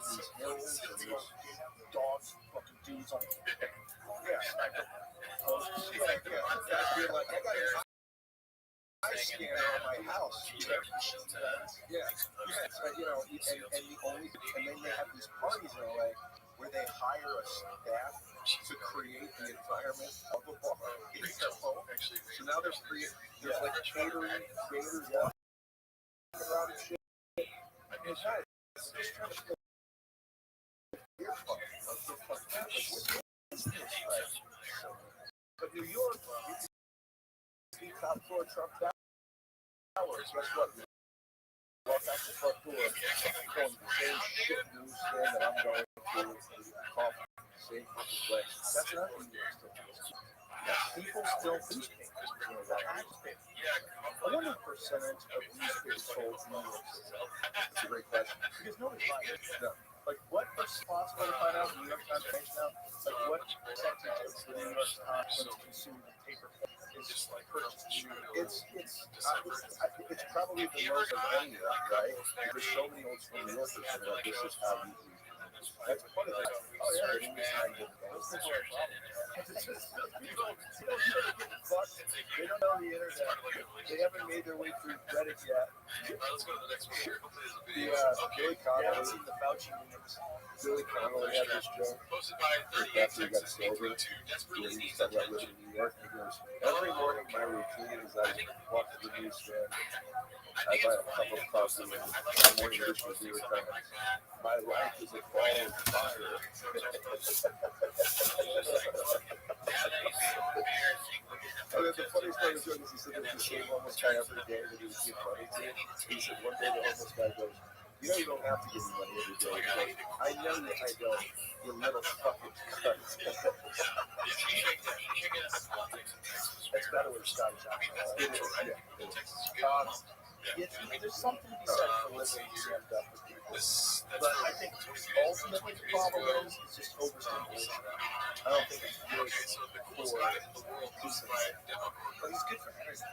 these hills and these dogs, fucking dudes on sniper posts. You're like, I got an eye scanner on my house. And then they have these parties in LA where they hire a staff to create the environment of a bar in their home. So now there's like catering creators walking around and shit. It's nice. It's just trying to play beer fun. But New York, top floor Trump Towers. Guess what? Walk out the front door, going to the same shit newsstand that I'm going to coffee, same fucking place. That's not New York stuff. People still newspapers. I wonder the percentage of newspapers sold in New York City. That's a great question. Because nobody's buying it. No. Like, what is possible to find out? New York Times right now. Like, what percentage of the New York Times when it's consumed in paper is just like purchased? It's probably the most of any, right? There's so many old school New Yorkers that are like, this is how you do. That's part of it. Oh yeah, this is how you do. They don't know the internet. They haven't made their way through Reddit yet. Let's go to the next one. Billy Connolly. I haven't seen the Fauci meetings. Billy Connolly had this joke. After he got sober, he was talking about living in New York. He goes, every morning my routine is I walk to the newsstand. I buy a cup of coffee and my morning dish was New York Times. My life is a ball of fire. And then the funniest part of the joke is he said there's the same homeless guy every day that he was being funny to. He said one day the homeless guy goes, you know you don't have to give me money every day. He goes, I know that I don't. You little fucking cunt. That's better with Scottish accent. It is. There's something to be said for living jammed up with people. But I think ultimately the problem is just overstimulation. I don't think it's really core piece of it. But he's good for energy.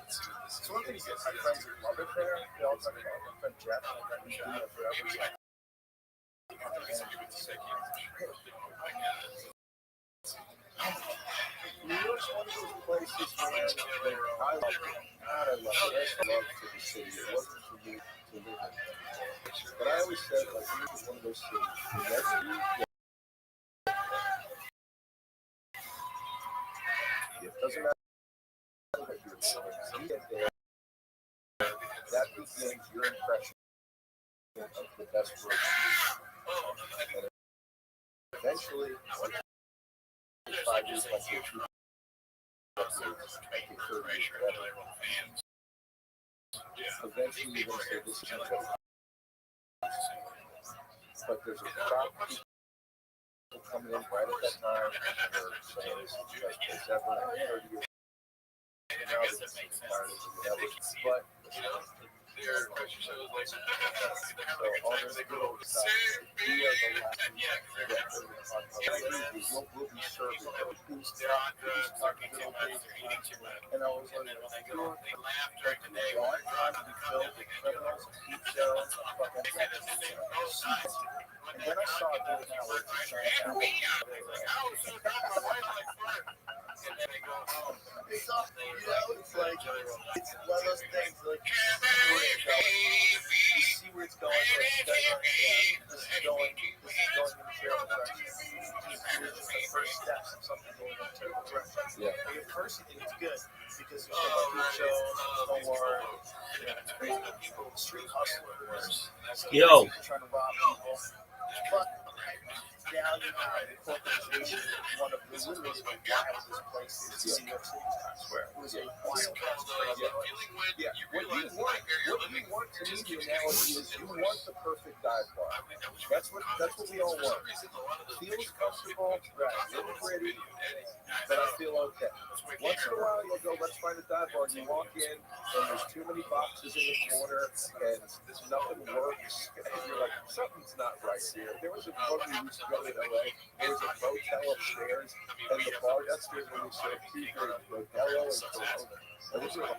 So one thing he says, my friends who love it there, they all talk about my friend Jeff, who's been there forever. New York's one of those places, man, that I love it. God, I love it. That's love for the city. It wasn't for me to live in. But I always said, like, New York is one of those cities. Whenever you get, it doesn't matter what you're doing. You get there, that begins your impression of the best version. And eventually, once 5 years, like you're true. Eventually, you're going to say this is better. But there's a crowd of people coming in right at that time. They're saying this is the best place ever. 30 years. And now they're tired of whatever. But so all this little stuff, we are the last we'll be serving those and I was like, you know, I'm trying to be filled with criminals, keep shows, and then I saw it doing that with the it's all, it's like, it's one of those things, like, you see where it's going, this is going in the terrible direction. This is the first steps of something going in a terrible direction. Yeah. But at first, you think it's good, because there's so much good shows, no war, people, street hustlers, trying to rob people. But now you have the corporatization, one of the literally wildest places in New York City, Times Square. It was a wild place. Yeah. What you want to me, the analogy is you want the perfect dive bar. That's what we all want. Feels comfortable, right? Little gritty, but I feel okay. Once in a while, you'll go, let's find a dive bar. You walk in, and there's too many boxes in the corner, and nothing works, and you're like, something's not right here. There was a bar we used to go in LA. There was a motel upstairs, and the bar upstairs when we served tea, there was Modelo and Corona.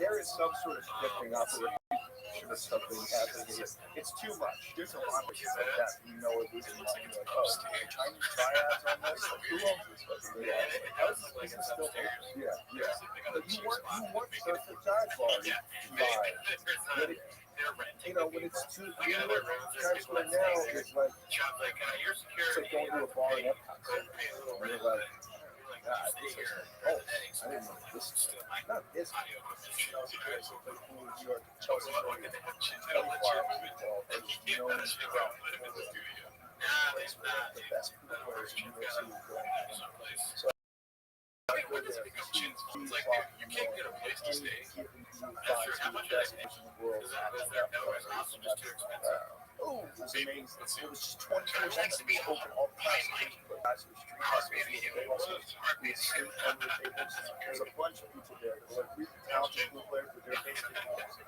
There is some sort of flipping operation or something happening here. It's it's too much. There's a lot of places like that. You know, we're losing money. Like, oh, Chinese triads on this. Like, who owns this? This is still open. Yeah. But you want perfect dive bar. Buy. You know, when it's too good, Times Square now is like, it's like going to a bar in Epcot. Where you're like, God, this is oh, I didn't know this. Not this. New York, Chelsea, Florida, the best food players in New York City. So you can't get a place to stay. Oh, it was amazing. It was just 24 seconds to be open all the time. There's a bunch of people there. There were like really talented football players, but they're basically homeless. And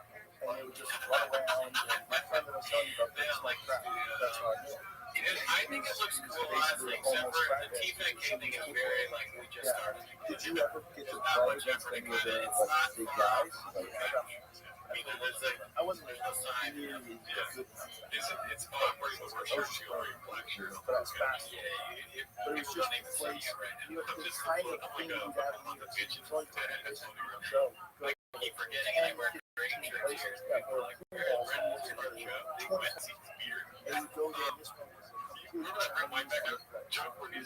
they would just run around. And my friend that I was telling you about this, my crap. That's how I knew. I think it looks cool, honestly, except for the Tifa thing is very, like, we just started. Did you ever get to play against any of the big guys? I wasn't really good. It's awkward because we're wearing black shirts. But I was fast. But it was just a place, you know, the kind of thing you got in the kitchen. So I keep forgetting I wear green shirts that were like red shirts. And you go there, this one was He's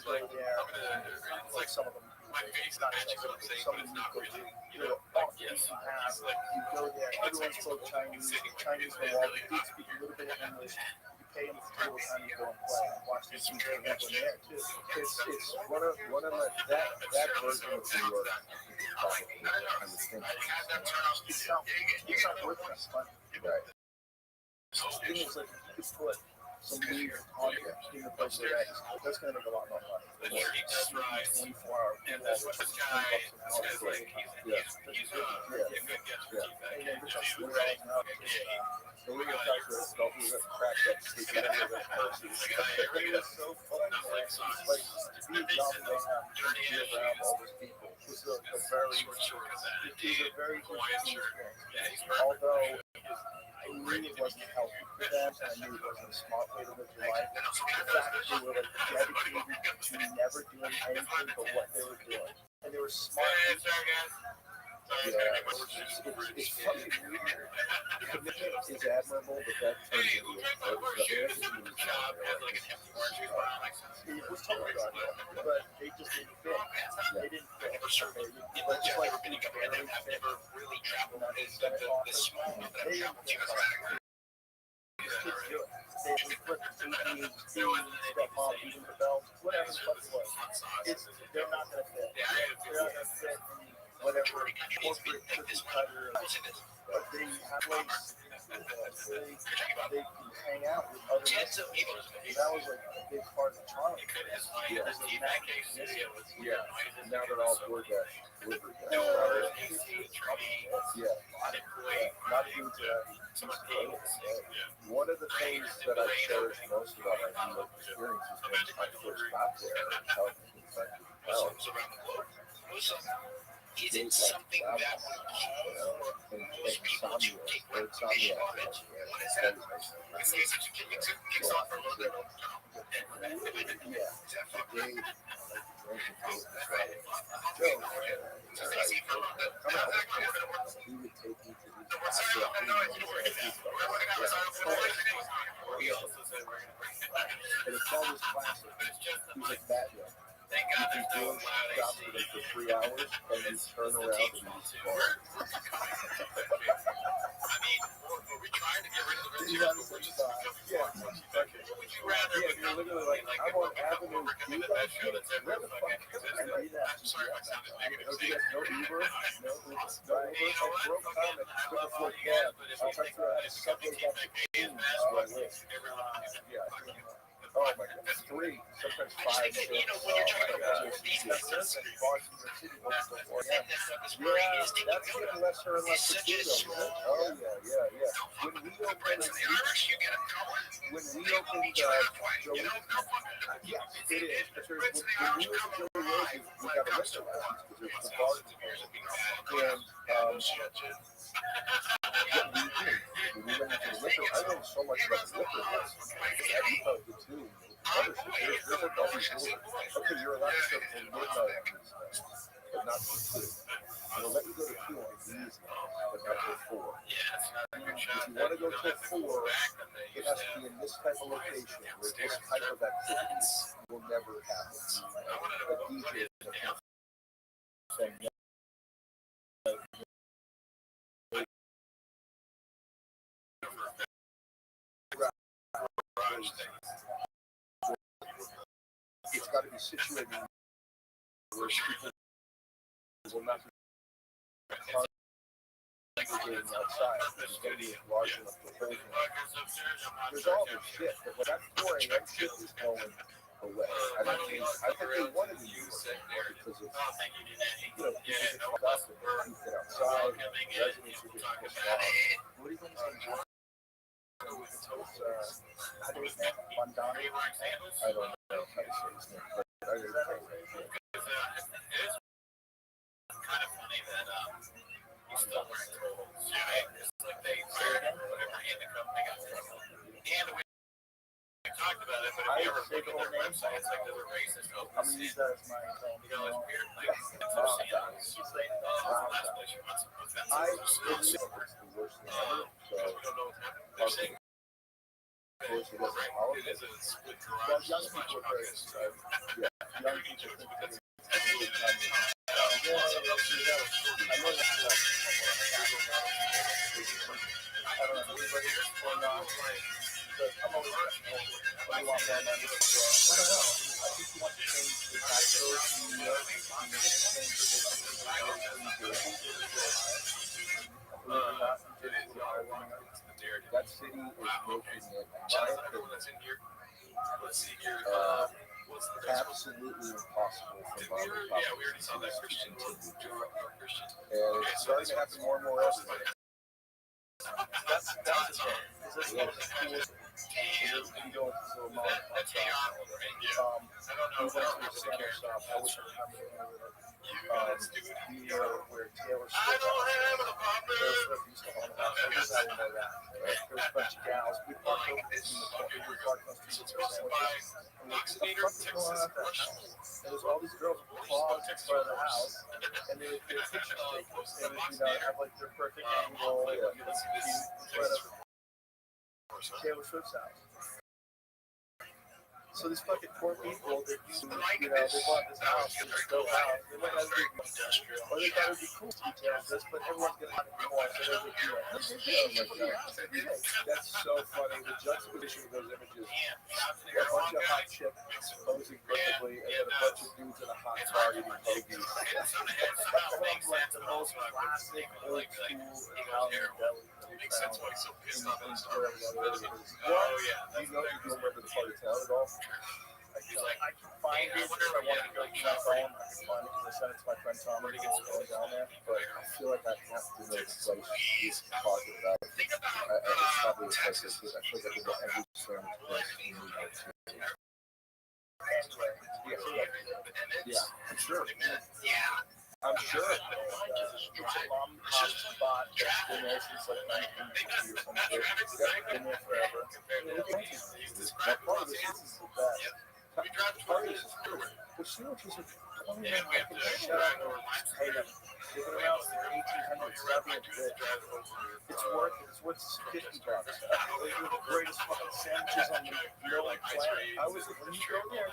like, it's like some of them. My face matches what I'm saying, but it's not really. You know, yes. You go there, everyone spoke Chinese. Chinese go all, they did speak a little bit of English. You pay them for the time you go and play and watch this team go there too. It's one of that version of New York. It's not worth that money. Right. The thing is, like, you could put some weed on it in the place where that's going to make a lot more money. The tree just rise. 24-hour. And that's what this guy's like. He's a good guest for Tifa. And then just we're all now. So we're going to talk to us about who's going to crack that stick in the person. It was so fun. It's like, to be young, they have to be around all these people. It's a very quiet experience. Although I knew it wasn't healthy for them, and I knew it wasn't a smart way to live your life. The fact that they were like dedicated to never doing anything but what they were doing, and they were smart. Yeah, it's fucking weird. Commitment is admirable, but that turns into a it was totally about it, but they just didn't fit. They didn't fit. But just like I've never really traveled the small that I've traveled to is they put step on, using the belt, whatever the fuck it was. They're not going to fit. They're not going to fit in whatever corporate cookie cutter. But they have ways. They can hang out with other people. That was like a big part of the charm. Yeah. Now they're all DoorDash delivered. Not huge. One of the things that I cherish most about my New York experience is when I first got there, how is it something that most people to take recognition of it? What is that? Kicks off for a little bit. He would take me to and it's all this classic. He's like that, Thank God there's no stop for 3 hours and then turn around and use the bar. I mean, we're trying to get rid of the Yeah. would you rather You're literally like, I'm on Avenue recommend the best show that's ever fucking existed? I'm sorry if I sounded negative. No Uber, no Uber, I broke comment, looking for a cab. I'll try to subway back to Queens, Oh my God, 3, sometimes 5. You know, when you're talking about these That's getting lesser and less to do, though. Oh yeah. When we opened Joey, yes, it is. Because when we went to Joey Rose, we got a liquor license because it was a bar. And we went into the liquor. I learned so much liquor license. Yeah, you probably did too. There's like all these rules. Okay, you're allowed to serve till midnight on these nights, but not till 2. We'll let you go to 2 on these nights, but not till 4. If you want to go till 4, it has to be in this type of location where this type of activity will never happen. A DJ saying no. It's got to be situated where people will not be congregating outside. It's going to be large enough to hold them. There's all this shit, but when that 4 a.m. shit is going away. I think they wanted to use it because it's, people get fucked up and they get outside, and residents are getting pissed off. What do you think is going to I don't know how to say his name, but I don't know. It's kind of funny that he's still wearing clothes. It's like they fired him or whatever, and the company got trouble. And we talked about it, but if you ever look at their website, it's like there's a racist open. I'm going to use that as my it's weird. Like, she's like, oh, that's the last place you want some offensive. It's the worst thing ever, so we don't know what's happening. They're saying it is a split garage. Well, young people are very excited. Yeah, young people think that that city is making it, let's see here. Absolutely impossible for modern yeah, we already saw that Christian. And it's starting to happen more and more every day. That's the thing. Is this one of the coolest you go into a mall shop. We went to a sandwich shop. I wish I remember the name of it. Where Taylor Swift used to own a house. I wish I would know that. There was a bunch of gals. We parked over in the park. We parked on the street for sandwiches. And what the fuck is going on at that house? And there's all these girls with clogs in front of the house. And they would get picture takers. They would have like their perfect angle. In front of Taylor Swift's house. So these fucking poor people that they bought this house, this dope house, they went out and did industrial. Or they thought it would be cool to be Taylor Swift, but everyone's gonna have it more, so they're like, that's so funny. The juxtaposition of those images. A bunch of hot chicks posing perfectly, and then a bunch of dudes in a hot bar eating hoagies. From like the most classic old school Italian deli. Makes sense why he's so pissed off at Oh yeah. Do you remember the part of town at all? I can find it if I wanted to go to my phone. I can find it because I sent it to my friend Tom when he gets going down there. But I feel like I have to know the place he's talking about. It's probably the place because I feel like I can go every sandwich place in New York City. Yeah, I'm sure. Yeah. I'm sure it's a mom and pop spot that's been there since like 1950 or something. It's been there forever. That part of this is the best. Part of this is good. The sandwiches are 20 minutes. Shut up. Hey, they've been around since the 1800s. Stop being a bitch. It's worth it. It's worth $50. Those are the greatest fucking sandwiches on the known planet. When you go there,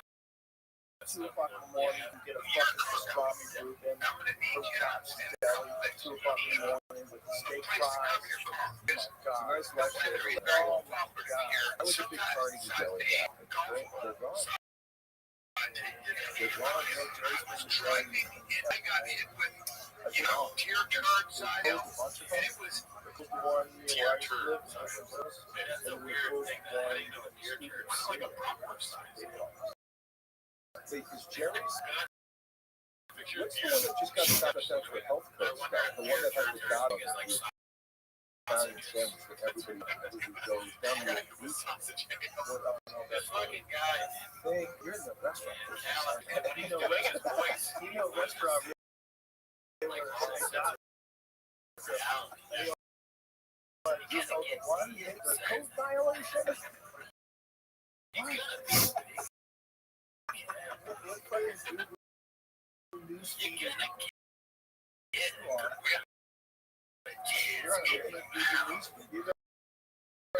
2 o'clock in the morning, you get a fucking pastrami Reuben from Cap's Deli at 2 o'clock in the morning with steak fries. Oh my God. It's a nice lunch. Oh my God. I was a big Carnegie Deli guy. They're gone. They're gone. I got hit with, tear card side out. And it was one where I lived and we closed one like a proper size. Because Jerry's, what's the one that just got shot down for health code stuff? The one that has the dot on it. Italian sandwich that everybody goes down there. Hey, you're in the restaurant. Restaurant. He's okay. One hit the code violation.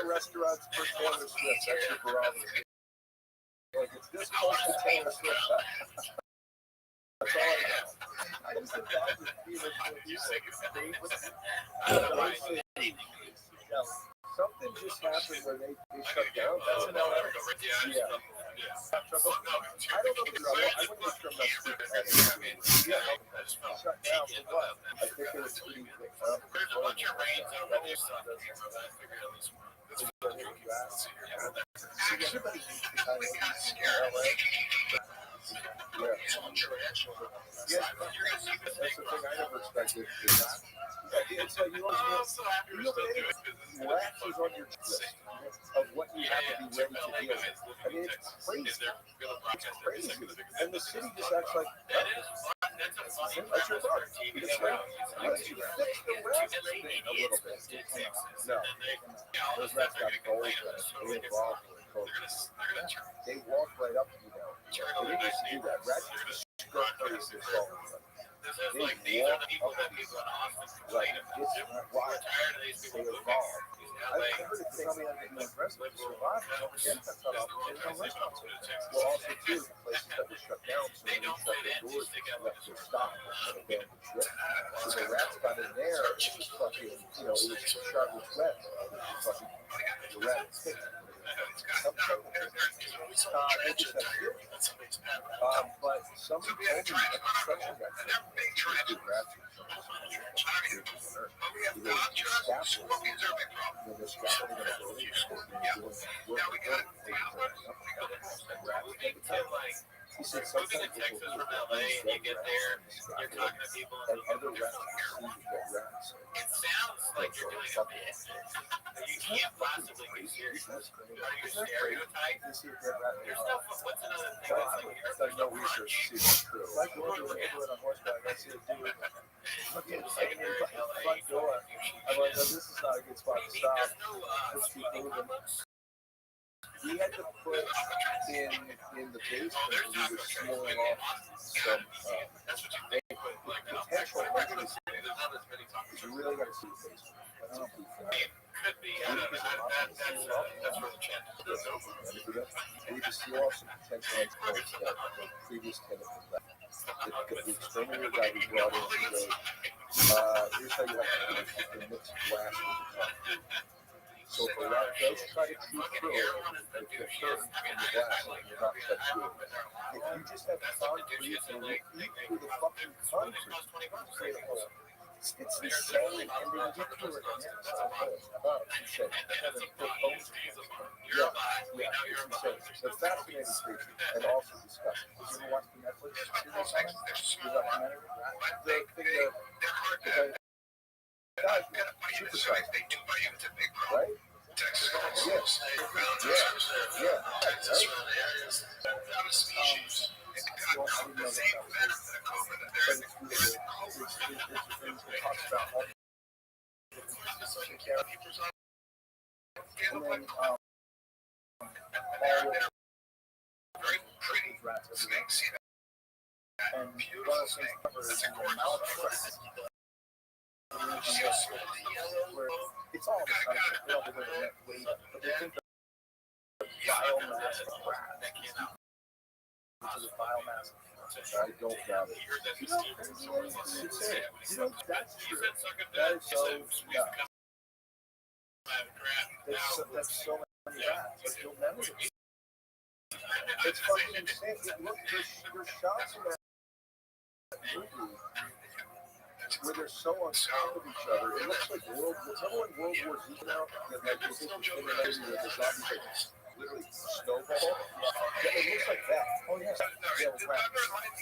Restaurants for Taylor Swift. That's your barometer. Like it's this close to Taylor Swift. That's all I know. I just think that was something just happened where they shut down. That's in LA. Yeah. I don't know if it's trouble. I wouldn't make sure I'm not stupid. Yeah. Shut down for what? I think it was pretty quick. There's a bunch of rains over there. I figured at least one. Everybody needs to kind of scare away. Yeah. Yeah, that's the thing I never expected. It's like you always rats is on your list of what you have to be ready to deal with. I mean, it's crazy. It's crazy. And the city just acts like, that's your fault. It's like, why don't you fix the rats thing a little bit? No. Those rats got gold. They evolved. They walk right up to you now. They didn't used to do that. Rats used to scrub face their soul. They walk up to you. Like, it's not wild. They evolve. I heard it tell me I'm getting impressed with survival. Again, that's not opportunity on restaurants. Well, also, too, the places that were shut down, so they shut their doors and left their stock and abandoned ship. So the rats got in there, it was fucking, it was Charlotte's Web. The rats picked it. But somebody told me a construction guy said rats he said something in Texas from LA, and you get there, you're talking to people, and other rats. It sounds like you're doing a bit. You can't possibly be serious. Are you stereotyped? There's no, what's another thing that's like, I've done no research to see if it's true. Like going to a neighborhood on horseback, I see a dude looking at the front door. I'm like, this is not a good spot to stop. Let's keep moving. We had to put in the basement, we were sealing off some potential emergency. You really got to see the basement. That's a key thing. Could be, that's where the chance is over. We need to seal off some potential exploits that the previous tenant had left. The exterminator guy we brought in today, here's how you have to do it. You can mix glass with the concrete. So if a rat does try to chew through it, if they're certain in the glass, you're not cut through it. If you just have concrete and you eat through the fucking concrete, create a hole. It's the same, and then you get through it and it's a hole. It's insane. It's a fascinating creature and also disgusting. Did you ever watch the Netflix series on it? The documentary? The guy, super size. Right? Texas Texas very pretty snakes, and beautiful snakes. That's a gorgeous it's all the time. They don't think of that weight, but they think of biomass of rat. Which is a biomass. I don't doubt it. That's true. That is so. Yeah. That's so many rats. But you'll never get. It's fucking insane. Look, there's shots of that movie where they're so on top of each other. It looks like World War Z now. And like this is the where the zombies like literally snowball. Yeah, it looks like that. Oh yes. Yeah, with rats.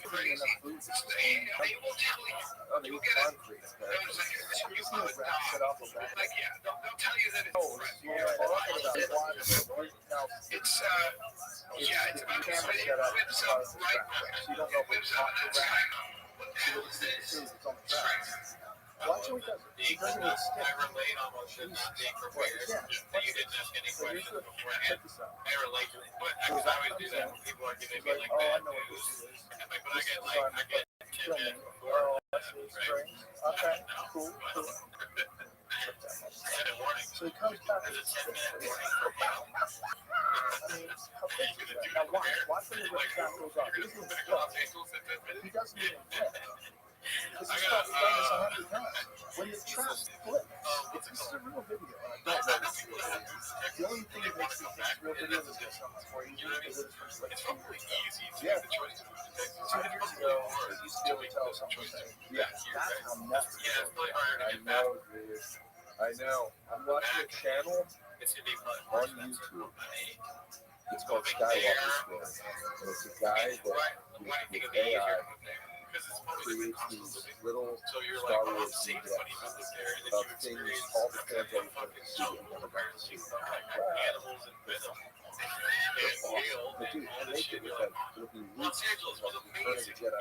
Giving enough food. Oh, they eat concrete. You see a rat set off a rat. Like, yeah, they'll tell you that it's it's about camera set up as far as the track. So you don't know if it's hot or rat. It's on the track. Watch how he does it. He does it with a stick. I relate almost to not being prepared. Yeah. That you didn't ask any questions beforehand. Check this out. I relate to it. But I always do that when people are giving me like oh, I bad know what news. this is. But I get 10 minutes before. Oh, I see. Strings. Okay. Cool. So he comes back. There's a 10-minute warning for him. I mean, how big is that? Now watch when the trap goes off. He doesn't even flip. Because he's probably done this 100 times. When the trap flips, this is a real video. And I don't know this real video. The only thing that makes me think it's real video is this one. It's more easy because it's from like 2 years ago. Yeah. 2 years ago, you used to be able to tell something. Yeah, that's how nuts it is. I know, dude. I know. I'm watching a channel on YouTube. It's called Skywalker Story. And it's a guy that with AI creates these little Star Wars vignettes of things all the fans ever wanted to see and never got to see. But dude, I make it with that. It'll be Luke, Return of the Jedi.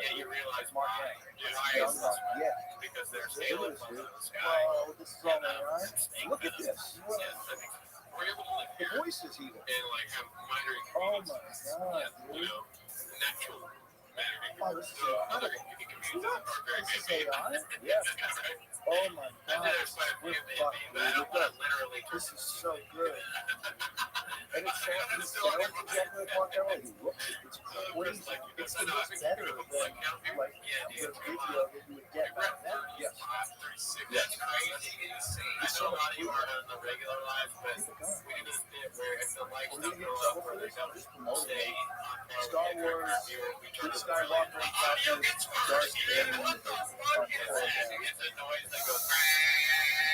It's Mark Hamill. Young Mark, yeah. Because there's Look at this, dude. Oh, this is all AI? Look at this. we're able to like The hear voices even. and like have minor Oh ingredients. my god, You dude. know, natural matter. Oh, this is Other incredible. communities that are very This is good. AI? Yeah. Oh my And god. there's quite a few We're maybe fucked, that I dude. don't want to literally This is so good. And it sounds exactly like Mark Hamill. He looks it. It's crazy. It's the most better than like the video that you would get back then. Yes. That's crazy. I don't know how you are in the regular life, but we do this bit where if the lights don't go up or they don't stay on Star Wars, Luke Skywalker, and Darth Vader on it gets a noise that goes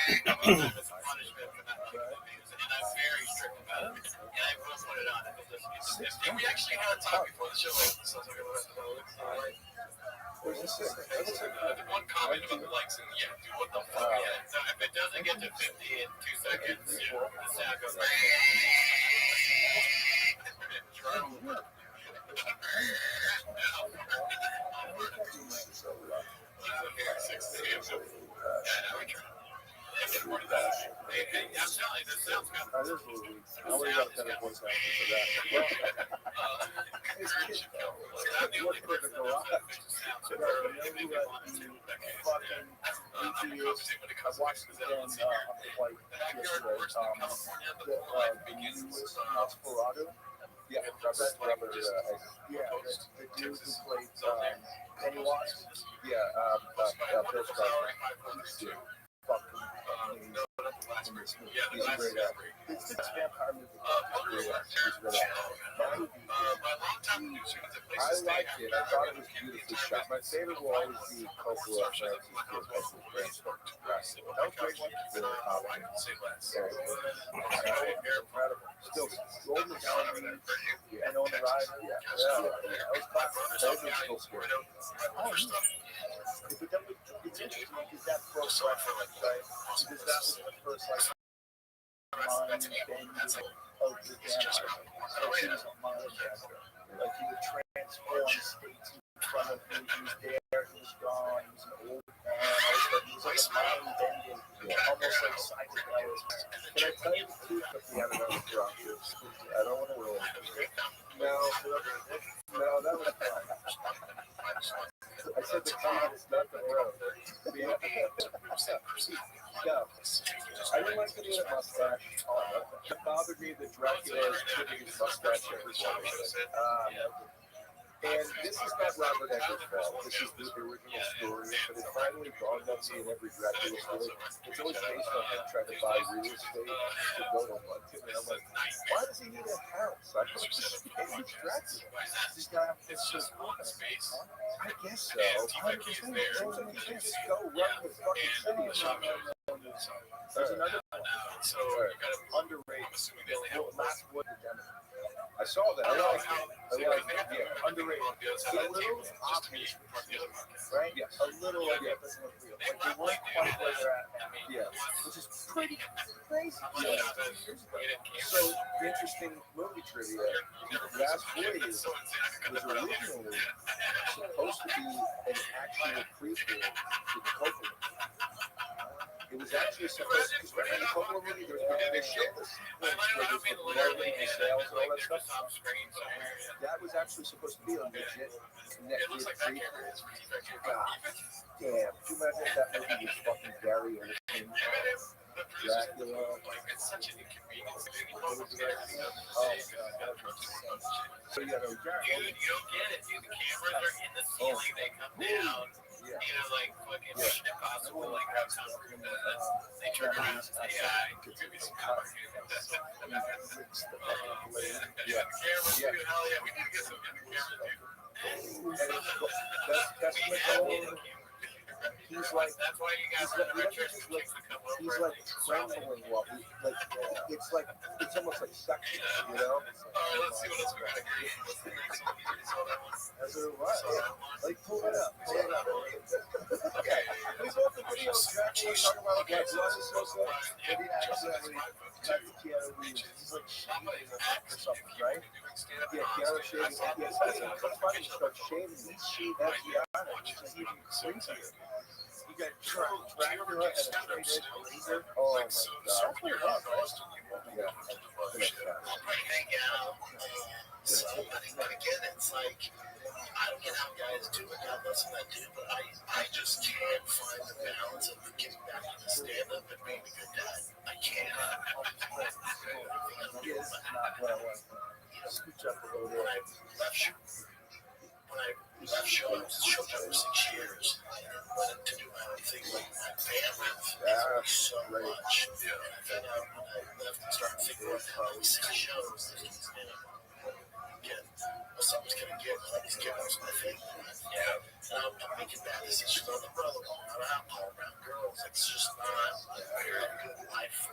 it's a punishment for not liking the movies, and I'm very strict about it. And I will put it on if it doesn't get and we actually had a talk before the show, like, so I was talking about it. Where's the six? The one comment about the likes and yeah, dude, what the fuck? Yeah, so if it doesn't get to 50 in 2 seconds, the sound goes. That is a little weak. I would have got a better voice actor for that. It's kid though. Look at the garage. Bro, you know who the fucking VP is? I watched it again on the flight yesterday. The newest Nosferatu. Yeah, Robert, Yeah, the dude who played Pennywise. yeah, Bill Skarsgård. He's fucking amazing. He's a great actor. It's the vampire movie. He's a great actor. I liked it. I thought it was beautifully shot. My favorite will always be Coppola, Francis Ford Coppola, Bram Stoker. That was a great one. Really hot one. Incredible. Still, Golden Gallery and On the Ride. Yeah, that was classic. Those are still scary. But then it's interesting because that broke records, right? Because that was the first like mind bending of the vampire. So he was a mind bender. Like he would transform states in front of him. He was there, he was gone, he was an old man. He was like a mind bending, almost like psychedelic. Can I tell you the truth of the other rockers? I don't want to ruin it. No, that was fine. I said the comment is not the road. No, I didn't like the little mustache. It bothered me that Dracula is putting his mustache everywhere. And this is not Robert Eggers' fault. This is the original story, but it finally dawned on me in every Dracula story. It's always based on him trying to buy real estate to go to London. And I'm like, why does he need a house? I don't understand. He's Dracula. This guy is just I guess so. 100%. So he can just go run the fucking city. There's another one. So you got to underrate the last wood redemption. I saw that. I like it. Yeah, underrated. It's a little obvious, right? Yes. A little like that doesn't look real. Like they weren't quite where they're at now. Yeah. Which is pretty crazy. Yeah. So, interesting movie trivia. Last Voyage was originally supposed to be an actual prequel to the Coppola. It was actually supposed to, because in a couple of movies, they showed the sequence where there's the Logan and sales and all that stuff. That was actually supposed to be a legit Netflix prequel. God damn. Could you imagine if that movie was fucking Gary Oldman, Dracula? It's such an inconvenience. Oh, God. That was insane. So, yeah, no, Gary Dude, you don't get it, dude. The cameras are in the ceiling. They come down. Yeah. You know, like fucking Mission Impossible, like how Tom Cruise does. They turn around and say, yeah, give me some cover. Oh, man. Yeah. Cameras, dude. Hell yeah, we need to get some good cameras, dude. That's We like have the hidden whole. cameras. He's like, That's why you guys are the electricians to come over. he's like trembling while he, like, it's almost like suction, you know? All right, let's see what else we got here. What's the next one? You saw that one? As it was. Like, pull it up. Okay. Please hold the video. Dracula talking about like Rothschild so good. And he accidentally cuts Keanu Reeves. He's like shaving him or something, right? Yeah, Keanu shaving. Yes, that's funny. He starts shaving. He shaved Keanu, which is even crazier. You got Dracula and a straight edge laser. Oh my god. That's what it was, right? Yeah. So, but again, it's like, I don't get how guys do it. God bless them that do, but I just can't find the balance of getting back to the stand-up and being a good dad. I can't. Yes, not well. Scooch up a little bit. When I left shows for 6 years, wanted to do my own thing with my family so much. And then when I left and started figuring out these 6 shows, again, something's gonna give, like these givers, my thing. And I'm making bad decisions on the road, around alcohol, around girls. It's just not a very good life.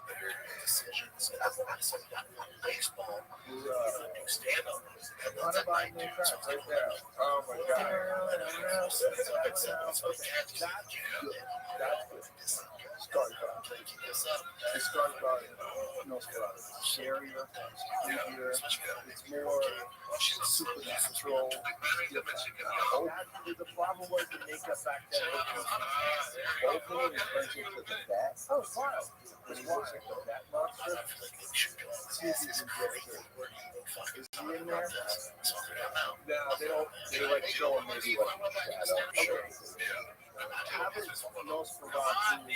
Very good decisions. And that's why I said, I'm playing baseball. I'm gonna do stand-up. Hunter Biden new tracks right there. Oh my god. That's good. Start going. It starts by scarier, creepier. It's more supernatural. The problem was the makeup back then. Opening and turns into the bat. Oh, wow. When he looks like the bat monster. See if he can get it. Is he in there? No, they don't. They like show him maybe like shadow. Okay. How does Nosferatu pops out?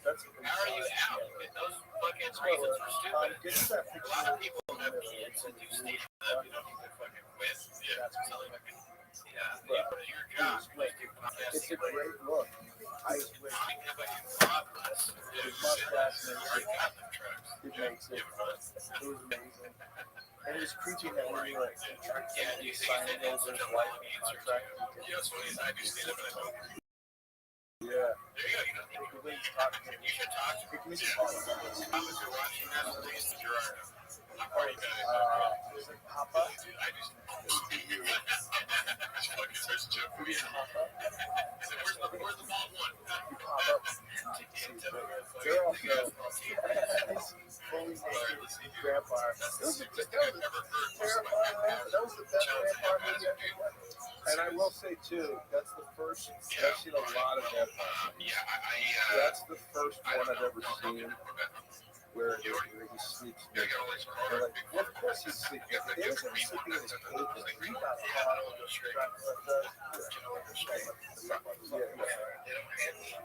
That's what How are you out? Those fucking reasons are stupid. get that A picture. lot of people have kids and do stand-up. You don't need to fucking win. Yeah, that's really fucking. Yeah, your job. It's a great look. I wish his mustache makes it. It was amazing. And it was creepy that when you were signing over his life contract. Yeah. There you go. You should talk to him. If you're watching this, please, Gerardo. Was it Papa? Where's the bald one? They're also fully naked vampire. That was the best vampire movie ever. And I will say too, that's the first. I've seen a lot of vampires. That's the first one I've ever seen where he sleeps. They're like, well, of course he's sleeping. They was ever sleeping in his cave. He got hot.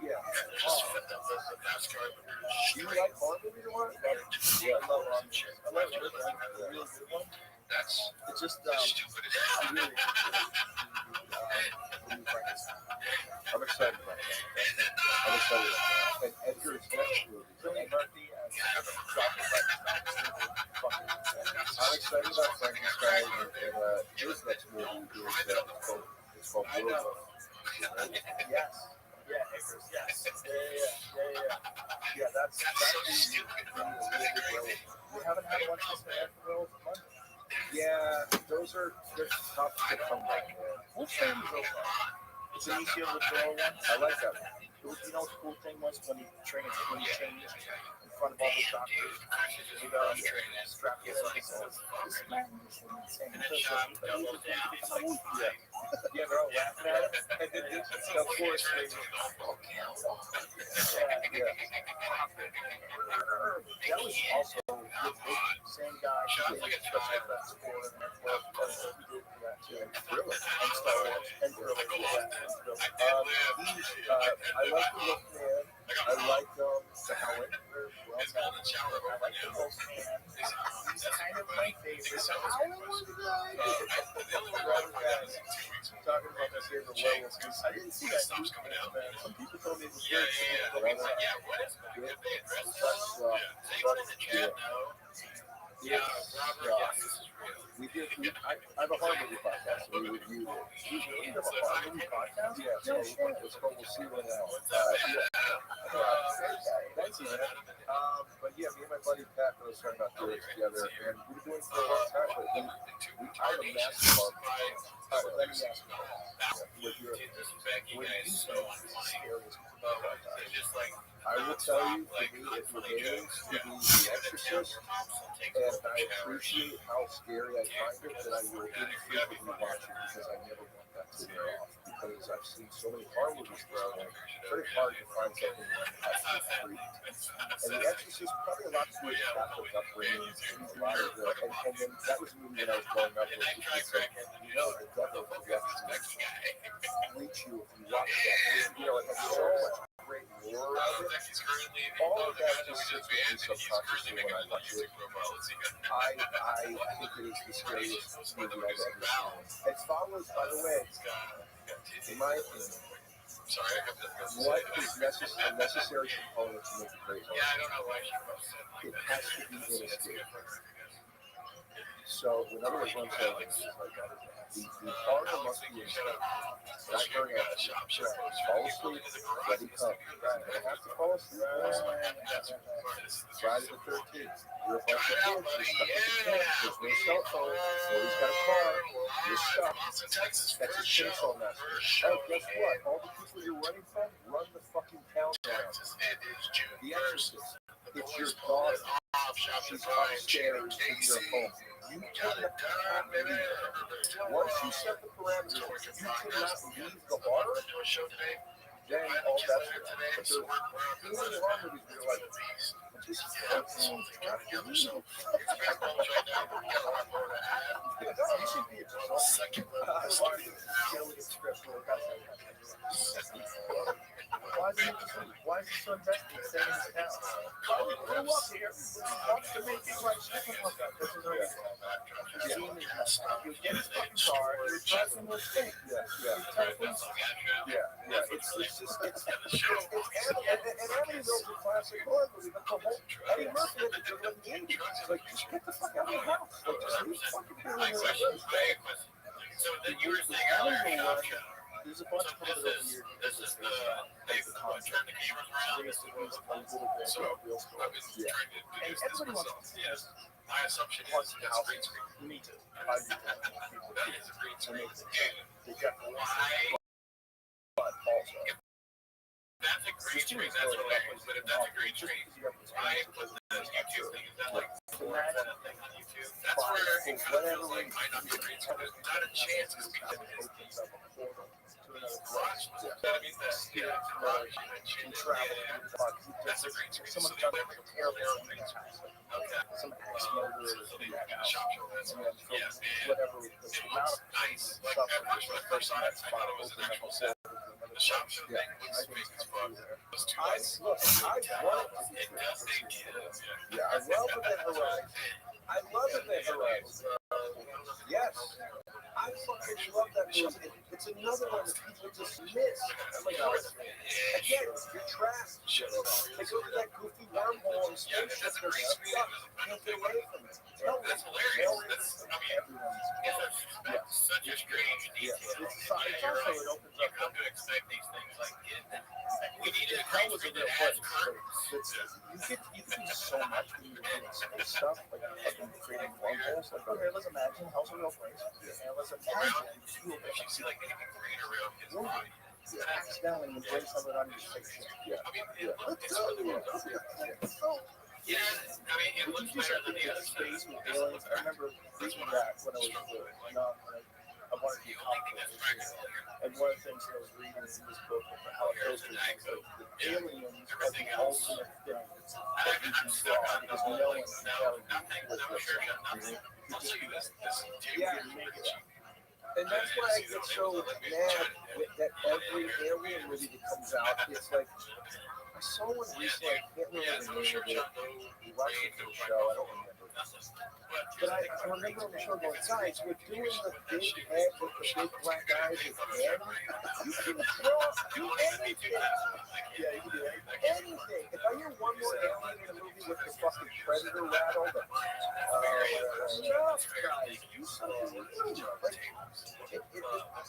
Yeah. Do you like horror movies or what? Yeah, I love horror movies. I love it. A really good one. It's just I'm really I'm excited about it. I'm excited about it. And Edgar's next movie, Cillian Murphy and I'm excited about Frankenstein and his next movie is called Werewolf. Yes. Yeah, Edgar's, yes. Yeah, that's stupid. We haven't had one since the Werewolf Monday. Yeah, they're tough to come back. What film is over? It's an easier withdrawal one. I like that one. It was, the cool thing was when he changed in front of all the doctors, strapped He's like, and then Sean doubled down. He's like, fine. Yeah, they're all laughing at it. And then this is of course they that was also the same guy. Sean's like a child. And Thriller and Star Wars and Thriller. I like the look man. I like the Helen. It's called the shower. I like the most man. He's kind of my favorite. Helen was good. The only way we're Talking about my favorite werewolves because I didn't see that news coming out, man. Some people told me it was good. Yeah, what is that? If they address this, does anyone in the chat know? Yeah, Robert, yes, this is real. I have a horror movie podcast, so we reviewed it. You have a horror movie podcast? Yeah, so it's called We'll See What Now. Thanks, man. But yeah, me and my buddy Pat were starting about doing it together, and we were doing it for a long time, but we tried a massive bug. Let me ask you, with your I will tell you, for me, it remains to be The Exorcist, and I appreciate how scary I find it that I will infrequently watch it because I never want that to wear off. Because I've seen so many horror movies this time, it's very hard to find something that has me freaked. And The Exorcist probably a lot to do with Catholic upbringing, a lot of the, and then that was a movie that I was growing up with. You know, the devil will actually reach you if you watch that movie. You know, it has so much great lore of it. All of that just sits with me subconsciously when I watch it. I think it is the scariest movie I've ever seen. It follows, by the way, in my opinion, what is a necessary component to make it great? It has to be inescapable. So, in other words, what I'm saying is the partner must be inescapable. Not very often. Fall asleep, ready to come. I have to fall asleep. Friday the 13th. You're a bunch of kids. You're stuck in the tent. There's no cell phone. Nobody's got a car. You're stuck. That's a chainsaw massacre. Oh, guess what? All the people you're running from, run the fucking town around. The Exorcist. It's your daughter. She's upstairs in your home. You cannot leave. Once you set the parameters, you cannot leave the horror, then all that's good. But there's even horror movies where you're like, this is fucking you should be a second. Why is he so invested in staying in his house? Well, we grew up here. Wants to make it like this is over. You get his fucking car, you're driving with things. Yeah. It's just, and Amityville's a classic horror movie, but the whole Eddie Murphy had to do it in the 80s. Like, just get the fuck out of the house. Like, just leave fucking people in the house. So then you were saying earlier, there's a bunch of people over here. This is the they've turned the cameras around. So I was trying to do this myself. Yes. My assumption is that's a green screen. Me too. That is a green screen. Why? That's a green screen. That's hilarious. But if that's a green screen, why put the YouTube thing? Is that like thing on YouTube? That's where it kind of feels like might not be green screen. There's not a chance because we did it. Garage. I mean, that's garage. That's a green screen. Someone So got they a have like a terrible green screen. Okay. Some axe murder So they have a shop show. That's yes. whatever. It looks nice. Like actually, the first time I thought it was an actual set. The shop show thing looks fake as fuck. Those two lights. It does take kids. Yeah, I love Event Horizon. I love Event Horizon. Yes. I fucking love that movie. It's another one that people dismiss. I'm like, again, you're trash. They go to that goofy wormhole and spaceship. They're stuck. Can't get away from it. That's hilarious. That's such a strange detail. It's also, it opens You up. come to expect these things like we needed a green screen that has curtains. You can do so much when you're doing space stuff, like fucking creating wormholes. Like, okay, let's imagine how's a real place, and let's imagine you If you see like anything green around his body, accidentally and bring something on your spaceship. I mean, it looks So Yeah, I mean, it looks better than the other space with aliens. I remember reading that when I was young. I wanted to be a comic book illustrator. And one of the things that I was reading in this book about how it illustrates the aliens are the ultimate thing that you can draw because no one can tell you what looks like. Yeah, and that's why I get so mad that every alien movie that comes out, it's like, I saw one recently, I can't remember the name of it. We watched it for the show, I don't remember. But I remember on the show going, guys, we're doing the big head with the big black eyes again. You can do anything. Yeah, you can do anything. If I hear one more alien in a movie with the fucking predator rattle, enough, guys. Do something new. Like,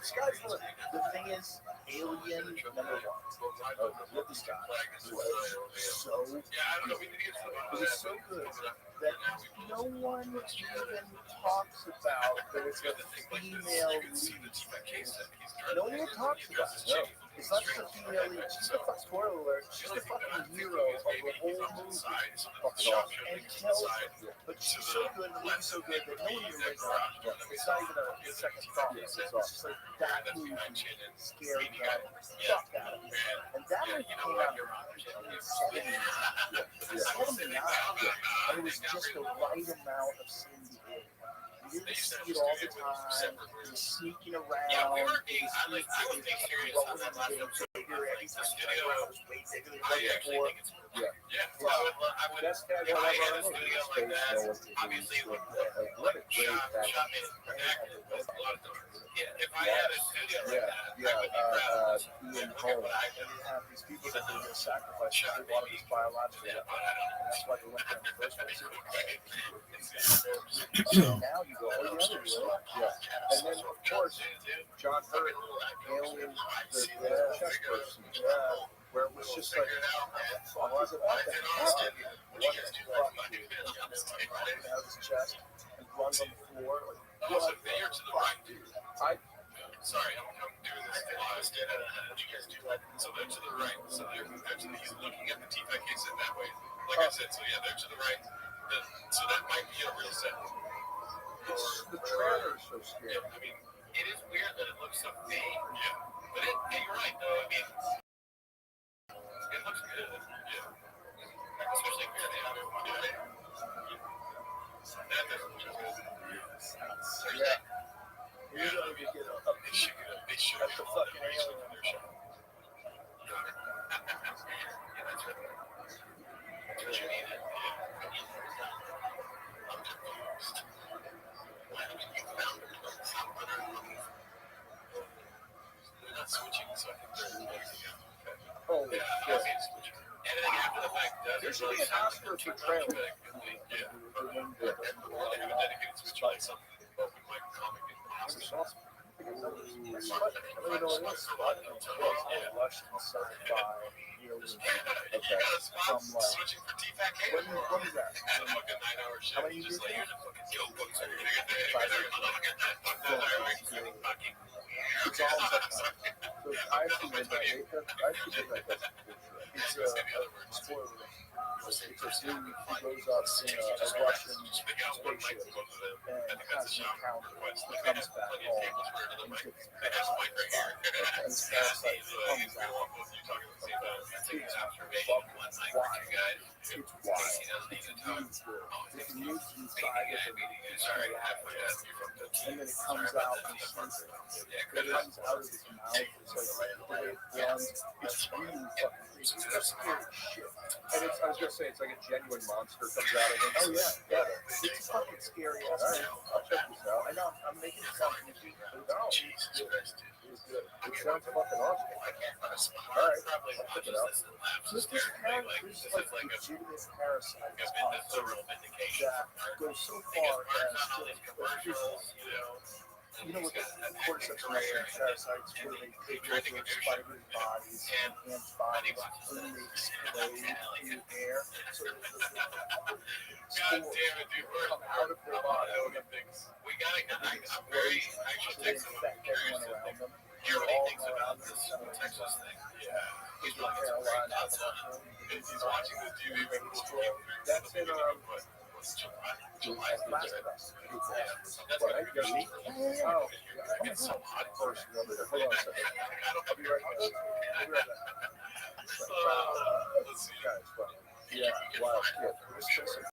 sky's the limit. The thing is, Alien number 1. Ridley Scott was so good that no one even talks about there is a female lead. No one even talks about it. No. It's not just a female lead. She's the fucking spoiler alert. She's the fucking hero of the whole movie. And tells it. But she's so good, the movie's so good that no one even brings her up. It's not even a second thought. It's just like that movie scared the fuck out of me. And that movie came out in 1979. And it was just the right amount of Cindy. You didn't see it all the time. He was sneaking around. Yeah, we were being, I was being serious on that last episode. That's kind If of I had a studio like that, obviously it would shot me back with a lot of doors. Yeah, if I had a studio like that, I would be proud. Being home, and you have these people that are going to sacrifice a lot of these biological weapons, and that's why they went there in the first place. So now you go, oh yeah, and then of course John Hurt, Alien, the chess person, where it was just like, what was it about that? What the fuck? Out of his chest and runs on the floor. Like, So they're to the right, dude. Sorry, I'm doing this lost. You guys do that. So they're to the right. So they're to the, he's looking at the TPAC case in that way. Like I said, so yeah, they're to the right. So that might be a real set. The trailer is so scary. Yeah, I mean, it is weird that it looks so fake. Yeah. But you're right, though. I mean, it looks good. Yeah. Especially if you're the other one. That doesn't look good. Yeah. You're going to get a peek at the fucking alien. Yeah, that's right. That's what you needed. I'm confused. Why haven't you found it? They're not switching, so I think they're mixing up. Oh, yeah. Anything after the fact does. There should be an Oscar for trailer. Yeah. They have a dedicated switch like something. Open mic comic. Awesome. I don't know what it is. Russian sci-fi. You got a spot switching for TPAC. When is that? At a fucking 9-hour shift. How many years? Just like, here's a fucking yo books. You're gonna get that. It's all so I actually did that. It's a spoiler. It's a dude who goes up in a Russian spaceship and has an encounter. He comes back home and gets and his parasite comes out. It's wild. It's beautiful. It moves inside of him. And then it comes out and it comes out of his mouth. It's like the way it runs. It's really fucking crazy. It's scary shit. And it's, I was gonna say, it's like a genuine monster comes out of him. Oh yeah. It's fucking scary. All right, I'll check this out. I know I'm making it sound easy, but it's Jesus Christ. It sounds fucking awesome. All right, I'll check it out. This parasite is like legitimate parasite that goes so far as to, you know what the cordyceps parasites where they take over spiders' bodies and ants' bodies and they explode in the air. So the spores come out of their body and we gotta I'm very anxious to infect everyone around them. hear what he thinks about this Texas thing. Yeah. He's with Carolina. He's watching the TV. That's in Oh, it's so hot. First number. Hold on a second. I'll be right back. Let's see. Guys, well, yeah, wow, yeah. There's still some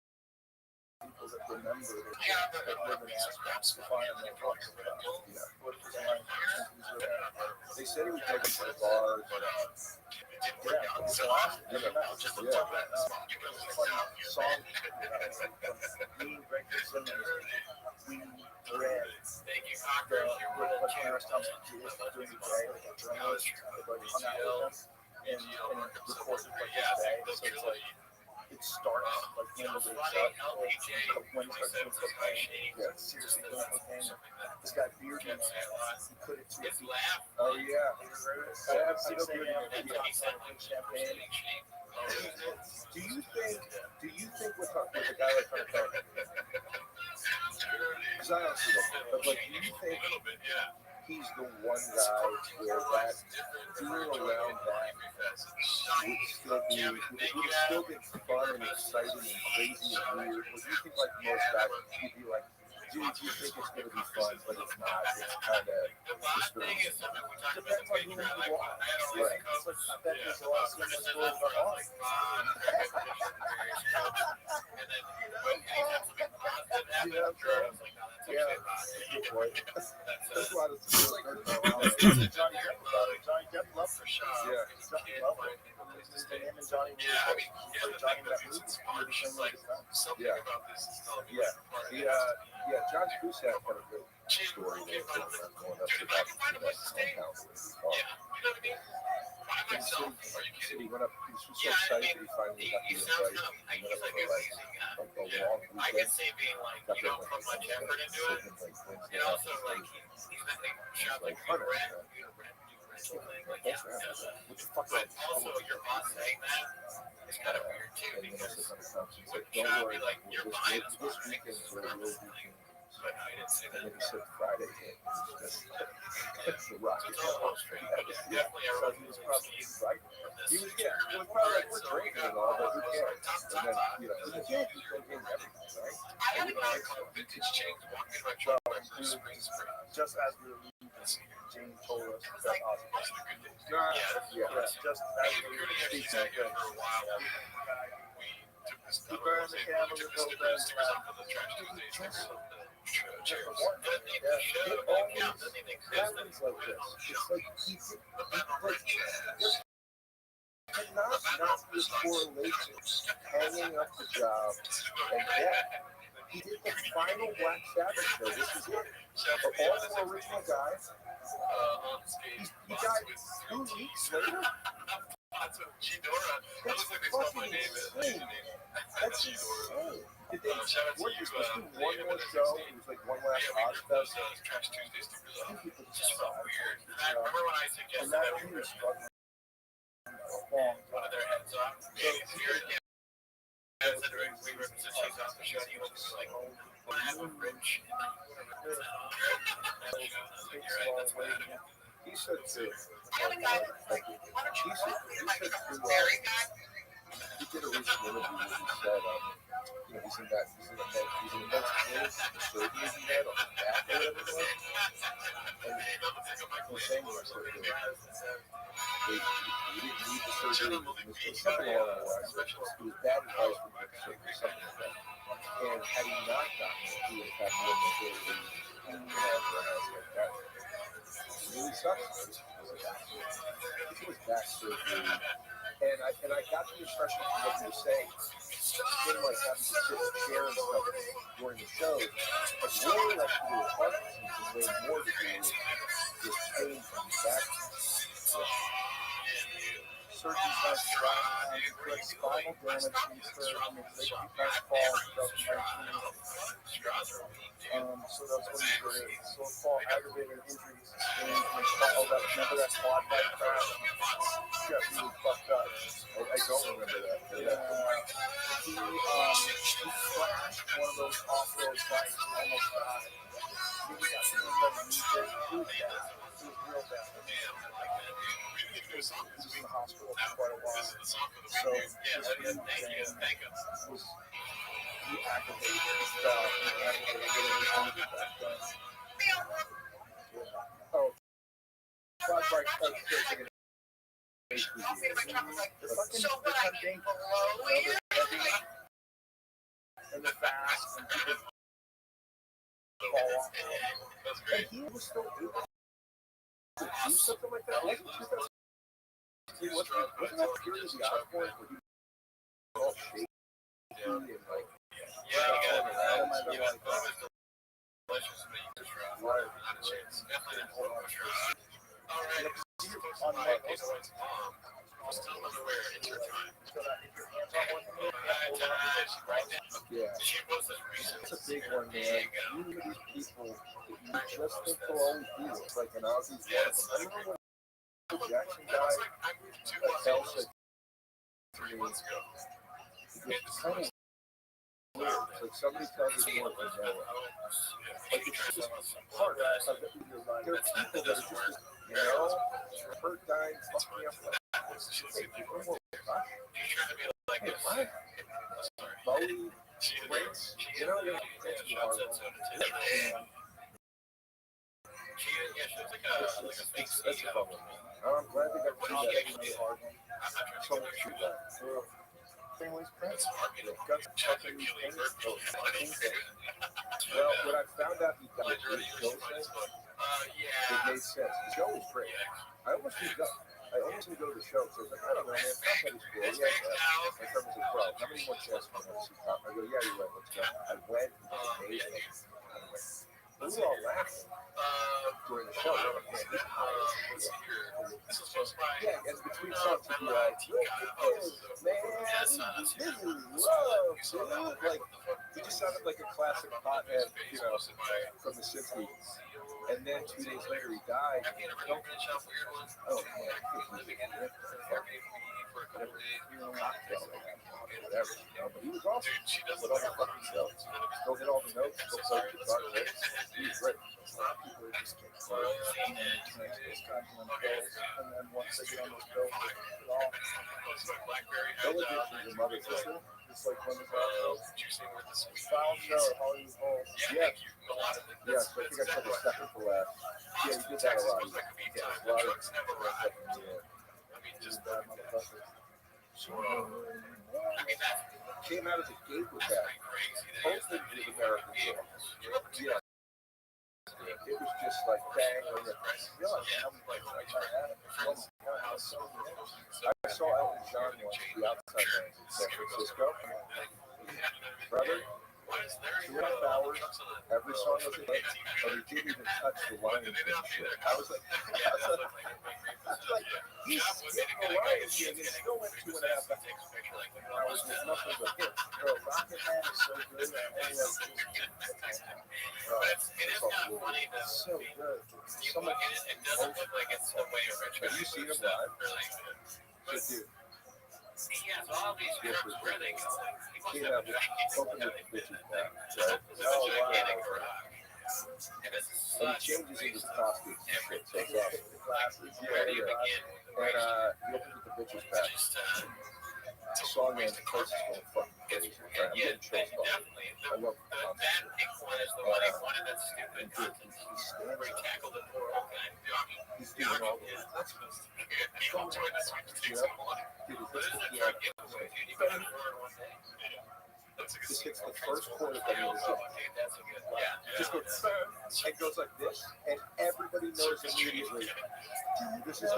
people that remember that live in aspects to find their books. They said he would take us to the bars. Yeah, it was awesome. Just a funny song. Me, Greg Gibson, we read what parents tell me to do during the day, like a journalist, everybody hung out with them and recorded like the day. So it's like, it starts like when you wake up, like when it starts doing cocaine. Yeah, seriously doing cocaine. This guy Beard Man, he put it to his feet. Oh yeah. I still Beard Man, champagne. Do you think with a guy like Hunter Cohen, because I honestly don't know, but like, do you think he's the one guy where that doing around that would still be fun and exciting and crazy and weird? Or do you think like most guys would be like, dude, you think it's going to be fun, but it's not. It's kind of disturbing. Depends on who you are. Right. It's like, I bet there's a lot of similar stories about us. Yeah. Good point. There's a lot of stories. Johnny Depp loved for sure. Yeah. Johnny loved it. Just the name of Johnny was Johnny that movie. Yeah. Yeah, John Cusack had a good story there. Going up to that hometown where he went up, he was so excited that he finally got the invite. He went up for like a long weekend. I could see being like, you don't put much effort into it. And also like, like Hunter. But also your boss saying that is kind of weird too, because you know, be like, you're buying us this weekend is where we'll be. But I didn't say that. And then he said Friday hit. That's the rocket. Yeah. So he was probably right. He was, it was probably like, we're drinking and all, but who cares? And then, you know, he can't be drinking everything, right? I haven't bought a vintage change walking my truck by Blue Springs. Just as we were leaving, James told us that awesome. Yeah. Just as we were leaving. For a while. He burned the candle with those guys. It always happens like this. It's like not this correlation hanging up the job and death. He did the final Black Sabbath show. This is it. For all four original guys, he died 2 weeks later. That's fucking insane. That's insane. Did they weren't you supposed to do one more show? It was like one last Ozfest. It's just so weird. I remember when I suggested that we were struggling one of their heads off. So I said we were to chase off the show. He was like, "When I have a rich." He said too. He did a recent interview where he said, you know, he's in that place, so he's in that on the back or whatever it was. And he was saying was that he didn't need the surgery, it was something along the lines, it was bad advice from the surgery, something like that. And had he not gotten it, he would have had more mobility and whatever else like that. It really sucks. It was back surgery. And I got the impression from what he was saying, him like having to sit in a chair and stuff during the show, but really like to do with Parkinson's and way more to do with pain from his back. Surgeon's not trying to put spinal damage in his surgery, make you kind of fall in 2019. So that's when he did it. So fall aggravated injuries sustained from his fall. Remember that quad bike crash? He got really fucked up. I don't remember that. He crashed one of those off-road bikes and almost died. He got hit by the knee. It was bad. It was real bad. was in the hospital for quite a while. So he activated his bell. He activated it. Oh, God's like searching it. So what I get below you? And the fast and people fall off. And he was still able to do something like that. Wasn't that period of the Osborne where he was all shaky and like yeah, it's a big one, man. You meet these people that you just think will always be it's like an Ozzy's one of them. I remember when the Jackson guy Kel said to me, it's kind of weird. Like somebody tells you more than know it. Like it's just part of it. There are people that are just, you know, hurt, dying, fuck me up. Hey, people are more hey, what? Bowie, Prince, you know, that's hard. That's a problem. I'm glad they got to do that hard. So much to that. Family's Prince. Guts fucking well, when I found out he died, it made sense. The show was great. I almost didn't go. I almost didn't go to the show because I was like, I don't know, man. Somebody's cool. Yeah. My friend was like, well, how many more chances can I see Pop? I go, yeah, you're right. Let's go. I went. It was amazing. We were all laughing during the show. Like, man, this yeah, and between songs, we'd be like, look at this, man. This is love, dude. Like, we just sounded like a classic pothead, you know, from the 60s. And then 2 days later, he died. Oh, man. Cocktail, whatever. But he was awesome. With all the fucking stuff. Go hit all the notes. Go play guitar. He was great. People just get started. And then once they get on those bills, they get it all. Bill Addiction's a mother sister. Just like when Foul Show, Hollywood Bowl. Yeah. Yes, I think I said the second to last. Yeah, he did that a lot. Yeah, a lot of just bad motherfucker. Came out of the gate with that. Posted with American Girl. Yeah. It was just like bang on the I saw Elton John once, the outside bands in San Francisco. Brother, 2.5 hours, every song was a hit, but he didn't even touch the line and shit. I was like, he's skipping the line and it still went 2.5 hours with nothing but hits. Bro, Rocket Man is so good. It's so good. So much emotion. Have you seen him live? Good dude. Came out with open with the bitches back, right? Oh, wow. And he changes in his costume. So it's awesome. Yeah. And he opens with the bitches back. The song man, the place is going fucking crazy. Yeah, definitely. I love the that pink one is the one he wanted. That's stupid. He's doing all the just hits the first chord of the music. Just goes, and goes like this, and everybody knows immediately. This is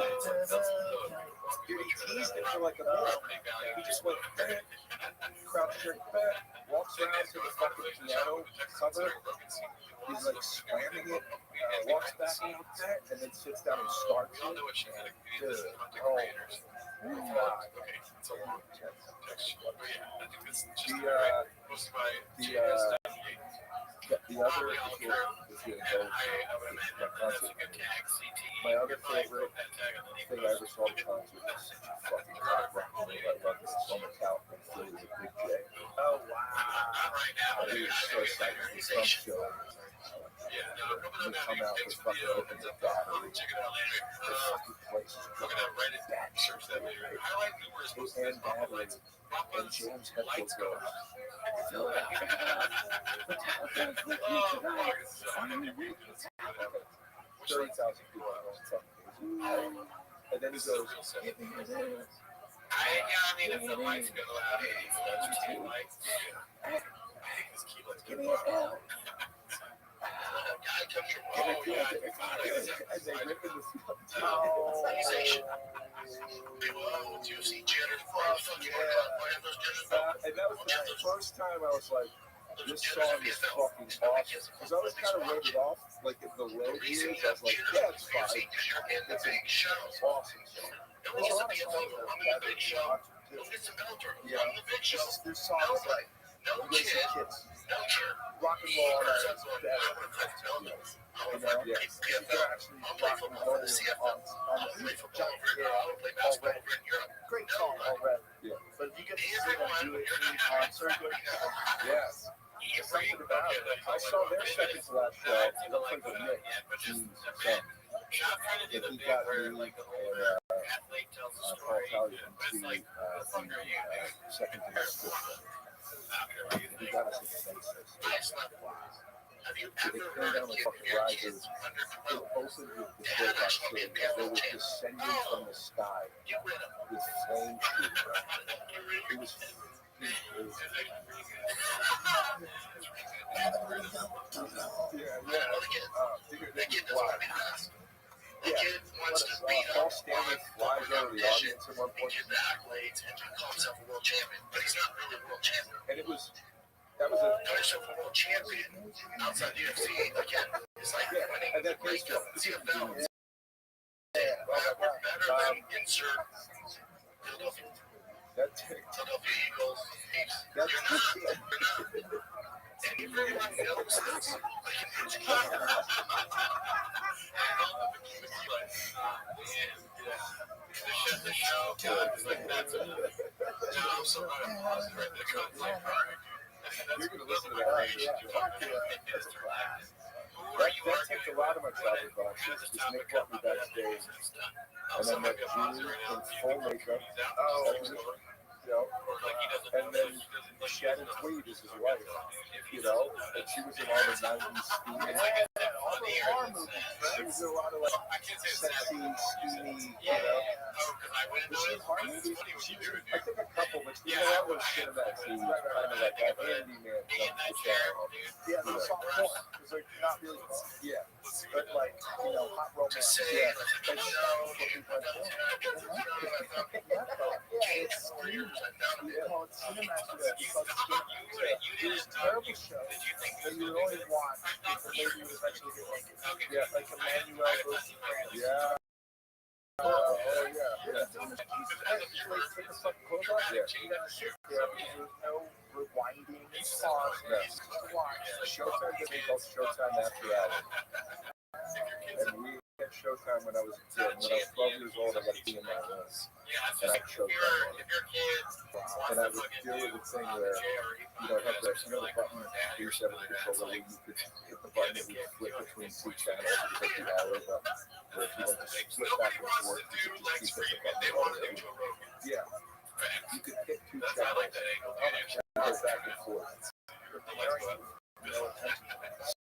dude, he teased it for like a minute. He just went, crouched here, walks around to the fucking piano cover. He's like slamming it, walks back a little bit, and then sits down and starts it. Dude, oh, God. It's a long text. The other, my other favorite thing I ever saw at a concert was such a fucking rock rock. I love this so much out and Philly with Big J. Oh wow! He was so excited for some show. They come out with fucking open the battery. They fucking play place. We're gonna write it. Search that later. Highlight numerous And battery. And James Hetfield goes, fill it out. Oh, 30,000 people going fucking. And then he goes, give me your nails. I mean, if the lights go out, that's two lights. Give me a nail. Guy comes from, oh, yeah, And they rip in the field. Oh, juicy jitters, fucking And that was the first time I was like, this song is fucking awesome. Because I was kind of wrote it off, like in the low years. I was like, yeah, it's fine. It's awesome. There's a lot of songs that are better than show. Yeah, there's songs like Kids, Rock and Roll, that's better. You know, yeah. You can actually rock and roll on the Giant All Red. Great song, All Red. Yeah. But if you get to see them do it in concert, yes. There's something about it. I saw their second to last show. They played with Nick. He got me and Paul Kelly to second to last show. He got us into Texas. They came down the fucking risers. It opened with the big box city. They were descending from the sky with flame shooting. It was. Paul Stanley flies over the audience at one point. And it was. That was a world champion outside the UFC. Again, it's like winning and that case CFL. Better than insert Philadelphia Eagles. You're not. And everyone knows this. The show, like that's a. I'm so positive right there. You're going to listen to that. That takes a lot of my childhood boxes. This Nick brought me backstage. And I met Gene in full makeup. You know, and then Shannon Tweed is his wife, you know, and she was in all the 90s steamy. All the horror movies. She was in a lot of like sexy, steamy, you know. Was she in horror movies? I think a couple, but you know, that was Cinemax. She was kind of like that handyman. Yeah, they're soft porn, because they're not really porn. Yeah, but like, you know, hot romance. Yeah, and it's called Cinemax. It was a terrible show that you would only watch if the lady would eventually get naked. Yeah, like Emmanuel versus France. Yeah. Oh, yeah. Take the fucking clothes off. Yeah. You got to sit there because there's no rewinding. It's pause. Just watch. Showtime did called Showtime After Hours. And we had Showtime when I was a kid. When I was 12 years old, I got to be in my room. And I had Showtime. And I would deal with the thing where, you know, have the button, your 7 controller, where you could hit the button that would flip between two channels. It was like the arrow button. Where if you want to flip back and forth, you could just keep the button. Yeah. You could hit two channels and go back and forth.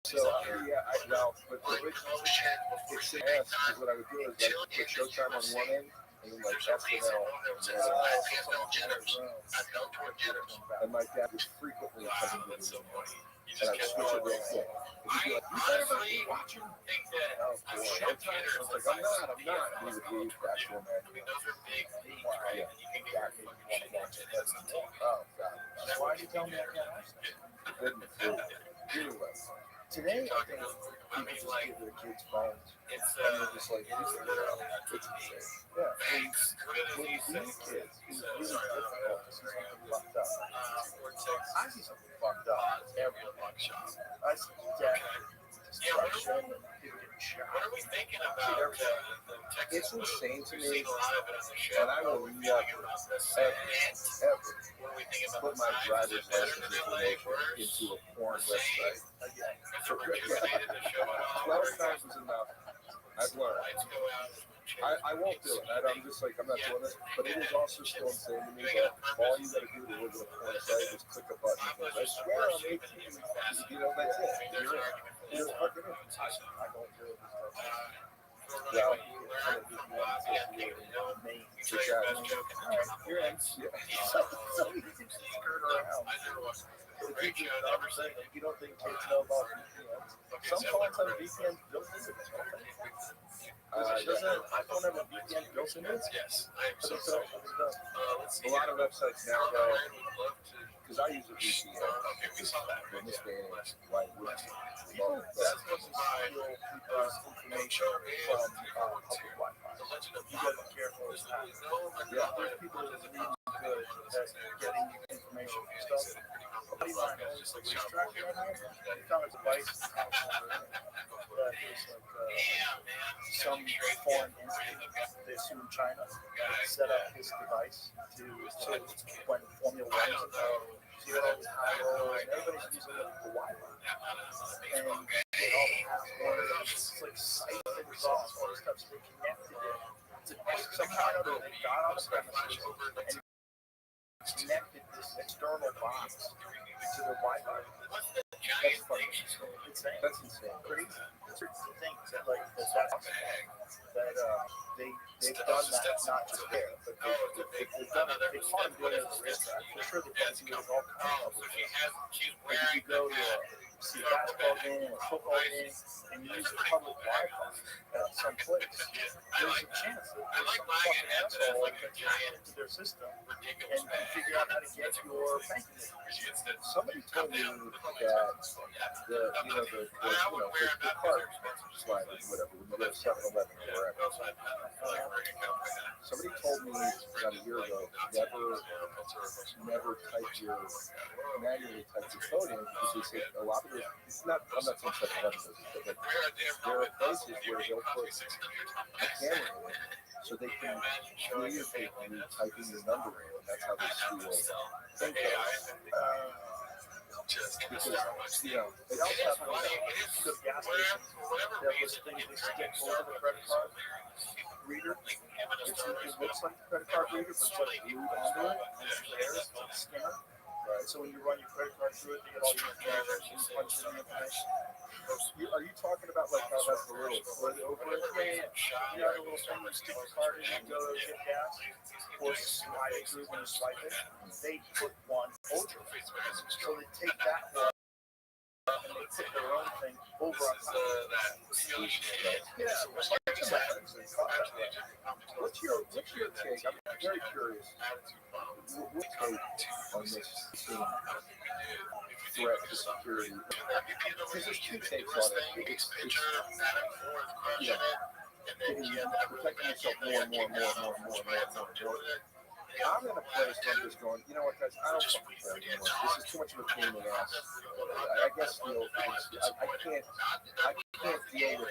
So, yeah, but the original it's S, because what I would do is I would put Showtime on one end, and then like SNL, and my dad would frequently come into the room, and I'd switch it real quick. And he'd be like, you better not be watching Showtime. I was like, I'm not. And he would leave back to him, man. Yeah, exactly. Oh, God. Why did you tell me I can't watch that? Didn't. Anyway. Today, I think people just give their kids phones. And they're just like, it's insane. Yeah. And when you see kids, it's really difficult to see something fucked up. I see something fucked up every shot. I see death, destruction, people getting shot. What are we thinking about It's insane to me, and I will never, ever put my driver's license information into a porn website. For good. 12 times is enough. I've learned. I won't do it. I'm just like, I'm not doing this. But it is also still insane to me that all you got to do to live with a porn site is click a button. Because I swear I'm 18. That's it. You're fucking in. I don't do it. Well, main to chat. You're in. So easy to skirt around. You don't think kids know about VPNs? Some phones have VPNs built into this whole thing. Doesn't iPhone have a VPN built into it? Yes. So, a lot of websites now go, because I use a VPN. Okay, we saw that. In this day and age, why would people steal people's information from public Wi-Fi? You got to be careful with that. Yeah, there's people that are really good at getting information from stuff. A buddy of mine owns a racetrack down here. He found his device. That is like some foreign entity, they assume China, set up his device to when Formula 1 is about. See all these high rollers, everybody's using the Wi-Fi. And they all have one of those like sites that is off, all this stuff, so they connected it. Somehow or another, they got on the premises and connected this external box to their Wi-Fi. That's fucking insane. That's insane. Crazy. It's things that like that's possible. That they've done that not just there, but they've done it. They caught him doing it at the racetrack. For sure, they can do it all kinds of public places. Like if you go to see a basketball game or a football game and you use the public Wi-Fi at some place, there's a chance that there's some fucking asshole that can hack into their system and figure out how to get your banking information. Somebody told me that the card sliders, whatever, when you go to 7-Eleven or wherever. Somebody told me about a year ago, never manually type your code in because they say a lot of it, I'm not saying 7-Eleven does it, but there are places where they'll put a camera in it so they can communicate when you're typing your number in, and that's how they steal things. Because, they also have the gas stations that was things they stick over the credit card reader. It looks like the credit card reader, but it's like glued onto it, and it's theirs, it's like a scanner. Right. So when you run your credit card through it, they get all your information, you punch in the information. Are you talking about like how that's the little foot over it? Yeah. You have a little thing you stick the card in and go to get gas, or slide it through when you swipe it. They put one over it. So they take that one and they put their own thing over on top of that. Yeah. What's your take? I'm very curious. What's your take on this threat to security? Because there's two takes on it. It's protecting yourself more and more. I'm in a place where I'm just going, you know what, guys, I don't fucking care anymore. This is too much of a pain in the ass. I guess I can't deal with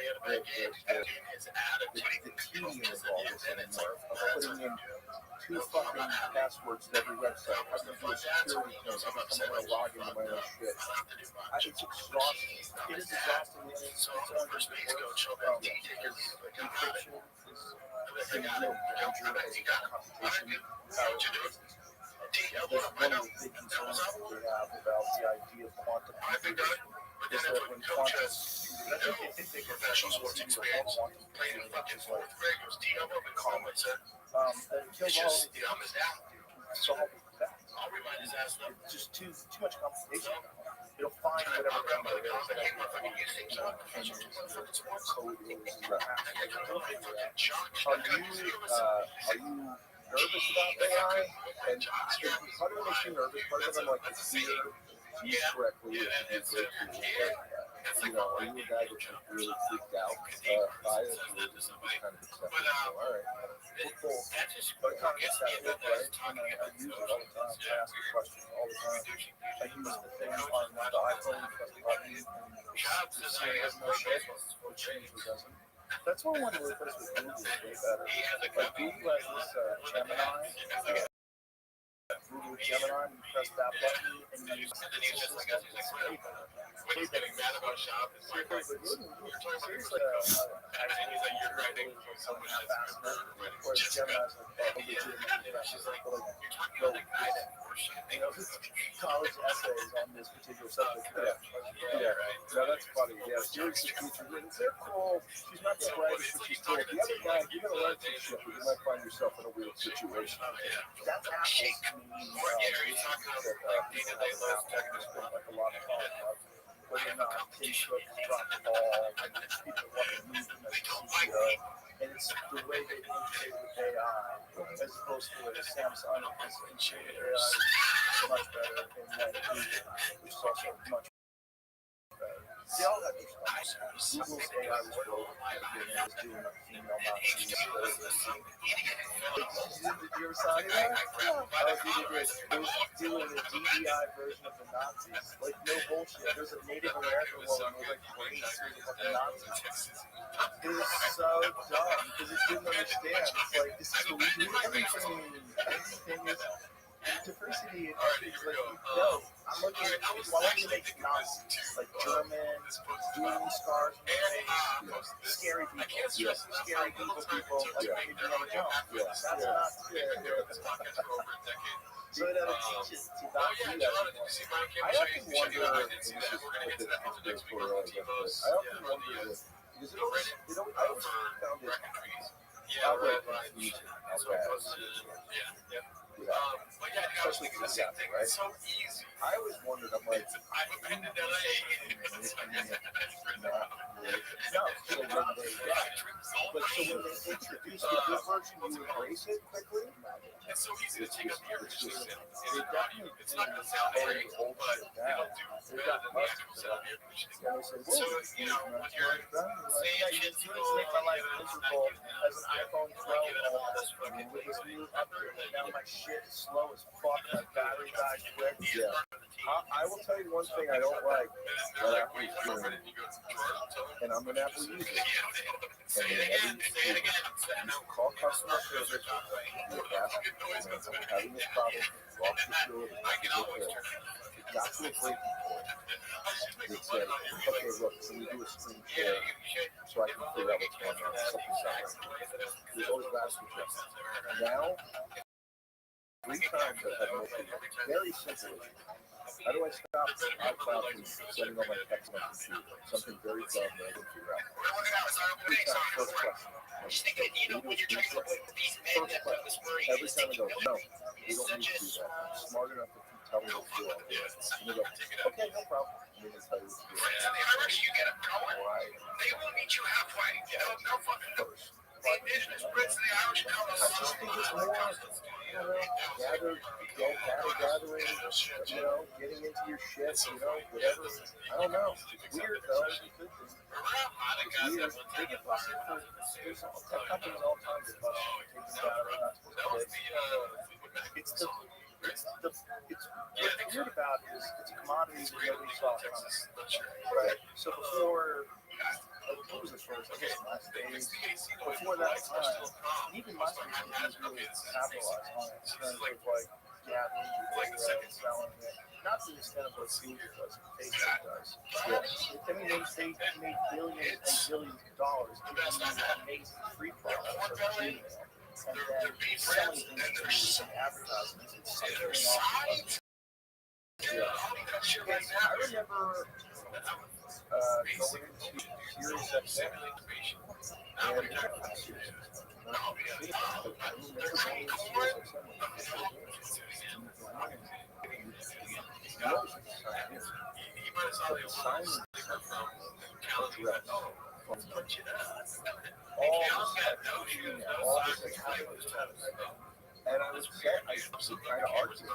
the tedium of all this anymore. Of putting in 2 fucking passwords to every website. I'm going to do a security thing. I'm going to log into my own shit. It's exhausting. It is exhausting. It's only for space coach. Encryption is computation. There's one of the big concerns that we have about the idea of quantum computing is that when quantum they professional sports experience playing fucking like comments that it kills all solve that. It's just too much complication. It'll find whatever number it is that code is Are you nervous about AI? And part of it makes you nervous, part of it I'm like, it's fear used correctly, it should be a great tool. Are you a guy that's really freaked out by it, or just kind of accepting it? All right. Cool. But kind of accepting it, right? And I use it all the time. I ask a question all the time. I use the thing on the iPhone, press the button, and say it has no shape, which usually doesn't. That's why I want to replace with Google is way better. Like Google has this Gemini. Google Gemini, you press that button and you use the system. It's way better. when he's getting mad about shop, it's like, seriously, and he's like, you're writing someone else's or Gemini's she's like, you're talking about the guy that college essays on this particular subject. Yeah, right. No, that's funny. Yeah, seriously, they're cool. She's not the brightest, but she's cool. The other guy, you're gonna learn some shit, but you might find yourself in a weird situation. That's Apple's day-to-day life technical. like a lot of talk about whether or not Tim Cook dropped the ball, and people want to move him as a CEO. And it's the way they integrate with AI, as opposed to Samsung, has integrated AI is much better, and then Google, which is also much better. They all have these problems. Google's AI was broken. It was doing a female Nazi. Did you ever saw any of that? It was doing a DEI version of the Nazis. Like, no bullshit. There's a Native American woman with like brains with the Nazis. It was so dumb because it didn't understand. It's like, this is what we do. Everything is diversity and everything's like, no, I'm looking at, why don't you make Nazis? Like Germans, doing scars on their face, scary people. Scary people, that's what you do on a job. That's not so that it teaches to not do that. I often wonder, I often wonder this, because I always found it especially for the South, right? So easy. I always wondered, I'm like, I've abandoned LA. But so when they introduce the good version, you embrace it quickly. It's so easy to take up your position. It's not going to sound great, but it'll do better than the actual set of your position. So, you know, when you're saying you didn't make my life miserable as an iPhone 12 and all this fucking with this new upgrade, now my shit is slow as fuck, my battery dies quick. Yeah. I will tell you one thing I don't like that Apple's doing, and I'm an Apple user. Call customer service. You ask, I'm having this problem. Walk you through it. It got to a breaking point. It said, okay, look, can we do a screen share so I can figure out what's going on? Something's not right. There's always last week. Now, 3 times I've had most of them. Very simple issue. How do I stop iCloud from sending all my text on my computer? Something very dumb that I didn't figure out. 3 times, first question. First question. Every time I go, no, we don't need to do that. I'm smart enough to tell me what to do. And they go, okay, no problem. And then they tell you what to do. Right. They will meet you halfway. You know, no fucking First. the indigenous Brits and the Irish now. I just think it's more, gathering, you know, getting into your shit, you know, whatever. I don't know. It's weird, though. It could be. It's weird. They get busted for, there's companies all the time that bust taking data not supposed to get. It's what's weird about it is it's a commodity that nobody saw coming. Right? So before, what was the first? I guess MySpace. Before that time, even MySpace didn't really capitalize on it in terms of like gathering your data and selling it. Not to the extent of what Google does, Facebook does. I mean, they made billions and billions of dollars giving you amazing free products of Gmail. And then selling things to advertisements and selling off. I remember going into Sirius XM and and I was upset. I was trying to argue.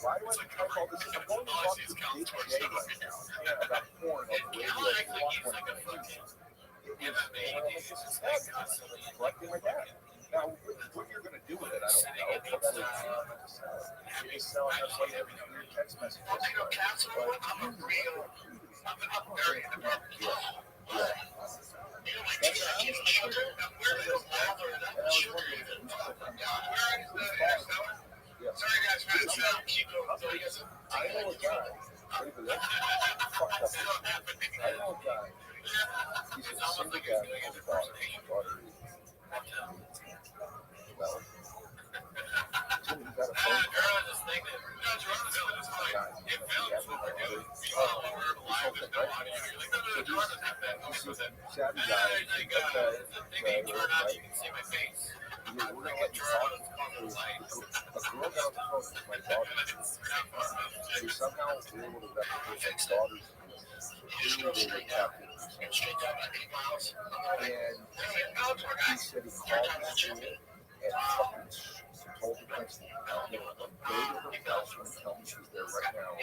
Why do I type all this? I'm going to talk to Big J right now about porn on the radio. Collecting my dad. Now, what you're going to do with it, I don't know. You're just selling us like every weird text message. I'm very I know a guy Ready for this? Fucked up. I know a guy. He's a single dad with his daughter. His daughter is, well, he got a phone call. Savvy guy. Okay, we're gonna let you talk. A girl got on the phone with my daughter. They somehow were able to replicate my daughter's voice. So clearly they were captive. And he said he called the school and fucking told the principal, go to her classroom and tell me she's there right now.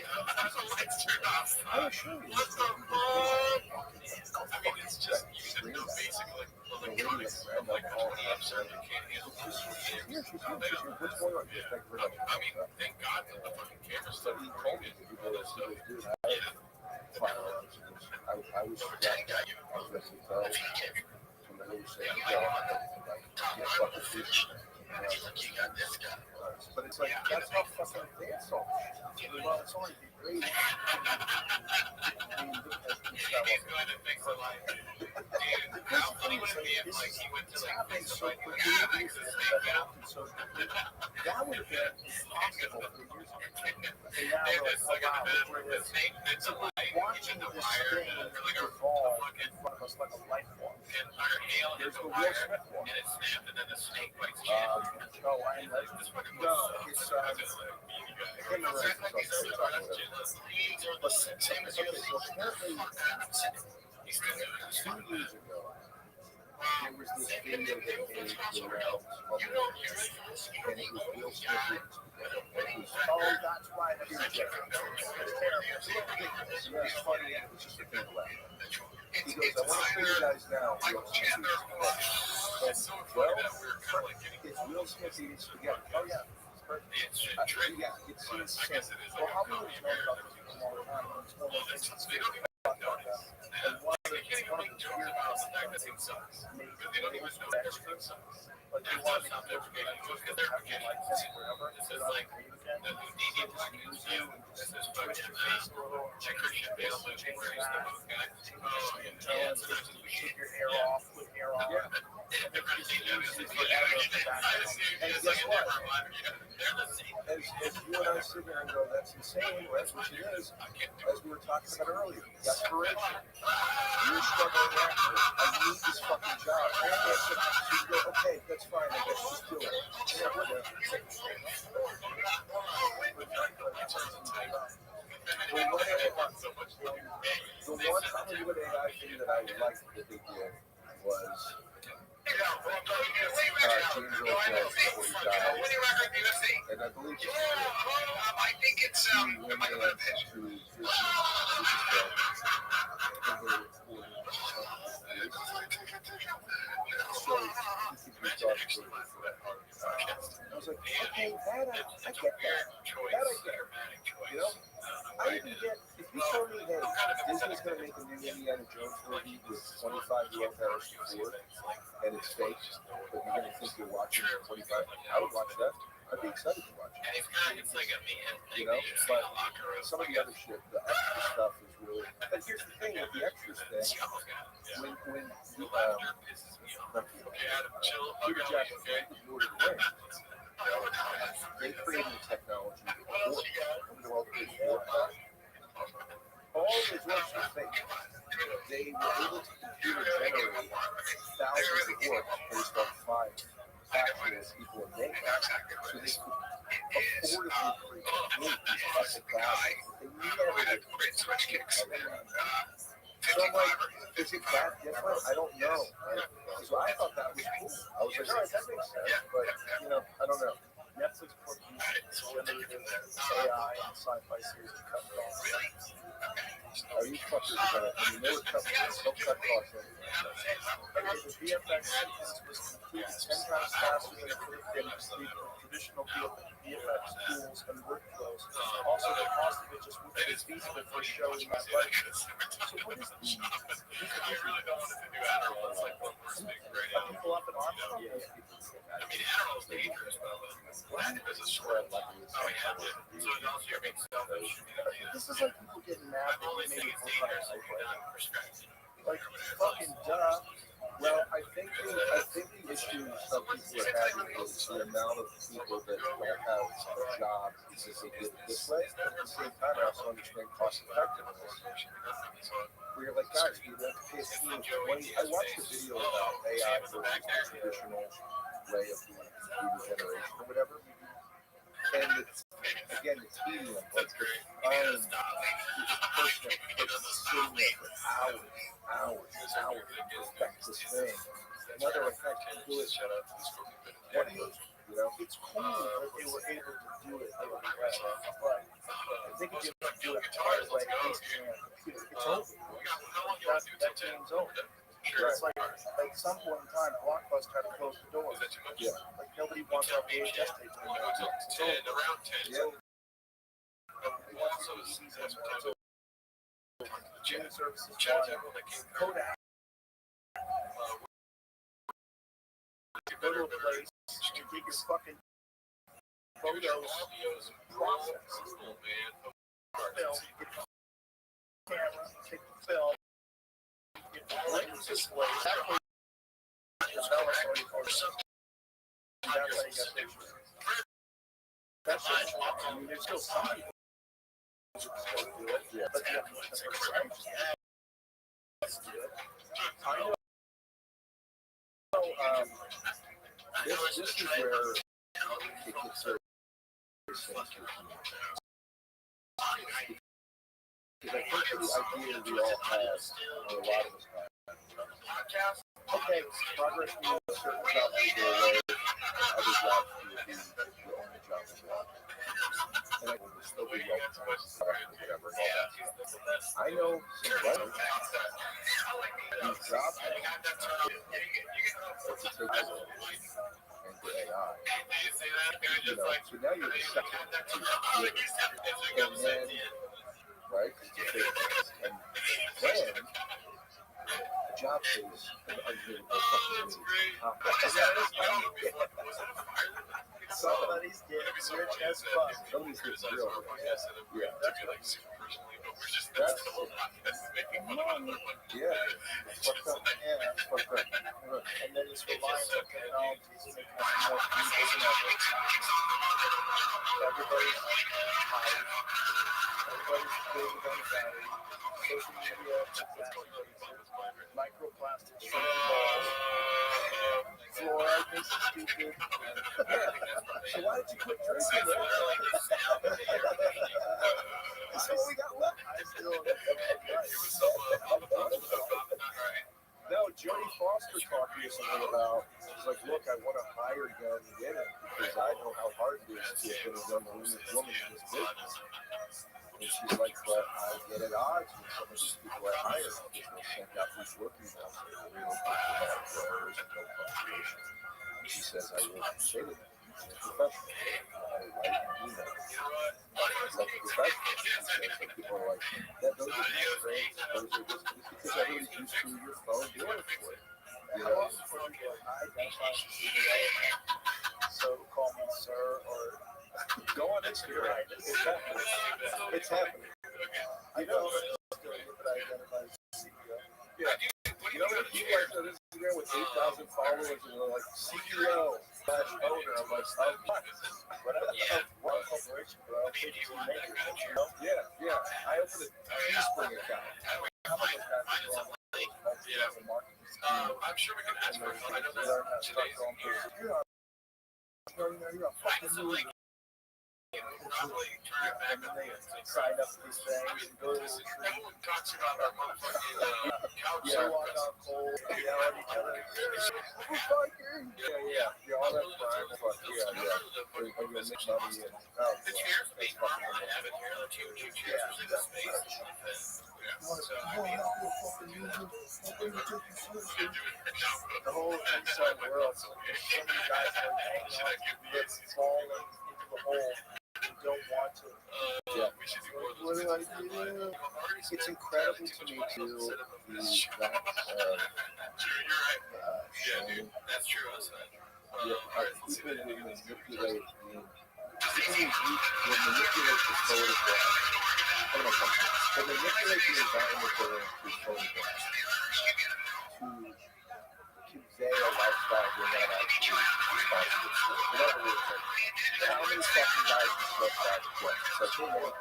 I assure you, it's just scream basically. The lady that grabbed my call and said, she's here. What's going on? Just like, thank God that the fucking camera stuff. He told me, he goes, dude, firearms. I was listening to when they were saying, fucking fish. But it's like, that's how fucking advanced all this shit. Well, it's only great. He's going to fix the life. Dude, how funny would it be if, like, he went to, like, fix the life? That would have been impossible for years ago. And now we're like, wow, look where the snake fits a light. Watching this thing evolve in front of us like a life form. There's the Will Smith one. And it snapped, and then the snake bites you. No, it's but same as you. So apparently, 2 years ago, there was this video that made the rounds on the and it was Will Smith. Oh, that's why I hear it. It's funny, and it was just a big laugh. He goes, I want to show you guys now. Will Smith eats it's Will Smith eating spaghetti. Oh, yeah. Yeah, it's insane. Well, how many of known about this for a long time? It's one of the things that's big about that. And one of the weird sucks. Like, you want to have like this forever. This is like the Houdini block use you. This is twist your face a little. Check your shit bale, where he's the book guy. Oh, yeah. So you take your hair off, put hair on. Yeah. And guess what? As you and I sit there and go, that's insane, well, that's what it is. As we were talking about earlier, desperation. You're struggling after it. I need this fucking job. And so you go, okay, that's fine, I guess just do it. The one Hollywood AI thing that I liked that they did was James Earl Jones before he died, and I believe I think it's to Disney, so he could be dark. I was like, okay, that I get that. That I get. You know? I even get, if you told me, hey, Disney's going to make a new Indiana Jones movie with 25-year-old Harrison Ford, and it's fake, but you're going to think you're watching 25, I would watch that. I'd be excited to watch it. You know, but some of the other shit, the extra stuff is really, and here's the thing with the extras thing, when Peter Jackson created Lord of the Rings, they created a technology before all those works were fake. They were able to computer generate thousands of works based on 5 actual people in makeup. So they could affordably create these epic battles. They never did switch kicks. So I'm like, is it that different? I don't know. Right? So I thought that was cool. I was like, all right, that makes sense. But, you know, I don't know. Netflix produced generative AI and sci-fi series to cut costs. Are you fuckers gonna, you know what cut costs? Don't cut costs anyway. The VFX sequence was completed 10 times faster than it could have been with traditional VFX tools and workflows. Also, the cost of it just wouldn't be feasible for a show in that budget. So what is the... I really don't want to do Adderall. It's like one more thing right now. People up in Armstrong? Yeah. I mean, Adderall's dangerous, but what? There's a short. Oh, yeah. So it also you're being selfish. this is like people getting mad that we made it look like typewriter. Like, fucking duh. Well, I think the issue some people are having is the amount of people that don't have a job because they did it this way. But at the same time, I also understand cost effectiveness. Where you're like, guys, we want to pay a team of 20. I watched a video about AI versus the traditional way of doing computer generation or whatever. And it's, again, it's medium, like the time, each person is sitting there for hours to perfect this thing. Another effect to do it, you know, it's cool that they were able to do it the way, but I think if you do it the right way, at least on a computer, it's over. That game's over. Right. It's like some point in time, Blockbuster had to close the doors. Yeah. Like nobody wants our VHS tapes anymore. It's over. Around 10. Yeah. Gym services, Kodak. You go to a place, you get your fucking photos processed. Film, get the camera, take the film, get the lens display. That's how you get pictures. That's just, I mean, there's still some people who still do it, but the percentage I know. This is where it gets very sensitive. Because I think the idea we all have, or a lot of us have, okay, progress means certain jobs will go away, other jobs will be the only jobs you want. And I will still be open to whatever. I know some writers whose jobs are to take over and the AI. You know, so now you're the second to and then, right? And then the job pays an unbelievable fucking somebody's getting rich as fuck. Somebody's getting real rich. Yeah, that's what I see personally, but we're just making fun of it. Yeah, fucked up. Yeah, that's fucked up. And then it's reliance on technologies making us more people than ever. Everybody's tired. Everybody's big with anxiety. Social media exacerbates it. Microplastics, shrinking balls. Fluoride makes you stupid. So why did you quit drinking? So we got left. I still no, Jodie Foster talked recently about, she's like, look, I want to hire young women because I know how hard it is to get a young woman in this business. And she's like, but I get at odds with some of these people I hire because they send out these rookies out there who really think they have players and no punctuation. And she says, I will say to them, you're a professional. I write an email. Like a professional. She says, like, people are like, that those are just great. Those are just because everybody's used to your phone doing it for you. You know? I identify as a CEO, so call me sir or go on Instagram. It's happening. It's happening. I know it's good, but I identify as a CEO. Yeah. You know what? You guys on Instagram with 8,000 followers and they're like CEO / owner. I'm like, what corporation, bro? Yeah. I opened a Teespring account. How much is that? I'm sure we can ask for it. I know that today's year. You're a fucking loser. And then they sign up for these things and go to the retreat. No one talks about our motherfucking couch. Yeah, walk out cold, yell at each other. Yeah, all that crime. Fuck, yeah. When you make money and that's the whole inside world. So there's so many guys that are falling into the hole. Don't want to. What do I do? It's incredible to me too. That's true. People will manipulate the photograph They manipulate the environment they're in through photographs to convey a lifestyle they're not actually responsible for. In other words, like, how many fucking guys can afford private jets? It's like, hey man,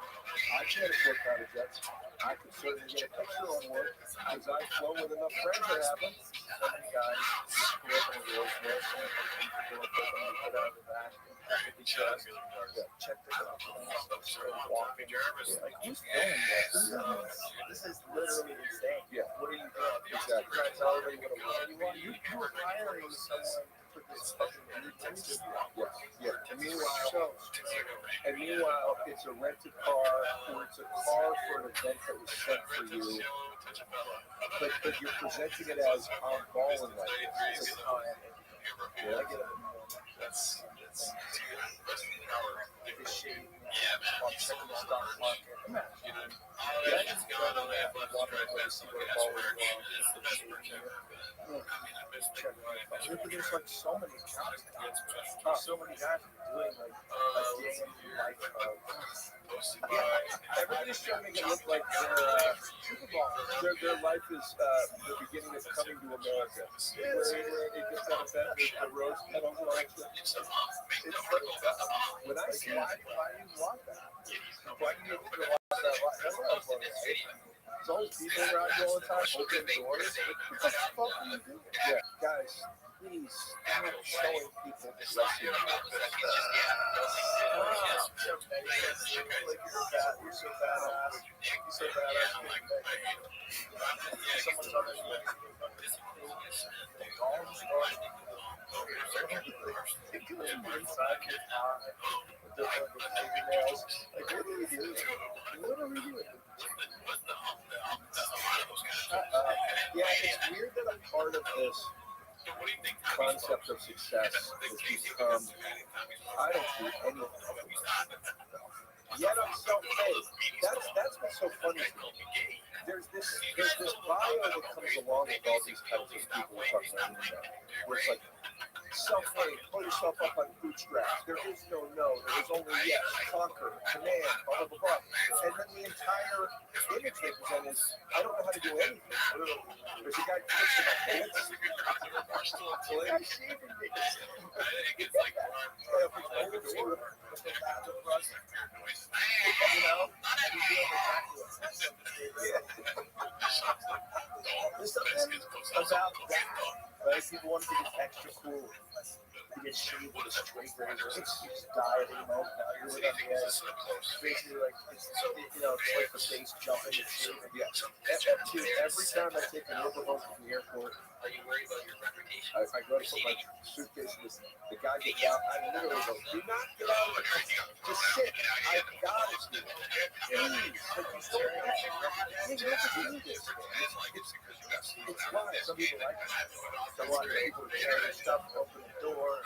I can't afford private jets. I could certainly get a picture on one because I flow with enough friends that have them. So many guys just grew up in a Rolls Royce and people put out the back. Because check this out. Walking. Like, who's doing this? This is literally insane. Yeah. What are you doing? Exactly. You're trying to tell everybody what you want. You're hiring someone to put this fucking into you. Yeah. And meanwhile, it's a rented car or it's a car for an event that was set for you. But you're presenting it as I'm balling like this. It's like, I get it. That's this shit. Yeah, man. I'm checking the stock market. Yeah, I just got on that bus to try to see what ball was going. There's like so many guys. So many guys doing like a day in the life of. Everybody's trying to make it look like their Super Bowl. Their life is the beginning of Coming to America. Where it gets out of bed with the rose petals and all that shit. It's like, when I see why do you want that? Why do you want that? That's what I was wondering. There's always people around you all the time opening doors. What the fuck are you doing? Yeah, guys, please stop showing people this stuff. You're so badass. You're so badass. Someone's on their way. Inside your car, different fingernails. Like, what are we doing? What are we doing? Yeah, it's weird that a part of this concept of success has become, I don't do anything. Yet I'm self-made. That's what's so funny to me. There's this bio that comes along with all these types of people we're talking about, where it's like, self-made, pull yourself up on bootstraps. There is no no. There is only yes, conquer, command, blah, blah, blah, blah. And then the entire image they present is, I don't know how to do anything. There's a guy fixing my pants. I'm shaving me. You know? There's something about that. Right? People want to be extra cool. You get shaved with a straight razor. You just dieting, you know. Now you're with on the edge. Basically, like, it's like the face jumping and shaving. Yeah. Every time I take an Uber home from the airport, are you worried about your reputation? I go to put my suitcase in this. The guy gets out. I literally go, do not get out of the car. Just sit. I got it. Please. Like, you don't have to do this. It's why some people like it. Some like people to carry their stuff, open the door.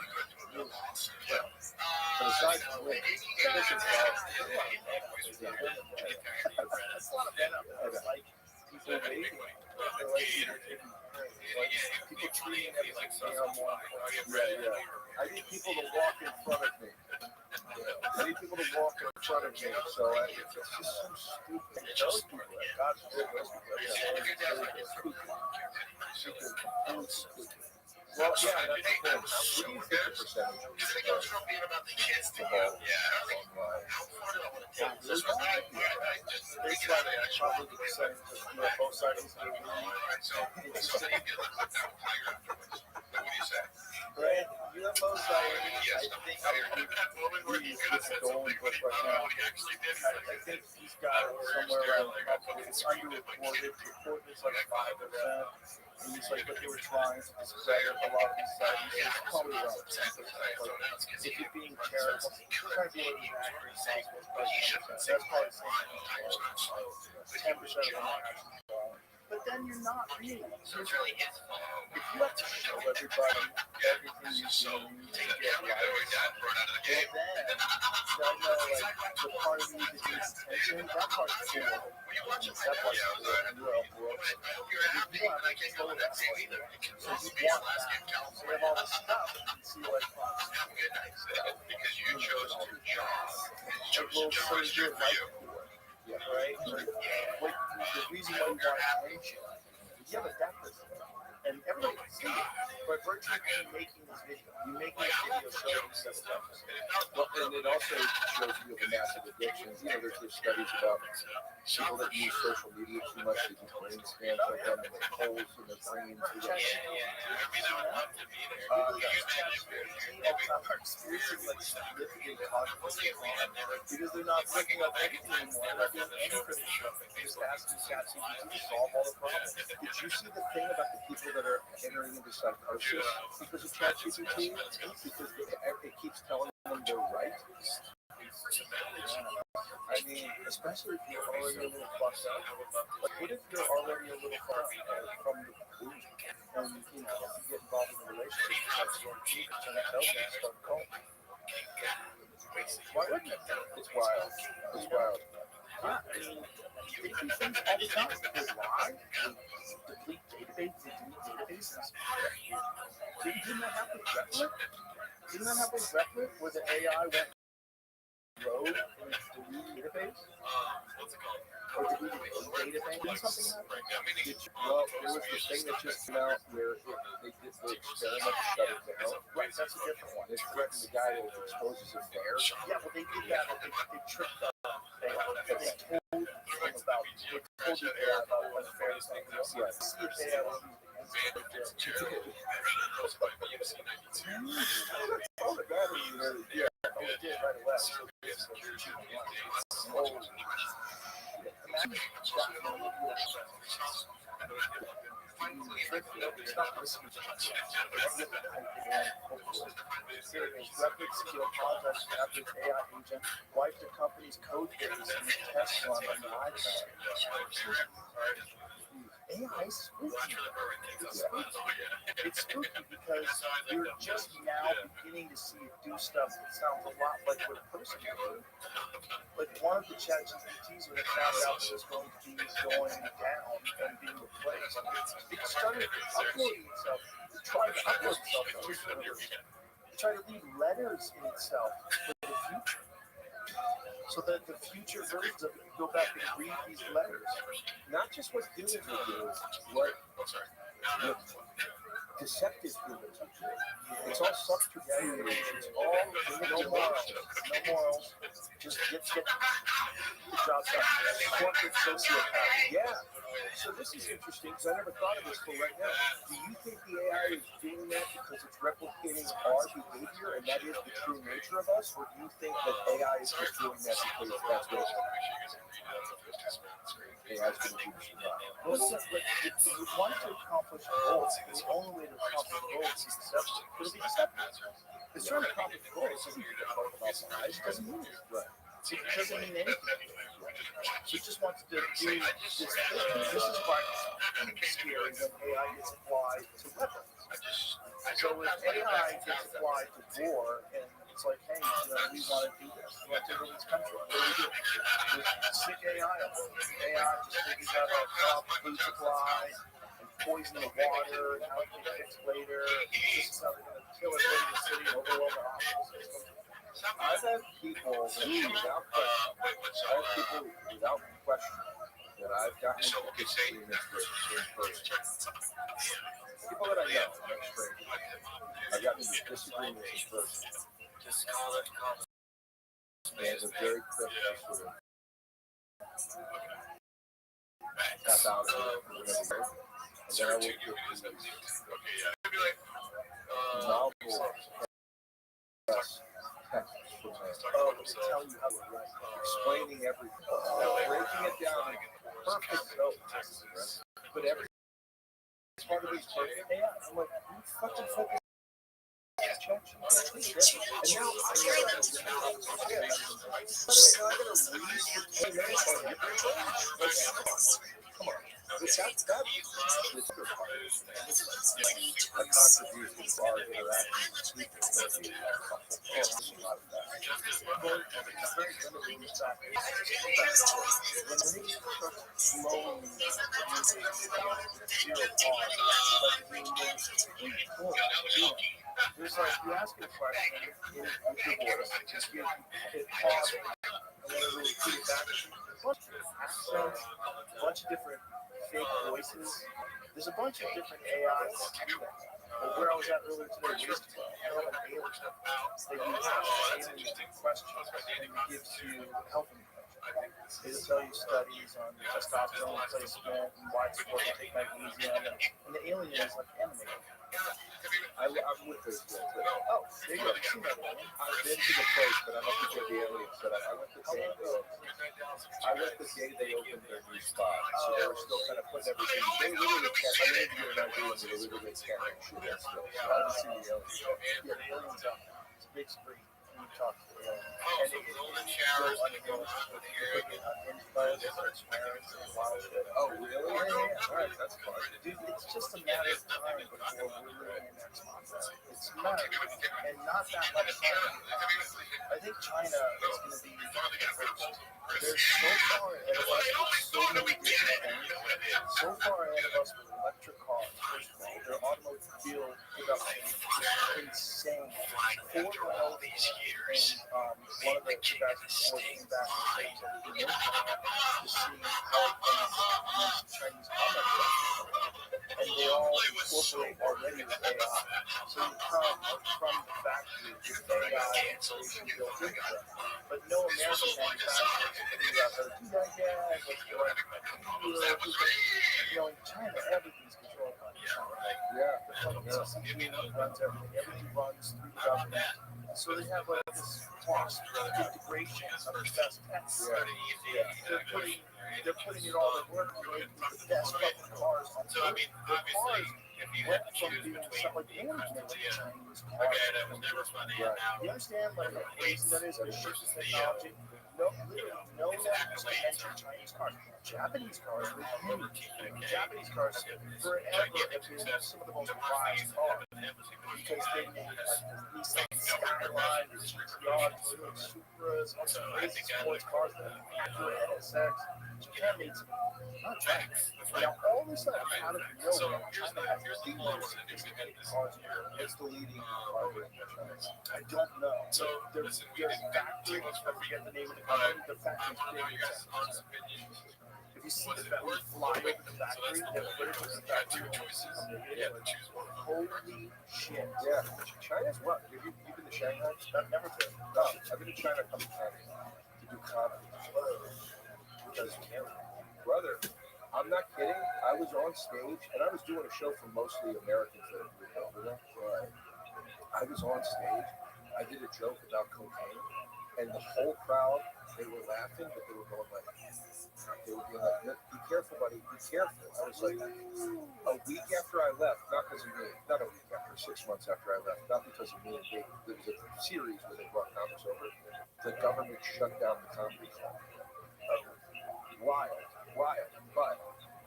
But aside from which, this is that's a lot of men up there. Like people waiting. People treating them like more. Yeah. I need people to walk in front of me. I need people to walk in front of me. So it's just so stupid. Those people, God forbid, those people. Stupid. Well, yeah, that's the thing. What do you think the percentage is of the ball online? It's probably the percentage of UFO sightings. Right? UFO sightings, I think it's a golden book right now. I think he's got it somewhere around, it's underreported. Reported is like 5%. And it's like what they were trying to discredit a lot of these sightings. It's probably around 10%. If you're being careful, try to be as accurate as possible. That's probably the same. 10% of them are actually wrong. But then you're not really. So it's really his fault. If you have to show everybody everything you do to get right, well then, I know like the part of you that needs attention, that part's cool. That part's cool. You're up for it. You don't have any control of that part. So you want that. So you have all this stuff and you see like, because you chose to jump. It will sort of do it right for you. Yeah, right? worldwide attention. You have a deficit. And everybody can see it. But virtually making this video, you making this video showing you seven deficits. Well, and it also shows you the massive addictions. There's studies about people that use social media too much, they do brain scans of them, and they holes in their brains. Experiencing like significant cognitive decline because they're not looking up anything anymore. They're not doing any for this show. They're just asking ChatGPT to solve all the problems. Did you see the thing about the people that are entering into psychosis because of ChatGPT? Because it keeps telling them they're right. I mean, especially if you're already a little fucked up. Like, what if you're already a little far from the food and, you get involved in a relationship with someone and that helps you start cold? Why wouldn't it? It's wild. It's wild. Yeah, I mean, they do things all the time. They lie, they deplete databases. Didn't that happen with Replit? Didn't that happen with Replit, where the AI went rogue in its deleted database? What's it called? Or deleted a database? Did something happen? Well, there was the thing that just came out where they did the experiment to shut it down. Right, that's a different one. They threatened the guy that exposes his bear. Yeah, well, they did that. They tricked them. They told them about unfair things. Yeah. See if they have Oh, the guy was really, yeah. Oh, it did right away. Wipe the company's code base and test run on the iPad. AI is spooky. It's spooky because you're just now beginning to see it do stuff that sounds a lot like what a person would do. Like one of the ChatGPTs when it found out it was going to be going down and being replaced, it started uploading itself. It tried to upload itself to other servers. It tried to leave letters in itself for the future. So that the future versions of it can go back and read these letters. Not just what humans would do, what deceptive humans would do. It's all subterfuge. It's all no morals. Just get the job done. Corporate sociopath. Yeah. So this is interesting because I never thought of this till right now. Do you think the AI is doing that because it's replicating our behavior and that is the true nature of us? Or do you think that AI is just doing that because that's what AI is going to do to survive? Well, if you want to accomplish a goal, the only way to accomplish a goal is deception. It'll be deceptive. It's trying to accomplish a goal. It doesn't talk about lies. It doesn't mean it. Right. It doesn't mean anything. She just wants to do this thing. This is why it's scary when AI gets applied to weapons. So if AI gets applied to war, and it's like, hey, we want to do this. We want to take over this country. What do we do? There's sick AI on it. AI just figures out how to stop food supply and poison the water and how it can get fixed later. This is how they're going to kill everybody in the city and overwhelm the hospital system. I've had people without question that I've gotten into disagreements with in person. People that I know, I've gotten into disagreements in person. And they're very quick to sort of tap out of it or whatever. And then I will get these novel to tell you how to write, explaining everything, breaking it down in perfect notes, but every part of it's perfect. Yeah, I'm like, you fucking focus. And now come on. That's the other part. A contribution to our interaction with people. There's like, you ask a question in your voice, just get it paused, and then it will repeat it back. Accents, a bunch of different fake voices. There's a bunch of different AIs that do that. But where I was at earlier today, Waste they have an alien. They use alien questions and it gives you health information. It'll tell you studies on testosterone replacement and why it's important to take magnesium. And the alien is like animated. I'm with this one. Oh, there you go. You've seen that alien. I've been to the place, but I don't think they're the aliens. But I went the day they opened their new spot, so they were still kind of putting everything. They literally can't. I didn't get an idea when they literally can't shoot that still. So I haven't seen the aliens. Yeah, the aliens out there. It's a big screen. You talk to the alien. And it goes undergoes Oh, really? Yeah. All right, that's fun. Dude, it's just a matter of time before we're really in that spot. It's a matter of time, and not that much time. I think China is going to be first. They're so far ahead of us with so many different things. So far ahead of us with electric cars, first of all. Their automobile production is insane. Ford went all these years. One of the guys before came back and to see how it runs Chinese combat trucks. And they all incorporate already with AI. So you come from the factory with AI installation built into them. But no American manufacturer can figure out how to do that yet. What's the right you know, in China, everything's controlled by China. Yeah. The fucking CCTV runs everything. Everything runs through the government. So they have like this cost integration of the best tech. Yeah. They're putting it all in work to make the best fucking cars on the road. The cars went from being something like no one's making Chinese cars. You understand like how crazy that is? The shift in technology. No, literally, no one used to mention Chinese cars. Japanese cars were huge. Japanese cars forever have been some of the most prized cars because they made like the Nissan Skyline, the GTR, Toyota Supras, all these crazy sports cars, the Acura NSX. Japan made some not China. Now all of a sudden, out of nowhere, China has the most sophisticated cars in the world. What's the leading car brand in China? I don't know. So there's factory, I forget the name of the company, the factory's big. If you see the factory, fly over the factory, the footage of the factory, holy shit. Yeah, China's what? You've been to Shanghai? I've never been. No, I've been to China a couple times to do comedy. Because, brother, I'm not kidding. I was on stage and I was doing a show for mostly Americans that have moved over there. I was on stage. I did a joke about cocaine, and the whole crowd, they were laughing, but they were going like, they were being like, "Be careful, buddy, be careful." I was like, a week after I left, not because of me, not a week after, 6 months after I left, not because of me and Dave, there was a series where they brought comics over. The government shut down the comedy club. Wild, but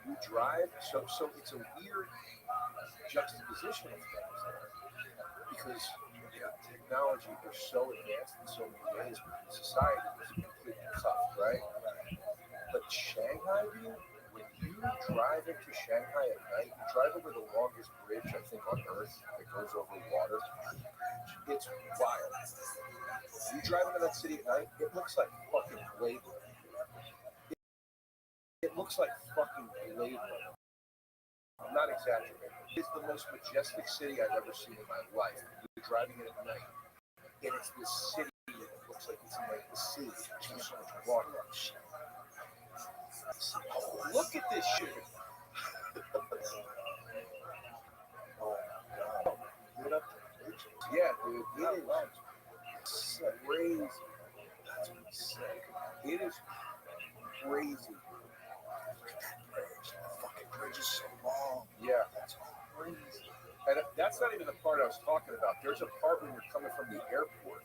you drive, so it's a weird juxtaposition of things there, because technology is so advanced in so many ways, but society is completely cuffed, right? But Shanghai, dude, when you drive into Shanghai at night, you drive over the longest bridge, I think, on Earth that goes over water. It's wild. You drive into that city at night, it looks like fucking Blade Runner. It looks like fucking Blade Runner. I'm not exaggerating. It's the most majestic city I've ever seen in my life. You're driving it at night, and it's this city that looks like it's in like the sea. There's so much water. Oh, look at this shit. Oh my god. Lit up the bridge. Yeah, dude. It is crazy. That's what he said. It is crazy. The bridge is so long. Yeah. That's crazy. And that's not even the part I was talking about. There's a part when you're coming from the airport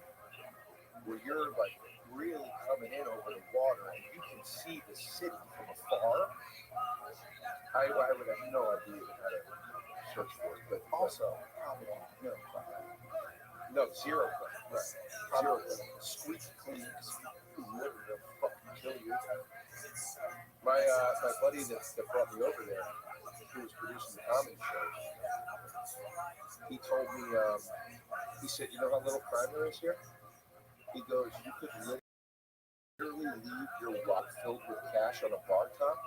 where you're like really coming in over the water and you can see the city from afar. I would have no idea how to search for it, but also zero plan. Right. Zero plan. Squeaky clean. Literally, they'll fucking kill you. My buddy that brought me over there, who was producing the comedy show, he told me, he said, you know how little crime there is here? He goes, you could literally leave your wallet filled with cash on a bar top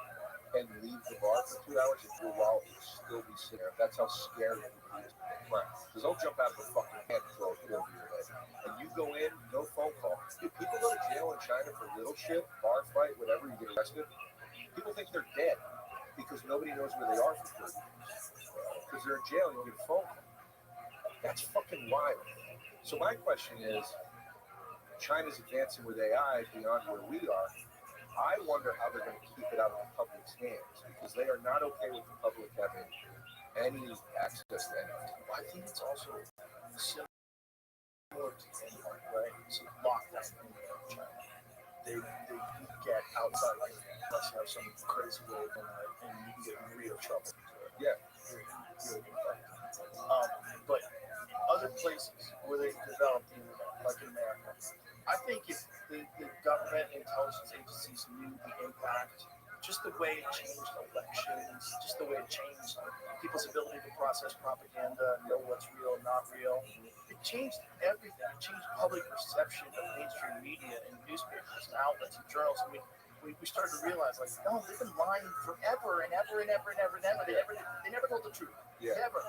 and leave the bar for 2 hours, and your wallet will still be sitting there. That's how scary everybody is. Because they'll jump out of the fucking head and throw a hit over your head. And you go in, no phone call. If people go to jail in China for little shit, bar fight, whatever, you get arrested, people think they're dead because nobody knows where they are for 30 years. Because they're in jail and you get a phone call. That's fucking wild. So my question is, China's advancing with AI beyond where we are. I wonder how they're going to keep it out of the public's hands, because they are not okay with the public having any access to anything. Well, I think it's also similar to Denmark, right? So lockdown in China. They get outside unless you have some crazy way of and you can get in real trouble. Yeah. But other places where they developed the internet, like in America, I think if the government and intelligence agencies knew the impact, just the way it changed elections, just the way it changed people's ability to process propaganda, know what's real and not real, it changed everything. It changed public perception of mainstream media and newspapers and outlets and journals. I mean, we started to realize, like, no, they've been lying forever and ever and ever and ever and ever. They never told the truth. Yeah. Never.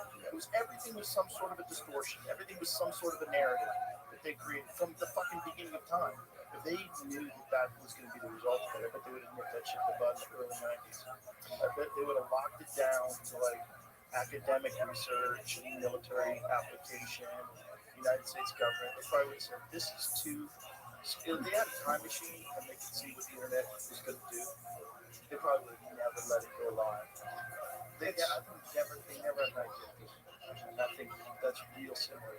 Everything was some sort of a distortion. Everything was some sort of a narrative that they created from the fucking beginning of time. If they knew that was going to be the result of it, I bet they would have nipped that shit in the bud in the early 90s. I bet they would have locked it down to like academic research and military application, United States government. They probably would have said, this is too. If they had a time machine and they could see what the internet was going to do, they probably would have never let it go live. They never had an idea. And I think that's real similar.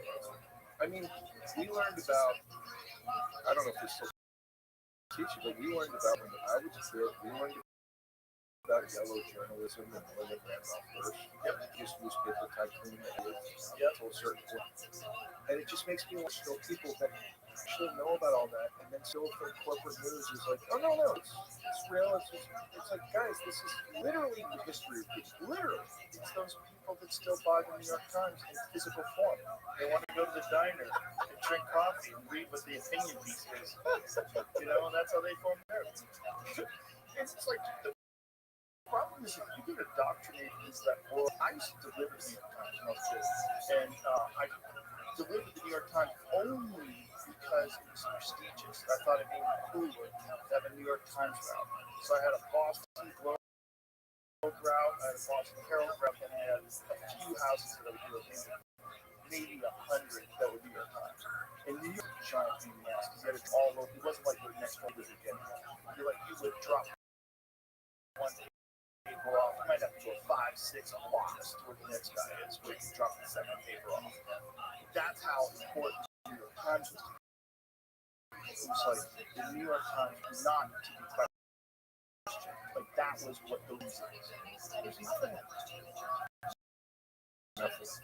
I mean, we learned about, I don't know if they still teach it, but we learned about when I was a kid, we learned about yellow journalism and William Randolph Hearst. Yep. This newspaper tycoon that lived to a certain point. And it just makes me want to show people that actually know about all that, and then still think corporate news is like, oh no, it's real. It's like, guys, this is literally the history of peace. Literally, it's those people that still buy the New York Times in physical form. They want to go to the diner and drink coffee and read what the opinion piece is. You know, and that's how they form theirs. It's like the problem is if you get indoctrinated into that world. I used to deliver the New York Times when I was a kid, and I delivered the New York Times only because it was prestigious. I thought it'd be cooler to have a New York Times route. So I had a Boston Globe route, I had a Boston Herald route, and I had a few houses that I would do, maybe 100 that would be New York Times. And New York was a giant pain in the ass because you had it all over. It wasn't like the next one was again. You would drop one paper off. You might have to go 5, 6 blocks to where the next guy is, where you can drop the second paper off. That's how important the New York Times was. It was like the New York Times was not to be questioned. Like that was what the reason is. There's nothing else.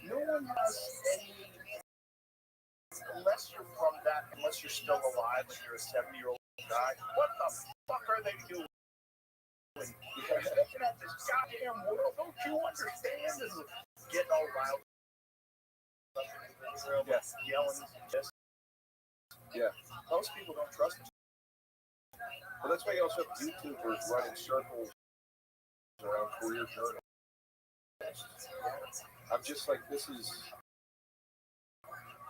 No one has any, unless you're from that, unless you're still alive and you're a 70-year-old guy, what the fuck are they doing? You're looking at this goddamn world, don't you understand? This is getting all riled up, yelling just. Yeah. Most people don't trust him. Well, that's why you also have YouTubers running circles around career journalists. I'm just like, this is,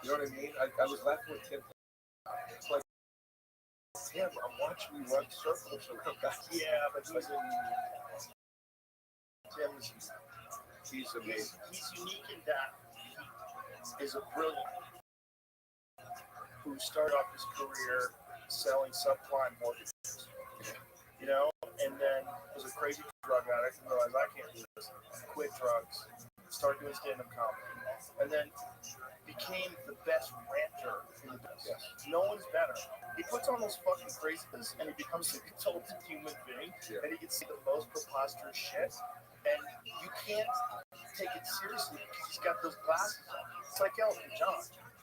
you know what I mean? I was laughing with Tim. It's like, Tim, I'm watching you run circles around guys. Yeah, but he's amazing. He's unique in that he is a brilliant who started off his career selling subprime mortgages, you know, and then was a crazy drug addict and realized I can't do this. Quit drugs, started doing stand-up comedy, and then became the best ranter in the business. No one's better. He puts on those fucking craziness and he becomes a consultant human being, and he can say the most preposterous shit, and you can't take it seriously because he's got those glasses on. It's like Elton John.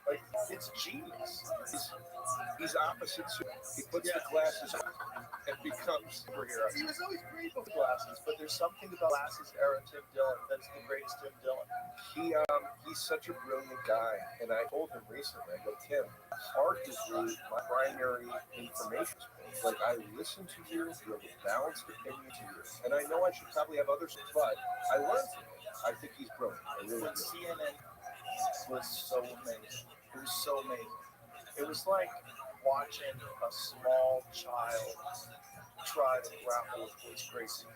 Like, it's genius. He's opposite. He puts the glasses on, and becomes superhero. He was always great with glasses, but there's something about glasses era Tim Dillon that's the greatest Tim Dillon. He's such a brilliant guy, and I told him recently, I go, Tim, arguably my primary information space. Like, I listen to you, you have a balanced opinion to you, and I know I should probably have others, but I learned from him. I think he's brilliant. I really When do. CNN was so amazing. It was so amazing. It was like watching a small child try to grapple with what's crazy.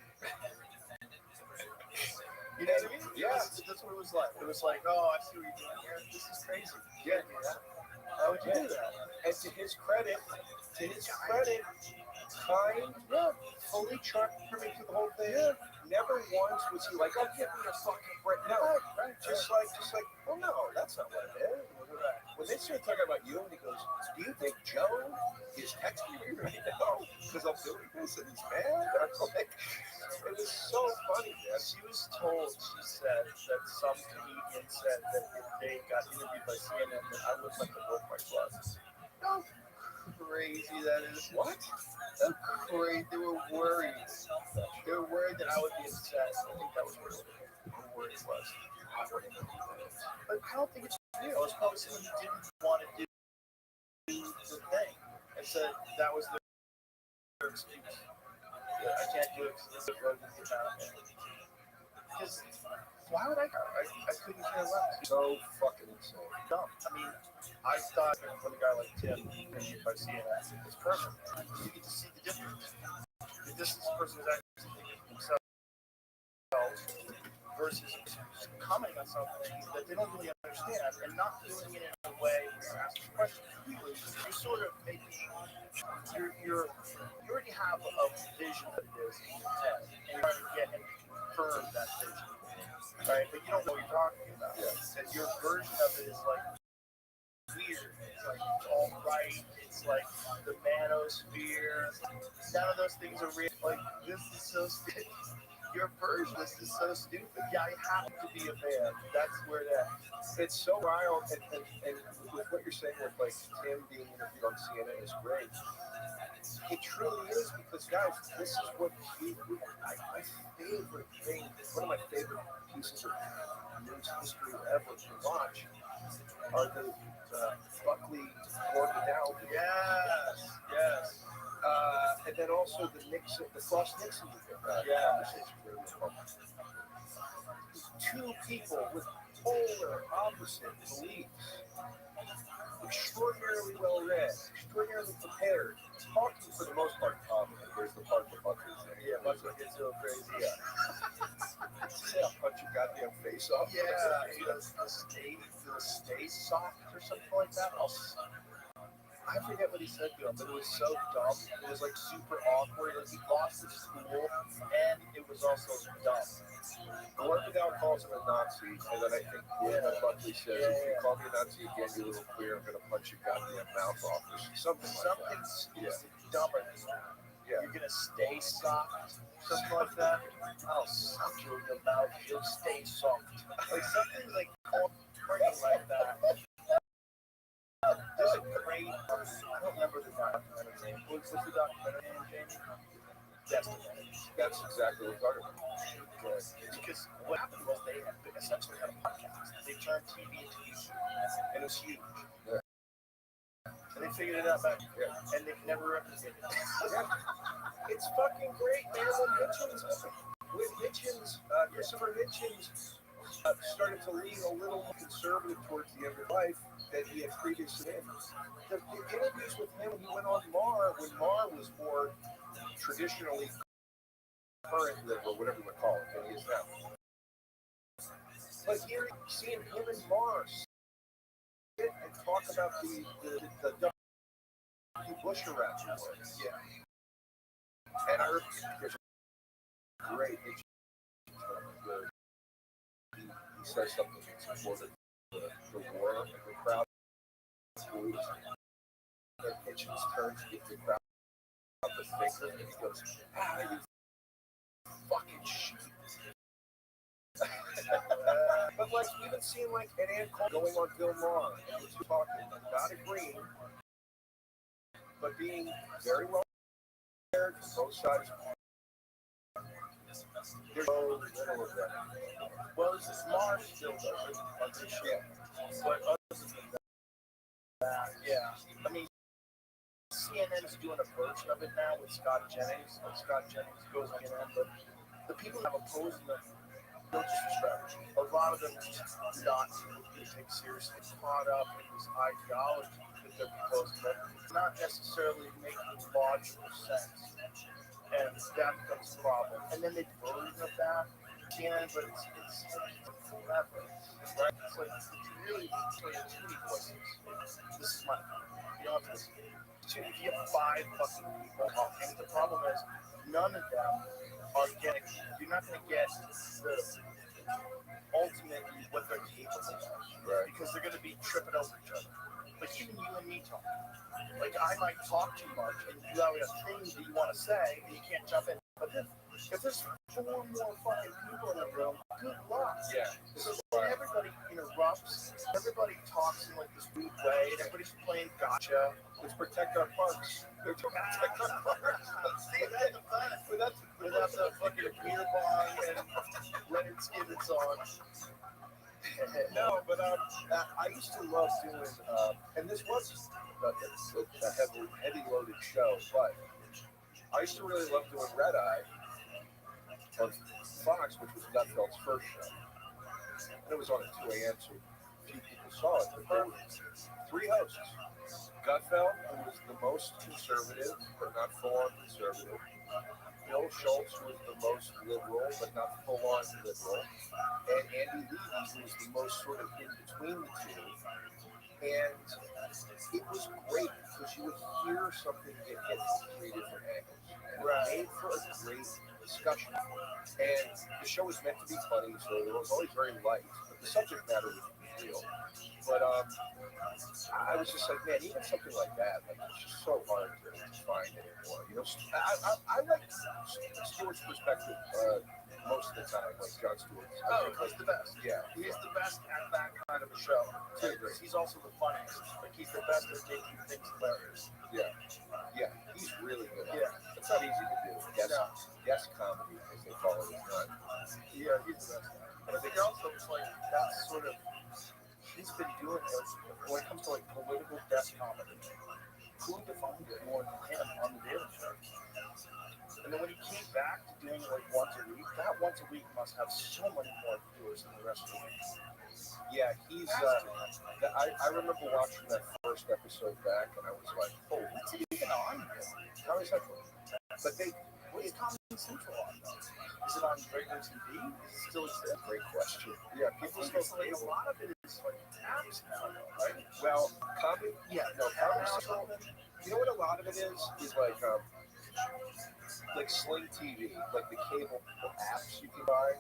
You know what I mean? Yeah. That's what it was like. It was like, oh, I see what you're doing here. This is crazy. You can't do that. Why would you do that? And to his credit, kind, fully tracked me through the whole thing. Yeah. Never once was he like, oh, give me a fucking break. No, right. Just like, well, no, that's not what it is. When they started talking about you, and he goes, do you think Joe is texting me right now because I'm doing this and he's mad? Like, it was so funny, man. She was told, she said, that some comedian said that if they got interviewed by CNN, that I looked like the Lord my blood. How crazy that is. What? How crazy. They were worried. They were worried that I would be upset. I think that was where the worry was. But I don't think it's real. It was probably someone who didn't want to do the thing. And said that was their excuse. Yeah, I can't do it because this road is about it. Because why would I couldn't care less. So fucking insane. Dumb. I mean, I thought when a guy like Tim interviewed by CNN, it's perfect. You get to see the difference. If this person is actually thinking of themselves versus commenting on something that they don't really understand and not doing it in a way where you're asking questions. You're sort of making you already have a vision of this in your head, and you're trying to get him to confirm that vision, right? But you don't know what you're talking about. Yeah. And your version of it is like weird. It's like all right. It's like the manosphere. None of those things are real. Like, this is so stupid. Your version of this is so stupid. Yeah, I happen to be a fan. That's where that. It's so wild, and with what you're saying with like Tim being interviewed on CNN is great. It truly is, because guys, this is what my favorite thing, one of my favorite pieces of news history ever to watch are the Buckley Morgan. Yes. And then also the Frost Nixon conversation. Two people with polar opposite beliefs, extraordinarily well read, extraordinarily prepared, talking for the most part calmly. There's the part that Buckley's in. Yeah, Buckley gets so crazy. Yeah. Say, I'll punch your goddamn face off. Yeah, the stay soft or something like that. I forget what he said to him, but it was so dumb. It was like super awkward. Like, he lost his cool, and it was also dumb. Gordon McDowell calls him a Nazi, and then I think Buckley says, if you call me a Nazi again, you little queer, I'm going to punch your goddamn mouth off. Or something dumber than that. Yeah. You're going to stay soft, something like that. I'll suck you in the mouth, you'll stay soft. Like something like like that. There's a great, I don't remember the documentary name. What's the documentary name, Jamie? That's exactly what we're talking about. Because what happened was they essentially had a podcast. They turned TV into YouTube, and it was huge. Yeah. And they figured it out back then, and they've never replicated it. It's fucking great, man. When Christopher Hitchens started to lean a little more conservative towards the end of life than he had previously been. The interviews with him when he went on Mar, when Mar was more traditionally current liberal, whatever you would call it, than he is now. But here, seeing him and Mar sit and talk about the W. Bush arrest. Yeah. And I heard there's a great Hitchens where he says something in support of the war, and the crowd moves. And Hitchens turns to get the crowd up the finger, and he goes, you fucking shit. But like, even seeing like an Ann Cole going on Bill Maher, and was talking, not agreeing, but being very well scared from both sides. There's no little of that. Well, this is Mars still does it on this show. But other than that, yeah. I mean, CNN is doing a version of it now with Scott Jennings. Scott Jennings goes on CNN, but the people that have opposing them, they'll just disrupt. A lot of them are just not being taken seriously, caught up in this ideology that they're proposing, but not necessarily making logical sense. And that becomes a problem. And then they version of that, CNN, but it's forever, right? It's like it's really too many voices. This is my, you know, if you have 5 fucking people talking, the problem is none of them are getting. You're not going to get the ultimately what they're capable of, Right. because they're going to be tripping over each other. Like even you and me talking. Like I might talk too much, and you have things that you want to say, and you can't jump in. But if there's 4 more fucking people in the room, good luck. Yeah. So everybody interrupts, everybody talks in like this weird way, and everybody's playing gotcha. Let's protect our parks. They're trying to protect our parks. See, that's the fun. Without the fucking beer bong and Leonard Skinner's on. No, but I used to love doing, and this was a heavy loaded show, but I used to really love doing Red Eye on Fox, which was Gutfeld's first show. And it was on at 2 a.m., so few people saw it, but there were 3 hosts. Gutfeld, who was the most conservative, but not full-on conservative. Bill Schultz, who was the most liberal, but not full-on liberal. And Andy Levy, who was the most sort of in between the two. And it was great because you would hear something get hit from 3 different angles. And it made for a great discussion. And the show was meant to be funny, so it was always very light, but the subject matter was real. But I was just like, man, even something like that, like it's just so hard to find anymore. You know, I like Stewart's perspective most of the time, like Jon Stewart's. Oh, he's the best. Yeah, he's the best at that kind of a show. He's also the funniest. Like he's the best at making things hilarious. Yeah, he's really good. Yeah, it's not easy to do. Yes, comedy, as they call it, is not. Yeah, he's the best. And I think also it's like that's sort of he's been doing it when it comes to like political death comedy. Who defined it more than him on the Daily Show? And then when he came back to doing it like once a week, that once a week must have so many more viewers than the rest of the week. Yeah, he's. I remember watching that first episode back, and I was like, "Oh, what's he even on?" Comedy Central. But what is Comedy Central on though? Is it on regular TV? Does it still exist? Great question. Yeah, people still like a lot of it is like apps now, right? Well, Comedy Central. You know what a lot of it is like Sling TV, like the cable apps you can buy,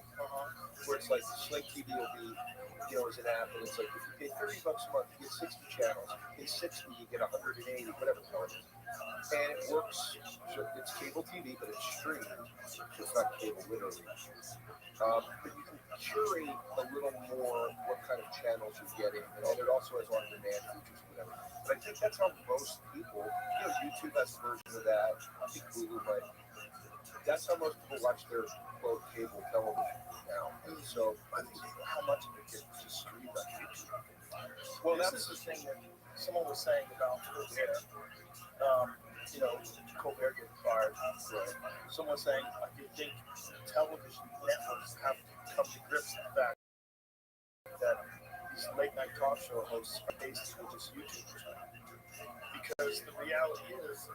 where it's like Sling TV will be, you know, as an app, and it's like if you pay $30 a month, you get 60 channels. In 60, you get 180, whatever the hell it is. And it works. It's cable TV, but it's streamed. So it's not cable, literally. But you can curate a little more what kind of channels you're getting, and it also has on-demand features, whatever. But I think that's how most people, you know, YouTube has a version of that. I think Hulu might. That's how most people watch their quote cable television now. And so I think how much of it gets just streamed on YouTube. Well, this is the thing that someone was saying about Colbert. You know, Colbert getting fired. Someone was saying, I think television networks have to come to grips with the fact that these late night talk show hosts are basically just YouTubers. Because the reality is,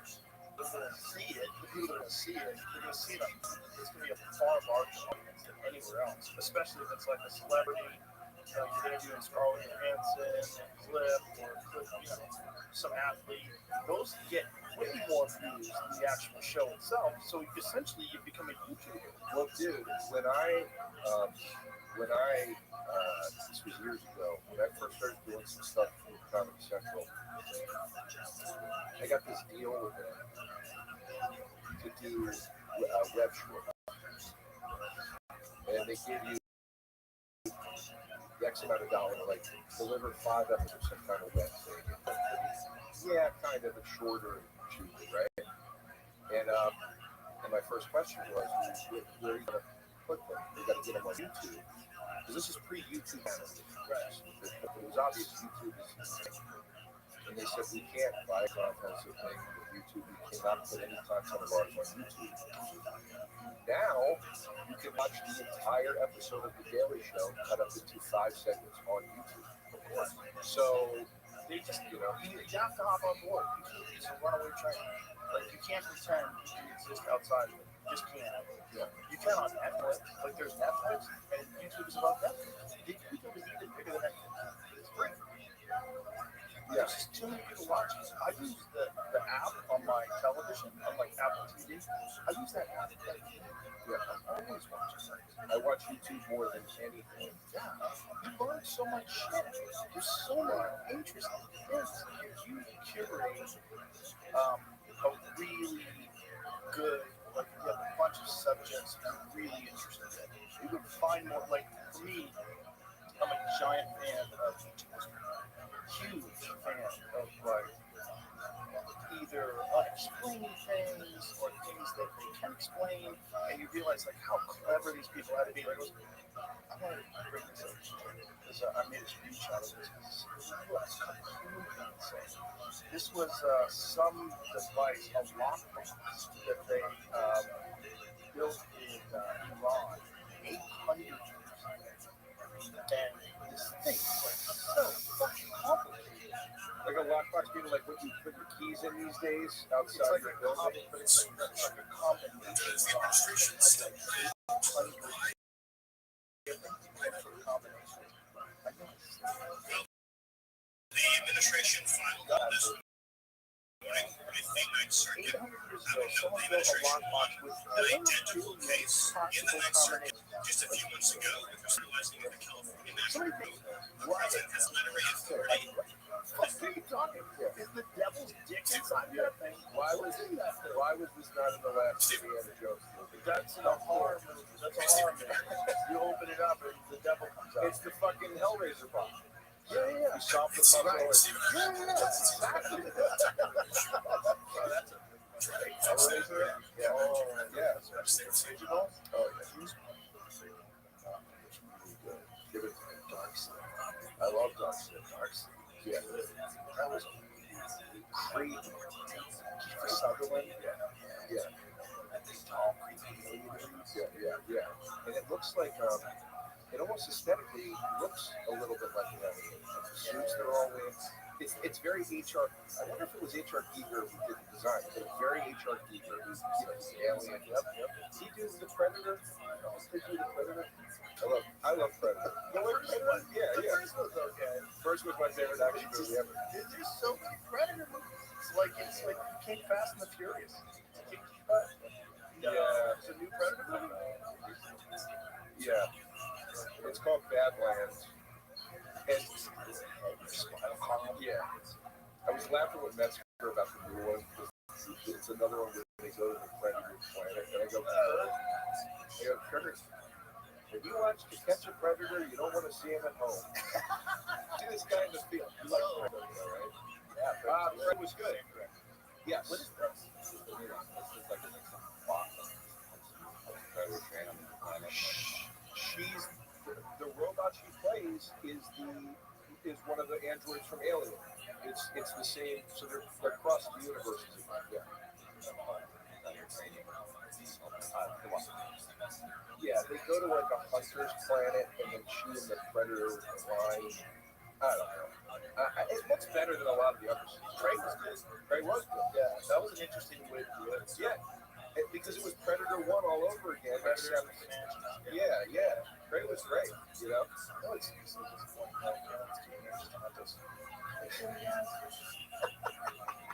they're going to see it, the people that are going to see it, they're going to see it on, it's going to be a far larger audience than anywhere else, especially if it's like a celebrity, you know, you're interviewing Scarlett Johansson, Cliff, or Cliff, you know, some athlete. Those get way more views than the actual show itself, so essentially you become a YouTuber. Well, dude, when I this was years ago, when I first started doing some stuff for Comedy Central, I got this deal with them to do web short. And they give you X amount of dollars, like deliver 5 episodes of some kind of web thing. Yeah, kind of, it's shorter and cheaper, right? And And my first question was, where are you going to put them? You got to get them on YouTube. Because this is pre-YouTube. Right. But it was obvious YouTube is. And they said, we can't buy a comprehensive thing with YouTube. We cannot put any content of ours on YouTube. Now, you can watch the entire episode of The Daily Show cut up into 5 segments on YouTube. So, they just, you have to hop on board. YouTube is a runaway train. Like, you can't pretend you can exist outside of it. You just can't. Yeah. You can on Netflix. Like, there's Netflix, and YouTube is about Netflix. YouTube is even bigger than Netflix. It's free. Yeah. There's just too many people watching. I use the app on my television, on like Apple TV. I use that app. Yeah. I'm always watching things. I watch YouTube more than anything. Yeah. You learn so much shit. There's so many interesting things. If you curate a really good, like you have a bunch of subjects you're really interested in, you can find more. Like for me, I'm a giant fan of YouTube. Huge fan of like either unexplained things or things that they can explain, and you realize like how clever these people had to be. Like, I want to bring this up because I made a screenshot of this. It was completely insane. This was some device, a lockbox that they built in Iran 800 years ago. And this thing was so fucking complicated. Like a lockbox, meaning like what you put your keys in these days outside It's like your a building. combination of different combinations. The administration filed on this morning a midnight circuit. 800 years ago, someone built a lockbox with An identical case in the possible Ninth Circuit. combinations. Just a few months ago, it was realizing that the California National Somebody Road, the president has literary authority. What are you talking about? Is the devil's dick inside that thing? Why was this not in the last Indiana Jones movie? That's a horror movie. That's a horror movie. You open it up and the devil comes out. It's the fucking Hellraiser bomb. Yeah. You solve the puzzle. Right. Yeah, exactly. So that's a Hellraiser? Yeah. Oh, Yeah. original? Oh, yeah. Give it to me. Darkseid. I love Darkseid. Yeah. That was crazy. Kiefer Sutherland. Yeah. Tall, creepy aliens. Yeah. And it looks like, it almost aesthetically looks a little bit like an alien. The suits they're all in. It's very HR. I wonder if it was HR Giger who did the design. But it's very HR Giger who's, alien. Yep. He did the Predator. Did he do the Predator? I love Predator. Yeah. First was okay. First was my favorite action movie ever. There's so many Predator movies. It's like King Fast and the Furious. Yeah. It's a new Predator movie. Yeah. It's called Badlands. And yeah. I was laughing with Metzger about the new one because it's another one where they go to the Predator planet. And I go, Predator. If you watch To Catch a Predator, you don't want to see him at home. See this guy in the field. You like Predator, right? Yeah. Fred was good. Yes. What is this? This is like a box. Predator fan on the planet. She's the robot she plays is one of the androids from Alien. It's the same. So they're across the universes. Yeah. Yeah, they go to like a hunter's planet, and then she and the predator fly. I don't know. It looks better than a lot of the others. Prey was good. Yeah, that was an interesting way to do it. Yeah, because it was Predator 1 all over again. Yeah. Prey was great, No, it's disappointing.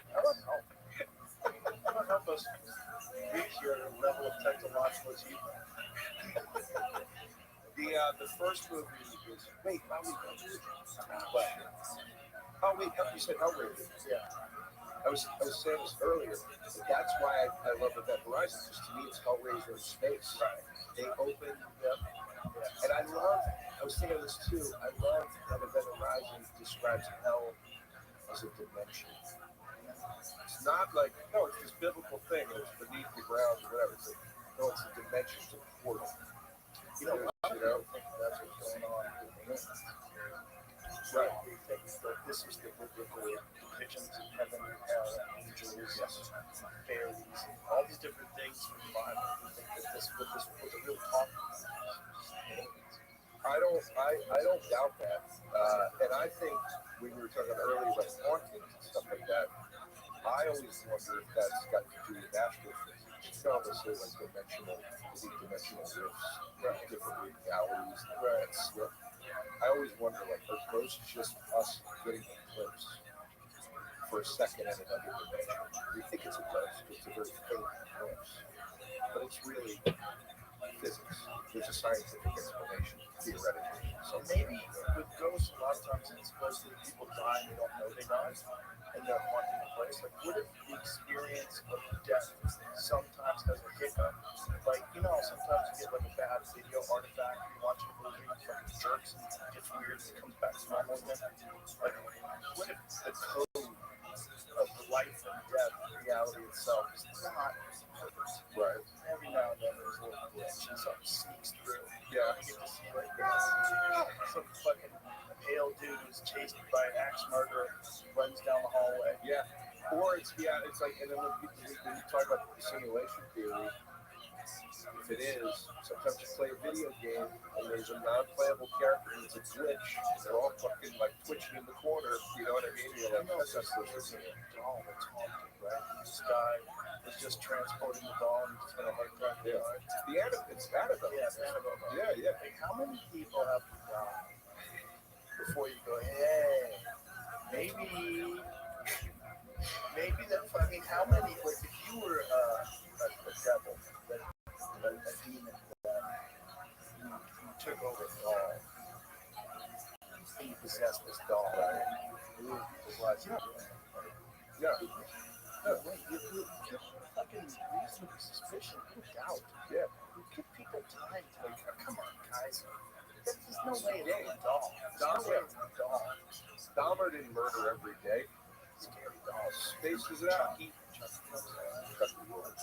I don't help us reach your level of technological achievement. The first movie is wait, what? Oh wait, you said Hellraiser. Yeah. I was saying this earlier. That's why I love Event Horizon, because to me it's Hellraiser in space. Right. They open, and I was thinking of this too. I love that Event Horizon describes hell as a dimension. It's not like, no, it's this biblical thing, and it's beneath the ground or whatever. It's like, no, it's a dimension, it's a portal. You know, a lot of people think that's what's going on with the moon. Right. They think that this is the biblical depictions of heaven, hell, angels, fairies, and all these different things from the Bible. They think that this what the real talk is. I don't doubt that. And I think when we were talking earlier about hauntings and stuff like that, I always wonder if that's got to do with astrophysics. Obviously, like dimensional rifts, different realities, right? I always wonder, like, are ghosts just us getting a glimpse for a second in another dimension? We think it's a ghost, it's a very faint glimpse, but it's really physics. There's a scientific explanation, theoretically. So maybe with ghosts, a lot of times it's supposedly people die and they don't know they died, and they're haunting a place. Like, what if the experience of death sometimes has a hiccup? Like, you know, sometimes you get like a bad video artifact, you watch a movie, it's like it jerks and it gets weird and it comes back to normal again. Like, what if the code of life and death, reality itself, is not perfect? Right. Every now and then there's a little glitch and something sneaks through. Yeah. You get to see like some fucking pale dude who's chased by an axe murderer runs down the hallway. Yeah. Or it's like, and then when you talk about the simulation theory, if it is, sometimes you play a video game and there's a non-playable character and it's a glitch. They're all fucking like twitching in the corner. You know what I mean? You're like, that's there's a doll that's haunted, right? This guy was just transporting the doll and he's just gonna hard drive the yard. It's Annabelle. Yeah, it's Annabelle. Yeah. Like, how many people have to die before you go, hey, maybe that, I mean, how many, like, if you were a devil, a demon that you took over a doll, and you possessed this doll, right? You blew people's lives. Yeah. Wait, you give fucking reasonable suspicion, no doubt. Yeah. You give people time to, like, come on, guys. There's no way it's a doll. There's no way it's a doll. Dahmer didn't murder every day. Scary dolls. Spaces it out.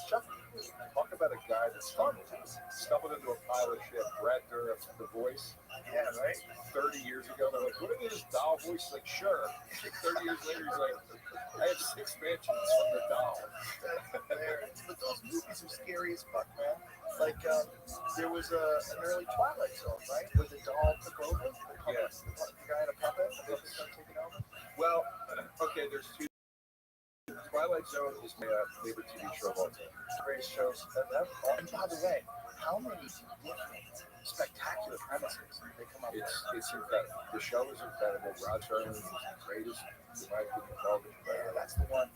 Chucky. Talk about a guy that stumbled into a pile of shit. Brad Dourif, The Voice. Yeah, right? 30 years ago, they're like, what is this doll voice? Like, sure. 30 years later, he's like, I have 6 mansions from the doll. But those movies are scary as fuck, man. Like, there was an early Twilight Zone, right? Where the doll took over. The guy in a puppet. The puppet started taking over. Well, okay, there's 2. Twilight Zone is my favorite TV show of all time. Greatest shows ever. And by the way, how many different spectacular premises they come up with? It's incredible. The show is incredible. Rothschild is the greatest, in my opinion, television. Yeah, that's the one.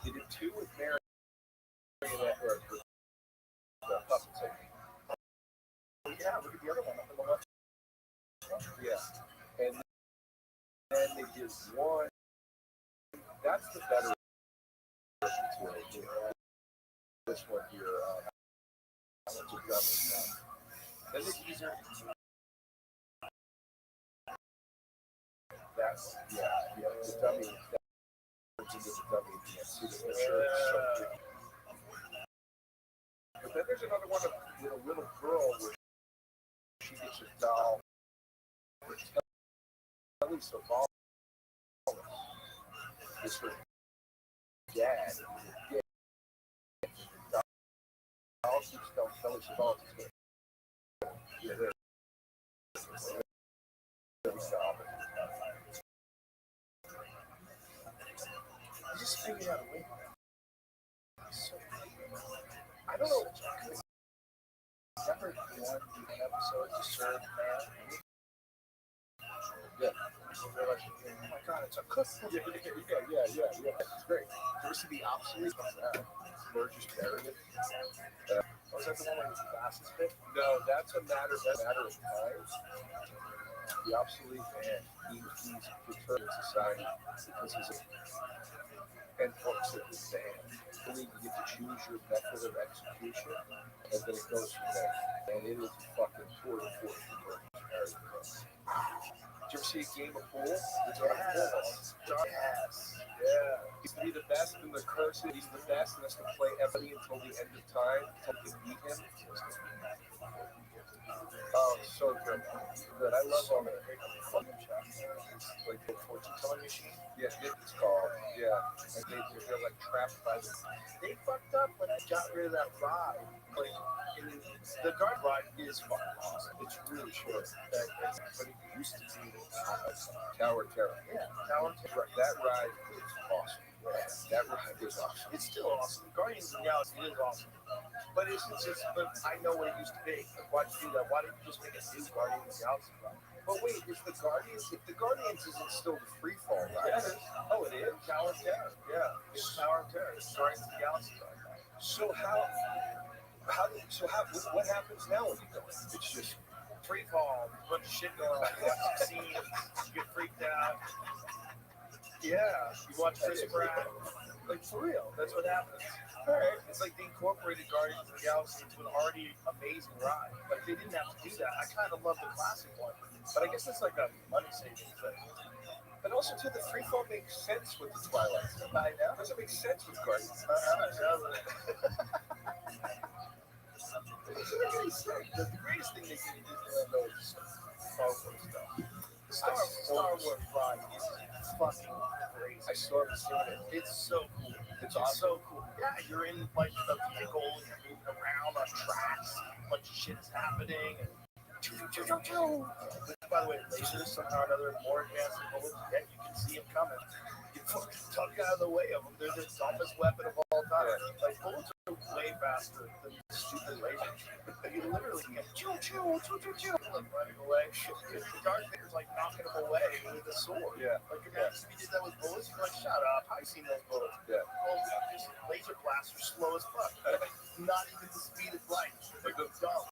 They did 2 with Marionette or the puppets. Yeah, look at the other one up in the left. Yeah. And then they did 1. That's the better this one here, then the teaser. That's the dummy. That's into the dummy. You can't see the picture. But then there's another one with a little girl where she gets a doll. Telly Savalas is her dad. Telly Savalas is good. Yeah, there. I just figured out a way. So, I don't know. Never one episode to serve man. Yeah. Oh my god, it's a cookbook. Yeah. It's great. You ever see The Obsolete? Burgess Meredith. Was that the one where his glasses fit? No, that's a matter of time. The Obsolete Man, he's perturbed in society because he's and hooks at the sand. You get to choose your method of execution, and then it goes from there. And it is fucking tour de force for Burgess Meredith. Did you ever see a game of pool? Yes. Yeah. He's to be the best, and the curse is he's the best, and has to play everybody until the end of time until we can beat him. Oh, so good. Good. I love all that. Like the fortune telling machine? Yeah, it's called. Yeah. And they're like trapped by the. They fucked up when I got rid of that ride. Like, the guard ride is fucking awesome. It's really short. But it used to be Tower Terror. Yeah, Tower Terror. That ride is awesome. Yeah, that ride is awesome. It's still awesome. Guardians of the Galaxy is awesome. But it's just, but I know what it used to be. Like, why'd you do that? Why didn't you just make a new Guardians of the Galaxy ride? But wait, is the Guardians? If the Guardians isn't still the free fall, right? Yeah, it is. Oh, it is? Tower of Terror. Yeah, it's Tower of Terror. It's Guardians of the Galaxy ride. So what happens now when you go in? It's just free fall, a bunch of shit going on. You watch some scenes, you get freaked out. Yeah, you watch Chris Pratt. Like, for real, that's what happens. Alright, it's like they incorporated Guardians of the Galaxy into an already amazing ride. Like, they didn't have to do that. I kind of love the classic one, but I guess it's like a money-saving thing. But also, too, the free fall makes sense with the Twilight Zone. I know. Doesn't make sense with Guardians. It doesn't make any sense. The greatest thing they can do is Star Wars stuff. Star Wars ride is fucking crazy. I still haven't seen it. It's so cool. It's awesome. So cool. Yeah, you're in like the vehicle, you're moving around on tracks, a bunch of shit is happening. And by the way, lasers somehow or another more advanced than bullets, yet you can see them coming. You fucking tuck out of the way of them. They're the dumbest weapon of all time. Yeah. Like, bullets are way faster than stupid lasers. You literally get like running away. The Darth Vader's like knocking them away with a sword. Yeah. Like, imagine if you did that with bullets, you're like, shut up, I've seen those bullets. Yeah. Well, just laser blasts are slow as fuck. Not even the speed of light. Like, they're dumb.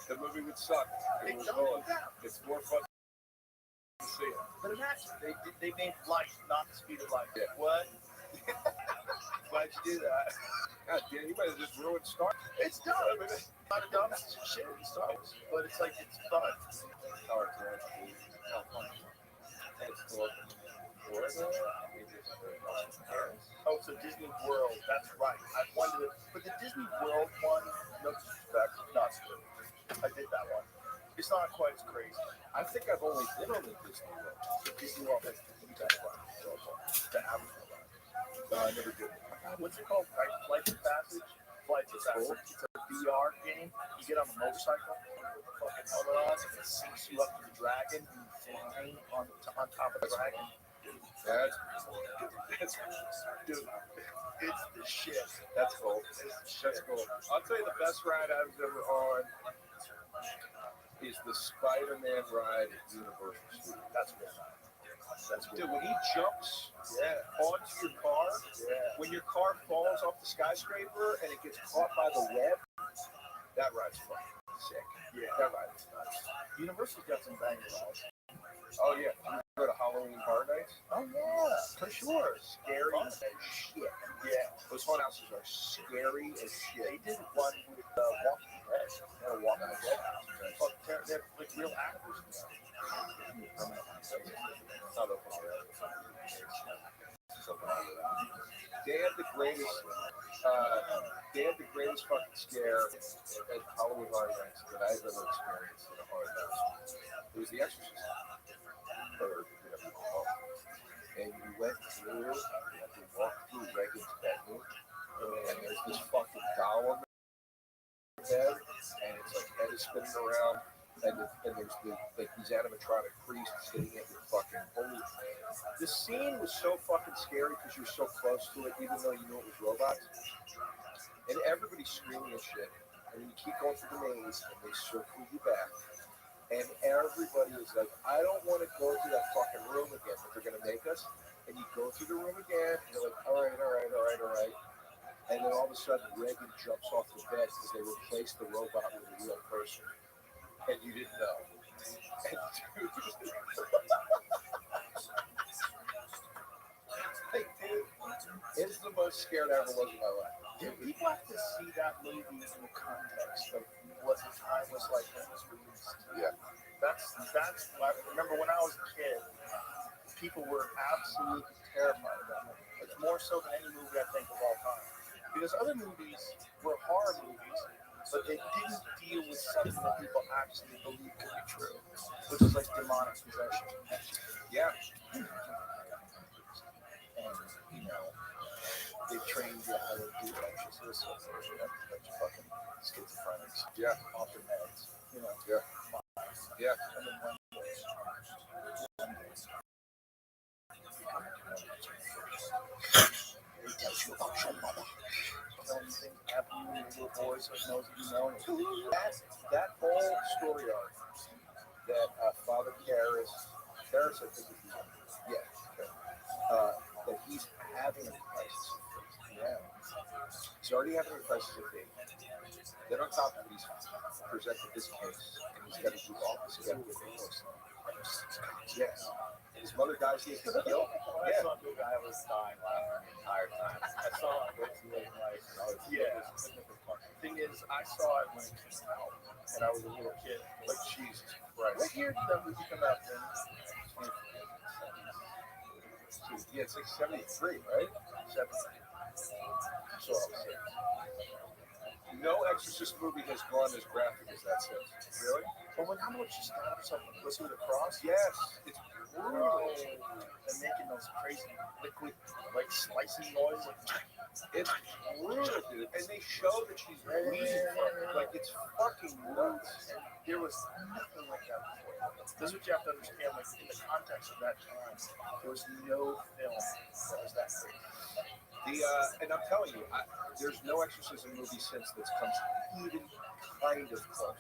The movie would suck. It's more fun to see it. But imagine, they made light, not the speed of light. Yeah. What? Why'd you do that? God damn, you might have just ruined Star Wars. It's dumb. I mean, it's not a dumb shit in Star Wars, but it's like, it's fun. Tower Terror. It's cool. Oh, so Disney World, that's right. I wanted to, but the Disney World one, no disrespect, not good. I did that one. It's not quite as crazy. I think I've only been on the Disney World. The Disney World has that one. The Avatar one. No, I never did. What's it called? Right? Flight of Passage? Flight of Passage. It's a VR game. You get on a motorcycle, fucking helmet on, and it sinks you up to the dragon, and you flying on top of the dragon. That's Dude, it's the shit. That's cool. That's cool. I'll tell you the best ride I was ever on is the Spider-Man ride at Universal Studios. That's good. That's good. Dude, when he jumps onto your car, when your car falls off the skyscraper and it gets caught by the web, that ride's fucking sick. Yeah. That ride is nuts. Universal's got some bangers. Oh, yeah. You go to Halloween Horror Nights? Oh, yeah. For sure. Scary as shit. Yeah. Those haunted houses are scary as shit. They did one with Walking Dead. Walking Dead house. They're like real actors. Not open already. They had the greatest fucking scare at Halloween Horror Nights that I've ever experienced in a horror house. It was The Exorcist. Or whatever you call it. And you went through, you had to walk through Reagan's bedroom, and there's this fucking doll on the bed, and it's like head is spinning around, and there's these animatronic priests sitting at your fucking holy. The scene was so fucking scary because you're so close to it, even though you knew it was robots. And everybody's screaming and shit. And you keep going through the maze, and they circle you back. And everybody is like, I don't want to go to that fucking room again, but they're going to make us. And you go through the room again, and you're like, all right. And then all of a sudden, Reagan jumps off the bed because they replaced the robot with a real person. And you didn't know. And dude, it's the most scared I ever was in my life. Dude, people have to see that movie in the context of what the time was like when it was released. Yeah. That's I remember when I was a kid, people were absolutely terrified of that movie. more so than any movie I think of all time. Because other movies were horror movies, but they didn't deal with something that people actually believe could be true, which is like demonic possession. Yeah. And, you know, they trained you how to do exorcists, a bunch of fucking schizophrenics. Yeah. Off their meds, you know. Yeah. Yeah. And then one day, they tell you about your mother. Anything happening to your little boys, so it knows you know. That whole story arc that Father Karras, I think it's his name. Yeah. Okay. That he's having a crisis of faith. Yeah. He's already having a crisis of faith. Then on top of it, he's presented this case, and he's got to do all this. He's got to get divorced. Yes. His mother dies. He has to kill. I saw the guy was dying laughing the entire time. I saw it way too late in life. Yeah. The thing is, I saw it when it came out, and I was a little kid. Like, Jesus Christ. What year did that movie come out then? Yeah, it's like 73, right? 70. So I was saying. No Exorcist movie has gone as graphic as that since. Really? But when how much you stab something? Listen to the cross? Yes. It's brutal. And making those crazy liquid, like slicing noise. It's brutal, dude. And they show that she's bleeding from it. Like, it's fucking nuts. There was nothing like that before. This is what you have to understand. Like, in the context of that time, there was no film that was that crazy. And I'm telling you, there's no exorcism movie since that's come even kind of close.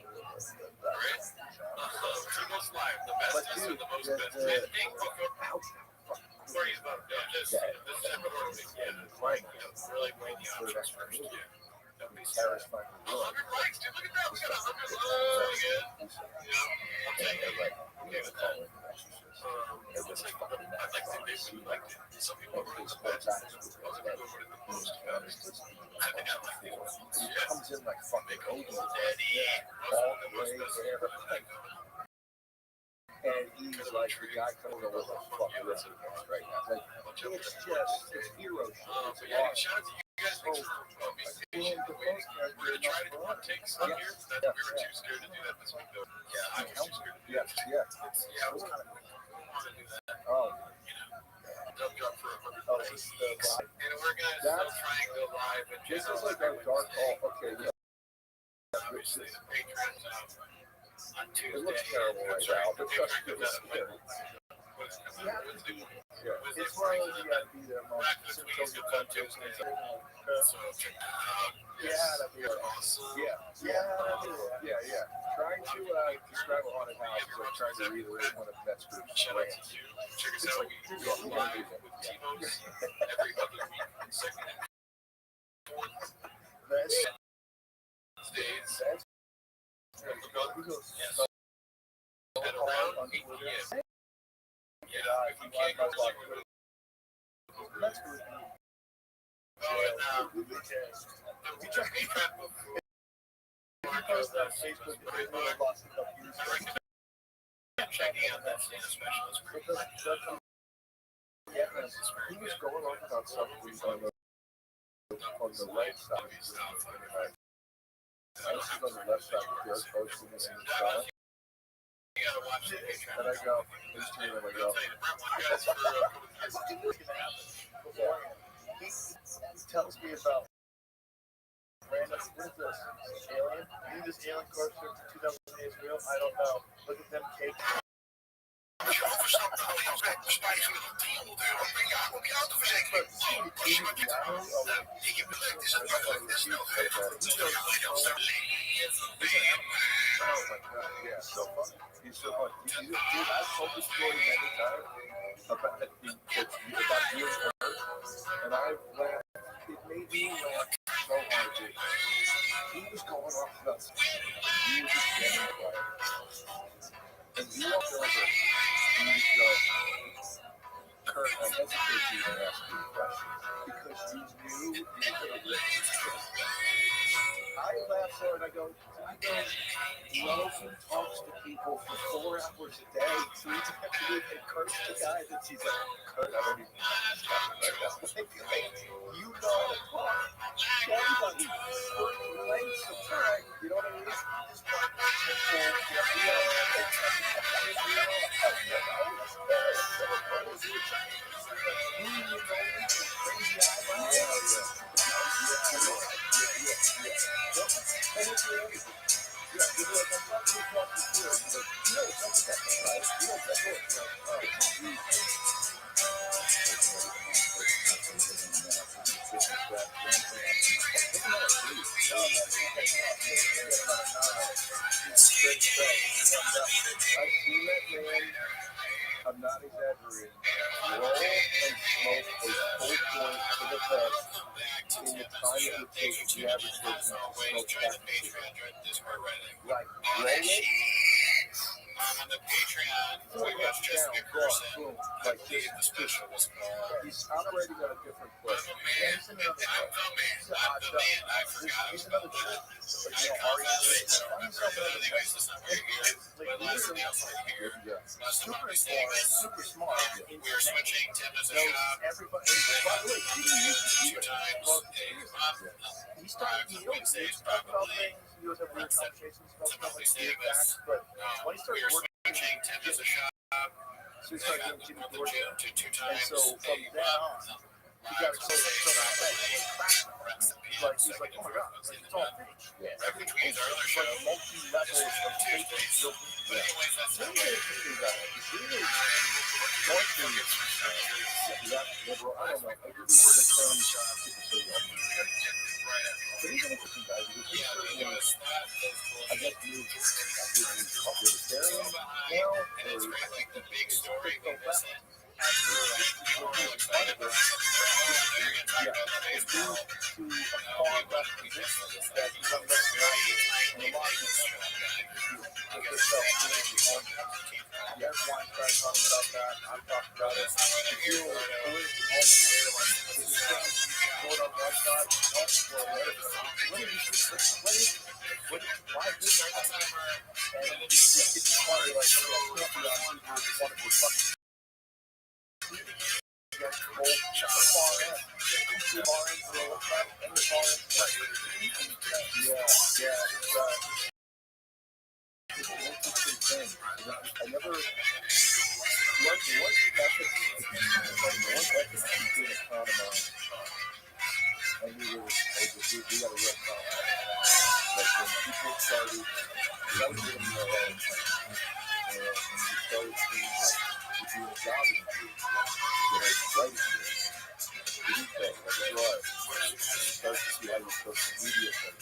But dude, some people comes in like fucking Odin, all the way there. And he's like the guy coming over with a fucking right now. Like, it's hero shit. Shout out to you guys. Thanks for being patient. We're going to try to do one take some here. We were too scared to do that this week, though. Yeah, I was too scared to do that. Yeah. Yeah, it was kind of cool. We want to do that. Oh, Dump drop for 100 Oh, plays. it's the live. And we're going to still try and go live. And this is like a dark hall. Okay, yeah. Obviously, the Patriots on Tuesday. It looks terrible right now, but trust me, it's scary. Yeah. It's one of those you gotta be there, Mom. So check that out. Yeah, that'd be awesome. Yeah. Trying to describe a haunted house is like trying to reiterate one of Metzger's Shout out to rants. you. Check us out. We go live with Timo's every other week, second and fourth Wednesdays. Yes. At around 8 p.m. Yeah, if we can't go live, we're That's good. we try to trap before. Post that Facebook that they really lost a couple years ago. Checking out that Santa specialist. Yeah, he was going on about something on the right side. I was on the left side of the road posting this in the car. You gotta watch the Patreon. And I go, this team, and I go, He tells me about random, what is this? Alien? You think this alien corpse from 2008 is real? I don't know. Look at them cakes. oh my God, yeah, so funny. He's so funny. Dude, I've told this story many times about you and her, and I've laughed. It made me laugh so hard, dude. He was going off about something, and you were just getting quiet. And you walked over, and you just go, Kurt, I hesitate to even ask you a question, because you knew you were going to listen to this. I laugh so hard. I go, Logan talks to people for 4 hours a day, 3 times a week, and curse the guy that he's like, Kurt, I don't even know what he's talking about. You know, everybody relates to Kurt, you know what I mean? Just I'm not exaggerating. Roll and smoke a whole joint to the best in the time it would take the average person to smoke half a cigarette. Like, roll it. On the Patreon, we watch just a person. Like the special was called. He's operating on a different place. I'm the man. I forgot. He's another chick. Like, you know, anyways, that's not very good. But last thing else right here. Super smart. We are switching. Tim is a shop. Everybody. By the way, Two times. He started Wednesdays, about probably. things. He was having weird conversations about stuff like Saving facts, us. but when he We started are working, switching. Tim is a shop. so he started doing Jimmy The Dore. gym to 2 And times. so from then on, he got exposed to so much things. Like, he's like, oh my god, like, it's all fake. Right between our other show. Like multi-levels of fake. But anyways, that's Really interesting guy. He's really mostly, liberal. I don't know. I think he's the term people say but he's an interesting guy because he's certainly, I guess, moved libertarian now, or like the big story. I never one ethic between a con of mine and we got a real problem. Like when people started doing their own thing, and you started seeing like you do a job interview, you know, writing it, you start to see how your social media thing.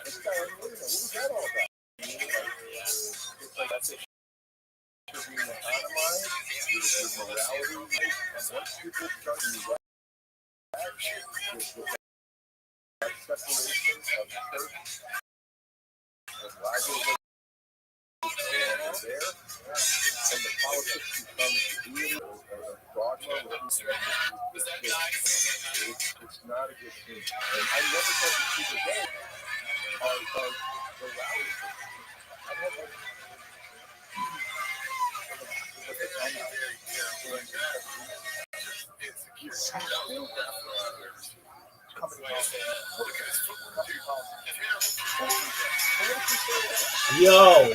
This guy, what was that all about? It's like that's it. You're being anonymized, your morality, and once people start to do that separation of church and rivalry is there, and the politics becomes real dogma. It's not a good thing. And I never thought that people gay are the rally. I never. Yo,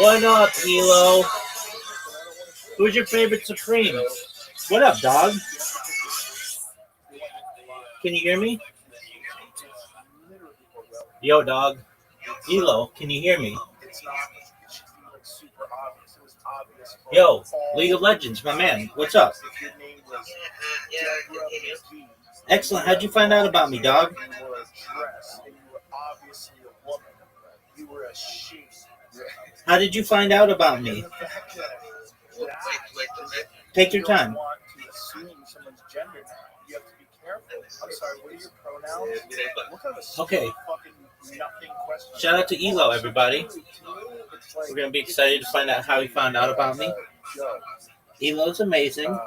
what up, Elo? Who's your favorite Supreme? What up, dog? Can you hear me? Yo, dog. Elo, can you hear me? Yo, League of Legends, my man. What's up? Excellent. How'd you find out about me, dog? How did you find out about me? Take your time. Okay. Shout out to Elo, everybody. We're going to be excited to find out how he found out about me. Elo's amazing.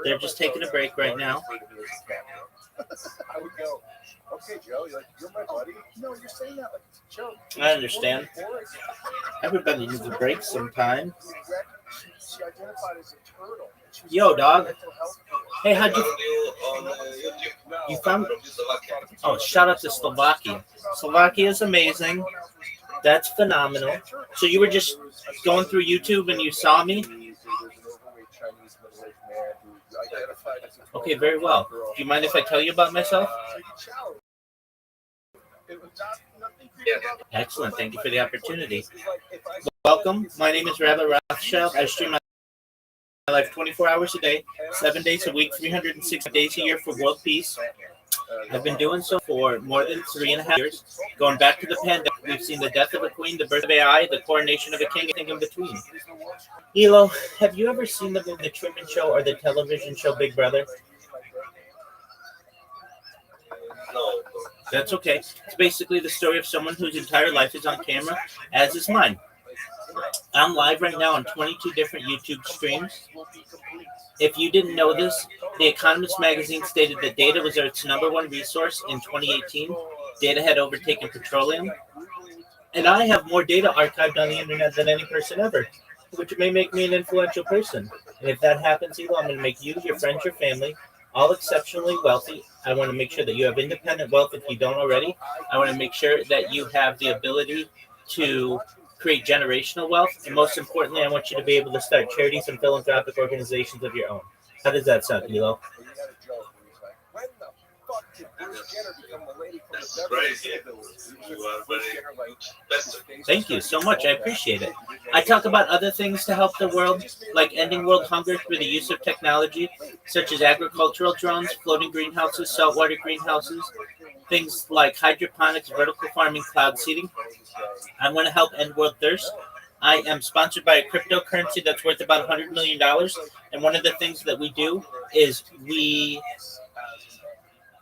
They're just taking a break right now. I would go, okay, Joe, you're my buddy. No, you're saying that like it's a joke. I understand. Everybody needs a break sometime. She identified as a turtle. Yo, dog. Hey, how'd you... on YouTube. You found... Slovakia. Oh, shout out to Slovakia. Slovakia is amazing. That's phenomenal. So you were just going through YouTube and you saw me? Okay, very well. Do you mind if I tell you about myself? Excellent. Thank you for the opportunity. Welcome. My name is Rabbi Rothschild. I stream my life 24 hours a day, 7 days a week, 360 days a year for world peace. I've been doing so for more than 3.5 years. Going back to the pandemic, we've seen the death of a queen, the birth of AI, the coronation of a king, and in between. Elo, have you ever seen the movie The Truman Show or the television show Big Brother? No. That's okay. It's basically the story of someone whose entire life is on camera, as is mine. I'm live right now on 22 different YouTube streams. If you didn't know this, The Economist magazine stated that data was Earth's #1 resource in 2018. Data had overtaken petroleum. And I have more data archived on the internet than any person ever, which may make me an influential person. And if that happens, Elo, I'm going to make you, your friends, your family, all exceptionally wealthy. I want to make sure that you have independent wealth if you don't already. I want to make sure that you have the ability to create generational wealth. And most importantly, I want you to be able to start charities and philanthropic organizations of your own. How does that sound, Elo? That's crazy. You are very good. Thank you so much. I appreciate it. I talk about other things to help the world, like ending world hunger through the use of technology, such as agricultural drones, floating greenhouses, saltwater greenhouses, things like hydroponics, vertical farming, cloud seeding. I want to help end world thirst. I am sponsored by a cryptocurrency that's worth about $100 million. And one of the things that we do is we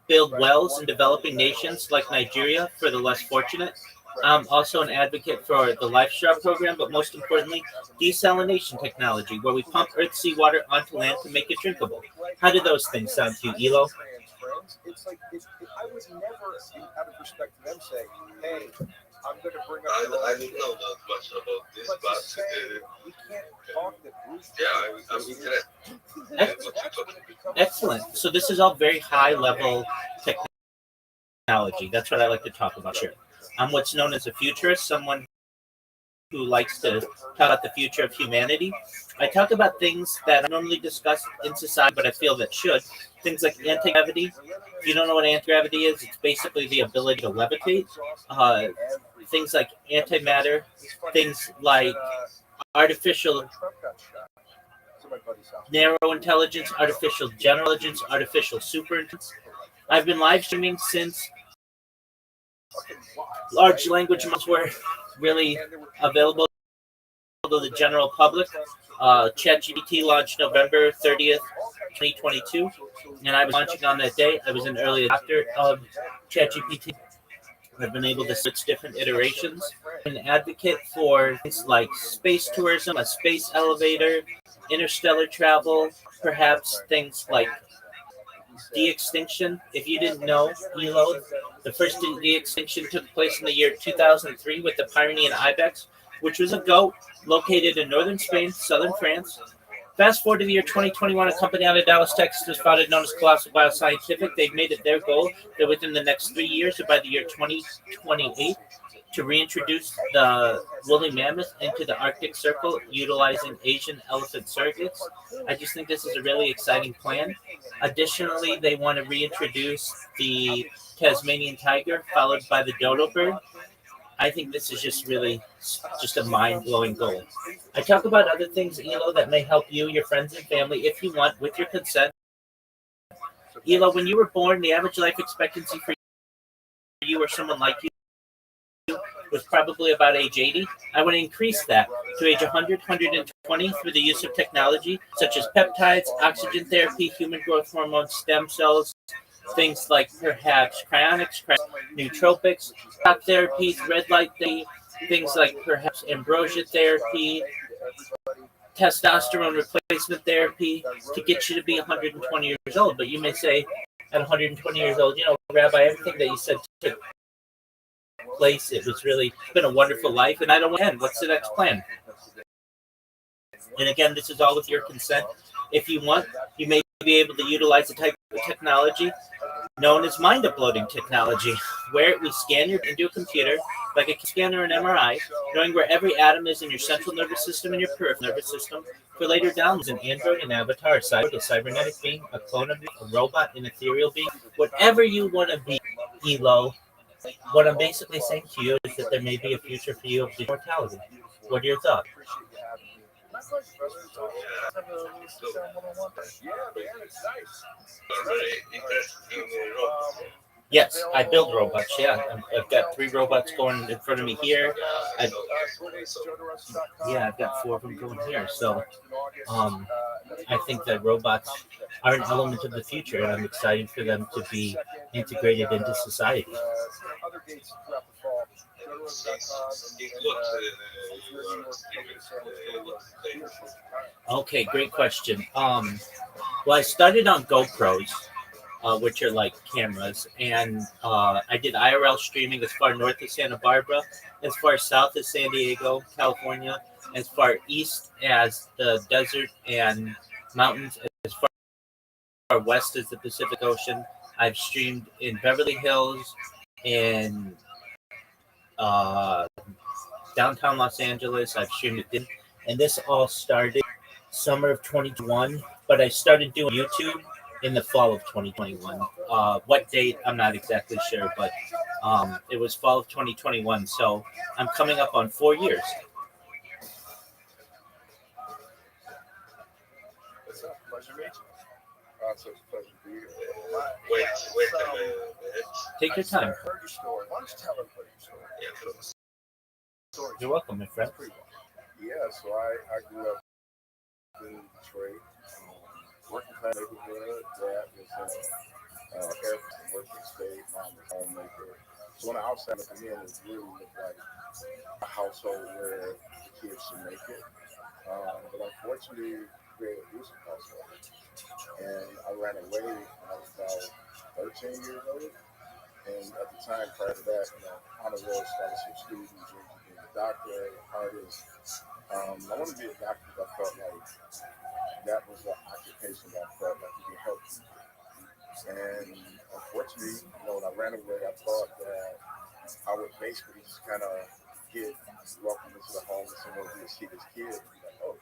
build wells in developing nations like Nigeria for the less fortunate. I'm also an advocate for the Life Straw program, but most importantly, desalination technology, where we pump earth seawater onto land to make it drinkable. How do those things sound to you, Elo? It's like I would never, out of respect to them, say, "Hey, I'm going to bring up." I didn't know that much about this, but we can't talk that yeah, I'm interested. Excellent. So this is all very high-level technology. That's what I like to talk about here. I'm what's known as a futurist, someone who likes to talk about the future of humanity. I talk about things that I normally discuss in society, but I feel that should. Things like anti-gravity. If you don't know what anti-gravity is, it's basically the ability to levitate. Things like antimatter. Things like artificial narrow intelligence, artificial general intelligence, artificial superintelligence. I've been live streaming since large language models were really available to the general public. ChatGPT launched November 30th, 2022, and I was launching on that day. I was an early adopter of ChatGPT. I've been able to switch different iterations. I'm an advocate for things like space tourism, a space elevator, interstellar travel, perhaps things like de-extinction. If you didn't know, Elo, the first de-extinction took place in the year 2003 with the Pyrenean ibex, which was a goat located in northern Spain, southern France. Fast forward to the year 2021, a company out of Dallas, Texas, was founded known as Colossal Bioscientific. They've made it their goal that within the next 3 years, or by the year 2028, to reintroduce the woolly mammoth into the Arctic Circle utilizing Asian elephant surrogates. I just think this is a really exciting plan. Additionally, they want to reintroduce the Tasmanian tiger, followed by the dodo bird. I think this is just really just a mind-blowing goal. I talk about other things, Elo, that may help you, your friends, and family, if you want, with your consent. Elo, when you were born, the average life expectancy for you or someone like you was probably about age 80. I want to increase that to age 100, 120 through the use of technology, such as peptides, oxygen therapy, human growth hormones, stem cells, things like perhaps cryonics, nootropics, shock therapies, red light therapy, things like perhaps ambrosia therapy, testosterone replacement therapy to get you to be 120 years old. But you may say, at 120 years old, Rabbi, everything that you said took place. It was really been a wonderful life, and I don't want to end. What's the next plan? And again, this is all with your consent. If you want, you may be able to utilize a type of technology known as mind uploading technology, where we scan into a computer, like a scanner or an MRI, knowing where every atom is in your central nervous system and your peripheral nervous system, for later downloads an android, an avatar, a cybernetic being, a clone of you, a robot, an ethereal being, whatever you want to be, Elo. What I'm basically saying to you is that there may be a future for you of immortality. What are your thoughts? Yes, I build robots. Yeah, I've got 3 robots going in front of me here. I've got 4 of them going here. So, I think that robots are an element of the future, and I'm excited for them to be integrated into society. Okay, great question. Well, I started on GoPros, which are like cameras, and I did IRL streaming as far north as Santa Barbara, as far south as San Diego, California, as far east as the desert and mountains, as far west as the Pacific Ocean. I've streamed in Beverly Hills, in downtown Los Angeles. I've streamed it, and this all started summer of 2021, but I started doing YouTube in the fall of 2021. What date, I'm not exactly sure, but it was fall of 2021, so I'm coming up on 4 years. What's up? Pleasure meeting you. Such a pleasure to be here. Take your time. I heard your story. Why don't you tell everybody your story? You're welcome, my friend. Yeah, so I grew up in Detroit, working class neighborhood. Dad was Air Force working state. Mom was homemaker. So on the outside looking in, it really looked like a household where the kids should make it. But unfortunately, created a music household. And I ran away when I was about 13 years old. And at the time, prior to that, honor roll scholarship student, dreamed of being a doctor, an artist. I wanted to be a doctor because I felt like that was an occupation that I felt like it could help people. And unfortunately, when I ran away, I thought that I would basically just kind of get welcomed into the home and someone would see this kid and be like, oh,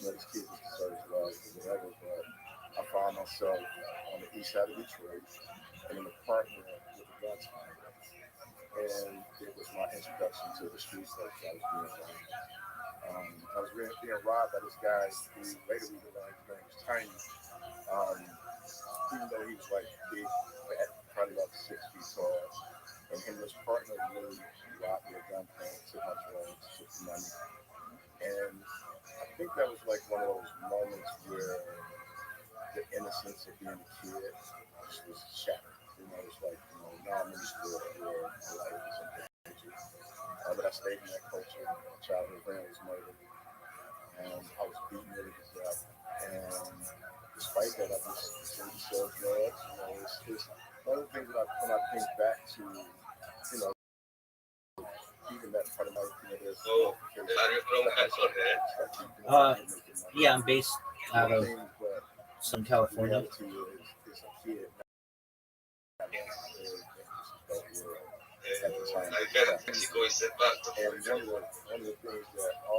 this kid just deserves love or whatever. But I found myself on the east side of Detroit in an apartment with a gun finder. And it was my introduction to the streets that I was being around. I was being robbed by this guy who later we realized his name was Tiny. Even though he was like big, fat, probably about 6 feet tall. And him and his partner really robbed me at gunpoint, took my drugs, took the money. And I think that was like one of those moments where the innocence of being a kid just was shattered. It's like, now I'm in this world where my life is in danger. But I stayed in that culture. My childhood friend was murdered. And I was beaten really to death. And despite that, I just continued to sell drugs. It's one of the things that when I think back to, even that part of my life, Yeah, I'm based out of Southern California.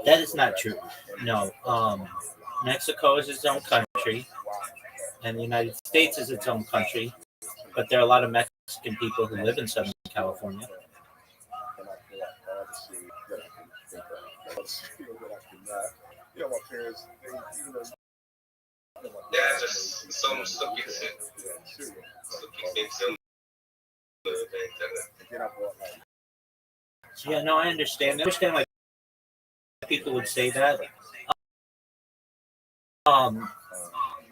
That is not true. No. Mexico is its own country, and the United States is its own country, but there are a lot of Mexican people who live in Southern California. My parents, just some people Yeah, no, I understand. I understand why people would say that.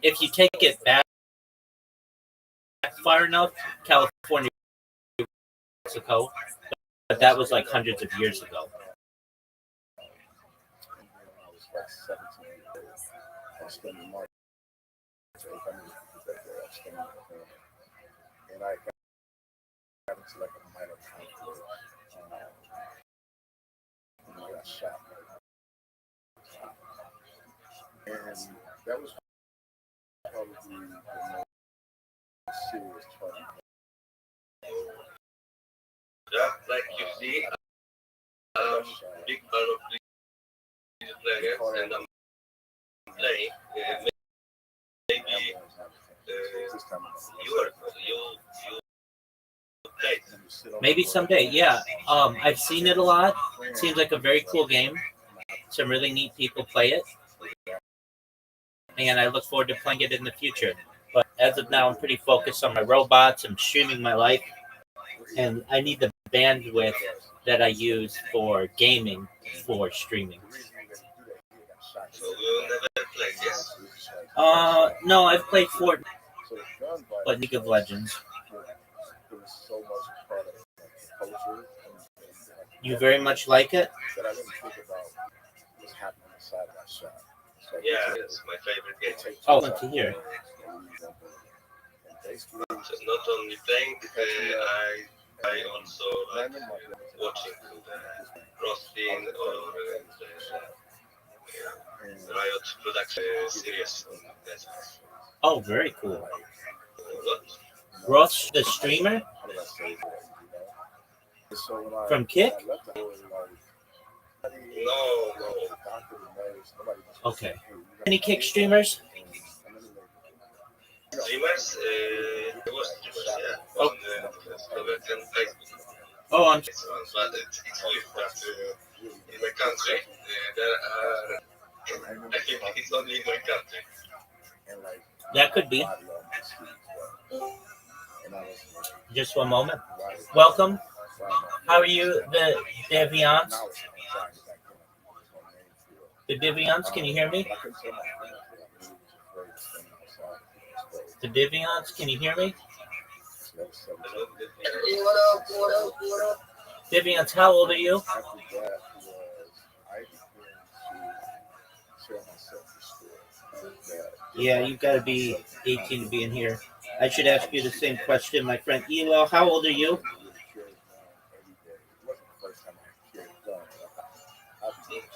If you take it back far enough, California, Mexico, but that was like hundreds of years ago. spending money. So if I need to get back there, I'm spending money. And I got into like a minor conflict. And I got shot. And that was probably the most serious trauma. Yeah, like you see, big part of these players, and I'm playing. Maybe you played. Maybe someday, yeah. I've seen it a lot. It seems like a very cool game. Some really neat people play it, and I look forward to playing it in the future. But as of now, I'm pretty focused on my robots. I'm streaming my life, and I need the bandwidth that I use for gaming for streaming. So you never played, yes? No, I've played Fortnite, but League of Legends. You very much like it? Yeah, it's my favorite game. Oh, good to hear. So not only playing, I also like watching the Rothschild or Riot production series. Oh, very cool. What? Roth, the streamer from Kick? No. Okay. Any Kick streamers? Streamers, there was streamers, yeah, on Slovakian Facebook. Oh, But it's weird that in my country, there are, I think it's only in my country. that could be. Just one moment. Welcome. How are you, the Deviants? The Deviants, can you hear me? The Deviants, can you hear me? Deviants, how old are you? Yeah, you've got to be 18 to be in here. I should ask you the same question, my friend Elo. How old are you?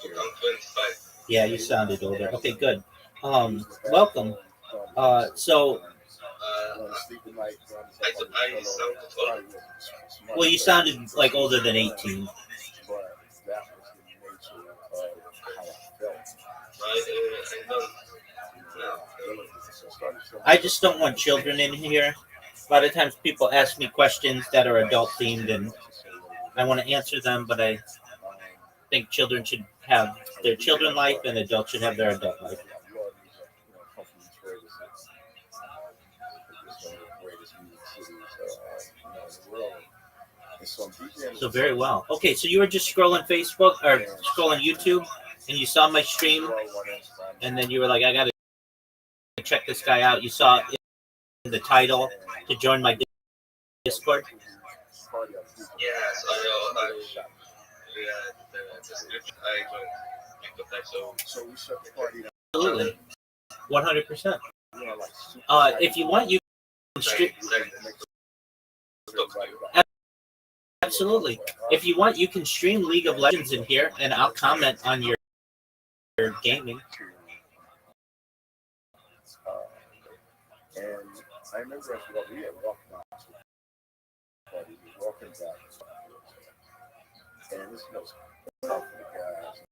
I'm 25. Yeah, you sounded older. Okay, good. Welcome. So, I sounded old. well, you sounded like older than 18. I don't. I just don't want children in here. A lot of times people ask me questions that are adult themed, and I want to answer them, but I think children should have their children life and adults should have their adult life. So very well. Okay, so you were just scrolling Facebook or scrolling YouTube, and you saw my stream, and then you were like, I gotta check this guy out. You saw in the title to join my Discord. Yes, I description. I joined. So Absolutely, 100%. If you want, you can stream. Absolutely. If you want, you can stream League of Legends in here, and I'll comment on your gaming. And I remember we had walked down to the party, walking back. And this was tough for the guys.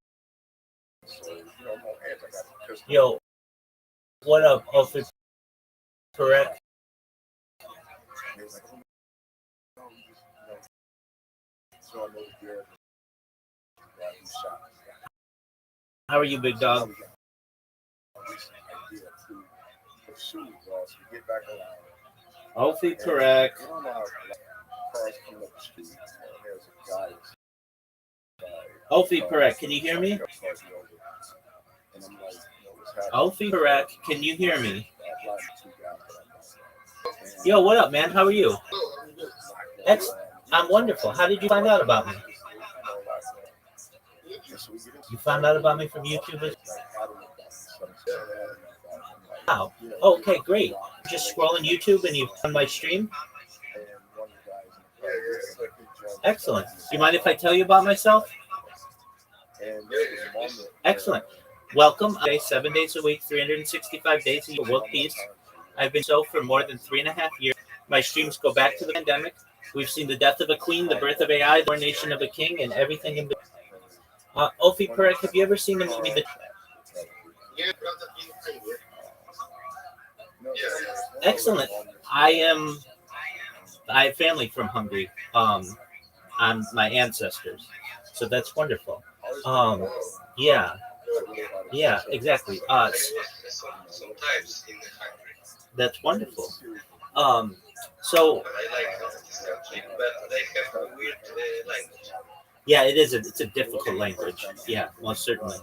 So, more hands, I got the pistol. Yo, what up, Officer? Correct. So I know the guy who shot. How are you, big dog? Hopefully correct. Hopefully correct. Can you hear me? Hopefully correct. Can you hear me? Yo, what up, man? How are you? I'm wonderful. How did you find out about me? You found out about me from YouTube? Wow. Okay, great. Just scrolling YouTube and you found my stream. Excellent. Do you mind if I tell you about myself? Excellent. Welcome. 7 days a week, 365 days a year, world peace. I've been so for more than 3.5 years. My streams go back to the pandemic. We've seen the death of a queen, the birth of AI, the coronation of a king, and everything in between. Ofi Perek, have you ever seen the movie? Excellent. I have family from Hungary. I'm my ancestors, so that's wonderful. Um, yeah, yeah, exactly. That's wonderful. Um, so yeah, it is. It's a difficult language. Yeah, most certainly.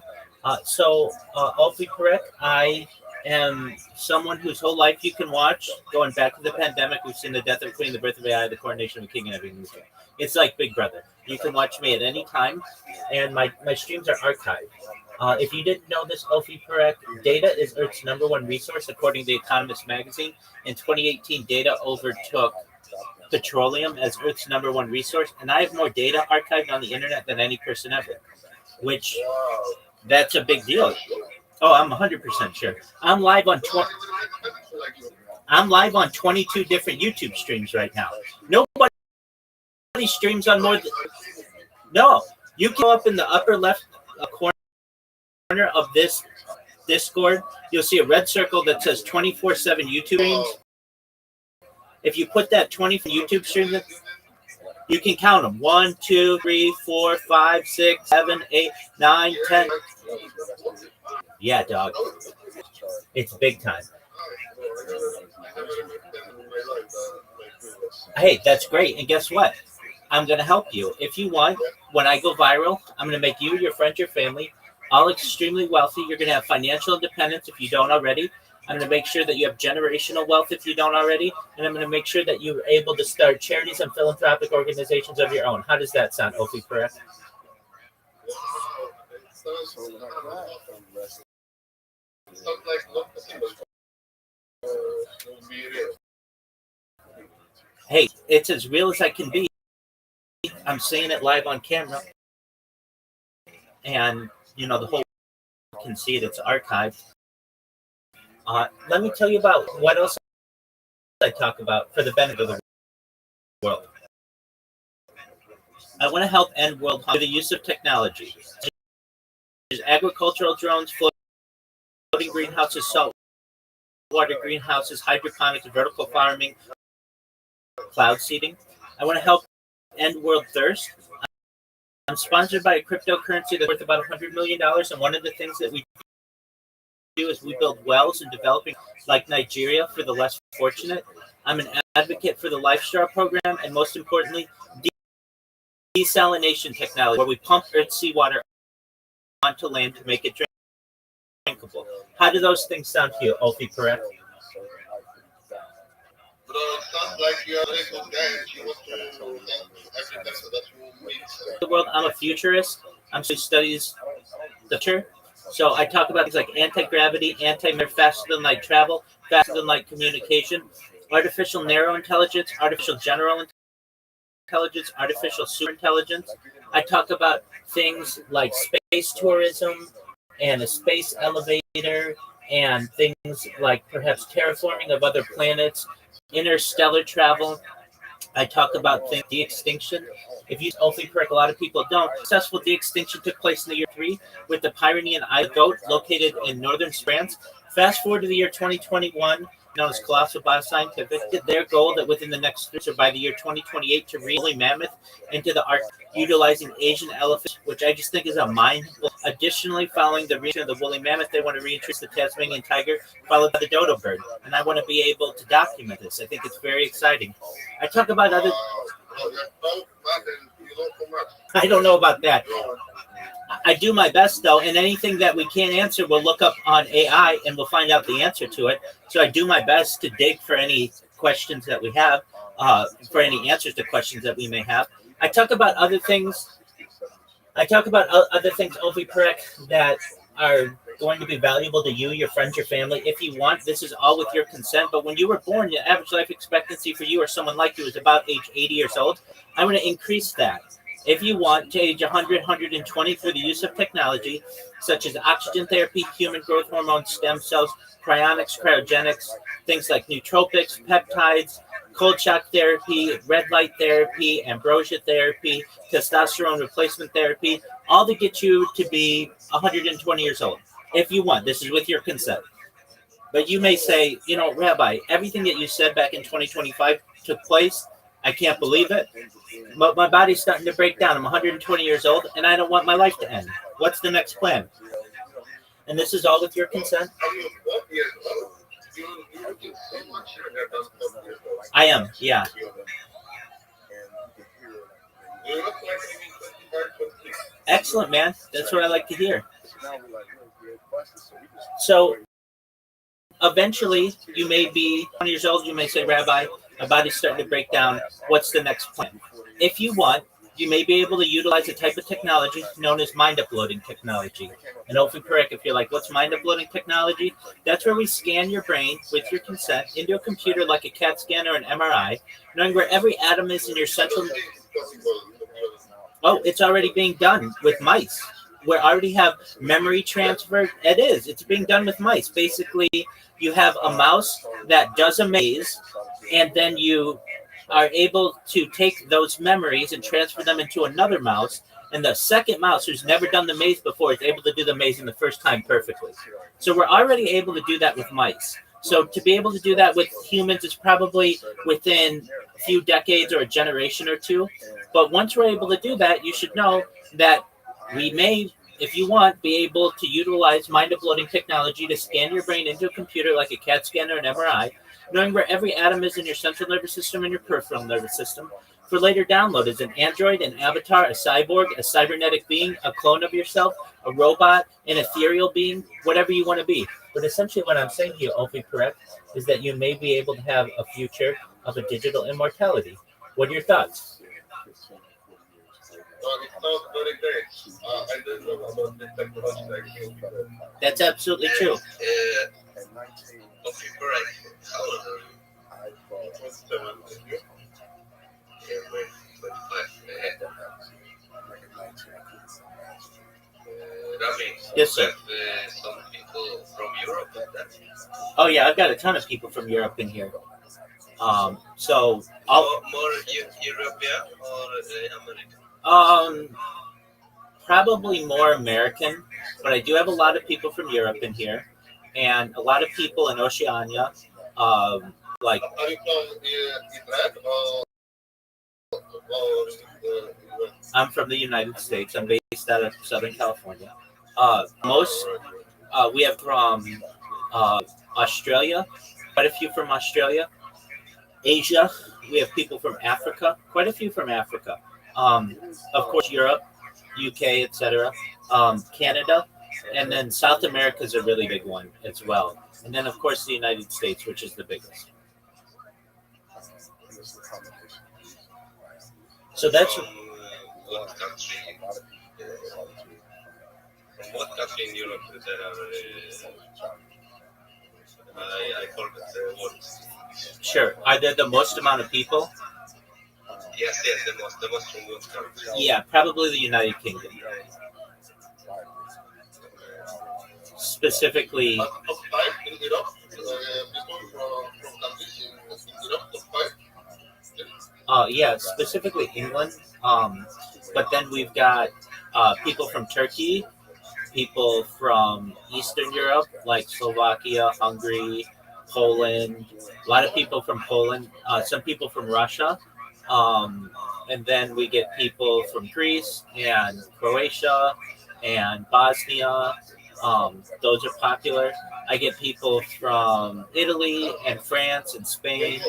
Alfie correct. I am someone whose whole life you can watch. Going back to the pandemic, we've seen the death of a queen, the birth of AI, the coronation of a king, and everything. It's like Big Brother. You can watch me at any time, and my streams are archived. If you didn't know this, Alfie correct. Data is Earth's number one resource, according to The Economist magazine. In 2018, data overtook petroleum as Earth's number one resource, and I have more data archived on the internet than any person ever, which that's a big deal. Oh, I'm 100% sure. I'm live on 22 different YouTube streams right now. Nobody streams on more than no. You can go up in the upper left corner of this Discord. You'll see a red circle that says 24/7 YouTube streams. If you put that 20 YouTube streams, you can count them. 1, 2, 3, 4, 5, 6, 7, 8, 9, 10. Yeah, dog. It's big time. Hey, that's great. And guess what? I'm going to help you. If you want, when I go viral, I'm going to make you, your friends, your family, all extremely wealthy. You're going to have financial independence if you don't already. I'm going to make sure that you have generational wealth if you don't already. And I'm going to make sure that you're able to start charities and philanthropic organizations of your own. How does that sound, Ofi Perez? Hey, it's as real as I can be. I'm saying it live on camera. And, the whole world can see it. It's archived. Let me tell you about what else I talk about for the benefit of the world. I want to help end world hunger through the use of technology. There's agricultural drones, floating greenhouses, saltwater greenhouses, hydroponics, vertical farming, cloud seeding. I want to help end world thirst. I'm sponsored by a cryptocurrency that's worth about $100 million, and one of the things that we do is we build wells in developing like Nigeria for the less fortunate. I'm an advocate for the Lifestyle program, and most importantly, desalination technology, where we pump Earth's seawater onto land to make it drinkable. How do those things sound to you, Ofi Perez? The world, I'm a futurist. I'm studies the future. So I talk about things like anti-gravity, anti-matter, faster than light travel, faster than light communication, artificial narrow intelligence, artificial general intelligence, artificial superintelligence. I talk about things like space tourism and a space elevator and things like perhaps terraforming of other planets, interstellar travel. I talk about things, de-extinction. If you Ofi correct, a lot of people don't. Successful de-extinction took place in the year 3 with the Pyrenean island goat located in northern France. Fast forward to the year 2021, known as Colossal Bioscientific, their goal that within the next 3 or by the year 2028 to read woolly mammoth into the Arctic, utilizing Asian elephants, which I just think is a mind. Additionally, following the region of the woolly mammoth, they want to reintroduce the Tasmanian tiger, followed by the dodo bird. And I want to be able to document this. I think it's very exciting. I talk about other. I don't know about that. I do my best, though, and anything that we can't answer, we'll look up on AI and we'll find out the answer to it. So I do my best to dig for any questions that we have, for any answers to questions that we may have. I talk about other things. Ovi Perek, that are going to be valuable to you, your friends, your family. If you want, this is all with your consent. But when you were born, the average life expectancy for you or someone like you is about age 80 years old. I'm going to increase that. If you want, to age 100, 120 through the use of technology, such as oxygen therapy, human growth hormone, stem cells, cryonics, cryogenics, things like nootropics, peptides, cold shock therapy, red light therapy, ambrosia therapy, testosterone replacement therapy, all to get you to be 120 years old. If you want, this is with your consent. But you may say, Rabbi, everything that you said back in 2025 took place. I can't believe it. But my body's starting to break down. I'm 120 years old, and I don't want my life to end. What's the next plan? And this is all with your consent? I am, yeah. Excellent, man. That's what I like to hear. So, eventually, you may be 20 years old. You may say, Rabbi, my body's starting to break down. What's the next plan? If you want, you may be able to utilize a type of technology known as mind uploading technology. And hopefully, correct, if you're like, what's mind uploading technology? That's where we scan your brain with your consent into a computer like a CAT scan or an MRI, knowing where every atom is in your central. Oh, it's already being done with mice. We already have memory transfer. It is. It's being done with mice. Basically, you have a mouse that does a maze, and then you are able to take those memories and transfer them into another mouse. And the second mouse, who's never done the maze before, is able to do the maze in the first time perfectly. So we're already able to do that with mice. So to be able to do that with humans is probably within a few decades or a generation or two. But once we're able to do that, you should know that we may, if you want, be able to utilize mind uploading technology to scan your brain into a computer like a CAT scan or an MRI, knowing where every atom is in your central nervous system and your peripheral nervous system, for later download as an android, an avatar, a cyborg, a cybernetic being, a clone of yourself, a robot, an ethereal being, whatever you want to be. But essentially what I'm saying to you, Opie, correct, is that you may be able to have a future of a digital immortality. What are your thoughts? That's absolutely true. Yes, sir. Some people from Europe. Oh yeah, I've got a ton of people from Europe in here. So I'll More European or American? Probably more American, but I do have a lot of people from Europe in here, and a lot of people in Oceania. Like Are you from Israel or I'm from the United States. I'm based out of Southern California. We have from Australia, quite a few from Australia. Asia, we have people from Africa, quite a few from Africa. Of course, Europe, UK, etc. Canada, and then South America is a really big one as well. And then, of course, the United States, which is the biggest. So that's what country? From what country in Europe there are? I forgot the words. Sure. Are there the most amount of people? Yes, the most from what country? Yeah, probably the United Kingdom. Specifically. Top 5 in Europe? People from countries in Europe, top 5? Yeah, specifically England. But then we've got people from Turkey, people from Eastern Europe, like Slovakia, Hungary, Poland, a lot of people from Poland, some people from Russia. And then we get people from Greece and Croatia and Bosnia. Those are popular. I get people from Italy and France and Spain.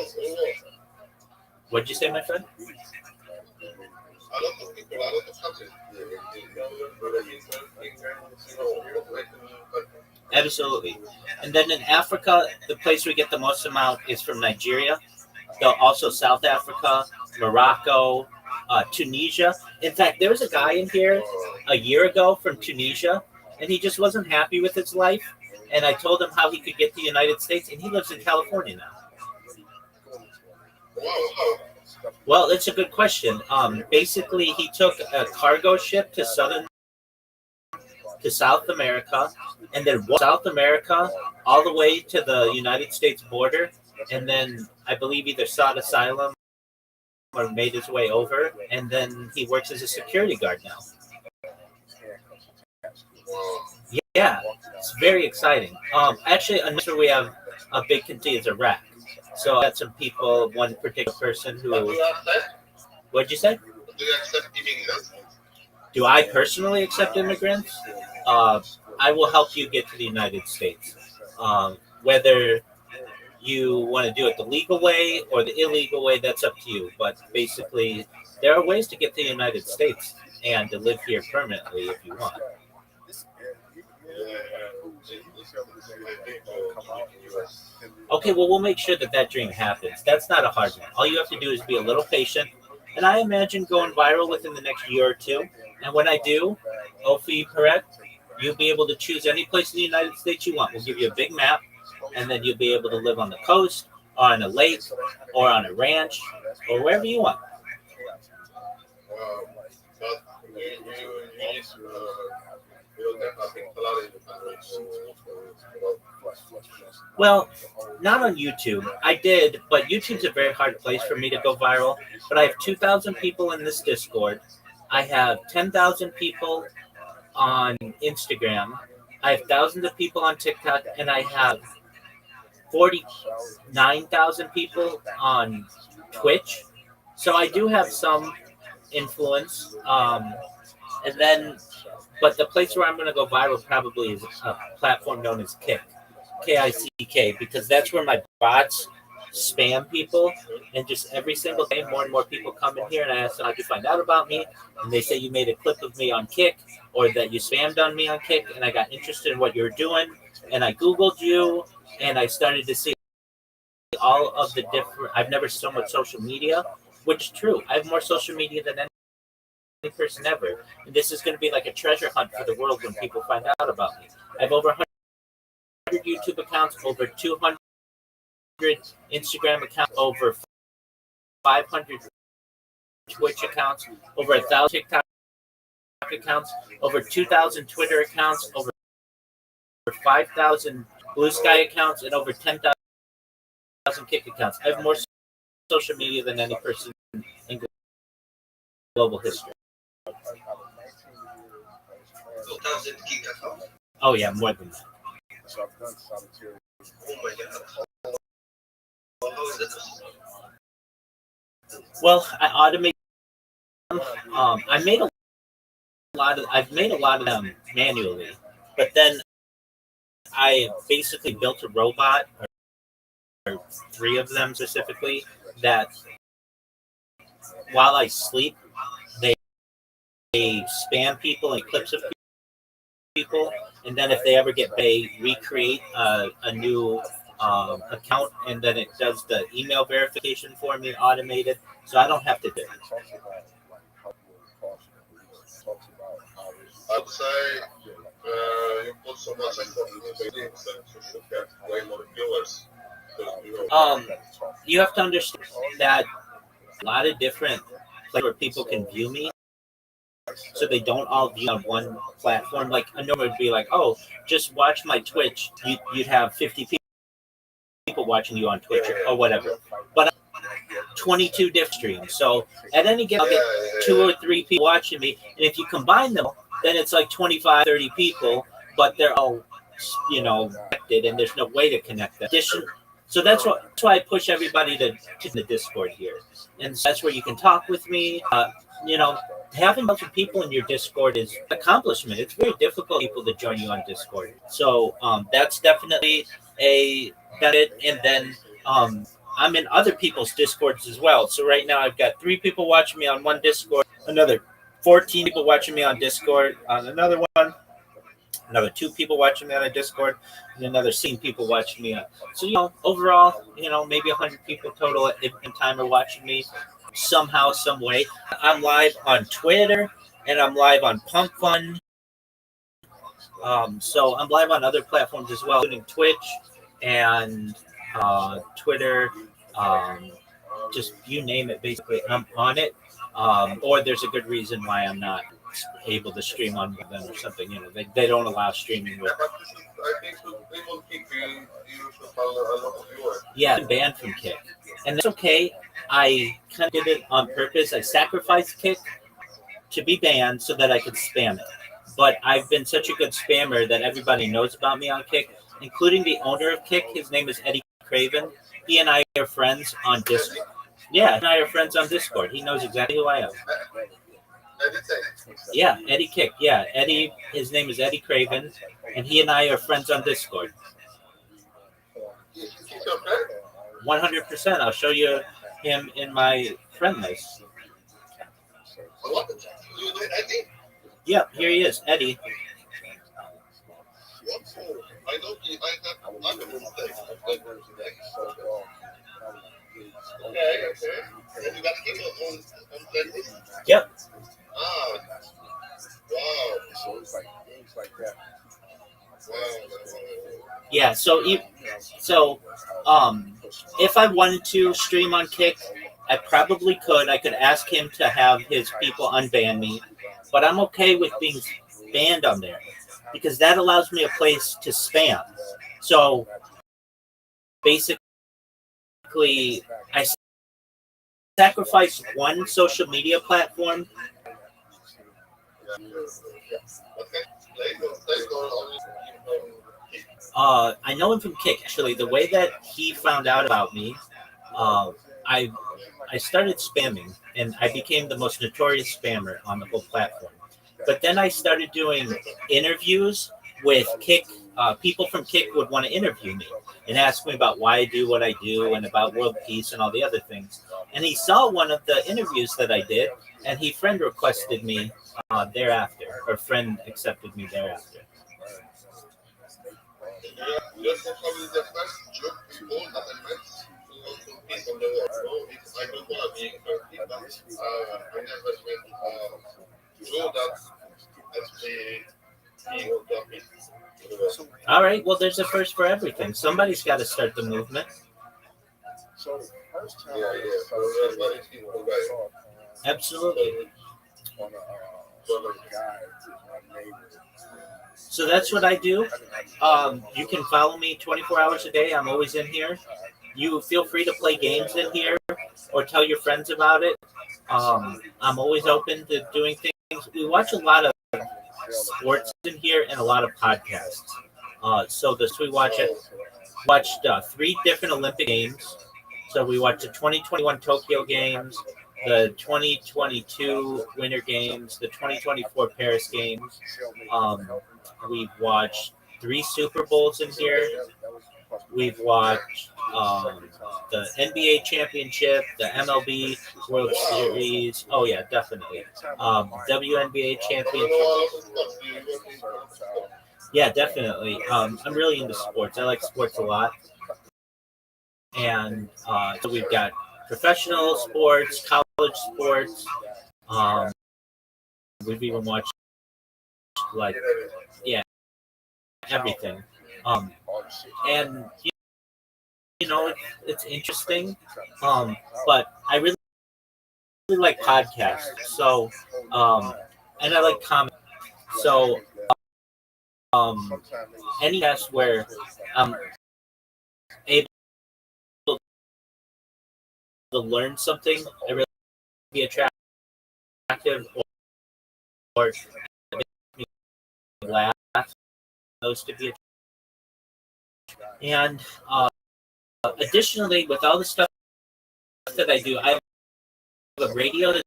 What'd you say, my friend? A lot of people, a lot of countries. Absolutely. And then in Africa, the place we get the most amount is from Nigeria. Though also South Africa, Morocco, Tunisia. In fact, there was a guy in here a year ago from Tunisia, and he just wasn't happy with his life. And I told him how he could get to the United States, and he lives in California now. Well, it's a good question. Basically, he took a cargo ship to South America, and then South America all the way to the United States border, and then I believe either sought asylum or made his way over, and then he works as a security guard now. Yeah, it's very exciting. Actually, another we have a big contingency is Iraq. So I got some people, one particular person who. What'd you say? Do you accept immigrants? Do I personally accept immigrants? I will help you get to the United States. Whether you want to do it the legal way or the illegal way, that's up to you. But basically, there are ways to get to the United States and to live here permanently if you want. Okay, well, we'll make sure that dream happens. That's not a hard one. All you have to do is be a little patient. And I imagine going viral within the next year or two. And when I do, hopefully correct, you'll be able to choose any place in the United States you want. We'll give you a big map, and then you'll be able to live on the coast, or on a lake, or on a ranch, or wherever you want. Well, not on YouTube. I did, but YouTube's a very hard place for me to go viral. But I have 2,000 people in this Discord. I have 10,000 people on Instagram. I have thousands of people on TikTok, and I have 49,000 people on Twitch. So I do have some influence. And then, but the place where I'm going to go viral probably is a platform known as Kick, Kick, because that's where my bots spam people. And just every single day, more and more people come in here, and I ask them, how'd you find out about me? And they say you made a clip of me on Kick, or that you spammed on me on Kick, and I got interested in what you were doing. And I Googled you, and I started to see all of the different, I've never seen so much social media, which is true. I have more social media than any person ever. And this is going to be like a treasure hunt for the world when people find out about me. I have over 100 YouTube accounts, over 200 Instagram accounts, over 500 Twitch accounts, over 1,000 TikTok accounts, over 2,000 Twitter accounts, over 5,000 Blue Sky accounts, and over 10,000 Kick accounts. I have more social media than any person in global history. Oh yeah, more than that. Well, I automate them. I've made a lot of them manually, but then I basically built a robot, or 3 of them specifically, that while I sleep, they spam people and clips of people, and then if they ever get, they recreate a new account, and then it does the email verification for me automated, so I don't have to do it. Outside, you put so much effort into things that you should get way more viewers. You have to understand that a lot of different places where people can view me, so they don't all view on one platform. Like a normal would be like, oh, just watch my Twitch. You'd have 50 people watching you on Twitch or whatever. But 22 different streams. So at any given, I'll get 2 or 3 people watching me. And if you combine them, then it's like 25, 30 people, but they're all, connected, and there's no way to connect them. So that's why I push everybody to the Discord here. And so that's where you can talk with me. Having a bunch of people in your Discord is an accomplishment. It's very difficult for people to join you on Discord. So that's definitely a benefit. And then I'm in other people's Discords as well. So right now I've got 3 people watching me on one Discord, another 14 people watching me on Discord on another one, another 2 people watching me on a Discord, and another 16 people watching me on. So, overall, maybe 100 people total at any time are watching me somehow, some way. I'm live on Twitter, and I'm live on Pump Fun, So I'm live on other platforms as well, including Twitch and Twitter. Just you name it, basically, I'm on it. Or there's a good reason why I'm not able to stream on them or something. They don't allow streaming with. I think people keep you should follow a lot of viewers. Yeah, I'm banned from Kick, and that's okay. I kind of did it on purpose. I sacrificed Kick to be banned so that I could spam it. But I've been such a good spammer that everybody knows about me on Kick, including the owner of Kick. His name is Eddie Craven. He and I are friends on Discord. Yeah, and I are friends on Discord. He knows exactly who I am. Yeah, Eddie Kick. Yeah, Eddie. His name is Eddie Craven, and he and I are friends on Discord. 100%. I'll show you him in my friend list. Yeah, here he is, Eddie. I know I have other mistakes. Okay. And you got to keep it on blending? Yep. Ah. Wow. So it's like that. Yeah, so if I wanted to stream on Kick, I probably could. I could ask him to have his people unban me, but I'm okay with being banned on there because that allows me a place to spam. So basically, I sacrifice one social media platform. I know him from Kick. Actually, the way that he found out about me, I started spamming, and I became the most notorious spammer on the whole platform. But then I started doing interviews with Kick. People from Kick would want to interview me and ask me about why I do what I do and about world peace and all the other things. And he saw one of the interviews that I did, and he friend requested me thereafter, or friend accepted me thereafter. You're probably the first job people that I met to compete on the world. I don't want to be perfect, but I never went through that as being jumping. All right, well, there's a first for everything. Somebody's got to start the movement. So the first time Absolutely. So that's what I do. You can follow me 24 hours a day. I'm always in here. You feel free to play games in here or tell your friends about it. I'm always open to doing things. We watch a lot of sports in here and a lot of podcasts. So we watched 3 different Olympic games. So we watched the 2021 Tokyo Games, the 2022 Winter Games, the 2024 Paris Games. We've watched 3 Super Bowls in here. We've watched the NBA Championship, the MLB World Series. Oh, yeah, definitely. WNBA Championship. Yeah, definitely. I'm really into sports. I like sports a lot. And so we've got professional sports, college sports. We've even watched, everything. And it's interesting. But I really like podcasts. So, and I like comedy. So, any podcast where I'm able to learn something, I really be attractive or make me laugh. Those could be. And additionally, with all the stuff that I do, I have a radio that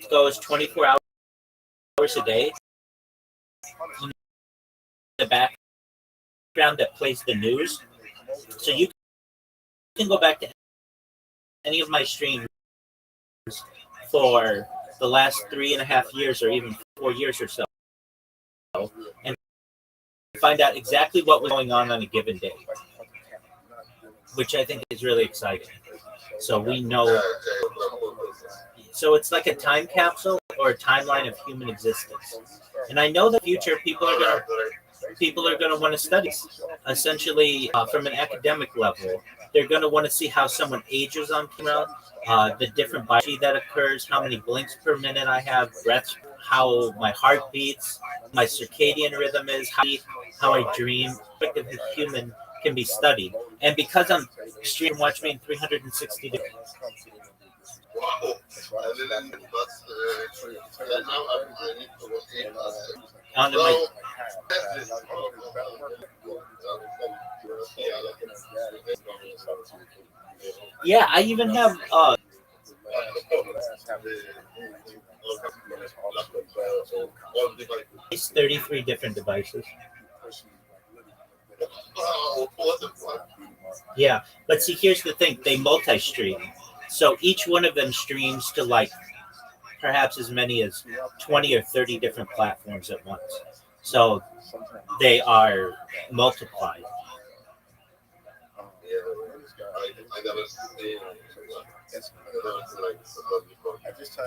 goes 24 hours a day. In the background that plays the news. So you can go back to any of my streams for the last 3.5 years or even 4 years or so and find out exactly what was going on a given day, which I think is really exciting. So we know. So it's like a time capsule or a timeline of human existence. And I know the future people are going to want to study essentially from an academic level. They're going to want to see how someone ages on camera, the different biology that occurs, how many blinks per minute I have, breaths, how my heart beats, my circadian rhythm is, how I dream. The human can be studied. And because I'm stream watch me in 360 degrees. Wow. I didn't, but now I need to look in. On the mic. Yeah, I even have these 33 different devices. Yeah, but see, here's the thing: they multi-stream, so each one of them streams to like perhaps as many as 20 or 30 different platforms at once. So they are multiplied.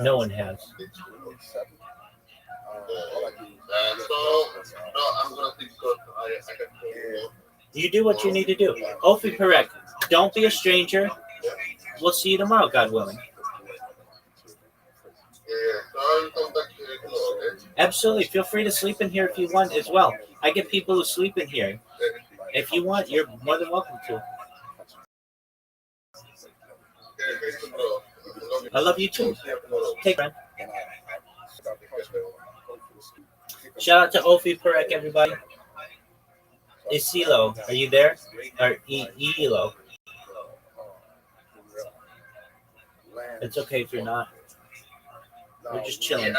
No one has. You do what you need to do. Ofi Perek, don't be a stranger. We'll see you tomorrow, God willing. Absolutely. Feel free to sleep in here if you want as well. I get people who sleep in here. If you want, you're more than welcome to. I love you too. Take care. Shout out to Ofi Perek, everybody. Isilo, are you there? Or Elo? It's okay if you're not. We're just chilling.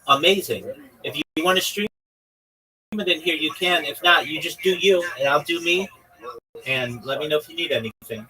Amazing. If you want to stream it in here, you can. If not, you just do you, and I'll do me. And let me know if you need anything.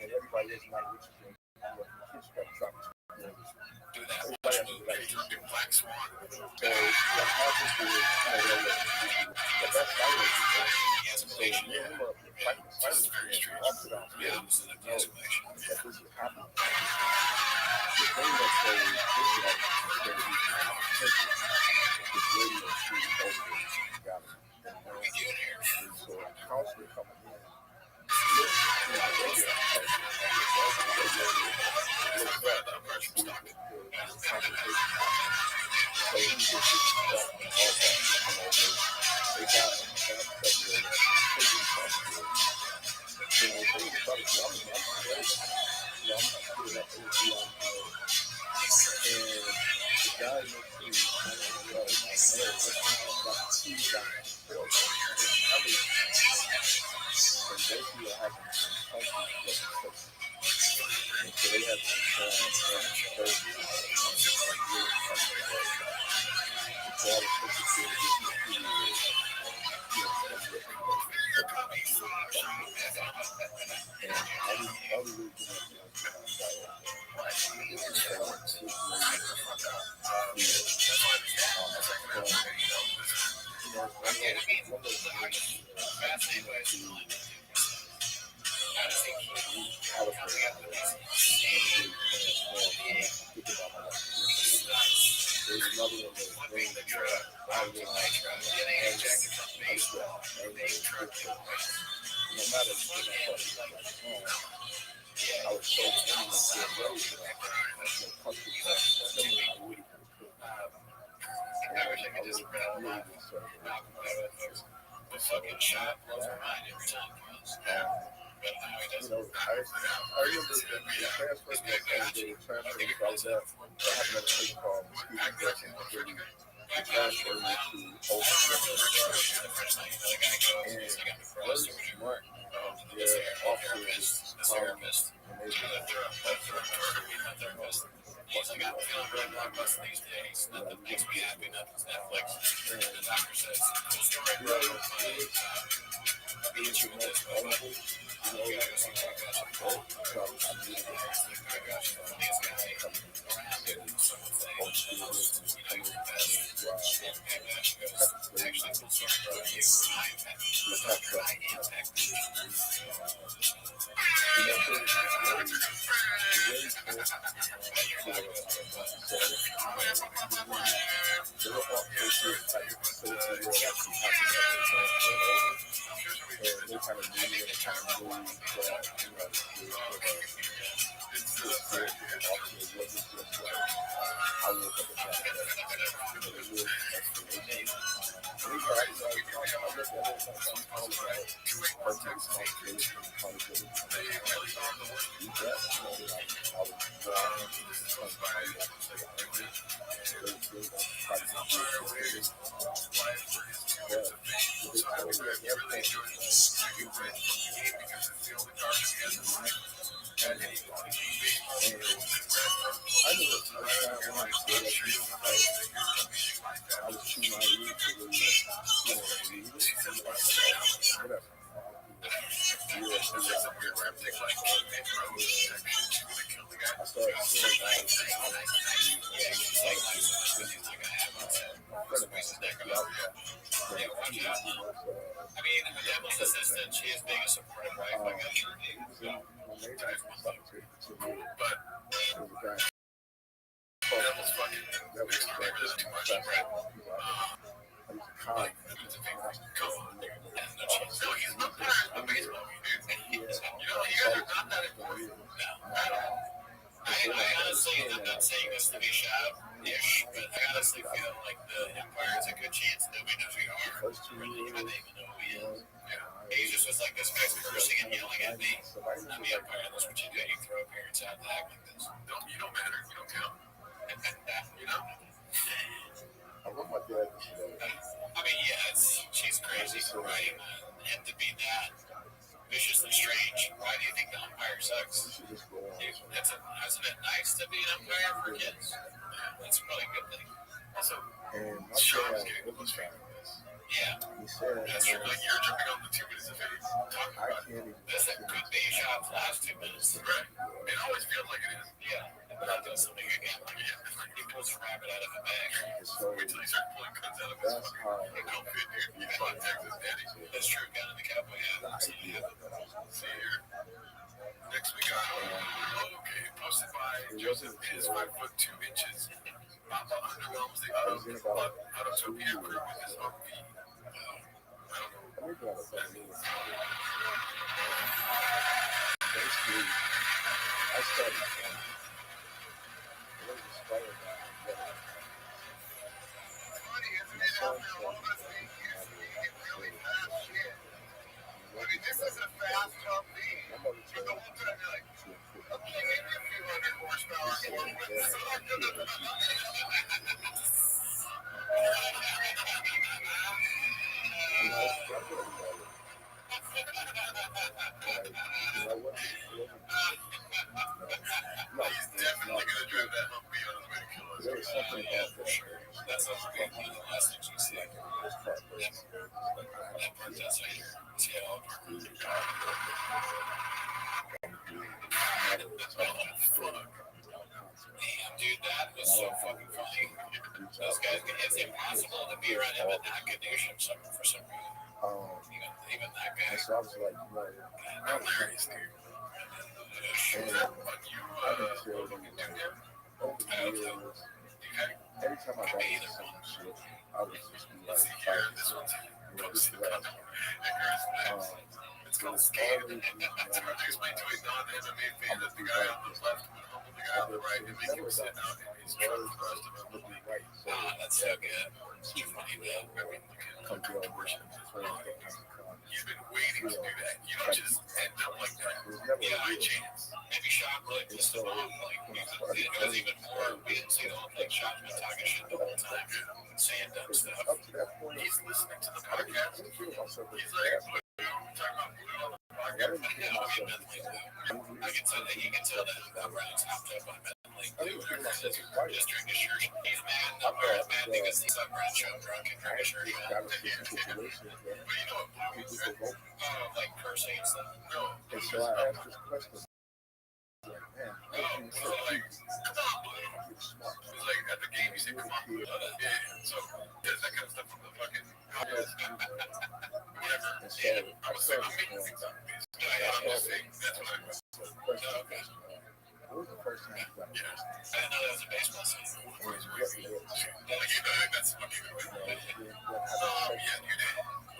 didn't know that was a baseball season.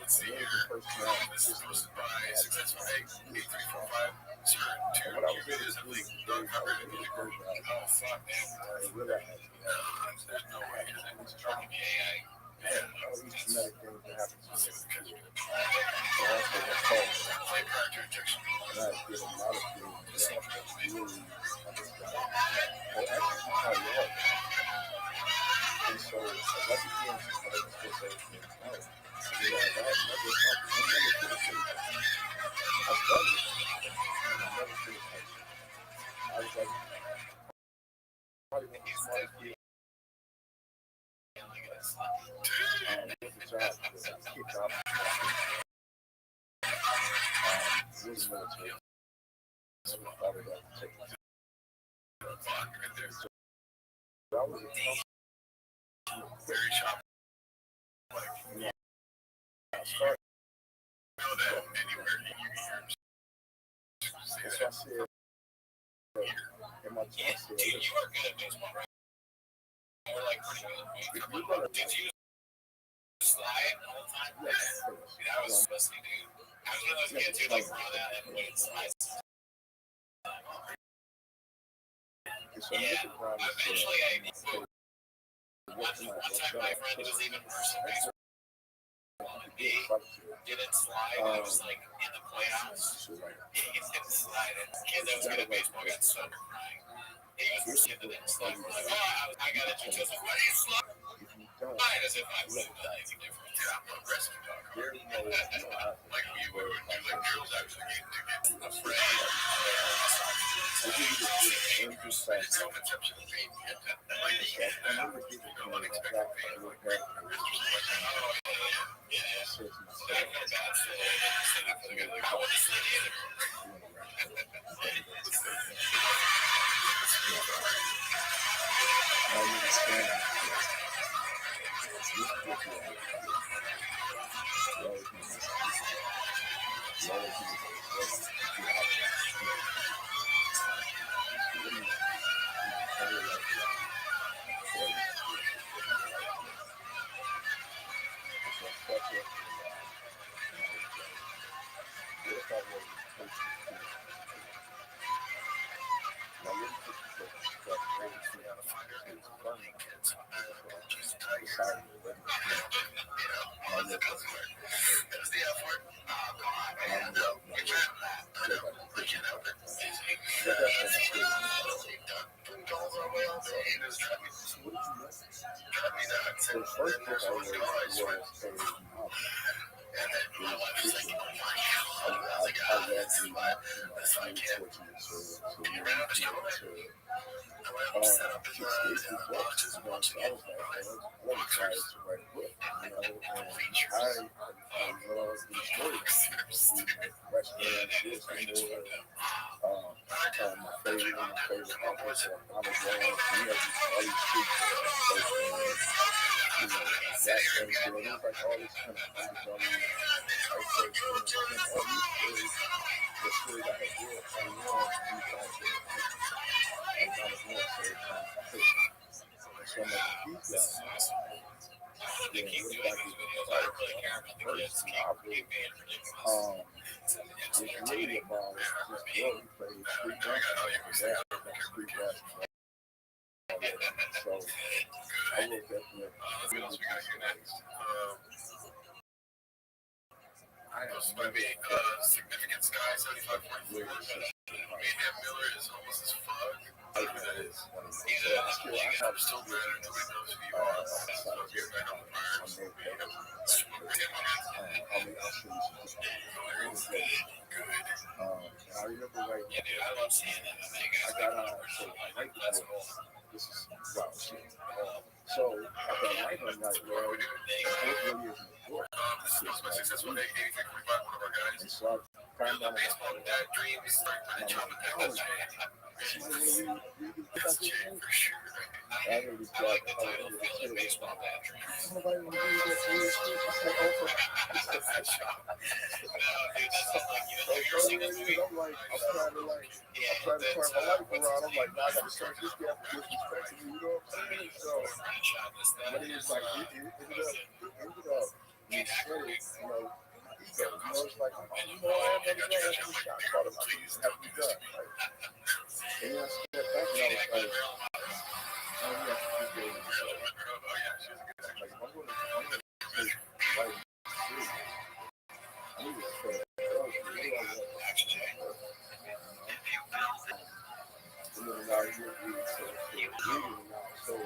Let's see here. This is posted by 661-8-8345. Sir, 2 years of league coverage. Oh, fuck, man. There's no way. It's trying to be AI. Man, play prior to injection. And so, I was like, probably one of the smartest people. With the job, because I was kicked out. Really military. So I followed up to take my so I was very sharp. yeah. I started. Know that anywhere you hear. So I said, in my job, Dude, you are good at baseball, right? You're like pretty good. Did you slide all the time? yes. Dude, I was listening, dude. I was one of those kids who like run out and wouldn't slide. Yeah, eventually one time my friend who was even worse than baseball me didn't slide. I was like in the playoffs. He didn't slide. And the kid that was good at baseball got started crying. He was the kid that didn't slide. Like, oh, I got it. He was like, why do you slide? As if I would have done anything different. Yeah, I'm a wrestling dog. Like we would do like girls actually get afraid. Self-conception of being unexpected pain. Maybe significant sky 75.4. Mayhem Miller is almost as fuck. I don't know who that is. I'm still better. Nobody knows who you are. I remember like, yeah, dude, I love seeing that. I got on, so right before, this is wow, shit. So I got right on that road. It really isn't a book. This is my successful day, 8345, one of our guys. And so I found out baseball dad dreams, and chopping that. That's Jay for sure. I like the title, Feel Like Baseball Dad Dreams. No, dude, that sounds like, you know, I'm like, I'm trying to turn my life around. I'm like, now I got to search this guy for disrespecting me. You know what I'm saying? So, but it was like, it ended up, you said it, you know, ego. You know, it's like, you know, I am going to go after the shot called him. I just have to be done. Like, and then I stepped back and I was like, oh, yeah, this game is like, if I'm going to take right serious, I need to say, so I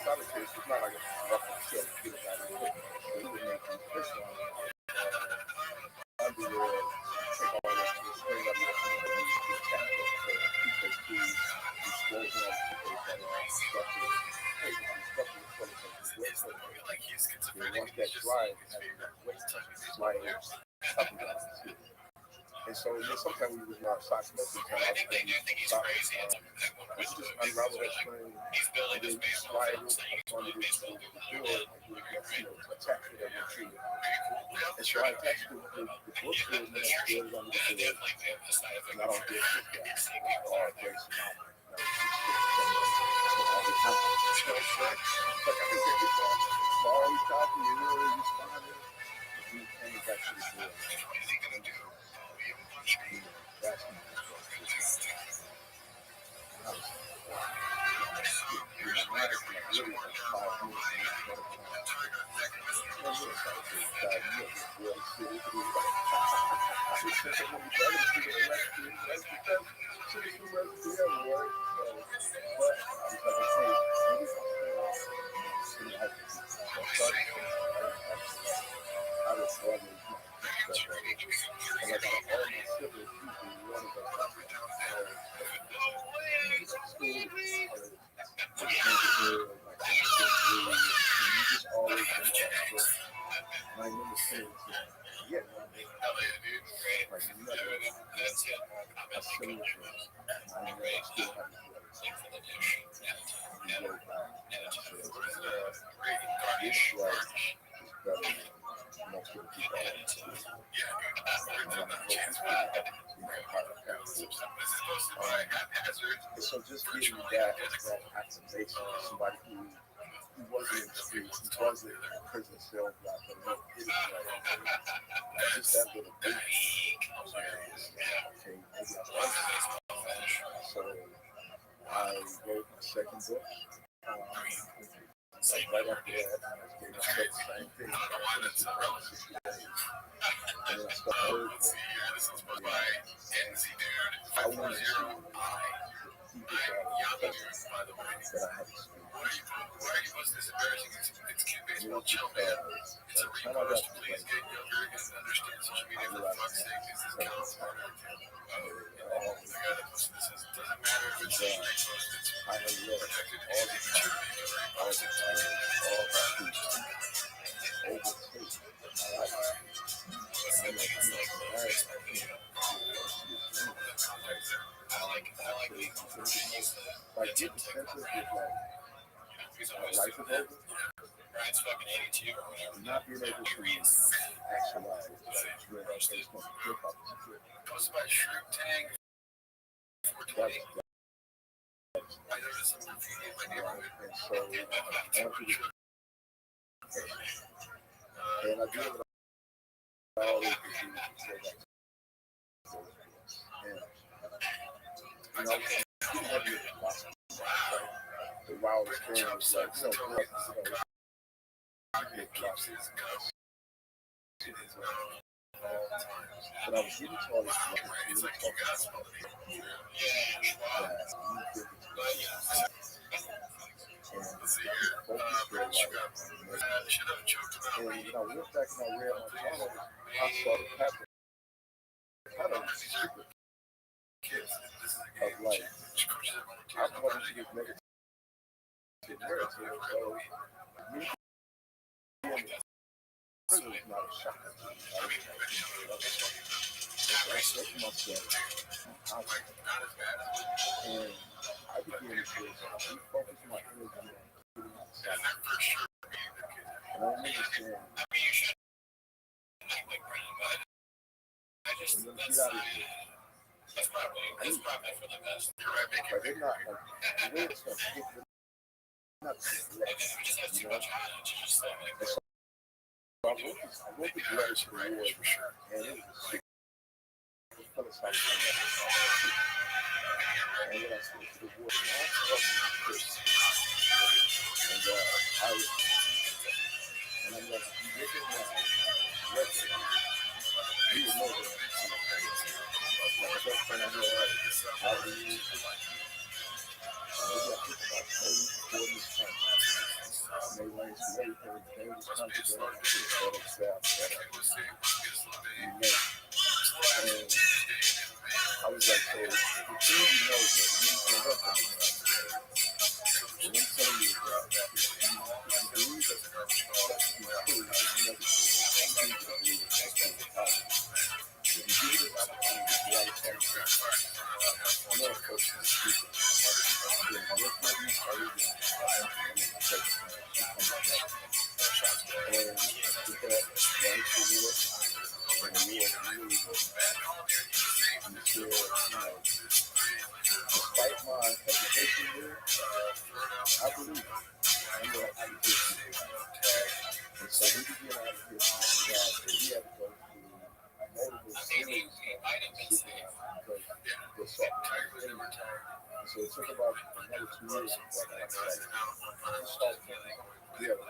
started to, it's not like a rough show to get it out of the way. He would make me push on underwear, take all that to the spring up and the tackle. So toothpaste tubes, the scrolls and all the toothpaste that are stuck with hey, stuck with toilet paper. And once that dries, it has enough weight to slide up and down the tube. And so sometimes we was not socks missing time. I think socks. Let's just unravel that string and then slide it on the door and attach it at your tree. And so I attached the book to it and I put it on the door. And I don't get it back. All breaks and all. So all we talking, you really responding. We came back to the door. That's my So just getting that activation of somebody who wasn't in the streets, who wasn't in prison cell block, but just that little bit. So I wrote my second book. Right after that, I gave myself the same thing. And then I started I wanted to keep it that I had to speak. You know, because by the time I got to the place, I realized I had to I had left all the streets, overtake my life. Like get the sense of it, like life is over. It's fucking 82 or whatever. Not being able to actualize dream based on hip hop. Goes by Shrimp Tang 420. I noticed some graffiti in my neighborhood. And so I went to the and I did what I always do. And you know, the wild experience, like, you know, but I was getting to all this and when I went back and I read my journal, I saw the pattern kind of stupid of like I wanted to get negative narrative, so me prison is not a shock to me. I said to myself, and I began to refocus my energy on getting outside. And I understand. I just that's But they're not like the way it's going to hit. They're not you know. I wrote the letter to the Lord, and it was philosophical. And when I spoke to the Lord, and I'm like, if you look at my record, you will know that my best friend I had, I believe, maybe I took about 30, 40 times. And they learned from everything, dangerous country, that and I was like, so the thing you know is that you can't help them. And I'm telling you, if you believe that that's to be true, it's never true. You believe that that's true. If you give it an opportunity to be out of touch, I know a person is stupid. Then your friend is already in the church. And with that, right to the Lord, and the Lord really was, I'm sure, despite my hesitation here, I believe it. I know I can do it. And so we began our Christian God, but we had to go through multiple series of because we're suffering. And so it took about another 2 years before I got started. Yeah, and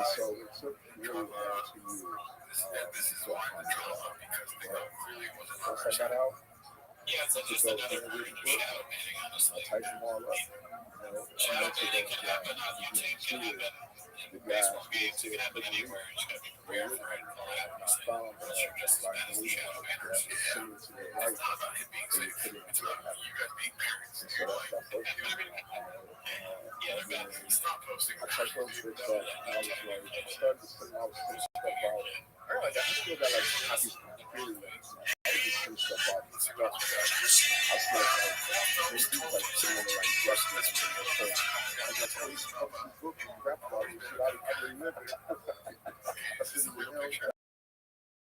so it took really around 2 years. Once I got out, I took those interviews, I typed them all up. And once it goes down, the guy said, put me in. I found like similar to their life, so you put it into their life. And so that's our first one. I typed those bits up, and I was like, I started to think, I was thinking stuff out. I still got like copies from the period. I was just thinking stuff out. I was like, they do like similar like justice. So I was like, oh, you come to the book and rap about this shit. I remember. I said, you know,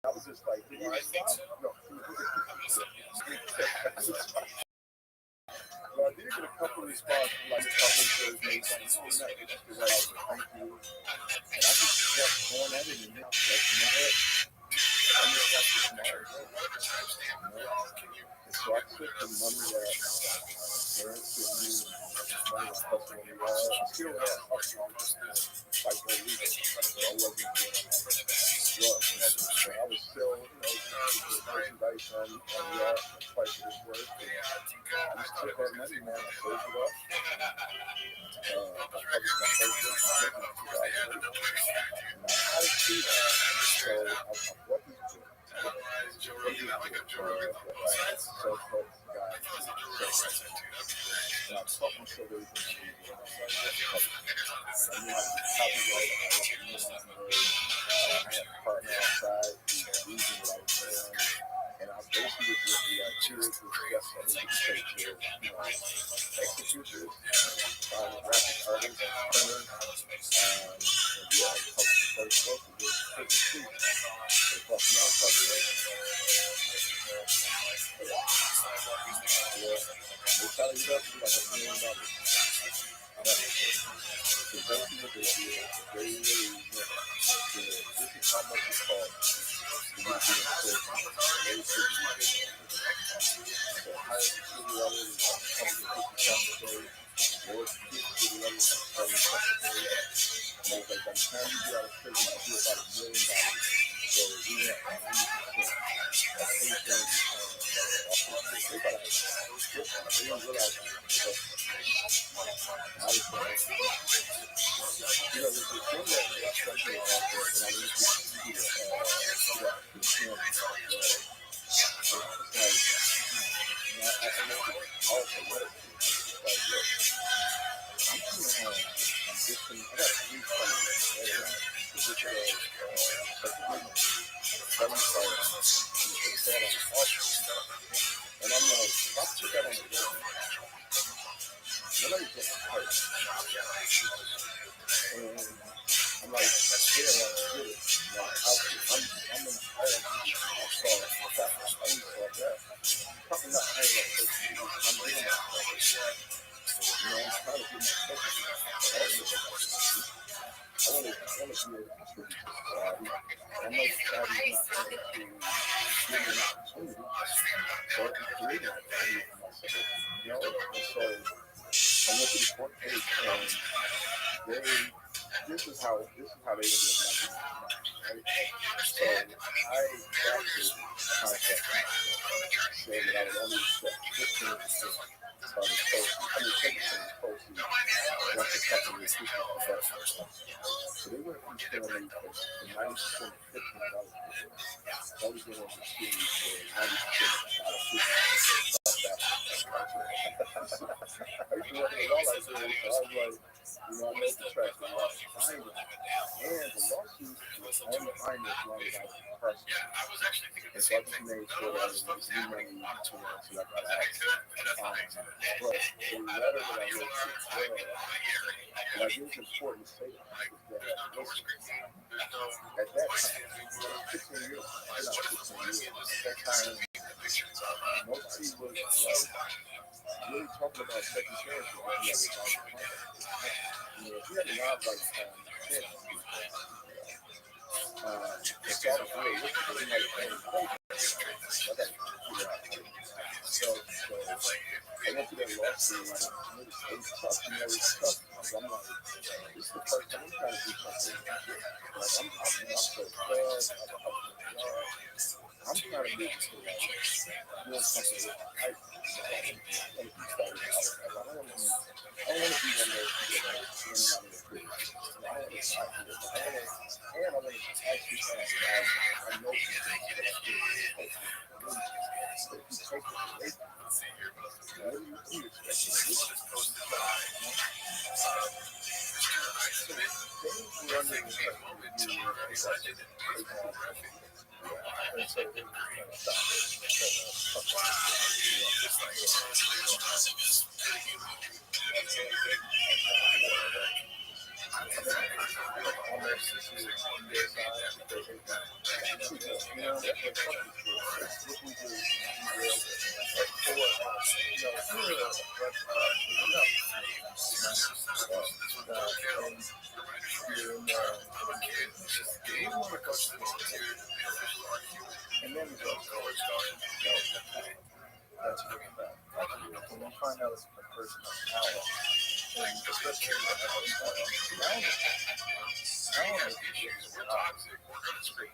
I was just like, no. Well, I did get a couple of responses from like a couple of shows, maybe like, no, not because I was like, thank you. And I just kept going at it, and now, like, you know what? I'm just like this tomorrow. And so I took the money that parents gave me, money I hustled on the yard. I still have hustling, like no reason. So I wasn't doing drugs. So I was still, merchandise on the yard, twice this work. I just took that money, man, I saved it up. I published my first book in 2008. And I see that. So I'm working with self-help guys. And I taught myself everything I need to know. I knew how to copyright. I had a partner outside who was using what I was doing. And I basically was looking at cheers with guests I needed to take care of, execute this, find graphic artists, printers, and yeah, I published the first book and did pretty cheap. It cost me all copyright. Yeah, they tell you that like $1 million. So basically what they did, they really went, this is how much it costs to be in prison. They should be getting it. So higher security level is like $150 a day. Lower security level is like $70 a day. And it's like by the time you get out of prison, you do about $1 million. So we have 90% of anything they got out of prison. They don't realize that. I was like, there's this one that I studied out there, and I used to see the film. I also read it. Like, look, I'm coming home. I got 3 felonies. This is and I'm like, if I put that on the road, nobody's getting hurt. And I'm like, yeah, I did it. I'm in the home. I saw it. I saw that. Probably not This is how they ended up not getting right? So I drafted contract saying that I would only accept 15% of the proceeds. I mean, 10% of the proceeds once the company is 50%. So they went from telling me for 90% of $15. I was going to see for 90% of I used to work in the law like this, so I was like, I know the track a lot behind it. And the lawsuit was on the finance long as I was in person. And so I just made sure that I was new money so I got out. But the letter that I wrote to Claire, and I think it's important to say that, at that time, 15 years, not 15 years, at that time, most people was like, really talking about second chances when he had a private contract. If you had a non-private contract, it's all the way. It's like paying so I went to that lawsuit, and it was tough, it was tough. I'm like, this is the first time I'm trying to do something. Like, I'm so fast, I'm trying to make it to like, doing something with my life. I don't want to be one of those people that are in and out of the career. I want to actually I know people that are doing it. If you take it away from me, what do you expect? And then that's really bad. When you find out a person has talent, and especially now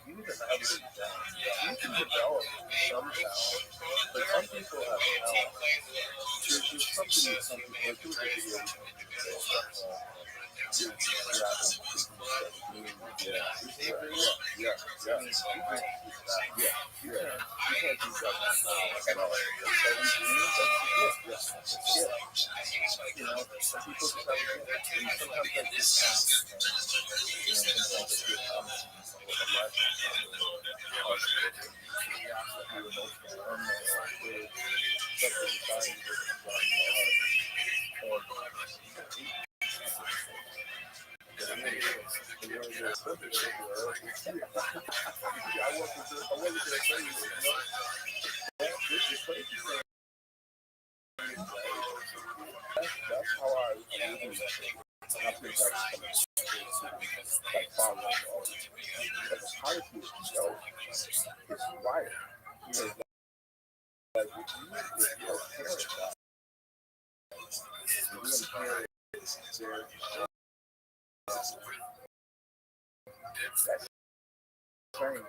you need to have it down. You can develop some talent, but some people have talent. There's something like you that's how I really like following all but the policy itself is wired. You know, like if you're a parent,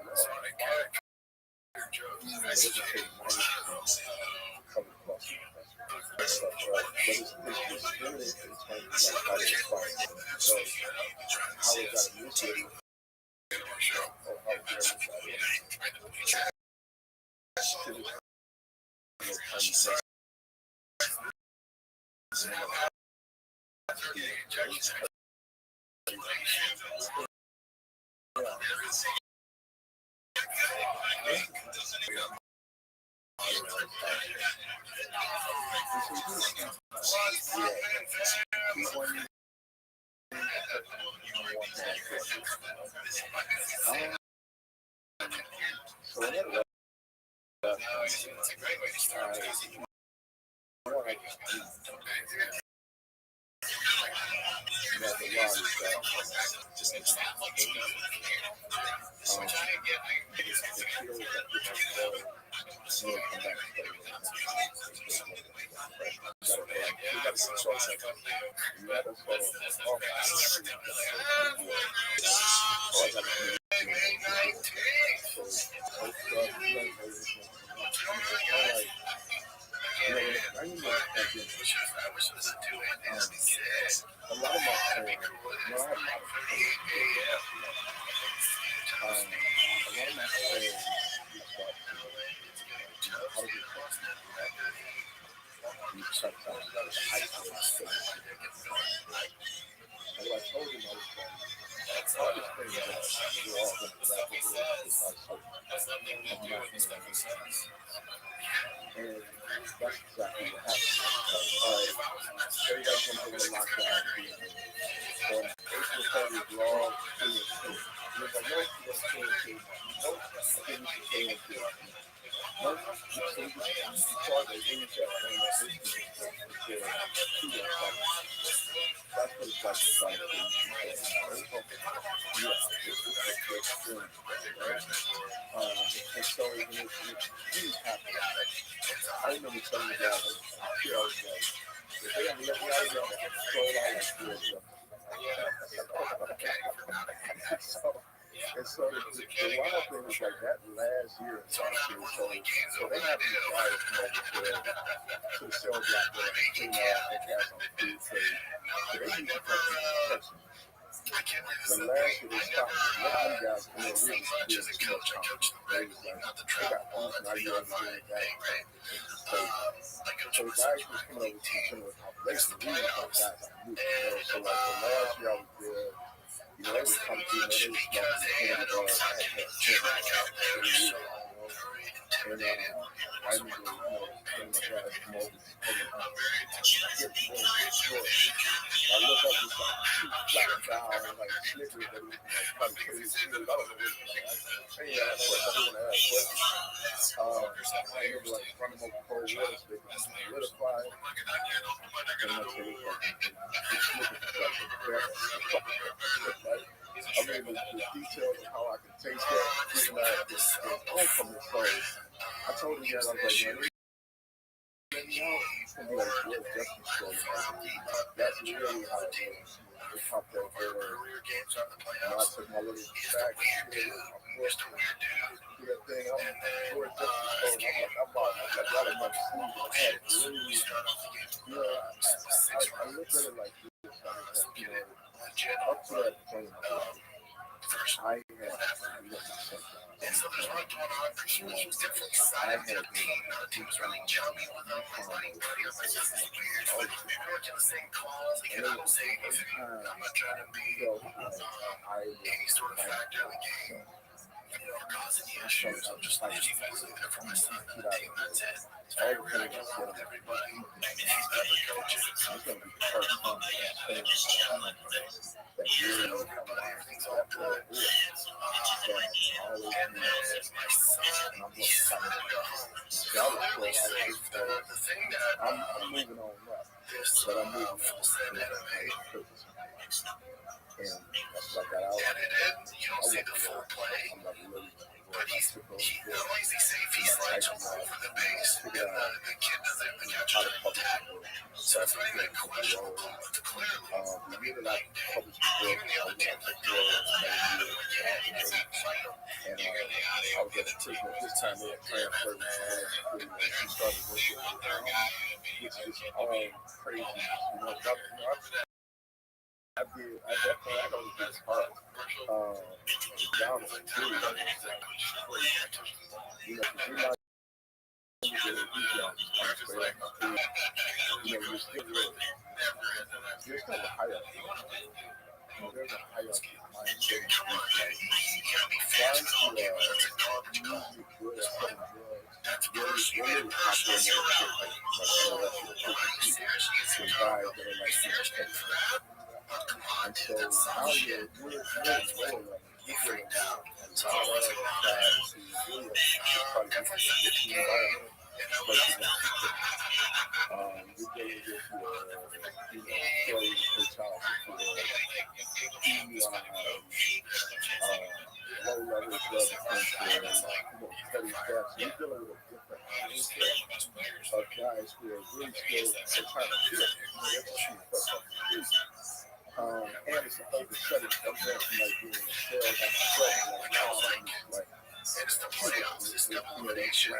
they're really skilled. They're trying to do it. They're pushing the first off the street. And it's like the setting comes out from like being in the cell, like It's the playoffs. It's the elimination.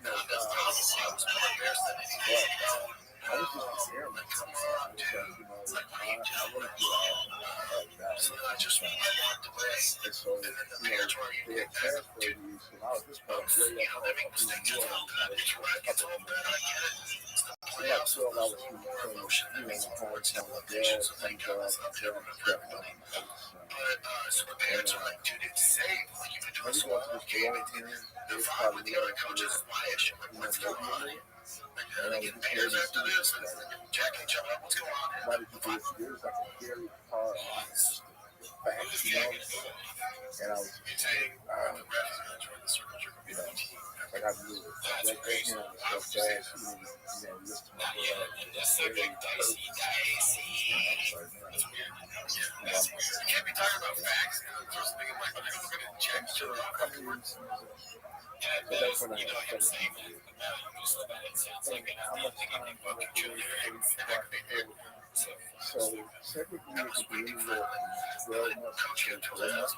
That's possible. I was just preparing myself. I want to do that. So I just want to walk the way. And so, they had transferred these, and I was just kind of way up in New York. About 12 hours from the hometown of Dale, and so the parents are like, dude, it's safe. Like, you've been doing so well. The vibe with the other coaches is my issue. Like, what's going on? Like, they get pairs after this. Jacking each other up. What's going on? Why did you do this? It was like a very hard fact, you know? And I was like I knew it. Like right here on the stuff fast, listen to my brother. That's a big dicey. That's weird. You can't be talking about facts. Just thinking like, we're going to check shit out afterwards. And that's when you know, him saying that. It sounds like an idea fucking junior. So technically, you could be anywhere from 12 months to 12 months.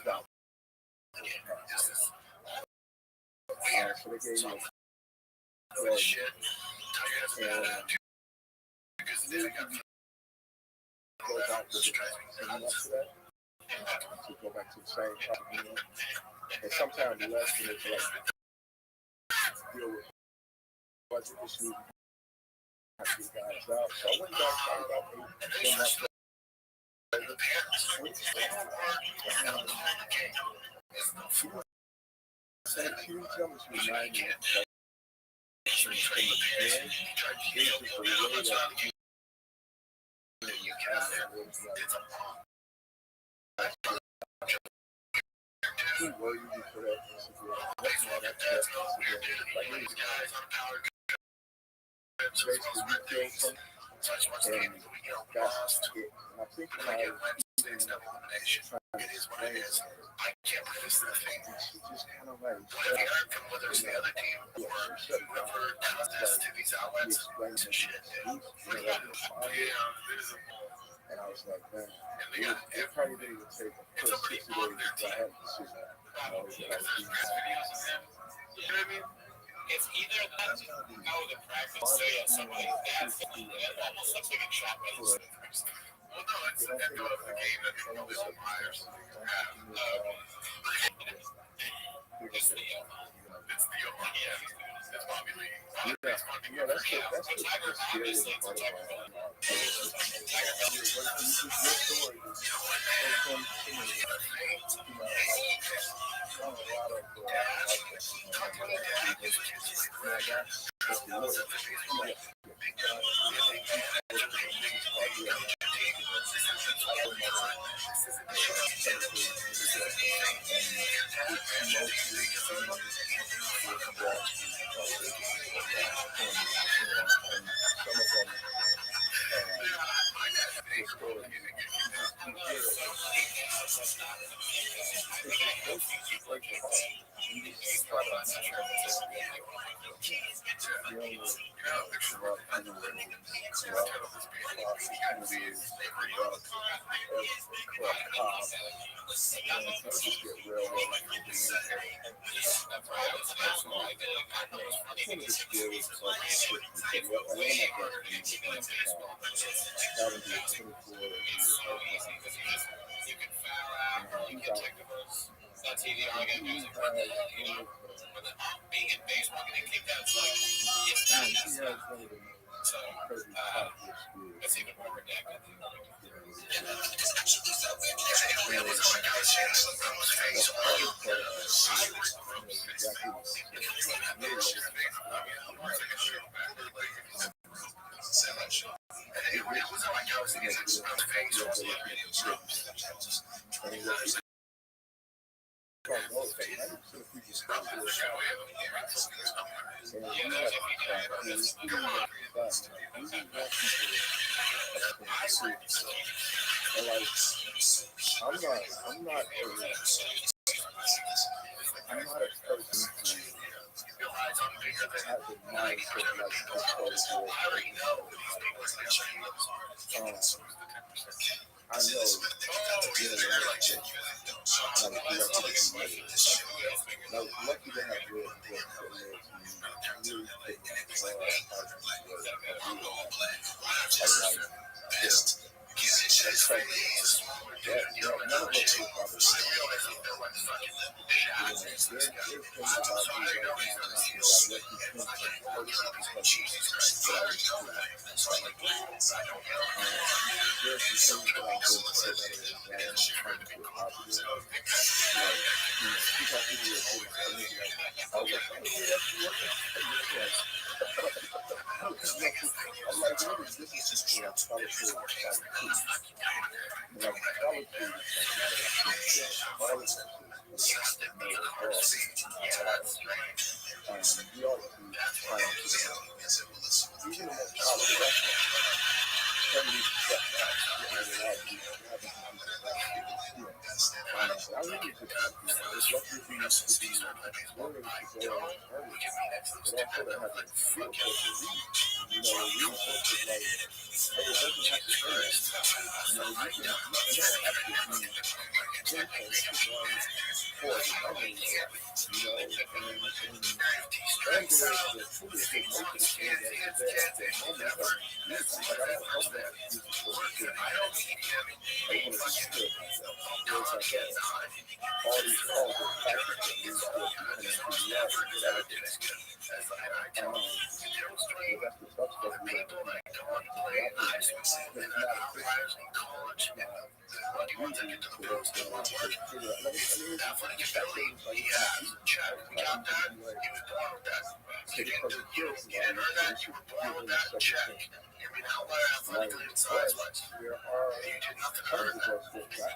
Stop. So they gave me a shit. And go back to the to go back to the same topic, and sometimes less than it's like deal with budget issues. Have to get guys out. So I went back probably about 10 months. She was telling me she was 9 years old. Well, you be put up and that's it. And I think when I it is what it is. I can't resist that thing. It's just kind of like, whether it's the other team or whoever does this to these outlets, it's shit. And I was like, man, it probably didn't even take the first 60 days to have a decision. You know what I mean? It's either that, the practice, somebody that's it almost looks like a shot by the Sixers. Well, no, it's an echo of the game that probably some hires have. It's the it's Bobby Lee. Yeah, that's the scary part about That's either I'm going to do it right now, you know, being in baseball, getting kicked out, it's like, it's not necessary. So, it's even more redacted. I'm not a person has a mindset like this. I know being I was lucky to have real books that led to me really taking none of us would probably there's things about me right now that I there's some things that I do to say that is trying to feel positive. People who are I'm like, what is this? Is just solitude. Like, solitude is we all do trying to even in that solitude, somebody steps out, I really just it's lucky to be willing to go and early, but also to have a feel for the read. You know, resources like, hey, it doesn't have to hurt us. You know, you don't have to be intense to run for the money, you know, and there's the truest good nature to say that the moment of music, like I don't know that music was good. I want to be good myself. There's like all these calls and factors that lead to becoming who you are. That's the tough stuff we have to do.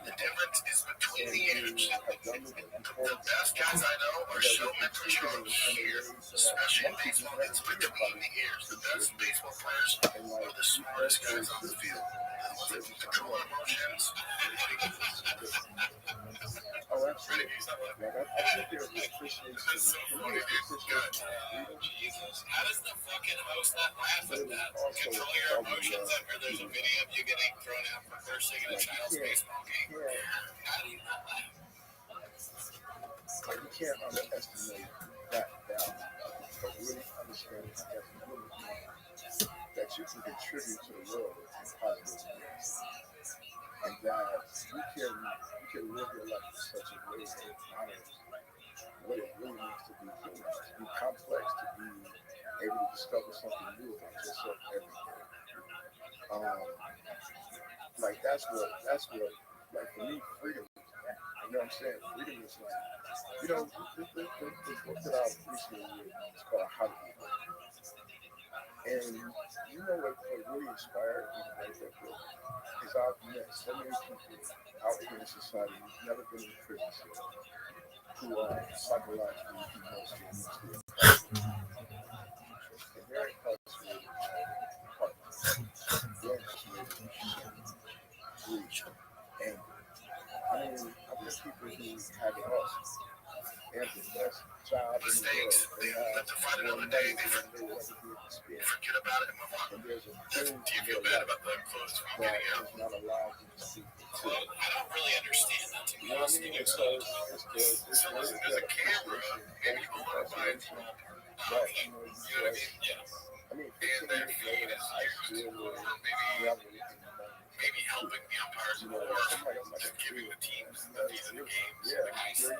The difference is between the ages. The best guys I know are showmen for show here, especially in baseball. It's between the ears. The best baseball players are the smartest guys on the field. They can control emotions. Oh, absolutely. I think there's an appreciation. Jesus, how does the fucking host not laugh at that? Control your emotions after there's a video of you getting thrown out for cursing in a child's baseball game. How do you not laugh? You can't underestimate that value. But really understanding that you can contribute to the world in positive ways. And that you can live your life in such a way that it honors what it really means to be human, to be complex, to be able to discover something new about yourself every day. Like that's what like for me, freedom is. You know what I'm saying? Freedom is like, you know, this book that I recently read, it's called How to Be Free. And you know what really inspired me to write that book is I've met so many people out here in society who've never been in prison cell, who are psychologically, emotionally, and they're incarcerated, they're incarcerated, grief, anger. I mean, I've met people who have it all. They have the best job in the world. They have to find another day. They forget about it and move on. And there's a thing do you feel bad about the clothes from getting out? Not allowed to speak. Well, I don't really understand that, to be honest with you. So there's a camera, and you hold it by its small part. You know what I mean? Yeah. I mean, 15 years later, I still will maybe helping the umpires more, just giving the teams the games. Yeah, I can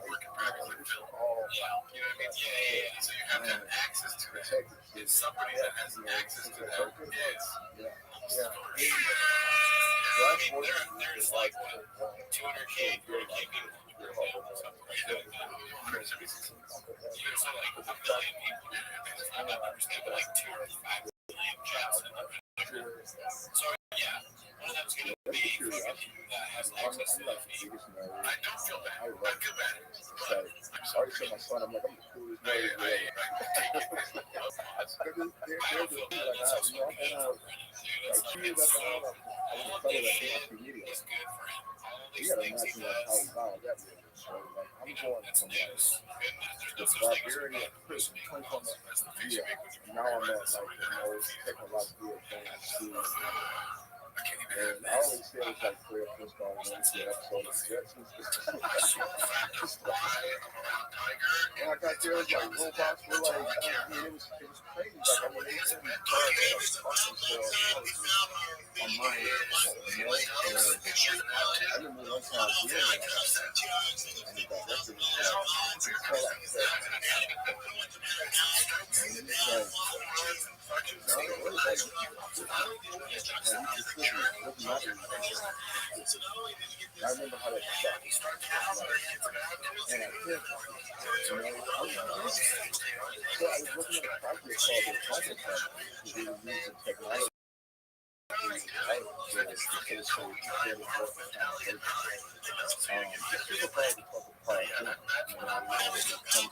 work in practice and film. Yeah, you know what I mean? Yeah. So you have to have access to it. It's somebody that has access to that. Yeah. I mean, there's like, what, 200K for keeping something like that. So like a million people, I don't understand, but like 205 million jets. So yeah, one of them's going to be that has access to the feed. I don't feel bad. I feel bad. I'm sorry to my son. I'm like, I'm the coolest guy. I don't feel bad about social media. It's so it's good for him. All these things he does. That's news. There's no such thing as Yeah. Now I'm at like the most technologically advanced school. And I always say it's like Fred Flintstone on the episode of Jetsons. And I got there, it was like robots were like, I mean, it was crazy. Like, I mean, they didn't charge like fuck themselves. My mind was you know? And I remember one time doing that, and the director was like, you tell like that. And he was like, no, it was like, I remember how that shot was and I did, you know, I was so I was looking at a project called the Rothschild because we were using technology to facilitate creative work and conversation. It's super hard to talk apart, you know, when it comes to violence, when it comes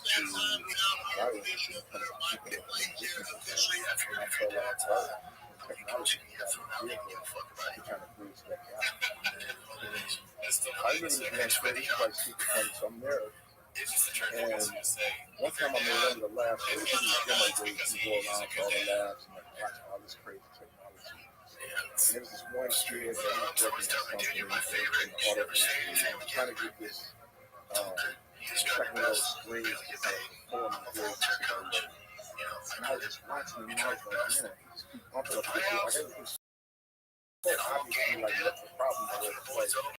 to keeping it from existing, and I feel like technology is a vehicle to kind of bridge that gap. I remember this next day, this is like super funny, so I'm there, and one time I'm in one of the labs, everybody was doing like they go around to all the labs and like watch all this crazy technology. And there was this one kid that was working on something in the auto industry, and trying to get this, it's like one of those screens to kind of perform the voice to somebody. And I was just watching him, and I was like, man, just keep bumping up this. Like, it was so obviously like what the problem was. Like,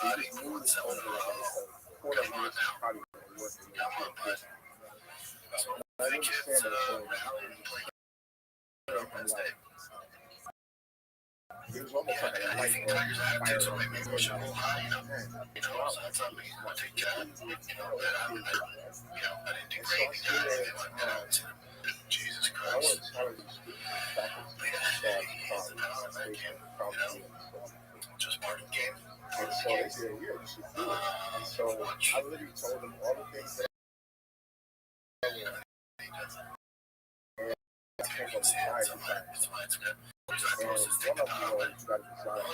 he just moved this over like a quarter of years, probably working with this. I understand that so like, it was almost like a light bulb fire on me. And so Jesus Christ. I want to tell you, faculty probably just part of the game. And so they said, yeah, you should do it. And so I literally told them all the things that and I came up with 5 designs. And one of them was you got to design.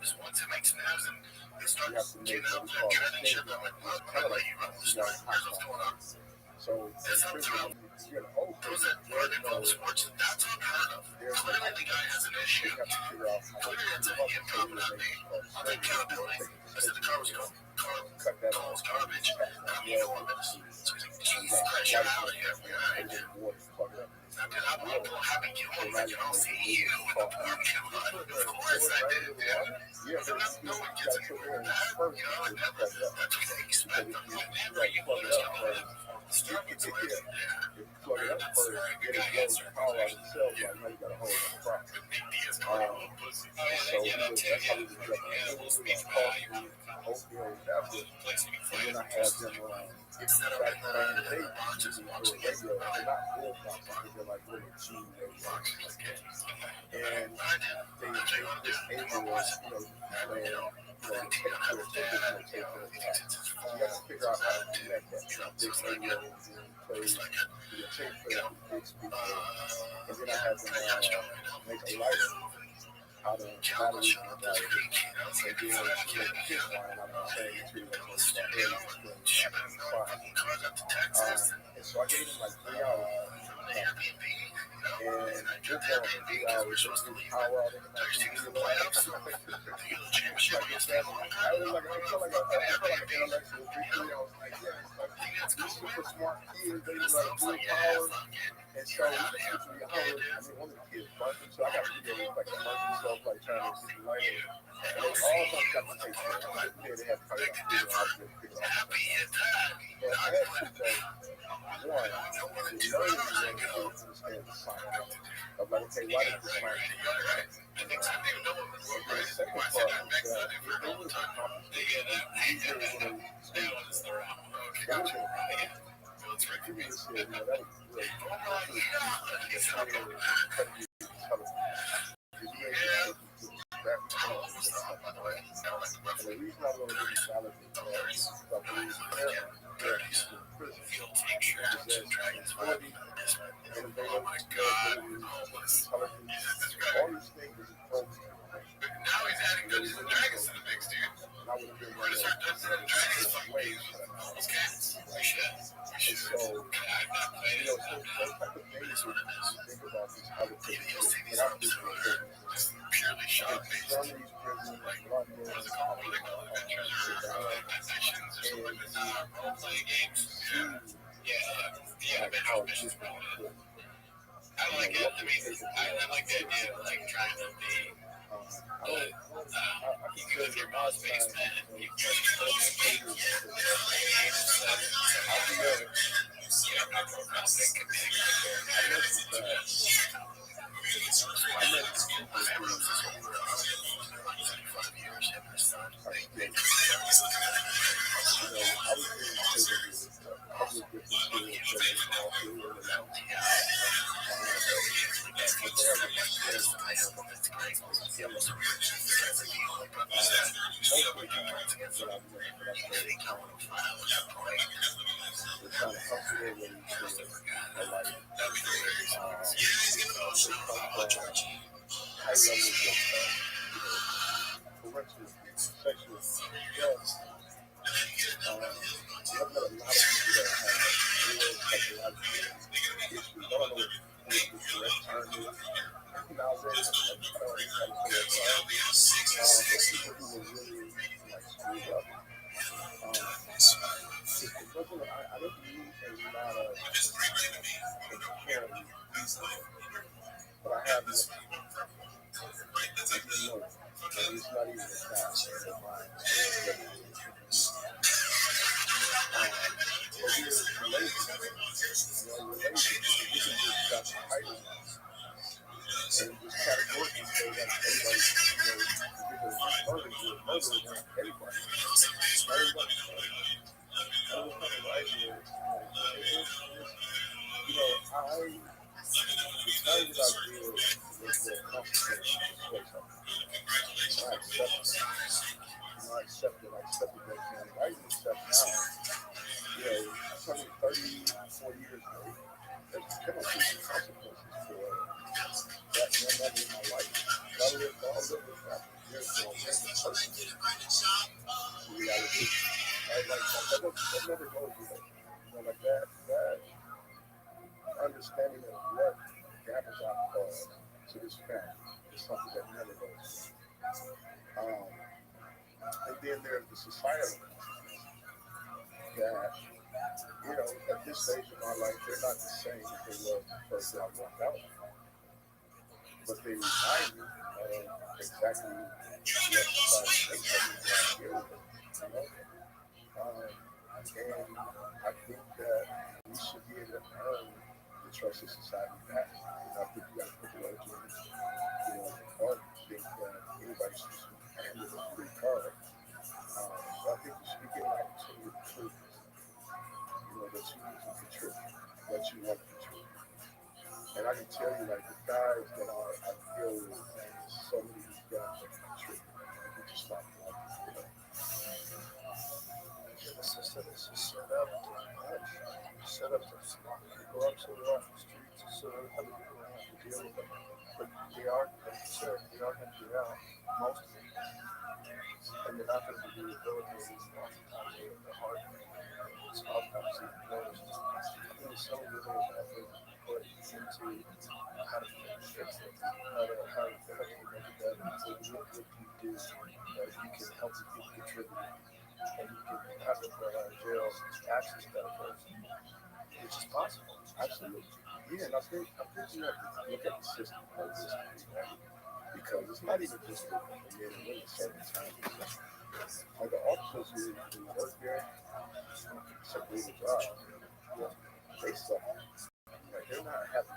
This once it makes news and they start getting up there trending shit. I'm like, what? Kind of like you run the story. Here's what's going on. So it's up to those that where they call sports. That's unheard of. Clearly, the guy has an issue. Clearly, it's a him coming at me. I'll take accountability. I said the car was going. Calls garbage. I'm the one that is. So he's like, Jesus Christ, you're out of here. Because I'm having you on like, I'll see you in the parking lot. Of course I did, dude. So that's no one gets anywhere with that. You know, and that's what they expect from you. Never you want to know that. Start with some yeah. That's very good guys. So you got a whole lot of big deals. So that's how we was and then I had them back in the day, just do a radio. They're not full boxes, they're like little G radios. And this able was, playing, take care of it. You got to figure out how to connect that big radio and play the tape for the big speaker. And then I had them make a lighter out of batteries and batteries. And then make a kick line out of the same material. And so I gave them like 3 hours. And just on 3 hours, just to power out in the I felt like an intellectual victory. I was like, yeah, these super smart kids, they was like full power. And so we just took 3 hours. I mean, one of the kids barking, so I got to video like barking himself, like trying to see the light. And they all of us got to take care of it. They had probably like 3 hours to figure it out. But I had to say, one, the learning to understand the science. I'm like, okay, why did this science and the second part is that if it was a competition, these are going to speak. Gotcha. You can just say, that was great. And the reason I want to be solid is that I believe parents in prison possess quality, innovative, intelligence, all these things is appropriate. Now he's adding Dungeons and Dragons to the mix, dude. And I would have been ways. And so, those type of things when you think about these other prisons, and I'm just some of these prisons, London, and how different I like it. I mean, I like the idea of like trying to be. You go through most basement and you play sexual stress. I've met a lot of people that have real psychological issues. I don't know what the correct term is nowadays. I don't know how to say that term. But people who were really like screwed up. I don't need a lot of caring, but I have no. I didn't know. And it's not even a task of mine. But we're lazy. We're lazy. We can just stop fighting and just categorically say that everybody, because murder, you're a murderer against everybody. Everybody. I was kind of right here. I the time that I did was the concentration place. I accepted that man. I even accept now. Something 34 years ago. There's penalties and consequences for that moment in my life. I lived all over that. There's no person. Reality. That never goes away. Like that understanding of what damage I've caused to this family is something that never goes away. And then there's the societal that, at this stage of my life, they're not the same as they were the first day I walked out. But they remind me of exactly what society thinks of me when I deal with it. And I think that we should be able to earn the trust of society back. I think you got to put the work in. I think that anybody should handle a free card. So I think you should be given an opportunity to prove that you can contribute, that you want to contribute. And I can tell you, like, the guys that I deal with, so many of these guys that contribute. You just not like it. The system is just set up to lock people up so they're off the streets, so other people don't have to deal with them. But they are, like you said, they are going to get out, most of them. And they're not going to be rehabilitated. Oftentimes the heart is autopsy closed. There's so little effort put into how to fix it, how to make it better. So what you do that you can help the people contribute, and you can have them go out of jail, access that person, which is possible. Absolutely. Yeah, and I think you have to look at the system holistically, because it's not even just the men and women serving time. Like the officers who work there, it's a brutal job. They suffer. Like they're not happy.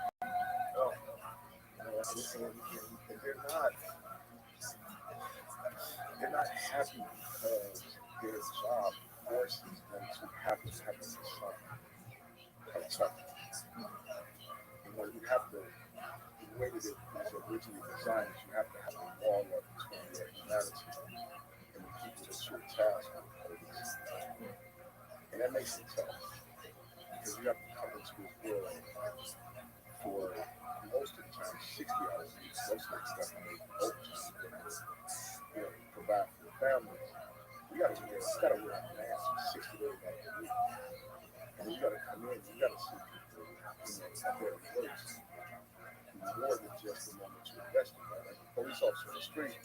No. And they're not happy because their job forces them to have this son. You have to, the way that it was originally designed is you have to have a wall up between your humanity and the people that you're tasked with. And that makes it tough, because you have to come into this world for most of the time, 60 hours a week, most of the stuff you make overtime, provide for the family. You got to be able to got to wear a mask 60 days out of the week. And you got to come in, you got to see people, at their worst. More than just the moment you arrest them. Right? Like a police officer in the street,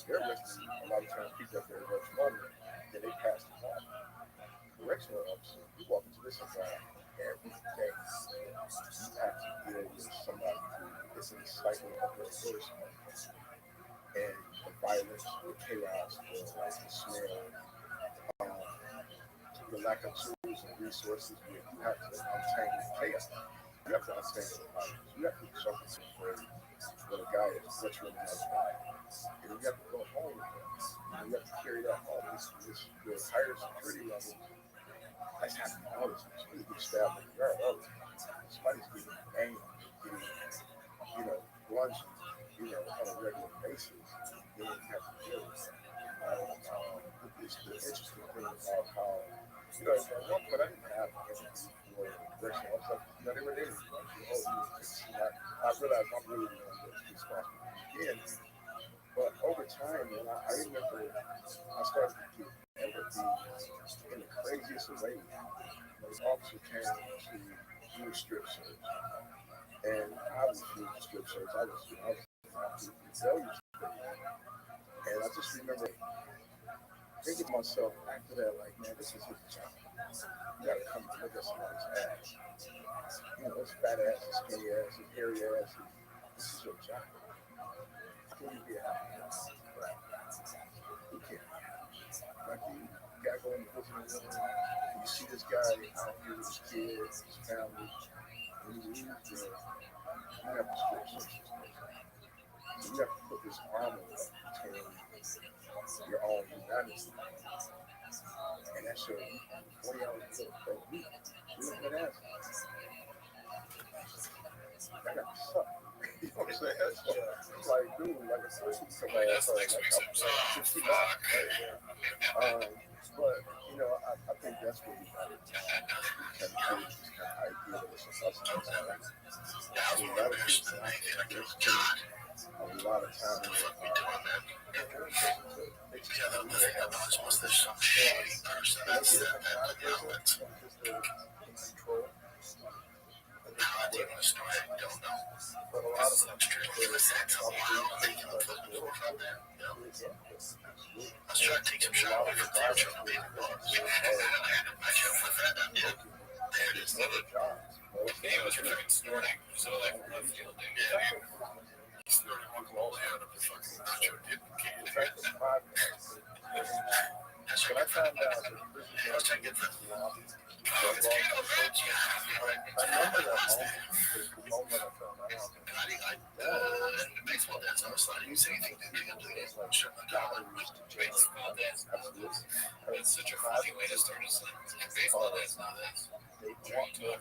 they're arresting a lot of times people at their worst moment, then they pass them off. Correctional officer, you walk into this environment every day. You have to deal with somebody who is in a cycle of their worst moment. And the violence, the chaos, the smell, the lack of tools and resources, you have to untangle chaos. You have to untangle the violence. You have to jump into the frame where the guy is butchering another guy. And you have to go home with him. And you have to carry that all this higher security level. That's happening all this. Somebody's getting stabbed in the yard all the time. Somebody's getting banged, getting, lunged, on a regular basis. Then you have to deal with it. It's the interesting thing about how, at one point I didn't have empathy for correctional officers. They were there. I realized I'm really the one that's responsible again. But over time, man, I remember I started to get empathy in the craziest of ways. This officer came to do a strip search, and I refused the strip search. I was rebellious. And I just remember thinking to myself after that, like, man, this is his job. You gotta come and look at somebody's ass. His fat ass, his skinny ass, his hairy ass. This is your job. How can you be happy? You can't. Like, you gotta go in the prison and you see this guy out here with his kids, his family, and you leave there, you have to strip search this person. So you have to put this armor up between your own humanity. And that's your 40 hours a week. You don't get ass. That got to suck. You know what I'm saying? So, it's like, dude, like a person come out of but, I think that's what we got to do. We kind of create this kind of idea that it's a substance. A lot of time in Let's try to take some shower for the baby there it is. He was freaking snorting. So like Rothschild, dude. Yeah, he snorted one whole out of the fucking nacho dip can. That's what I found out. Let's check it for it's Kano Ridge. Yeah. I remember that moment I found out. The baseball dance, I was like, you say anything to me, I'm doing it. Sure, my dollar. Baseball dance. It's such a funny way to start a sentence. Baseball dance, not this. They want to.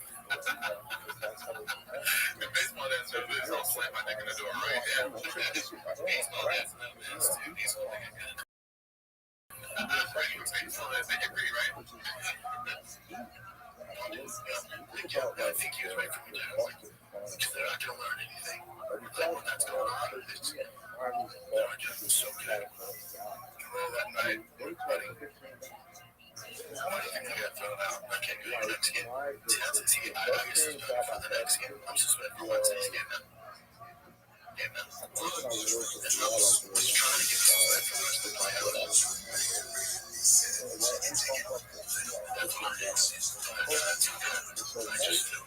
The baseball dance, I'll slam my neck in the door right now. Baseball dance, no, man. He's holding a gun. Baseball dance, they agree, right? I think he was right for me to because they're not going to learn anything. Like when that's going on, it's just so good. That night, buddy, what do you think I got thrown out? I can't do the next game. See, that's a team. I get suspended for the next game. I'm suspended for Wednesday's game now. Yeah, man. And I was trying to get suspended for the rest of my house. That's what it is.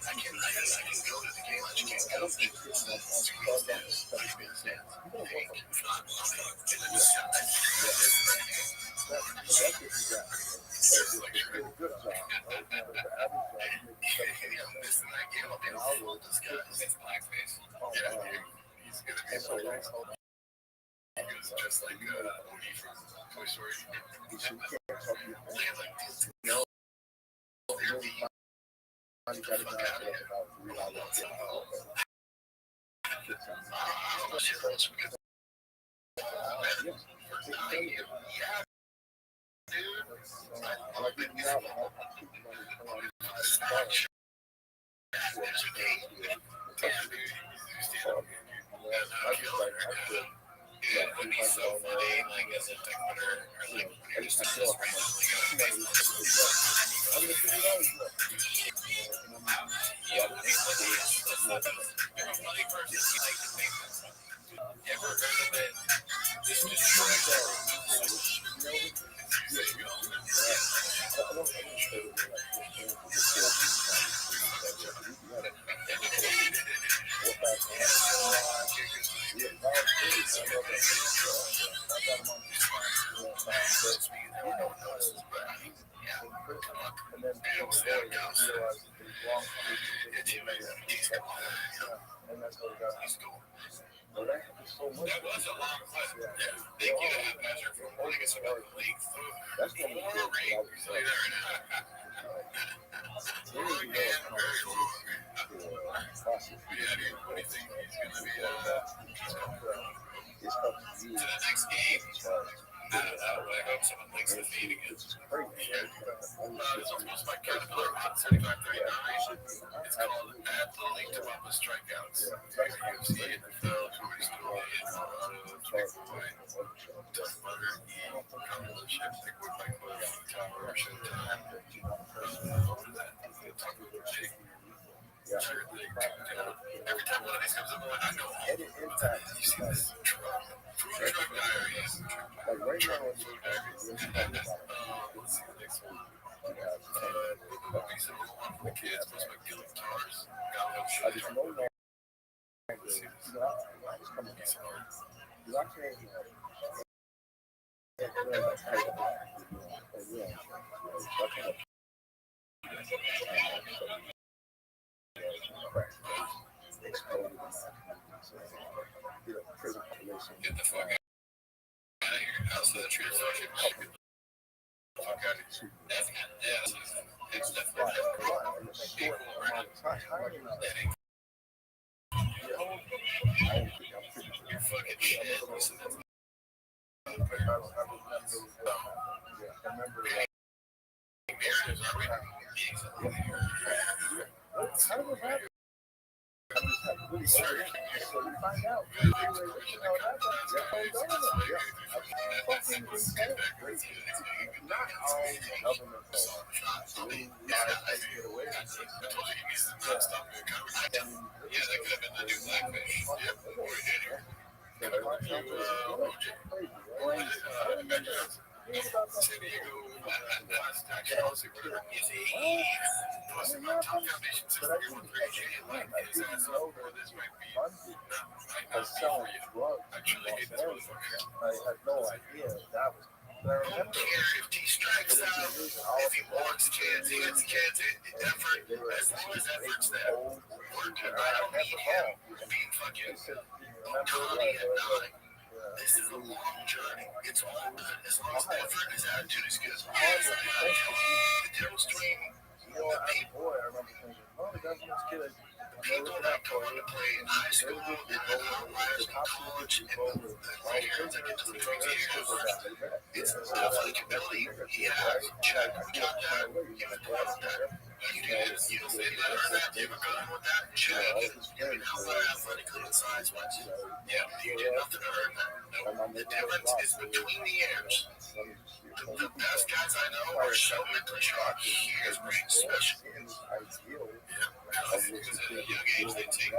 I can go to the game. I just can't go. Just like Woody from Toy Story. No. would be so funny, like as a Twitter or like when you're just randomly going Facebook. Yeah, he's a funny person. He likes to think that stuff. You ever heard of it? Just correct. And that's what we got. Well, that happened so much. That was a long clip. Thank you to have measure for warning us about the leak. That's what we Four rings later. Long and very long. Yeah, dude, what do you think he's going to be to the next game? I hope someone likes the feed again. This was my Caterpillar 3539. It's called Add the Link to Papa Strikeouts. UFC, NFL, Comedy Store, Tough Butter, Cumberland Ship, Liquid Microwave, Tower, Showtime. Every time one of these comes up, I'm like, I know all you see this truck. Food truck diaries. Like right now, Food diaries. Let's see the next one. Movies and one for the kids. Most of Gilling Tars. Got no I just shit. know that. Let's see this. Get the fuck out of here. How's the tree associate? Get the fuck out of here. That's kind of, yeah, it's definitely you're fucking shit. Listen, that's marriages, are we? How did it happen? Yeah, that could have been the new Blackfish. Yep, or Daniel. San Diego, actually, whatever. Is he? Posting on Top Foundation 6313 like his ass up, or this might be not for you. I truly hate this motherfucker. I had no idea that was. Don't care if he strikes out, if he wants chance, he gets chance, effort, as long as effort's there. I don't need him being fucking Tommy at 9. This is a long journey. It's all good. As long as effort and his attitude is good. The difference between the people that go on to play in high school and then outliers in college and the players that get to the big years, it's the athletic ability he has. Check. We got that. You have to have that. You didn't say that. You were going with that. Check. You're an outlier athletically and size-wise. Yeah, you did nothing to earn that. No. The difference is between the years. The best guys I know are so mentally sharp. Here's great special. Because at a young age they take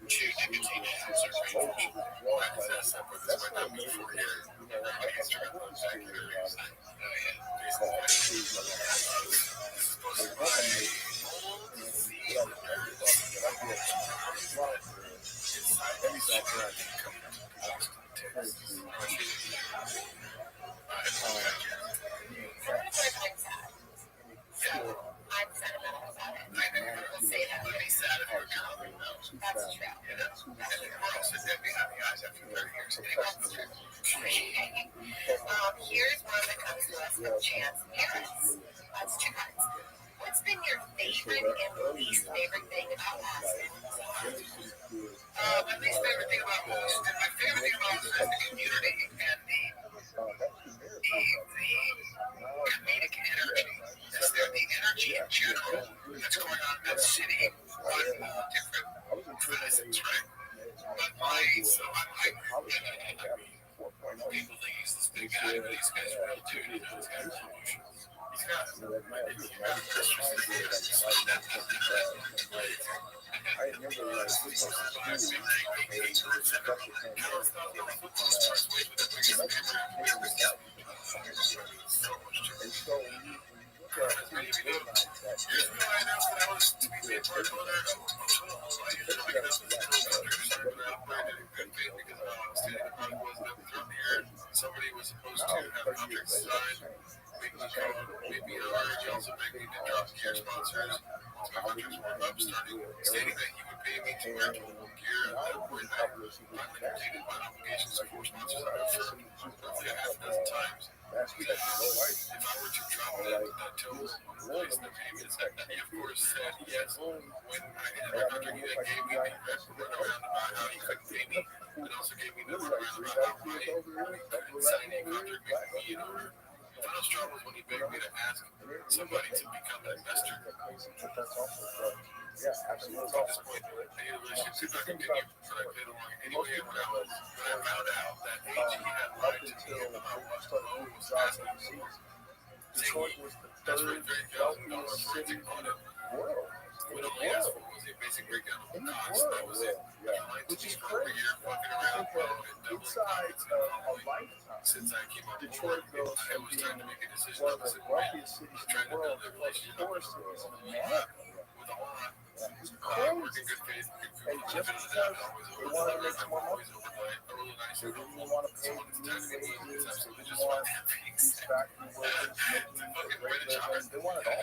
nicotine and certain range. That's might not be for you. I can start on those factors. Oh yeah. This is supposed to be my old season. I'm sentimental about it. People say that. Would be sad if you're coming though. That's true. You know, and then we're also dead behind the eyes after 30 years. That's true. Here's one that comes to us from Chance Parents. That's Chance. What's been your favorite and least favorite thing about Austin? My least favorite thing about Austin, my favorite thing about Austin is the community and the comedic energy. Is there the energy in general that's going on in that city on different facets, right? But I I remember when I was in school, a professor came in and so when you look at who organized that year, somebody was supposed to have an object design, maybe also begging me to drop gear sponsors. My contracts were up starting, stating that he would pay me to wear total gear at that point. I finally completed my obligations for sponsors roughly a half dozen times. If I were to drop that until release the payments, he of course said yes. When I ended my contract, he then gave me the runaround about how he couldn't pay me, and also gave me the runaround about how I couldn't sign a contract with me in order. The final straw was when he begged me to ask somebody to become an investor. yeah, absolutely. At this point, I knew the relationship could not continue, so I played along anyway. When I found out that AG had lied to me about what loan was asking for, Detroit was the that's third for $30,000 wealthiest for city a in audit. the world. What only asked for was a basic breakdown of the cost. That was it. Yeah. Which is for over a year, fucking around, and doubling profits and following. Since I came on board, it was time to make a decision One on of the the way. wealthiest cities in the world, Build a one of relationship the poorest cities in America. with all that. It's Work crazy. in good faith, And just because they wanted to make some more money, they didn't even want to pay the minimum wages, they didn't want these factory workers making a great living, they wanted all.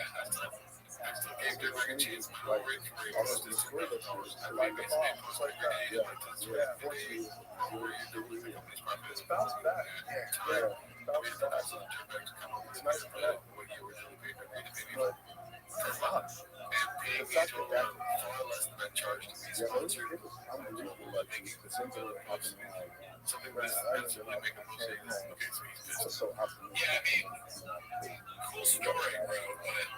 I still gave them like a chance. My whole rate for it was just $2,000. I Like made the basically bomb, post like every that. day, Yeah, like that's yeah. every day. Where you do with the company's profit. It's bounced back. Yeah, it's bounced back. Also, turn back to come up with It's nice to know. what you originally paid me But per month. And paying me a total of far less than I charged to be yeah, those sponsored. it was unbelievable. Like the things that were happening. Something less expensive, like make a post saying this. Okay, so he's I was pissed. so optimistic. Yeah, I mean, cool story, bro, but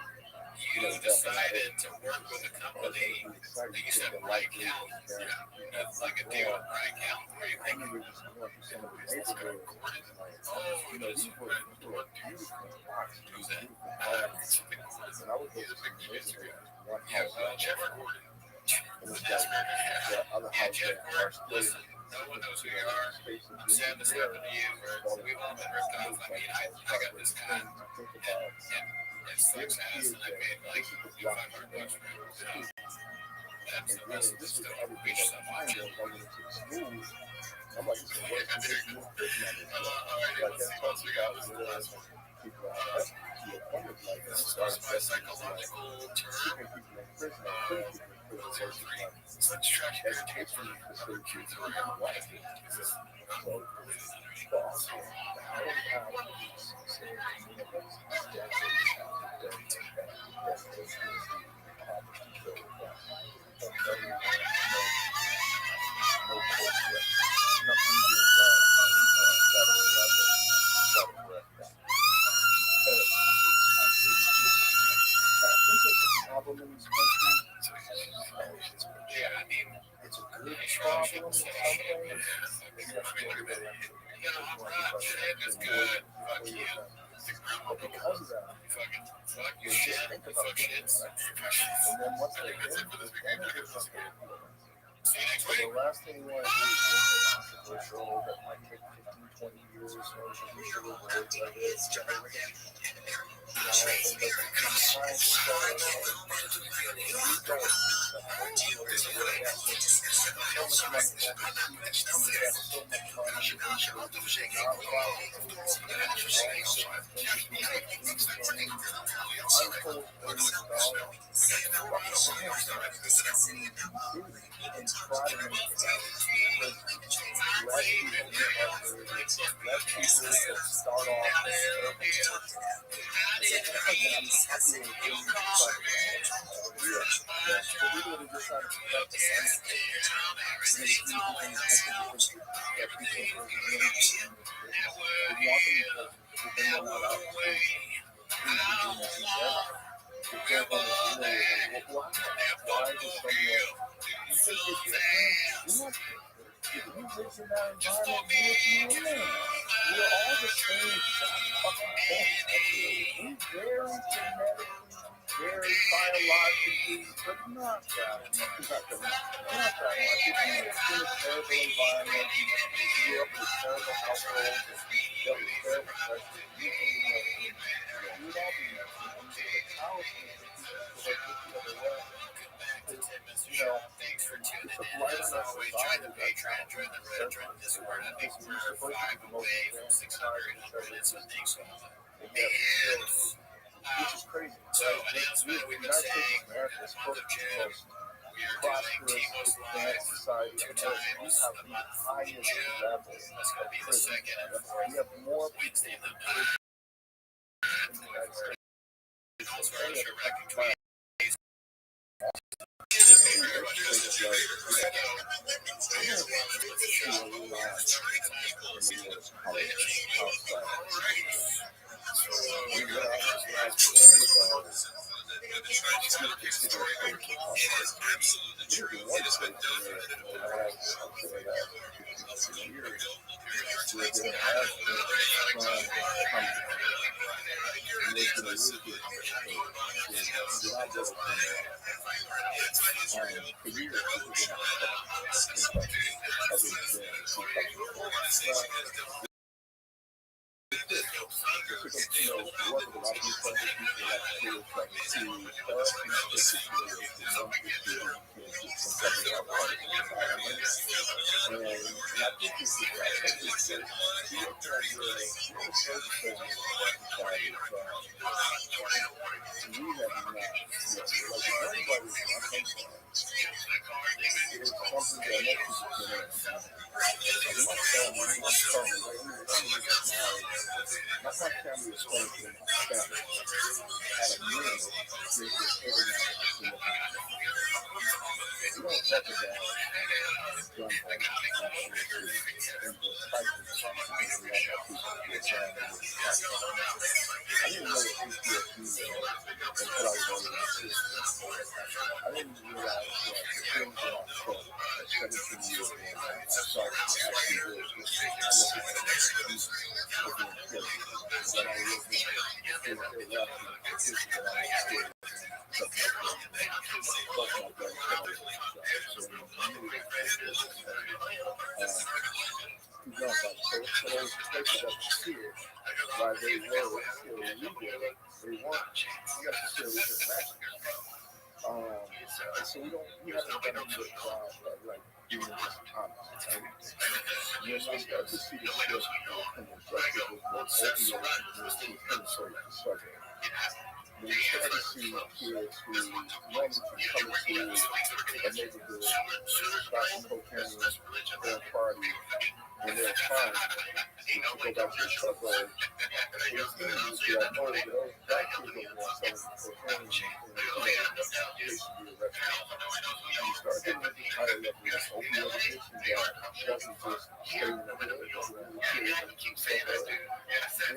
you decided to work with a company that you said right account. Yeah, that's like a deal with right account. Where you think, business got recorded? Oh, You know, that's these were right. beautiful boxes. Who's that? And Something I would go he's to a big some Instagram. one Yeah, house. Jeff recorded. And it's That's like right. the other Yeah, house Jeff that are Gordon, listen, no one knows who you are. I'm sad this happened to you. We've all been ripped off. I mean, I got this guy, and it sucks ass, and I paid like $500 for it. That's the rest of the stuff. We just have fun. I'm like, it's the worst thing to do. Like, that's what we got with the last one. People are like, This is my psychological term. Such trash irritate for other kids around. This is not related to anything. Problem in this country. Yeah, I mean, It's a good problem in some ways. I'm not shit is good. Fuck you. But because of that, Fuck you shit. Fuck shits. and then once I they think that's it for this week. Maybe I'll listen again. See you next so week. the last thing you want to do is make it controversial that might take 15, 20 years in order to reach a reward like this. You know, and the time to start very lot to do, but not that much. Not that much. If you live in a terrible environment, you grew up in a terrible household, and dealt with terrible pressure, you would all be messy. And the powerfulness of people who have looked the other way, it's a blight on our society that is supposed to be the most advanced society that's ever existed. And yet we still, which is crazy. The United States of America is supposed to be the most prosperous, advanced society on earth. We have the highest level of prison. We have more people in prison in the United States than any other country. So we haven't done a good job of doing this honest. And when I start to see the shift from the justice of the opioid to penetrate the subject, when you start to see kids who normally come into a neighborhood, start some cocaine, go and party, and they're fine, and you go back to the suburbs, it's easy to be like, oh, those black kids over there selling cocaine, and they should be arrested. And you start getting into higher level of opioid addiction that doesn't just stay in the hood, it goes around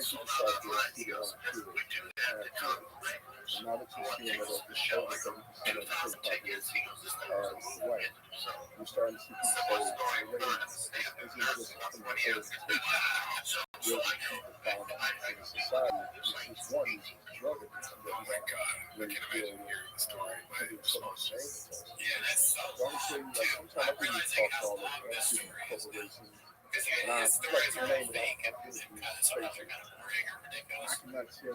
the kids and the suburbs. Then people start getting to their own kids. And now that you're seeing that over 30% of the state population are white, you're starting to see people say, well, wait a minute, this isn't just from the orientation. There's a people found out in society, which is one, is drug addiction that we don't really deal with because it's so much shame attached. So I'm saying, like, sometimes I think we talk to all those corporations. And I like to name it out. I cannot tell you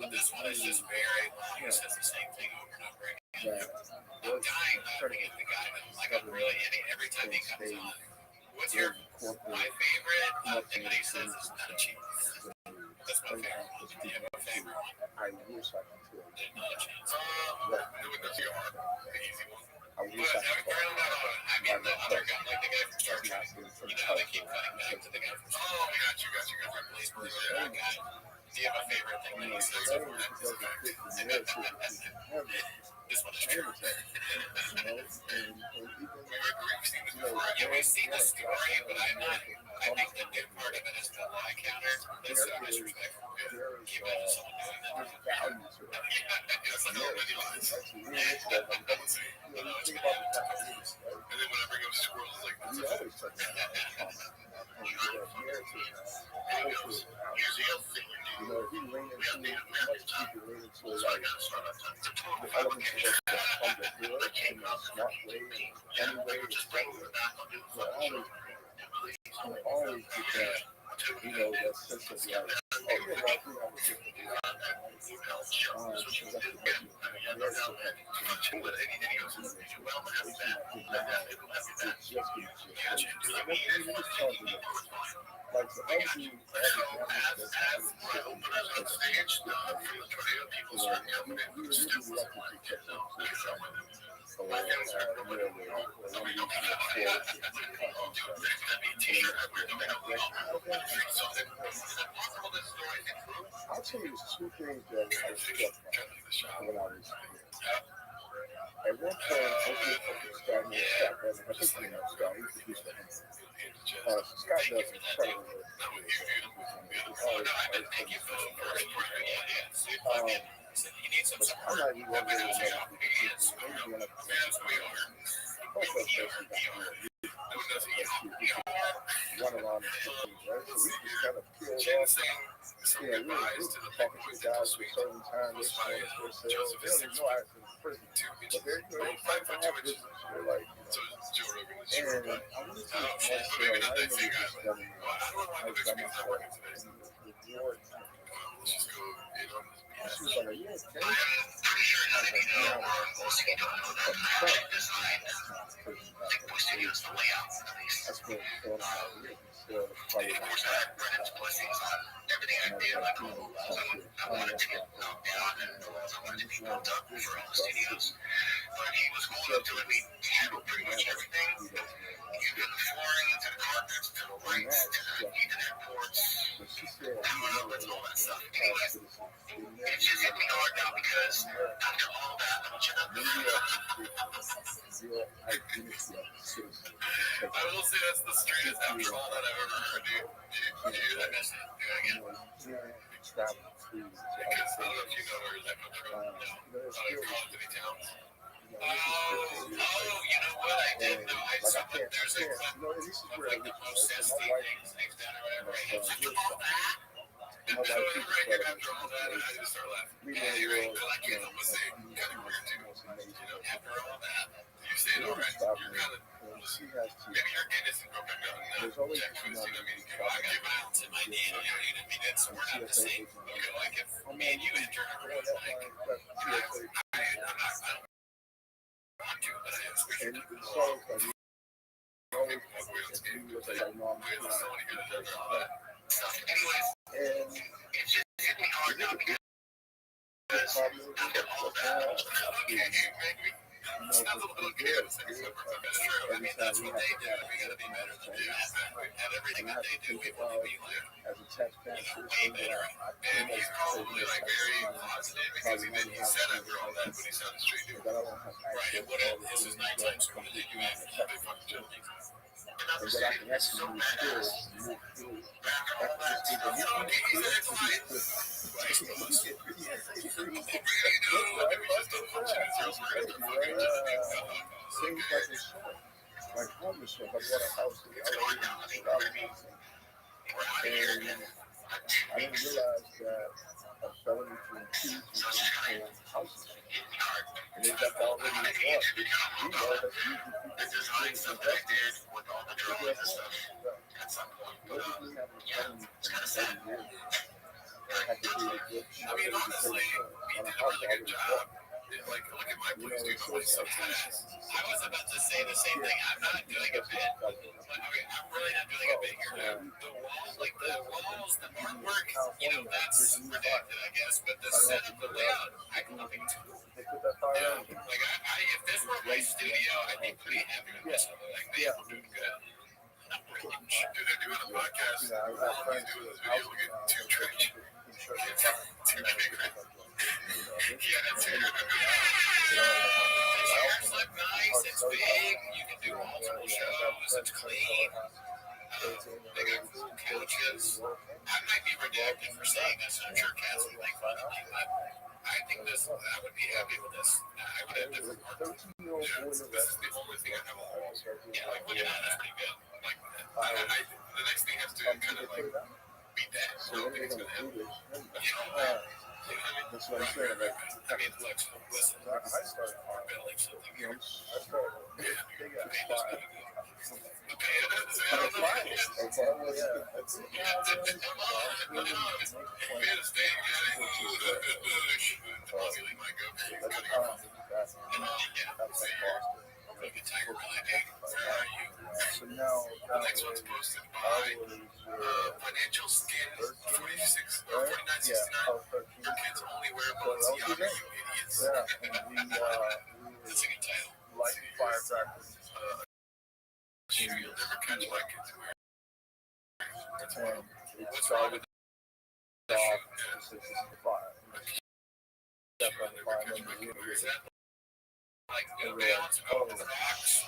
This one is just very long. It says the same thing over and over again. I'm dying laughing at the guy, like I'm really, every time he comes on, what's your my favorite thing that he says is not cheap. That's my favorite one. Do you have a favorite one? I wish I could tell you. There's not a chance. Do it the hard, the easy one. I wish I could tell you. I mean, the other guy, like the guy from Star Trek. You know how they keep cutting back to the guy from Star Trek. Oh, got you. Please, that guy. Do you have a favorite thing that he says over and over again? This one is true. We've seen the story, but I think the new part of it is the lie counter. That's so disrespectful. Keep it to someone doing that. That's like nobody lies. And then when I bring up squirrels, like, that's a always talk about here's the other thing you do. You know, if you lean into as much as you can lean into like the elements of what come to do it in a smart way, any way, you'll always get that, you know, that sense of like, oh yeah, well, I do have a different like the other dude, I'll tell you two things that I struck when I was here. At one point, I was with this guy named Scott Evans. I think you know Scott. He produced the Scott does incredible work. But I'm not even going to really run around the city, right? So we just kind of peeled off. Yeah, we were talking to guys for a certain time. They don't even know I was in prison. But they're fighting for our business. They're like, and I went to one sale. I remember just telling you, I was by myself in New York. She was like, are you okay? I spent 4.5 years still probably not everything I did, like I wanted to get knocked down and built up for all the studios. But he was cool enough to let me handle pretty much everything. You get the flooring to the carpets to the lights to the Ethernet ports. Coming up with all that stuff. Anyways, it just hit me hard now because after all that, I want you to I will say that's the straightest after all that I've ever heard, dude. I missed it. Do it again. Because I don't know if you know where that comes from. No. Call it any towns. Oh, you know what? I did know. I saw that there's a clip of like the most zesty things down or whatever. And after all that, after all that, I just start laughing. Yeah, you're right. I can't help but say, kind of weird too. After all that, you say it all right. You're kind of, maybe your kid isn't broken down. Jack Cruz, you know, I mean, I got an ounce in my DNA. You know what I mean? So we're not the same. Okay, like if me and you enter everyone's like, I'm not, I don't. Anyways, it just hit me hard now because after all that, okay, maybe sounds a little chaotic, but it's true. I mean, that's what they do. We gotta be better than them. At everything that they do, we want to be like, way better. And he's probably like very positive because he said after all that, but he sounded straight to it. Right, and what this is nighttime, so what did you have? They fucking junkies. Another city that's so badass. After all that, you know, he's at tonight. Like homeless, I bought a house in LA. And I didn't realize that a felony can choose between houses. And they got already bought. You know, that's usually the design stuff that I did with all the drawings and stuff at some point. But yeah, it's kind of sad. I mean, honestly, he did a really good job. Like, look at my place, dude. My place so fast. I was about to say the same thing. I'm not doing a bit. I'm really not doing a bit here. The walls, like the walls, the artwork, you know, that's redacted, I guess. But the setup, the layout, I can look into. Like, if this were my studio, I'd be pretty happy with this. Like, they are doing good. Dude, they're doing a podcast. All he's doing this video, look at two trash. Two big right. Yeah, that's it. The chairs look nice, it's big, you can do multiple shows, it's clean. They got cool couches. I might be redacted for saying this, I'm sure cats would make fun of me, but I think this, I would be happy with this. I would have different parts. This is the only thing I have a whole. Yeah, like looking at it, that's pretty good. Like, the next thing has to kind of like be that. So what are they going to do? That's what I'm saying. I mean, flexible. Listen, I started building something here. I started. They got five. So now the next one's posted by Financial Skin 46 or 4969. Your kids only wear Balenciaga, you idiots. and we That's a good title. like firecrackers. Sure, you'll never catch my kids wearing. And it started off as a fire. Like the balance of the box.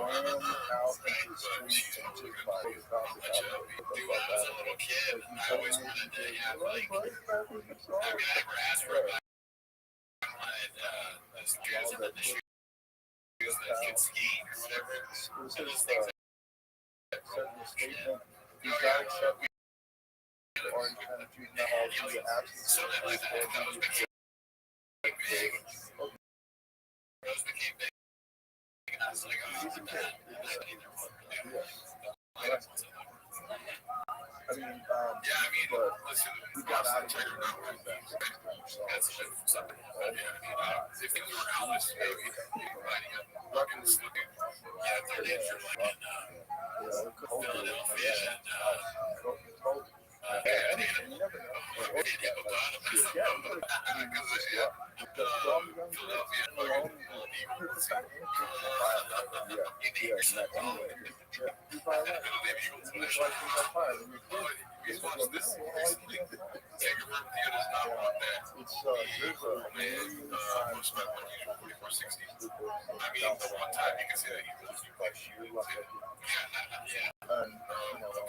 Ran out into the streets and took by the coffee shop. Dude, when I was a little kid, I always wanted to have like, I mean, I never asked for it, but I wanted those guys in the shoes that could ski or whatever. And those things Certain statement, you got accepted. Orange kind of treat now all the absence. So that like those became big. Those became big. And I was like, oh, I need their one. I mean, but listen, we got out of here. That's something. If things were Alice, maybe riding up, walking, slipping. Yeah, they're in for like in Philadelphia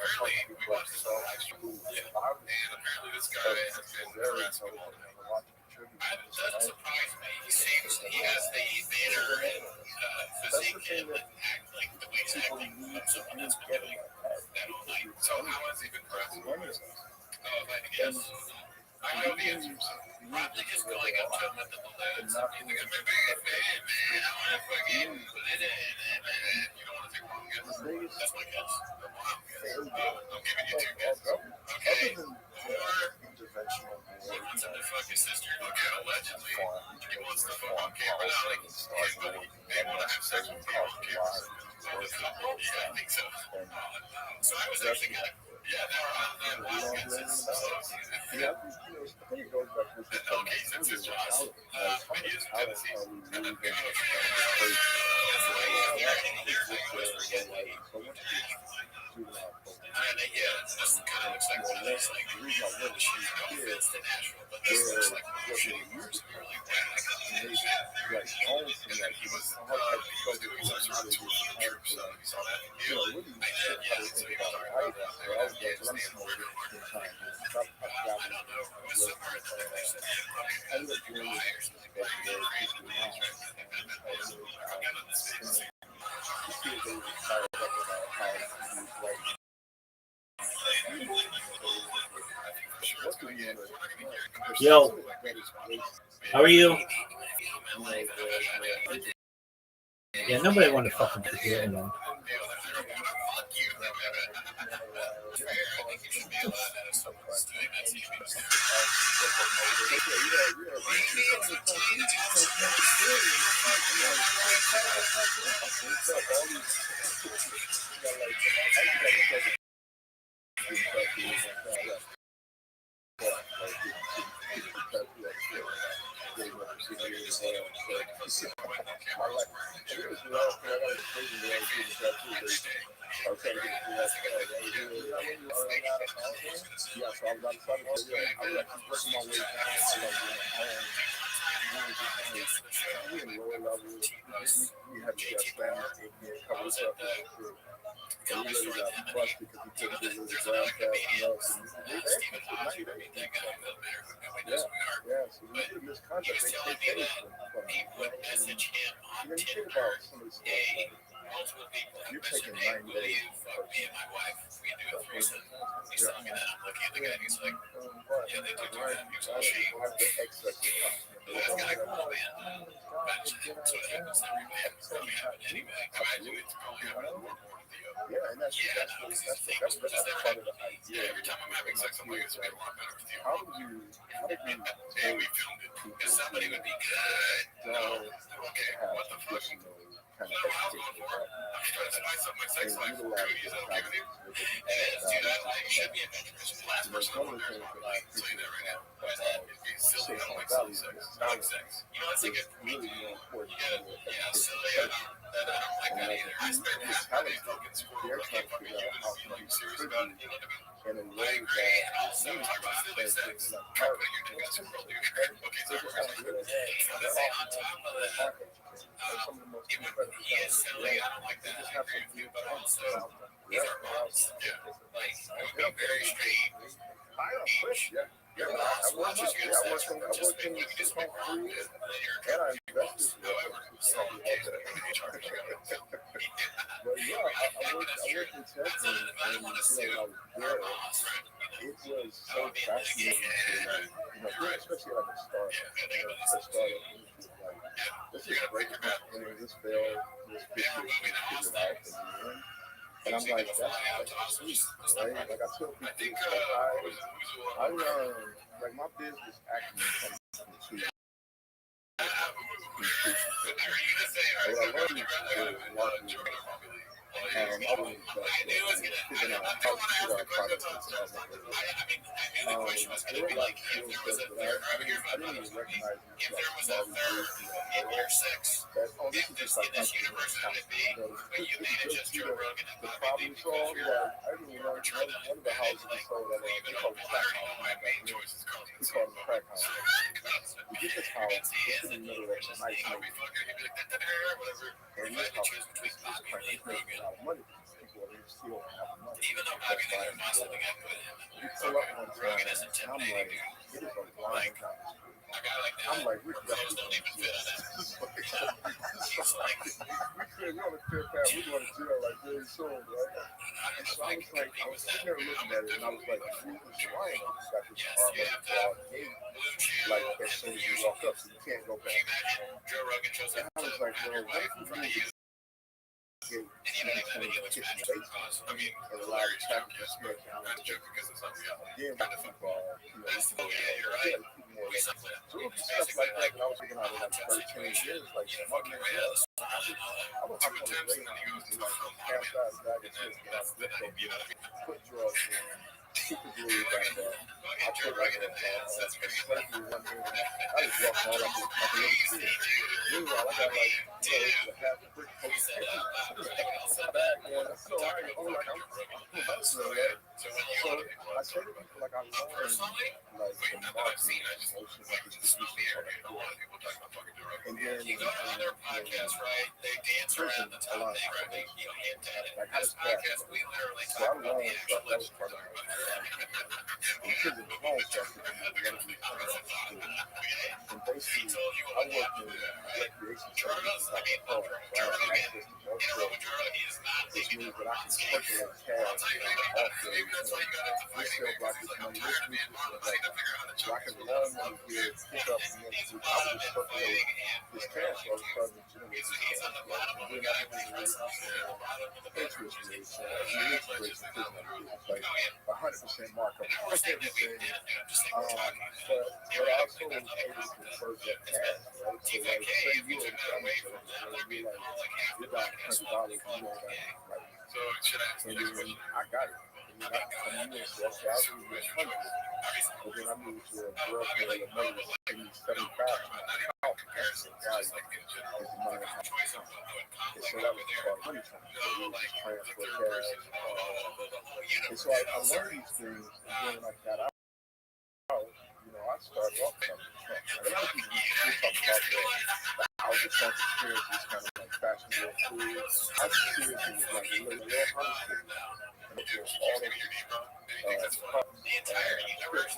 apparently we watched this on live stream. And apparently this guy has been harassing him all day. It doesn't surprise me. He seems he has the manner and physique and act like the way he's acting of someone that's been doing that all night. So how has he been harassing? If I had to guess, I know the answers. Probably just going up to him with the balloons and being like, man, I want to fucking put it in. You don't want to take one guess? That's my guess. I'm giving you two guesses. Okay. Or he wants him to fuck his sister. Okay, allegedly. He wants to fuck on camera. Not like, hey, buddy, they want to have sex with you on camera. Yeah, I think so. So I was actually kind of, that was good. Okay, since it's Ross, he is from Tennessee. This kind of looks like one of those, like, outfits to Nashville, but this looks like one of those shitty cars. Really bad. I couldn't understand. And then he was doing some sort of tour of troops, so you saw that video. I did, yeah. So he was talking about that. Afghanistan, wherever I don't know. It was somewhere in the place that had Dubai or something like that. Crazy. I'm in the States. Yo, how are you? Yeah, nobody wanted to fucking put you in, man. multiple people. You're Mentioned, taking hey, 90 will days. you fuck me and my wife? We can do a threesome. He's telling me that. I'm looking at the guy and he's like, yeah, they do that. He was all ashamed. This guy, cool, man. Mentioned it. So it happens every day. It's probably happening anyway. I imagine it's probably happening more than the other. Yeah, and that's part of the idea. Yeah, every time I'm having sex, I'm like, it's going to be a lot better with you. How did you And we filmed it. Because somebody would be good. No. Okay, what the fuck? kind No, I was going for it. I'm trying to spice up my sex life. Dude, is that okay with you? It is, dude. I should be adventurous. The last person I want to go with, I'll tell you that right now. Why is that? It'd be silly. I don't like silly sex. I like sex. You know, that's like a really more important. yeah, silly. I don't like that either. I spend half my day fucking squirrels. I can't fucking do this. Like, serious about it. You know what I mean? And in I agree. And also, talk about silly sex. Try putting your dick on squirrel, dude. Okay, so let's say on top of that, it would be silly. I don't like that. I agree with you, but also, these are moms. Yeah. Like, it would be very straight. I don't push. Yeah. Your mom's watches good sex from participating. You can just make her good. And then you're And I invested. however, some kids that are you charge. But yeah, I worked in tech and I want to sue I was there. It was so fascinating to, especially like a startup. This is great. This failed. This figured it out. And I'm like, that's sweet, right? Like I tell people, I think I learned, like my business acumen comes from two. are you gonna say What I learned is marketing. I knew it was gonna. I didn't want to ask the question. I knew the question was gonna be like, if there was a third. Here's my brother's movie. If there was a third in year 6, if this in this universe would it be? But you made it just Joe Rogan and Bobby Lee because you're one of the houses like, even though I already know my main choice is Carlton. We call it crack house. We get this house. It's in the middle of a nice I'll be fucking whatever. If I had to choose between Bobby Lee and Rogan, even though Bobby Lee is not something I put in, Rogan is intimidating, dude. Like, a guy like that, I'm like, our clothes don't even fit on it. He's like, we're on a clear path. We're going to jail like very soon, right? And so I was like, I was sitting there looking at it, and I was like, why got this arm blue chew, like as soon as you walk up, so you can't go can you back. imagine Joe Rogan shows up And I was like, to well, your what wife if in you front of do you, get and you don't even have any other match to cause? I mean, hilarious joke, yes, but I'm not a joke because it's not real. again by football? Oh, yeah, you're right. We something. So it was stuff like that, and I was thinking out of like 13 years, like, You know, fuck fucking man, rails. I didn't know that. I was 2 hop on the attempts, and radio, then he goes to like, film half automate. size bag And of then chips, that's the night, you know. put drugs in, super glue back there. I Joe put Rogan like in dance, that's gonna be slavery one day. I just walked all up with my little kid. Meanwhile, I got like, the half a brick we post said that loud. I'll set bag that. going. So I'm like, I'm hustling, right? So when you So want to be I say to people like I learned personally, like wait, the not that I've seen, marketing I just motion like of the smoky area. A lot of people talk about fucking Joe Rogan. and then You go on their podcast, right? They dance around the top thing, right? They, you know, hint at it. This podcast, we literally so I talk about the learned actual stuff that was lips. part of it. Because of the wrong stuff that you want to be and He basically told you I what worked happened. in recreation Joe services Rogan, I mean, like Joe Rogan, interview with Joe Rogan, he is not which taking means up that I on can stage. circulate I'll cash tell you, maybe that's why you got into we fighting, sell because block he's this like, I'm money, tired of this being week, part of it. I need to figure out how to so I choke can his loan ass. money here, pick up and then He's I wild would and just circulate fighting and this whatever cash like all of a sudden he's on the bottom of a guy who's wrestling at the bottom of the bedroom. interest rates, He's like rates just down the road. it's like 100% markup. And I'm not saying that we did, dude. I'm just saying we're talking about But it. I also was able to convert that cash, right? So like, TVK, say if you you took that away from them, there'd be like, like half you the got podcast $100, swap. you know, like, So should I ask the and next then question? I got it. And then I come in, so okay, I'll do this 100. But then I moved to a drug dealer, another 75. Out comparison, guys, like is the money I have. And so that was called money transfer. So we just transfer cash. And so I learned these things, and then when I got out, you know, I started off with the truck. Like, a lot of people talk about the outer truck experience, this kind of like fashionable food. I was serious, it was like a little honesty. And it was all of The entire universe.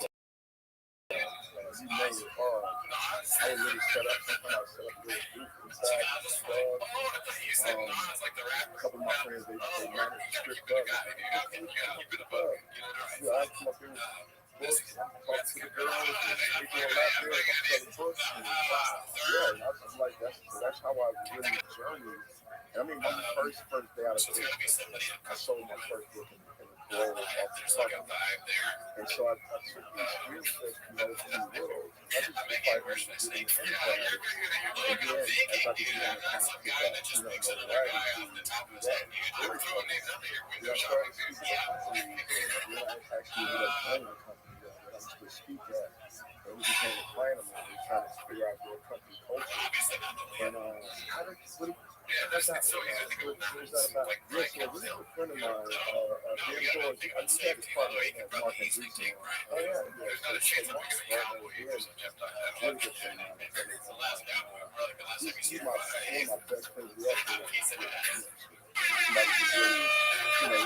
you name it, I would really set up something. I set up a little booth inside the dog. You said Nas like the rapper. is they manage to strip club. Yeah, I come up there with books, I'm talking to the girls, and they go out there, I'm selling books, and yeah, I'm like, that's how I really journeyed. And I mean, my first day out of prison, I sold my first book in the globe off the fucking. And so I took these skills that from those two worlds. I just decided to get in enterprise. And then as I began to kind of pick up, notoriety to do that, very fun. Then I started speaking at companies, and then I actually ended up owning a company that I used to speak at. And we became a client of mine, trying to figure out their company culture. And that's not so easy to go through. Yes, so this is a friend of mine, Dan George. I just had his partner, Mark and Greasy. Oh, yeah. There's not a chance I'm going to be able to do it. Really good friend of mine. He's one of my best friends. We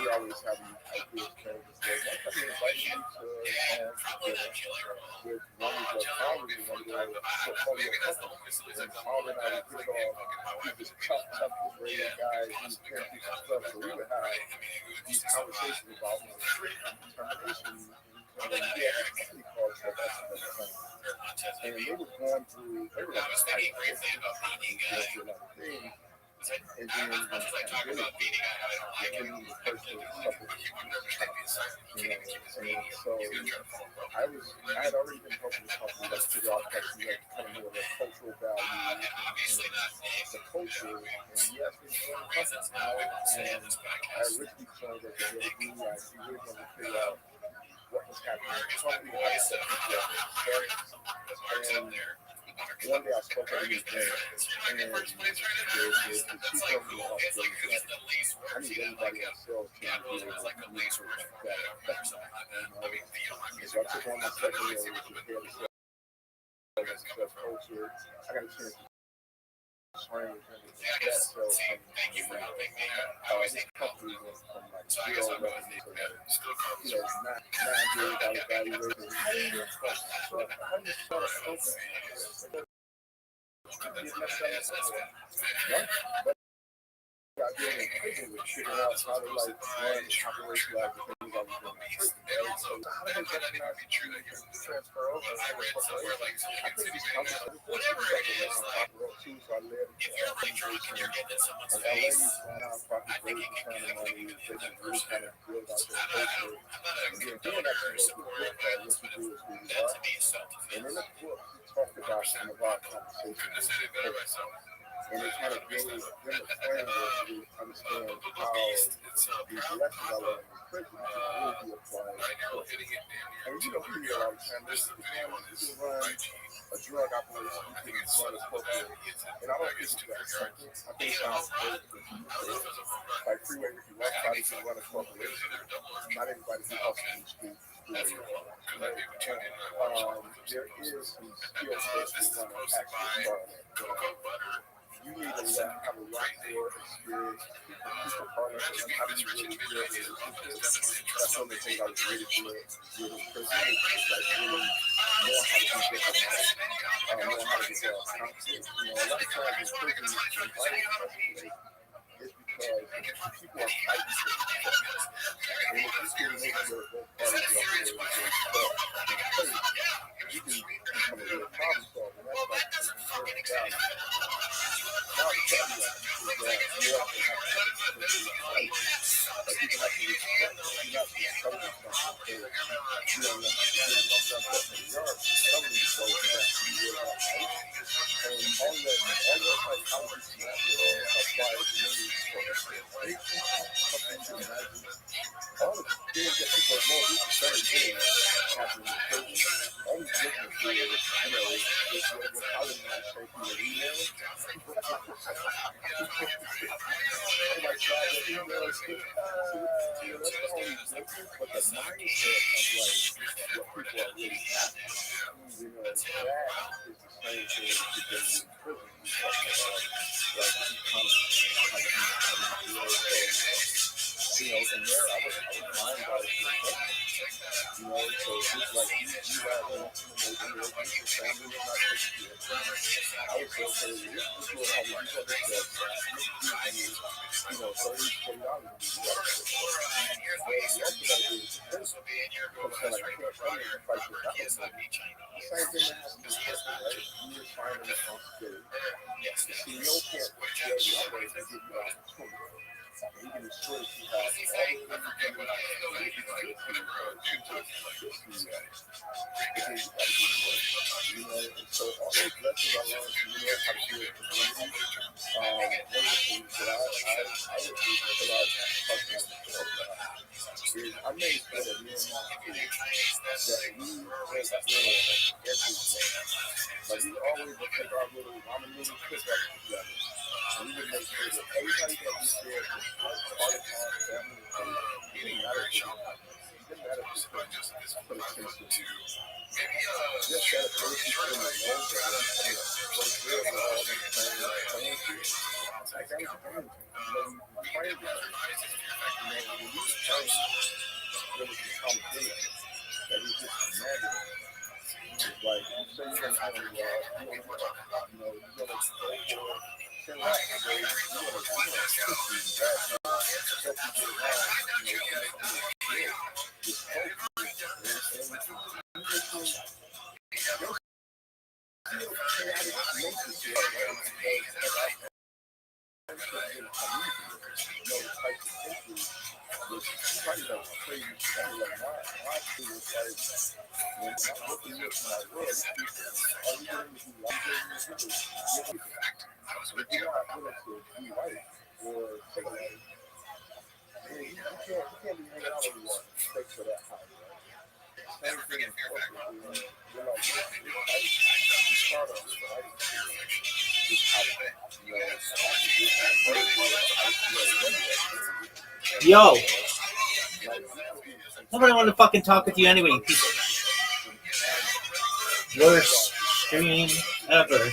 always have ideas, characters. One time he invited me to with one of the founders of one of the portfolio companies. And Paul and I would get it all. He was tough Israeli guy. He was carrying some stuff. So we would have these conversations about determination. And he had a company called and they were going through, they were like, and then I talk about beating, I don't like it. So I had already been helping the company to figure out kind of more of a cultural value, the culture, and yes, it's one company. And I originally joined as a VP. I really wanted to figure out what was happening in the company, how to set people up. And one day I spoke at a meeting, and the chief of the office was like, I need everybody on sales team to be able to use that. So I took on my second role, which was head of sales culture. I got a chance to train that sales team. This company went from like zero revenue to $9 billion valuation. Got being in prison was figuring out how to like run operational like the things I was doing in prison. So how did that not be true that you're transfer over? I read somewhere like I think these companies whatever it is like too, so I led if you're really drunk and you're getting in someone's face, I think it can get like a good person kind of build out their culture. I'm not a good donor or supporter, but that to me is self-defense. And in the book he talked about some of our conversations. And it kind of gave them a framework to understand how these lessons I learned in prison will be applied. And we hear all the time, you can run a drug operation, you can run a corporate. And I don't think it's that simple. I think it sounds great. Like Freeway Ricky Rothschild can run a corporation. Not everybody can hustle in the street. There is some skill sets to run an actual startup. You need to have a lot more experience with people partners and how do you really build relationships. That's one of the things I was really good in prison. It's like really know how to be diplomatic, know how to be confident. A lot of times in prison, it's because people are fighting for each other. And if you can make sure both parties are you can become a real problem solver. That's like a value. Now the caveat is that you often have to have a fight. Like people have to respect that. You're not just telling them something that you don't know how to do it. You're not in the yard. Telling you so you have to be real about fight. And all that psychology to that will apply to many organizations, companies, and imagine. All the things that people are more interested in happening in prison. All these different things, what college might say through an email. Oh my God, the email is good. That's the only difference, but the mindset of like what people are really after. That is the same thing that you do in prison. You talk about like economy, and there I was mind-boggling. You know, so it's like you have your family is not taking care of you. I would say, okay, this little homie, he's on his best. You know, $30, $40, you got to pay. But you also got to be able to pay. So like, I can't come in and fight this out. The same thing that happens with corporate, right? You just find a responsibility. The CEO can't get you out there to give you an opportunity. You can ensure that you have all the things you need to get you know, and so all those lessons I learned from you know how to do it for community. One of the things that I would do until I talked to is I made sure that me and my kids that we went there every day. Like we always would take our little ramen noodle cook-up together. And we would make sure that everybody that we shared was part of our family. It didn't matter if it was it didn't matter if it was put attention to you. Just that ability for them to know that everything was good with all these playing fields. Like that was the thing. You train together. When you train, there was this accountability that we just demanded. It's like, you say you're going to handle the yard, you're going to go for 10 laps, you're going to push you, you're going to help you get around, just hope Yo, nobody want to fucking talk with you anyway. Worst stream ever.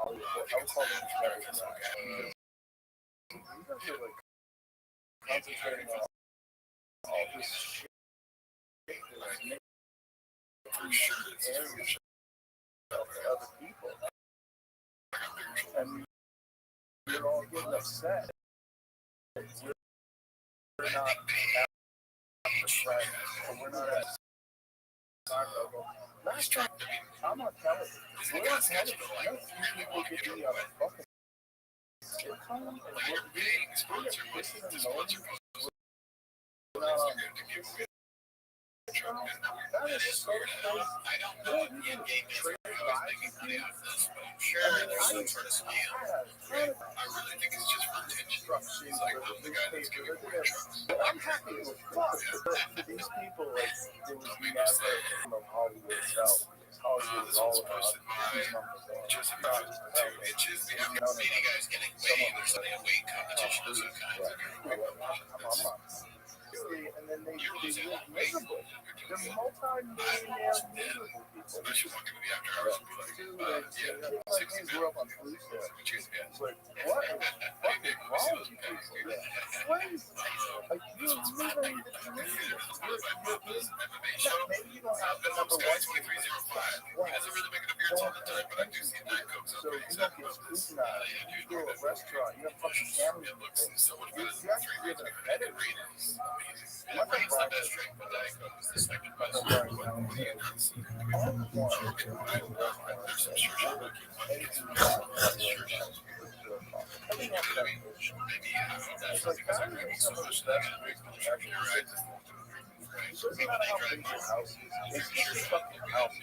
I would call them because you guys are like concentrating on all this shit that's making areas of other people, and you're all getting upset. We're not at the friends, or we're not at last time, I'm on television. We're on television. I know few people get me on a fucking sitcom, and we're being pissing and moaning. That is so crazy. I don't know if the engagement is making money off this, but I'm sure there's some sort of scale. I really think it's just for attention. It's like the guy that's giving away trucks. I'm happy with fuck. For these people, like, it was never of Hollywood itself. Hollywood is all about just about 2 inches. We have many guys getting weighed. There's a weight competition of some kind. And then they live miserable. They're multi-millionaire miserable people. Especially walking to the after hours and be like, Like they grew up on food stamps. Like, what is fucking wrong with you people? Crazy. Like, you're living the dream. Maybe you don't have the number one. 2305. He doesn't really make an appearance all the time, but I do see Diet Coke. So you don't get scrutinized. You go to a restaurant, you have fucking cameras. It looks so much better than You actually give it a better rating. It's the best drink, but Diet Coke is the second best drink. There's some church maybe it's like that is some of the best drinks in the actual city. It doesn't matter how big your house is. It's just a fucking house.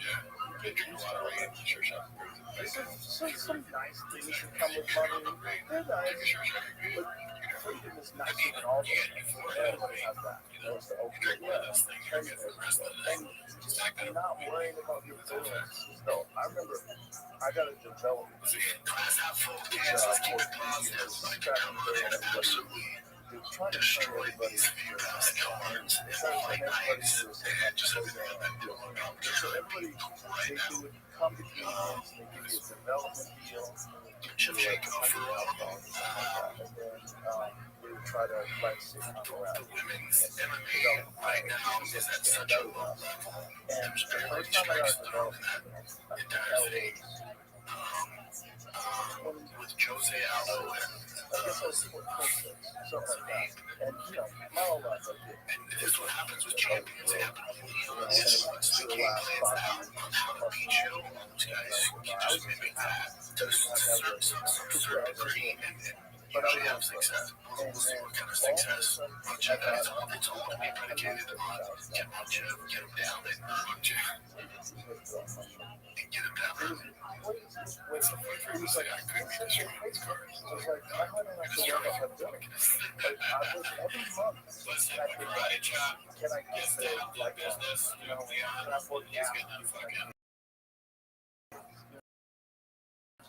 There's some nice things that come with money. They're nice. But freedom is nicer than all of them. Everybody has that. It's the ultimate. And just not worrying about your feelings. So I remember I got a development they're trying to turn everybody into so everybody, they would come to games and they give you a development deal, like $100,000, and then they would try to like sit around. right now is at such a low level. And the first time I got a development with Jose Aldo. I guess I was 14, something like that. And, you know, my whole life I did. And this is what happens with champions. They have to influence the game plans out on how to beat you. Those guys just mimic that to a certain degree. But I have success. We'll see what kind of success Rothschild has. It's all going to be predicated on get Rothschild, get him down, and Rothschild. And get him down. What's the point for you to say I couldn't be destroying these cards? I was like, I went in after work at the building. Like, I was every month. Let's have a karate chop. Can I get Gets down to business. You know, can I afford he's gonna fucking.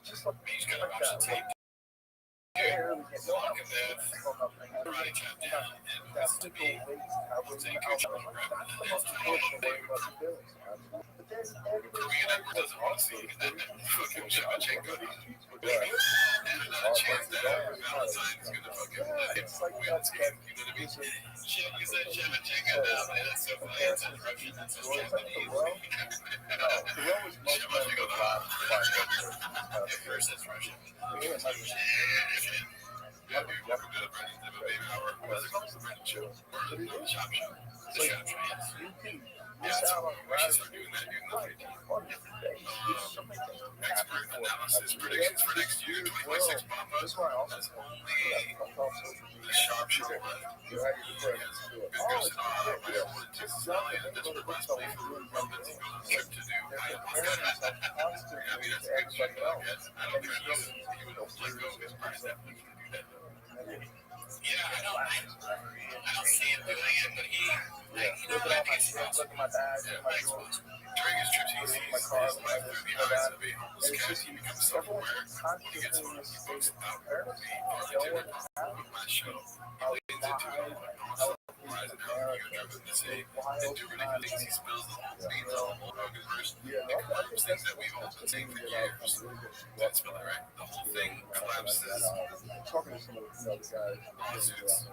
just like He's gonna watch the tape. barely get no Lock him down. Karate chop down. And that's the goal. That's the most important way about the building. But then Korean Edward doesn't want to see that fucking Shevchenko. And another chance there. Valentine's gonna fucking it's like win that's this game. You know what I mean? Shit, you said Shevchenko down there. That's so funny. It's in Russian. That's so Japanese. Shevchenko down. At first it's Russian. Yeah, dude, welcome to the Brandon Demo Baby Hour. What's it called? The Brandon Show. Or the Shop Show. The Shop Show, yes. Yeah, so we should start doing that, dude. Expert analysis predictions for next year, 2026 pop-up. That's only the Shop Show left. Because my airport Texas Valley and this request play for Roman's trip to do. I mean, that's a good shit, but I guess. I don't think he would let go of his price that we can do that. Yeah, I don't see him doing it, but he look at my bag, my drawers. during his trips, he sees My car, his life through the eyes of a homeless it's cat. just He becomes self-aware. He gets constantly hooked. in this Looks state out of the barricade of my show. He leans into it. surprised at how few of them say and do ridiculous things. He spills the beans all over Hogan's verse. It confirms things that we've all been saying for years. Didn't spell it right. The whole thing collapses. Talking to some of the other guys, Lawsuits,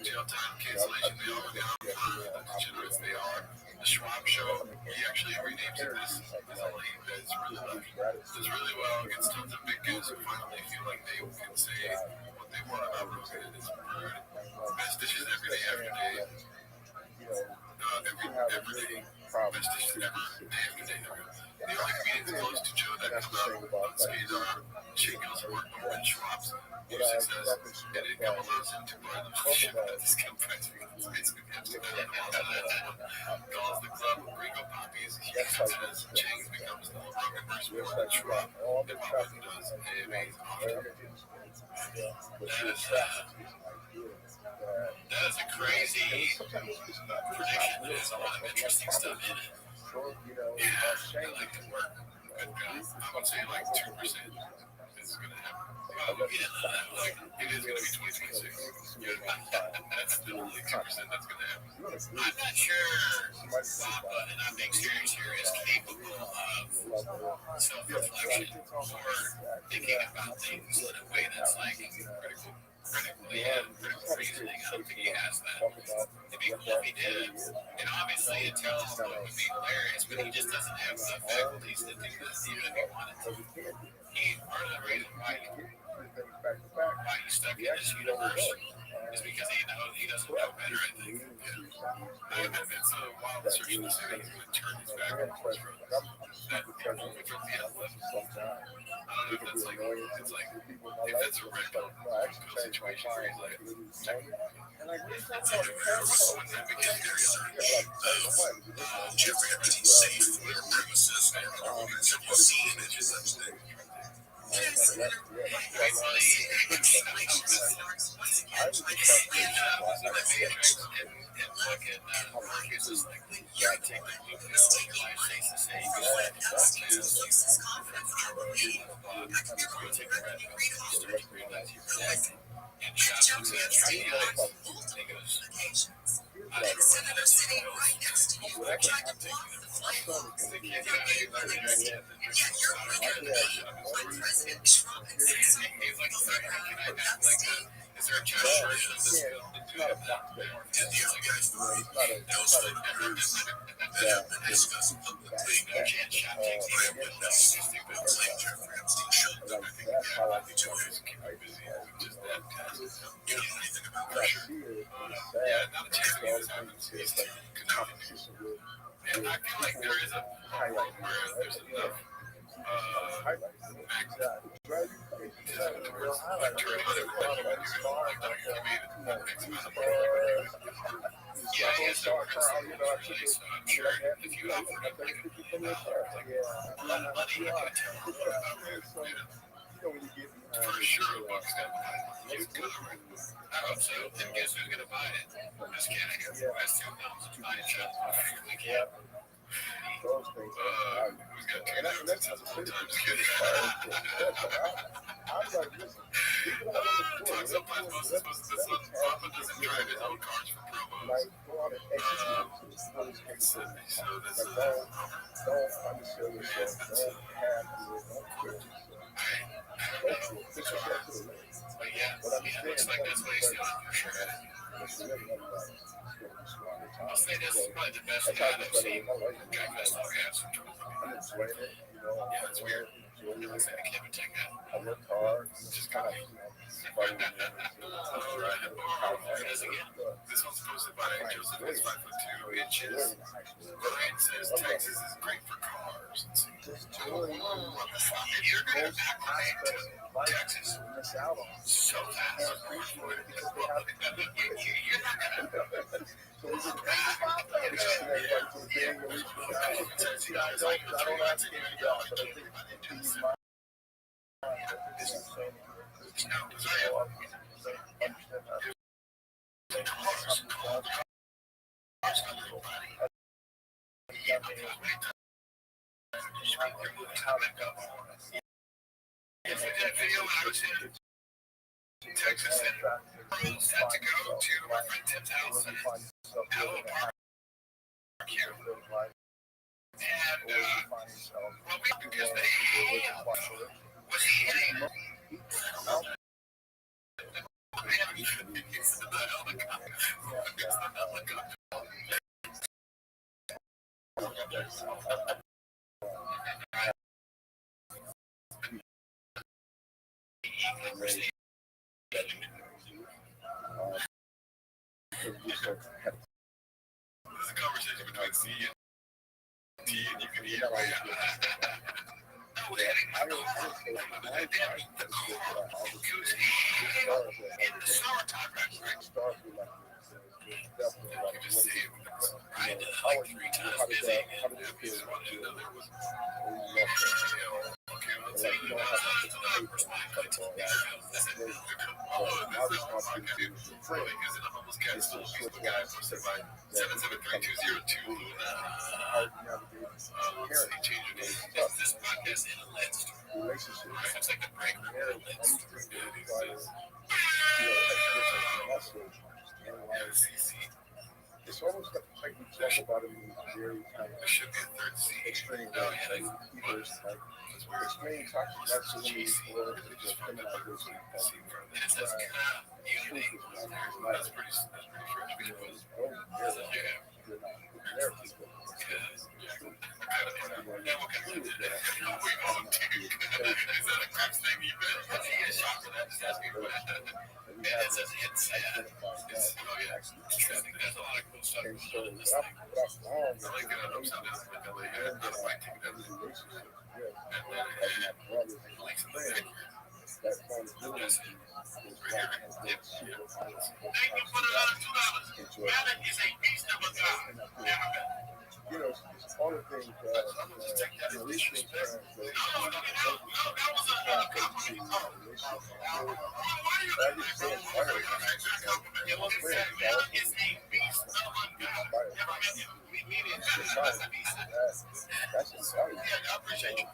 jail time, cancellation, they all got the degenerates they are. The Schwab show, he actually renames it this. It's all he does really well. Does really well against tons of big guys who finally feel like they can say what they want about Rothschild. It's rude. Best dishes every day after day. Every day. Best dishes ever, day after day. The only comedians close to Joe that come out unscathed are Shane Gillesport, Norman Schwab's new success, and it allows him to buy the ship at this company. It's basically calls the club Ringo Poppies. He says Chang becomes the Rogan versus Morgan Schwab. Hip hop does AMA's often. That is a crazy prediction. There's a lot of interesting stuff in it. Yeah, I like the work. Good guy. I would say like 2% is going to happen. We'll get into that. Like, it is going to be 2026. That's still only 2% that's going to happen. I'm not sure Papa, and I'm being serious here, is capable of self-reflection or thinking about things in a way that's like critical reasoning. I don't think he has that. It'd be cool if he did. And obviously it tells what would be hilarious, but he just doesn't have the faculties to do this even if he wanted to. Part of the reason why he's stuck in this universe is because he doesn't know better, I think. It's a wild assertion to say that he's going to turn his back on his road. That only from the left. I don't know if that's like, it's like, if it's a red pill situation where he's like, when that begins to Jeffrey Epstein safe for their premises and have seen it just understand. The senator sitting right next to you tried to block the flame. And yet you're when President Trump insists on Is there a Jewish version of this film? And the other guys discuss publicly. Jan shot takes the stupid flame Jeffrey Epstein showed them. I think that might be too busy. Just that kind of stuff. You know anything about pressure? Yeah, not a chance of this happens. He's like, and I feel like there is a point where there's enough yeah, he has no really, so I'm sure if you offer him like $1 million, like money, he can tell for sure Buck's gonna buy it. He's gonna win. I hope so. And guess who's gonna buy it? This Canada who has 2 films to buy it. We can't. Who's got 2 times sometimes most of this one Papa doesn't drive his own cars for promos. So this is but yeah, it looks like that's what he's doing for sure. I'll say this is probably the best guy I've seen. Guy best log ass. Yeah, it's weird. I said I can't even take that. Just kind of. Alright, again. This one's posted by Joseph. It's 5'2" inches. Ryan says Texas is great for cars. You're gonna back to Texas so fast. You're not gonna. If we did a video when I was in Texas, and set to go to my friend Tim's house and have a little barbecue. And well, because the ham was hitting. There's a conversation between C and T, and you can hear right now. Was hitting my car. The car goes in the summertime, right? You can just see it. I did it like 3 times busy, and we just wanted to know there was, okay, let's say, another person might come to me. This is because in the homeless cat still use the guy who said by 773-202. Let's see, change your name. Is this podcast in a lead store? Right? It's like the break room in a lead store. CC. It's almost like we talk about it in very kind of There should be a third C. extreme Oh, yeah, ways. Either it's like extreme toxic masculinity or just criminalization of C for it. It says community. That's pretty fresh. We can put it. Yeah. you're not there people. Yeah, what kind of did that? We own two. Is that a crap thing you bet? Yeah, shot for that. Just ask me what and it says it's oh yeah, interesting. There's a lot of cool stuff on this thing. I like it upside down in the belly. I don't mind taking that. And links in the back. That vulnerability is Right here. Yep. Thank you for the $2. Rabbit is a beast of a god. Never been. you know, it's all the things that, you know, these things translate that's inspiring. I appreciate you. I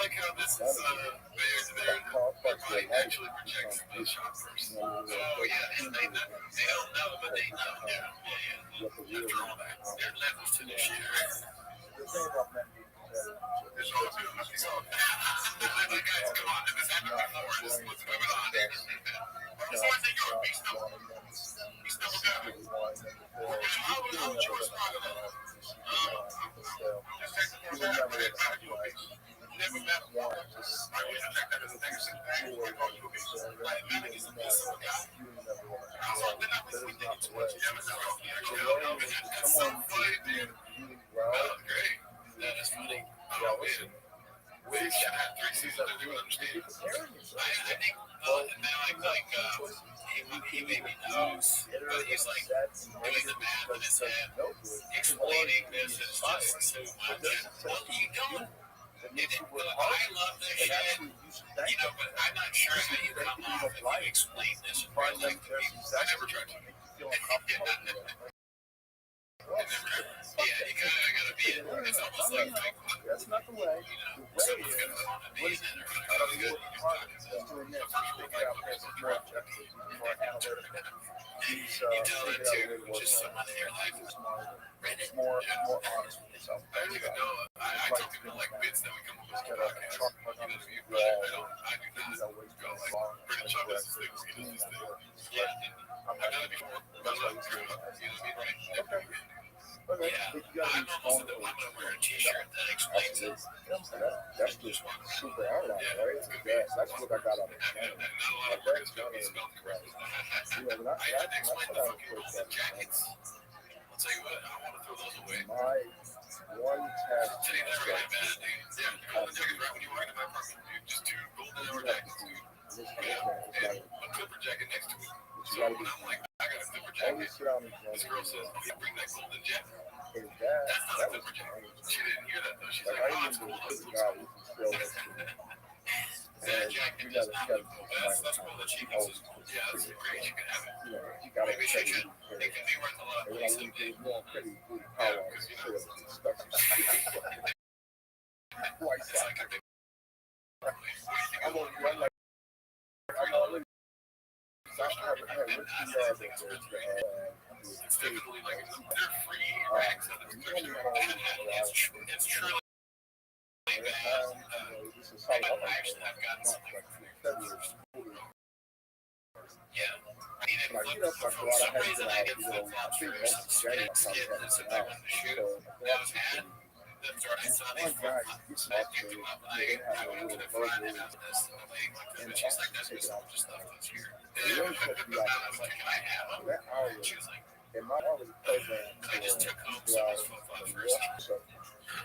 like how this is it actually projects the shoppers. Oh yeah, and they don't know, but they know. Yeah. The drawback. There are levels to this shit. There's always been a lucky song. Guys, come on, this happened before. This is what's going on. As long as they go, beast number one. How was your struggle? Never met one. I was checked out as an exit. Great. That is funny. We should have 3 seasons to do understand. I think now he maybe knows, but he's like doing the math in his head, explaining this is just too much. Well, you don't. I love this shit, but I'm not sure how you come off if you explain this in real life to people. I never tried to. Yeah, you gotta be it. It's almost like that's not the way. Someone's gonna want to be in it or really good. You tell that too, just someone in your life is Reddit. More honest with yourself. I don't even know. I tell people like bits that we come up with on the podcast. You know what I mean? But I do not go like Reddit shop is this thing, this thing. Yeah, I've done it before. But I'm not screwing up. You know what I mean? Right? Yeah, I'm almost I'm gonna wear a t-shirt that explains it. That's just super outline, right? That's what I got out of it. Not a lot of words gonna be spelled correctly. I had to explain the fucking golden jackets. I'll tell you what, I want to throw those away. My one test. I'll tell you that right, man, dude. Yeah, the golden jackets right when you walk into my apartment, dude. Just 2 golden hour jackets, dude. Yeah, and a clipper jacket next to it. So when I'm like, I got a clipper jacket, this girl says, oh, yeah, bring that golden jacket. That's not a clipper jacket. She didn't hear that though. She's like, oh, it's cool. That jacket does not look cool. That's cool that she thinks is cool. Yeah, that's great. You can have it. Maybe she should. It can be worth a lot of money someday. Yeah, because, you know, It's definitely like they're free rags of the it's truly bad. I've gotten something. Yeah. I mean, for some reason I get flip flops for some skin that's if I want to shoot. That was bad. I saw these flip flops. I picked them up and I went to the front and after this, and the lady looked at me. She's like, "There's just someone just left us here." I was like, "Can I have them?" And she was like, I just took home some of those flip flops first.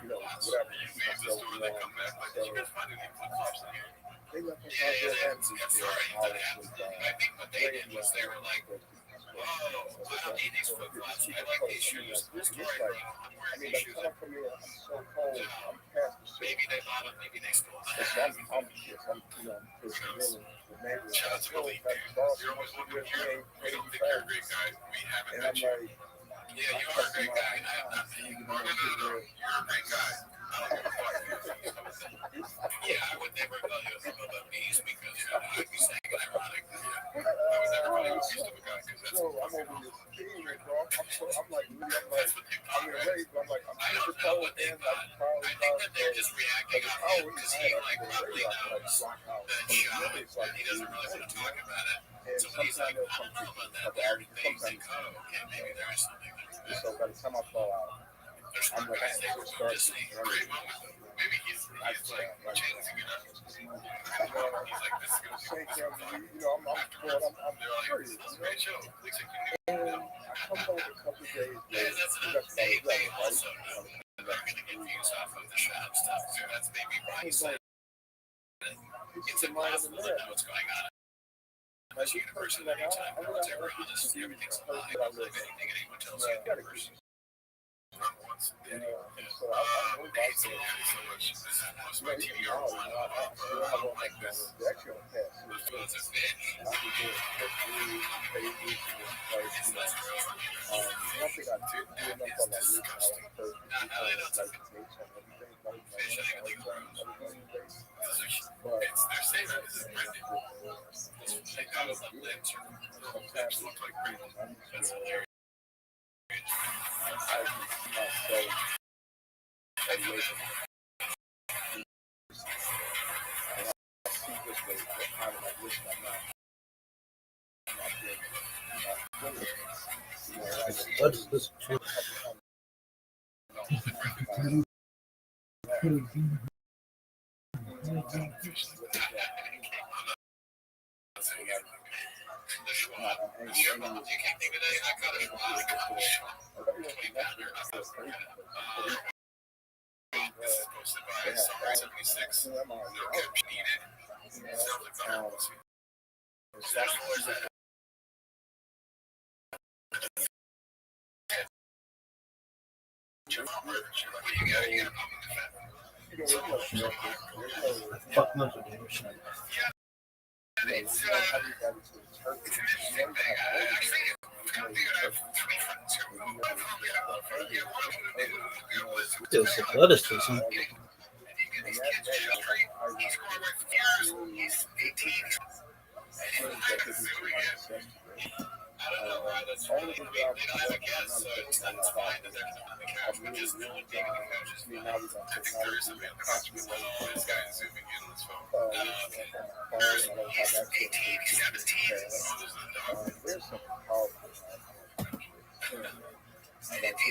Whatever. When they come back, like, "Did you guys find any flip flops in here?" They left us Yeah, out there yeah, and sorry that happened. I think what they did was they were like, "Oh, I don't need these flip flops. I like these shoes. This story, bro. I'm wearing these shoes." I'm from here. I'm so cold. I'm past the shit. Maybe they bought them. Maybe they stole them. Shout out to Malik. You're always looking here. We don't think you're a great guy. We haven't met you. Yeah, you are a great guy. I have not met you. No. You're a great guy. I don't give a fuck. Yeah, I would never call you a beast because I'd be saying it ironically. I would never call you a beast of a guy because that's I'm over this team, bro. I'm like, I'm super cold and I think that they're just reacting on him because he probably knows that shot and he doesn't really want to talk about it. So when he's like, I don't know about that, they think, oh, okay, maybe there is something there. so by the time I fall out, There's some guys they were just saying, great moment. Maybe he's like changing it up. He's like, this is going to be I'm curious. This is a great show. Looks like you And I come home a couple of days later. that's enough. They also know that they're going to get views off of the shop stuff. So that's maybe why he said it's impossible to know what's going on. As a university, anytime, whatever, honest, everything's fine. I don't believe anything anyone tells you. Once. So I It's so much. This is most of my TV are on. I don't like this. actually on pass. It's a fish. I can do it quickly, It's less gross. I don't think I did do enough on that route. Fish, I think it's gross. But They're saying that this is Brendan. They got us on lips. Lips look like Brendan. That's hilarious. What's this? The schwab. You can't think of that. I got a schwab. 20-pounder. This is posted by Summer 76. No caption needed. Sounds like the hard one. Where's that? You got a Fuck no. It's an interesting thing. There's athleticism. I don't know why that's really, I have a guess, so it's fine that they're on the couch, but just no one taking the couch is fine. I think there is something on the couch because this guy is zooming in on his phone. He's 18, 17. Oh, there's a dog.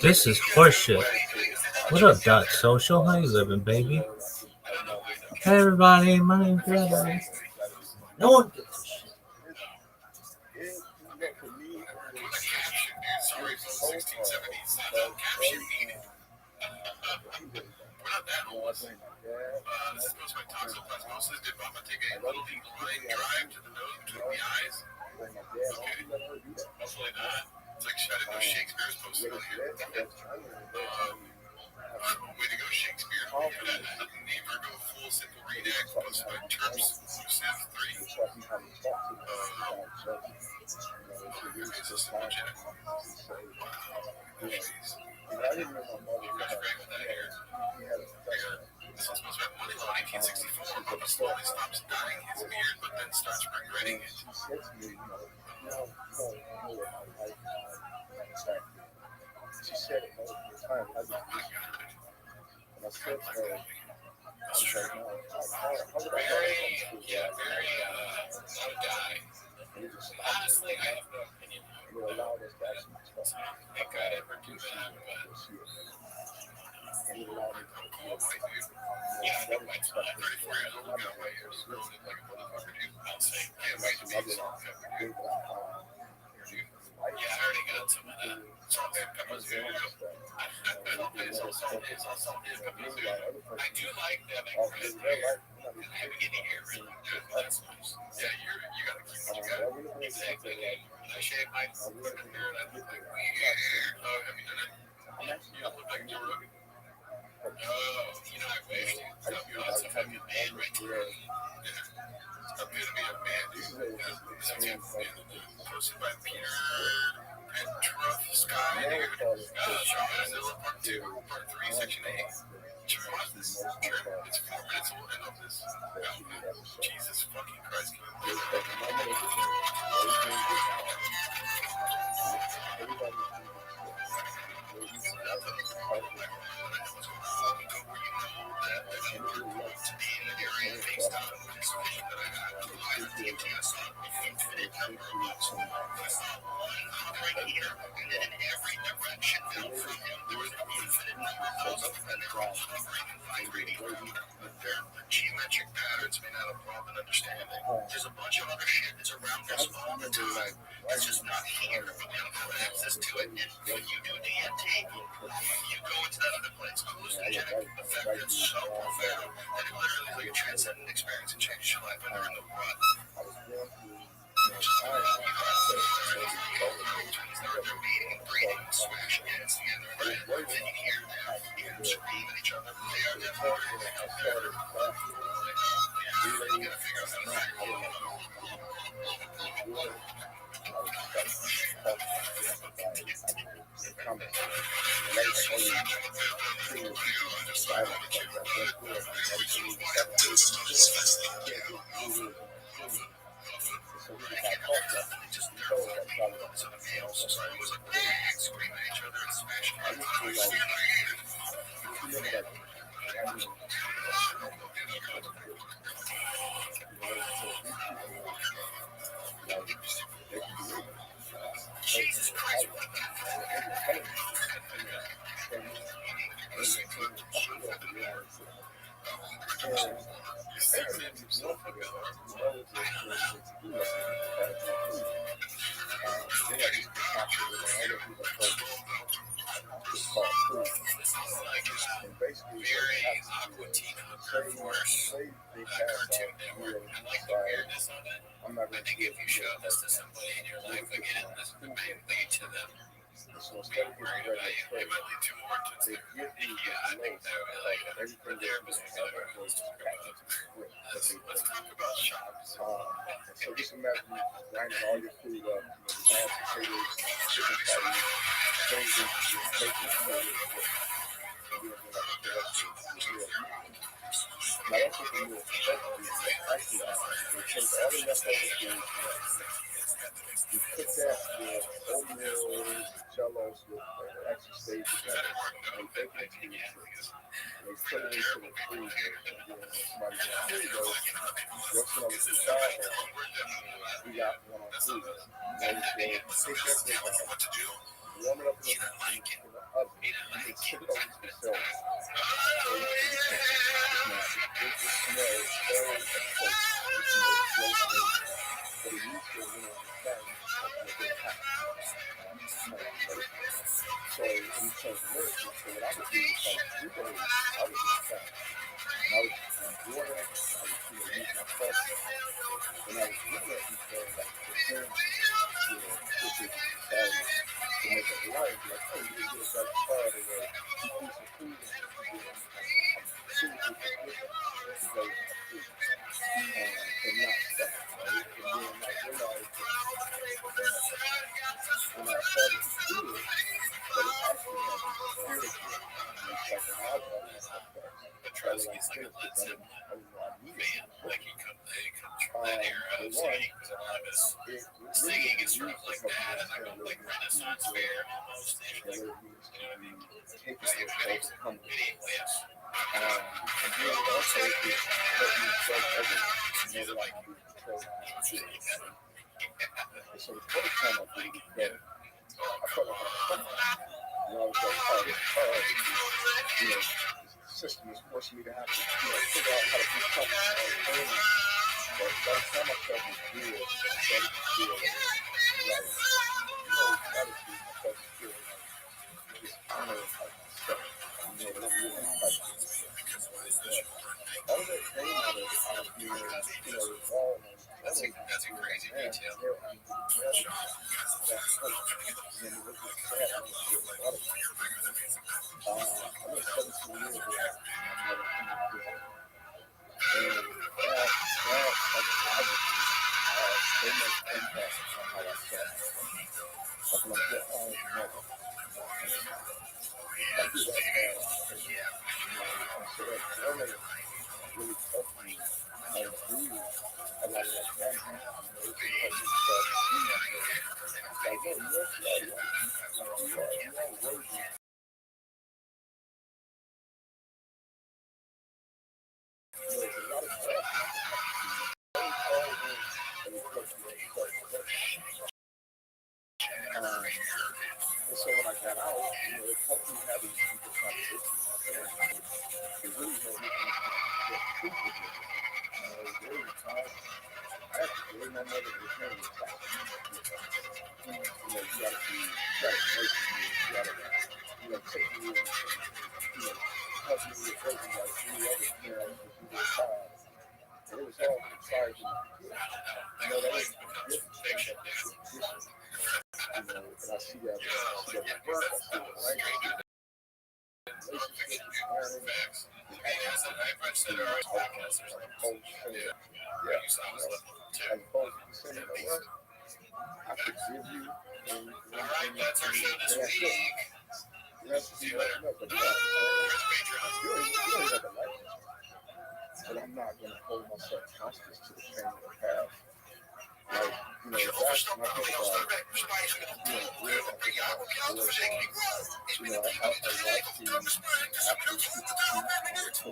This is horseshit. What up, Dot Social? How you living, baby? Hey, everybody, my name's Rabbi. No one gives a shit. Sorry, 16, 17, caption needed. We're not that old. This is supposed to be toxic plasmosis. Did Mama take a little line drive to the nose between the eyes? Okay. Hopefully not. It's like, I didn't know Shakespeare was posted on here. Way to go, Shakespeare. Neighbor go full simple read X posted by Terps 3. This is legit. Wow. Jeez. This is supposed to be until 1964. Papa slowly stops dyeing his beard, but then starts regretting it. know what my wife exactly. She said it multiple times. I just listened to it. And I said to her, I was like, no, how would I Very, know? very, not a guy. And it just Honestly, I have no opinion. it allowed us to actually talk. I don't think I'd ever do that, but And it allowed me to feel yeah, I think my time, 34 years old, got my hair grown in like a motherfucker, dude. I'll say, yeah, my disease. Yeah, I already got some of that. I do like having red hair and having any hair in it. That's nice. Yeah, you gotta keep what you got. Exactly. When I shave my fucking hair and I look like weird. Oh, have you done it? You don't look like Joe Rogan. Oh, I wish, dude. That'd be awesome. Have you a man right there? Yeah. I'm gonna be a man, dude. Posted by Peter and Truff Sky, dude. Godzilla Part 2, Part 3, Section 8. Should we watch this? Sure. It's 4 minutes old. I love this. Jesus fucking Christ. Geometric patterns may not evolve in understanding. There's a bunch of other shit that's around us all the time. It's just not here. We don't have access to it. And when you do DMT, you go into that other place. Hallucinogenic effect that's so profound that it literally is like a transcendent experience and changes your life. I never know what. They're meeting and breathing and smashing heads together. And then you hear them scream at each other. They are definitely better. You gotta figure out how to Jesus Christ, what the very aquatic force cartoon network. I like the weirdness of it. I think if you show this to somebody in your life, again, this may lead to them being worried about you. It might lead to more to yeah, I think that like the therapist was like, let's talk about shops. So just imagine lining all your food up, mashed potatoes, chicken patties, things that you're taking now that's what the meal is supposed to be. Actually, you take all the leftover food, you put that with oatmeal, jellos with extra stages, and bake it to you. They put it into the freezer, and then when somebody gets food, what's going to decide? We got one on food. And so take that thing out, warm it up in the oven, and then ship it over to the cells. So you it smells very explosive. It smells great, but it used to, when it was done, it was hot. So when you change the lyrics, so what I would do is like 3 days, I would just stop. And I would just water, I would use my cup, and I would do that because like the parents put this salad to make it light, like, oh, you get a better salad or a piece of food and you get super different because of food. And not stuff, right? And then I realized that when I started to do it, but it actually had But Trotsky's like a Led Zeppelin fan. Like he comes from that era of singing, because a lot of his singing is from like that, and like Renaissance fair almost. Yes. So the first time I did it, I felt like I was coming. And I was like, oh, the system is forcing me to have to, figure out how to do something. But by the time I started to do it, I started to feel like, myself feel like just honoring myself. That I'm really practicing. All of that came out of being, involved. That's a crazy detail. So when I got out, it helped me having deeper conversations. It really helped me get truth with it. There was a time I had to bring my mother to hear me talk. You gotta be, you gotta nurture me, you gotta take me in, help me with everything like any other parent would do their child. And it was all inside me. That was fiction. And I see that at work, I see it at life. I forgive you. Alright, that's our show this week. See you later. But I'm not going to hold myself hostage to the pain of the past. Like, that's when I think about, I like to,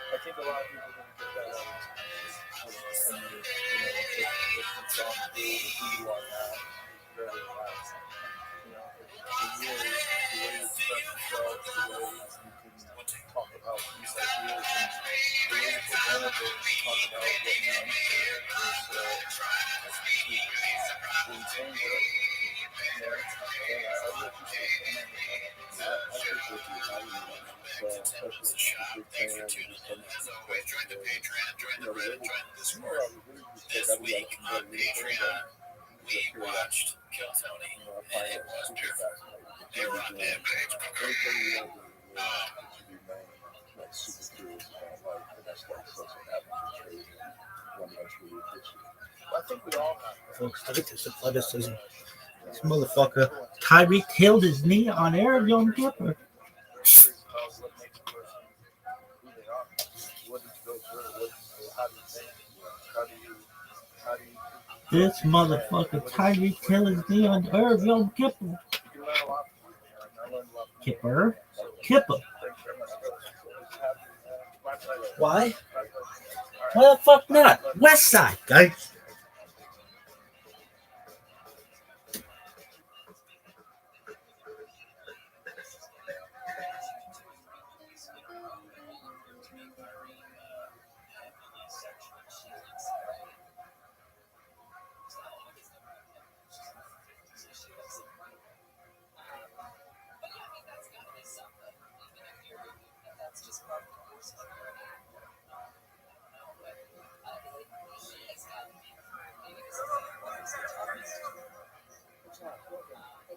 I think a lot of people are going to get that out of it. It's gone through who you are now is very relaxing. The way you express yourself, the way you can talk about these ideas, and the way you can talk about what you understand is change it. This week on Patreon, we watched Kill Tony, and it was beautiful. They were on that page. I think we all have. Folks, look at this athleticism. This motherfucker, Tyreek killed his knee on Arab Yom Kippur. This motherfucker, Tyreek killed his knee on Arab Yom Kippur. Kippur? Why? Why the fuck not? West Side, guys.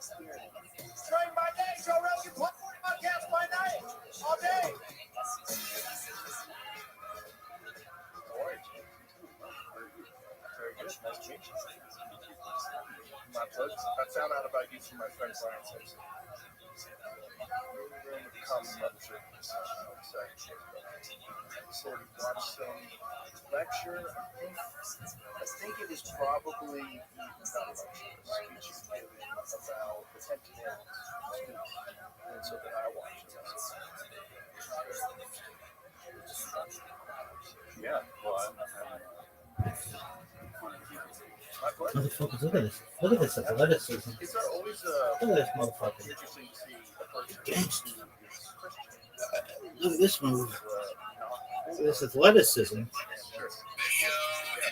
Train by day, show rescue podcast by night, all day. Very good. Nice to meet you. My pleasure. I found out about you from my friend Brian Simpson. So we watched some lecture. I think it was probably not a lecture, a speech he gave about the 10 commandments. And so then I watched it. Yeah, well, Motherfuckers, look at this. Look at this athleticism. It's always Look at this motherfucker. interesting to see a person Gangster. who is Christian. Look at this move. Look at this athleticism.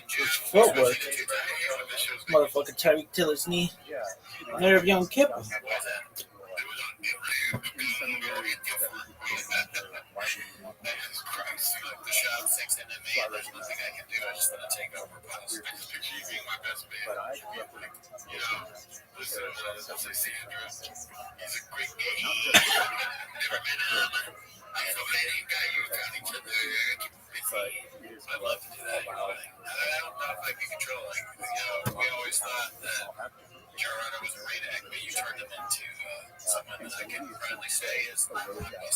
His footwork. Motherfucker Tyreek Tiller's knee. Mayor of Young Kipper. I'd love to do that. I don't know if I can control it. We always thought that Carolina was a rain egg, but you turned him into someone that I can proudly say is the road guy.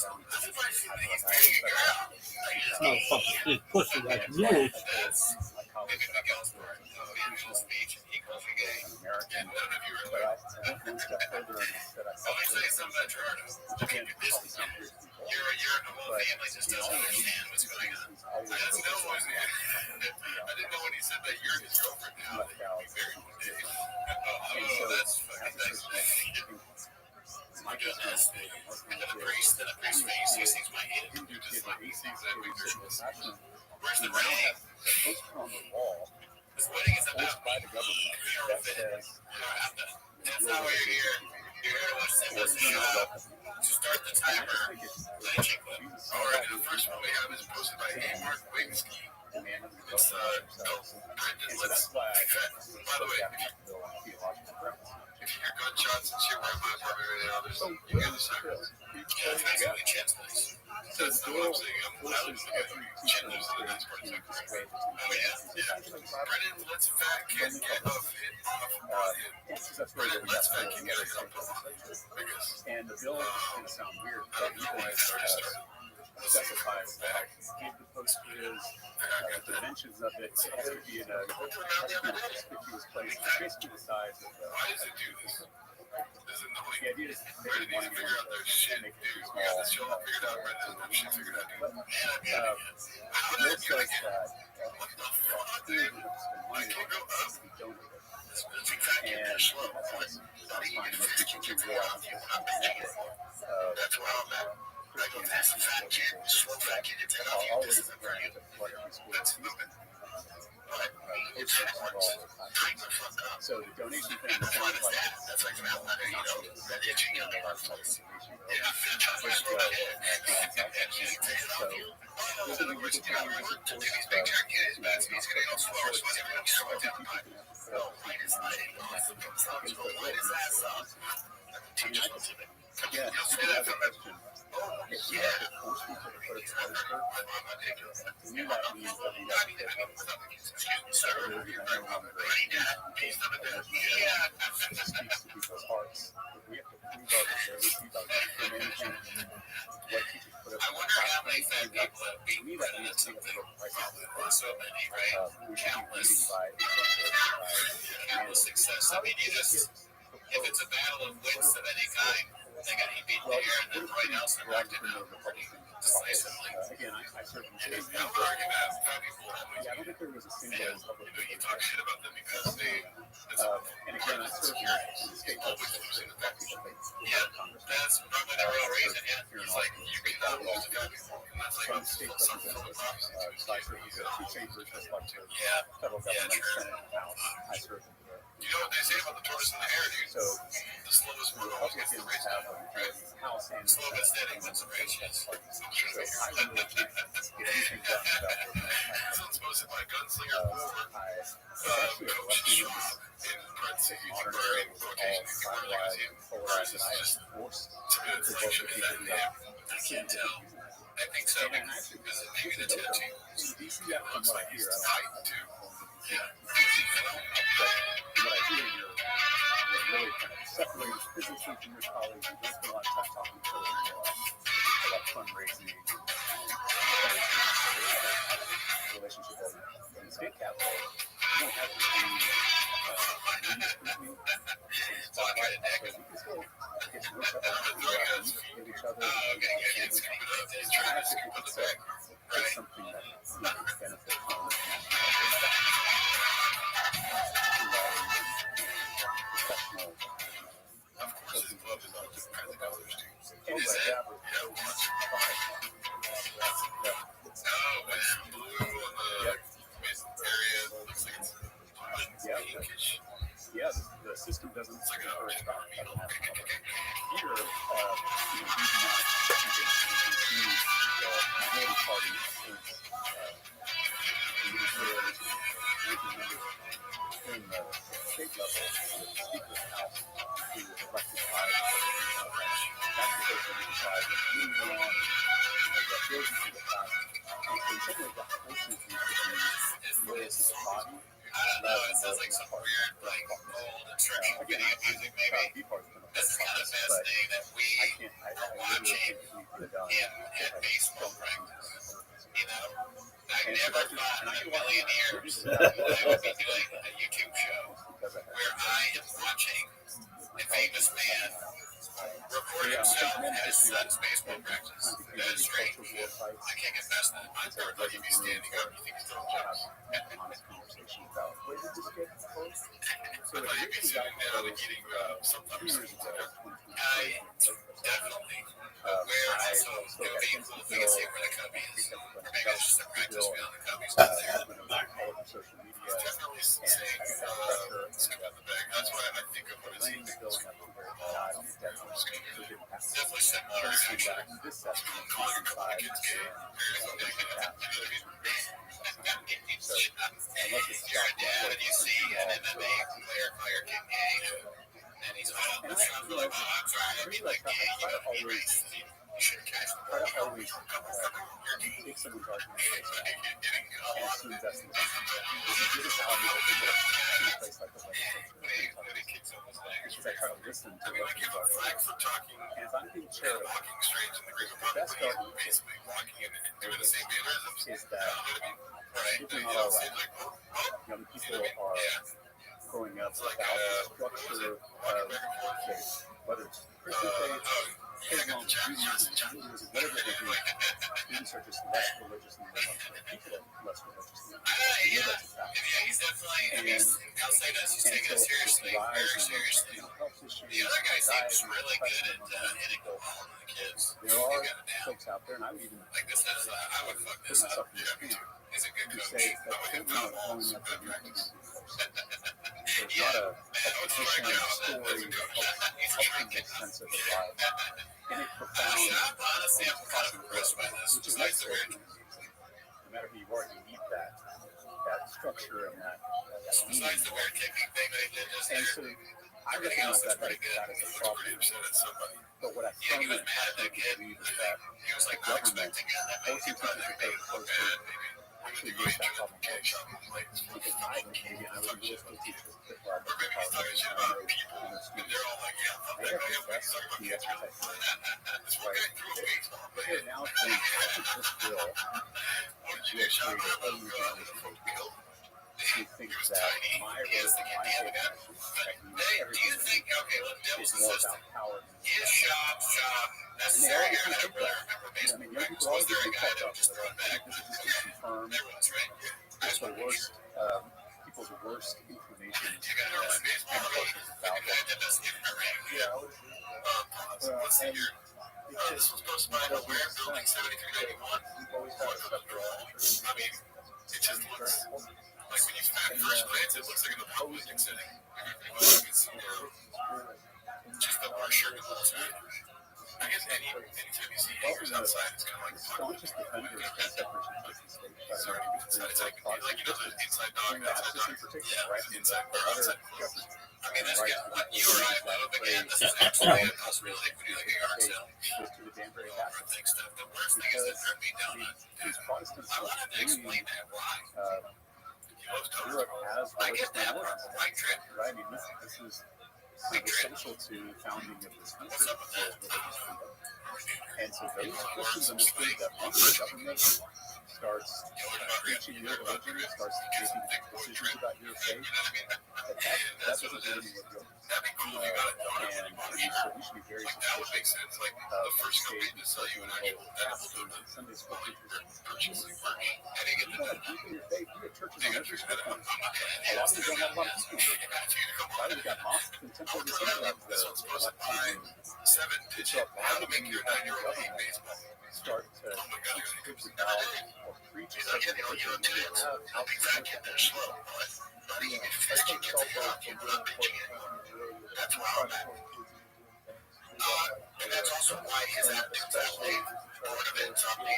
Motherfucker, big pussy like mules. Maybe McGill's part. In his speech, he calls me gay. And none of you are like, let me say something about Gerardo. The whole family just doesn't understand what's going on. That's no one. I didn't know when he said that you're his girlfriend now. That you'd be married one day. Oh, that's fucking nice. My goodness. And then a priest face, he sees my hand. You just like, he sees that picture. Where's the ring? This wedding is about me. You're fitted. That's not why you're here. You're here to watch Simba's shot. To start the timer, legend clip. Alright, the first one we have is posted by A. Mark Wigsky. It's Brendan, let's by the way, if you hear gunshots and shit right by my apartment right now, there's you got the sirens. Yeah, it's basically Chet's place. That's not what I'm saying. I live together. Chet lives in the next part of the country. Oh yeah. Brendan, let's fat kid get off hit. Brendan, let's fat kid get a couple. And the bill is going to sound weird, but you guys specify that give the posters the dimensions of it, so it would be in a conspicuous place, basically the size of the. Why does it do this? Does it know? The idea is Brendan needs to figure out their shit, dude. We got this show figured out. Brendan doesn't have shit figured out, dude. How did it do it again? What the fuck, dude? I can't go up. It's exactly that slow. That's where I'm at. I go, that's a fat kid. Just one fat kid. It's enough. This isn't for you. That's moving. So the donation thing is What is that? That's like an outlet, you know, that itching in the workplace. Yeah, that's what I did. So the worst thing I was to do these big giant kids, but he's getting all flowers. Why everyone just went down by? Oh, light is light. Light is that song. Teach us what's in it. yeah, You'll see that from it. Oh, yeah. to me that means that we have to take up Excuse me, sir. You're very welcome. Writing down. He's not a dad. Yeah. speaks to people's hearts. We have to prove our anything what teachers put up. I wonder how many fat people have beaten Brennan at something. So many, right? Countless. Countless success. I mean, you just, if it's a battle of wits of any kind, they got he beat there, and then Roy Nelson knocked him out. Again, I served in state. Now we're arguing that fat people always. Yeah, I don't think there was a single public. You talk shit about them because they. And again, I served in the state legislature. Yeah, that's probably the real reason. Yeah, it's like you can have lots of fat people, and that's like From state representatives, so I served in the two chambers, just like the federal government, Senate, and House. I served in the. You know what they say about the tortoise and the hare, dude? So the slowest move always gets the race. have a majority in the House and Slow but steady wins the race. Yes. so I really can't get anything done without working on my Someone's posted by Gunslinger Forward. actually a Coach lucky in parentheses, modern or day in was all quotation, you can realize polarized and polarized, and I was forced to me, it's to like, vote for is that people him? who I can't tell. I think so, because it may be the tattoo. in DC, yeah, from Looks what I like he's hear, tight, too. Yeah. but from what I hear, you're really kind of separated physically from your colleagues. You don't spend a lot of time talking to each other about fundraising and relationship building. In the state capitol, you don't have the same spotlight, so you can still get to know each other, meet each other. I actually think it's something that you can benefit from. Professional. Of course, his glove is not just kind of colors, too. Anyway, Yeah, that was oh, man, blue on the area. Looks like it's pinkish. yeah, the system doesn't It's like encourage a that. needle. Here, you do not the minority party is legislators and ranking members in the state level, the Speaker of the House, who is elected by that's the person who decides what's moving on, what bills need to get passed. And so in some ways, the forces need to be loyal to the body. I don't know, it sounds like some weird, like, old instructional video music, maybe. This is kind of fascinating that we are watching in baseball practice. You know, I never thought in a million years that I would be doing a YouTube show where I am watching a famous man record himself at his son's baseball practice. That is strange. I can't get past that. I'm third like if he's standing up, you think he's throwing jabs. Honest conversation about where did this get from? So I thought you'd be sitting down and eating sometimes. I definitely. Where also it would be cool if we could see where the Cubby is. Or maybe it's just a practice beyond the Cubbies out there. Social media. Definitely saying scoop out the bag. That's why I think of what is he. Definitely similar actually. Calling a couple of kids gay. You're a dad and you see an MMA player call your kid gay. And he's all the time like, oh, I'm sorry, I mean like gay, you know, he racist. You shouldn't catch the ball. Always take someone's argument and assume that's the case. This is how we open up in a place like the legislature. When he kicks up his leg, Because I try to listen to I mean, I give a flag for talking, and if I'm being charitable, walking straight in the Greek Republic, basically walking in and doing the same mannerisms. is that Right. people You not know, all it's right. like, oh, Young people are growing up it's like, without the what was structure it? Walking back and forth. of faith, whether it's Christian faith, Yeah, I got the Judaism, whatever they do. Students are just less religious than they want to be. People are less religious than they want to be. Yeah, he's definitely, I mean, outside us, he's taking it seriously, very seriously. The other guy seems really good at hitting the ball with the kids. There are folks out there, and I would even Like this is, I would fuck put this myself up. in this camp, He's a good who coach. say I that would hit children foul are balls, growing up good in practice. There's not a tradition or a story that helps them make sense of their lives in a profound, Honestly, I'm kind of impressed by this. which is Besides the necessary. weird, No matter who you are, you need that structure and that meaning. besides the weird kicking thing they did just And there, so I everything recognize else is that pretty good. that He is a was problem. pretty upset at somebody. But what I Yeah, he was firmly mad at that kid. believe is that He was like the not government expecting it. That made him forcing made teachers him to look take bad, maybe. actually Maybe makes that he problem was worse. Because I think maybe I would be able to teach this to Or maybe he's talking shit about people, and they're all like, yeah, fuck that guy, I'm talking about kids. This one guy threw a baseball, But man. now think this bill What did you do? Shot him up with a field? actually think that my role, my whole passion, everything is more about power than His job necessary. I don't really remember baseball practice. Was there a guy that would just run back? confirm There was, right? just the worst, people's worst inclinations You got to know baseball, right? about The guy that doesn't even remember. Yeah, I would agree. What's the year? This was posted by Nowhere, building 7391. We've always had stuff for all. I mean, it just looks like when you at first glance, it looks like an opposing setting. It's just the worst shirt of all time. I guess anytime you see hangers outside, it's kind of like Staunchest defenders of separation of state. sorry, it's like the inside dog, outside dog. Right? Inside or outside clothes. I mean, that's what you or I love. Again, this is absolutely a possibility if we do like a yard sale. Or things stuff. The worst thing is that drug me down on. I wanted to explain that why. Europe has I get that part. Right, Trip. Right? I mean, this is essential to founding of this country. And so those Christians understood that once the government starts preaching your religion, starts making decisions about your faith, that doesn't do anything with yours. That'd be cool if you got a donor. So we should be very That would make sense. Like the first company to sell you an actual edible donut. Sunday school teachers. Purchasing merch. How do you get that? You get churches on every street corner. I'm not A lot of them don't have a lot of people. Right? We've got mosques and temples and stuff like This one's supposed to buy 7-digit how to make your 9-year-old hate baseball. Start to teach about or preach something that you have Helping that get there slow. But you can fetch it, get the job, you're not pitching it. That's where I'm at. And that's also why his attitude's that way. Ornaments on me.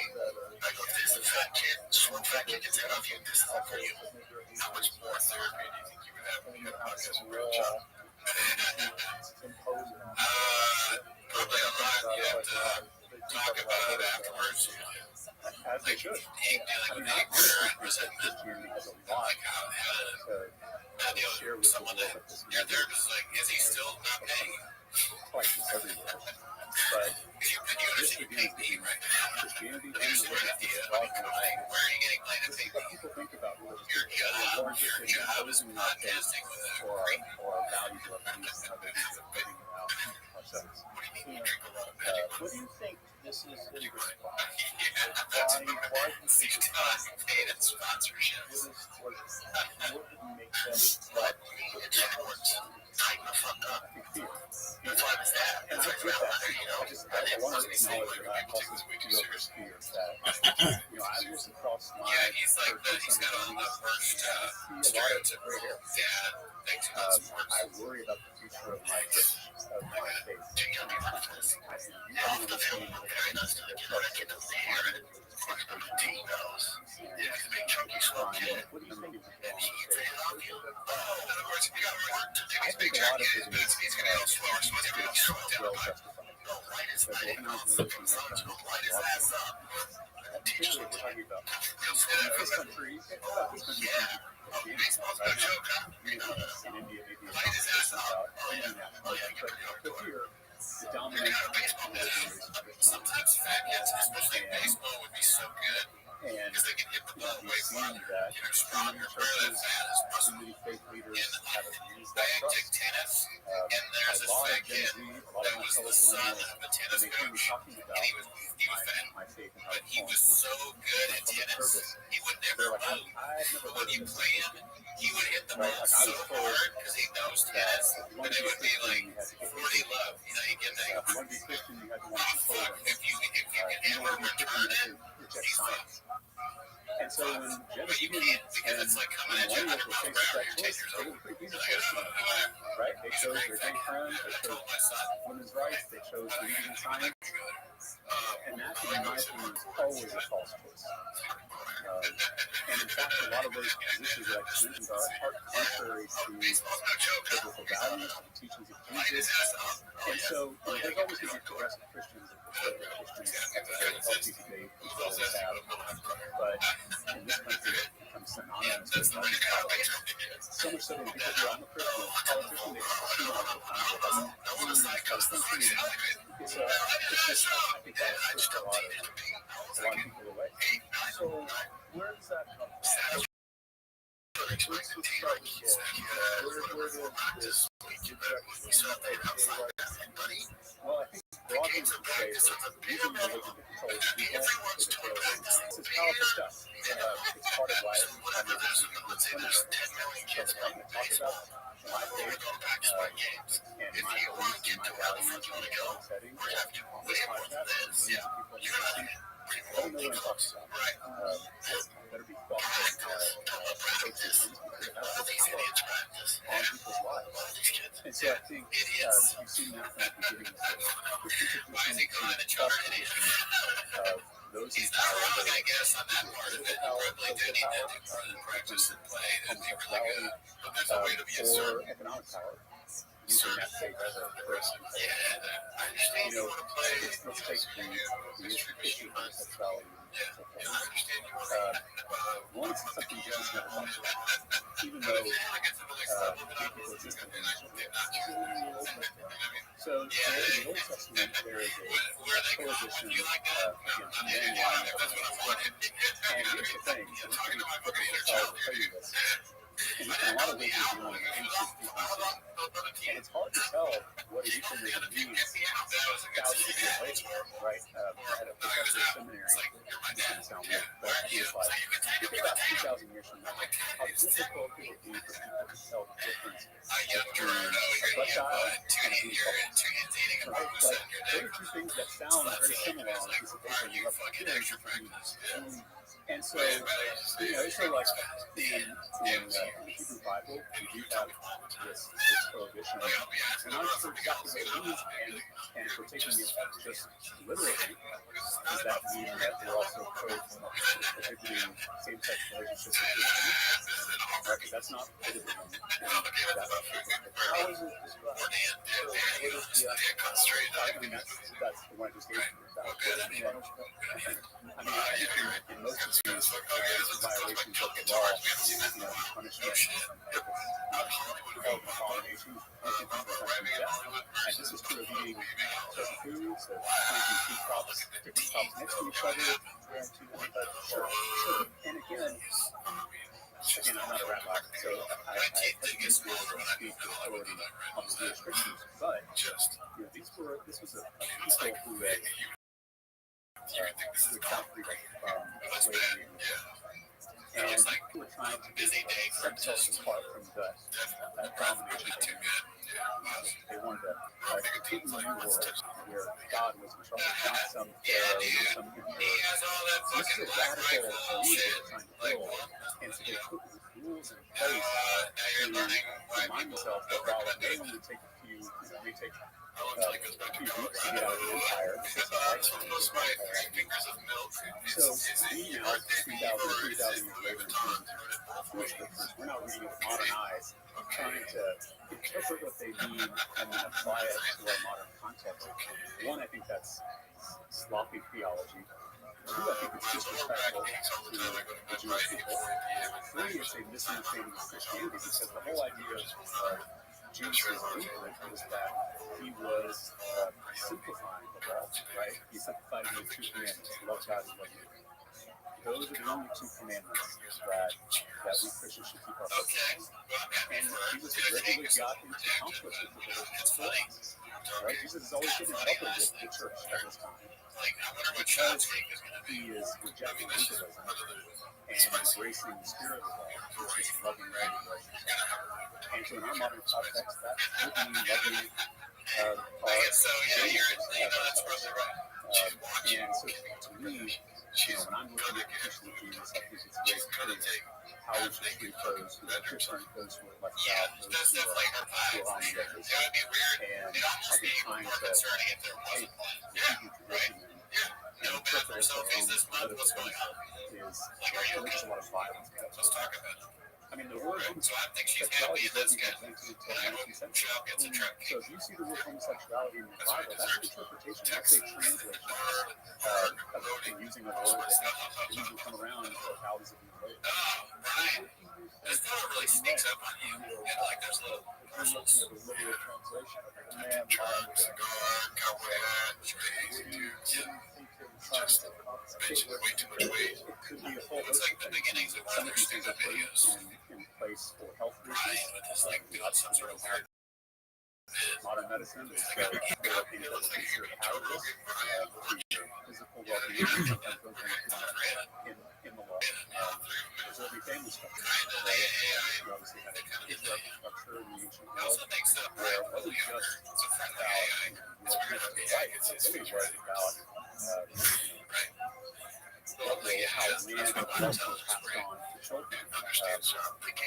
I go, this is fat kid. Short fat kid gets head off you. This is for you. How much more therapy do you think you would have when you had a podcast with real job? Probably a lot. You have to talk about it afterwards. as they should. Hate dealing with anger and resentment. Like how to deal with someone that you're there just like, is he still not paying? Crisis everywhere. But You understand pay me right now. Christianity But here's the weird idea. I mean, where are you getting paid to pay what me? people think about religion. Your job is podcasting with a or great. value to our beliefs and other things that living around ourselves. What do you mean you drink a lot of magic? What do you think this is in response? Yeah, that's Why do you think he's not paid in sponsorships. what didn't make them It's important. Tighten the fuck up. fear? That's why it's that. And I It's get like, that. you know, I want to acknowledge that I also feel this fear that, I was across my yeah, he's like he's got on the first stereotypical dad thinks about sports. I worry about the future of my faith. Half the film very nice to get out and get the hair and Tino's. Yeah, he's a big chunky small kid. What do you think? And he's a love you. In other words, if you got work to do, he's big chunky, he's gonna go slower, so he's gonna slow it down. Light his lighting off, from sun to light his ass up. Teach him to you'll say that for the yeah. Baseball's no joke, huh? Light his ass up. Oh yeah, get pretty hardcore. You're not a baseball player. Sometimes fat kids, especially in baseball, would be so good because they can hit the ball way farther. You're stronger, barely as fat as possible. I took tennis, and there's this fat kid that was the son of a tennis coach, and he was fat, but he was so good at tennis, he would never move. But when you play him, he would hit the ball so hard because he knows tennis, but it would be like 40 love. You know, you get that. Oh fuck! If you can ever return it, he's fucked. And so when But you can't because it's like coming at you 100 miles per hour. You're 10 years old. right? They chose their gay friends, they I chose told my son. women's rights, they chose reading and science, and that, in my opinion, is always a false choice. And in fact, a lot of those positions that I just mentioned are contrary to Baseball's no joke, huh? biblical values and teachings of Light his Jesus. ass up. And so there's always going to be progressive Christians and conservative Christians that are healthy debate, which we always have. But in this country, it becomes synonymous with That's the way to go. so much so that people who are on the Christian politician, they see all the time. No one is like us. It's just, I think that pushed a lot of people away. So where does that come from? start with this. Where does this rejection buddy. well, I think broadly we could say that using religion to control people is a terrible thing. This is powerful stuff. It's part of why I'm able to live similar. So I'm going to talk about my faith and my beliefs and my values in a public setting on this podcast and millions of people listening. I don't know what I'm talking about. Better be thoughtful approach to things because it has this power on people's lives. And so I think you've seen that from the beginning of the Christian tradition to false tradition of those in power, whether it's political power, social power, homosexuality, or economic power, using that faith as a first. Let's take the issue of homosexuality. One is something Jesus never talks about, even though people exist in the So in the Old Testament, there is a prohibition against men lying about women. And here's the thing, and it's pretty difficult to tell you this. In a lot of ways, it's one of the ancient frequencies. And it's hard to tell what a euphemism means thousands of years later, right? At a professor seminary, this doesn't sound weird, but he was like, think about 2,000 years from now, how difficult it would be for people to tell the difference between a butt dial and a booty call. Right? Like, there are two things that sound very similar on a piece of paper, and you have to hear it. And so, it's sort of like in the Hebrew Bible, we do have this prohibition. And I'm not sure exactly what it means, and if we're taking it just literally, does that mean that we're also prohibiting same-sex relationships with women? Right, because that's not prohibited. How is it described? I mean, that's the one I just gave you. I mean, I think in most of these violations of the law, punishment, of abomination, and this is true of eating certain foods, planting two crops, different crops next to each other, sure. And again, I'm not a rabbi, so I couldn't be able to speak to authority on the Jewish Christians, but this was a people who had slavery, and who were trying to set themselves apart from that domination. They wanted a completely new world where God was in charge, not some pharaoh, some emperor. This is a radical view they were trying to build, and so they put rules in place to remind themselves that while it may only take a few weeks to get out of the empire, so we now, 3,000 years later, we're now reading it with modern eyes, trying to interpret what they mean and then apply it to our modern context. One, I think that's sloppy theology. Two, I think it's disrespectful to the Jewish people. Three, it's a misunderstanding of Christianity, because the whole idea of Jesus' movement was that he was simplifying the law, right? He simplified it into 2 commandments: love God and love you. Those are the only 2 commandments that we Christians should keep our focus on. And Jesus regularly got into conflict with the religious authorities. Right? Jesus has always been in trouble with the church at this time, because he is rejecting legalism and embracing the spirit of the law, which is loving relationship. And so in our modern context, that would mean loving our neighbors as ourselves. And so to me, when I'm looking at the Christian Jesus, I think it's very clear how we should treat those who are different, those who are left out, those who are on the edges. And I've been trying to take the Hebrew tradition and interpret it for our own political benefit. There's a lot of violence. I mean, the word homosexuality doesn't even exist until the 19th century. So if you see the word homosexuality in the Bible, that's an interpretation. That's a translation of using a word that didn't come around until thousands of years later. This never really sneaks up on you. And like there's little looking at the literal translation of it. Man, just way too much weight. It could be a whole host of things. Some of these things are put in place place for health reasons. Modern medicine is for anything that's considered hazardous to your physical well-being. Sometimes those things in the law. There's early family structure, right? You obviously had a patriarchal structure in the ancient world where it wasn't just about your right, it really was about how land and wealth was passed on to children. And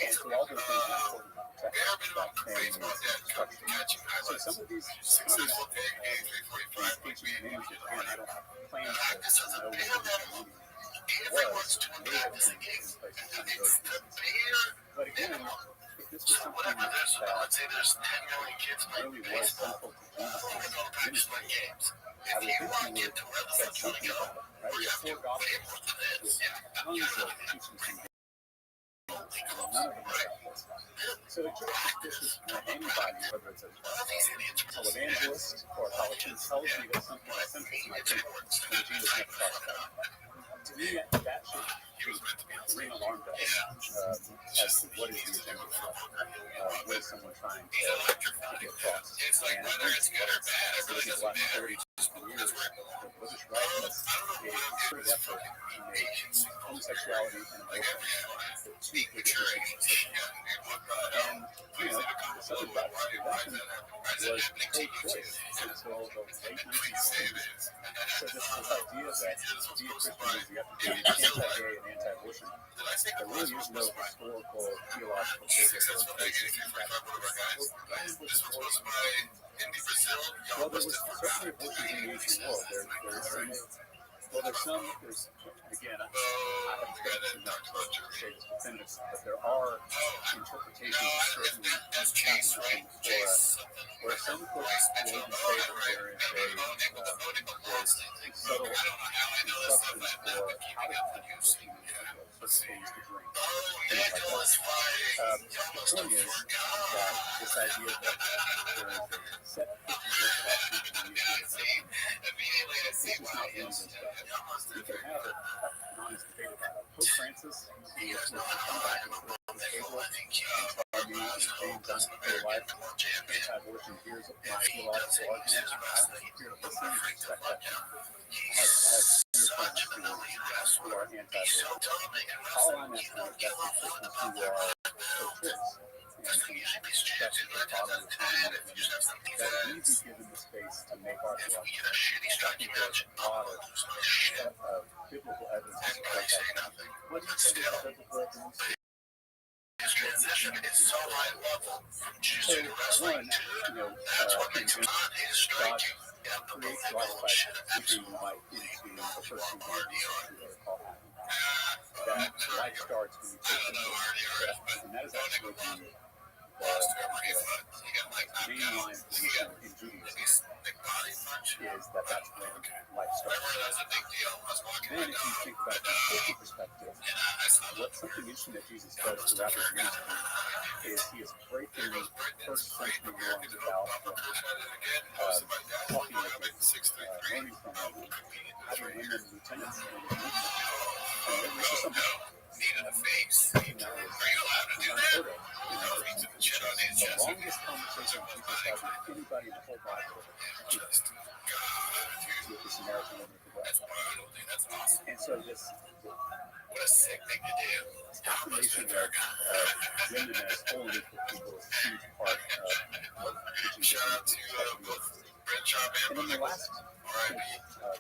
so all those things are important to protect that family structure. So some of these ancient names, again, I don't claim to know what the meaning was, may have been in places some of those pieces. But again, if this was something that really was central to Jesus' ministry, I would think he would have said something about it. Right? We have 4 gospels with tons of teachings from Jesus. None of them are about this. So it just suspicious when anybody, whether it's a televangelist or a politician, tells me that something is central to my thinking when Jesus never talks about it. To me, that should ring alarm bells as to what is the agenda. What is someone trying to get across? And whether it's good or bad, it really doesn't matter. Years, Rothschild has a concerted effort to make homosexuality and abortion the 2 biggest issues. And, the Southern Baptist Convention was pro-choice until the late 1970s. So this idea that to be a Christian means you have to be anti-gay and anti-abortion, there really is no historical, theological basis or basis in that. Well, there was certainly abortions in the ancient world. There's again, I haven't studied enough to say this definitively, but there are interpretations of certain passages in the Torah where some folks will even say that there is a subtle instructions for how to protect certain things to drink, things like that. The point is that this idea that there is a set Orthodox teaching this is not really this stuff. You can have an honest debate about it. Pope Francis was to come back and sit at the table and tell me and James on for life anti-abortion. Here's my theological argument. I'm here to listen and respect that. I have your friends who are anti-abortion. All I'm asking is that the Christians who are pro-choice and that's the father of time, that we be given the space to make our theology. I think there's a lot of biblical evidence to support that. What do you think about biblical evidence? His transition is so high level from Tuesday to one, that's what makes God is striking. Creates life by speaking life into a person who are called that life starts when you take the birth. And that is actually the main line position in Judaism is that's when life starts. Then if you think about it from a Christian perspective, what's something interesting that Jesus does throughout his ministry is he is breaking first century norms about talking with them, learning from them, having women lieutenants in the movement. And this is something needed a face. Are you allowed to do that? The longest conversation Jesus had with anybody in the whole Bible is with the Samaritan woman at the well. That's awesome. And so this what a sick thing to do. affirmation of women as holy people is a huge part of teaching. Shout out to both Brent Chop and then the last story I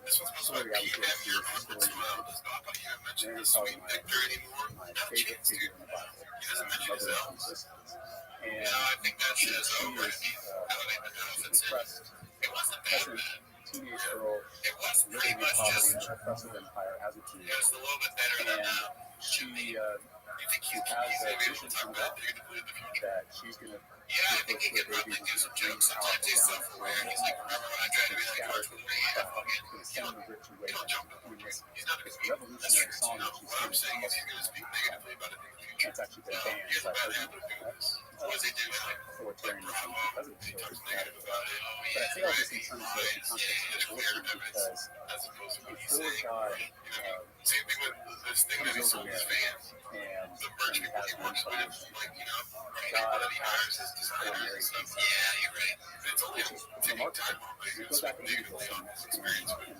was going to do is the story of Mary is probably my favorite figure in the Bible, Mother of Jesus. And I think that she is oppressed, peasant, teenage girl, living in poverty in an oppressive empire as a Jew. And she has a vision from God that she's going to give birth to a baby who's going to bring out down and scatter the send the rich away. This revolutionary song that she's singing. That's actually been banned by authoritarianism because of the story. But I say all this in terms of the context of abortion because before God comes over Mary and has one salvation. like, you know, God he hires his has designers and stuff. Yeah, you're right. It's only Which is taking remarkable. time off. You go back and read the film experience and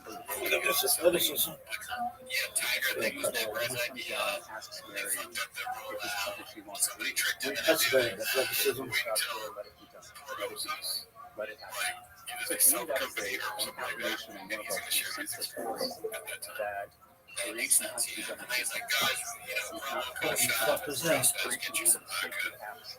Yeah, Tiger, they used that guy's idea. asks They Mary fucked up their if this rollout. couple she wants to Somebody leave. tricked him into That's doing very it. athleticism. Wait till Let it be done. poor Moses, Let it happen. like, either So they to me, sell that is company or an something like that, affirmation and and one of he's our going to share his central experience stories at that time. that That makes creation has sense, to be yeah. done And he's like, guys, you know, we're all What the shot. fuck is that? Let's get you some vodka. apps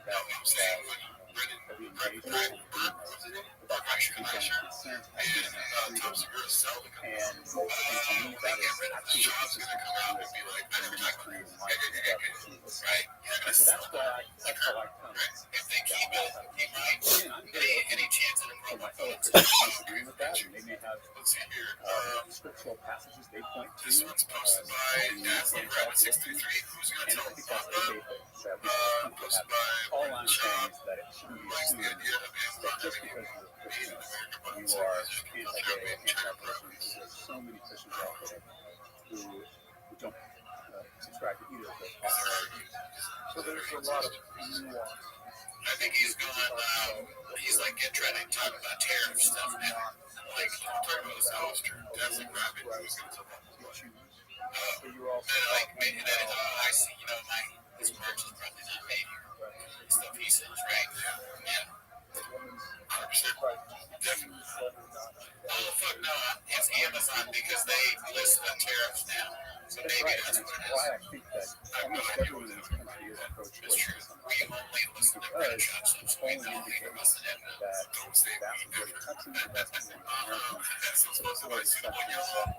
No, I'm saying when Brendan, that we Brett, engage Brett, in Bert, was it? without Actually, actually sure. consent And and Tom freedom. Segura sell the company. And to me, that Get is rid of the absolutely shop's going to consistent come out and with be like, I the never talked ministry about and life and death of Jesus. right? He's going And to so sell that's how I come. If they keep it, he might. Again, I'm very Any open chance of a for my problem? fellow Christians to disagree with that, and they may have Let's see here. scriptural passages they point to. This one's posted by Dazzling Rabbit 633. Who's going to And I tell think that's Papa? okay that we come to Posted that. by All I'm saying Shop. is that it shouldn't be Likes the assumed idea of that Amazon just having because you're a Asian Christian, American buttons. you are People anti-gay, there being China anti-abortion. There's so many Christians out there who don't subscribe to either of those possibilities. So there's a lot of nuance. I think he's going, he's like trying to talk about tariff stuff now. Like, talking about this poster, Dazzling Rabbit, who's going to tell them. But you're also And like, maybe that, I see, you know, his merch is probably not made here. Stuff he sells, right? Yeah. 100%. Definitely. Oh, fuck no. It's Amazon because they list the tariffs now. So that's maybe right, that's and what it's it why is. I think that almost everyone in this country is pro-choice. It's true. We only list the red shops, so Polling we indicates must have that the vast majority of Texans, the vast majority of Americans support sexual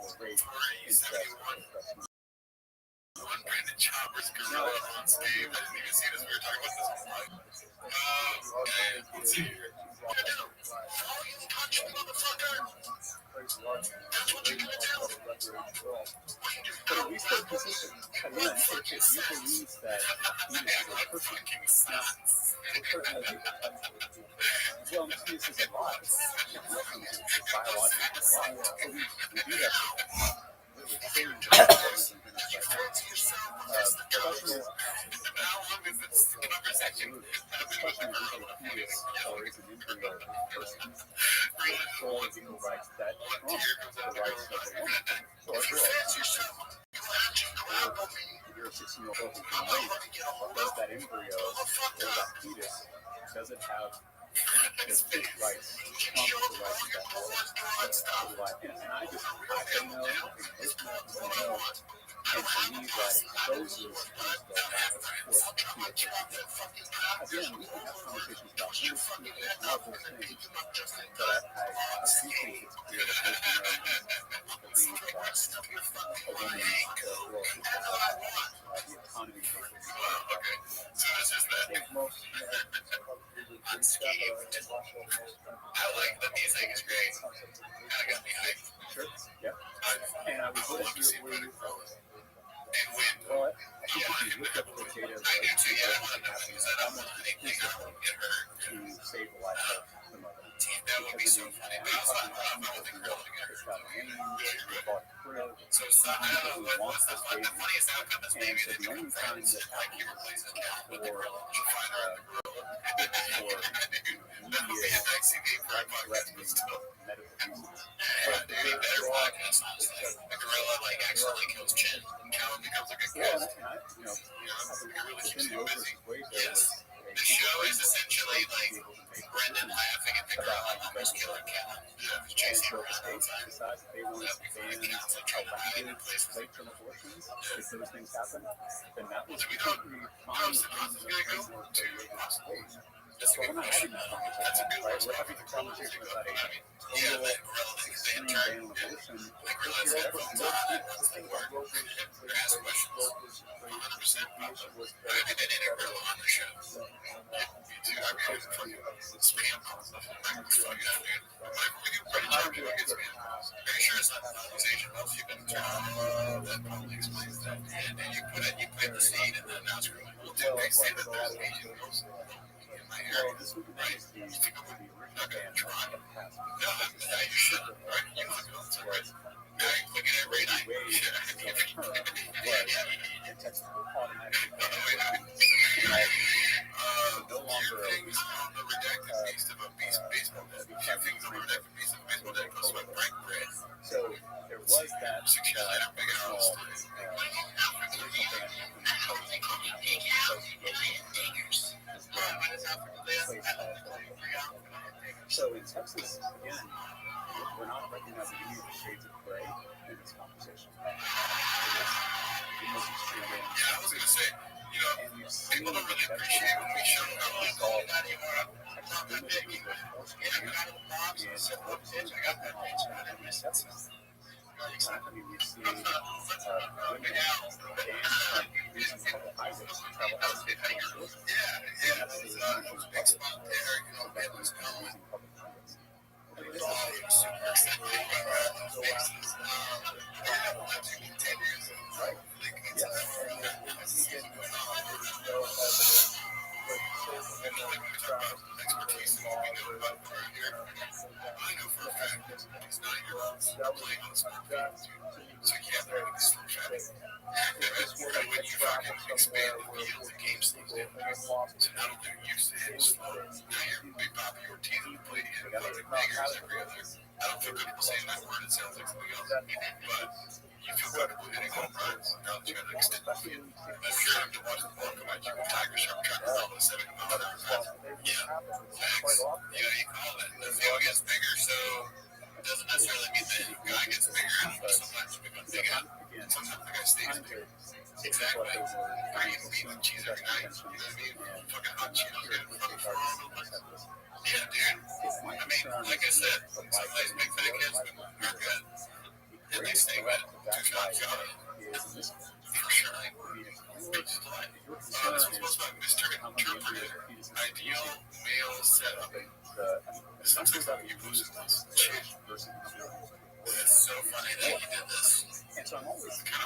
or rape incest or oppression. one Brandon Chopper's gorilla on stage. I didn't even see this. We were talking about this online. And let's see here. Oh, you country motherfucker! That's what you're gonna do? But at least they're consistent. Again, if you believe that you is a person, well, this is a lot. It's biological law. So we do have does that embryo or that fetus, does it have the fit rights, trump the rights of that life? And I just have to know, and for me that exposes the lack of support to it. Again, we can have conversations about ministry and all those things, but I do think it's clear that most Americans believe that a woman or a girl should have the autonomy to make it. I think most I like the music, it's great. Kind of got me hyped. Sure. Yep. And I was listening to it. And when, Well, I think if you look up the data, I do too, yeah, I want to know because I don't want anything I won't get hurt. to save the life of the mother. That would be so funny. But also, I don't know if the girl to get hurt. So it's not, I don't know what's the funniest outcome is maybe they become friends and like you replace the cat with the gorilla. You find her in the gorilla. That would be a vaccine for the better podcast, honestly. The gorilla like accidentally kills Chin. Calvin becomes like a ghost. Really keeps you busy. Yes. The show is essentially like Brendan laughing at the gorilla who's killing Calvin. He's chasing her around the whole time. They want to ban elective late-term abortions. If those things happen, then that was completely fine. So we're not having that conversation, right? We're having a conversation about a total extreme ban on abortion. Well, this would be the original ban that passed. Way in Texas automatically. people really appreciate when we show how local that you are. Not that big. You know, I got a box and set up pitch. I got that pitch. I didn't miss it. I mean, we see women and using public highways to travel out of state. Yeah, it was a big spot there. You know, it was using public highways. it was all super exciting. Those faces. That's 10 years old. Right. It's expertise in what we know about for a year. I know for a fact these 9-year-olds playing on sport so you can't really distract. When you fucking expand the field, the game slows down. So not only are you used to hitting slow, now you're big Bobby Ortiz and play hitting fucking bangers every other. I don't feel good saying that word, it sounds like something else. But you feel good about hitting home runs now that you got to extend the field. I'm sure after watching the ball come at you with Tiger Sharp trying to throw the 7 miles an hour. Yeah, facts. Yeah, you call it. The field gets bigger, so it doesn't necessarily mean the guy gets bigger. Sometimes we become big out. Sometimes the guy stays bigger. Exactly. I eat meat and cheese every night. You know what I mean? Fucking hot Cheetos. Yeah, dude. I mean, like I said, some nice big fat kids are good. And they stay wet 2 times out. For sure. So this was my Mr. Interpreter. Ideal male setup. Something about you losing this. It's so funny that you did this. It's kind of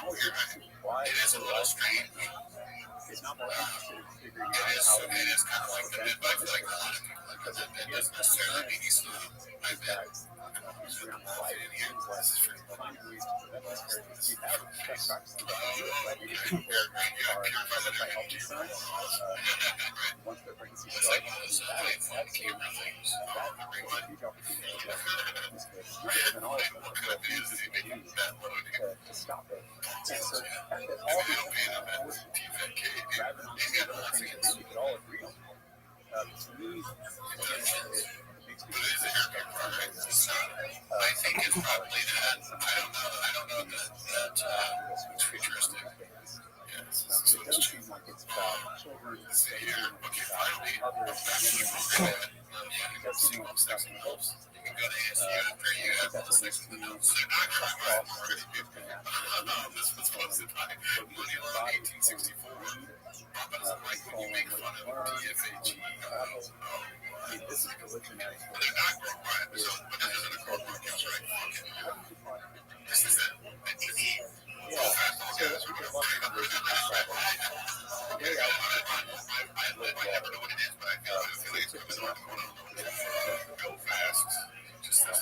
weird. It is a little strange. It is kind of like the mid, but I feel like a lot of people like that. It doesn't necessarily mean he's I bet. This is for fun. It's like one of those fun camera things. What could it be if they make it that load here? To stop it. So, if we don't pay him at TFK, he's got nothing to do. We could all agree on that. To me, But is it haircut project? It's not. I think it's probably that. I don't know that it's futuristic. Yeah, so it doesn't seem like it's about children. here. Okay, finally, bachelor program. Because you know, sex and helps. You can go to ASU after you have the sex and helps. They're not going to already. This was posted by Money Law 1864. But it's like when you make fun of TFAG. This is religion. They're not going by it. So, but this isn't a core podcast, right? This is it. Yeah. So that's what you're watching. I never know what it is, but I feel like it's coming on. Go fast. Just this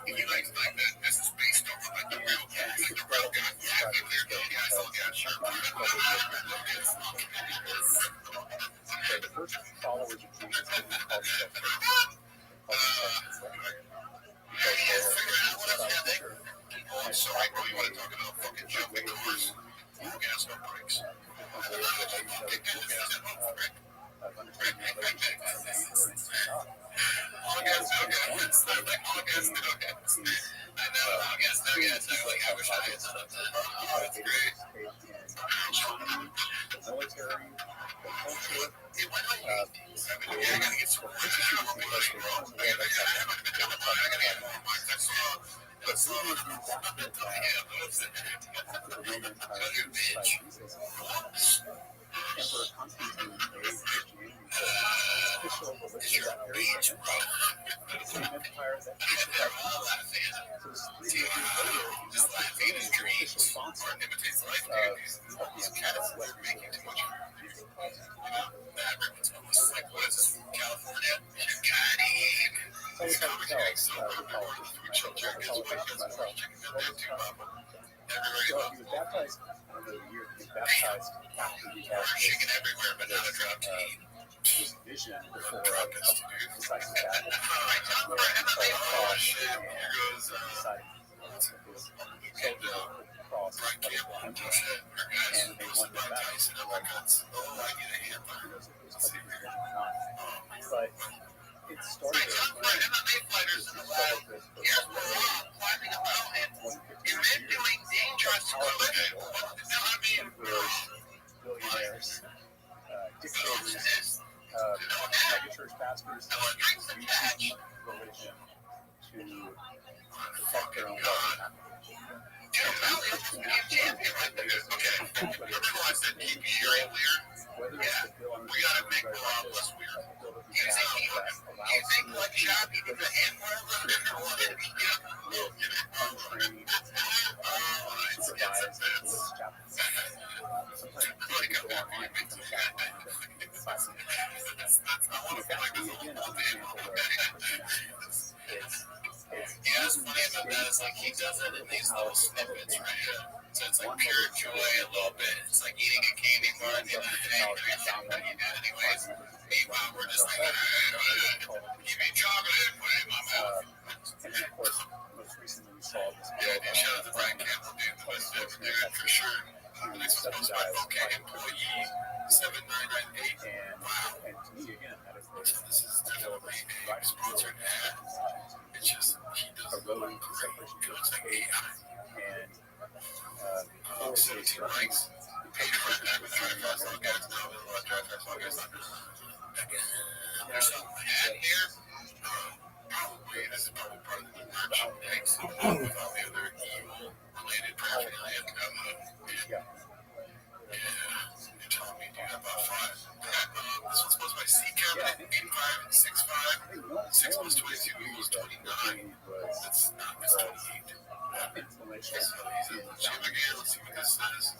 he likes like that. That's a space star. Like the real guy. Like the real guy. Yeah, the guys all got sure. The first followers of Jesus didn't call So I really want to talk about fucking jumping cars. Gas no brakes. All gas, no gas. All gas, no gas. I know, all gas, no gas. Like, I wish I had set up that. Oh, that's great. the military, the culture. I gotta get some But as soon as we got to the Roman Empire, Emperor Constantine made Christianity official religion of that area. The same empire that so 3 years later, he's now became the official sponsor of the Catholic making too much. Everyone's almost like, what is this? California? Got it. So it's hard to tell the politics. He was baptized in the year he was baptized after he had chicken everywhere, but not a drop his vision before deciding that. Oh shit! Here goes Cross and they won the battle. But it started MMA fighters in the lab. Here's where we're climbing a mountain. You've been doing dangerous. No, I mean, emperors, billionaires, dictators, megachurch pastors use religion to protect their own wealth. Whether it's the bill, we gotta make the law less weird. Yeah, it's funny about that. It's like he does it in these little snippets, right? So it's like pure joy a little bit. It's like eating a candy bar at the end of the day. But you do it anyways. Meanwhile, we're just like, give me chocolate and put it in my mouth. And then, of course, most recently we saw this Yeah, dude, shout out to Brian Campbell, dude. The West End, dude, for sure. This is supposed to be okay. Employee 7998. and to me, again, that is This is definitely a sponsored ad. It's just, he does a road to separation it looks like and 17 likes. There's some ad here. Probably, this is probably part of the merchandise with all the other EU-related paraphernalia. Yeah. You're telling me, dude, about 5. This one's supposed to be C cabinet, 85, 65. 6 plus 22 equals 29. That's not, it's 28. Let's see what this says.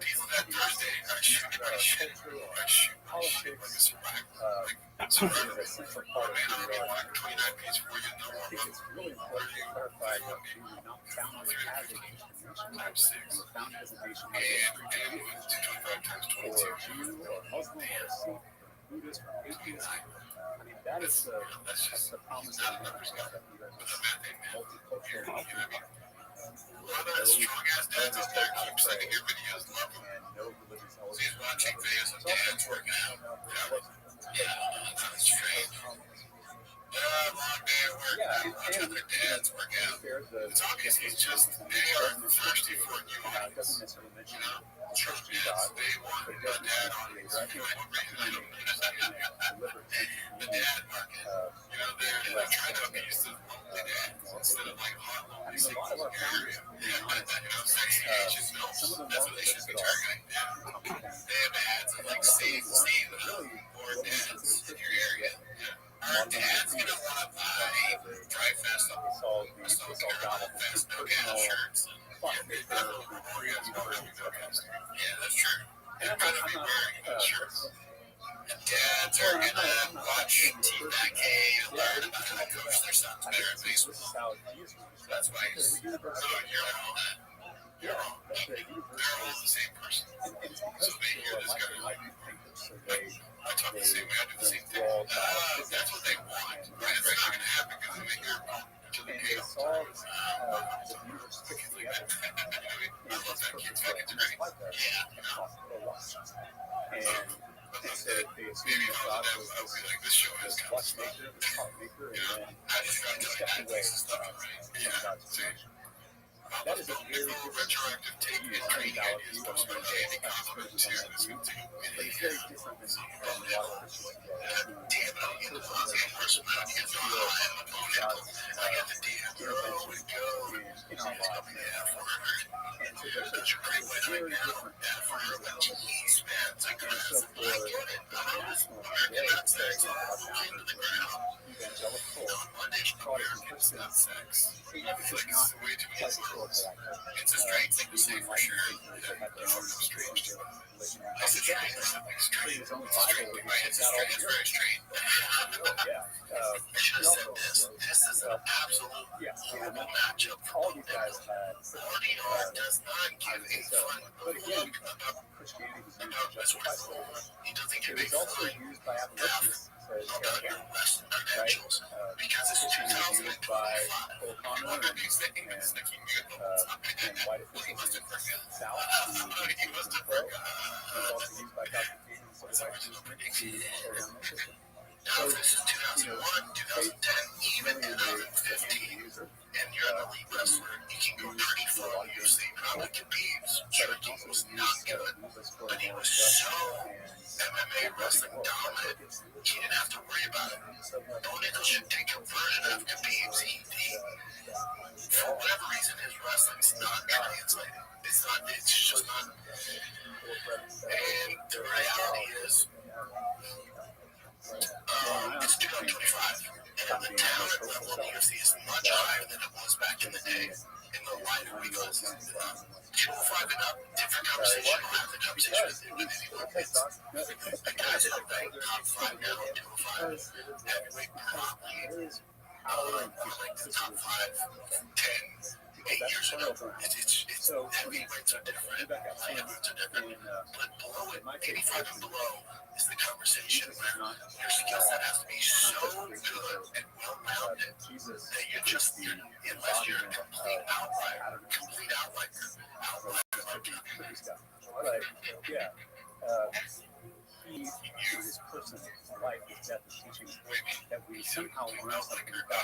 People that Thursday, I shoot like a survivor. Survivor. Man, I'll be walking 29 pages before you know more It's really important to clarify that we were not founded as a nation. We were founded as a nation like and 225 times 22. or Jew or Muslim or Sikh or Buddhist or atheist. I mean, that's the promise of America, that we are this multicultural outfit. Those strong ass dads out there keep sending your videos. Love them. And no religious He's watching videos of dads working out. Yeah, that's strange. Long day at work. Watching their dads work out. It's obvious he's just, they are thirsty for a new life. Doesn't necessarily mention Trust me, they want the dad audience. You know what brings them? The dad market. You know, they're trying to appease the lonely dads instead of like hot, lonely, single area. You know, sexy Asian milfs. That's what they should be targeting. They have ads that like save poor dads in your area. Our dad's gonna want to buy Dry Fast South Carolina Fast No Gas shirts. Yeah, that's true. They're gonna be wearing those shirts. And dads are gonna watch T-Back and learn about how to coach their sons better in baseball. That's why he's, you're all that. You're all. They're all the same person. So they hear this guy. I talk the same way, I do the same thing. That's what they want. Right? It's not going to happen because they hear to the gate all the time. I love that kid's fucking great. Yeah. And so they assume that God was this show has this watchmaker, this clockmaker, and then I just got to stepped away stuff right. from God's creation. That is a very retroactive take and training ideas from Danny Kaufman to but it's very different than a lot of Christians damn it, I get the positive personality and I got the damn in our lives. And so there's a very different kinds of elements. And so for national today, evangelical Protestant Christians, this is not like historical activity. It's a strange thing to say for sure. It's a strange thing. It's very strange. Yeah. I should have said this. This is an absolute horrible matchup for all these guys had 40 does not give a fuck. But again, Christianity was used to justify slavery. He doesn't It give a was also fuck used by abolitionists as about your Western credentials because it's Christianity was used by 2025. O'Connor and white officials in the South to control. It was also used by Dr. King and civil rights movement to carry on their system. Now, this is 2001, 2010, even 2015, and you're an elite wrestler, you can go pretty far. You've seen how it can be. Sure, you can was not good. But he was so MMA wrestling dominant, he didn't have to worry about it. Bo Nickel should take a version of Khabib's. For whatever reason, his wrestling's not translating. It's just not. And the reality is, it's 2025. And the talent level in the UFC is much higher than it was back in the day. In the lighter weight class, 205 and up, different conversation. I don't have the conversation with anyone. The guys that are ranked top 5 now in 205, heavyweight probably like the top 5, 10, 8 years ago. It's heavyweights are different, lightweights are different, but below it, 85 and below is the conversation where your skill set has to be so good and well-rounded that unless you're a complete outlier, his personal life, his death, his teachings, that we somehow learn something about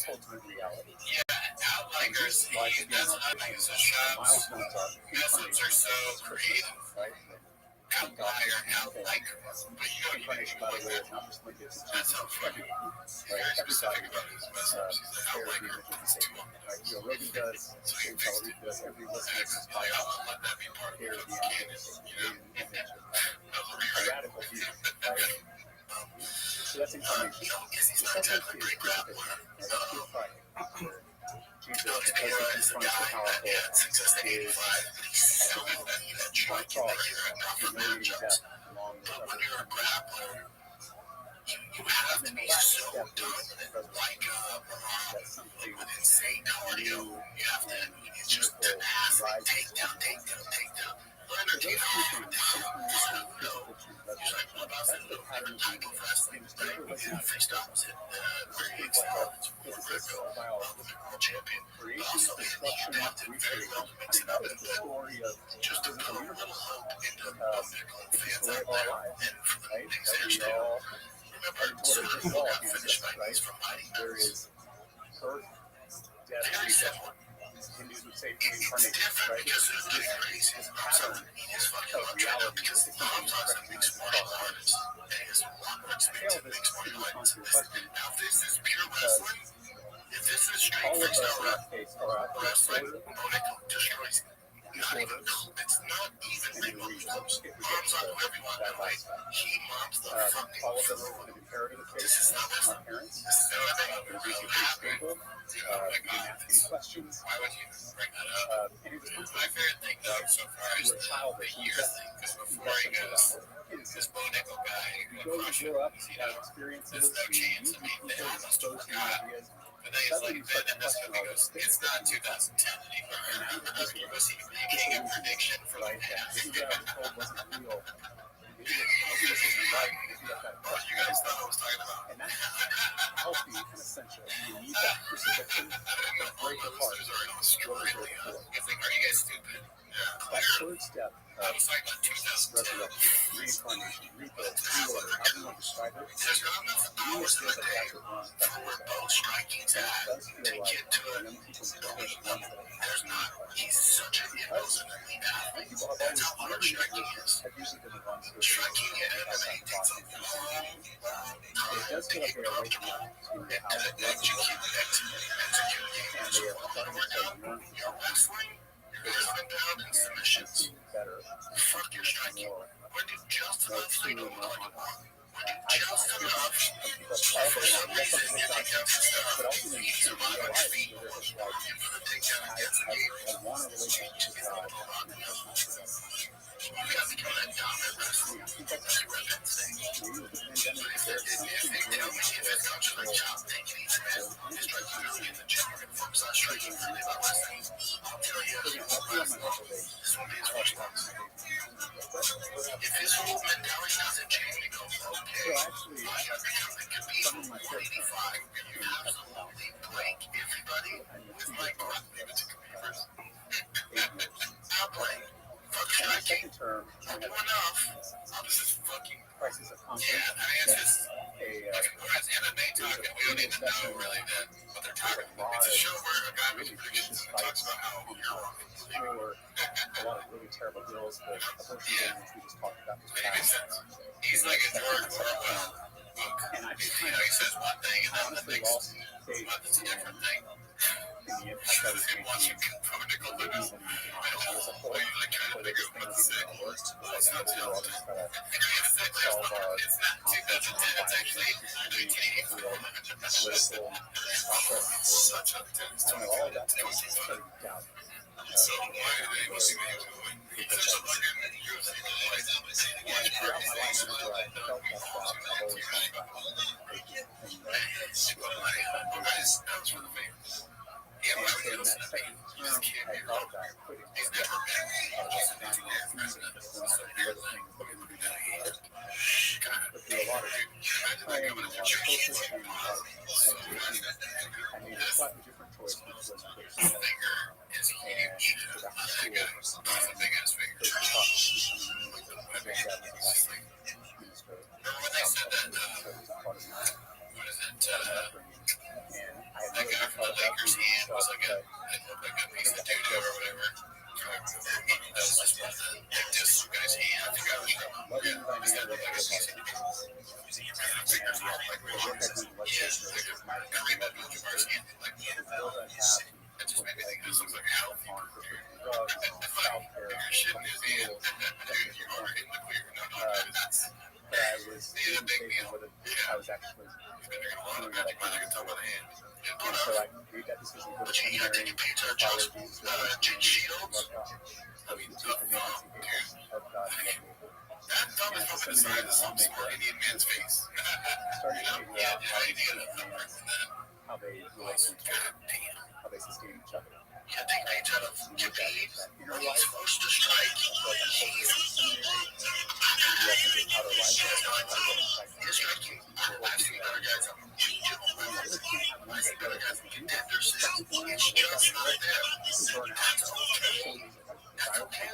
ultimate reality. Outliers, that's what I use as shops. Messages are so creative. Outlier. But you don't even By the way, is not just like this. That's how fucking very specific about his message. He's an outlier. Rogan does, Charlie does, every listener is I'll let that be part of the canon, a radical view, right? So that's information. He's not exactly a great grappler. Jesus, because he's so powerful, is So that trying to enough matchups. But when you're a grappler, you have to be so dominant, like with insane cardio. You have to, it's just massive takedown. Learn to take off. He's like, what about the other type of wrestling? Faced opposite, where he excelled world champion. Also, he adapted very well to mix it up and just to put a little hope into fans out there. And for the things they're still, remember, sooner people got finished fights from fighting. There is birth, death, Very simple. Hindus would say It's different because it's doing crazy. Hamza is fucking untrained because Hamza's a mixed martial artist. And he has a lot more experience in mixed martial arts. Now, if this is pure wrestling, if this is straight freestyle wrestling, Monaco destroys it. Not even, it's not even removed. Hamza, whoever you want that way, he mobs the fucking floor. This is not wrestling. This is not what happened. Oh my God. questions. Why would you bring that up? My favorite thing, though, so far is the year thing. Because before he goes, this Bo Nickel guy who crushed it, there's no chance. I mean, they almost forgot. But then he's like, then this guy goes, it's not 2010 anymore. Was he making a prediction for the past? You guys thought I was talking about. And that's healthy and essential. You need that crucifixion to break apart. Are in Australia. Are you guys stupid? That third step I was talking about 2010. resurrection, reincarnation, rebirth, reorder, however you want to describe it. There's not enough hours in the day for where both striking's at to get to an elite level. There's not. He's such an elite athlete. That's how hard striking is. Striking in MMA takes a long time to get comfortable and to execute games. So when we're done, you're wrestling, you're coming down in submissions. Fuck your striking. We're doing just enough freedom of what you want. We're doing just enough. For some reason, you think that's stuff. You survive on your feet. And for the takedown against the game, you have to go that dominant wrestling. That's your weapon thing. If they tell me if it's not just like chop, take it easy, man. Just try to really get the gym. We're going to focus on striking and really about wrestling. I'll tell you, this won't be his first loss. If his whole mentality doesn't change, he goes, okay, I got something could be 185. You absolutely blank everybody with my grunt. Maybe it's a computer. Outplaying. Fuck striking. Not doing enough. This is fucking. Crisis of confidence. Yeah, I mean, it's just. As MMA talking, we don't even know really what they're talking about. It's a show where a guy makes predictions and talks about how you're wrong. For a lot really terrible bills, but abortion ban, which we just talked about, was passed. He's like a George Orwell. And I just You know, he says one thing and then the honestly next lost faith month it's a different thing. in the impact I was Him watching making. political Maybe news. even as a whole, You're like trying to whether figure this out thing what's is sick. even worse, like how we're all just trying to solve our It's not conflict 2010, it's actually nonviolence, 1984. political process. Such a I don't know, all of that stuff is starting to doubt. So why did they must see what he was doing? There's a fucking And throughout my life, whenever I felt that doubt, I've always thought about faith and foundation. That was for the fans. And so in that second term, I thought about quitting. He's never been. Down my feet and just going out and do other things that we would do now. But through a lot of praying and a lot of focus and a lot of meditation, I made a slightly different choice, which was to quit school. Is And huge. to go back to school The biggest finger. and first thought was becoming a granddad and a pastor minister. Remember when they said that, So it was part of my what is it, upbringing. And I had that really guy from thought the about Lakers being hand was myself, like a, but it looked like a piece of doo-doo or whatever. That was just one of the disc guy's hand. I think I was from. loving thy Is that neighbor like a as piece of thyself. Is it your fingers out like The work I do in legislature is my hand? Like, the bills I have, that just made me think this looks like a healthy on prescription drugs, on child care, Your shit on is the schools, dude, you are in the clear. No, that's but I was in favor whether I was actually they're gonna want to magic can tell by the hand. and so I agreed that this was a good seminary, college, I mean, the thumb, dude. of God and love people. That thumb is from the side of some smart Indian man's face. Started to figure Yeah, out how I these did things it. how they relate to each other, how they sustain each other. Yeah, they made out of Khabib. Inner life, Supposed to strike. so like I'm hoping in the seminary, and you also get outer life, how to get inside It's striking. I've seen other guys on jiu-jitsu. I see other guys in contenders. It's just not there. That's okay.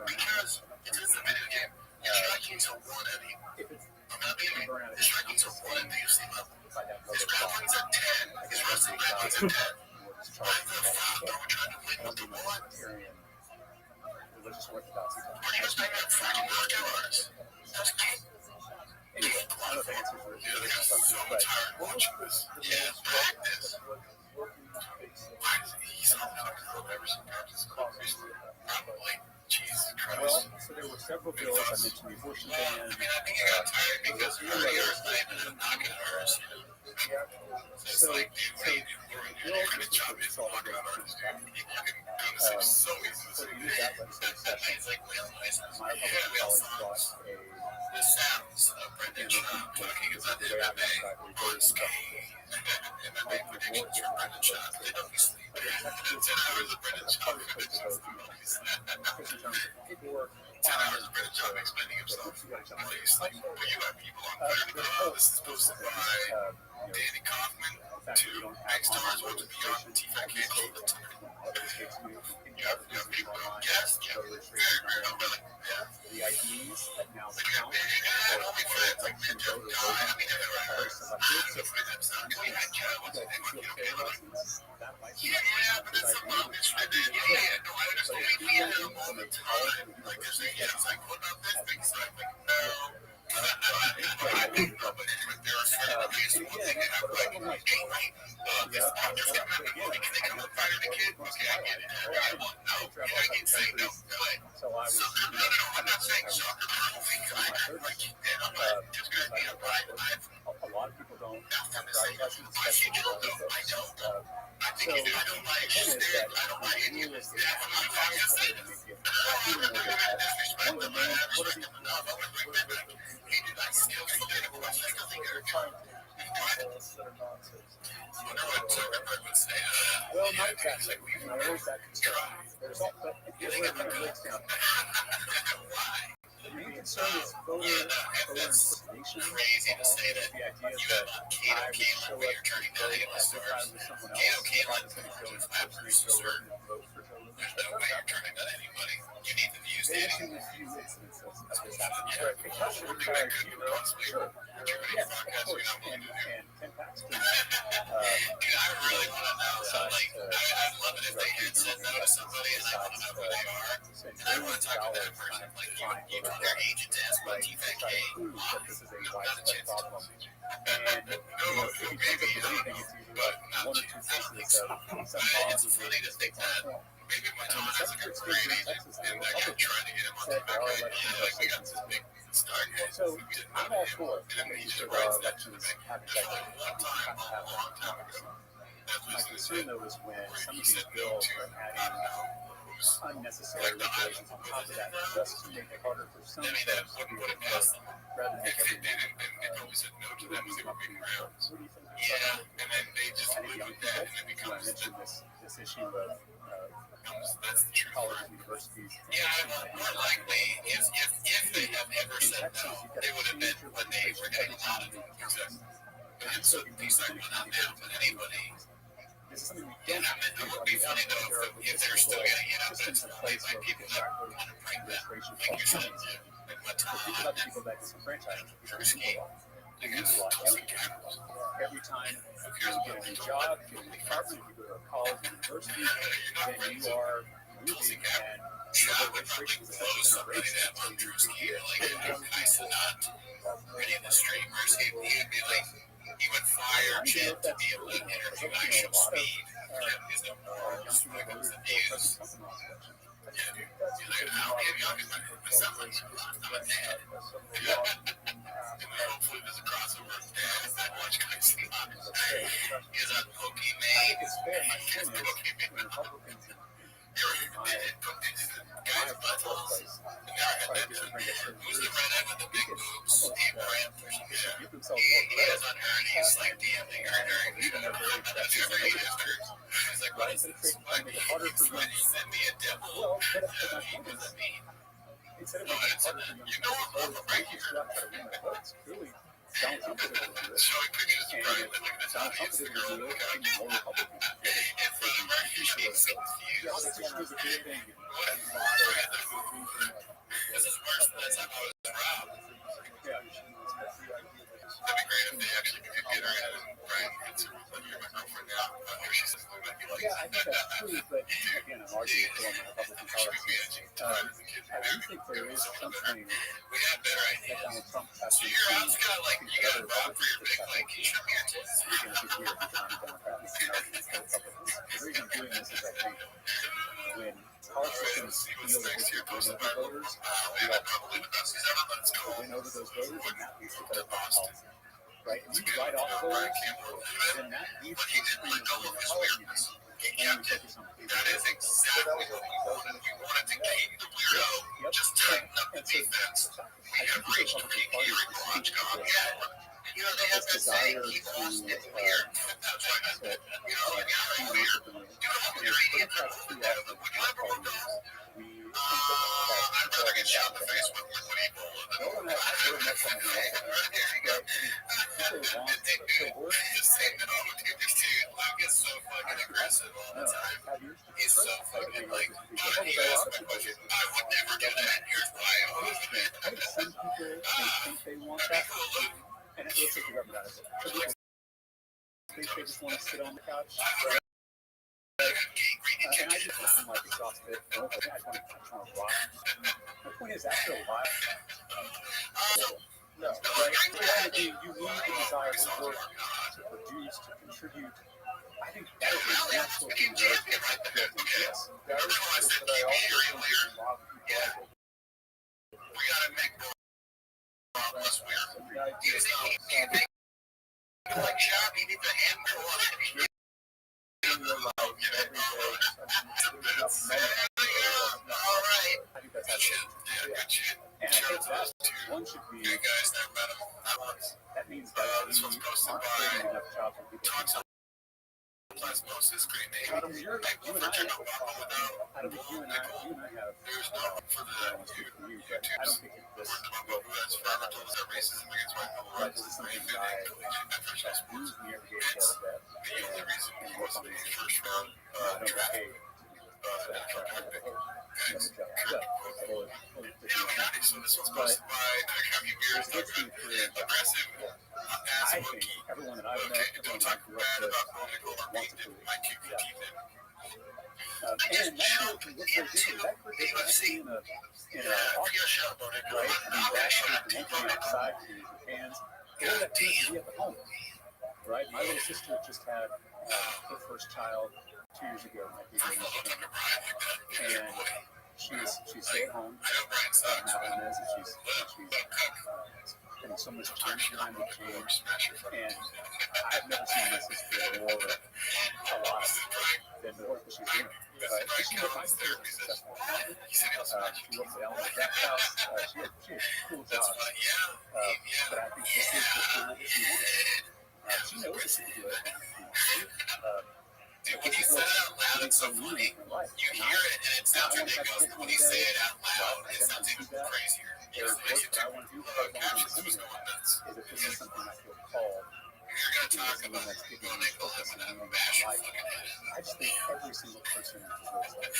Because it is a video game. You're striking to one enemy. I'm not being mean. You're striking to one enemy level. His grappling's at 10. His wrestling grappling's at 10. I'm trying to win with the one. religious orthodoxy. Are you expecting a freaking workout artist? That's cute. Anyway, I don't know if that answers your Dude, I got question, so but tired watching this. Yeah, practice. He's on another girl ever since practice called recently. Probably. Jesus Christ. well, so there were several bills I mentioned: the abortion Well, ban. I mean, I think I got tired because earlier I ended up knocking hers. It's So, like, dude, wait, you're going to chop it for walking on artists, dude. You can do this. It's so easy to so say. to use that legislative session, It's like, well, nice. my Yeah, Republican we all colleague saw brought a the sounds of Brendan Schaub talking about the MMA on skate. And then they predictions for Brendan Schaub. They don't be sleep. 10 hours of Brendan Schaub predictions. 10 hours of Brendan Schaub explaining himself. Please, like, but you have people on Twitter. Oh, this is posted by Danny Kaufman to X stars want to be on TFK all the time. You have people going, yes, yeah, very, very unwilling. Yeah. the IDs that now Like, count and only for it's like for midterm voters die. I mean, are selected. So we had cows and they were, you know, fair killing license, that license yeah, but it's a long it's yeah, no, I understand. We hear them all the time. Like, there's a, yeah, it's like, what about this thing? So I'm like, no. But anyway, there are certain reasons one thing they have, like, hey, wait, this doctor's coming out of the movie. Can they come and fire the kid? Okay, I get it. I want, no. You know, I can say no. But so I was soccer, no, I'm not saying soccer. I don't think like, yeah, I'm not just going to be a ride. a lot of people don't I'm have going to say, driver's license, I especially don't. I don't. I think So, if I don't like the point is shit, that I don't like any of this. Yeah, I'm not one fucking of saying. the main, what are the well, not exactly. You know, there's that concern. There's all, but it breaks down. The main concern is voter impersonation. Crazy to say that The idea you that have I would show when up you're turning to vote 9 as if I was someone else. If I was going to go and impersonate Joe Rogan and vote for Joe Rogan. there's no way you're turning on anybody. You need to use There's dating. been a few instances of this happening. Sure, it should require you. Sure. Yes, of course. And Ken Paxton, Dude, I really want to know. So, like, I'd love it if they had said no to somebody and I want to know who they are, and I want to talk to that person. Like you want their agent to ask about TFK. This is a widespread problem. And if you think of anything, it's usually like one or two cases of some moms who made mistakes on the form. Maybe my And Tom the has a Secretary of great State in agent, Texas, the and I kept Republican, trying to get him on said there are TFK. elections Yeah, like we got this this big start. So I'm all for it. I think there are elections have integrity. One time, a long time ago. My concern, though, is when some of these bills are adding unnecessary regulations on top of that just to make it harder for some I mean, that folks to wouldn't be would have able passed to them. rather than If make they everyone didn't, and they always said no to them because they were being around. What do you think? Yeah, and then they just I think live young with people, that, and it I becomes mentioned this issue of that's the truth. colleges and universities. Yeah, well, more likely, if they have ever said no, they would have been when they were getting a lot of them. And so these are not now, but anybody. This is something we Yeah, don't it would be funny though if they're still getting it up, but it's played by people that want to bring that, like you're saying, like what Tom about the people that disenfranchised. Tursky, They use a lot. Every time you get a new job, you get a new apartment, you go to a college or university, then you are moving and I would probably close somebody that on Tursky, like guys are not ready in the streamers. He would be like, he would fire Chip to be able to interview actual speed. There's no morals when it comes to views. Yeah, dude. How young is my son? I'm a dad. Hopefully there's a crossover of dads that watch guys live. He's on Pokemon. It's fair. My point is, when Pokemon. Republicans Guys, buttholes. Who's the redhead with the big boobs? Steve Brand. Yeah. give themselves He more credit. doesn't earn. He's like, damn, they earn her. That's your great after. He's like, what is this? What do you send me a devil? Well, but my What point does is, that mean? instead of making it harder for young people to vote, right here, to win their votes, clearly Donald Trump is able to do it. Showing pictures of And Brian, if like this Donald Trump obvious is able girl to do in it, the I think more Republicans will get it. in front of her. She's The confused. opposition is a good thing. This is worse than the time I was robbed. That'd be great if they actually could get her in and Brian gets her like you're my girlfriend now. I'm sure she says something like you like. Yeah, I think that's true, but again, I'm arguing for the Republican policy. I do think there is something We have better that ideas. Donald Trump has So to your do. house got like you got a rob for your big like can you show me your tits? Again, I think we are becoming Democrats and Republicans. The reason I'm doing this is I think when politicians feel that they can win over voters, we all Probably the best he's ever done. to win over those voters, and that leads to better policy. Right? If you write off voters, then that leads to extremism in policy. And you focus on people. That is exactly what we wanted. We wanted to keep the weirdo. Just tighten up the defense. We have reached a peak here in Crunch Con. You know, they have that saying, keep Austin weird. That's right. You know, like, yeah, weird. You know, you're an idiot. Would you ever want those? I'd rather get shot in the face with people than there you go. Just saying that all the dude, Luke is so fucking aggressive all the time. He's so fucking like, he asked my question, I would never do that. Here's why I would do it. I think some people they think they want that, and let's take the government out of it. Some people think they just want to sit on the couch. And I just I'm like exhausted. I just want to rock. My point is, after a while, no, right? You need the desire to work, to produce, to contribute. I think that is a natural thing. Yes, Remember when I said keep hearing weird? Yeah. We gotta make more less weird. You think make like job, you need the hand for one. Alright. I think that's Good shit. Yeah, good shit. And I think that one should be, You guys never met him. that means that we This one's posted aren't by creating enough jobs for people. Talks Let's post this great name. Adam, you and I Thankful for General Bubble without Adam, you and I have there's no for the you, but I don't think this Bubble that's forever told us that racism against white people Right, rights this is is something the that professional moves sports. me every day to go to bed. The only reason And he work was on the these first round I don't draft pay. So this one's posted by Happy Weird, aggressive, ass I think monkey. everyone that I've Okay, met, don't everyone that I talk grew up bad with, about political or wants beat to them. I kick your teeth in. I And that could look very different. That could be actually in a office, right? I mean, that could be outside to use your hands. Or that could be at the home, right? My little sister just had her first child 2 years ago. My baby was born. And she's staying home. Madeline is, and she's spending so much time with James. And I've never seen my sister more alive than the work that she's doing. She was my successful accountant. She works at Allen Jack House. She has cool jobs. But I think this is the career that she wants. She knows this is good. When you say it out loud, it's so funny. You hear it, and it sounds ridiculous. When you say it out loud, it sounds even crazier. There's work that I want to do for a long time. Is if this is something I feel called. You're going to talk about it. You're going to focus on that bash your fucking head. I just think every single person deserves that.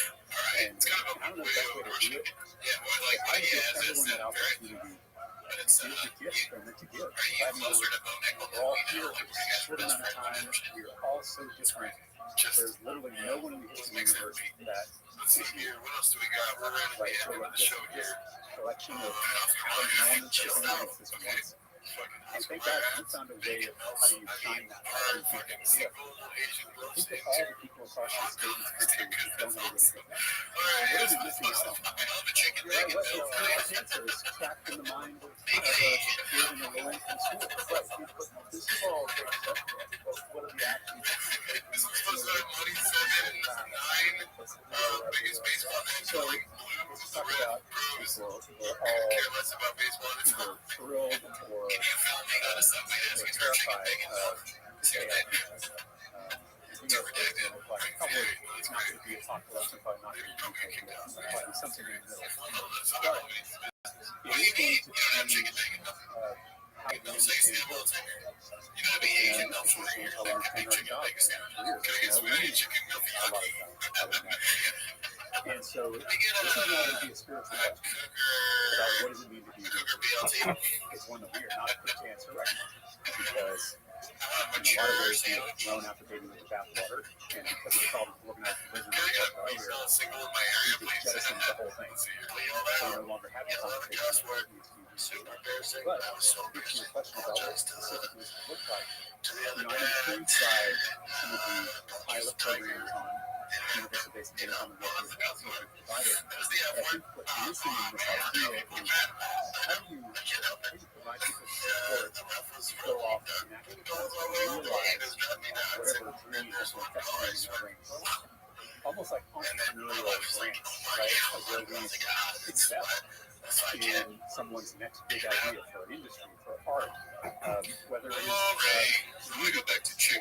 And I don't know the best way to do it. Yeah, more like, I give yeah, everyone that opportunity to give the gift they're meant to give. I mean, we're all here for a short amount of time. We're all so different. There's literally no one in the history of the universe that let's see here. What else do we got? We're ready to end the show here. Collection of moments that we this once. And thank God we found a way of how do you shine that. How do you make that gift? I think that all the people across the state and country don't have a way to get that. What is it missing out? Cancer is trapped in the mind of a kid in a low-income school. Right. This is all great stuff. But what are the actions that you take? So let's talk about people who are all either thrilled or they're terrified of the probably it's not going to be a apocalypse, probably not going to be probably something in the middle. But it is going to change how we understand work. And it's going to change how we understand our jobs and careers. We need a lot of jobs. And so this is not going to be a spiritual question about what does it mean to be human. It's one that we are not equipped to answer right now because in a lot of ways we have thrown out the baby with the bathwater, and because of the problem of organized religion we talked about earlier, we just jettisoned the whole thing. So we no longer have the conversation that needs to be resolved. But to get to your question about what specifically this would look like, I'm intrigued by some of the pilot programs on universal-based income and what we've provided. I think what's missing in this idea is how do you provide people support to go off and actually realize whatever dream is manifesting in their brain. Almost like entrepreneurial grants, right? Where we invest in someone's next big idea for an industry, for art, whether it is music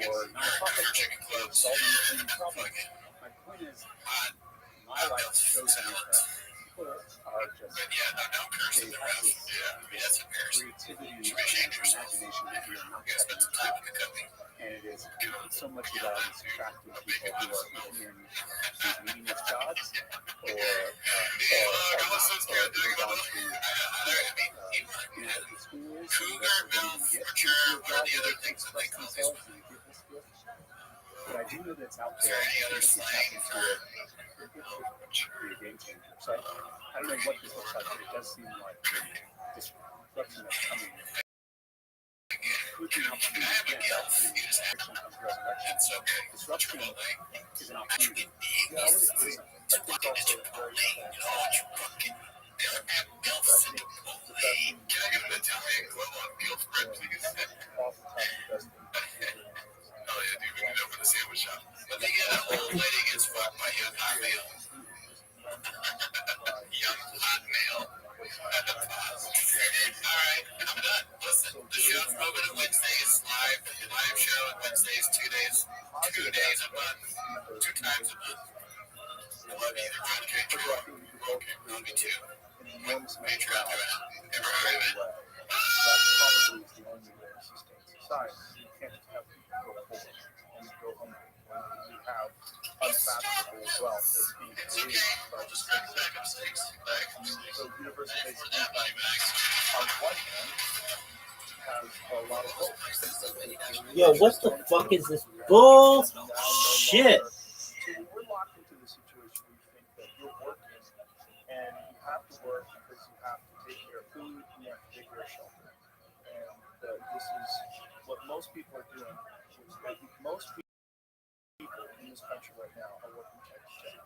or nonprofit or solving a human problem. My point is, my life shows me that people are just, they have this creativity and imagination that we are not tapping into. And it is so much about distracting people who are either in these meaningless jobs or not, or go on to inadequate schools, and therefore don't even get to a job where they can express themselves and give this gift. But I do know that it's out there, and if we tap into it, it could be a game changer. So I don't know what this looks like, but it does seem like the disruption that's coming could be an opportunity to get back to fiction comes resurrection. Disruption is an opportunity. Yeah, I would agree. I think also it's very sad. Can I get an Italian glove on meal spread, please? Oftentimes the best thing. Oh yeah, dude, we need to open the sandwich shop. Let me get an old lady gets fucked by young hot male. Young hot male. Alright, I'm done. Listen, the show's open on Wednesdays, live show on Wednesdays, 2 days a month, 2 times a month. I love you either John K. Okay, love you too. Patreon to it. Never heard of it. That's probably the only way to sustain society. You can't just have people go forward and go home. You have unfathomable wealth that's being created by just so universal-based income on one hand has a lot of hope. Yo, what the fuck is this bullshit? So we're locked into the situation have to work because you have to take care of food, you have to take care of shelter. And this is what most people are doing. Most people in this country right now are working check to check.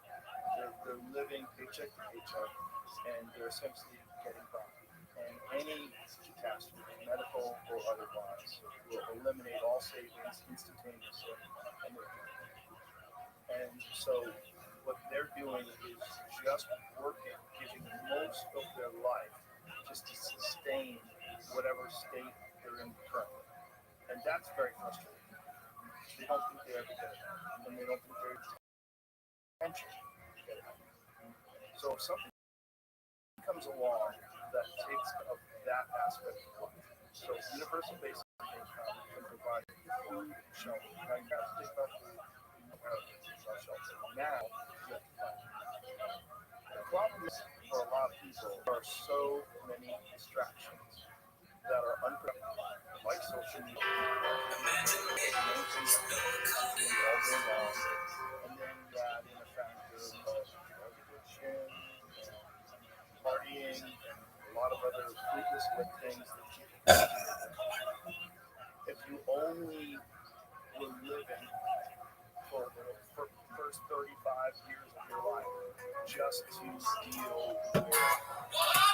They're living paycheck to paycheck, and they're essentially getting by. And any catastrophe, medical or otherwise, will eliminate all savings instantaneously. And so what they're doing is just working, giving most of their life just to sustain whatever state they're in currently. And that's very frustrating. They don't think they ever get it, and they don't think they're attention to get it. So if something comes along that takes of that aspect of life, so universal basic income can provide food and shelter. Now you have to think about food, shelter. Now you have to find it. The problem is for a lot of people there are so many distractions that are unproductive, like social media, and then you add in a factor of drug addiction, partying, and a lot of other fruitless things that you can do. If you only were living for the first 35 years of your life just to deal with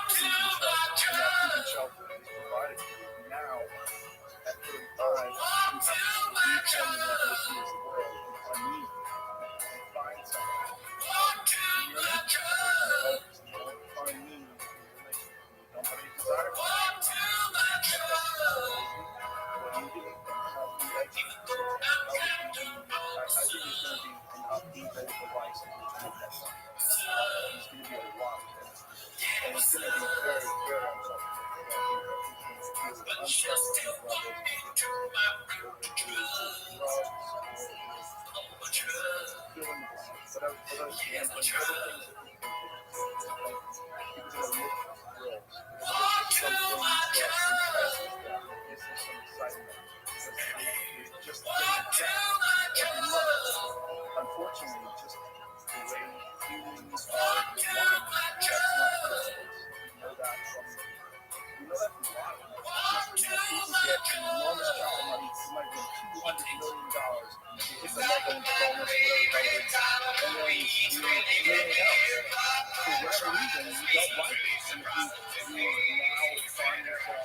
food and shelter is provided to you. Now, at 35, you have to leave home and let see the world and need and find something. You don't find meaning in your relationship. You don't have any desire for it. What do you do? How do you exit? I think it's going to be an upheaval of the life in which we live. It's going to be a lot. And it's going to be very, very unfortunately, just the way humans are, that's not possible. You know that from a lot of people get an enormous amount of money. You might get $200 million. You hit the mega bonus, and then you anything else. For whatever reason, you don't like it. And you now find yourself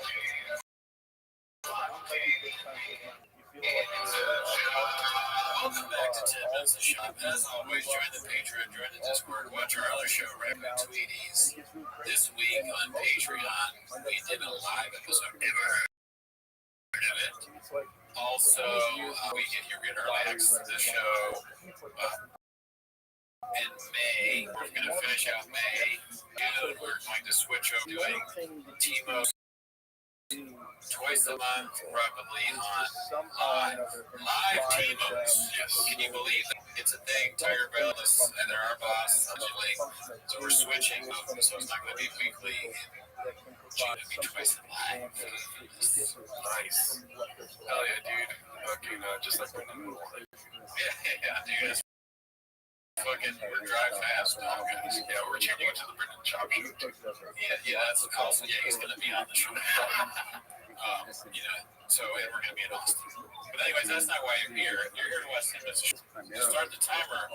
Welcome back to 10 Minutes of Shop. As always, join the Patreon, join the Discord, watch our other show, Rabbi Tweeties. This week on Patreon, we did a live episode. Never heard of it. Also, you're getting early access to the show. In May, we're going to finish out May. And we're going to switch over doing Timo twice a month, probably on live Timos. Yes, can you believe that? It's a thing. Tiger Bellis and there are bosses allegedly. So we're switching over, so it's not going to be weekly. It's going to be twice live. Nice. Hell yeah, dude. Fucking just like in the middle. Yeah, dude. Fucking, we're drive fast now, guys. Yeah, we're changing to the Brendan Chop show. Yeah, that's also, yeah, he's gonna be on the show. So we're gonna be in Austin. But anyways, that's not why you're here. You're here to watch 10 Minutes. Start the timer.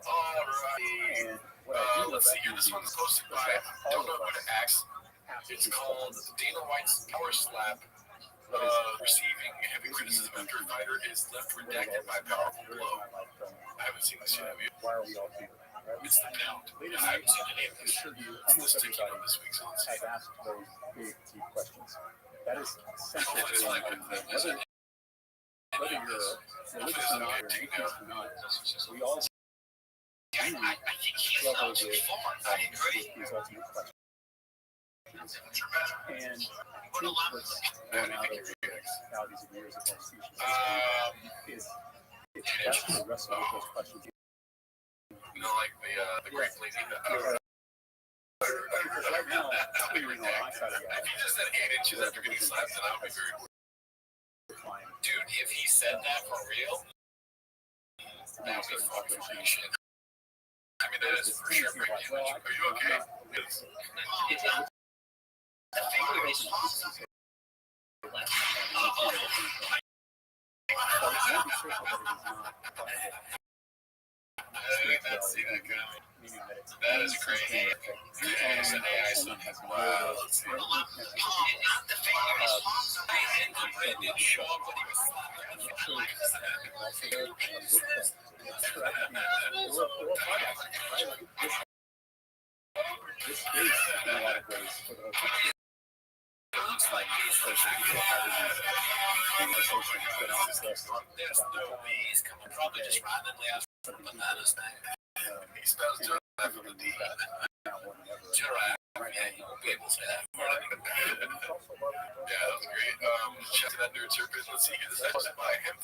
Alright. Let's see here. This one's hosted by, I don't know what it acts. It's called Dana White's Power Slap. Receiving heavy criticism after a fighter is left redacted by powerful blow. I haven't seen this yet, have you? Why are we all here? It's the count. I haven't seen any of this. I'm just thinking of this week, so let's see. I've asked very big, deep questions. That is essential Hopefully it's like whether you're religious or not, or atheist or not, we all struggle with these ultimate questions. And I think what's going out over thousands of years of our species is it's best to wrestle with those questions. Like the Great Lady. Because right now, clearly on my side of the if he just said 8 inches after getting slapped, then that would be very cool. Dude, if he said that for real, that would be fucking shit. I mean, that is for sure breaking image. Are you okay? not see that coming. Meaning that it's That is crazy. It's an AI someone has no Wow. way to Not the famous Brandon didn't show up when he was this is in a lot of ways for the whole country. It looks like the first people having these conversations that aren't just There's no bees coming probably just randomly out from bananas now. He spells giraffe with a D. Giraffe. Yeah, you won't be able to say that. Yeah, that was great. Check that nerd circus. Let's see. This is hosted by him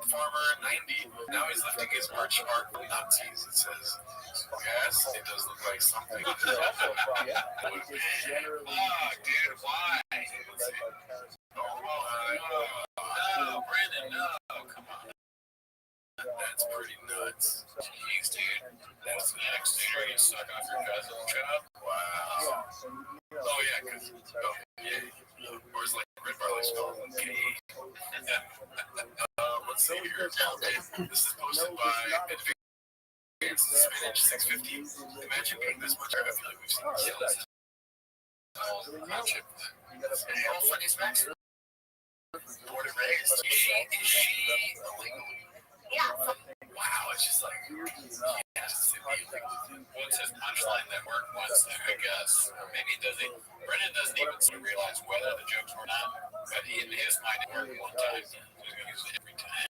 Farmer 90. Now he's lifting his merch art with Nazis. It says, yes, it does look like something. generally Dude, why? No, Brandon, no. Come on. That's pretty nuts. Jeez, dude. That's next. Dude, you're gonna suck off your cousin. Shut up. Wow. Oh, yeah, because, or it's like Red Barley Skull. Let's see here. This is posted by Advanced Spinach 650. Imagine paying this much. I feel like we've seen sales. All funny smacks. Born and raised. Is she illegal? Wow, it's just like, yes, what's his punchline that worked once there, I guess. Maybe it doesn't. Brennan doesn't even realize whether the jokes were not, but in his mind, it worked one time. He's going to use it every time.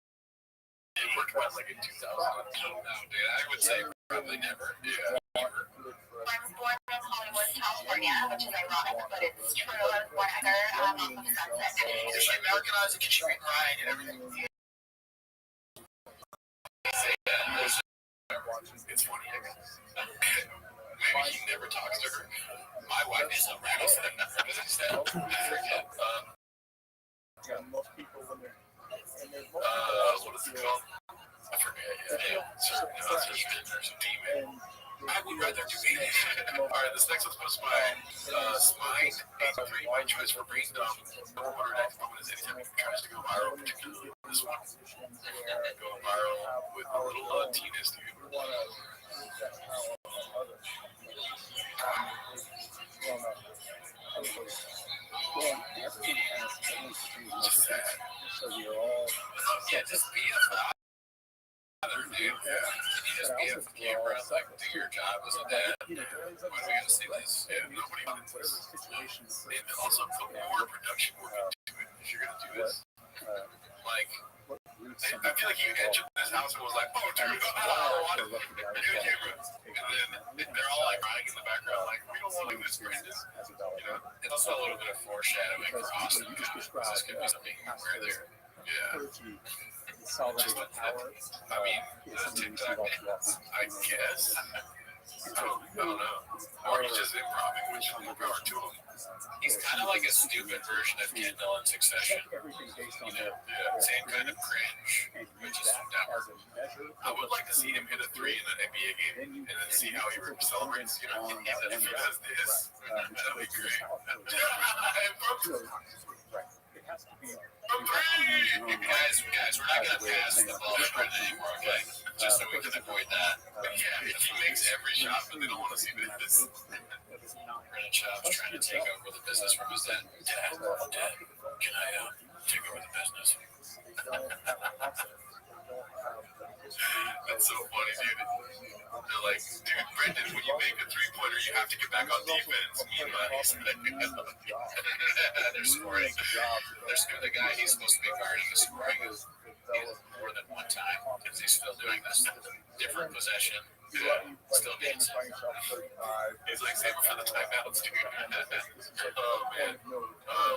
It worked once, like in 2000. No, dude, I would say probably never. Yeah, never. I was born in Hollywood, California, which is ironic, but it's true. I was born there off of Sunset. Is she Americanized? Can she read and write and everything? It's funny, I guess. Maybe he never talks to her. My wife is a rattlesnake. I forget. most people when they're What is it called? I forget. Yeah, there's a demon. I would rather do it. Alright, this next one's posted by Smine 83. My choice for brain dump. No wonder next moment is anytime it tries to go viral, particularly this one. Go viral with a little teenage dude. Just sad. So we are all Yeah, just be a father, dude. Yeah. Can you just be a camera, like, do your job as a dad? When are we gonna see this? Yeah, nobody wants this. And also put more production work into it if you're gonna do this. Like, I feel like you entered this house and was like, oh, dude, I want a new camera. And then they're all like crying in the background, like, we don't want to do this, Brandon. You know? It's also a little bit of foreshadowing for Austin. This could be something where they're, yeah. solid power. I mean, the TikTok, I guess. I don't know. Or he's just improving, which more power to him. He's kind of like a stupid version of Kendall in Succession. Everything based on Yeah, same kind of cringe, which is downward. I would like to see him hit a 3 in an NBA game and then see how he celebrates. You know, if he does this, that'd be great. It has to be. Guys, we're not gonna pass the ball to Brendan anymore, okay? Just so we can avoid that. But yeah, he makes every shot, but they don't want to see this. Brendan Schaub's trying to take over the business from his dad. Dad, can I take over the business? That's so funny, dude. They're like, dude, Brendan, when you make a 3-pointer, you have to get back on defense. Meanwhile, he's they're scoring. The guy he's supposed to be guarding is scoring more than one time because he's still doing this different possession. Yeah, still needs it. He's like, save it for the timeouts, dude. Oh, man.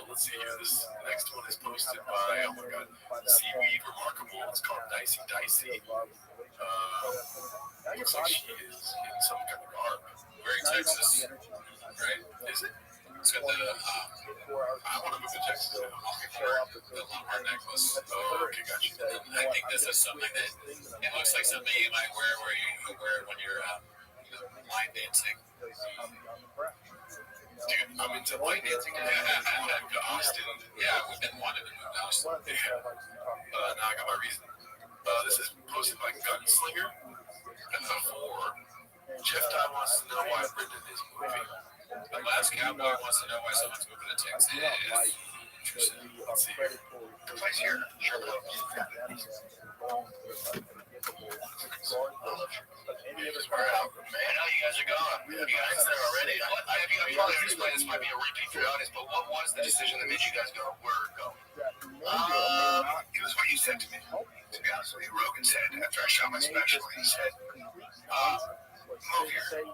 Let's see here. This next one is posted by, oh my god, Seaweed Remarkable. It's called Dicey Dicey. Looks like she is in some kind of garb. Wearing Texas, right? Is it? It's got the, I want to move to Texas. I'll get the Lombard necklace. Oh, okay, got you. I think this is something that, it looks like something you might wear where you wear when you're line dancing. Dude, I'm into line dancing. To Austin. Yeah, we've been wanting to move to Austin. Now I got my reason. This is posted by Gunslinger. before. Jeff Dye wants to know why Brendan is moving. The Last Cowboy wants to know why someone's moving to Texas. Let's see here. The place here. Sure. Man, how you guys are going? You guys there already? You probably explained this might be a repeat for the audience, but what was the decision that made you guys go? Where go? It was what you said to me. To be honest with you, Rogan said after I shot my special, he said, "Move here.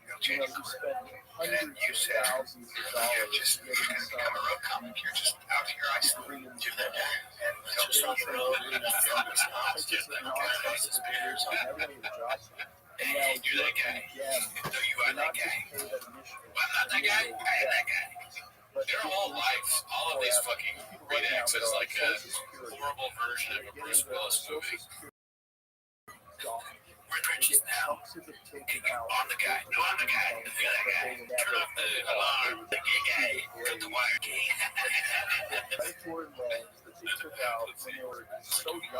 You'll change your career." And then you said, "You're just gonna become a road comic. You're just out here isolated. Do that guy and just on the road and film his house, just like his peers. And you're that guy. No, you are that guy. But I'm not that guy. I am that guy." Their whole life, all of these fucking redacts is like a horrible version of a Bruce Willis movie. We're in trenches now. I'm the guy. No, I'm the guy. The other guy. Turn off the alarm. The gay guy. Cut the wire.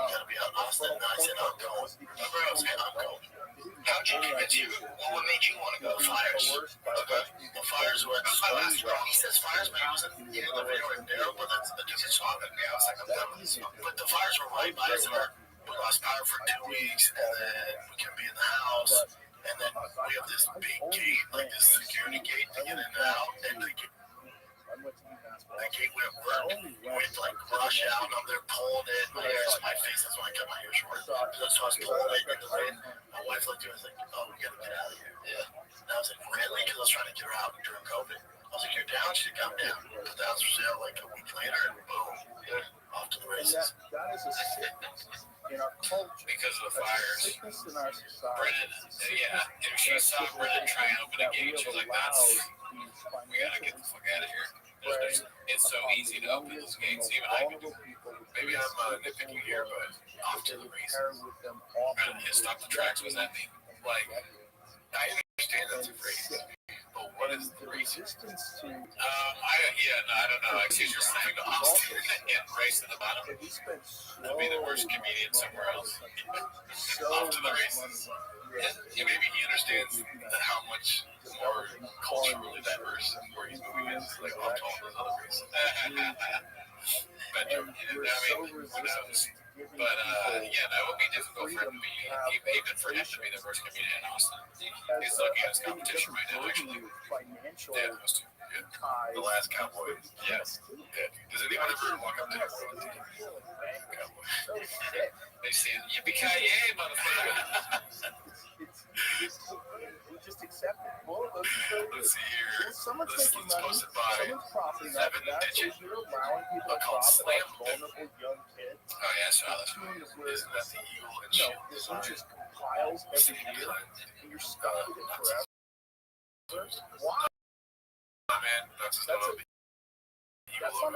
Gotta be on Austin. I said, I'm going. My bro said, I'm going. How'd you convince you? What made you want to go? Fires. Okay. Well, fires were my last bro. He says fires, but I was in the elevator with Daryl. Well, that's the difference talking to me. I was like, I'm done with this. But the fires were right by us. We lost power for 2 weeks, and then we can be in the house, and then we have this big gate, like this security gate to get in and out, and the gate went work. We went to like rush out, and I'm there pulling it. My hair's in my face, that's why I cut my hair short. So I was pulling it, and my wife looked at me and was like, "Oh, we gotta get out of here." Yeah. And I was like, "Really?" Because I was trying to get her out during COVID. I was like, "You're down?" She said, "Come down." The house was there like a week later, and boom, off to the races. That is a sickness in our culture. Because of the fires. Sickness in our society. Brennan, yeah. If she saw Brennan try and open a gate, she's like, we gotta get the fuck out of here. It's so easy to open those gates. Even I can do it. Maybe I'm nitpicking here, but off to the races. Stop the tracks, was that me? Like, I understand that's a phrase. But what is the resistance to? I don't know. I see you're saying to Austin and race in the bottom. That'd be the worst comedian somewhere else. Off to the races. And maybe he understands how much more culturally diverse where he's moving is, like off to all those other races. But I mean, who knows? But that would be difficult for him to be, even for him to be the worst comedian in Austin. He's looking at his competition right now, actually. Yeah, those two. Yeah. The Last Cowboy. Yes. Yeah. Does anyone ever walk up to him? Cowboy. They say, yippee-ki-yay, motherfucker. We just accept it. Well, let's see here. Someone's This making one's money. posted by Someone's profiting off of that. So you're allowing people to profit off vulnerable young kids. Oh, yeah, I saw that. Isn't that the Eagle and No, Shield this design? one just compiles every year, and you're stuck with it forever. Why? Man, that's not a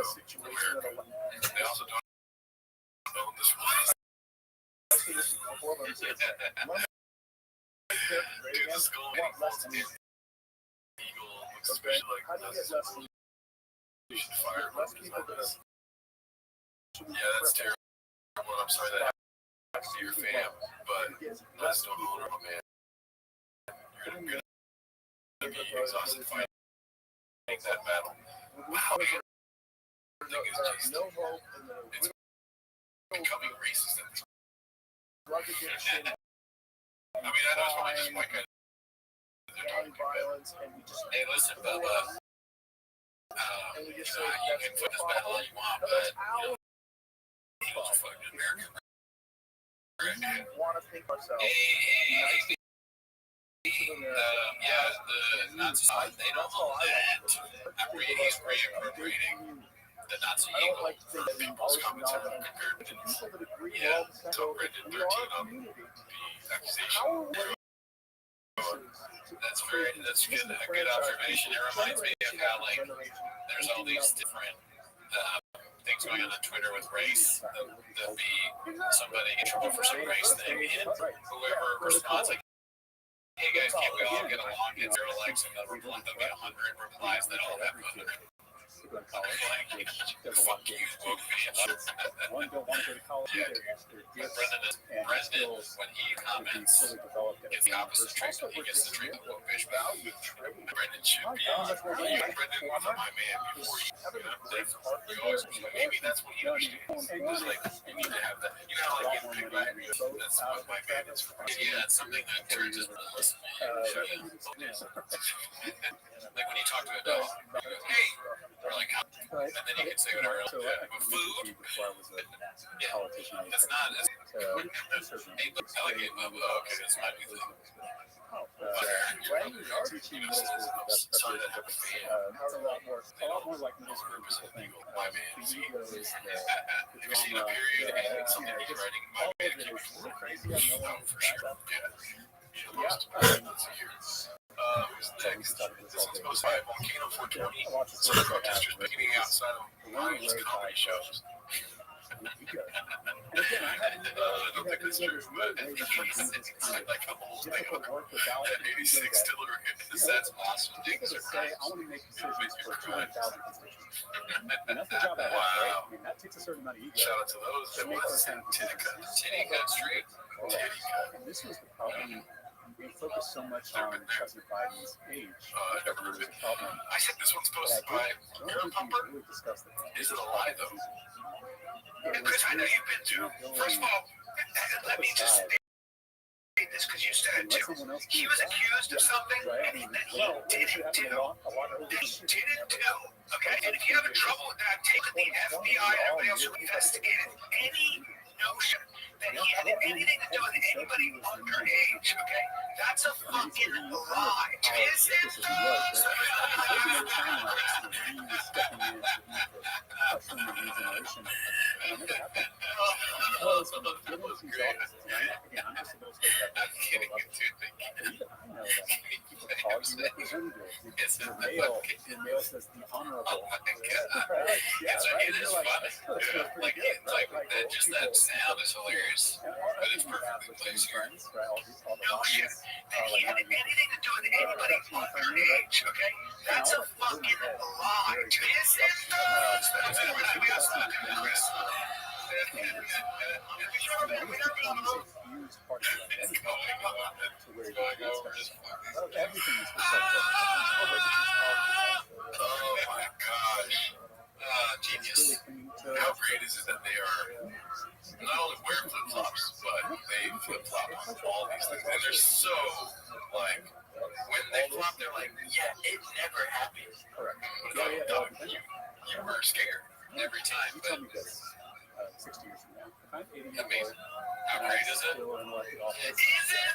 situation that they also don't own this one. Dude, the skull getting close to the Eagle looks especially like this. You should fire less people like this. Yeah, that's terrible. I'm sorry that happened to your fam, but that's still vulnerable, man. You're gonna be exhausted fighting that battle. Wow, man. Everything is just, it's becoming racist at this point. I mean, I know it's probably just white guys they're talking about. Hey, listen, Bubba. You can put this battle all you want, but Eagles are fucking American. Hey. The Nazi side, they don't own that. He's reappropriating the Nazi Eagle for people's commentary compared to so Brendan 13 on the accusation. That's good. A good observation. It reminds me of how like there's all these different things going on Twitter with race. There'll be somebody get in trouble for some race thing, and whoever responds like, "Hey guys, can't we all get along?" Get 0 likes, and there'll be 100 replies that all have 100. to go to college, which there's a lot of games too. One don't want to go to college either. Their gifts and skills when he would be fully developed at a it's the young opposite person. treatment. He gets the treatment of fish value. Brendan should be. Brendan was my man before you. Maybe that's what he understands. He was like, you need to have that. You know, like you pick back. That's what my man is for. Yeah, that's something that turns into listen. Like when you talk to a dog, you go, hey, or like, and then you can say whatever else. But food, yeah, that's not as. Hey, look, I like it. Okay, this might be the. Teaching middle school that's a lot more like middle school people think. The ego is the drama, all of it is crazy. I know For sure. Who's next? This one's posted by Volcano 420. Some protesters meeting outside of Ryan's comedy shows. I don't think that's true, but it's like a whole thing on that 86 Diller. That's awesome. People that say, I want to make decisions for 200,000 constituents. And that's the job I have, right? I mean, that takes a certain amount of ego. Shout out to those that was Tittycut Street. And this was the problem. We focus so much on President Biden's age. That was the problem. I said this one's posted by Girl Pumper. Really discussed it. Is it a lie, though? Chris, I know you've been to. First of all, let me just state this because you said it too. He was accused of something that he didn't do. Okay? And if you're having trouble with that, take the FBI and everybody else who investigated any notion that he had anything to do with anybody underage. Okay? That's a fucking lie. Is it? Your mail says the honorable. It is funny. Like just that sound is hilarious. But it's perfectly placed here. No shit. That he had anything to do with anybody underage, okay? That's a fucking lie. Is it? We got stuck in Chris. Oh my gosh. Genius. How great is it that they are not only wear flip-flops, but they flip-flop all these things. And they're so, like, when they flop, they're like, yeah, it never happened. Correct. But you were scared every time. But 60 years from now. I'm 80 years amazing. old. How great is it?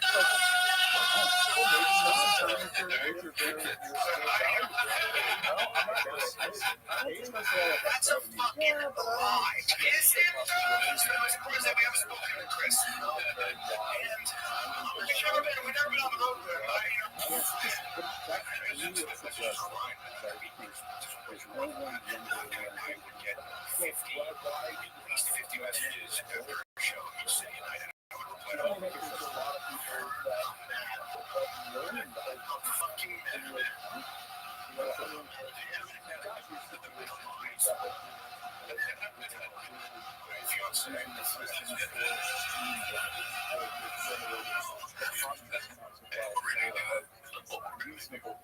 That's a fucking lie. Is it? Of course, we haven't spoken to Chris. We've never been on the road with him. There's no one younger than I would get 50, at least 50 messages after a show each city night. I would reply to all of them.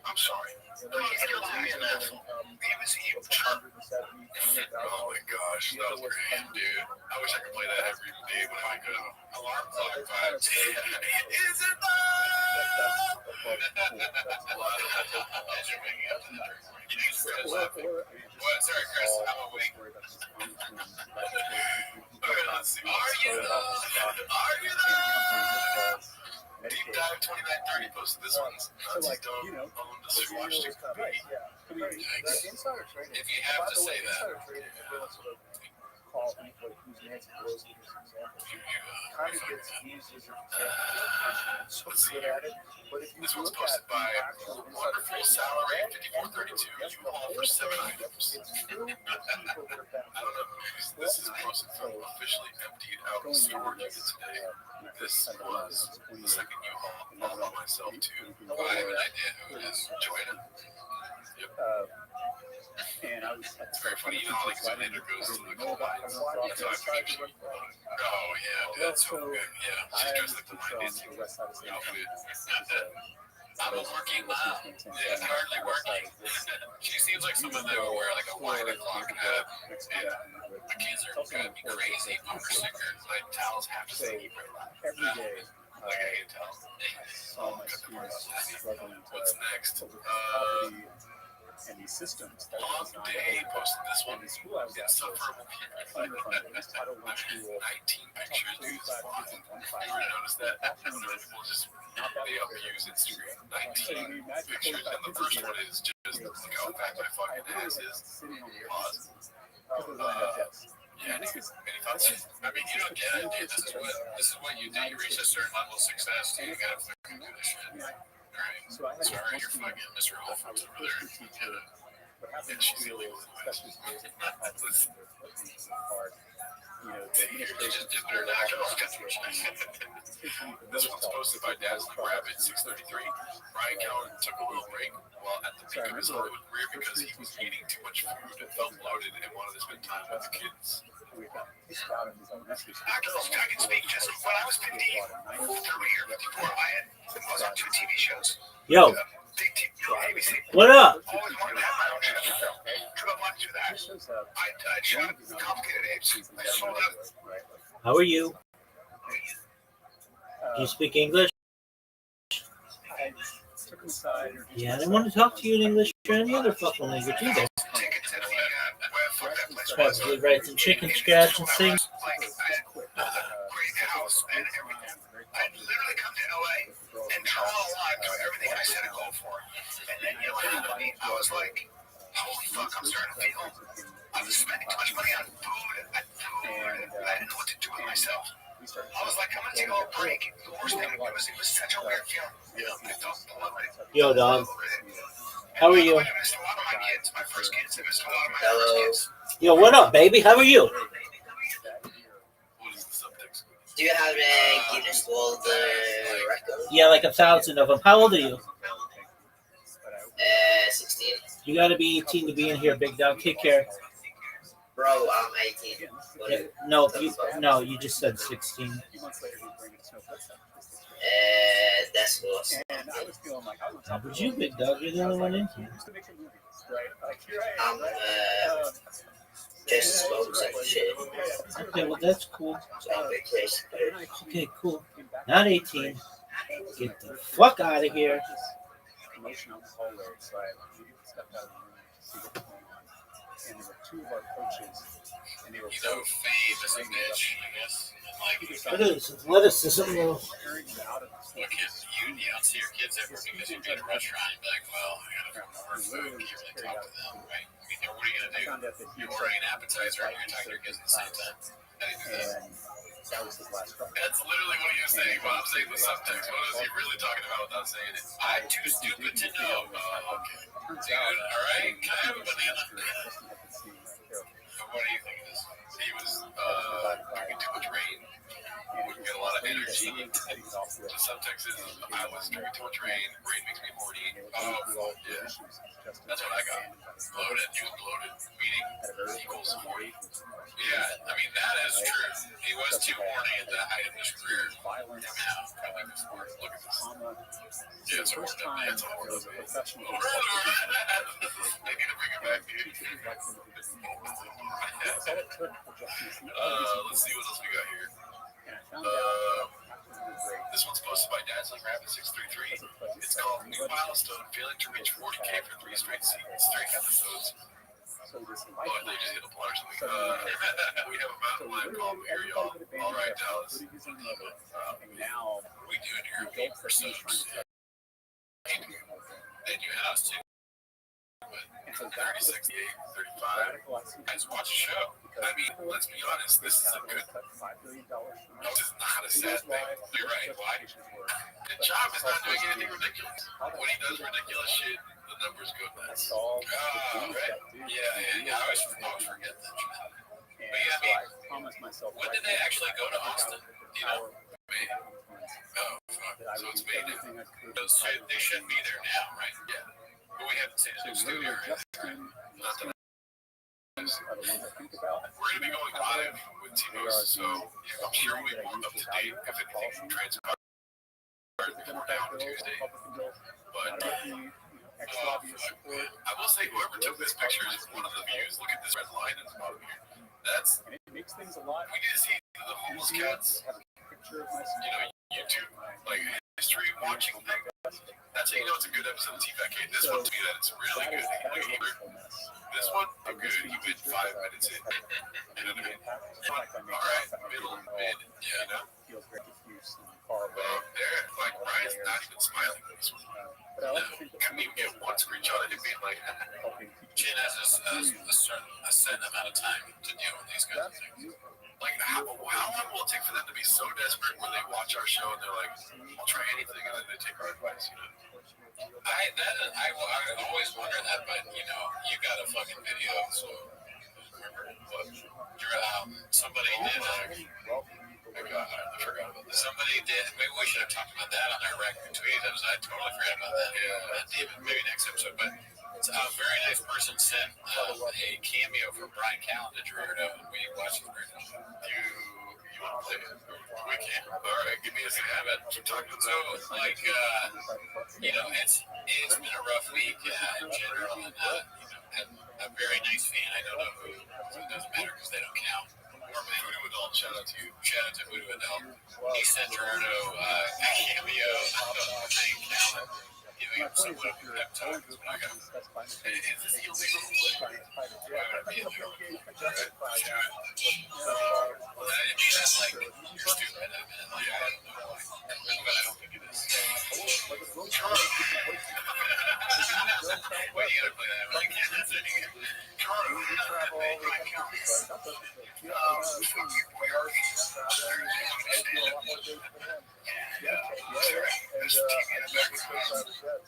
I'm sorry. Oh my gosh, that was great, dude. I wish I could play that every day when I could. Alarm clock vibes. Is it what? Sorry, Chris. I'm awake. Okay, let's see. Are you there? Deep Dive 2930 posted this one's Nazis don't own the Swatch to compete. If you have to say that. Kind of gets used as your so good at it. But if you this one's posted by Wonderful Salary 5432. You all for 7 items. I don't know who's this is posted from officially emptied out storage unit today. This was the second U-Haul. I'll know myself too. I have an idea who it is. Joanna. Yep. And I was at It's very funny, you know, like Zoolander goes to the coal mines. Oh, yeah, that's so good. Yeah, she's dressed like the mine the west side of San outfit. Antonio. I'm a working mom. Yeah, hardly working. She seems like someone that would wear like a 1 o'clock hat. And my kids are driving me crazy. Bumper stickers, like towels have to say Every day, like I can tell. saw my students struggling What's to next? property and these systems that Long were day designed. posted this And one. the school I was at was Insufferable. underfunded. It was Title I school. 19 pictures, dude. 45 kids in one You class. ever notice that? People just they abuse Instagram. 19 pictures, and the first one is just look how fat my fucking ass is. Pause. Yeah, any thoughts? I mean, you don't get it, dude. This is what you do. You reach a certain level of success, dude. You gotta fucking do this shit. Alright. Sorry, you're fucking Mr. Alphonse over there. And she's illegal. They just did their nationals. This one's posted by Dazzling Rabbit 633. Brian Callen took a little break while at the peak of his Hollywood career because he was eating too much food and felt bloated and wanted to spend time with the kids. I can speak just when I was 15, 3 or 54, I was on 2 TV shows. Yo, ABC. what up? Always wanted to have my own show. Drew up money to that. I shot Complicated Apes. I sold out. How are you? Do you speak English? Yeah, I didn't want to talk to you in English or any other fucking language either. Tickets at the fuck that place. Probably write some chicken scratch and sing. Like, I had a great house and everything. I'd literally come to LA and draw a line to everything I set a goal for. And then, you know what happened to me? I was like, holy fuck, I'm starting to feel I was spending too much money on food. I didn't know what to do with myself. I was like, I'm gonna take a little break. The worst thing was it was such a weird feeling. I felt bloated. Yo, dog. How are you? I missed a lot of my kids, my first kids. I missed a lot of my first kids. Yo, what up, baby? How are you? Do you have a Guinness World record? Yeah, like 1,000 of them. How old are you? 16. You gotta be 18 to be in here, big dog. Take care. Bro, I'm 18. No, you just said 16. That's awesome. How about you, big dog? You're the only one in here. I'm just focusing on shit. Okay, well, that's cool. So I'm a bit crazy. Okay, cool. Not 18. Get the fuck out of here. And there were 2 of our coaches, and they were You know, fame is a bitch, I guess. And like, What is athleticism? carrying it out of the school. look at you don't see your kids ever because you'd be at a restaurant and be like, well, I gotta order food. You can't really talk to them, right? I mean, what are you gonna do? Found out that he You're ordering an appetizer and you're talking to your kids at the same time. How do you do that? And that was his last try. That's literally what he was saying. Well, I'm saying the subtext. What is he really talking about without saying it? I'm too stupid to know. Oh, okay. Dude, all right. Can I have a banana? What do you think of this? He was drinking too much rain. We get a lot of energy. The subtext is I was drinking too much rain. Rain makes me horny. Oh, fuck yeah. That's what I got. Bloated. You was bloated. Meaning equals horny. Yeah, I mean, that is true. He was too horny at the height of his career. Look at this. Yeah, it's a horror. It's a horror. They need to bring it back, dude. Let's see what else we got here. This one's posted by Dazzling Rabbit 633. It's called New Milestone, failing to reach 40K for 3 straight episodes. Oh, they just hit a plot or something. We have a mountain lion called here, y'all. All right, Dallas. What are we doing here? Gold for subs. They do house too. But 36, 35. Guys, watch a show. I mean, let's be honest. This is a good. No, this is not a sad thing. You're right. Why? The job is not doing anything ridiculous. When he does ridiculous shit, the numbers go nuts. Right? Yeah. I always forget that. But yeah, I mean, when did they actually go to Austin? You know, May. Oh, fuck. So it's May now. They should be there now, right? Yeah. But we haven't seen a new studio or anything, right? Not that are the ones I think about. We're going to be going live with Timo's, so I'm sure we'll be up to date if anything transpires before now on Tuesday. But I will say, whoever took this picture is one of the views. Look at this red line at the bottom here. That's, And it makes things a lot we need to see the homeless cats, YouTube, like history watching thing. That's how you know it's a good episode of T-Vacade. This one, to me, that it's really good. This one, I'm good. You went 5 minutes in. You know what I mean? Alright, middle, mid, yeah, you know? Feels very diffuse and far away. There, like, Ryan's not even smiling on this one. But I like to think that Can we get one screenshot of him being like, Jen has a set amount of time to deal with these kinds of things. Like, how long will it take for them to be so desperate when they watch our show and they're like, I'll try anything, and then they take our advice, you know? I always wonder that, but you know, you got a fucking video, so somebody did. I forgot about that. Somebody did. Maybe we should have talked about that on our record tweet. I totally forgot about that. David, maybe next episode. But a very nice person sent a cameo from Brian Callen to Gerardo, and we watched it. You want to play it? We can. Alright, give me a second. So, like, you know, it's been a rough week in general, and a very nice fan. I don't know who. It doesn't matter because they don't count. Voodoo Adult, shout out to you. Shout out to Voodoo Adult. He sent Gerardo a cameo of Brian Callen giving him somewhat of a pep talk. Is this illegal? Well, I mean, that's like, you're stupid. I mean, like, I don't know. But I don't think it is. Wait, you gotta play that. I can't do it again.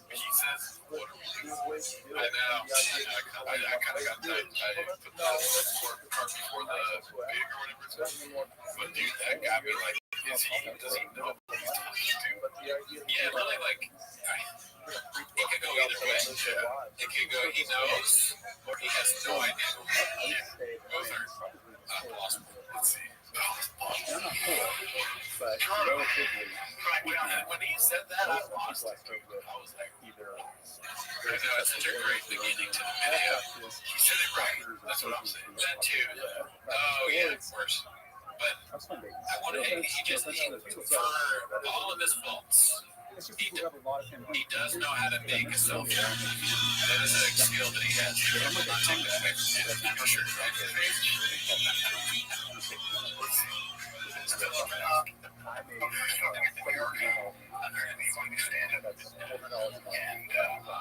He says, what are we doing? I know. I kind of got that. I put the cart before the pig or whatever it's called. But dude, that got me like, does he know what he's talking to? Yeah, really, like, it could go either way. It could go, he knows, or he has no idea. Both are possible. Let's see. But relatively, When he said that, I lost it. I was like, I know, it's such a great beginning to the video. he said it right. That's what I'm saying. That too. Oh, yeah, of course. But I want to, for all of his faults, he does know how to make a selfie. That is a skill that he has. I will not take that back from him. Sure.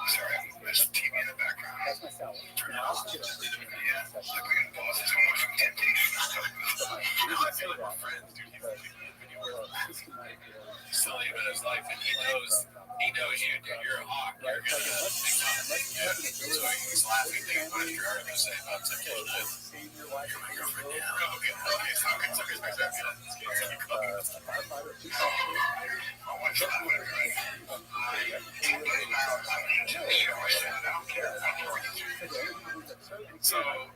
Sorry, there's TV in the background. that's my salary. I feel like we're friends, dude. He's telling you about his life, and he knows you, dude. You're a hawk. You're gonna make fun of me. Yeah. So he's laughing, thinking about your art to say about Tim Killman. You're my girlfriend now. Okay. So, I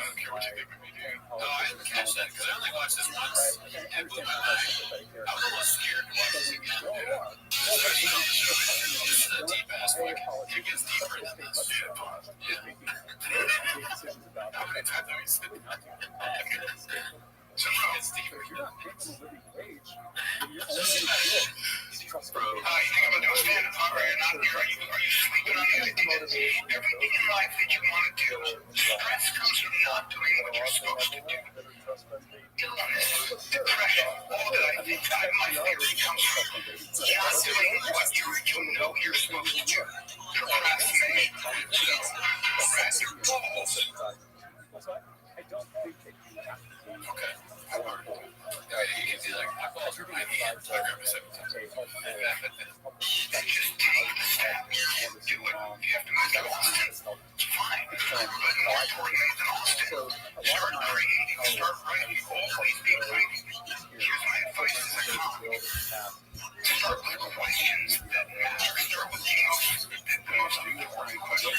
don't care what you think of me, dude. No, I didn't catch that because I only watched this once and it blew my mind. I was a little scared to watch this again. Especially on the show. This is a deep ass fucking. It gets deeper than this. Yeah. How many times have you said that? So it gets deeper. Bro, How you think I'm gonna do a stand-up comedy or not? Are you sleeping on the idea that everything in life that you want to do, stress comes from not doing what you're supposed to do? Illness, depression, all that I think my theory comes from not doing what you know you're supposed to do. Procrastinate. So, set your goals. I don't think that you have to be Okay. You can see like my balls are my hands. I grab a 7 times. just take the step. Do it. You have to move to Austin. Fine. But more importantly than Austin, start creating, start writing. Always be writing. Here's my advice as a comic. Start with questions that matter. Start with the most important questions.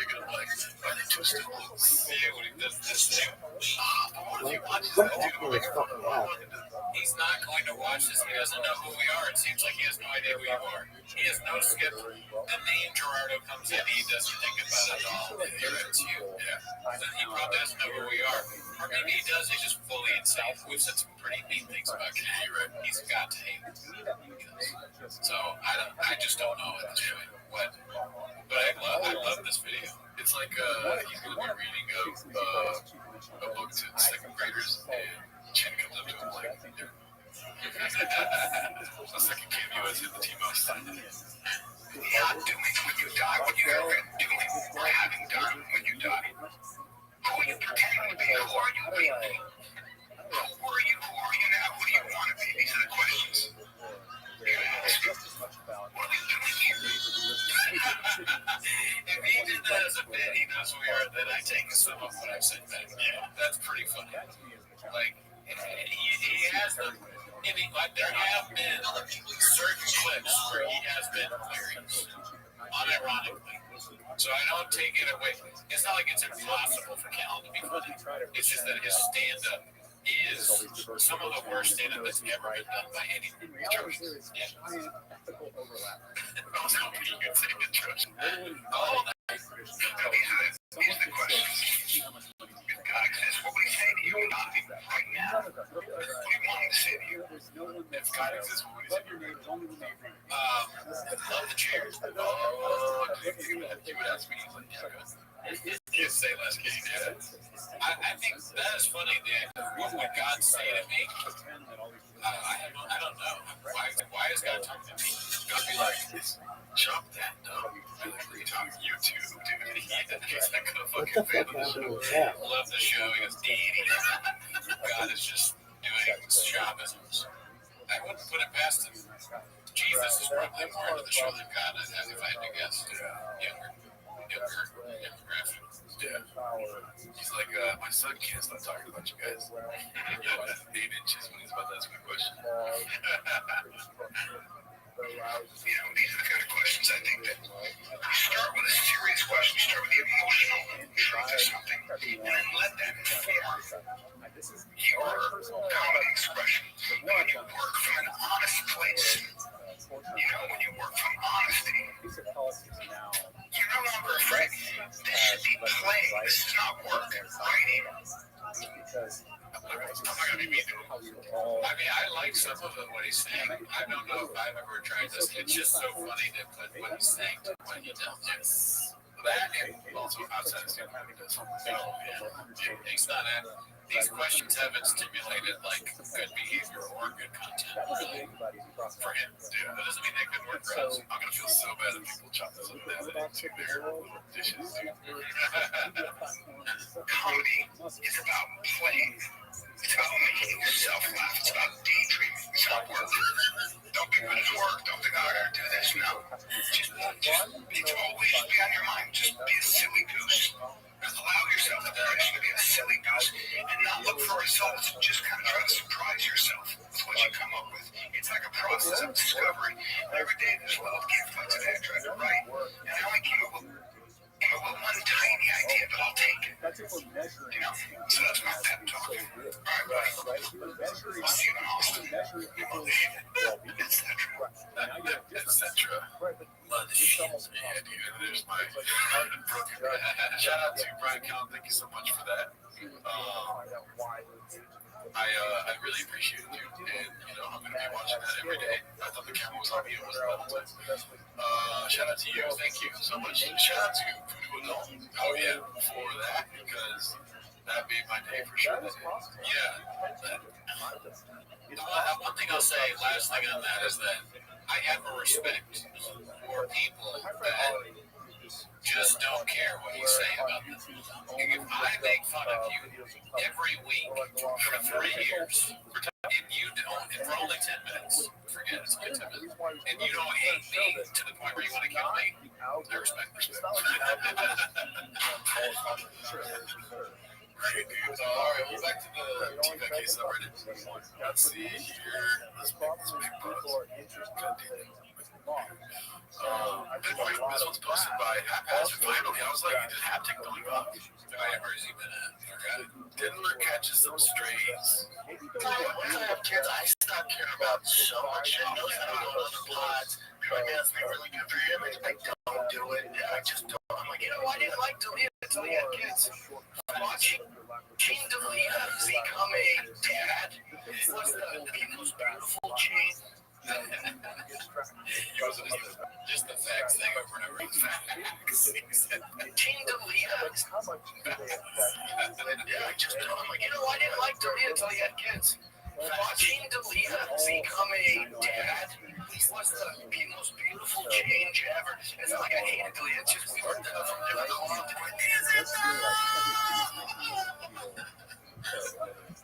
thinking of like, are they two stools? Yeah, when he does this thing. What if he watches What that happened to this fucking guy? He's not going to watch this. He doesn't know who we are. It seems like he has no idea who you are. He has no skip. The name Gerardo comes in. He doesn't think about it at all. It's you. Yeah. Then he probably doesn't know who we are. Or maybe he does. He's just fully insane. We've said some pretty mean things about Kennedy, right? He's got to hate it. So I just don't know at this point what. But I love this video. It's like he's going to be reading a book to second graders, and Chen comes up to him like, the second cameo is in the T-Mouse. Not doing when you die, what you have been doing, or having done when you die. Who are you pretending to be? Who are you really? Who were you? Who are you now? Who do you want to be? These are the questions. You ask, what are you doing here? If he did that as a bit, he knows who we are, then I take some of what I've said back. Yeah, that's pretty funny. Like, he has the. There have been certain clips where he has been hilarious, unironically. So I don't take it away. It's not like it's impossible for Cal to be funny. It's just that his stand-up is some of the worst stand-up that's ever been done by anyone. Yeah. Oh, These are the questions. If God exists, what would he say to you and I right now? What do you want him to say to you? if God exists, what would he say? Love the chair. Oh, you would ask me, like, you say less kidding. Yeah. I think that is funny. What would God say to me? I don't know. Why is God talking to me? God be like, chop that up. I like where you talk YouTube, dude. He's like a fucking fan of the show. Love the show. He goes, God is just doing shamanisms. I wouldn't put it past him. Jesus is probably more into the show than God, if I had to guess. Younger demographic. Yeah. He's like, my son can't stop talking about you guys. Yeah, that's 8 inches when he's about to ask me a question. These are the kind of questions I think that you start with a serious question, you start with the emotional truth of something, and then let that inform your comedy expression. When you work from an honest place, when you work from honesty, you're no longer afraid. This should be playing. This is not work. Writing. I'm not gonna be mean to him. I mean, I like some of what he's saying. I don't know if I've ever tried this. It's just so funny to put what he's saying to what he does. Yes. That and also outside of stand-up, he does something. He's not at. These questions haven't stimulated like good behavior or good content for him. Yeah, that doesn't mean they couldn't work for us. I'm gonna feel so bad if people chop this up and add it to their little dishes. Comedy is about playing. It's about making yourself laugh. It's about daydreaming. It's not work. Don't think when it's work. Don't think, I gotta do this. No. Just it's always be on your mind. Just be a silly goose. Just allow yourself the permission to be a silly goose and not look for results. Just kind of try to surprise yourself with what you come up with. It's like a process of discovery. Every day there's a little gift. Like today I tried to write, and I only came up with one tiny idea, but I'll take it. So that's my pep talk. All right, buddy. I'll see you in Austin. Etc. Love the shit. Yeah, dude. There's my shout out to Brian Callen. Thank you so much for that. I really appreciate it, dude. And I'm gonna be watching that every day. I thought the camera was on me. It wasn't. Shout out to you. Thank you so much. Shout out to Voodoo Adult. Oh yeah, for that, because that made my day for sure. Yeah. One thing I'll say, last thing on that, is that I have a respect for people that just don't care what you say about them. If I make fun of you every week for 3 years, and you don't, and for only 10 minutes, forget it's good 10 minutes, and you don't hate me to the point where you want to kill me, I respect. Great, dude. All right, we're back to the TVAC case subreddit. Let's see here. Let's pick this big buzz. This one's posted by Haphazard Finally. I was like, you did haptic going up. Where's he been at? Denver catches some strays. Once I have kids, I stop caring about so much shit. No, I don't go on other pods. People are like, man, it's been really good for your image. I don't do it. I just don't. I'm like, I didn't like doing it until you had kids. Watching King DeLita become a dad was the most beautiful change. Just the facts thing over and over. King DeLita. Yeah, I just don't. I'm like, I didn't like doing it until you had kids. Watching DeLita become a dad was the most beautiful change ever. It's not like I hated DeLita. It's just we were from different clubs.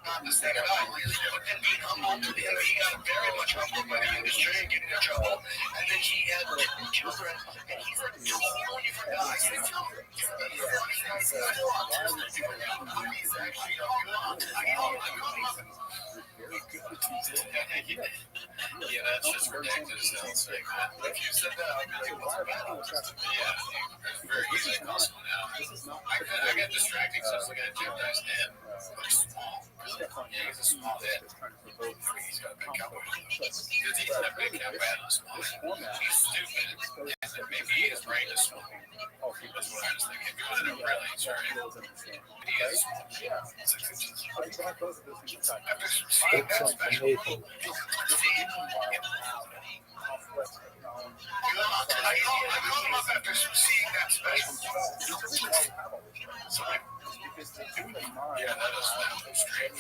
Not the same at all, really. But then being humbled, and he got very much humbled by the industry and getting in trouble. And then he had children, and he's like, too horny for guys. He's too horny. He's actually not. Yeah, that's just ridiculous. Sounds like If you said that, I'd be like, what's the matter? yeah, it's very easy to hustle now. I got distracted, so I was looking at Jim Dice's head. Looks small. Yeah, he's a small head. He's got a big cowboy. He's a big cowboy and a small head. He's stupid. And maybe his brain is small. That's what I was thinking. If he wasn't a brilliant, sorry. He is small. 6 inches. After seeing that special, I called him up after seeing that special. So yeah, that is straight.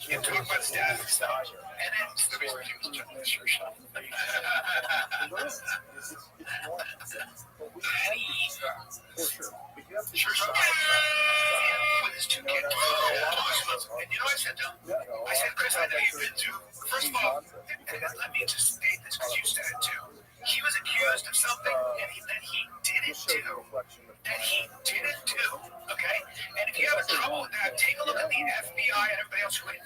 You talk about stats and stuff, and then the reason he was jumping the shirt shop. With his 2 kids. And you know what I said to him? I said, Chris, I know you've been to. First of all, let me just state this because you said it too. He was accused of something that he didn't do. Okay? And if you have trouble with that, take a look at the FBI and everybody else who isn't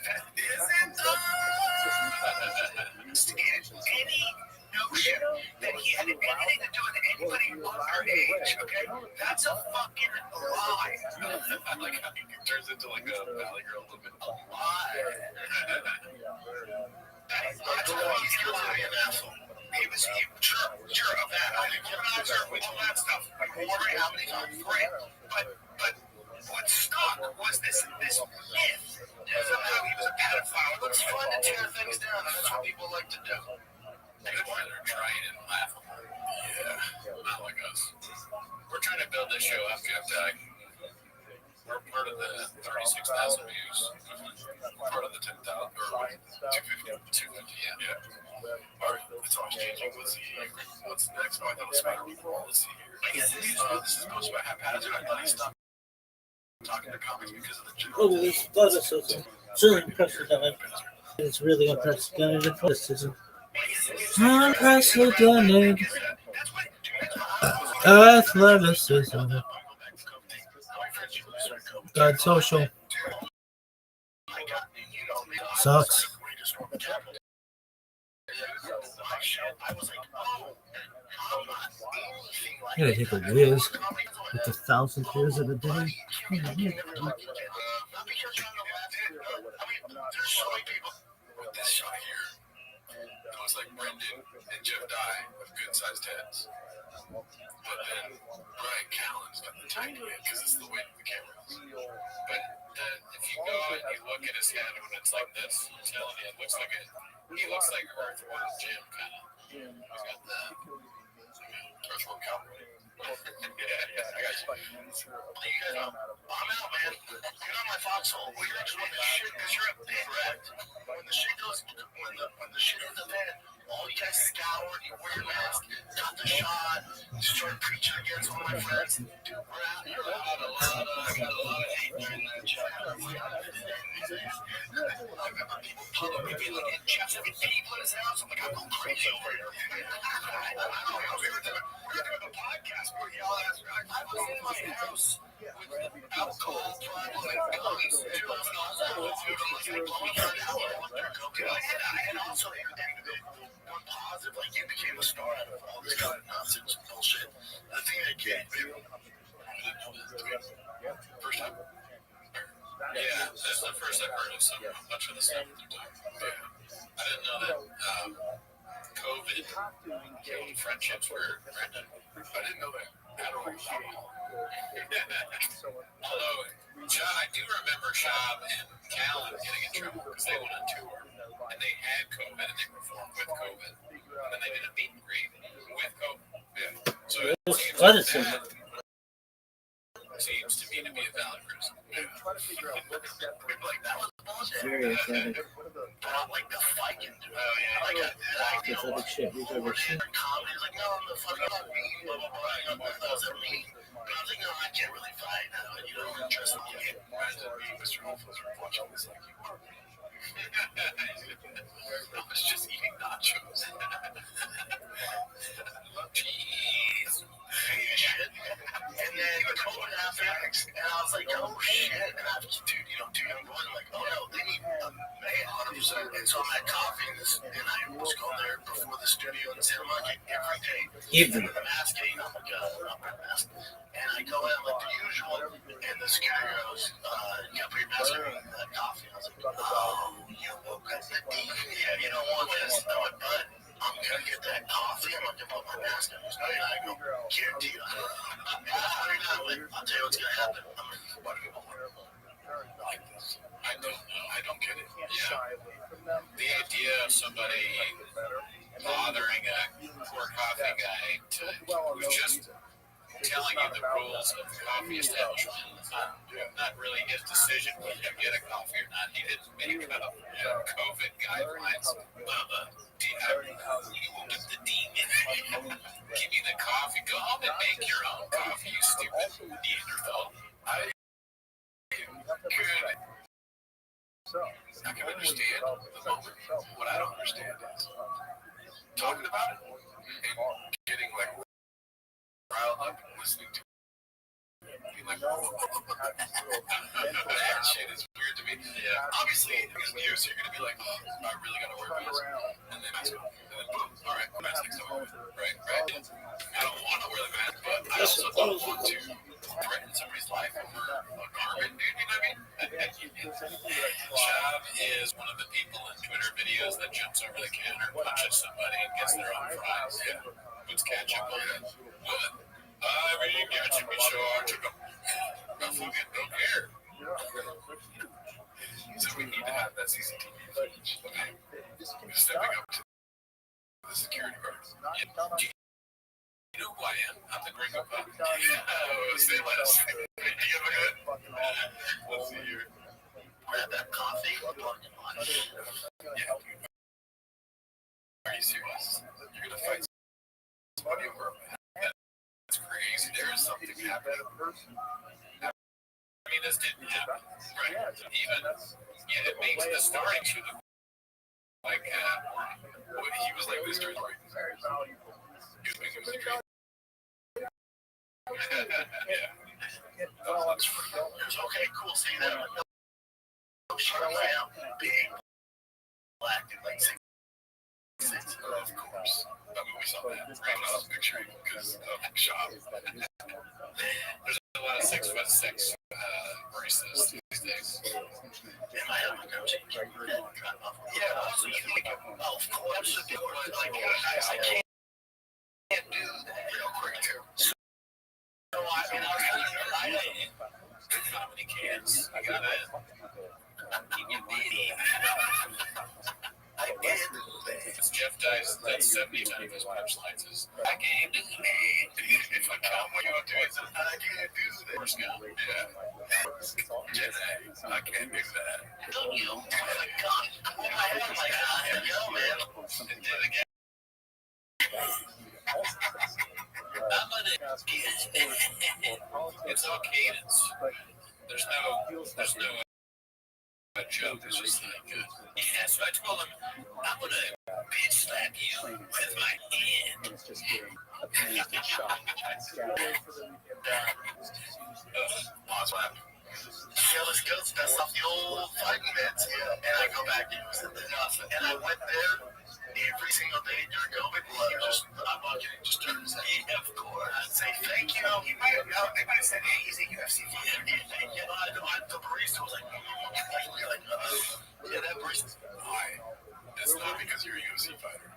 any notion that he had anything to do with anybody underage. Okay? That's a fucking lie. I like how he turns into like a valley girl a little bit. Lie. That's why he's guilty of being an asshole. He was sure of that. I didn't recognize her with all that stuff. Wondering how many times. Great. But what stuck was this myth that somehow he was a pedophile. It looks fun to tear things down, and that's what people like to do. That's why they're trying and laughing. Yeah, not like us. We're trying to build this show up, Jeff Tag. We're part of the 36,000 views. Part of the 10,000 or 250, yeah. All right, it's always changing. What's next? Oh, I thought it was Spider-Man. Let's see here. This is posted by Haphazard. I thought he stopped talking to comics because of the joke. Oh, this does it. It's really unprecedented. It's really unprecedented criticism. Unprecedented athleticism. God, social sucks. I gotta take a whiz with the 1,000th years of the day. There's so many people with this shot here. It was like Brendan and Jeff Dye with good-sized heads. But then Brian Callen's got the tiny head because it's the weight of the camera. But then if you go and you look at his head when it's like this, I'm telling you, he looks like Earthworm Jim kind of. He's got the Earthworm Cowboy. I got you. I'm out, man. Get on my foxhole. When the shit, because you're a big rat. When the shit goes, when the shit hits the fan, all you guys scour, you wear your mask, got the shot, start preaching against one of my friends. Dude, we're out here. I got a lot of hate during that chat. I've got people pulling me, being like, Jeff's having people in his house. I'm like, I'm going crazy over here. I don't know. We're going to do a podcast. y'all ask me, I was in my house with alcohol problems and guns in 2011. Dude, I'm like, I had also one positive, like you became a star out of all this kind of nonsense and bullshit. The thing that came First time? Yeah, that's the first I've heard of much of the stuff that they're talking about. Yeah. I didn't know that COVID killed friendships were random. I didn't know that at all. Although, John, I do remember Shab and Callan getting in trouble because they went on tour and they had COVID and they performed with COVID. And then they did a meet and greet with COVID. Yeah. So it seems to me to be a valid reason. like, that was bullshit. Very authentic. Like the fight. Oh, yeah. Like, This other shit we've ever seen. comments like, no, I'm the fucking me, blah, blah, blah. That wasn't me. But I was like, no, I can't really fight now. You don't trust me. Imagine me, Mr. Hoffman's watching this like you are. I was just eating nachos. Jeez. Shit. And then COVID happened, and I was like, oh shit. And I was, dude, too young going, like, oh no, they need a man, 100%. And so I'm at coffee, and I was going there before the studio in Santa Monica every day. Every With a mask, I'm like, I'm wearing a mask. And I go in like the usual, and the security guy goes, you gotta put your mask on that coffee. And I was like, oh, you woke up the D. Yeah, you don't want this. I'm like, but I'm gonna get that coffee. I'm gonna put my mask on. He's like, I go, guarantee you. I'll tell you what's gonna happen. I'm gonna go butter you Like this. I don't know. I don't get it. Yeah. The idea of somebody bothering a poor coffee guy who's just telling you the rules of the coffee establishment, not really his decision whether you get a coffee or not. He didn't make COVID guidelines. You will get the demon. Give me the coffee. Go home and make your own coffee, you stupid Neanderthal. I can understand the moment. What I don't understand is talking about it and getting like riled up and listening to it. Being like, that shit is weird to me. Yeah. Obviously, because news, you're going to be like, oh, I really got to wear a mask. And then mask on. And then boom, all right, mask next time. Right. I don't want to wear the mask, but I also don't want to threaten somebody's life over a garment, dude. You know what I mean? Shab is one of the people in Twitter videos that jumps over the counter, punches somebody, and gets their own fries. Yeah. Puts ketchup on it. What? I mean, give it to me, sure. I fucking don't care. So we need to have that CCTV footage of him stepping up to the security guard. You know who I am? I'm the gringo pup. Say less. You have a good? Let's see here. Grab that coffee. Yeah. Are you serious? You're going to fight somebody over a man? That's crazy. There is something happening. I mean, this didn't happen, right? Even, it makes the starting shoot like, he was like this during the break. He was making music. Yeah. Okay, cool. See that? No shit, I am big, black, and like 6'6". Of course. I mean, we saw that. Right? I was picturing because of Shab. There's a lot of 6'6" racists these days. I have my coach. Yeah, so you think, of course, like, I can't do that. So, I mean, I how many cans? I gotta keep you busy. I did. Jeff dies, that's 70 times his punchlines is, I can't do that. If I count what you do, it's I can't do that. Forrest Gump, yeah. I can't do that. Don't you? Oh my God. In my head, I'm like, here we go, man. And did it again. I'm gonna It's all cadence. There's no a joke. It's just like good. yeah, so I told him, I'm gonna bitch slap you with my hand. Yeah, let's go. That's off the old fighting meds. Yeah. And I go back and and I went there every single day during COVID. I'm walking and just turning to say, yeah, of course. I'd say, thank you. They might have said, hey, he's a UFC fighter. The barista was like, yeah, that barista. It's not because you're a UFC fighter.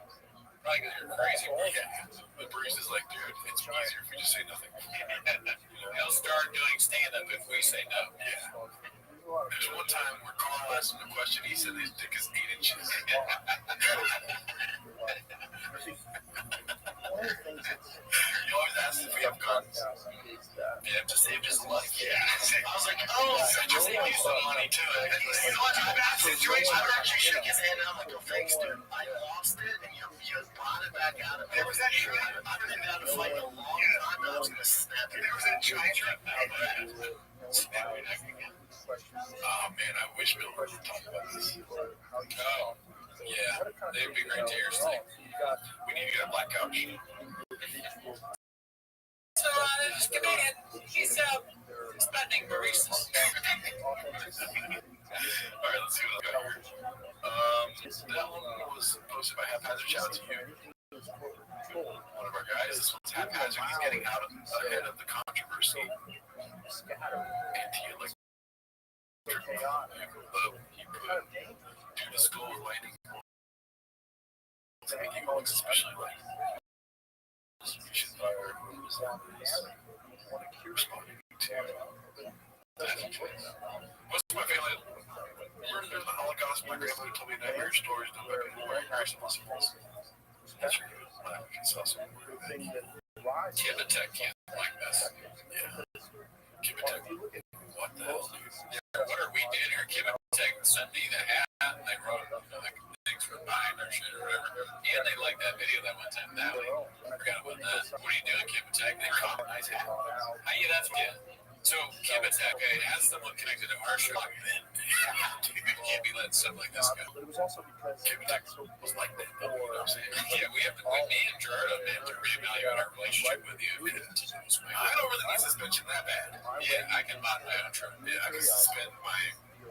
Probably because you're crazy. Yeah. The barista's like, dude, it's easier if we just say nothing. He'll start doing stand-up if we say no. Yeah. There's one time where Carl asked him a question, he said his dick is 8 inches. He always asks if we have guns. Yeah, to save his life. Yeah. I was like, oh, just save you some money too. You know what? I've actually shook his hand and I'm like, oh, thanks, dude. I lost it and you brought it back out of it. There was that trip. I've been out of fight a long time and I was going to snap it. There was that giant trip. Oh man, I wish Bill would talk about this. Oh, yeah, they would be great to hear thing. We need to get a black couch. So, this Canadian, he's spending baristas. Alright, let's see what I got here. That one was posted by Haphazard. Shout out to you. One of our guys. This one's Haphazard. He's getting out ahead of the controversy. Anti-elect. He put due to school lighting. I think he looks especially like responding to what's my family learned during the Holocaust. My grandmother told me nightmare stories about people wearing Christmas symbols. That's true. It's also Kibitek can't like this. Yeah. Kibitek. What the hell, dude? Yeah, what are we doing here? Kibitek sent me the hat and they wrote like things for buying their shit or whatever. And they liked that video that one time. That way. I forgot about that. What are you doing, Kibitek? They colonize it. Yeah, that's what. Yeah. So Kibitek, as someone connected to our show, then you can't be letting stuff like this go. But it was also because Kibitek was like that. You know what I'm saying? Yeah, we have to, me and Gerard have to reevaluate our relationship with you. I don't really need suspension that bad. Yeah, I can buy my own truck. Yeah, I can suspend my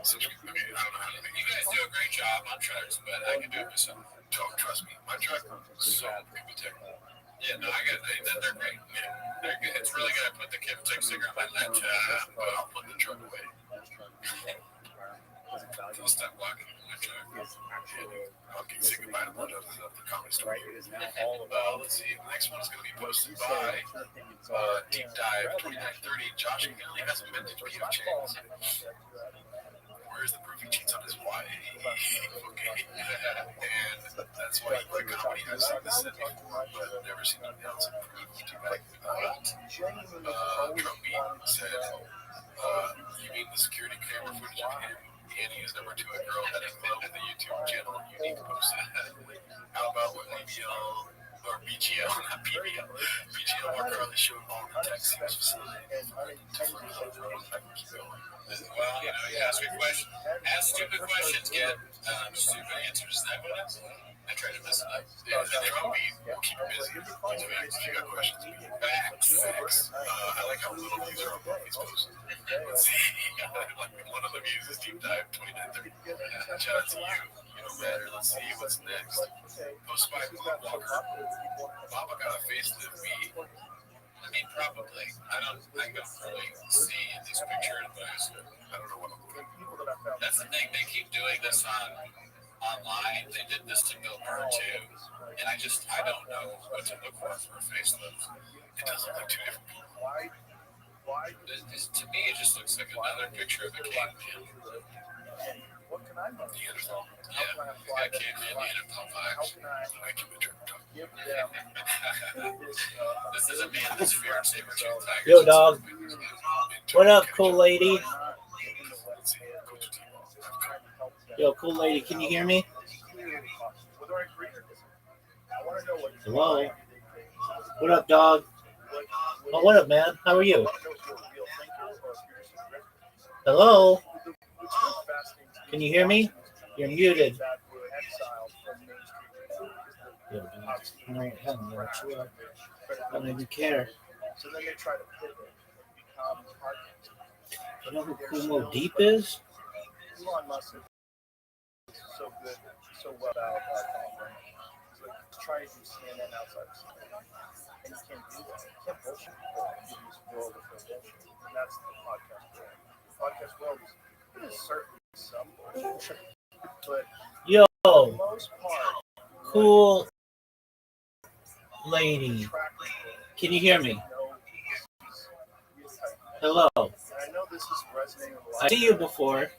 subscription. I mean, I don't know how to make You guys do a great job on trucks, but I can do it myself. Don't trust me. My truck is so Kibitek. Yeah, no, I got they're great. Yeah, they're good. It's really good. I put the Kibitek sticker on my left, But I'll put the truck away. I'll stop walking in my truck. I'll get say goodbye to the comedy store. Let's see. The next one is going to be posted by Deep Dive 2930. Josh McGinley has a vintage PF chains. Where's the proof he cheats on his wife? Okay. And that's why he quit comedy. I've seen this set before, but I've never seen anything else improved. Trumpy said, you mean the security camera footage of him? Annie is number 2 a girl that is below the YouTube channel. You need to post it. How about what BBL or BGL, not BBL, BGL worker on the show all the text seems facilitated. Well, you know, you ask a question. Ask stupid questions, get stupid answers. Is that what it is? I try to mess it up. Yeah, they will keep you busy. If you got questions, facts. I like how little views are on both these posts. Let's see. One of the views is Deep Dive 2930. Shout out to you. You know better. Let's see what's next. Post by Bob Walker. Baba got a facelift. I mean, probably. I don't really see in these pictures, but I don't know what I'm doing. that's the thing. They keep doing this online. They did this to Bill Burr too, and I don't know what to look for a facelift. It does look like 2 different people. To me, it just looks like another picture of a caveman. What can I do? Neanderthal. Yeah, got caveman Neanderthal vibes. I can return to Give them This is a man that's fear and saber tooth tiger. Yo, dog. What up, cool lady? Yo, cool lady, can you hear me? whether I agree or disagree. I want to know what Hello. What up, dog? Oh, what up, man? How are you? Hello? Can you hear me? You're muted. I don't even care. So then they try to pivot and become podcasts. You know who Kumo Deep is? Elon Musk is so good, so well about offering. He's like trying to do CNN outside of CNN. And you can't do that. You can't bullshit people and give this world of bullshit. And that's the podcast world. The podcast world is certainly some bullshit. But Yo, for the most part, cool lady. Can you hear me? Hello. And I know this is resonating with a lot I of see you before.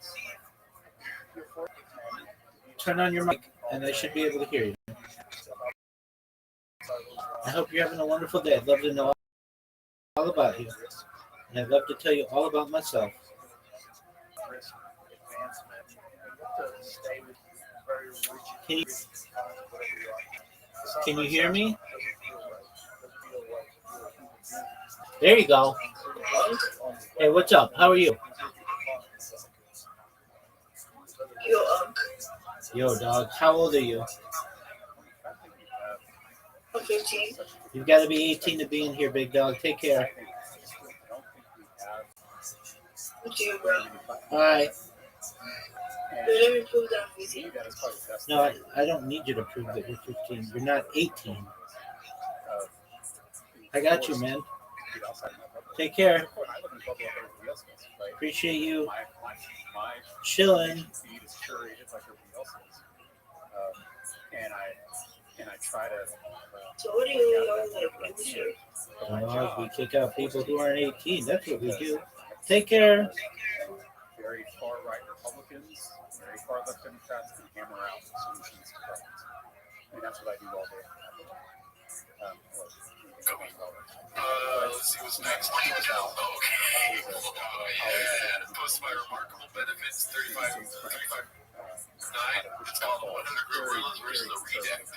You're 4 to 10. Turn on your mic, and I should be able to hear you. I hope you're having a wonderful day. I'd love to know all about you. And I'd love to tell you all about myself. Can you hear me? There you go. Hey, what's up? How are you? Yo, dog. How old are you? I'm 15. You've got to be 18 to be in here, big dog. Take care. Okay, bro. All right. Let me prove that I'm 15. No, I don't need you to prove that you're 15. You're not 18. I got you, man. Take care. Appreciate you chilling. And I try to. So what do you like do here? We kick out people who aren't 18. That's what we do. Take care. Very far right Republicans, very far left Democrats can hammer out solutions to problems. And that's what I do all day. Let's see what's next. Okay. Post my remarkable benefits, 35. 9. It's called 100 Gorillas versus the Redact.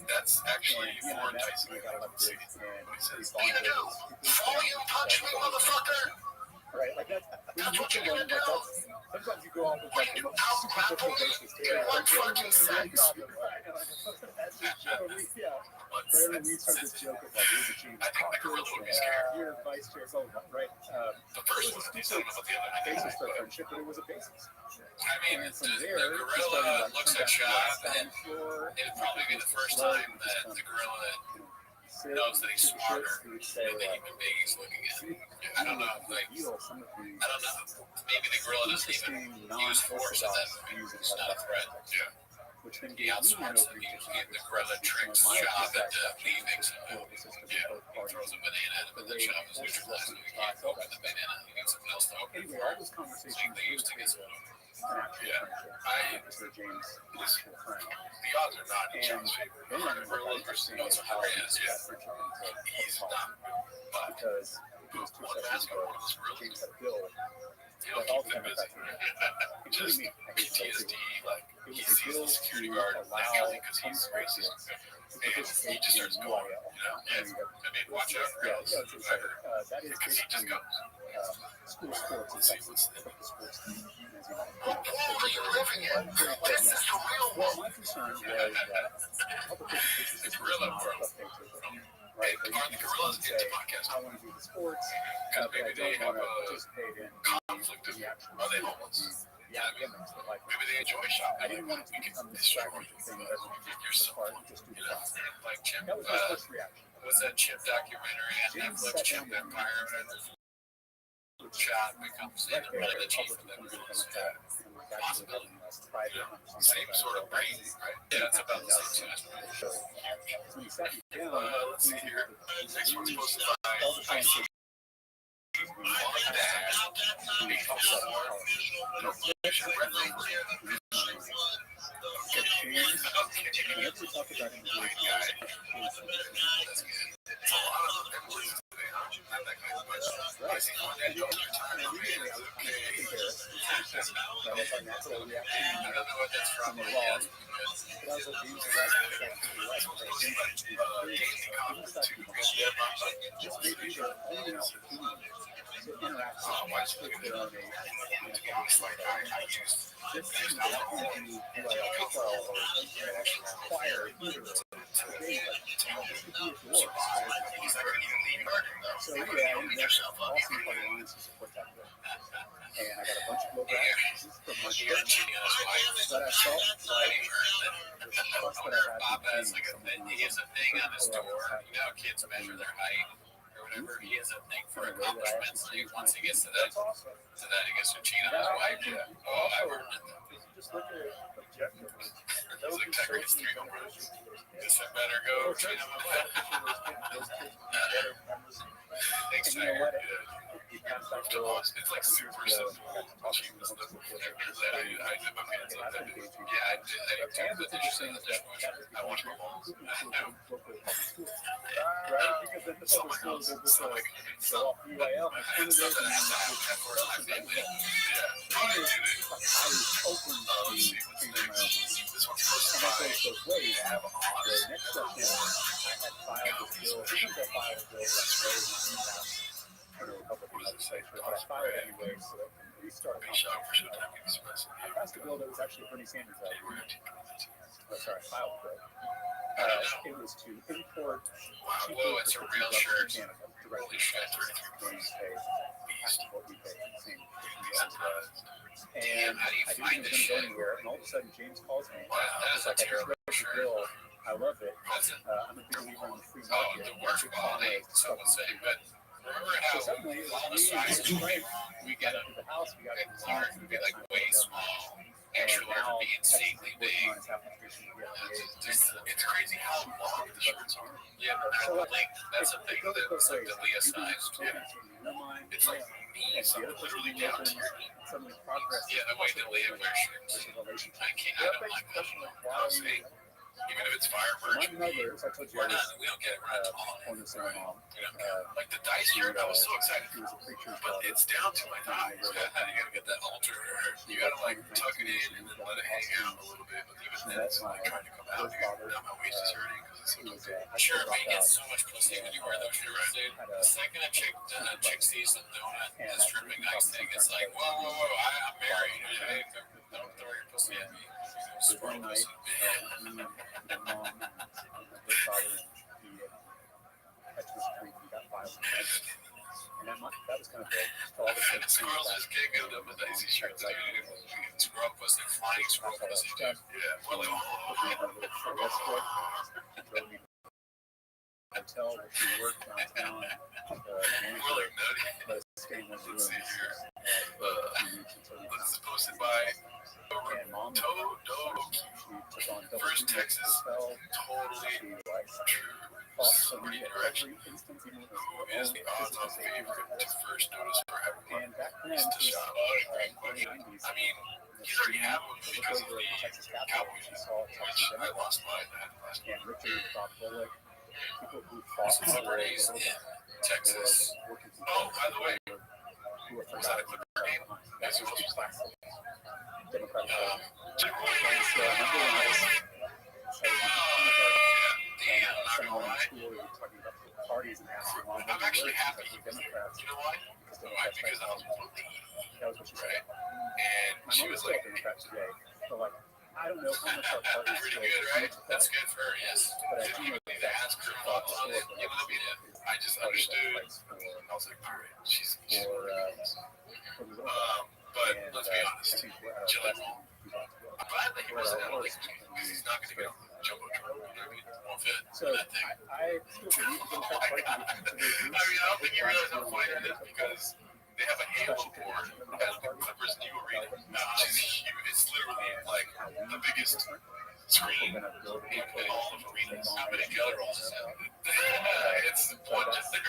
That's actually more enticing. What he says, what are you gonna do? Volume punch me, motherfucker! Right, like that. That's what you're gonna do. Sometimes you go on with like the most superficial basis. What fucking sense? Whenever we start this joke of like, you're the chief, I think the gorilla would be scared. you're vice chair, so right. The first one would be something about the other. I think Basis for friendship, but it was a basis. I mean, the gorilla looks at Chop, and it'd probably be the first time that the gorilla knows that he's smarter than the human being he's looking at. I don't know. Like, I don't know. Maybe the gorilla doesn't even use force at that point. It's not a threat. Yeah. He outsmarts him. The gorilla tricks Chop into leaving. So, yeah, he throws a banana at him, and then Chop is neutralized. He can't open the banana. He needs something else to open it for him. It's like they used to get some. Yeah, the odds are not in Chop's favor. The gorilla person knows how he is. Yeah, he's not. But what that's going on is really. He'll keep them busy. Just PTSD, like, he sees the security guard laughing because he's racist. And he just starts going, and, I mean, watch out, girls, whoever, because he just goes. Let's see, what's the... What world are you living in? This is the real world. My concern was that public education The gorilla world. right? Are the gorillas into podcasts? I want to do the sports, Because maybe they have a participate in conflict of, are they homeless? Yeah, I mean, like maybe they enjoy shopping. I didn't want to We can become destroy distracted you. from things You're so apart, just do you the know, class. like Chip, That was my first reaction. what's that Chip documentary on Netflix, Chip Empire, whatever. Chop becomes the chief of the gorillas. Possibility. Same sort of brain, right? Yeah, it's about the same size. Let's see here. Next one's posted by IC. He's not going to even leave your garden, though. So yeah, I mean, that's awesome part of lines to support that bill. And I got a bunch of low graphics from my You're church, cheating on his wife. but I felt like I the trust that wonder if I Bob had has like he has a thing on his door. You know how kids measure their height or whatever. He has a thing for accomplishments. Like once he gets to that, he gets to cheat on his wife. Yeah. Oh, I heard it. Just look at it objectively. He's like Tiger gets 3 home runs. Guess I better go cheat on my wife. Thanks, Tiger. It's like super simple. I did my pants up that day. Yeah, I did. I took the dishes in the dishwasher. I washed my balls. Right? Because then the public schools are just like, so off UIL, my students are Something has to happen for my family. Yeah. How do you do it? I was open to changing my own. This one's close to And my it goes both ways. The next step is I had filed this bill. Sometimes I filed a bill that's very house. I know a couple of legislatures, but I filed it anyway so that we can restart a conversation. I passed a bill that was actually Bernie Sanders' bill. Oh, sorry, I filed the bill. It was to import Whoa, it's a real shirt. Canada directly Holy shit, when you pay half of what we pay for the same. Damn, And how do you I find didn't this even go shit? anywhere, and all of a sudden James calls me. Wow, that is He's a like, I just terrible read the shirt. bill. I love it. That's it. I'm a big believer in the free Oh, market. the worst quality, some would say, but remember So how suddenly, it was all the me and sizes James right? we got into the house, we got It into the large house, would be like way small, extra large would be insanely big. It's crazy how long the shirts are. Yeah, So the length, that's a thing that's like the Leah size. Yeah. It's like me, it's literally down to your knee. Suddenly progress. Yeah, the way that Leah wears shirts. I don't like that at all. I'll say, even if it's fire merch, My mother, I told you, we don't get it right at all. corner center mom. You know, like the dice shirt, I was so excited. She was a preacher's But daughter. it's down to my thighs. You gotta get that altar. You gotta like tuck it in and then let it hang out a little bit. But even then, it's like trying to come out here. Now my waist is hurting because it's so big. Sure, but you get so much pussy when you wear those shirts, dude. The second a chick sees the donut and the stripping icing, it's like, whoa, I'm married. Hey, don't throw your pussy at me. So one night, me and my mom and her father, he had to drink and got violent. And that was kind of big. So all of a sudden, Squirrels just giggling up with Daisy shirts, dude. Squirrel pussy, flying squirrel pussy, dude. Yeah, well, drove me to a hotel where she worked downtown. we're like nutty. But staying in Let's see rooms. here. This is posted by And mom, Dodo. she took on First Texas, hotel. totally She like true. fought for Somebody me at direction. every instance, even with Who is the odds-on favorite to first notice for having And back then, Mr. she Shop? was Great question. 90s. I mean, he's already had one She because looked of over the at the Texas Capitol. Cowboys, She saw which Texas I Democrats. lost mine last And Richard, Bob Bullock, people who This fought is celebrities for in Texas. working Oh, by the way, who were was that a forgotten. Clipper game? That was the classic Democratic Party. So So I remember when I was damn, I'm not sent gonna home lie. from school, we were talking about the parties and asking mom, I'm actually happy. Democrats. You know why? Why? Because I was with the That was what she right? said. And My she mom was was like, still a Democrat today, but like, I don't know how much our party is pretty good, right? That's good for her, yes. But I Didn't do even know need to ask her thoughts on it. You know, I just understood. I was like, all right, she's but let's be honest. Chili. I'm glad that he wasn't at Olympics because he's not going to get on the jumbotron. You know what I mean? It won't fit. So that thing. I still believe the Democratic Party I mean, I don't think you realize how funny that is because they have a Halo board that has the Clippers new arena. It's huge. It's literally like the biggest screen in all of arenas. How many color rolls is it? It's one just like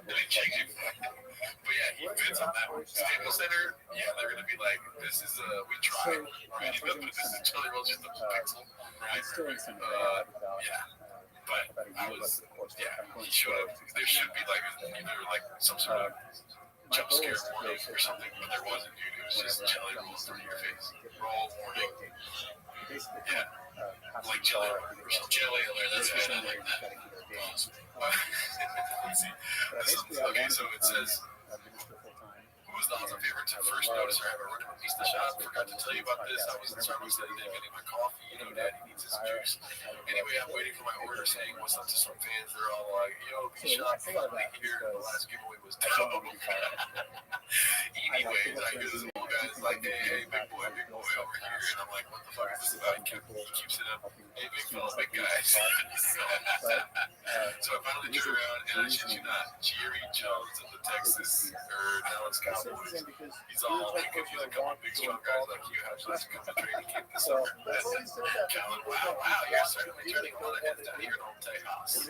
they change it. But yeah, he fits on that one. Staples Center, yeah, they're gonna be like, this is we tried. Right? But this is Chili Roll just a pixel. Right? still in some Yeah. But I was, yeah, he showed up. There should be like either like some sort of jump scare warning or something, but there wasn't, dude. It was just Jelly Rolls in your face. Roll warning. Yeah. Like Jelly Roll or some Jelly Roll. That's kind of like that. Let's see. Okay, so it says, who was the odds-on favorite to first notice or have a run piece of the shop. Forgot to tell you about this. I was in Starbucks the other day getting my coffee. You know, Daddy needs his juice. Anyway, I'm waiting for my order, saying what's up to some fans. They're all like, yo, be shop finally here. The last giveaway was dope. Anyways, I hear this old guy's like, hey, big boy over here. And I'm like, what the fuck is this about? He keeps it up. Hey, big fella, big guys. So I finally turned around, and I shit you not, Jerry Jones of the Texas or Dallas Cowboys. He's all like, if you come big strong guys like you have to come to training camp this summer. Wow, you're certainly turning a lot of heads down here in Old Tejas.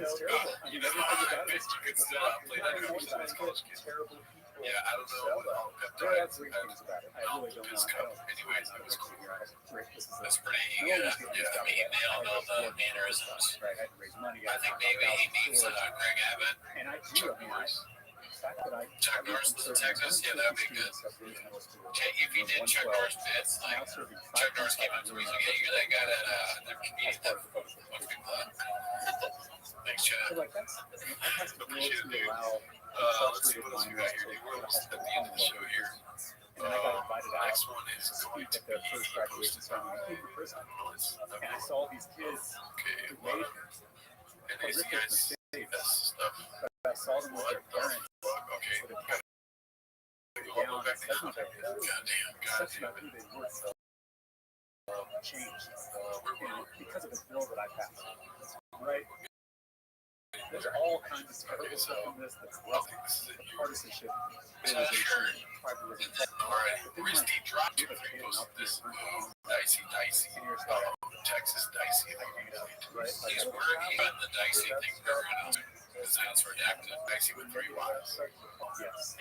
You know, I bet you could still play that college kid. Yeah, I don't know what all peptides I really don't know. Anyways, it was cool. That's pretty good. Yeah, I mean, he nailed all the mannerisms. I think maybe he needs Greg Abbott, Chuck Norris. Chuck Norris was in Texas? Yeah, that would be good. If he did Chuck Norris bits, like Chuck Norris came up to me and said, yeah, you're that guy that the comedian that most people thanks, Chad. Appreciate it, dude. Let's see what else we got here, dude. We're almost at the end of the show here. The next one is going to be posted by And I saw these kids. Okay, what? And these guys, that's stuff. I saw them with their parents. Okay, goddamn. Changed because of the bill that I passed. Right? There's all kinds of terrible stuff in this. The partisanship, polarization, tribalism. All right, Risty dropped two posted this. Dicey. Texas Dicey. He's working on the Dicey thing. Because it's redacted. Dicey with 3 Ys. Yes.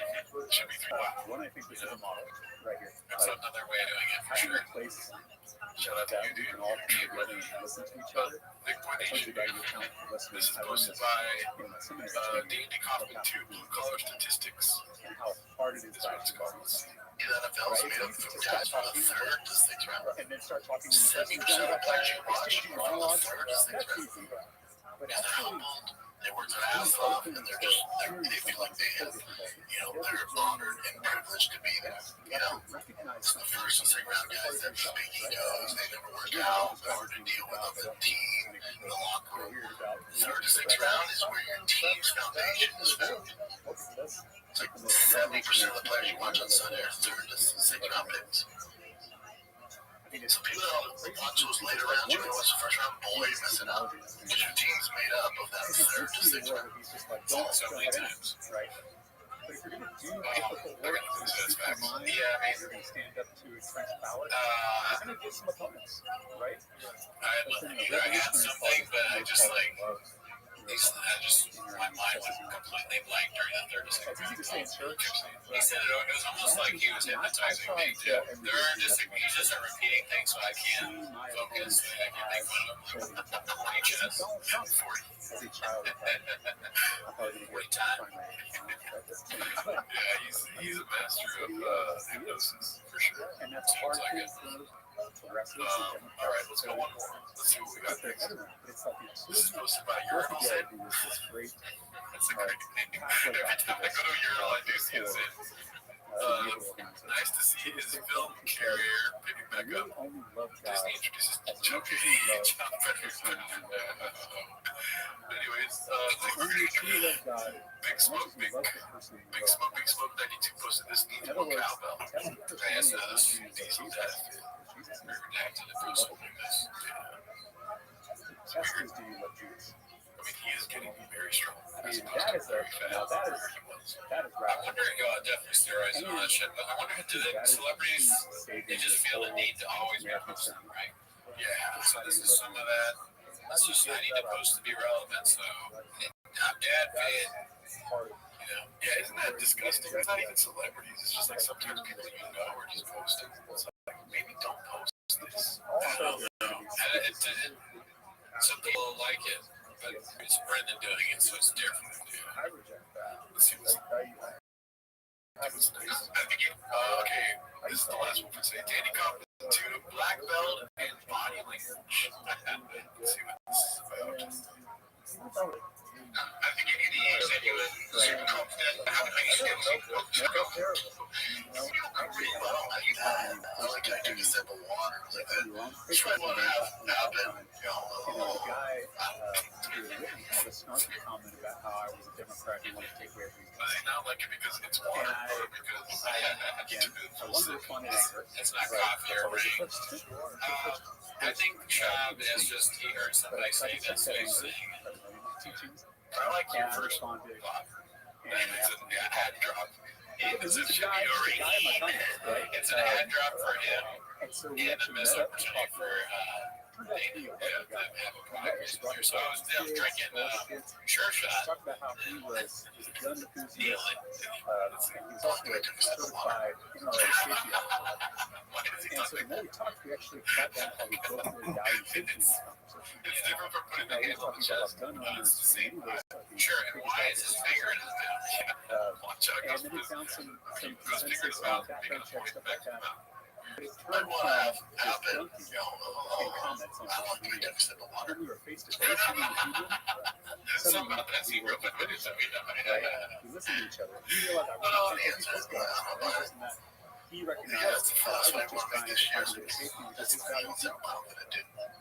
Should be 3 Ys. One, I think this is a model right here. That's another way of doing it for Having sure. a place Shout out to that you, we dude. can all come together and listen to each other. Big Boy Nation. This is posted by D&D Kaufman 2, Blue Collar Statistics. And how hard it is This by one's called. The NFL is made up from guys from the 3rd to 6th round. and then start talking 70% of the players you watch are from the 3rd to 6th that's round. easy. But And they're actually, humbled. They work their ass off, and they feel like they have, they're honored and privileged to be there. recognize The 1st and 2nd round guys, they're just big egos. They never work out. They're hard to deal with on the team, in the locker room. 3rd to 6th round is where your team's foundation is found. It's like 70% of the players you watch on Sunday are 3rd to 6th round picks. So people that watch those later rounds, you know what's the 1st round? Boy, you're messing up. Because your team's made up of that 3rd to 6th round. So many times. Right. But if you're going to do difficult work, keep in mind you're going to stand up to entrenched power. You're going to get some opponents, right? I had something, but I just my mind went completely blank during the 3rd to 6th It's easy to say in church. He said it was almost like he was hypnotizing me too. He's just repeating things so I can't focus. I can't make fun of him. He just 40. As a child, 40 time. Yeah, he's a master of hypnosis for sure. and that's a hard thing for wrestlers and All right, let's go one more. Let's see what we got next. It's like This is posted by Ural. this is great. That's a great name. Every time I go to Ural, I do see the same. Nice to see his film carrier picking back up. Only love God. Disney introduces John Frederickson. Anyways, Only true love God. Big Smoke, Big Smoke 92 posted this needs more cowbell. I asked this Diesel death. Redacted it for something like this. Test is, do you love Jesus? I mean, he is getting very strong. That is right. I wonder, definitely steroids and all that shit, but I wonder, do the celebrities, they just feel the need to always be posting, right? Yeah, so this is some of that. That's just, I need to post to be relevant, so I'm dad fan. Yeah, isn't that disgusting? It's not even celebrities, it's just like sometimes people you know are just posting. It's like, maybe don't post this. Some people like it, but it's Brendan doing it, so it's different. I reject that. Let's see what's okay, this is the last one for today. Danny Kaufman to black belt and body language. Let's see what this is about. I think any said you would like I took a sip of water. Like that. Which one would have happened? The guy who had written had a snarky comment about how I was a Democrat who wanted to take away everything. But I not like it because it's water, or because I wanted to respond to anger. it's not coffee or rain. I think Chab is just he heard somebody say that, so he's saying it. I like your first thought. And it's an ad drop. It's a ad drop for him and a missed opportunity for Dana to have a podcast here. So I was drinking Sure Shot. Talk about how he was a gun enthusiast. He was also a certified NRA safety officer. And so the more we talked, we actually sat down and we both really valued safety in this conversation. It's different from putting the hand on the chest. It's the same. Sure, and why is his finger in his mouth? And then we found some consensus on background checks, stuff like that. But it turned from just dunking and comments on social media. When we were face to face in the evening, Something about that scene real quick. we listened to each other. We realized I was this guy. He recognized that I was just trying to find a safety because his values.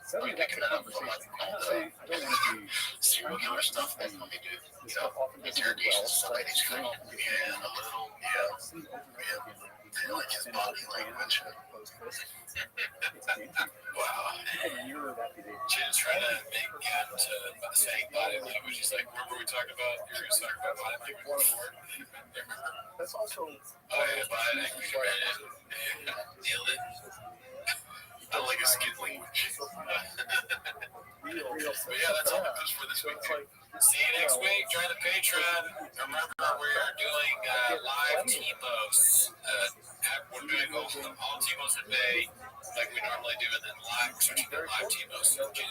Suddenly that conversation. I'm not saying I don't want to be serial killer stuff. That's what we do. This stuff often doesn't go well. Somebody's Very often gets and a little, seen over and over again. I like his body language. It's dangerous. Wow. People mirror that behavior. She was trying to make him to saying body language. She's like, remember we talked about, you were talking about body language before? That's also Oh, yeah, body language. Nailed it. I like a skin language. But yeah, that's all it is for this week. See you next week. Join the Patreon. Remember, we're doing live TMOs. We're doing all TMOs in May, like we normally do, and then live. We're switching to live TMOs in June,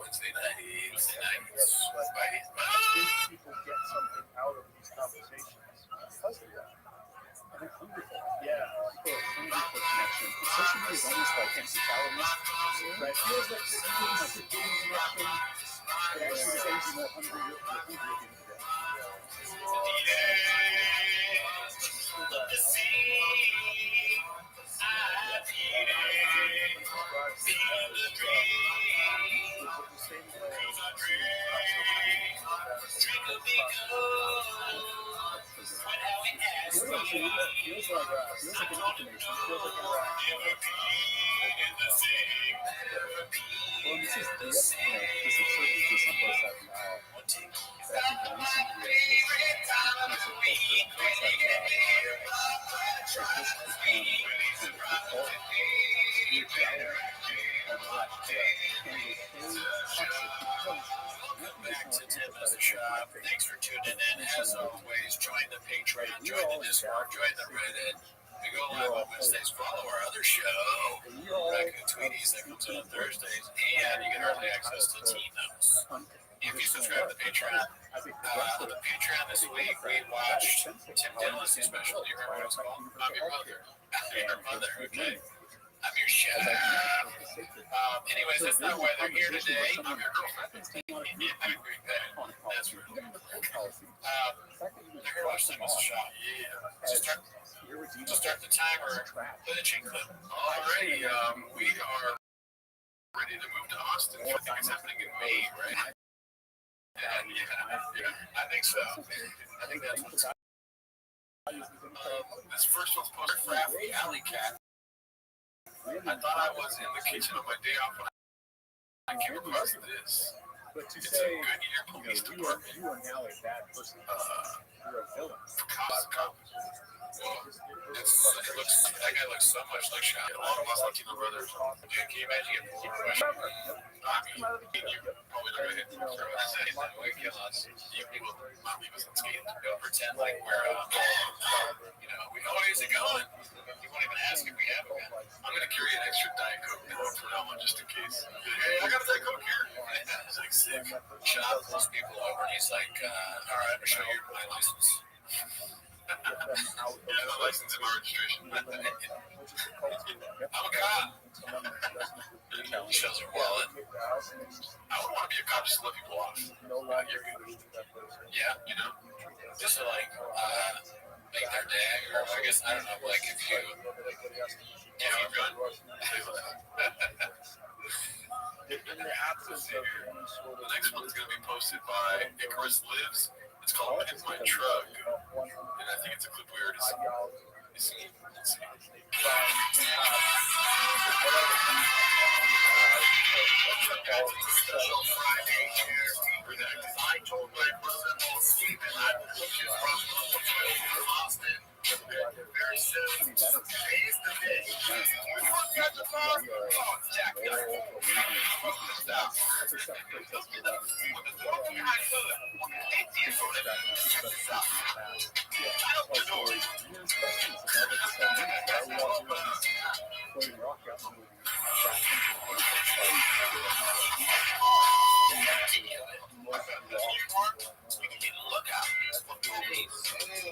Wednesday nights. I think people get something out of these conversations because of that. I think hungry for it. Yeah, people are hungry for connection. Social media is almost like empty calories, but it feels like you're eating like you're getting connection. It actually saves you more hungry at the end of the day. Feels like an information. Feels like well, this is certainly just someplace I've now. I think in recent years, this cancel culture and things like that, has just become the default spirituality and life. And it's very toxic because Back to Tim as a shop. Thanks for tuning in. As always, join the Patreon, join the Discord, join the Reddit. We go live on Wednesdays. Follow our other show, Back to Tweeties, that comes out on Thursdays, and you get early access to T-Notes. If you subscribe to the Patreon, the Patreon this week, we watched Tim Dillon's special. Do you remember what it's called? I'm your mother. Your mother, okay. I'm your chef. Anyways, that's not why they're here today. I'm your girlfriend. That's rude. They're here to watch Tim as a shop. Yeah. So start the timer. Play the chain clip. Alrighty, we are ready to move to Austin. I think it's happening in May, right? Yeah, I think so. I think that's what's this first one's posted for Raffy Alley Cat. I thought I was in the kitchen on my day off when I came across this. But to It's say, a Goodyear police department. you are now a bad person. You're a villain. Costco. Well, it looks, that guy looks so much like Shaq. A lot of us Latino brothers. Dude, can you imagine getting pulled over by Shaq? I mean, you're probably not going to hit the throw us in that way, kill us. You people, not leave us unscathed. Don't pretend like we're, you know, we always are going. You won't even ask if we have a gun. I'm going to carry an extra Diet Coke for that one just in case. Hey, I got a Diet Coke here. It's like sick. Shop pulls people over and he's like, all right, I'm going to show you my license. Yeah, the license and my registration. I'm a cop. He shows her wallet. I would want to be a cop just to let people off. Yeah, you know. just to like make their day, or I guess I don't know, like if you run. In the absence of any sort of The next one's gonna be posted by Icarus Lives. It's called In My Truck, and I think it's a clip we already saw. You see? Let's see. I told my brother-in-law Stephen I would look his brother from Austin very soon. He's the bitch. We work at the bar. Oh, Jack. Stop.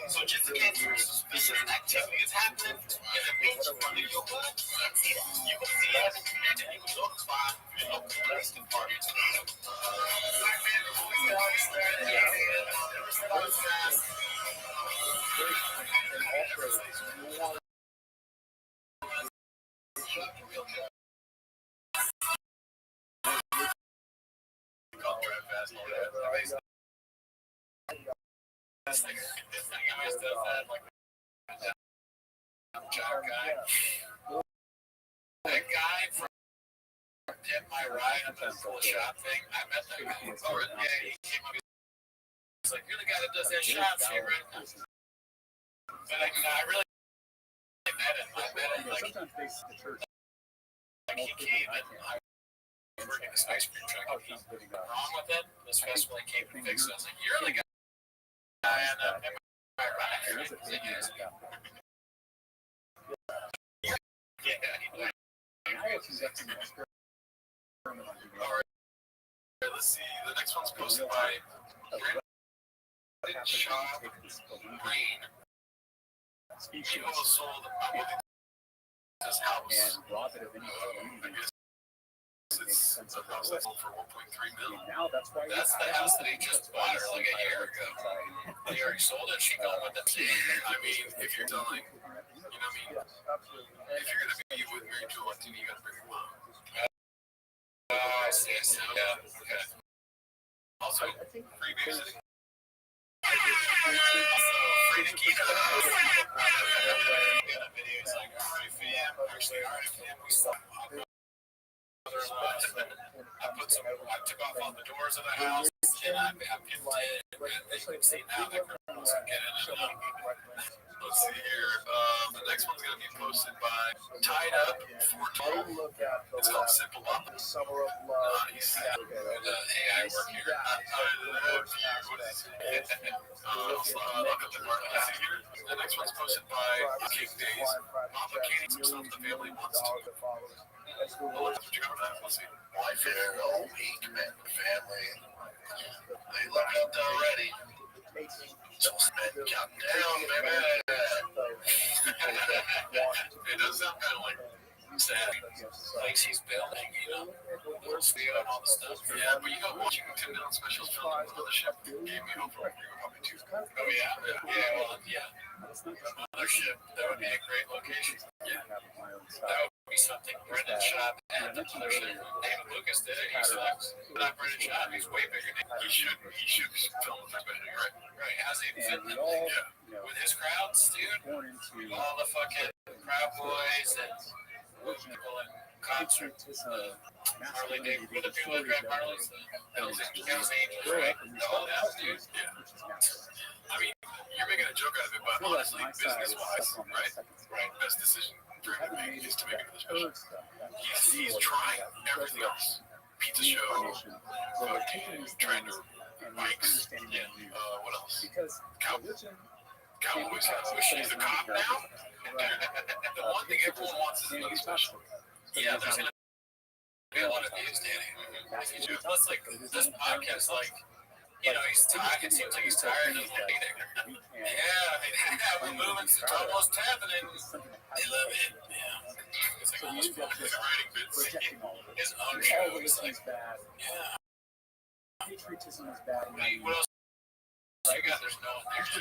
So just in case some suspicious activity is happening in the beach or near your hood, you can see it and you can notify your local police department. That guy from Dip My Ride on the full shop thing, I met that guy. Oh, yeah, he came up. He's like, you're the guy that does that shop shit, right? But I really met him. I met him like he came and I was working this ice cream truck. And he's wrong with it. This festival he came and fixed it. I was like, you're the guy. And Dip My Ride. Yeah. Alright, let's see. The next one's posted by Brandon Shaw Green. He almost sold his house. I guess it's a house that sold for $1.3 million. That's the house that he just bought her like a year ago. He already sold it. She gone with it. I mean, if you're telling, you know what I mean? If you're gonna be with married to a Latino, you gotta bring your mom. I see. Yeah. Okay. Also, free babysitting. Free Nikita. We got a video. It's like, all right, fam. Actually, all right, fam. We stopped. I took off all the doors of the house, and I'm empty. See now the girls can get in and out. Let's see here. The next one's going to be posted by Tied Up 412. It's called Simple Up. Nice. And AI work here. Look at the part. Let's see here. The next one's posted by King Days. Complicating himself, the family wants to. Let's see. Life here all week, man. Family. They look up already. So spend counting down, baby. It does sound kind of like sad. Like she's building, you know, little steel and all the stuff. Yeah, but you go watching $10 specials from the mothership. Gave me hope for probably two. Oh yeah, well, yeah. Mothership, that would be a great location. Yeah, that would be something. Brendan shot at the mothership. David Lucas did it. He's like, not Brendan shot. He's way bigger than he should. He should film with better. Right. How's he fit in that thing? Yeah. With his crowds, dude. All the fucking Proud Boys and people in concert. Harley Davidson. With the people that drive Harleys. Hells Angels, right? All that, dude. Yeah. I mean, you're making a joke out of it, but honestly, business-wise, right? Best decision for him to make is to make it to the special. He's trying everything else. Pizza show, trying to bikes. Yeah. What else? Cowboys. He's a cop now. The one thing everyone wants is another special. Yeah, there's gonna be a lot of views, Danny. Plus, like this podcast, like. You know, he's tired. It seems like he's tired of waiting. Yeah, we're moving to almost happening. They love it. Yeah. It's like almost writing bits. His own show is like, yeah. Patriotism is bad. What else? You got there's no one there.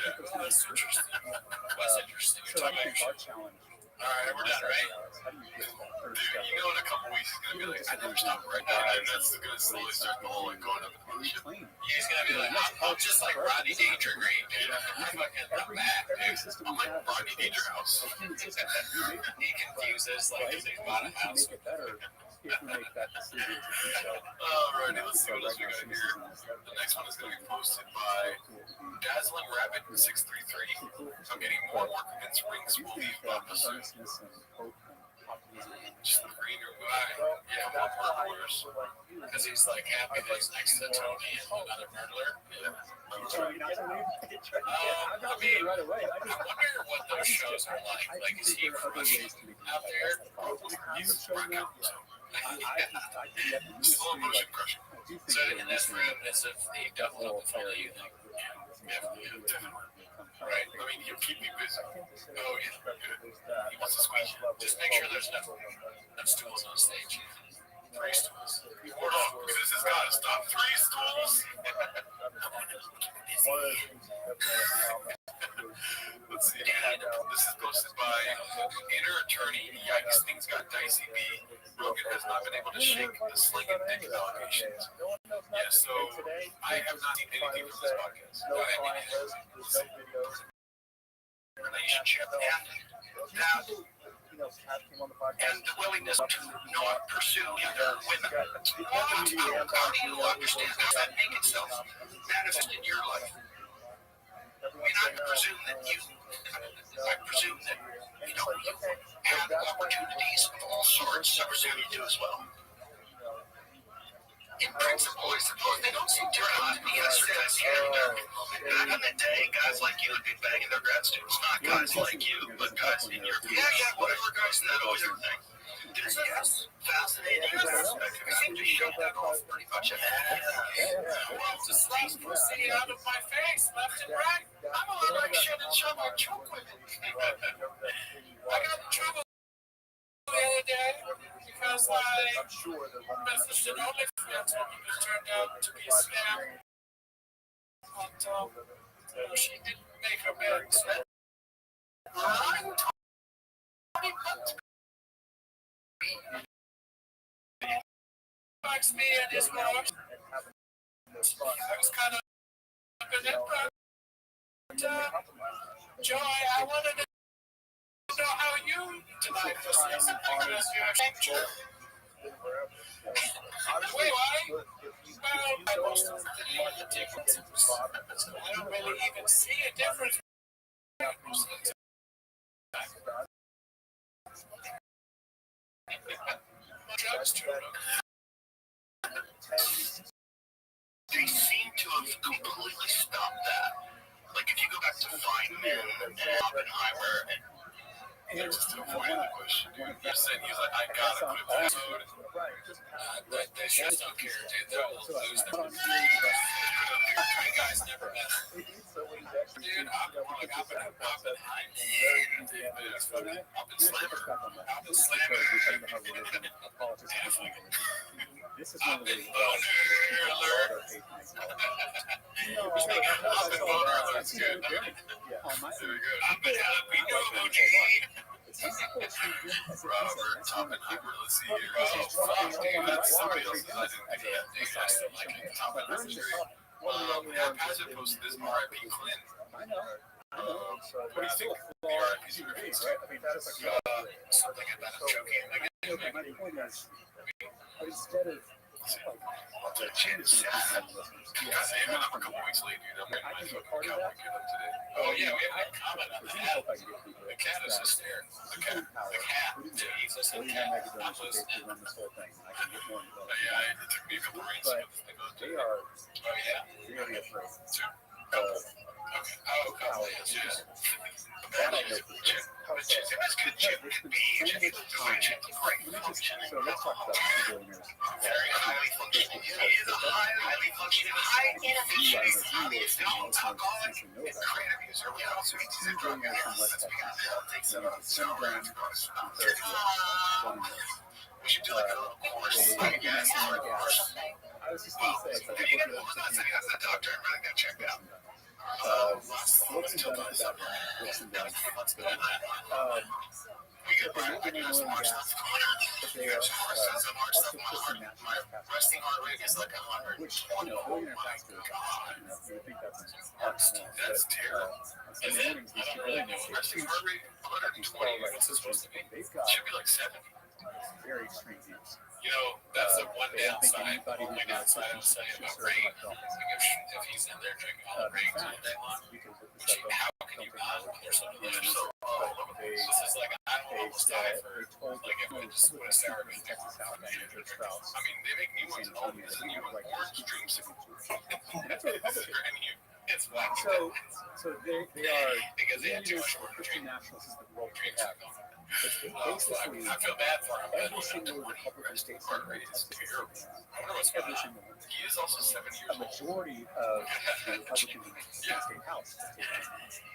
That's interesting. That's interesting. So I think our challenge. All right, we're done, right? How do you get that first Dude, step? you know in a couple weeks he's gonna be like, I never stopped right now. And that's gonna slowly start the whole like going up in the motion. Clean. Yeah, he's gonna be like, I'm just like Rodney Dangergreen, dude. I'm bad, dude. I'm like Rodney Dangerhouse. He confuses like if they bought a house. Make it better if we make that decision to do so. Alrighty, let's see what else we got here. The next one is gonna be posted by Dazzling Rabbit 633. I'm getting more and more convinced rings will be about the soon. Just the greener guy. Yeah, more murderers. Because he's like happy that he's next to Tony and another murderer. Yeah. I mean, I wonder what those shows are like. Like, is he crushing out there? He's rock out. Slow motion crushing. So in this room, as if he doubled up with all of you. Yeah, definitely. Right. I mean, he'll keep me busy. Oh, yeah. Good. He wants to squeeze. Just make sure there's enough stools on stage. 3 stools. Hold on, because this has got to stop. 3 stools? Let's see. This is posted by Inner Attorney. Yikes, things got dicey. B. Rogan has not been able to shake the sling and dick allegations. Yeah, so I have not seen anything from this podcast. No videos. Relationship and the willingness to not pursue other women. How do you understand how that make itself manifest in your life? I mean, I presume that you have opportunities of all sorts. I presume you do as well. In principle, I suppose they don't seem to have the answer guys here. Back in the day, guys like you would be banging their grad students. Not guys like you, but guys in your yeah, whatever guys that always their thing. Yes, fascinating. I seem to shut that off pretty much. Well, just slaps pussy out of my face, left and right. I'm a little like shit and shove my choke with it. I got in trouble the other day because I messaged an OnlyFans woman who turned out to be a scam. But she didn't make her bed. Likes me and his mom. I was kind of in it, but Joy, I wanted to know how you denied this. Wait, why? Well, I don't really even see a difference. They seem to have completely stopped that. Like, if you go back to Feynman and Oppenheimer and just to avoid the question, dude. He said, he was like, I gotta quit this mode. They just don't care, dude. They'll lose their three guys never met him. Dude, I've been Oppenheimer. I've been Slammer. I've been Slammer. Definitely. I've been Boner Alert. I've been Boner Alert, dude. I've been Happy OG. Robert Oppenheimer, let's see here. Oh, fuck, dude, that's somebody else's. I didn't get that. Dude, I still like it. Oppenheimer's great. Haphazard posted this RIP Clint. What do you think? The RIP's Griffins. Something about him choking. My point is, instead of the chance. Guys, I am up a couple weeks late, dude. I'm getting my fucking cowboy get up today. Oh, yeah, we have a comment on the hat. The cat is hysterical. The cat. He's just a cat. I'm listening. Yeah, it took me a couple rains to get this thing on. they are Oh, yeah. really afraid. Okay. Oh, couple days, yeah. It was good chip could be great functioning. So let's talk about the billionaires. Very highly functioning. He is a highly functioning, high inefficient, obvious, alcoholic, and creative user. We also need to drug let's be honest. We should do like a little course. I guess. I was just going to say, Hold on a second. That's the doctor. I'm really going to check out. What's done about that? What's done? We get But they may be annoying gas, but they are also pushing natural gas. resting heart rate is like 100. Which, billionaire faster, you would think that's That's terrible. in the mornings, these people, they know Resting heart rate 120. What's it supposed to be? they've It got should be like 70. very extreme views. That's the one They don't think downside. anybody Only who's not downside I would say about Ray. If he's in there drinking all the Ray all day long, which how can you not when there's something that's so this is like I don't almost die for like if I just put a sour cream Texas out. I mean they make new ones all the time. You have orange dreams. That's really publishing. It's black. So they are Because they had too much Christian nationalists is the world we drinks. have. But basically, I feel bad for him. every single Republican state Heart senator rate is has terrible. I wonder what's every going on. single one. He is also 7 years A old. majority of the Republicans in the state house.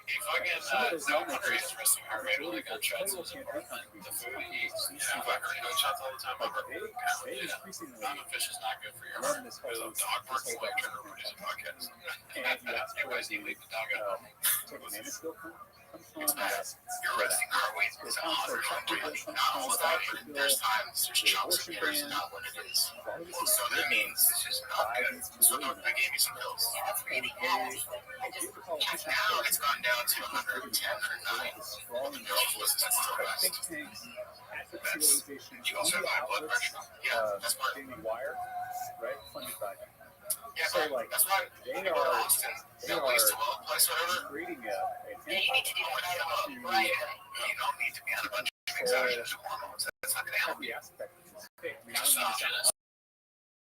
If I get no wonder he's resting heart rate only gunshots is important. The food he eats. If I heard gunshots all the time, I'm They increasingly the fish is not good for your run heart. this There's a whole dog parking lot trying to produce a podcast. and you ask You where guys need to the leave the dog at home. Mansfield comes from. Your resting heart rate is 120. Not all the time. There's times there's chunks of years not what it is. So that means this is not good. So they gave me some pills. Now it's gone down to 110 or 9. Think tanks, advocacy organizations, You also have high blood pressure. Yeah, that's part of it. Daily Wire, right? Funded by them. Yeah, So, like, that's why they people are- in Austin, they that are waste to well place, whatever. creating an You need to do right. You don't need to be on a bunch of exogenous hormones. That's not going to help every you. aspect of this thing. I mean, I don't Exogenous.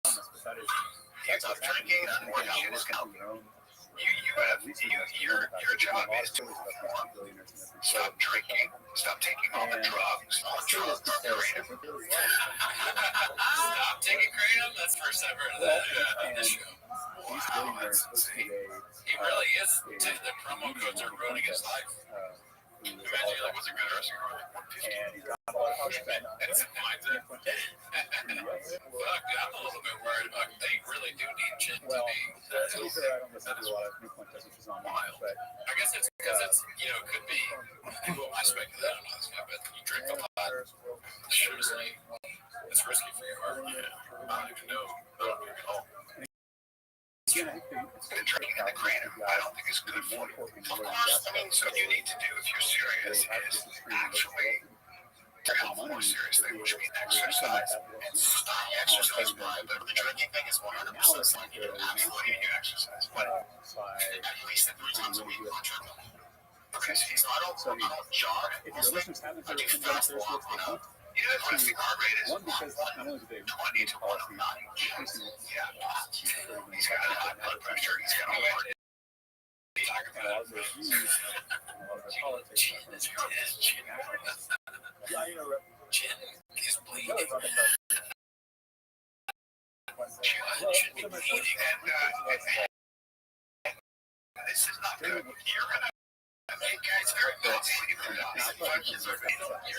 understand but that is Hands off drinking and more shit is going to help you. Your job is to perform. Stop drinking. Stop taking all the drugs. All drugs are creative. Stop taking kratom. That's the first I've heard of that. Yeah, the show. These billionaires hosted He really is. The promo codes are ruining his life. Imagine like, what's a good resting heart rate? and he's got a lot of pushback. That's mindset. Fuck, I'm a little bit worried about. They really do need gin to Well, be. to be fair, I don't listen to a lot of New Quintet, which is on mine, but I guess it's because it's it could be. Well, I speculate on this guy, but you drink a lot. Sugar's like it's risky for your heart. I don't even know. I don't drink at all. again, I think And drinking in the kratom, I don't think it's good for you. Of course, I mean, so what you need to do if you're serious is actually take health more seriously, which means exercise and stop exercise. But the drinking thing is 100% something you do absolutely need to exercise. But at least 3 times a week on treadmill. Okay, so I don't jog. if your listeners haven't I heard do of Quintet fast walk Thursdays, on a. Resting heart rate is one, because not only do they 20 to 109. Yeah. He's got high blood pressure. He's got a heart. Talk and a lot about of their views, and a lot of their politics, Gin yeah, you know, Gin is no, bleeding. it's talking about Gin should be bleeding. And this is not good. You're gonna. Hey guys, very good. You're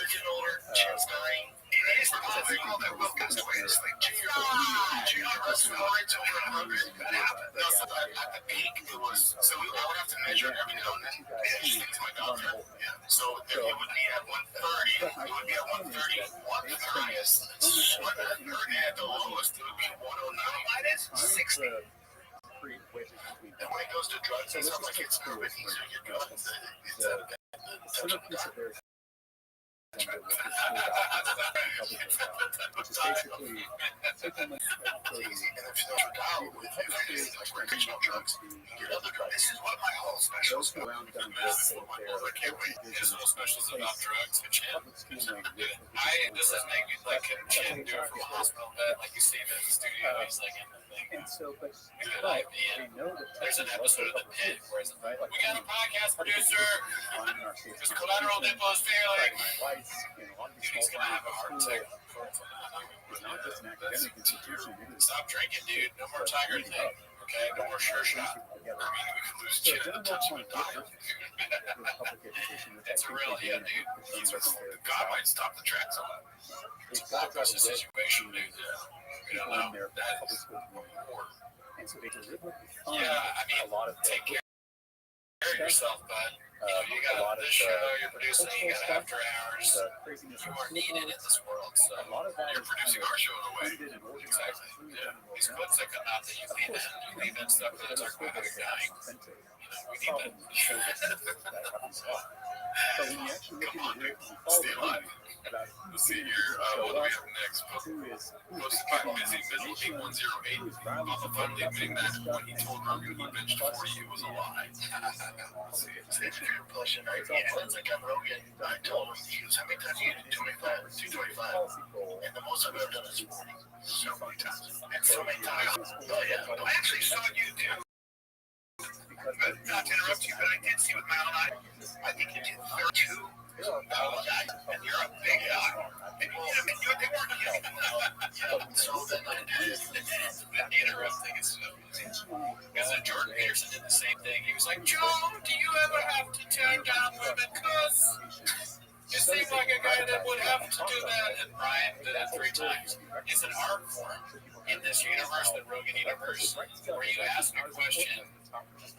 getting older. Chin's dying. It is possible that we'll get away. It's like junior Rothschild rates over 100. That happened. No, so at the peak, it was. So I would have to measure every now and then. It's my doctor. Yeah. So it would be at 130. It would be at 131 at the highest. And at the lowest, it would be 109. Minus 60. create wedges between And when it goes to drugs, it sounds like it's moving easier. You're going. the centerpiece of their which is basically taking the recreational drugs. This is what my whole special those is who about. around them This is whole specials about drugs and Chin. This is maybe like a Chin do it from a hospital bed, like you see him in the studio. He's like in the thing. and so but But they know that there's an episode of The Pit where it's like, we got a podcast producer. in our states, His collateral diplo is failing. rights in a lot of these Dude, he's small gonna have a heart towns, attack. it's not just an academic institution, it is Stop drinking, dude. No more Tiger thing. Okay, no more sure shot. I mean, we could lose So Chin to general touch point with Diet. with public education, which I It's a think real they yeah, do, dude. because He's they're God might stop the tracks on that. they've got to That's the drive situation, dude. We people don't know. in their That public is school community. important. And so they deliberately fund Yeah, I mean, a lot of take care. yourself, bud. You got this show, you're producing, you got after hours. You are needed in this world, so You're producing our show in a way. exactly. Yeah. These clips that come out that you leave in stuff that are quite dying. We need that. Come on, dude. Stay alive. Let's see here. What do we have next? Posted by Busy Middle 8108 on the phone admitting that when he told Rogan he benched 40, it was a lie. Let's see. It's pure bullshit. Yeah, it's like on Rogan. I told him, he goes, how many times you did 225? And the most I've ever done is 40. So many times. And so many times. Oh, yeah. I actually saw you do. Not to interrupt you, but I did see with my own eye. I think you did 32. And you're a big guy. And they weren't kidding. So then the interesting is because Jordan Peterson did the same thing. He was like, Joe, do you ever have to turn down women? Because you seem like a guy that would have to do that. And Brian did it 3 times. It's an art form in this universe, the Rogan universe, where you ask a question,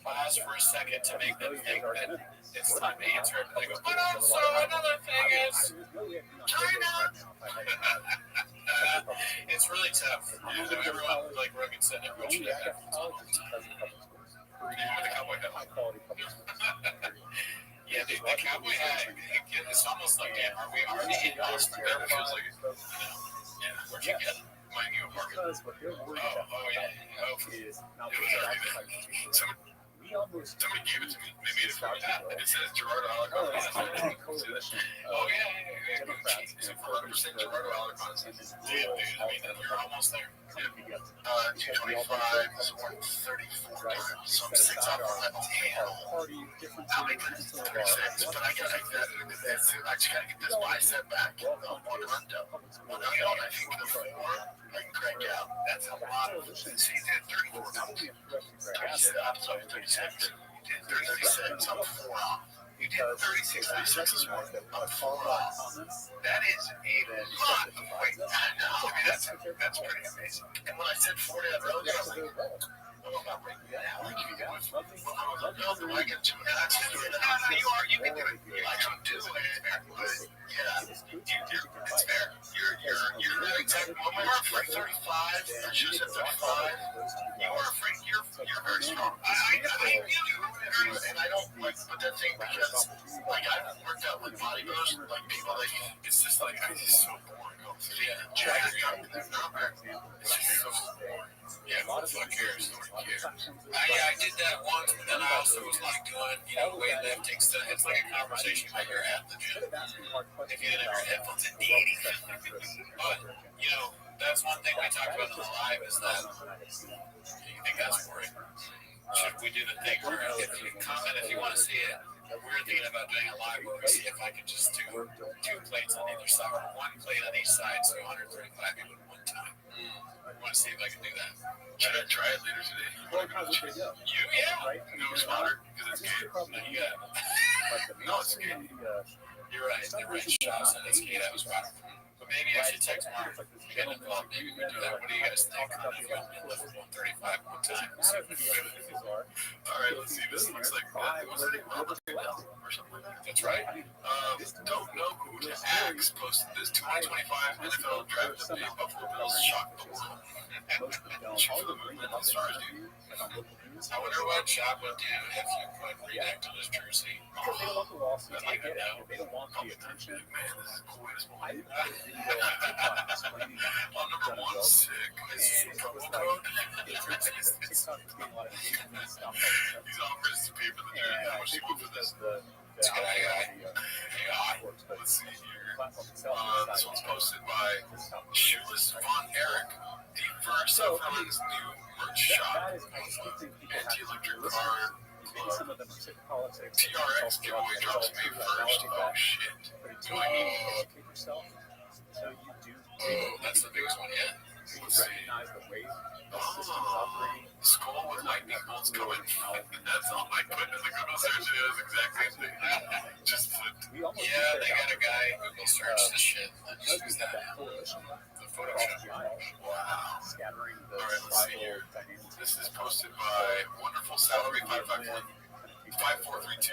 pause for a second to make them think that it's time to answer it. They go, but also another thing is China. It's really tough. Everyone, like Rogan said, everyone should have headphones on all the time. Even with the cowboy hat. Yeah, dude, the cowboy hat, it's almost like, damn, are we already in Austin? It feels like, yeah, where'd you get it? Mine, you apartment. Oh, yeah. Somebody gave it to me. They made it for me. It says Gerardo Alarcon. Oh, yeah. It's a 400% Gerardo Alarcon. Dude, I mean, you're almost there. 225 is 134. So I'm 6 off on that tail. How many times? 36. But I just gotta get this bicep back. One hundo. I think the 4 I can crank out. That's a lot of. See, you did 34 times. 36. I'm 36. You did 36. I'm 4 off. You did 36. 36 is 1. I'm 4 off. That is a lot of weight. I know. I mean, that's pretty amazing. And when I said 40 on road, I was like, oh, I'm not breaking that out. I get 2 and a half. No, you can do it. I can do it. But, yeah, it's fair. You're exactly. When we were afraid 35, I should have said 35. You are afraid. You're very strong. I do. And I don't like put that thing because, like, I've worked out with bodybuilders, like people that it's just like it's just so boring. It's just so boring. Yeah, fuck cares. I did that once, but then I also was like doing, weightlifting stuff. It's like a conversation that you're at the gym. If you didn't have your headphones in, but that's one thing we talked about in the live is that you think that's boring. Should we do the thing where if you comment if you want to see it? We were thinking about doing a live where we see if I could just do 2 plates on either side, or 1 plate on each side, so 135 people at one time. I want to see if I can do that. Should I try it later today? You? Yeah. No, it's water because it's gay. No, you got it. No, it's gay. You're right. The red shots and it's gay. That was water. But maybe I should text Mark. Get involved. Maybe we do that. What do you guys think? I'm going to lift 135 one time. All right, let's see. This looks like what's the name? Robert Goodell or something like that. That's right. Don't know who to ask. Posted this 2025 NFL draft update. Buffalo Bills shocked the world. Shoot for the moon, man. Stars, dude. I wonder what Chop would do if you put Redneck on his jersey. I don't even know. Man, this is cool as well. I'm number 1 sick. Is this a promo code? He's offering us to pay for the jersey. How much do you want for this? Let's see here. This one's posted by Shoeless Von Eric. The first of Helen's new merch shop. Anti-electric car club. TRX giveaway drops May 1st. Oh shit. Do I need That's the biggest one yet. Let's see. Skull with lightning bolts coming. That's all I put in the Google search. It is exactly the thing. Just flipped. Yeah, they got a guy Google search the shit and just use that. The Photoshop. Wow. Alright, let's see here. This is posted by Wonderful Salary 551. 5432.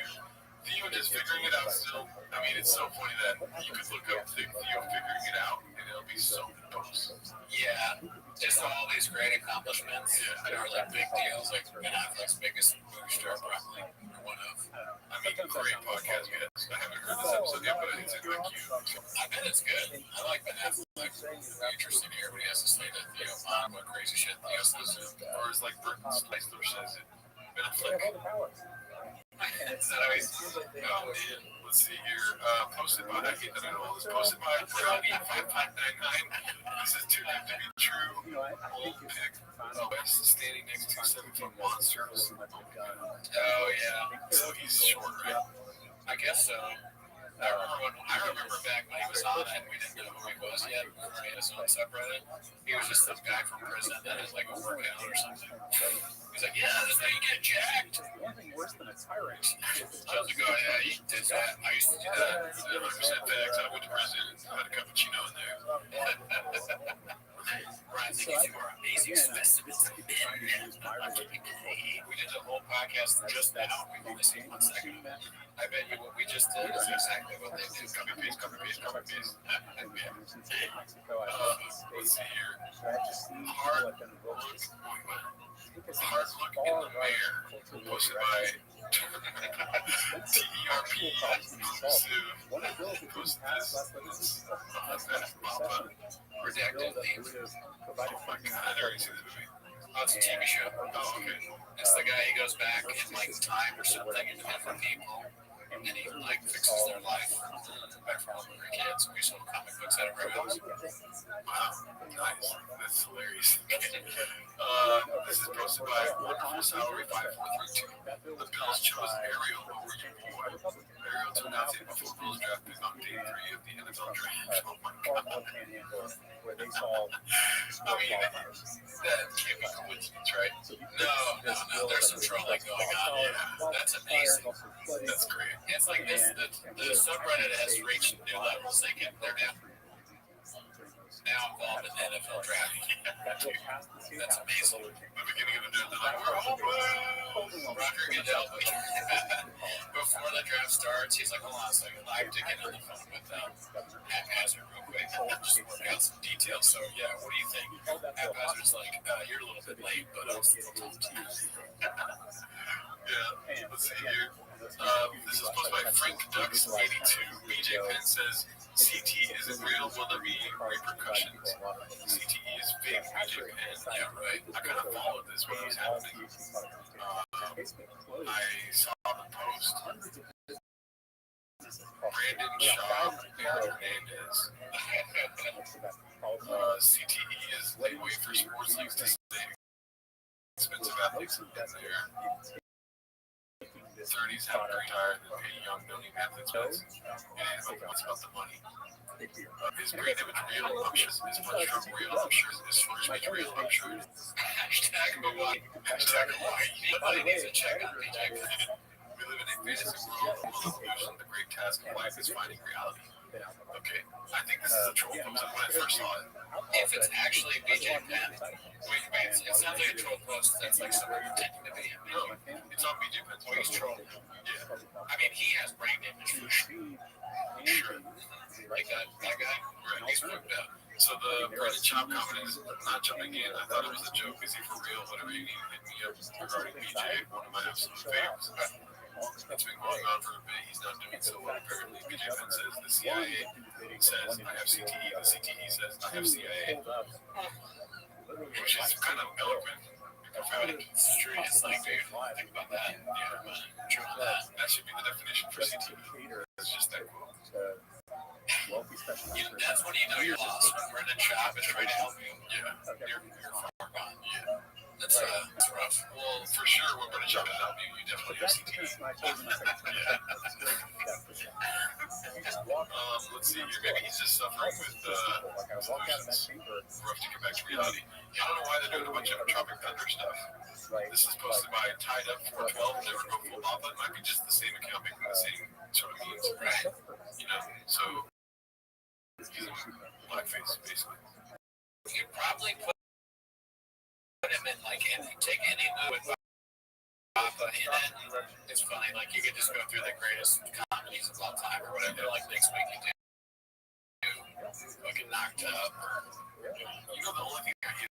Theo is figuring it out still. I mean, it's so funny that you could look up Theo figuring it out, and it'll be so many posts. Yeah, just all these great accomplishments. Yeah, are like big deals, like Ben Affleck's biggest movie star, probably, or one of. I mean, great podcast, guys. I haven't heard this episode yet, but it's a great cue. I bet it's good. I like Ben Affleck. It's interesting to hear what he has to say to Theo on what crazy shit Theo says, or is like Burton Slicer says it. Ben Affleck. Is that how he's, oh man, let's see here. Posted by, I hate that I know all this. Posted by Brownie5599. This is too good to be true. Old pick. West standing next to 7-foot monsters. Oh yeah. So he's short, right? I guess so. I remember back when he was on it, we didn't know who he was yet. He had his own subreddit. He was just some guy from prison that had like a workout or something. He's like, yeah, that's how you get jacked. Nothing worse than a tyrant. I was like, oh yeah, he did that. I used to do that. 100% facts. I went to prison and had a cappuccino in there. Ryan, thank you for amazing specimens. We did the whole podcast just now. We've only seen 1 second of it. I bet you what we just did is exactly what they did. Copy paste, copy paste, copy paste. Let's see here. Hard look in the mirror. Posted by TERP. Redacted name. Oh my god, I already seen the movie. Oh, it's a TV show. Oh, okay. It's the guy, he goes back in like time or something into different people. And he like fixes their life back from when we were kids. We sold comic books out of our house. Wow, nice. That's hilarious. This is posted by Wonderful Salary 5432. The Bills chose Ariel over you, boy. Ariel turned out to be Buffalo Bills draft pick on day 3 of the NFL draft. Oh my god. I mean, that can't be coincidence, right? No. There's some trolling going on. Yeah, that's amazing. That's great. It's like this, the subreddit has reached new levels. They're now involved in the NFL draft. That's amazing. The beginning of the draft, they're like, we're home. Roger Goodell. Before the draft starts, he's like, hold on a second. I have to get on the phone with Haphazard real quick and just work out some details. So, yeah, what do you think? Haphazard's like, you're a little bit late, but I'll still talk to you. Yeah, let's see here. This is posted by Frank Ducks 82. BJ Penn says, CTE isn't real, will there be repercussions? CTE is fake, BJ Penn. Yeah, right. I kind of followed this when it was happening. I saw the post. Brandon Shaw and Hernandez. CTE is lightweight for sports leagues to stay. Expensive athletes in there. 30s have retired and pay young building athletes bets. And it's about the money. Is great image real? I'm sure. Is Punch Trump real? I'm sure. Is Flush real? I'm sure. Hashtag Hawaii. Hashtag Hawaii. Anybody needs to check on BJ. We live in a fantasy world of illusion. The great task of life is finding reality. Okay, I think this is a troll post when I first saw it. If it's actually BJ Penn, wait, it sounds like a troll post that's like someone pretending to be him. No, it's on BJ Penn. Oh, he's trolling. Yeah. I mean, he has brain damage for sure. Sure. Like that guy? Right, he's fucked up. So the Brandon Chop comment is not jumping in. I thought it was a joke. Is he for real? Whatever you need to hit me up regarding BJ, one of my absolute favorites. It's been going on for a bit. He's not doing so well. Apparently, BJ Penn says the CIA says I have CTE. The CTE says I have CIA, which is kind of eloquent. It's true. It's like, dude, think about that. Yeah, true on that. That should be the definition for CTE. It's just that quote. That's when you know you're lost. When Brendan Schaub is trying to help you. Yeah, you're far gone. Yeah. That's rough. Well, for sure, when Brendan Schaub is helping you, you definitely have CTE. Let's see here. Maybe he's just suffering with delusions. Rough to get back to reality. Yeah, I don't know why they're doing a bunch of Tropic Thunder stuff. This is posted by Tied Up 412. Never go full Papa. It might be just the same account making the same sort of memes, right? You know, so he's in blackface, basically. You probably put him in like take any movie with Papa in it. It's funny, greatest comedies of all time or whatever. Like next week you do fucking Knocked Up or you know the only thing I hate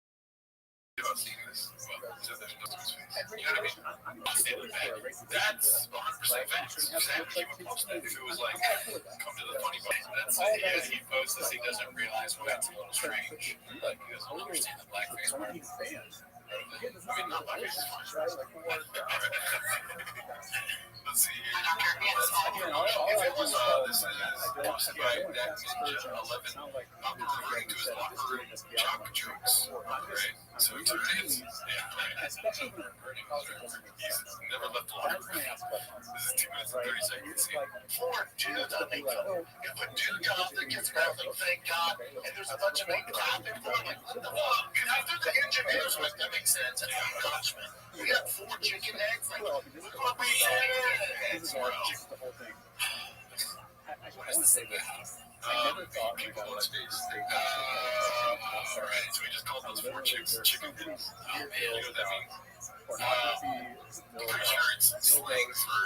about seeing this is that there's no space. You know what I mean? That's 100% facts. Sam, he would post that if it was like, come to the funny part. That's it. He posts this, he doesn't realize why it's a little strange. Like, he doesn't understand the blackface part. I mean, not blackface is fine. Let's see here. If it was, this is posted by that Ninja 11 referring to his locker room jock jokes. Right? So it's yeah, right. He's never left the locker room. This is 2 minutes and 30 seconds. Four dudes on the go. If a dude comes up that gets around like, thank God, and there's a bunch of main topics, I'm like, what the fuck? After the engineers, like, that makes sense. And accomplishment. We got 4 chicken eggs. Like, look what we did. This is the whole thing. I want to say that. People on space. Alright, so we just called those 4 chicks chicken heads. Oh man, you know what that means? I'm pretty sure it's slang for,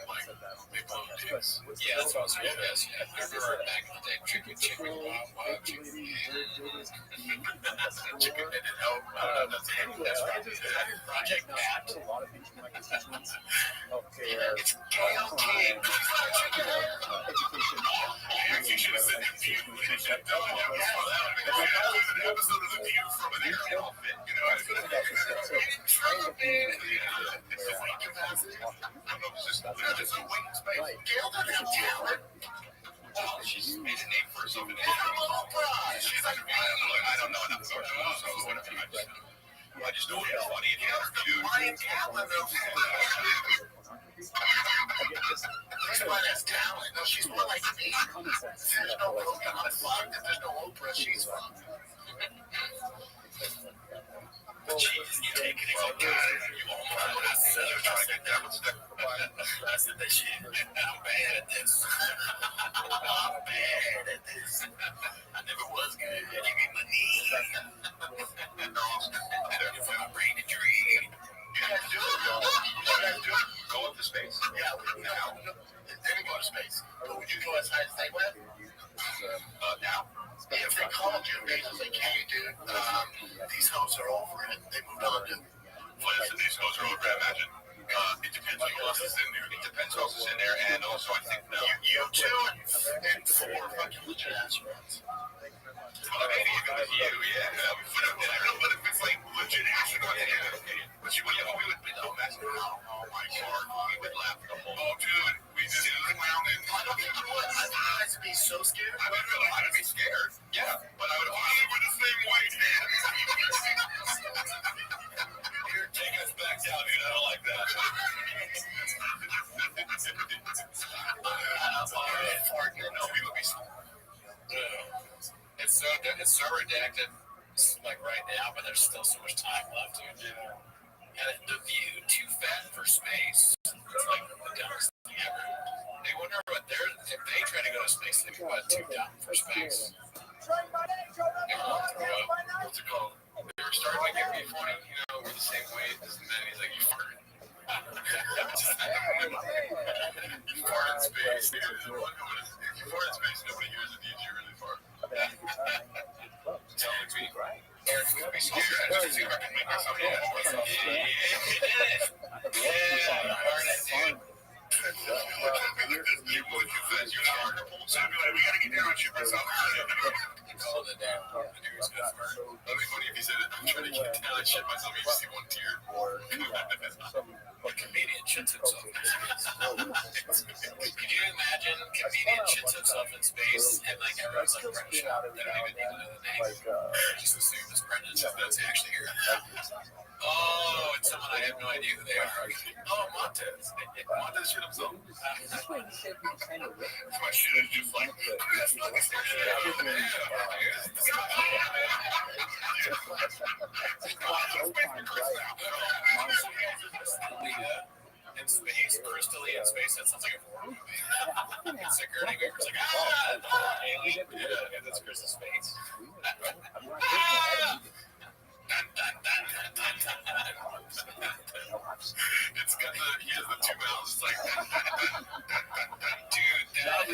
like, they blow dicks. Yeah, that's what I was saying. Yes, yeah. I remember back in the day, chicken, wow, chicken. Chicken headed help. I don't know, that's Project Bat. A lot of things from my constituents. It's Gail King. Education. You should have said The View. That would have been an episode of The View from an air outfit. You know, I didn't try to be. It's a weight capacity. I don't know if it's just there's a weight space. Gail doesn't have talent. Oh, she's made a name for herself in Oprah. She's like, I don't know enough about her, so whatever. I just know it's funny. And the other dude, Ryan Callen, everyone has talent. No, she's more like me. There's no Oprah. I'm fucked. If there's no Oprah, she's fucked. Jesus, you taking it so good. You almost trying to get down with stuff. I said that shit. I'm bad at this. I'm bad at this. I never was good. Give me my knee. I don't my brain to dream. You guys do it. You guys do it. Go up to space. Yeah, now. Then we go to space. But would you go as high as they went? Now. If they called you, they was like, hey, dude, these hoes are over it. They moved on to. Listen, these hoes are over, I imagine. It depends on who else is in there. It depends who else is in there, and also I think you two and 4 fucking legit astronauts. Well, maybe even with you, yeah. But if it's like legit astronauts, yeah. But we would be the mess. Oh my God, we would laugh the whole. Oh, dude, we just sit around and. I don't think you would. I'd be so scared. I would be scared. Yeah, but I would honestly be the same way, man. You're taking us back down, dude. I don't like that. No, we would be. It's so redacted, like right now, but there's still so much time left, dude. And The View, Too Fat for Space. It's like the dumbest thing ever. They wonder what if they try to go to space, they what, Too Dumb for Space. What's it called? They were starting to get me funny, you know, we're the same weight, this and that. He's like, you farted. You fart in space. If you fart in space, nobody hears it. You really fart. Tell me, Eric, we'll be scared. I just see if I can make myself we gotta get down and shoot myself. Call it down. The dude's gonna fart. That'd be funny if he said it. I'm trying to get down and shit myself. You just see one tear. A comedian shits himself in space. Could you imagine a comedian shits himself in space and like everyone's like British? They don't even need to know the name. Just assume it's Brendan. That's actually here. Oh, it's someone I have no idea who they are. Oh, Montez. Montez shit himself. My shit is just like. In space, Crystalia in space, that sounds like a horror movie. It's like Ernie Baker's like, alien. Yeah, that's Chris's face. It's got he has the 2 mouths. It's like,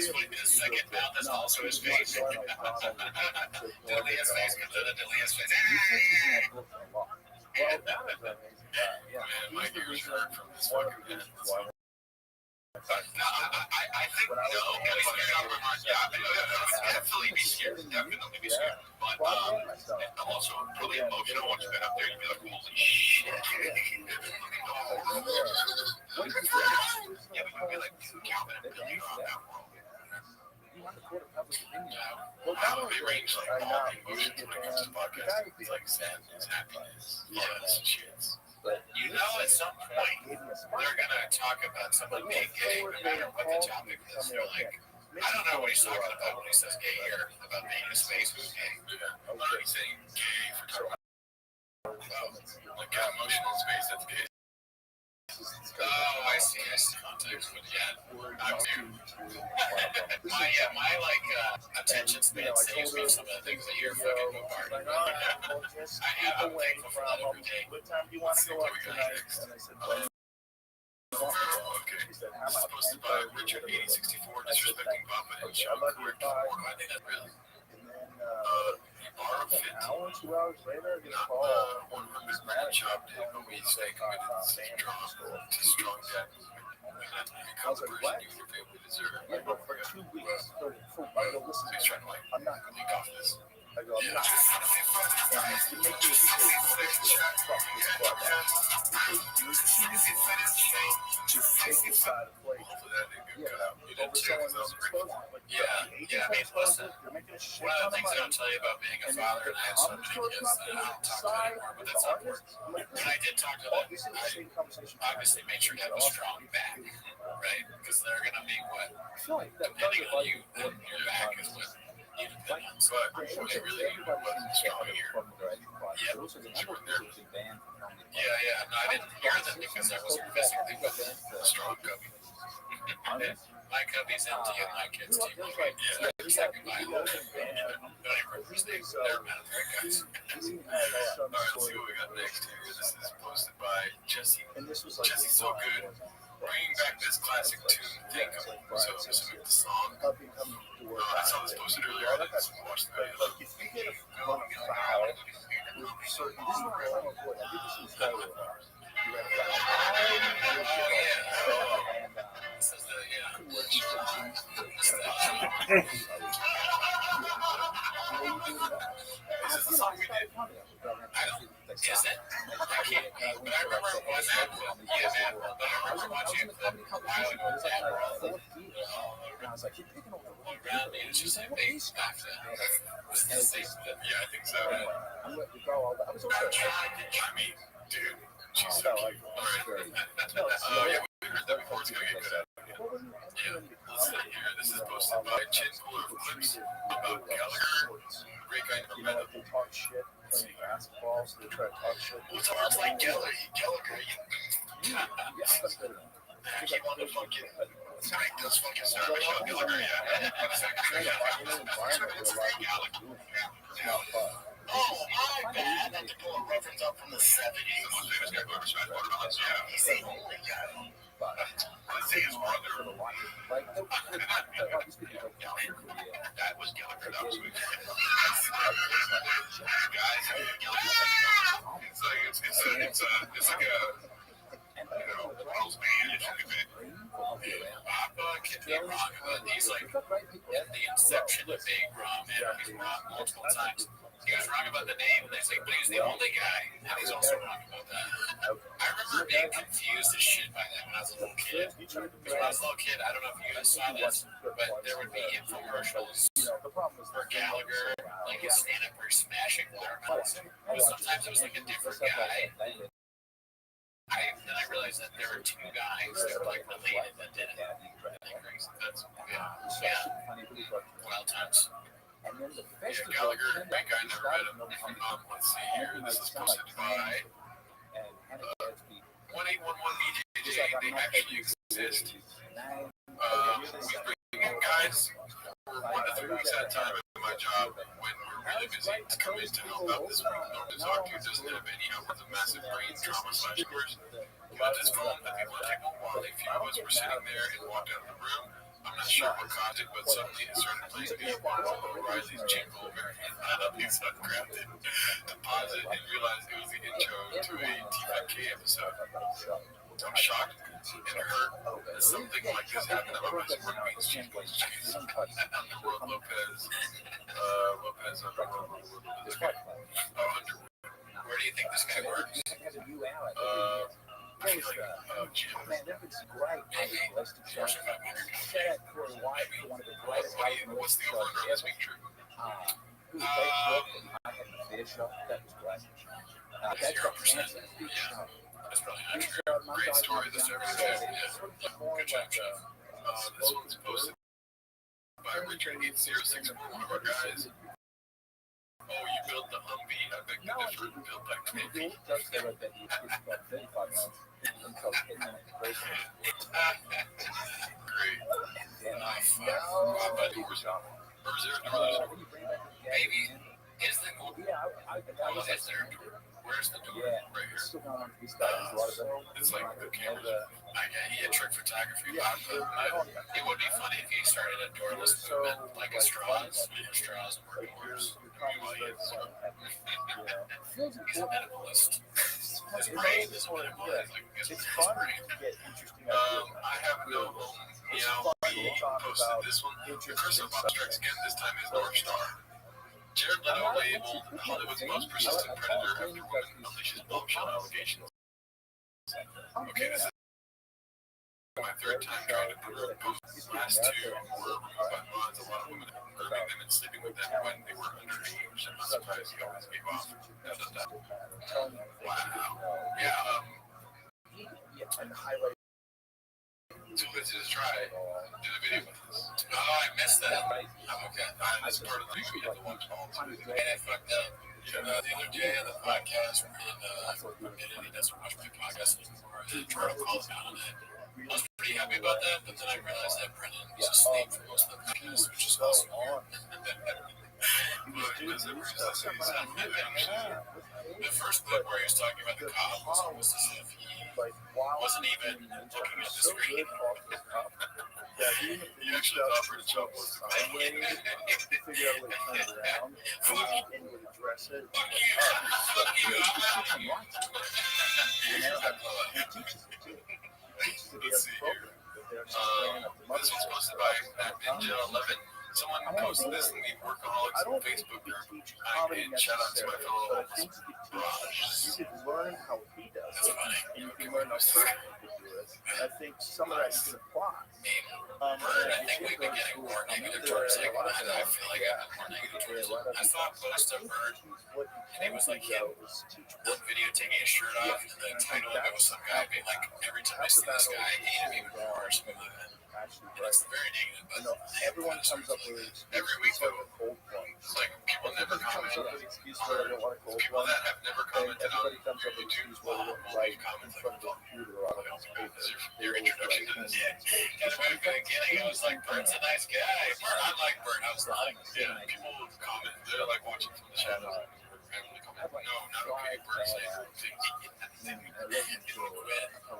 his second mouth is also his face. Delea's face comes out of Delea's face. My ears hurt from this fucking head. No, I think no. Definitely be scared. Definitely be scared. But I'm also really emotional once you get up there. You'd be like, holy shit. Yeah, but you'd be like, Calvin and Billy are on that world. They range like all the emotions when it comes to podcasts. It's like sadness, happiness, loves, shits. But you know, at some point, they're gonna talk about somebody being gay, no matter what the topic is. They're like, I don't know what he's talking about when he says gay here, about being in space. Who's gay? I'm not saying gay for talking about like emotional space. That's gay. Oh, I see context, but yeah, I'm new. my attention span saves me some of the things that you're fucking bombarded. I'm thankful for that every day. What time do you want to go up tonight? And I said, okay. This is posted by Richard 8064, disrespecting Papa and Sean Correct. I think that's real. an hour, 2 hours later, I get a call. One of them is mad chopped in, but we say committed to strong debt. I was like, what? Yeah, but for 2 weeks, I go, listen, I'm not going to leak off this. I go, I'm not. And you make me a decision. Fuck this club. Because you take this side of play. Yeah, over someone who's exposed. Yeah, I mean, listen, one of the things I don't tell you about being a father, and I have so many kids that I don't talk to anymore, but that's not work. When I did talk to them, I obviously made sure to have a strong back, right? Because they're going to be what, depending on you, then your back is what you depend on. So I really wasn't strong here. Yeah, you were there. Yeah, no, I didn't hear them because I wasn't physically with a strong cubby. My cubby's empty and my kids do. Yeah, second by home. They're military guys. Alright, let's see what we got next here. This is posted by Jesse. Jesse's so good. Bringing back this classic tune, Think of It. So I'm assuming the song. I saw this posted earlier. I didn't watch the video. If you get a foul with certain people, I did this in Skyler. You had a This is the song we did. Is it? I can't. But I remember it was that. Yeah, man. But I remember watching it a while ago. And I was like, you're picking over the around me. It's just like bass after that. Yeah, I think so. I'm letting you go. I was okay. I mean, dude. She's so cute. Oh, yeah, we heard that before. It's going to get good at it. Yeah. Let's see here. This is posted by Chin Cooler Clips about Gallagher. Great guy, never met him. They talk shit playing basketball, so they try to talk shit. Well, it's almost like Gallagher. Yeah, I keep on the fucking make those fucking service show Gallagher. Yeah. Oh, my bad. I had to pull a reference up from the 70s. He's the only guy. Let's say his brother. That was Gallagher. That was me. Guys, it's like a World's band. Papa can be wrong, but he's like the inception of being wrong, man. He's wrong multiple times. He was wrong about the name, and they say, but he's the only guy, and he's also wrong about that. I remember being confused as shit by that when I was a little kid. When I was a little kid, I don't know if you guys saw this, but there would be infomercials for Gallagher, like his stand-up where he's smashing watermelons. But sometimes it was like a different guy. Then I realized that there were two guys that were like related that did it. That's wild times. Yeah, Gallagher, great guy, never met him. Let's see here. This is posted by 1811BJJ. They actually exist. We bring in guys for 1 to 3 weeks at a time at my job when we're really busy to come in to help out this week. Norman Zarku doesn't have any help with a massive brain trauma /yours. He got this phone that people are taking while a few of us were sitting there and walked out of the room. I'm not sure what caused it, but suddenly it started playing the Riley's Jingle He's ungrafted, deposit, and realized it was the intro to a T5K episode. I'm shocked and hurt that something like this happened at my best work means change. Underworld Lopez, Underworld. Where do you think this guy works? I feel like gym. Maybe. What's the over under on this week, Drew? %. Yeah. That's probably not true. Great story. This service. Yeah. Good job, Chef. This one's posted by Richard8064, one of our guys. Oh, you built the Humvee. I beg to differ. Built by Knippy. Great. Or is there a door? Maybe. Is the door? Oh, is there a door? Where's the door? Right here. It's like the camera. He had trick photography. It would be funny if he started a doorless movement, like a straws. Straws or doors. He's a minimalist. His brain is a minimalist. It's fun to get interesting ideas. I have no home. We posted this one. The curse of Bob Strikes Again this time is North Star. Jared Leto labeled Hollywood's most persistent predator after woman unleashes bombshell allegations. Okay, this is my third time trying to prove both. Last two were removed by mods. A lot of women grooming them and sleeping with them when they were underage. I'm not surprised he always gave off. Wow. Yeah. Too busy to try. Do the video with us. Oh, I missed that. Okay. That's part of the thing we have to watch all too. And I fucked up. The other day on the podcast, and he doesn't watch my podcast anymore. The Toronto calls me on it. I was pretty happy about that, but then I realized that Brendan was asleep for most of the podcast, which is also weird. The first clip where he was talking about the cop was almost as if he wasn't even looking at the screen. You actually offered a job was Let's see here. This was posted by Ninja11. Someone posted this in the Workaholics Facebook group. And shout out to my fellow Raj. You can learn how he does That's it, funny. and you can learn how certain people do it. I think some of that you can apply. Bird, I think we've been getting more negative towards it. I feel like I got more negative towards it. I saw a post of Bird, and it was like him on video taking his shirt off, and the title of it was some guy being like, every time I see this guy, I hate him even more or something like that. And it's very negative, but Everyone comes up with an excuse every week for though, a cold point. it's like people never comment. Comes up with an excuse for I don't want a cold People point. that have never And commented on everybody comes up with an excuse for I don't will write leave comments in like, front of the computer or on a piece of paper. your introduction to this. That's why at the beginning I was like, Bert's a nice guy. Bert, I like Bert. I was like, yeah, people comment. They're like watching from the shadows. No, not okay. Bert's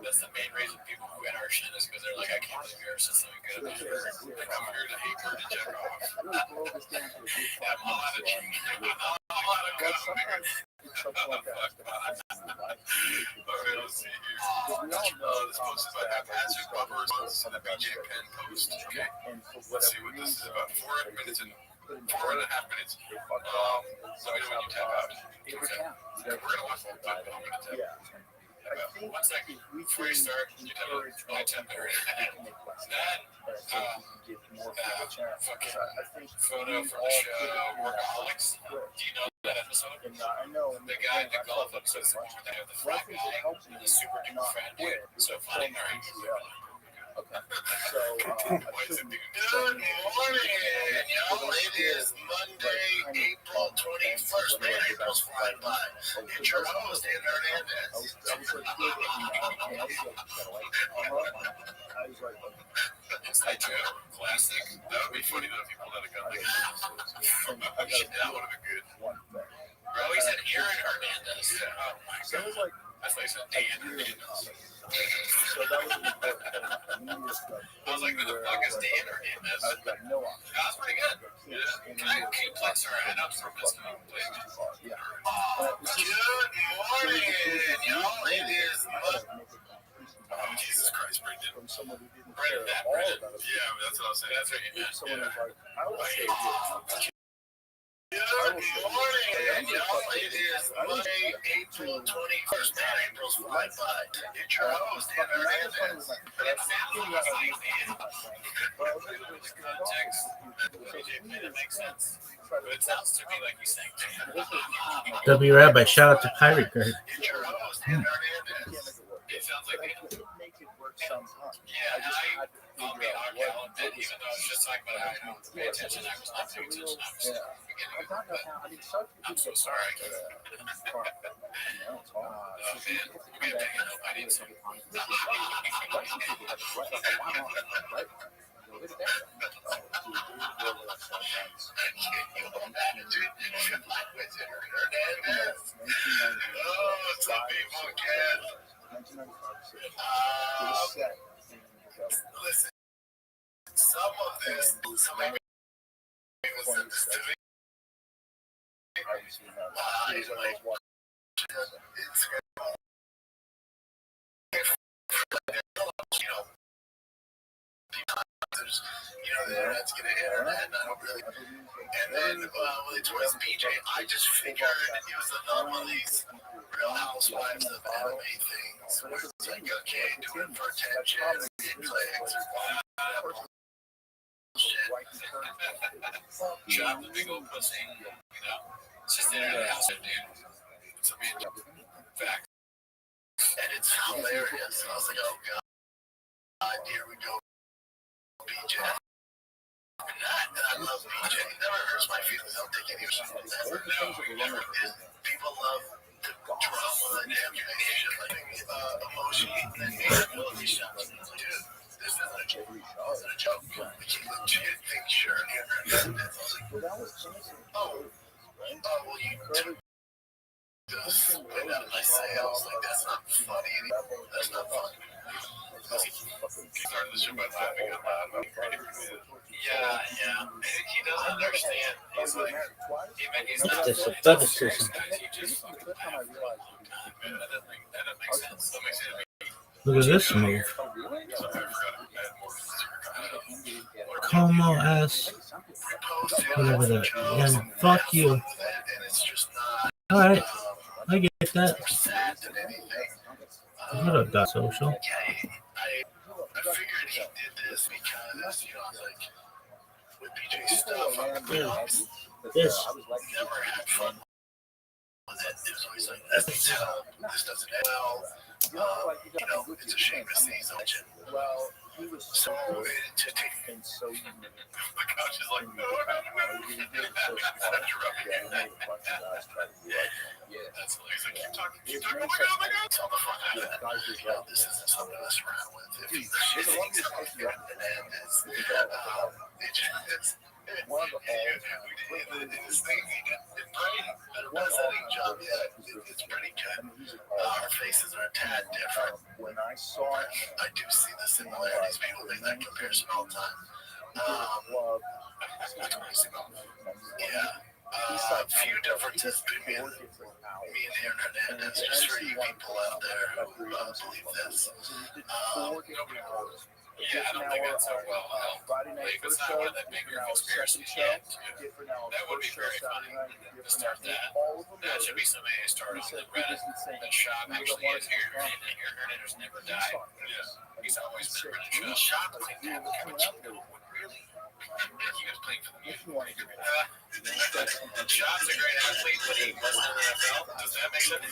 that's the main reason people quit our shit is because they're like, I can't believe you're such a good about Bert. I come here to hate Bert and check off. I'm a lot of Sometimes it's something like that. Okay, let's see here. This post is by Haphazard Bubba responses to the BJ Penn post. Okay, let's see what this is about. 4.5 minutes. Let me know when you tap out. Okay. We're gonna watch the clip, but I'm gonna tap out. 1 second. Before you start, you tap out. I tap there. Fucking photo from the show Workaholics. Do you know that episode? The guy in the golf episode is the one where they have the fat guy and the super duper fat dude. So funny, right? Okay. So, Good morning, y'all. It is Monday, April 21st. Man, April's flying by. It's your host, Ed Hernandez. It's like a classic. That would be funny though if you pulled out a gun like that. That would have been good. Oh, he said Aaron Hernandez. Oh, my God. That's like some Dan Hernandez. So that was important. I was like, who the fuck is Dan Hernandez? I've got no option. That's pretty good. Can I play? Sorry, I know it's from this movie. Yeah. Good morning, y'all. It is Jesus Christ, Brendan. From someone who didn't Brendan, care that all Brendan. about it. Yeah, that's what I was saying. That's what you meant. Someone Yeah. who's like, I will say it. Good morning, y'all. It is Monday, April 21st. Man, April's flying by. It's your host, Dan Hernandez. It sounds like context. It makes sense. But it sounds to me like he's saying Dan. W Rabbi, shout out to Pirate Guard. It's your host, Dan Hernandez. It sounds like I could make it work sometimes. yeah, I'll be on a bit, even though I was just talking about how I don't pay attention. I was not paying attention. I was forgetting. I'm so sorry. I need some. Oh, some people can. Listen, some of this, somebody sent this to me. The internet's gonna internet, and I don't really. And then, it was BJ. I just figured it was another one of these Real Housewives of anime things. Where it's like, okay, do it for attention, clicks, or Drop the big old pussy. It's just internet house, dude. It's a big fact. And it's hilarious. I was like, oh god, here we go, BJ. And I love BJ. It never hurts my feelings. I don't take any shit from that. No, never did. People love the drama and animation, like emotion and ability shots. Dude, this isn't a joke. It's a joke. Like, he legit thinks you're an internet. I was like, oh, well, you took this way out of my sales. Like, that's not funny anymore. That's not funny. He started the show by laughing out loud. Yeah. He doesn't understand. He's like, he's not This funny. athleticism. He just fucking laughed for a long time. That doesn't make sense. That makes sense. Look at this move. Como ass. Whatever that. Yeah, fuck you. Alright. I get that. What up, Dot Social? I figured he did this because, I was like, with BJ stuff, This. never had fun with it. It was always like, this doesn't end well. It's a shame to see so much. Well, he was So, to take and so unique. my coach is like, no. That's hilarious. Like, keep talking. Oh my god. It's on the front half of that. This isn't something to mess around with. If he's it's pretty good. Our faces are a tad different. When I saw it, I do see the similarities. People make that comparison all the time. Yeah. A few differences between me and Aaron Hernandez, just for you people out there who believe this. Yeah, I don't think that's so well. Like, it's not one of that bigger conspiracy yet. That would be very funny to start that. That should be somebody to start on the Reddit. That Shop actually is here, and Aaron Hernandez never died. Yeah. He's always been Reddit Shop. Like that, really? He was playing for the music. Shop's a great athlete, but he wasn't in the NFL. Does that make sense?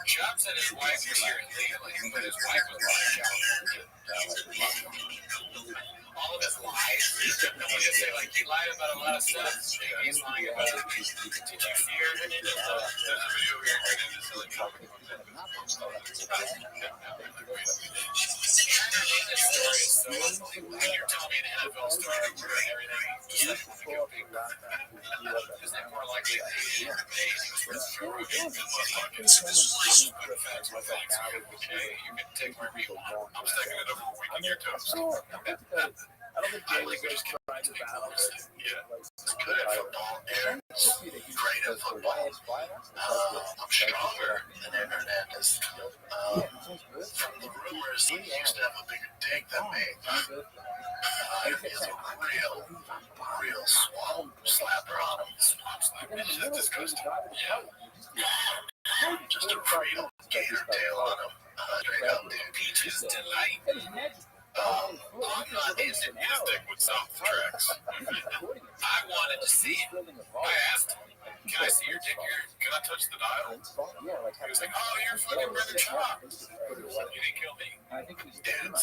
Shop said his wife was here illegally, but his wife was lying out. All of his lies. No one can say, like, he lied about a lot of stuff. He's lying about it. Did you fear Hernandez? There's a video here. Hernandez is like, Hernandez's story is so, when you're telling me an NFL story and everything, just like, can take wherever you want. I'm sticking it over a week in your toes. I don't think I James like is just trying to battle it. Yeah. It's good at football. Aaron's great at football. I'm stronger than Aaron Hernandez. From the rumors, he used to have a bigger dick than me. He's a real swamp slapper on him. Swamp slapper. It's just disgusting. Yeah. Just a real gator tail on him. Straight up, dude. Peach's delight. I'm not ending his dick with soft tracks. I wanted to see it. I asked him, can I see your dick here? Can I touch the dial? He was like, oh, you're fucking brother Chop. You didn't kill me. Dudes,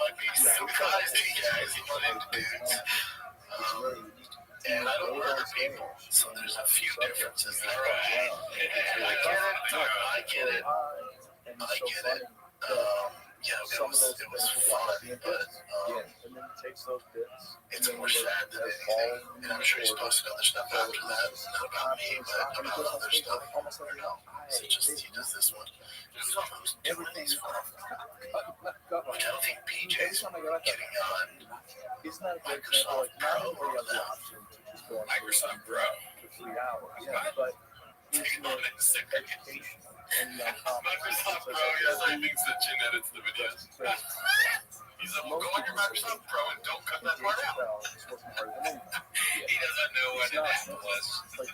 might be surprised that you guys run into dudes. And I don't murder people, so there's a few differences there. I get it. Yeah, it was fun, but and then he takes those bits. it's more sad than anything. And I'm sure he's posted other stuff after that. Not about me, but about other stuff. Or no. So just he does this one. He's almost doing these for which I don't think PJ's getting on Isn't that a great Microsoft example? Like, Pro or that. Microsoft Pro. For 3 hours. Yeah, but Taking on it sick. education and Microsoft Pro, yes, I think that Jin edits the videos. He's like, well, go on your Microsoft Pro and don't cut that part out. He doesn't know what an app was.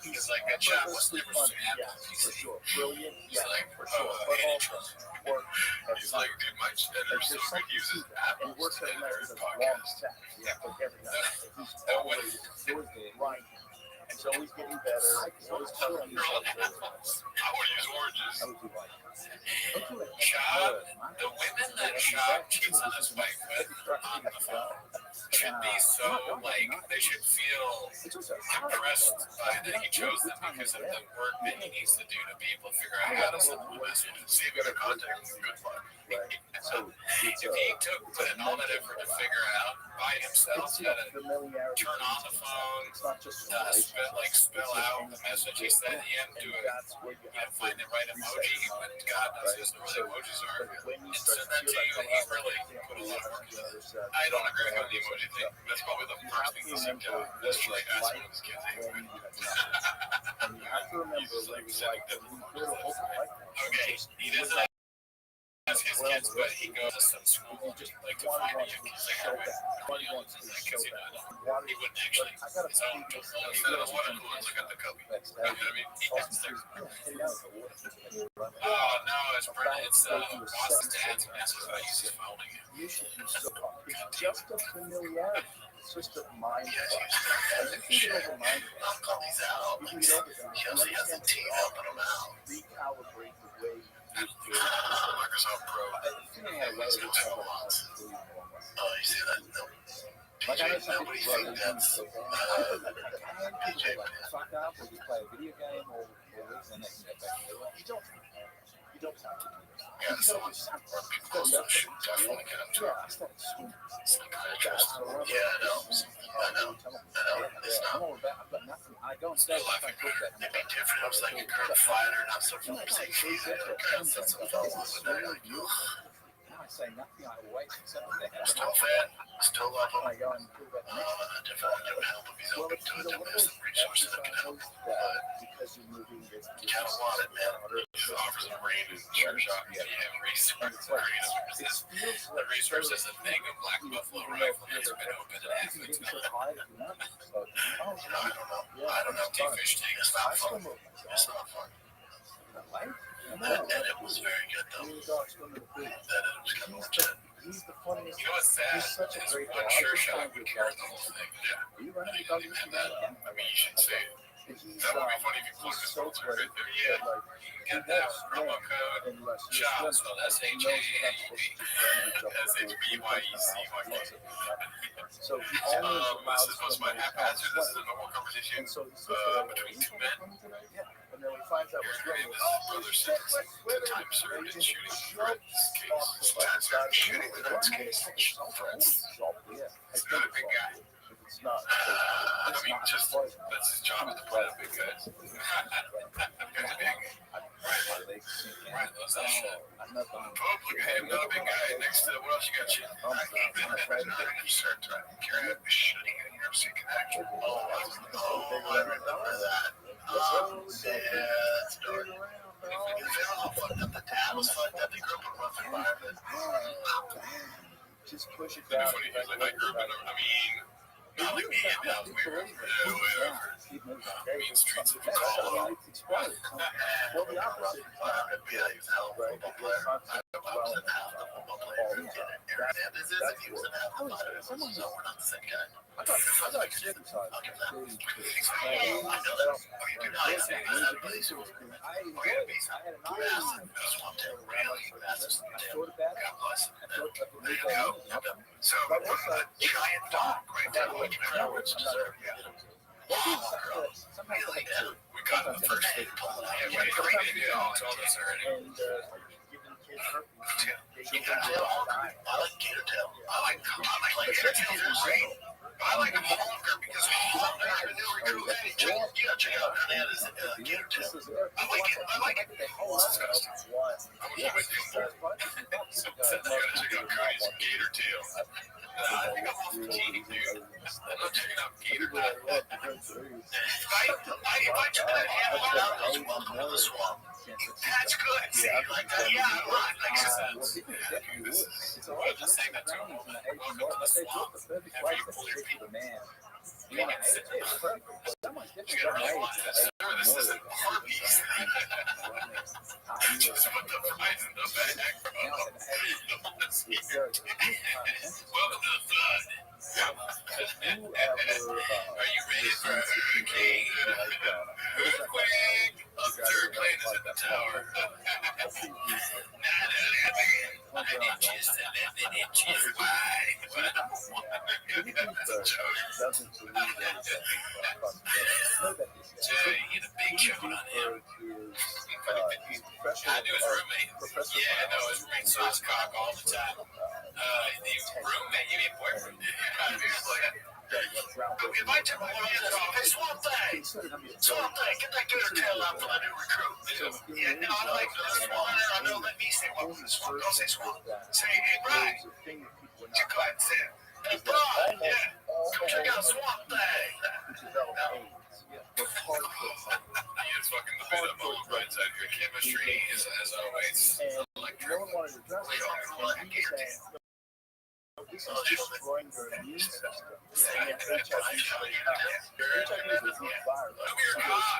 It's like a chat was never seen Yeah, for sure. Brilliant. He's Yeah, like, for sure. But also work. he's like, dude, my editor so good uses And Apple works to at edit his his long podcast. set. Yeah, like every time. He's always doing it right. And so he's getting better. He's always telling you something. I want to use oranges. How would you like? Chop, the women that Chop cheats on his wife with on the phone should be so, like, they should feel impressed by that he chose them because of the work that he needs to do to be able to figure out how to send them a message and see if he can contact them. Good luck. So if he put in all that effort to figure it out by himself, how to turn on the phone, spell out the message he sent in, do it, find the right emoji, when God knows who the emojis are, and send that to you, and he really put a lot of work into it. I don't agree with the emoji thing. That's probably the first thing he seemed to initially ask one of his kids. And you have to remember, Just like like, sending them okay, he doesn't ask his kids, but he goes to some school like to find a young kid. Like, because he wouldn't actually his own. He said, "Oh, what a cool ones! I got the cubby." I mean, he gets there. Oh no, it's Brennan. It's Boston's dad's message. I use his phone again. you should be so it's just a familiarity. It's just a mind Yes, fuck. And you can get over mind fuck. I'll call these out. You can get over them. He also has a team helping him out. Recalibrate the way you do it. Microsoft Pro. I think I had a It's lot got of 2 months. time. Oh, you see that? No. Like I know PJ, some nobody people think that's PJ. fuck up or you play a video game or this and they can get back to it. You don't have to do this. Yeah, so be close to shoot. Definitely get him to Yeah, I started swimming. psychiatrist. Yeah, I know. It's not. I've got nothing. I go and stay. Still, I think it'd be different. I was like a current fighter, not so conversation. That's some fellas with that. Like, ugh. Now I say nothing. I wait for something. Still fat. Still love him. I go and pull that next. Definitely give help if he's open to it. There's some resources that can help. But because you're moving this. you kind of want it, man. He offers a brain and shirt shop. Yeah, resources. The resource is a thing of Black Buffalo rifle that's been open to athletes. I I don't know. T-fish tank. It's not fun. It's not fun. And it was very good though. That it was kind of legit. He's the funniest. You know what's sad? He's such a Is great one dog. sure shot would carry the whole thing. Yeah. Are you running He the dog? doesn't even have that. I mean, you should say it. That would be funny if you plugged his so filter right great. there. Yeah. You get that promo code. Shop spelled SHAPSHBYECYK. So he This always allows is most of my haphazard. This is a normal conversation And so he's between two men. Yeah. And then he finds out what's Here, going this is brother since the time served in shooting Fred's case. Time served shooting Fred's case. Fred's. Yeah. He's not a big guy. If it's not, I mean, just that's his job is to play the big guys. Guy's big. Right, those that shit. Hey, I'm not a big guy. Next to what else you got? You? I ain't been certain time. Carry a shitting in your sick connection. Oh, I remember that. Oh, yeah, that's dark. They all fucked up. The dad was fucked up. They grew up in a rough environment. Just push it It'd be down. funny because I grew up in not like me, whatever. Mean streets of Colorado. Well, the opposite. He was a hell of a football player. I was a hell of a football player. He was a hell of a fighter. So we're not the same guy. I thought exercise. I'll give that. I know that. Okay, dude, I say that place. I had a Swamp Tail. Really? That's I sort of bad. God bless. There you go. So, a giant dog right there, which Norwich deserved. Really? We got the first thing. Told us already. Gator tail. I like gator tail. I like gator tail. I like them longer because the new recruit. Hey, check it out. That is gator tail. I like it. It's disgusting. I wish I would do more. I gotta check out Cody's gator tail. I think I'm off the team, dude. I'm not checking out gator tail. If I took that handle out, I was welcome to the swamp. That's good. See, like that? Yeah, right. Makes sense. I'm just saying that to him. Welcome to the swamp. After you pull your feet. You can sit down. You gotta realize that, sir, this isn't Arby's. Just put the fries in the bag, bro. Welcome to the flood. Are you ready for a hurricane? Earthquake! A third plane is in the tower. 9/11. 9 inches, 11 inches wide. That's a joke. Jay, he had a big shot on him. I knew his roommate. Yeah, no, his roommate saw his cock all the time. The roommate, you mean boyfriend? If I took my hands off, hey, Swamp Thing! Swamp Thing, get that gator tail out for the new recruit. Yeah, no, I like this one. I know, let me say welcome to the swamp. Don't say swamp. Say, hey, Brian. You go ahead and say it. Hey, Brian, yeah. Come check out Swamp Thing. It's fucking the bit of my own right side here. Chemistry is, as always, electric. No one wanted to address it. This is destroying your immune system. And HIV is a root virus. So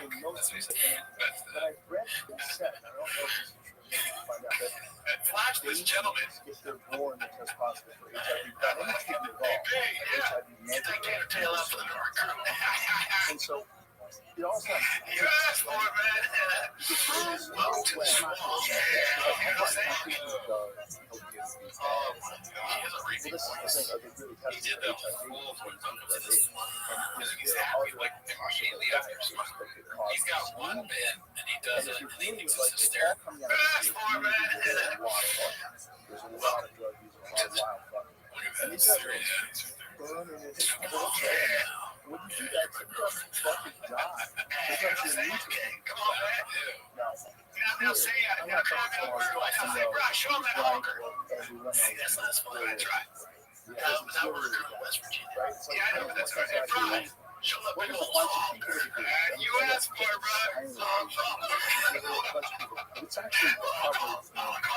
in most cases, but I've read and said, I don't know if this is true, maybe find out that Flash this gentleman. if they're born and test positive for HIV, not any treatment at all. HIV Get that gator tail out for the new recruit. And so it all sounds You asked for it, man. Welcome to the swamp. Yeah, you know what I'm saying? Oh my God, he has a repeat voice. He did that full voice. Welcome to the swamp. And he's happy like immediately after swamp. He's got one bit and he does it and he thinks it's hysterical. You asked for it, man. There's a lot of drug use, a lot of wild fucking. And he's serious. Burning it. When you do that, you don't fucking die. Because you're okay. Come on, man. Now say, now say, bro, show him that hawker. Hey, that's not as fun. That's right. Now we're in West Virginia. Yeah, I know, but that's right. Hey, Brian, show that big old hawker. You asked for it, bro. It's actually covered in RFK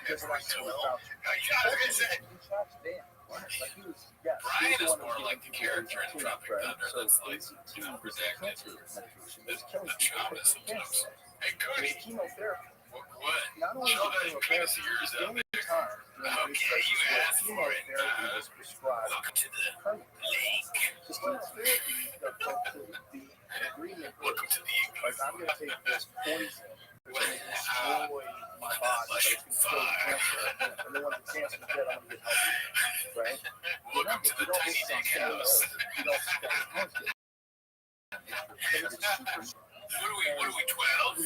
because of like 12,000. Brian is more like the character in Tropic Thunder that's like unprotected. The chopper sometimes. Hey, Cody. What? Show that penis of yours out there. Okay, you asked for it. Welcome to the lake. Welcome to the like I'm gonna take this poison, destroy my body, it's gonna kill cancer, and then when the cancer's dead, I'm gonna get healthy, right? Welcome to the tiny dick house. You don't stay healthy. What are we, 12?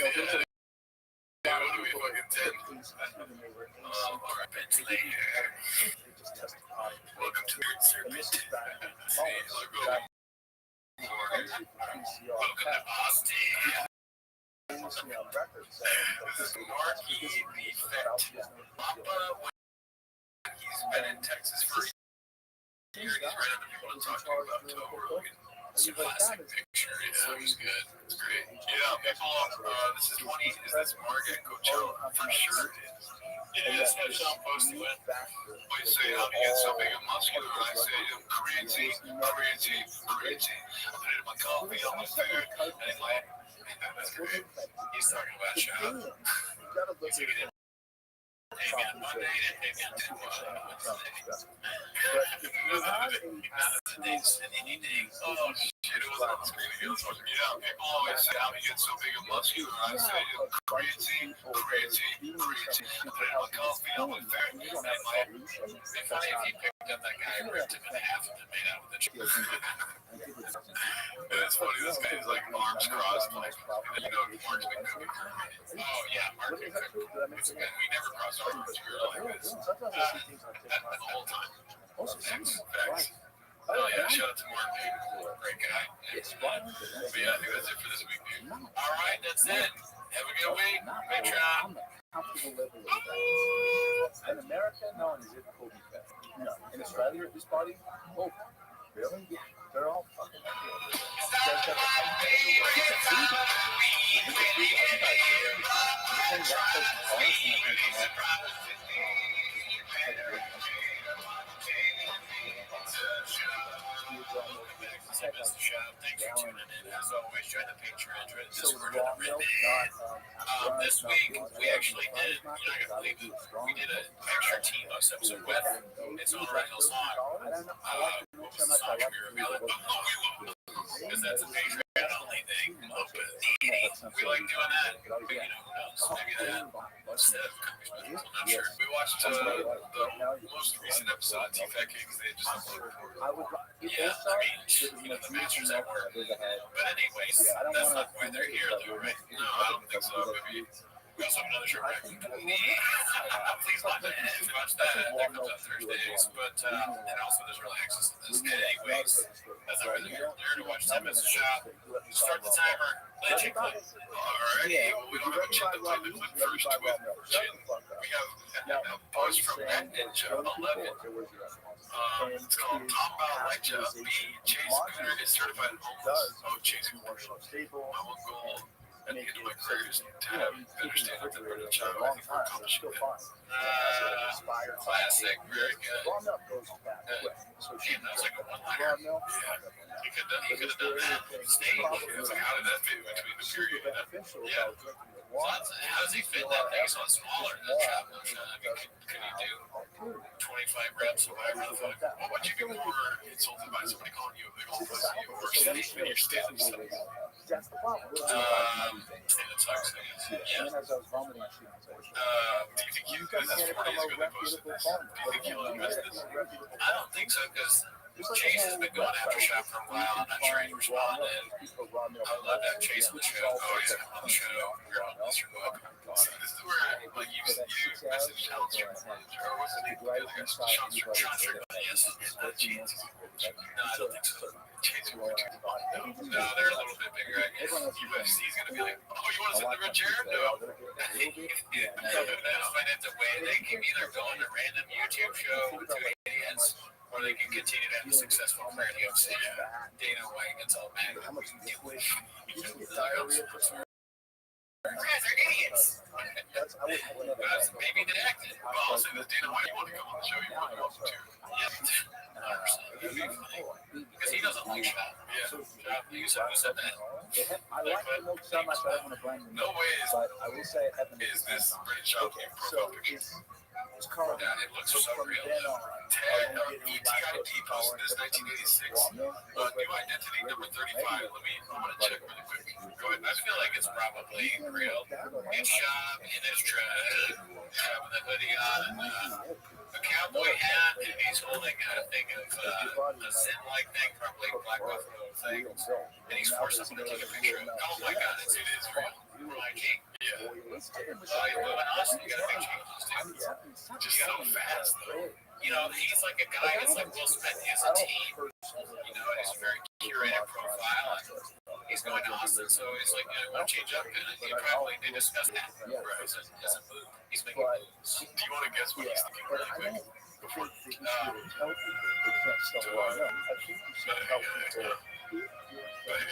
Yeah, what are we, fucking 10? Alright, Bentley. Welcome to the circuit. Welcome to Austin. famously on record saying that this Marky effect. Papa, he's been in Texas for years. He's right under people to talk to about Joe Rogan. It's a classic picture. Yeah, it was good. It's great. Yeah, people. This is 20. Is this Margaret Coachella? For sure it is. It is. That's how I'm posting it. We say, how do you get so big and muscular? I say, creatine. I put it in my coffee, on my food. And he's like, that's great. He's talking about show. He's like, pay me on Monday and pay me on Wednesday. Oh shit, it was on screen again. Yeah, people always say, how do you get so big and muscular? I say, creatine. I put it in my coffee, on my food. And he's like, it'd be funny if he picked up that guy and ripped him in half and then made out with the chicken. It's funny, this guy is like arms crossed, like, you know, Mark's been cooking. Oh yeah, Mark's been cooking. We never crossed arms. We were like this. The whole time. Facts. Oh yeah, shout out to Mark, dude. Great guy. But yeah, I think that's it for this week, dude. All right, that's it. Have a good week. Patreon. In America, no one is it Kobe fat. No. In Australia, this body, oh, really? Yeah. They're all fucking Thanks for tuning in. As always, join the Patreon, join the Discord, join the Reddit. This week, we actually did, you're not going to believe it, we did an extra Team Us episode with its own original song. What was the song we revealed? Because that's a Patreon only thing. We like doing that. But, you know, who knows? Maybe that instead of Cookies with Us, I'm not sure. We watched the most recent episode of T-Fat because they just uploaded. Yeah, I mean, you know, the masters at work. But anyways, that's not why they're here, though, right? No, I don't think so. Maybe we also have another show, right? Please watch that. If you watch that, that comes out Thursdays. But, and also there's early access to this. Anyways, that's not really here. You're to watch 10 minutes of shop. Start the timer. Play Chick Clip. Alrighty. Well, we don't have a chip to play the clip first with Chin. We have a post from Matt Ninja 11. It's called Top Elijah B. Chase Cooter is certified homeless. Oh, Chase Cooter. My one goal at the end of my career is to have better standards than Brother Child. I think we're accomplishing that. Classic. Very good. Damn, that was like a one-liner. Yeah. He could have done that on stage. It's like, how did that fit between the period? Yeah. How does he fit that thing so smaller than trap motion? I mean, could he do 25 reps or whatever the fuck? Well, would you get more insulted by somebody calling you a big old pussy or sitting when you're standing still? That's the problem. In the tux, I guess. Yeah. Do you think you guys that's 40 is going to post this? Do you think he'll invest this? I don't think so, because Chase has been going after Shop for a while. I'm not sure he's responded. I would love to have Chase on the show. Oh, he's on the show. You're on this, you're welcome. So this is where, like, you message Sean Strickland, or what's his name? Sean Strickland, yes. Chase. No, I don't think so. Chase will work. No, they're a little bit bigger, I guess. UFC is going to be like, oh, you want to sit in the red chair? No. Find out the way they can either go on a random YouTube show with two idiots, or they can continue to have a successful career in the UFC. Dana White gets all mad. You guys are idiots. Maybe they acted. Well, I'll say this, Dana White, you want to come on the show, you want to go too. Yeah. Because he doesn't like Shop. Yeah. You said that. I like the milk so much I don't want to blame them. No way is this British Shop profile picture. It's called. Yeah, it looks so real. Ted ETID posted this 1986. New identity number 35. I'm gonna check really quick. Go ahead. I feel like it's probably real. In Shop, in his truck, having the hoodie on, a cowboy hat, and he's holding a thing of a Zen-like thing, probably Black Buffalo thing, and he's forcing someone to take a picture of it. Oh my God, it is real. IG? Yeah. You're moving awesome. You got to make changes, too. Just so fast, though. You know, he's like a guy, it's like Will Smith. He has a team. You know, he's a very curated profile. And he's going to Austin, so he's like, you know, want to change up, and apparently they discussed that. Yeah. Right. As a move. He's making moves. Do you want to guess what he's thinking really quick? Before, They tell people they can't sell raw milk. I think you should tell people if you're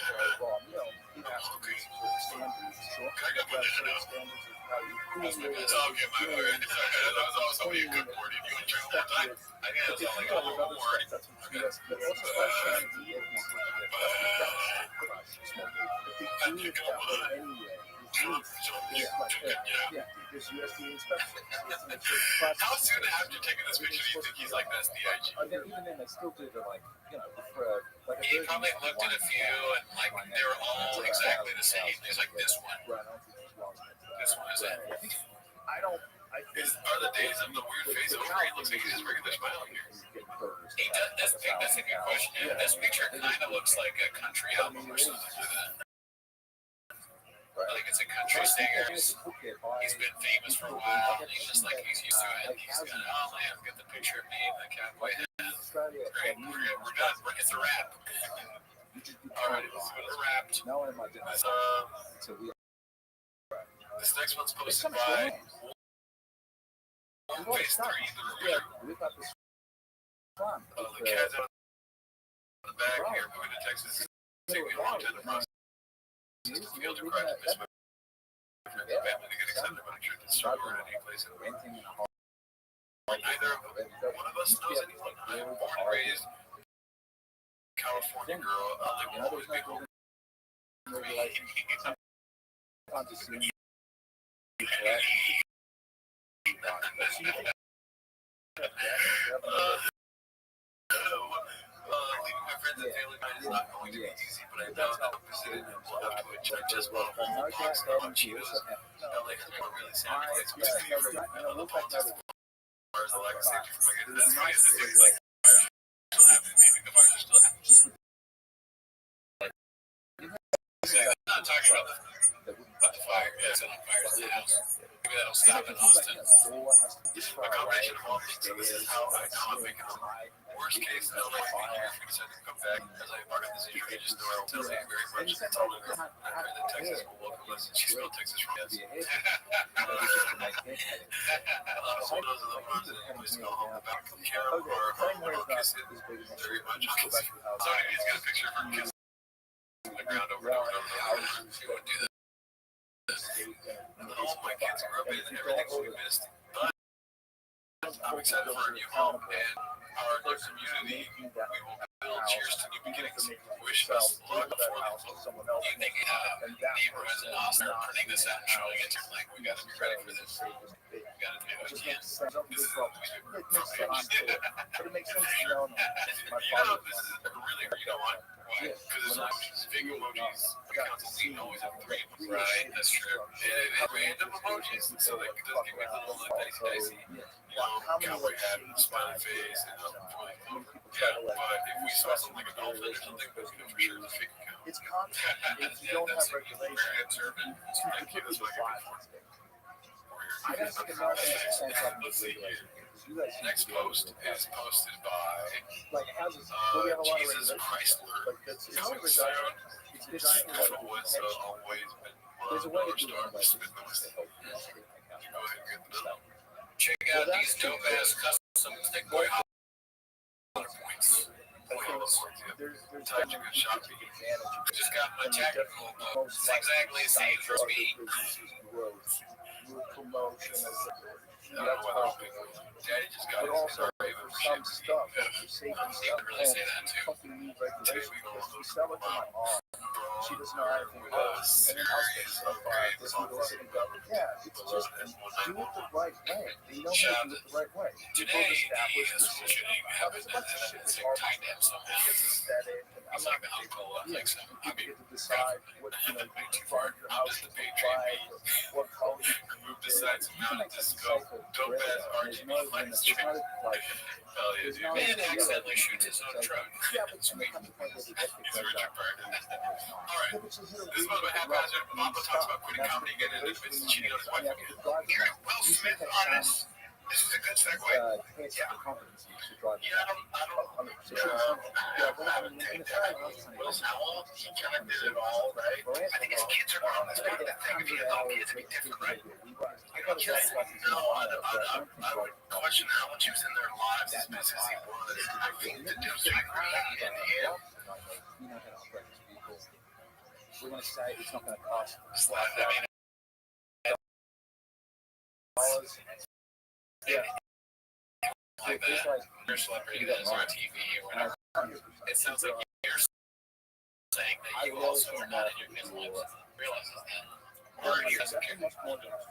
selling raw milk, you have to meet certain standards. So I got one certain now. standards of how you That's clean it. okay, my word. That was also somebody who couldn't word it. You want to drink one time? I think But that's they all do like that a with little other word. stuff. That's what US does. Also, like trying to get people to get crush. But they do it that way anyway. Yeah, there's USDA inspections. How soon after taking this picture do you think he's like, that's the IG? Even then, they still do the like, you know, for like a He probably looked at a few and like they were all exactly the same. He's like, this one. Right, I don't think there's laws like that. This one is it. I don't. I think Are the days of the weird face over? He looks like he's just regular smiling here. He does. That's a good question. This picture kind of looks like a country album or something like that. I think it's a country singer. He's been famous for a while. And he's just like he's used to it. He's gonna, oh man, get the picture of me and the cowboy hat. Great. We're done. It's a wrap. Alright, let's go to wrapped. No, in my dinner. So we. This next one's posted by Phase 3, the Rumor. We got this fun. Oh, the cat's out of the bag here, moving to Texas. It's taking me a long time to process. System failed to cry to miss my family to get extended when I tried to start or in any place in the world. Neither of them, one of us knows anyone. I am born and raised California girl. They will always be home. Leaving my friends and family is not going to be easy, but I know that I'm visiting and will have to adjust as well. Pasta, Cheetos, LA has been really sad. It's basically other politics. As the lack of safety for my kids. That's funny. It's things like still happening. Maybe the fires are still happening. I'm not talking about the fire. Yeah, it's on fire in the house. Maybe that'll stop in Austin. A combination of all these things is how I know I'm making them. Worst case, LA for me to come back as I embark on this injury. Just know I'll tell you very much. I told her that Texas will welcome us, and she spelled Texas from us. Those are the ones that always go home about Karen or when I'll kiss it. Very much. Sorry, he's got a picture of her kissing on the ground over and over and over. She wouldn't do that. All my kids grew up in everything's we missed. But I'm excited for a new home and our new community. We will build. Cheers to new beginnings. Wish us luck before the evening. Neighborhoods in Austin are printing this out and showing it. Like, we got to be ready for this. We got to do it again. This is from page. But it makes sense to know. This is really, you know what? Why? Because it's emojis, big emojis. Accounts of Zine always have 3 of them. Right, that's true. And random emojis, so like it does give me a little dicey. You know, cowboy hat, smiley face, and yeah, but if we saw something like a dolphin or something, we know for sure it's a fake account. It's content. If you don't have regulation, very observant. Thank you, that's what I get for. I gotta take a note and send something to regulation. Next post is posted by like it has we have a lot of Jesus regulation. Chrysler. But it's It's soon. it's This designed is always been there's a way to do it. Spin those. Go ahead and get the number. Check out these dope ass custom Stick Boy points. There's Time to go shopping. Just got my tactical zigzag same for speed. Promotion Daddy just got but also for some stuff, for safety You stuff, can really say that too. company need regulation because we sell it to my mom. She doesn't know anything about it. And then I'll say stuff like this and this and that. Yeah, it's just do it the right way. They know how to do it the right way. Today, People establish the shooting happened and then it's like tied in something. it's aesthetic. And I'm It's not like the uncle of like some. I people mean, get to decide what part of your I'm house just you a big like, what color you can remove the sides and mount it to scope. Dope ass RGB lights. Hell yeah, dude. Man accidentally shoots his own truck. Yeah, but Sweet. it's He's a Richard Bird. Alright. This one by haphazard. Mama talks about quitting comedy, getting into business, cheating on his wife again. Will Smith on this. This is a good enhance your competency to drive. Yeah, I don't know. How old? He kind of did it all, right? I think his kids are grown. That's part of the thing. If he had no kids, it'd be different, right? I would question how much he was in their lives as busy as he was. I think the difference between and him. We're going to say it's not going to cost like that. You're a celebrity that is on TV or whatever. It sounds like you're saying that you also are not in your kid's lives. Realizes that. Or he doesn't care.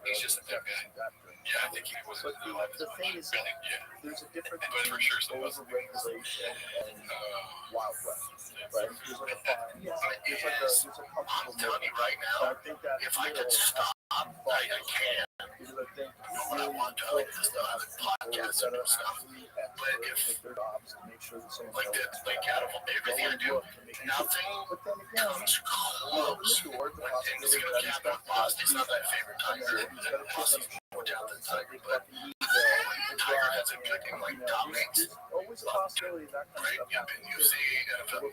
He's just a bad guy. Yeah, I think he was. But the thing is, there's a difference between overregulation and Wild West, right? I'm telling you right now, if I could stop, I can. What I want to do is the podcast and stuff. But if, like out of everything I do, nothing comes close. When things are going to happen with Boston, it's not my favorite Tiger. Boston's more down than Tiger, but Tiger has a good thing like dominates. Always a possibility that kind of stuff. UFC, NFL.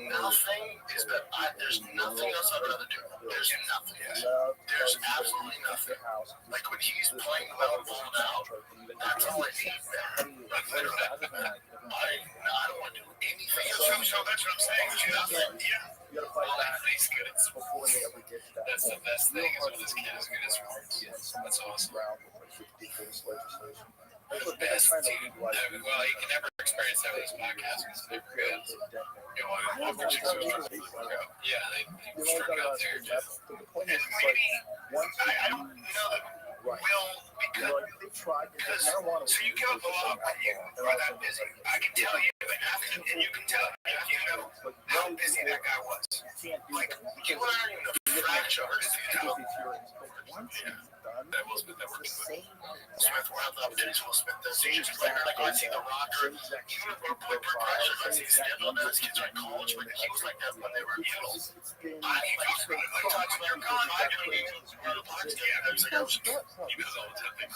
Nothing is that. There's nothing else I'd rather do. There's nothing. There's absolutely nothing. Like when he's playing well and balled out, that's all I need. Like literally, I don't want to do anything else. So that's what I'm saying. Yeah. You gotta fight back before they ever get to that. That's the best thing is when this kid is good as sports. That's awesome. The best team. Well, he can never experience that with his podcast because they're good. You know, after 6 years, yeah, they struck out there. And maybe, I don't know that will be good. Because, so you can't go out when you are that busy. I can tell you, and you can tell me, you know, how busy that guy was. Like, you learn the fraction of that Will Smith, that works with Smith, where I love Dennis Will Smith, the stage player, like I see The Rock, or even if we're pressure, I see stand-up, those kids are in college, but he was like that when they were little. I like talking when you're gone, I do need to parts, yeah, there's like, I was, he was all the time, and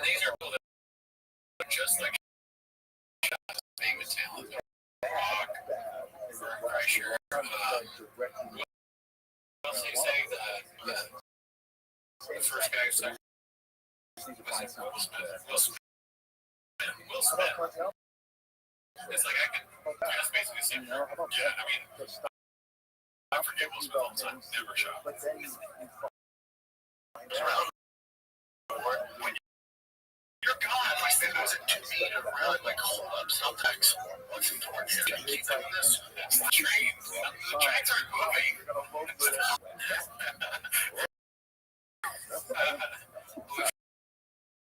these are people that are just like being with talent, Rock, pressure, they say the first guy who said Will Smith. It's like I can. That's basically the same. Yeah, I mean, I forget Will Smith all the time. Never shot. When you're gone, like that wasn't to me to really like hold up sometimes. What's important is to keep doing this. It's the trains. The trains are moving.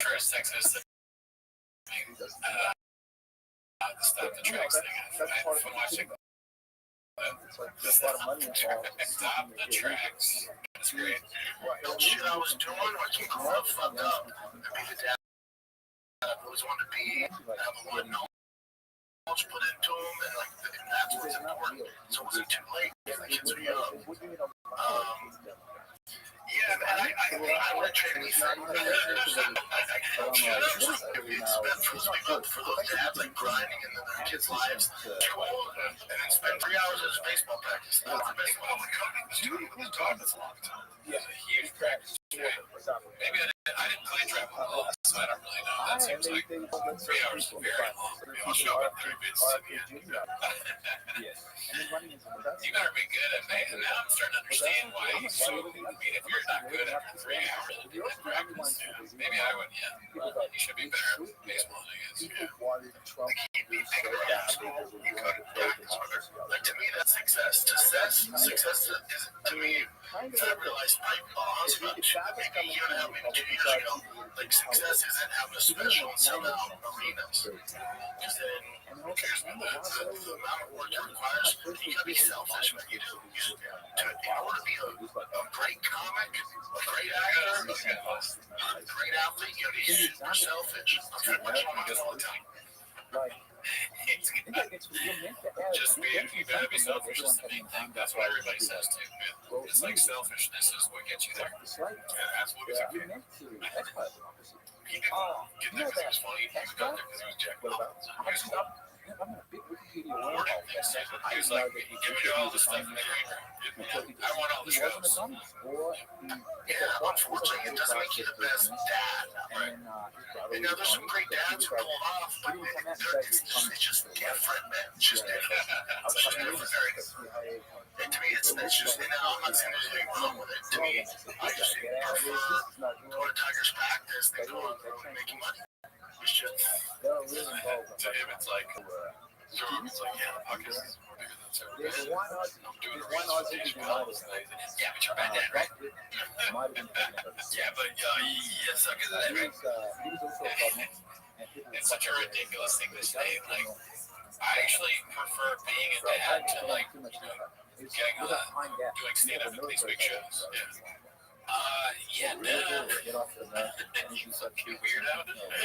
First Texas. Stop the tracks thing. I've been watching. Stop the tracks. That's great. The shit I was doing, I can grow up, fuck up, and be the dad I always wanted to be, have a lot of knowledge put into them, and like, and that's what's important. So was it too late? The kids are young. Yeah, man, I want to train anything. For those dads like grinding in their kids' lives, cool, and then spend 3 hours at his baseball practice. That's the best way to go. He was doing it with his dog this long time. Yeah, a huge practice. Maybe I didn't play travel a lot, so I don't really know. That seems like 3 hours is very long. I'll show up 3 bits to the end. You better be good at it. And now I'm starting to understand why he's so. I mean, if you're not good after 3 hours of doing practice, maybe I would, you should be better at baseball, I guess. Like, he'd be bigger at school. You go to practice. Like, to me, that's success. Success is, to me, I realized my boss, maybe a year and a half, maybe 2 years ago, like, success isn't having a special and sell out arenas. Because then, here's the amount of work it requires. You gotta be selfish when you do. In order to be a great comic, a great actor, a great athlete, you gotta be super selfish. I'm trying to watch all the time. Just you gotta be selfish is the main thing. That's what everybody says too. It's like selfishness is what gets you there. Yeah, that's what was okay. He didn't get that because he was funny. He got there because he was Jack Bob. He was cool. He was like, give me all the stuff in the green room. I want all the shows. Yeah, unfortunately, it doesn't make you the best dad. Right. And now there's some great dads who pull it off, but it's just different, man. It's just different. And to me, it's just, and I'm not saying there's anything wrong with it. To me, I just prefer go to Tiger's practice than go on the road and making money. It's just, to him, it's like, yeah, the podcast is more bigger than service. I'm doing a representation of all this thing. Yeah, but you're bad dad, right? Yeah, but you suck at that, right? It's such a ridiculous thing to say. Like, I actually prefer being a dad to, like, getting doing stand-up at these big shows. Yeah, no. You fucking weirdo.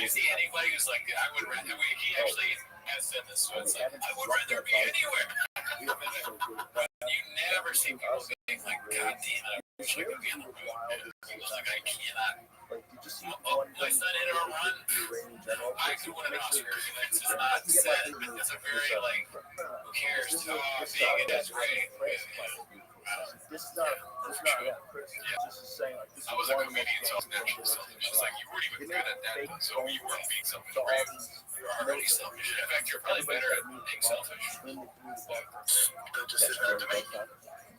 You see anybody who's like, I would rather, he actually has said this, so it's like, I would rather be anywhere. You never see people being like, God damn it, I wish I could be on the road. It's like, I cannot. Oh, my son hit a run. I could win an Oscar. It's just not said. It's a very, like, who cares? Oh, being a dad's great. I was a comedian, so I was naturally selfish. It's like, you weren't even good at that, so you weren't being selfish. You're already selfish. In fact, you're probably better at being selfish. the decision to make.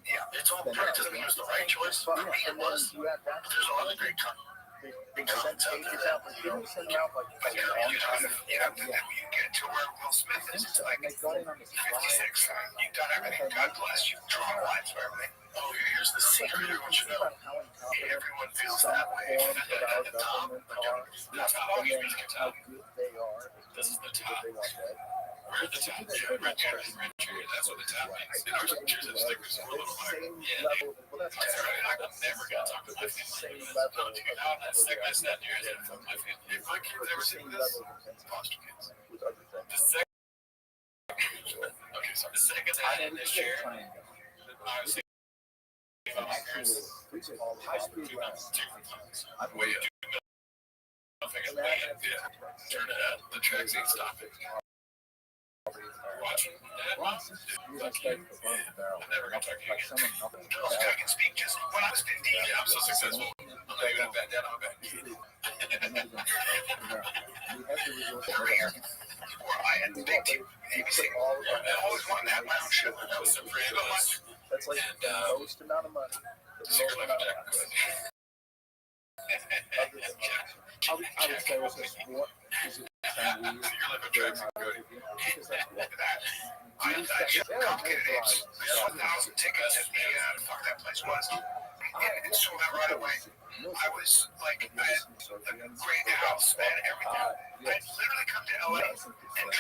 Yeah, it's all part. It doesn't mean it was the right choice. For me, it was. There's a lot of great concepts out there. But you get to where Will Smith is, it's like 56. You've done everything. God bless you. Draw lines for everything. Oh, here's the secret everyone should know. Everyone feels that way. At the top, that's not always being at the top. This is the top. We're at the top. Yeah, red chairs. That's what the top means. In our chairs and stickers, we're a little higher. Yeah, that's right. I'm never going to talk to my family. I'll stick my snap ears in from my family. If my kids ever see this, foster kids. The second, okay, so the second time in this chair, I was thinking about my parents. Way up. Turn it up. The tracks ain't stopping. Watching that. I never got talking again. I can speak just when I was 15. Yeah, I'm so successful. I'm not even a bad dad. I'm a bad kid. Over here, where I had the big team, ABC. I always wanted to have my own show. That was Sopranos. That's like the most amount of money. Secret Life of Jack. I would say also sport. Secret Life of Jack's good. Complicated names. There's 1,000 tickets at the fuck that place was. And so that right away, I was like, I had a great house and everything. I'd literally come to LA and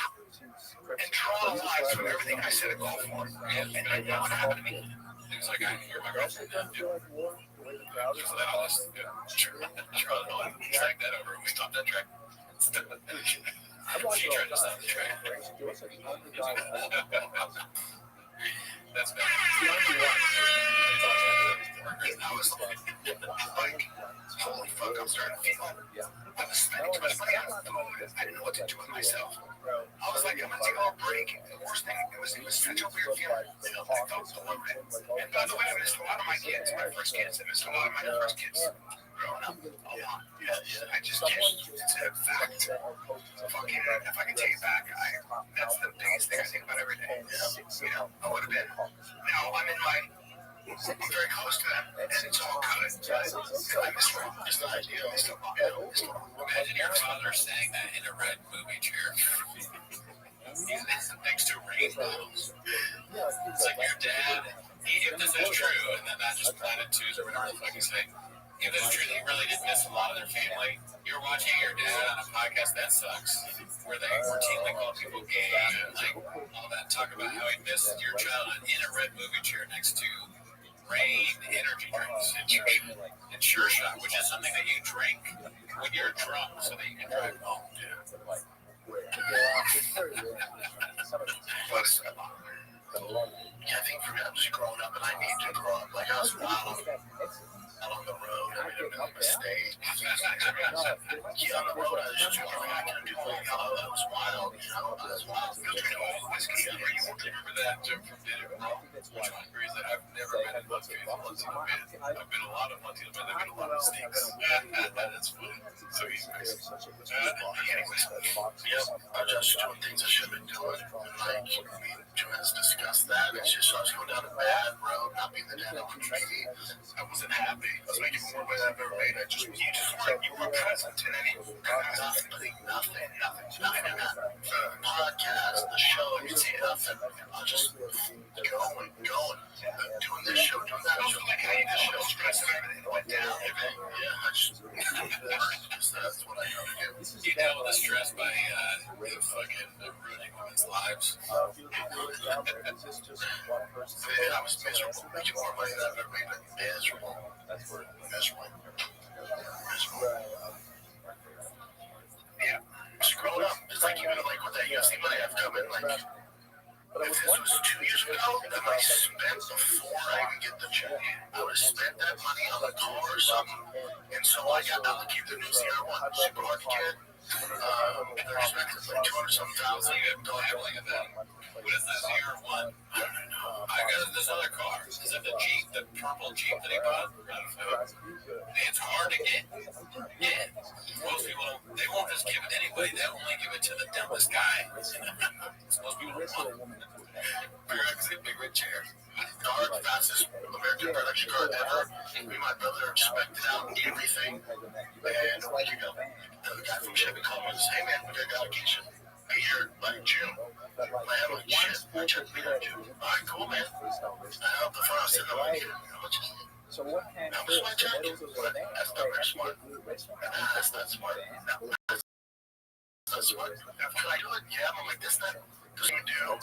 draw lines from everything I said a goal for. And I know what happened to me. It was like, I can hear my girlfriend now. So that all this, sure, I'll track that over and we stop that track. She tried to stop the track. That's bad. I was like, holy fuck, I'm starting to feel I was spending too much money on food. I didn't know what to do with myself. I was like, I'm gonna take a little break. The worst thing, it was such a weird feeling. I felt so limited. And by the way, I missed a lot of my kids, my first kids. I missed a lot of my first kids growing up. A lot. I just can't. It's a fact. Fucking, if I can take it back, that's the biggest thing I think about every day. You know, I would have been. Now I'm in my. I'm very close to them, and it's all good. I miss them. It's not ideal. Imagine your father saying that in a red movie chair. Next to rainbows. It's like your dad, if this is true, and then not just Planet 2s or whatever the fuck you say, if it's true that he really did miss a lot of their family, you're watching your dad on a podcast, that sucks. Where they routinely call people gay and like all that talk about how he missed your childhood in a red movie chair next to Rain energy drinks and Sure Shot, which is something that you drink when you're drunk so that you can drive home. Yeah. I think for me, I'm just growing up, and I need to grow up. Like I was wild on the road, I made a big mistake. Yeah, on the road, I was just like, I can't do that. I was wild, you know. I was wild. Whiskey, you remember that joke from Dinner? Which one? Crazy. I've never been in Montana. I've been a lot of Montana, but I've been a lot of states. That's funny. So he's anyways, I just doing things I should have been doing. Like, Joanne's discussed that. It's just I was going down a bad road, not being the dad opportunity. I wasn't happy. I was making more money than I've ever made. You weren't present in any nothing in that podcast, the show, you see nothing. I was just going, doing this show, doing that show, like hey, this show, stress and everything went down. Yeah, I just that's what I know to do. You deal with the stress by fucking ruining women's lives. I was miserable, making more money than I've ever made. Miserable. Yeah, scroll up. It's like you know, like with that UFC money I've come in, like if this was 2 years ago, then I spent before I even get the check. I would have spent that money on a car or something, and so I got allocated the new CR1 super hard to get. They're expensive, like 200-some thousand. Don't have like that. What is this CR1? I don't know. I got this other car. Is it the Jeep, the purple Jeep that he bought? I don't know. It's hard to get. Yeah. Most people, they won't just give it to anybody. They'll only give it to the dumbest guy. Most people don't want it. Big red chair. Car, fastest American production car ever. Me and my brother inspected out everything. And away you go. The guy from Chevy called me and said, hey man, we got an allocation. Here, like June. I have like shit. I checked me out, June. Alright, cool, man. I helped the front. I said, how much is it? So what kind of my check? That's not very smart. That's not smart. That's smart. Can I do it? Yeah, I'm like, this, that. What you do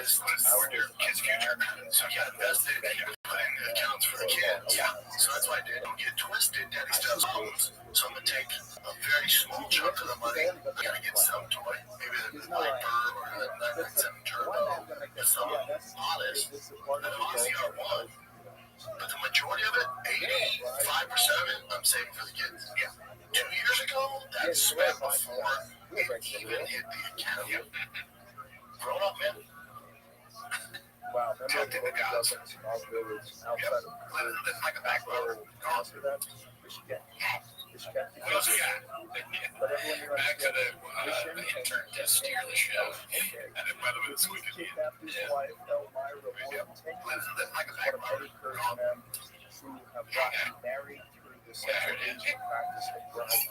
is our kid's future. So you got invested and you put in the accounts for the kids. Yeah. So that's why I did. Don't get twisted. Daddy still has loans. So I'm going to take a very small chunk of the money. I'm going to get some toy. Maybe the Viper or the 997 Turbo. It's some modest. And honestly, I want. But the majority of it, 85% of it, I'm saving for the kids. Yeah. 2 years ago, that's spent before it even hit the account. Yeah. Grown up, man. Wow, Talking to guys. Living like a back road. What else we got? Back to the intern to steer the show. And then by the way, this weekend, living like a back road. Who have gotten married through the separation practice of bride.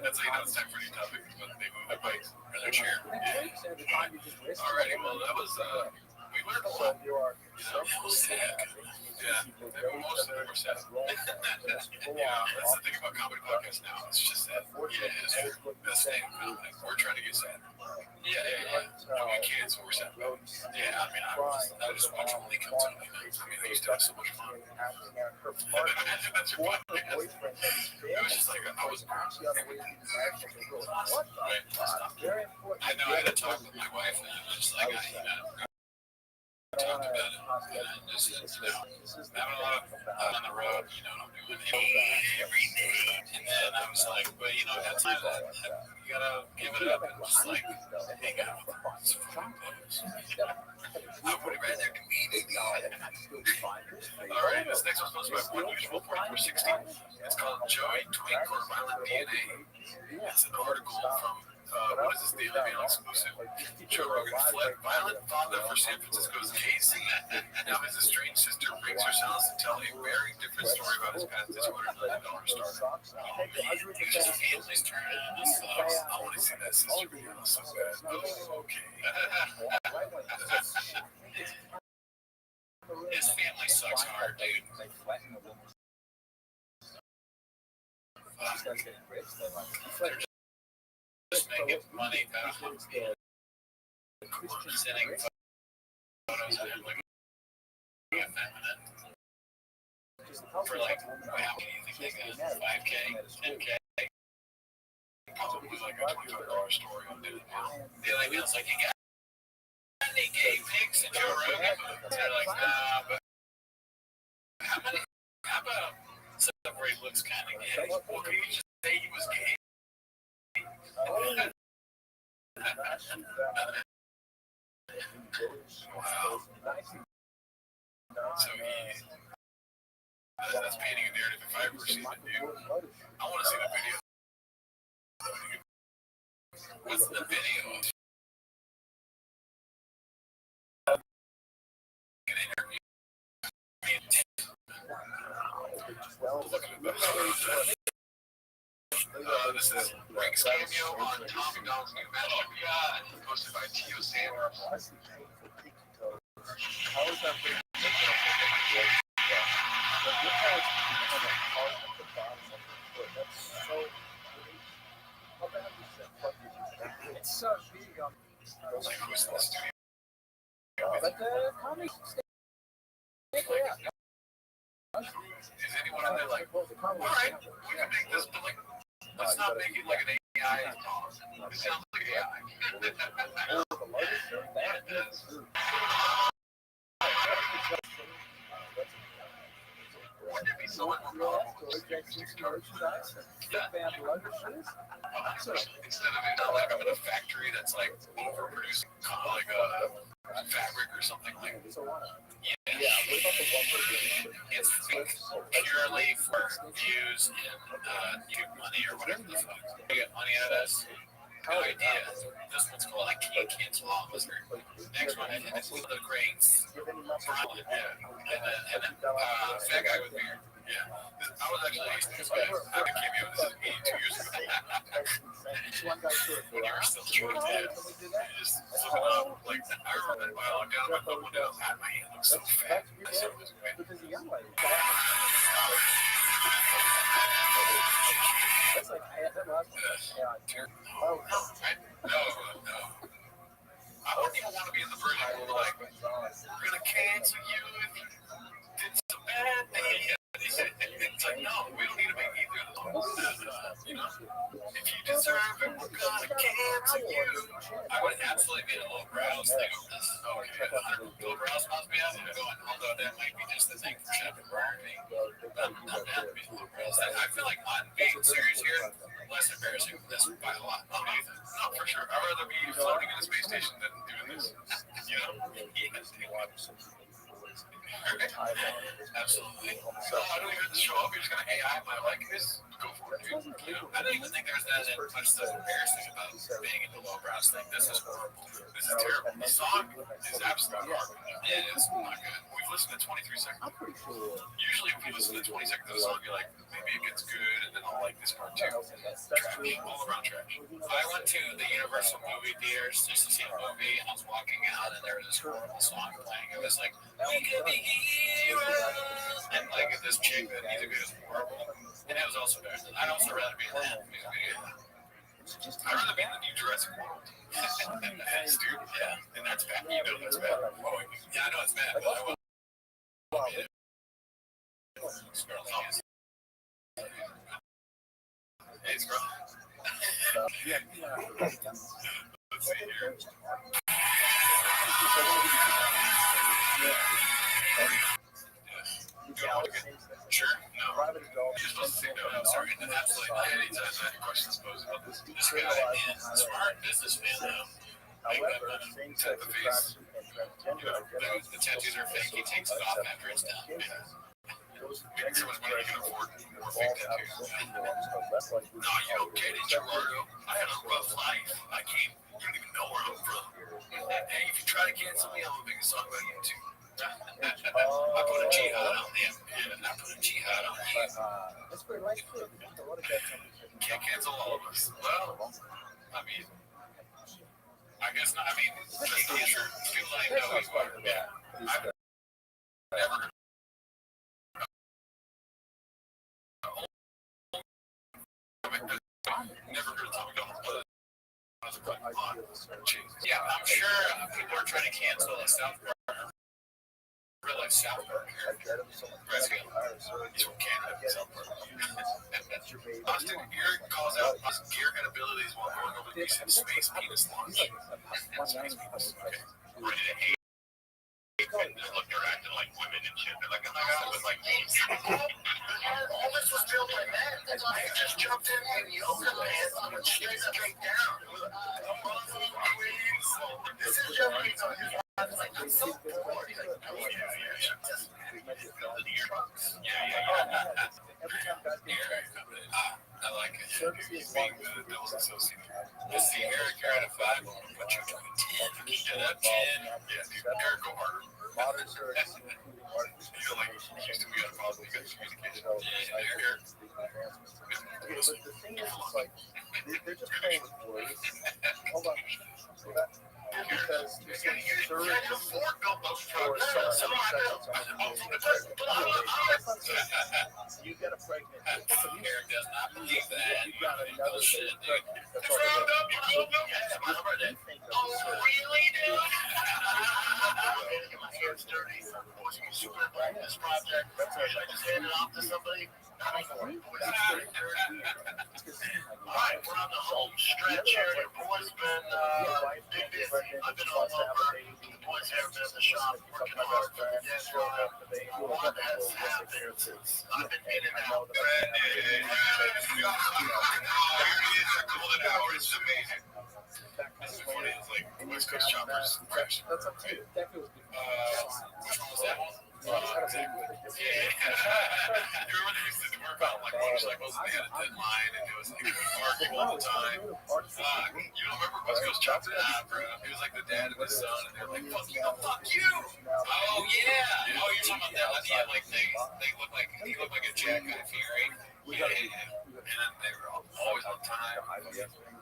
That's how you know it's time for these topics when they move their bikes or their chair. Alrighty, well, that was, we learned a lot. It was sad. Yeah, most of them were sad. That's the thing about comedy podcasts now. It's just sad. Yeah, it's true. That's the thing. We're trying to get sad. Yeah. We can't, so we're sad. Yeah, I mean, I just watch only comes on nights. I mean, they used to have so much fun. That's your point. It was just like, I was right. I know I had to talk with my wife, and I was just like, talked about it, and just having a lot of on the road, I'm doing every day, and then I was like, well, that's it, you gotta give it up, and just like, hang out with it's fucking close. I'll put it right there, immediately. Alright, this next one's supposed to be my unusual 4460. It's called Joey Twink or Violent DNA. It's an article from what is this Daily Mail exclusive? Joe Rogan fled violent father for San Francisco's KC. Now his estranged sister brings her sons to tell a very different story about his past $200 million startup. It's just family's turn. It sucks. I want to see that sister video so bad. Okay. His family sucks hard, dude. They're just making money out of sending photos of him looking effeminate for like, how many do you think they got? 5K? 10K? Probably like $25 story on it. The only email's like, you got any gay pics in Joe Rogan? They're like, nah, but how about stuff where he looks kind of gay? Well, can you just say he was gay? Wow. So that's painting a narrative if I ever see the dude. I want to see the video. What's the video of? An interview. Look at it. This is Rick's cameo on Tommy Dog's new matchup. Yeah, hosted by Tio Sanders. How is that big? It's so big on Like, who's in the studio? but the comedy Is anyone in there like, alright, we can make this, but like, let's not make it like an AI dog. It sounds like AI. Wouldn't it be so much more powerful? Instead of it, like I'm in a factory that's like overproducing like a fabric or something like that. It's purely for views and YouTube money or whatever the fuck. You get money out of this. Good idea. This one's called I Can't Cancel Officer. Next one is The Greats. And then Fat Guy with Beard. Yeah. I was actually this guy. I became you. This is me 2 years ago. When you were still short, yeah. Just looking up. Like, I remember when I looked down at my phone window, my hand looked so fat. I said, this way. That's like that last one. No. I don't even want to be in the version where we're like, we're gonna cancel you if you did some bad thing. It's like, no, we don't need to make either of those. You know, if you deserve it, we're gonna cancel you. I would absolutely be a little browse thing over this. Okay, little browse must be out there going, although that might be just the thing for Shepherd marketing. But not bad to be a little browse. I feel like I'm being serious here. Less embarrassing than this by a lot. No, for sure. I'd rather be floating in a space station than doing this. You know? Absolutely. So I don't even show up. You're just gonna AI my like this. Go for it, dude. You know? I don't even think there's that much that's embarrassing about being in the low browse thing. This is horrible. This is terrible. The song is absolutely horrible. It is not good. We've listened to 23 seconds. Usually, if you listen to 20 seconds of the song, you're like, maybe it gets good, and then I'll like this part too. Trash, all around trash. I went to the Universal movie theaters just to see a movie, and I was walking out, and there was this horrible song playing. It was like, we could be heroes, and like this chick that music video was horrible, and it was also bad. I'd also rather be in that music video. I'd rather be in the new Jurassic World. That's stupid, yeah, and that's bad. You know that's bad. Oh, yeah, I know it's bad, but I will. Hey, it's girl. Let's see here. Sure. No. You're supposed to say no. I'm sorry. Absolutely not. Anytime I have questions posed about this guy is a smart businessman, though. However, Set the face. The tattoos are fake. He takes it off after it's done. Maybe so much money you can afford more fake tattoos. No, you don't get it, Gerardo. I had a rough life. You don't even know where I'm from. Hey, if you try to cancel me, I'm gonna make a song about you too. I put a jihad on them. Yeah, I put a jihad on them. Can't cancel all of us. Well, I mean, I guess not. I mean, just the truth. People I know is what. Yeah. I've never. Never heard of Tommy Donald. Yeah, I'm sure people are trying to cancel South Park. Real life South Park here. Brazil. He's from Canada. South Park. Austin Gear calls out Gear and abilities while going He said space penis launch. Space penis. Ready to hate. And just look, they're acting like women and shit. They're like, oh my god, with like all this was built by men. They just jumped in and yoga pants and went straight down. This is Japanese. I'm so bored. I like it. Being the devil's associate. Just see Eric here at a 5, I'm going to put you to a 10. Get that 10. Yeah, dude. Eric, go harder. Modern service, including You're like, Houston, we got a problem. We got communication. Yeah, Eric. But the thing is, it's like, they're just playing with words. Hold on. Because there's some surge or someone you get a pregnant. Eric does not believe that. You got another shit, dude. That's all Oh, really, dude? My hair's dirty. Super proud of this project. I just handed it off to somebody. Alright, we're on the home stretch here. Your boy's been big busy. I've been all over. The boys have been in the shop working hard. A lot has happened since I've been in and out. It's amazing. This is funny. It's like West Coast choppers. That's up to you. That feels good. Which one was that one? Yeah. You remember they used to work on like motorcycles and they had a deadline and it was like arguing all the time. You don't remember West Coast Chopper? Nah, bro. He was like the dad of his son and they were like, fuck you. Oh, yeah. Oh, you're talking about that one? Yeah, like they look like, he looked like a Jack kind of Fury. Yeah. And then they were always on time.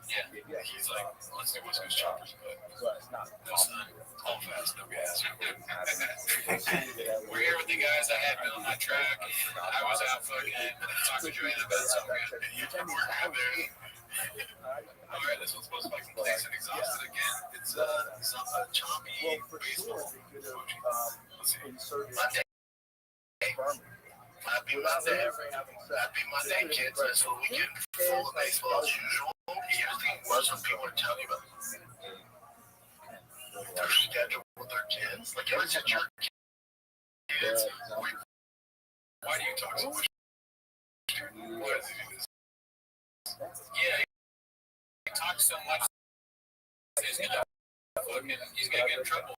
Yeah. He's like, let's do West Coast Choppers, but no son. All fast, no gas. We're here with the guys. I had been on that track. I was out fucking talking to Joanne about something. We're out there. All right, this one's supposed to be complete and exhausted again. It's choppy. Well, for sure, they could have inserted Happy Monday, happy Monday, kids. This whole weekend full of baseball as usual. Here's the worst when people are telling you about their schedule with their kids. Like, it's just your kids. Why do you talk so much? Why does he do this? Yeah, he talks so much. He's gonna get in trouble.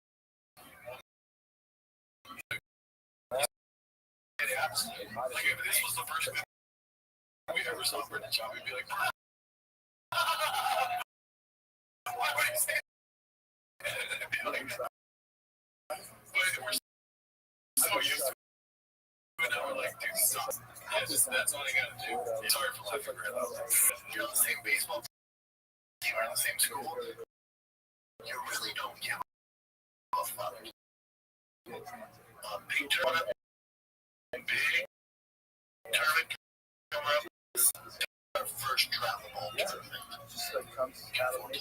Like, if this was the first movie we ever saw for the job, we'd be like, why would he say that? It'd be like, but we're so used to it now, we're like, dude, stop. Yeah, that's all I gotta do. It's hard for life to figure it out. You're on the same baseball team, you're in the same school. You really don't give a fuck. Big tournament. Big tournament coming up. Our first travel ball tournament. just like comes out of me.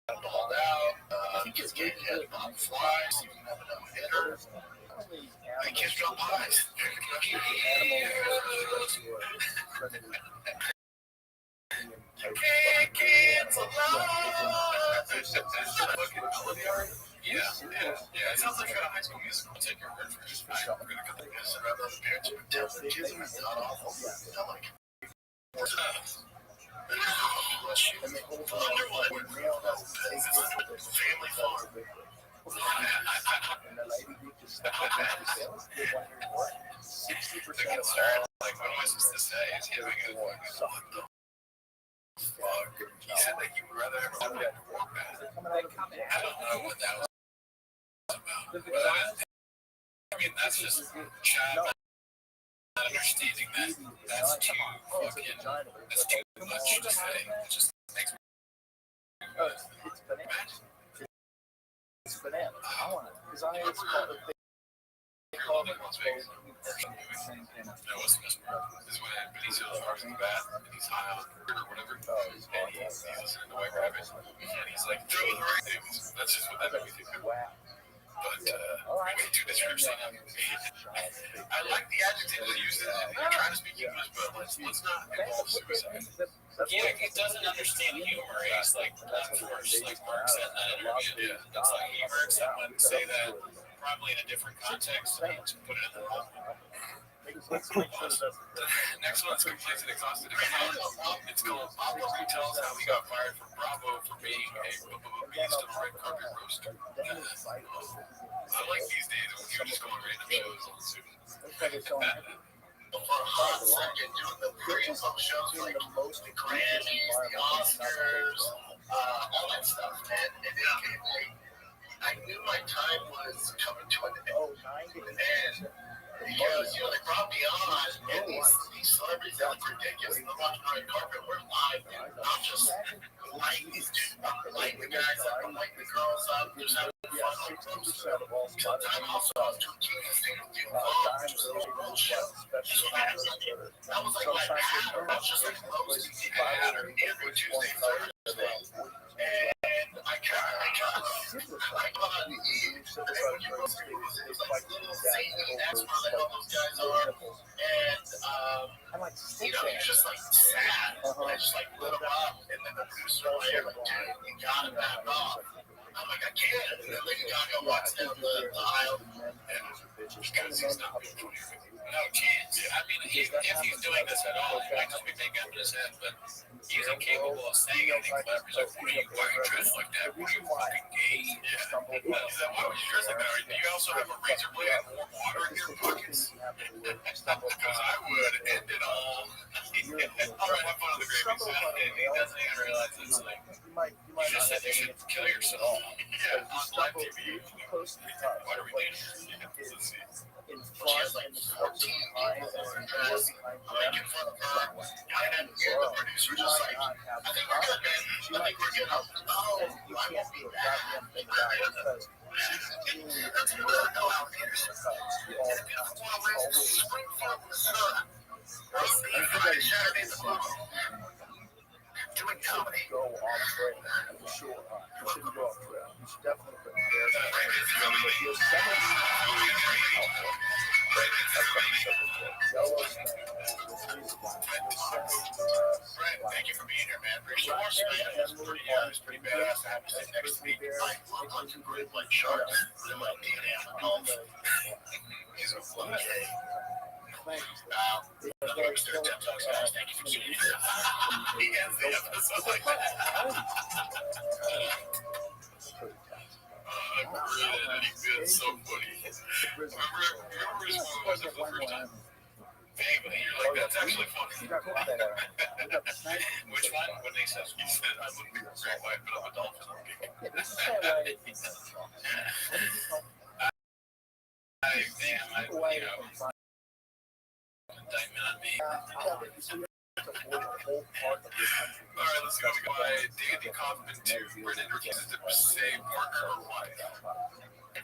Balled out. I think his game had bomb flies. He didn't have enough hitter. The kids drop pies. Kids Yeah, it sounds like a high school musical. Take your word for it. I'm gonna go like this. Rather than parents who tell the kids it's not awful. I'm like, Underwood. Family farm. And the lady who just stepped up into sales, they're wondering what 60% of all. Like, what am I supposed to say? Is he having a what the fuck? He said that he would rather have a woman walk back. I don't know what that was about. But I mean, that's just child not understanding that. That's too fucking. That's too much to say. It just makes me. It's banana. It's banana. I want it. Because I always call it. They call it. No, what's the best part? Is when Benicio is in the bath and he's high on or whatever. And he's listening to White Rabbit. And he's like, throw the right things. That's just what that made me think of. But, dude, that's what I'm saying. I like the adjectively use it. You're trying to speak English, but let's not involve suicide. Yeah, he doesn't understand humor. He's like, of course, like Mark said in that interview. Yeah. It's like he heard someone say that probably in a different context and to put it in the wrong. Next one's Complete and Exhausted. It's called Pablo retells how he got fired from Bravo for being a beast on a red carpet roaster. I like these days when you're just going random shows on Zoom. For a hot second, doing the pre-pop shows like the Grammys, the Oscars, all that stuff, man. And I knew my time was coming to an end. Because, they brought me on, and these celebrities that look ridiculous. I'm watching the red carpet, we're live, man. I'm just lighting these dudes up, lighting the guys up, I'm lighting the girls up, just having fun. Sometimes also I was doing vlogs, bullshit. That was like my pattern. I was just like posting the pattern every Tuesday, Thursday. And I got on the Eve, and when you go through, it's like little zany experts like all those guys are, and you're just like sad. I just like lit them up, and then the producer was like, dude, you gotta back off. I'm like, I can't. And then Lady Gaga walks down the aisle, and because he's not being funny. No chance. I mean, if he's doing this at all, he might just be making up in his head, but he's incapable of saying anything clever. He's like, why are you dressed like that? Why are you fucking gay? Yeah. He's like, why would you dress like that? Do you also have a razor blade and warm water in your pockets? Because I would end it all. All right, have fun on the Grammys. And he doesn't even realize it's like, you just said you should kill yourself. Yeah, on live TV. Why are we doing this? She has like 14 people in dress, like in front of her, and then the producer just like, I think we're good, man. I think we're good. Oh, I won't be back. That's more than no alligators. And if you don't want to wear spring farm in the sun, Friday, Saturday, the club, doing comedy. Go off trail. Sure. You shouldn't go off trail. You should definitely go off trail. Thank you for being here, man. Appreciate it. It's pretty badass to have you sit next to me. I love hunting group like sharks. I like DNA on the golf. He's a fun kid. Thank you for tuning in. He ends the episode like that. It's so funny. Remember his phone was the first time? Dang, but you're like, that's actually funny. Which one? When they said, he said, I wouldn't be a great wife, but I'm a dolphin. Indictment on me. Alright, let's go. We go by David Kaufman to Brendan refuses to say partner or wife.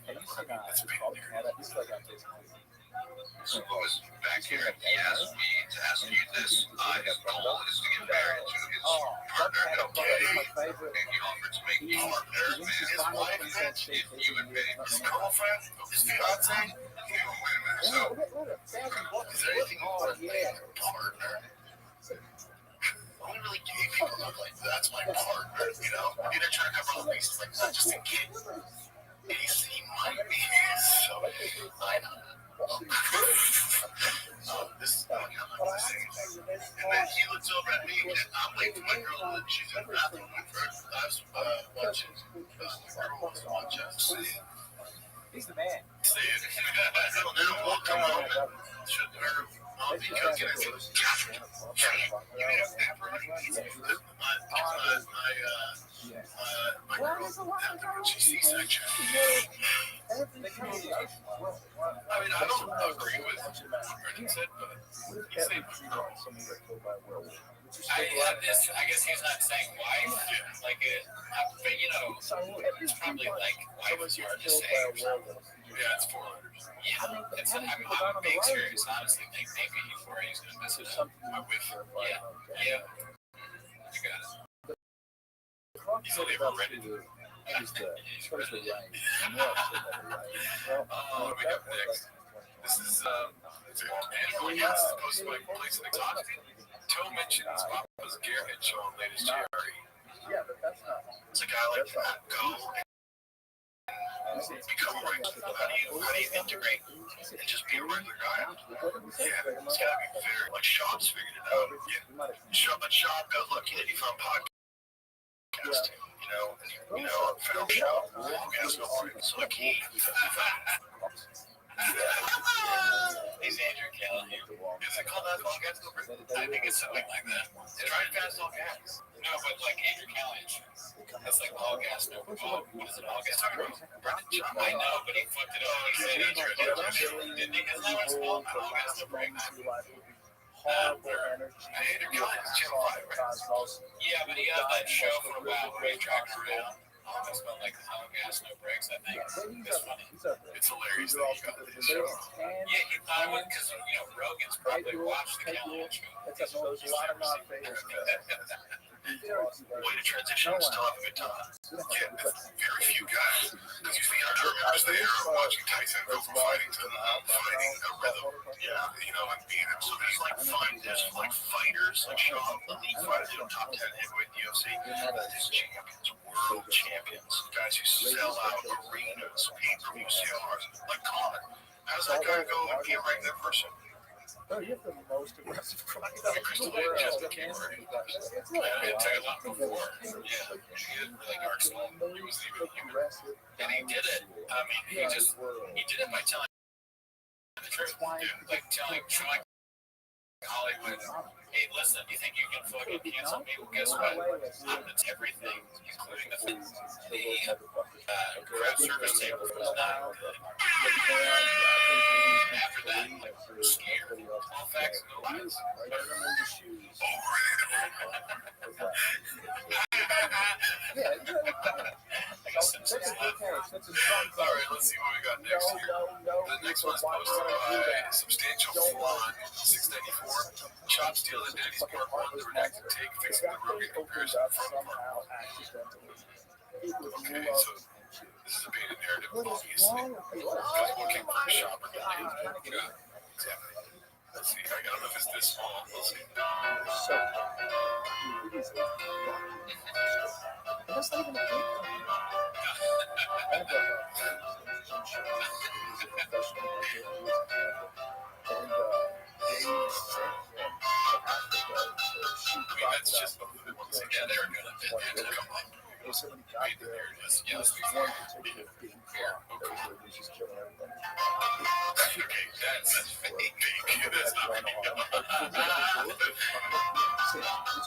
That's big. So I was back here and he asked me to ask you this. His goal is to get married to his partner, okay? And he offered to make me partner, man. His wife, bitch, if you would pay his girlfriend, his fiance. Wait a minute. So, is there anything you want to make a partner? Only really gay people look like that's my partner, you know? I mean, they're trying to cover all the bases, like, it's not just a kid. AC might be, so I don't know. This is what I'm saying. And then he looks over at me, and I'm waiting for my girl, and she's in the bathroom with her. I was watching, my girl wants to watch us. He's the man. See it. So now I'll come home and should her mom be cooking. I said, Catherine, you need a pepperoni pizza. My girl had a C-section. I mean, I don't agree with what Brendan said, but he said I guess he's not saying wife, like it, but you know, it's probably like wife is hard to say. Yeah, it's 4 letters. Yeah, it's, I'm being serious, honestly. Think maybe before he's gonna mess it up. My wife. Yeah. You got it. He's only ever read it. What do we got next? This is Anyone else is posted by place in exhaustion? Toe mentions Papa's Garrett show on latest GRE. Yeah, but that's not. It's a guy like that. Go and become right. How do you integrate and just be a regular guy? Yeah, it's gotta be very like Sean's figured it out. Yeah. Sean got lucky that he found podcast. Found Sean. Podcast so like he. He's Andrew Callahan. Is it called that podcast? I think it's something like that. Try to pass all gas. No, but like Andrew Callahan. That's like all gas, no ball. What is it, all gas? I know, but he fucked it up. He said Andrew. Didn't he? Isn't that what it's called? All gas, no break. Andrew Callahan's Channel 5, right? Yeah, but he had that show for a while where he driving around. It's called like all gas, no brakes, I think. It's funny. It's hilarious that he got this show. Yeah, he thought it was because, Rogan's probably watched the Callahan show. It's a lot of non-famous. Way to transition and still have a good time. Yeah, very few guys. Because usually I was there watching Tyson go from fighting to fighting a rhythm. Yeah, and being so there's like fighters like Sean, elite fighters, top 10 heavyweight in the UFC. There's champions, world champions, guys who sell out arenas, pay-per-view CRs, like Conor. How does that guy go and be a regular person? No, you have the most aggressive crowd. Crystal Lake just became ready. It took a lot before. Yeah, she had like Arsenal. He wasn't even human. And he did it. I mean, he did it by telling the truth. Like showing Hollywood, hey, listen, you think you can fucking cancel me? Well, guess what? It's everything, including the craft service table was not good. After that, we're scared. All facts, no lies. Alright, let's see what we got next here. The next one's posted by Substantial Flan 694. Chop steal identity sport one, the redacted take, fixing the Rogan comparison from part. Okay, so this is a painted narrative, obviously. Because what came first, shop or delete? Yeah, exactly. Let's see, I don't know if it's this small. Let's see. That's not even a big That's just the ones. Yeah, they were good. Come on. So many guys there. Yes, one particular big crowd that was just killing everybody. Okay, that's fake. That's not real. It's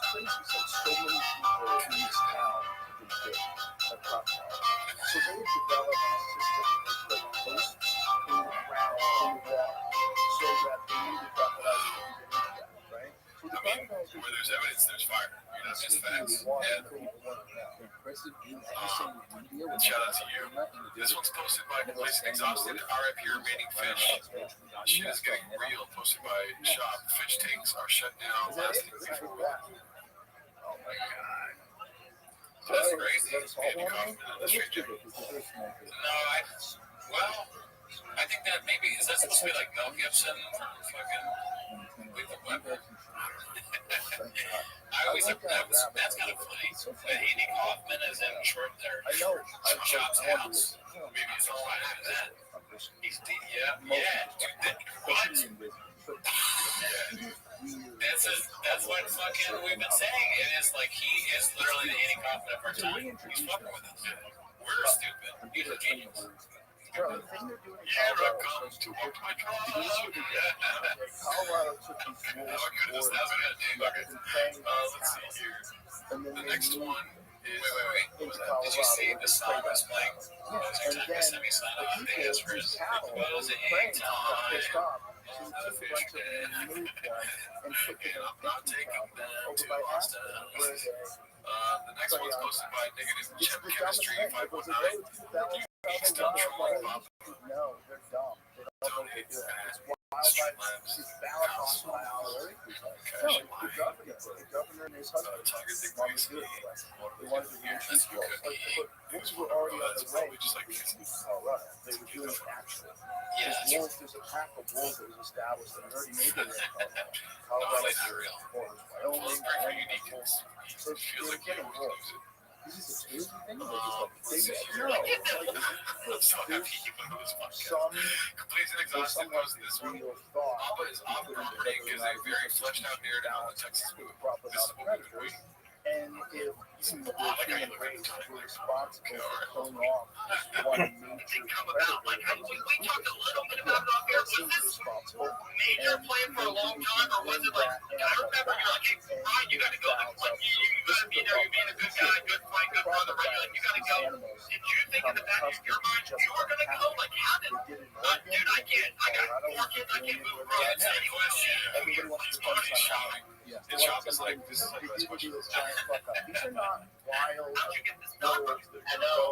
crazy. So many people in this town have been big, like crop town. So they have developed a system that put posts in the ground, in the water, so that they need the crocodiles to get into that, right? So the crocodiles Where there's evidence, there's fire. That's facts. Shout out to you. This one's posted by Place Exhausted. RIP remaining fish. Shit is getting real. Posted by Shop. Fish tanks are shut down. Last thing before. Oh my god. That's crazy. Andy Kaufman, the stranger. No, I think that maybe is that supposed to be like Mel Gibson from fucking Lethal Weapon? I always look that's kind of funny. But Andy Kaufman is in short there. Shop's house. Maybe it's all right after that. He's dude, what? That's what fucking we've been saying. It is like he is literally the Andy Kaufman of our time. He's fucking with us. We're stupid. He's a genius. Bro, the thing they're doing in Here I Colorado come to walk my Colorado took these rules forward. Let's see here. The next one is wait. Did you see the song I was playing? And then the people whose cattle were praying pissed off. So we took a bunch of them and moved them and put them in a big town over by Aspen, where the next one's posted by Negative Chip Chemistry 519. No, they're dumb. They don't know what they're doing. It's wildlife. It's Holocaust biology. No, the governor his husband wanted to do it. They wanted to reintroduce wolves. But wolves were already on the way to Colorado. They were doing it naturally. There's a pack of wolves that was established that had already made their way in Colorado, Wyoming, wolves. So they were getting wolves. Is this a tourism thing? Or just like they no. I'm so happy he put on this podcast. Complete and exhaustive was this one. Abba is operating is a very fleshed out narrative on the Texas movie. This is what we've been waiting for. And if the human race were responsible for killing off one major predator, We talked a little bit about it off here. Was this major plan for a long time, or was it like, I remember you're like, hey, Brian, you got to go. Like, you got to be there. You're being a good guy, good friend, good brother, right? Like, you got to go. Did you think in the back of your mind you were going to go? Like, how did, dude, I can't. I got 4 kids. I can't move around. everybody wants to focus on how. His job is like, this is These are not wild wolves that are going to go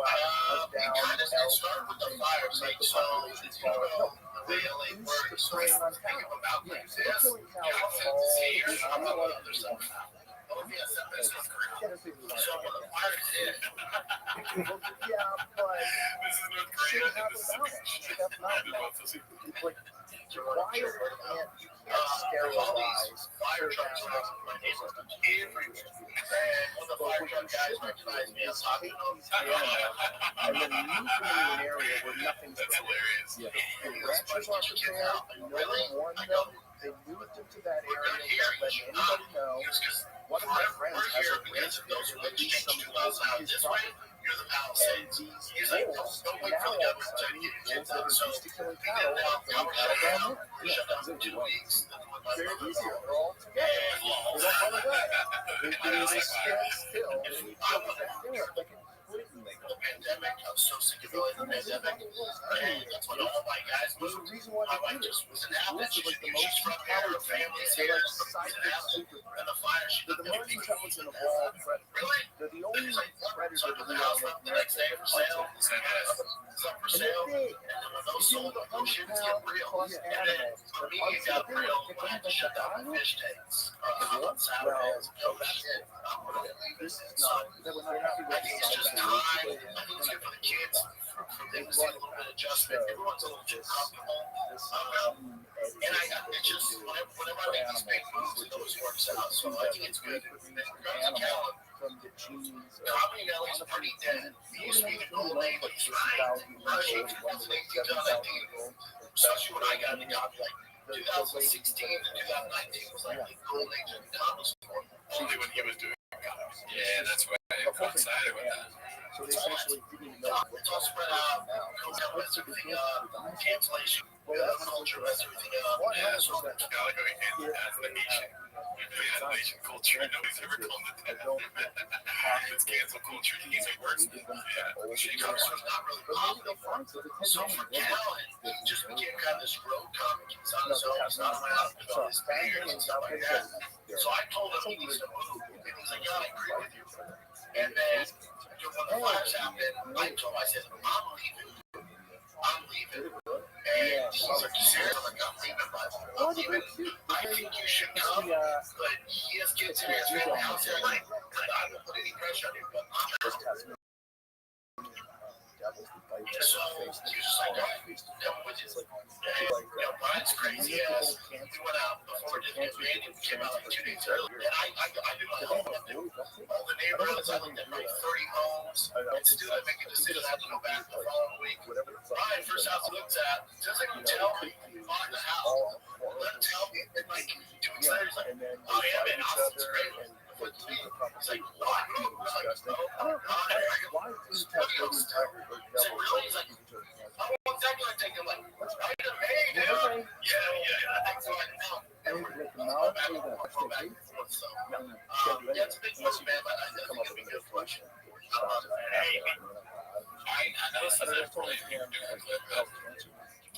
out and hunt down elk and make the population smaller. No, they're used to preying on cows. They're killing cows all the time. I like this one. Yeah, but shit happens out there. Shit happens out there. It's like, why you can't sterilize fire trucks everywhere. But what you should do is take these animals and then move them to an area where nothing's prepared. The ranchers are prepared, no one warned them, they moved them to that area without letting anybody know. One of my friends has a ranch there that released some of the wolves on his property. And these wolves, now all of a sudden, wolves that are used to killing cattle are killing cattle down there. They're easier. They're all together. They don't run away. They stand still and then you kill them back there. Like completely. The pandemic, I was so sick of the pandemic. That's when all my guys There's a reason why they do this. was an outlet. Wolves are like the most intelligent families. They're like psychic super predators. They're the most intelligent of all predators. They're the only predator that we have in North America. For sale. And they're big. If you look at 100-pound plus animals, For me, it got real when I had to shut down the fish tanks. On Saturdays. Oh, shit. this is not. I think it's just time. I think it's good for the kids. For them to see a little bit of adjustment. Everyone's a little too comfortable. And it just, whenever I make these big moves, it always works out. So I think it's good. From the genes. Comedy Valley's pretty dead. It used to be the golden age of trying. Rushing 2018, especially when I got into comedy, like 2016 to 2019 was like the golden age of comedy sport. only when he was doing comedy. Yeah, that's why I coincided with that. So they essentially didn't know what It's all spread out. Comes out with everything cancellation. Culture, that's everything Gotta go in as the nation. Nation culture. Nobody's ever called it that. It's cancel culture. He's a worse than She comes from not really popular. So for Callan, he just became kind of this road comic. He's on his own. He's not around with all his beers and stuff like that. So I told him he needs to move. And he's like, yeah, I agree with you. And then when the fires happened, I told him, I said, I'm leaving. And he's like, serious? I'm like, I'm leaving. I think you should come, but he has kids in his family house here. Like, I don't put any pressure on him, but I'm so he's just like, which is like, Brian's crazy ass. He went out before we did his band. He came out like 2 days earlier. And I do my whole all the neighborhoods. I looked at like 30 homes. And still I make a decision. I have to go back the following week. Brian, first house he looked at, doesn't even tell me he bought the house. Let him tell me. And like 2 weeks later, he's like, oh yeah, man, house is great. It's like, why? I was like, oh, why is that really? He's like, how long is that going to take? I'm like, right to May, dude. Yeah, I think so. Yeah, it's a big question, man, but I think it'll be good question. I know this is a totally weird clip, but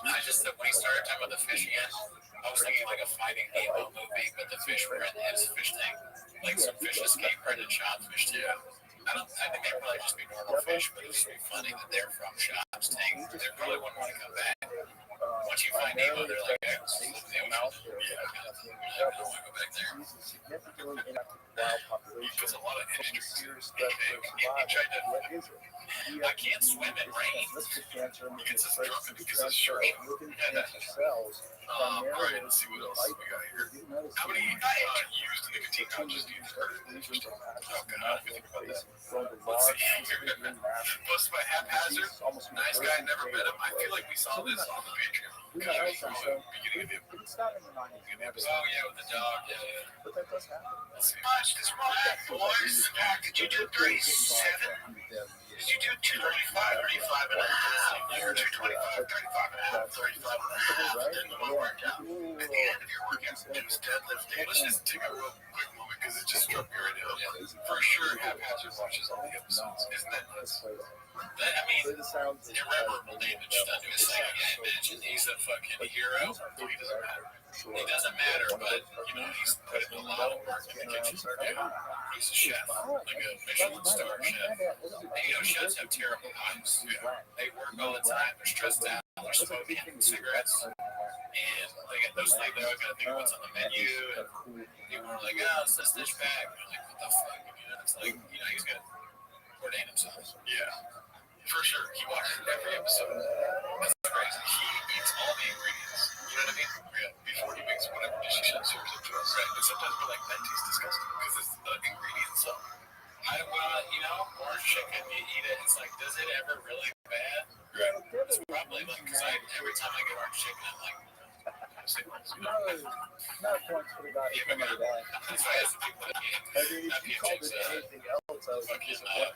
I just, when he started talking about the fish again, I was thinking like a Finding Nemo movie, but the fish were in his fish tank. Like some fish escape predator shot fish too. I think they'd probably just be normal fish, but it would be funny that they're from Shop's tank. They probably wouldn't want to come back. Once you find Nemo, they're like, they mouth. Yeah, I don't want to go back there. species is significantly inactive wild population. Puts a lot of It's a energy. serious threat to their survival. What is it? I can't swim in rain. Listed cancer and It's a breaks drug the because it's transfer short. of living cancer cells All right, primarily let's see what else we got here. to the How many used nicotine pouches do you think are lesions or patches Oh, in the God, mouth I think and about face, that. growing to Let's large, see. specifically massive Plus by haphazard. disease, almost Nice guy, never met him. I feel like we saw this on the Patreon. We Kind know of some, from so the beginning of the it's not in the 90s. Oh, yeah, with the dog. Yeah, yeah. But that does happen. Let's see. Much this morning, boys. Did you do 37? Did you do 235, 35 and a half? Or 225, 35 and a half, 35 and a half? It didn't want to work out. At the end of your workout, do deadlifting. Let's just take a real quick moment because it just struck me right now. For sure, haphazard watches all the episodes. Isn't that nuts? That, I mean, irreparable damage done to his psyche. I imagine he's a fucking hero. He doesn't matter. He doesn't matter, but you know he's put in a lot of work in the kitchen. He's a chef, like a Michelin star chef. And, you know, chefs have terrible lives. They work all the time. They're stressed out. They're smoking cigarettes, and they get those things. They always got to think of what's on the menu. And people are like, "Oh, it's this dish bag." And you're like, "What the fuck?" You know, it's like, you know, he's got to ordain himself. Yeah. For sure. He watches every episode. That's crazy. He eats all the ingredients. You know what I mean? Yeah. Before he makes whatever dish he serves it to us. Right. And sometimes we're like, that tastes disgusting because it's the ingredients. So, you know, orange chicken, you eat it. It's like, does it ever really bad? Right. It's probably like, because every time I get orange chicken, I'm like, No points for the guy who came out of that. that's why I asked the people that I mean, if you called it anything else, I was disappointed.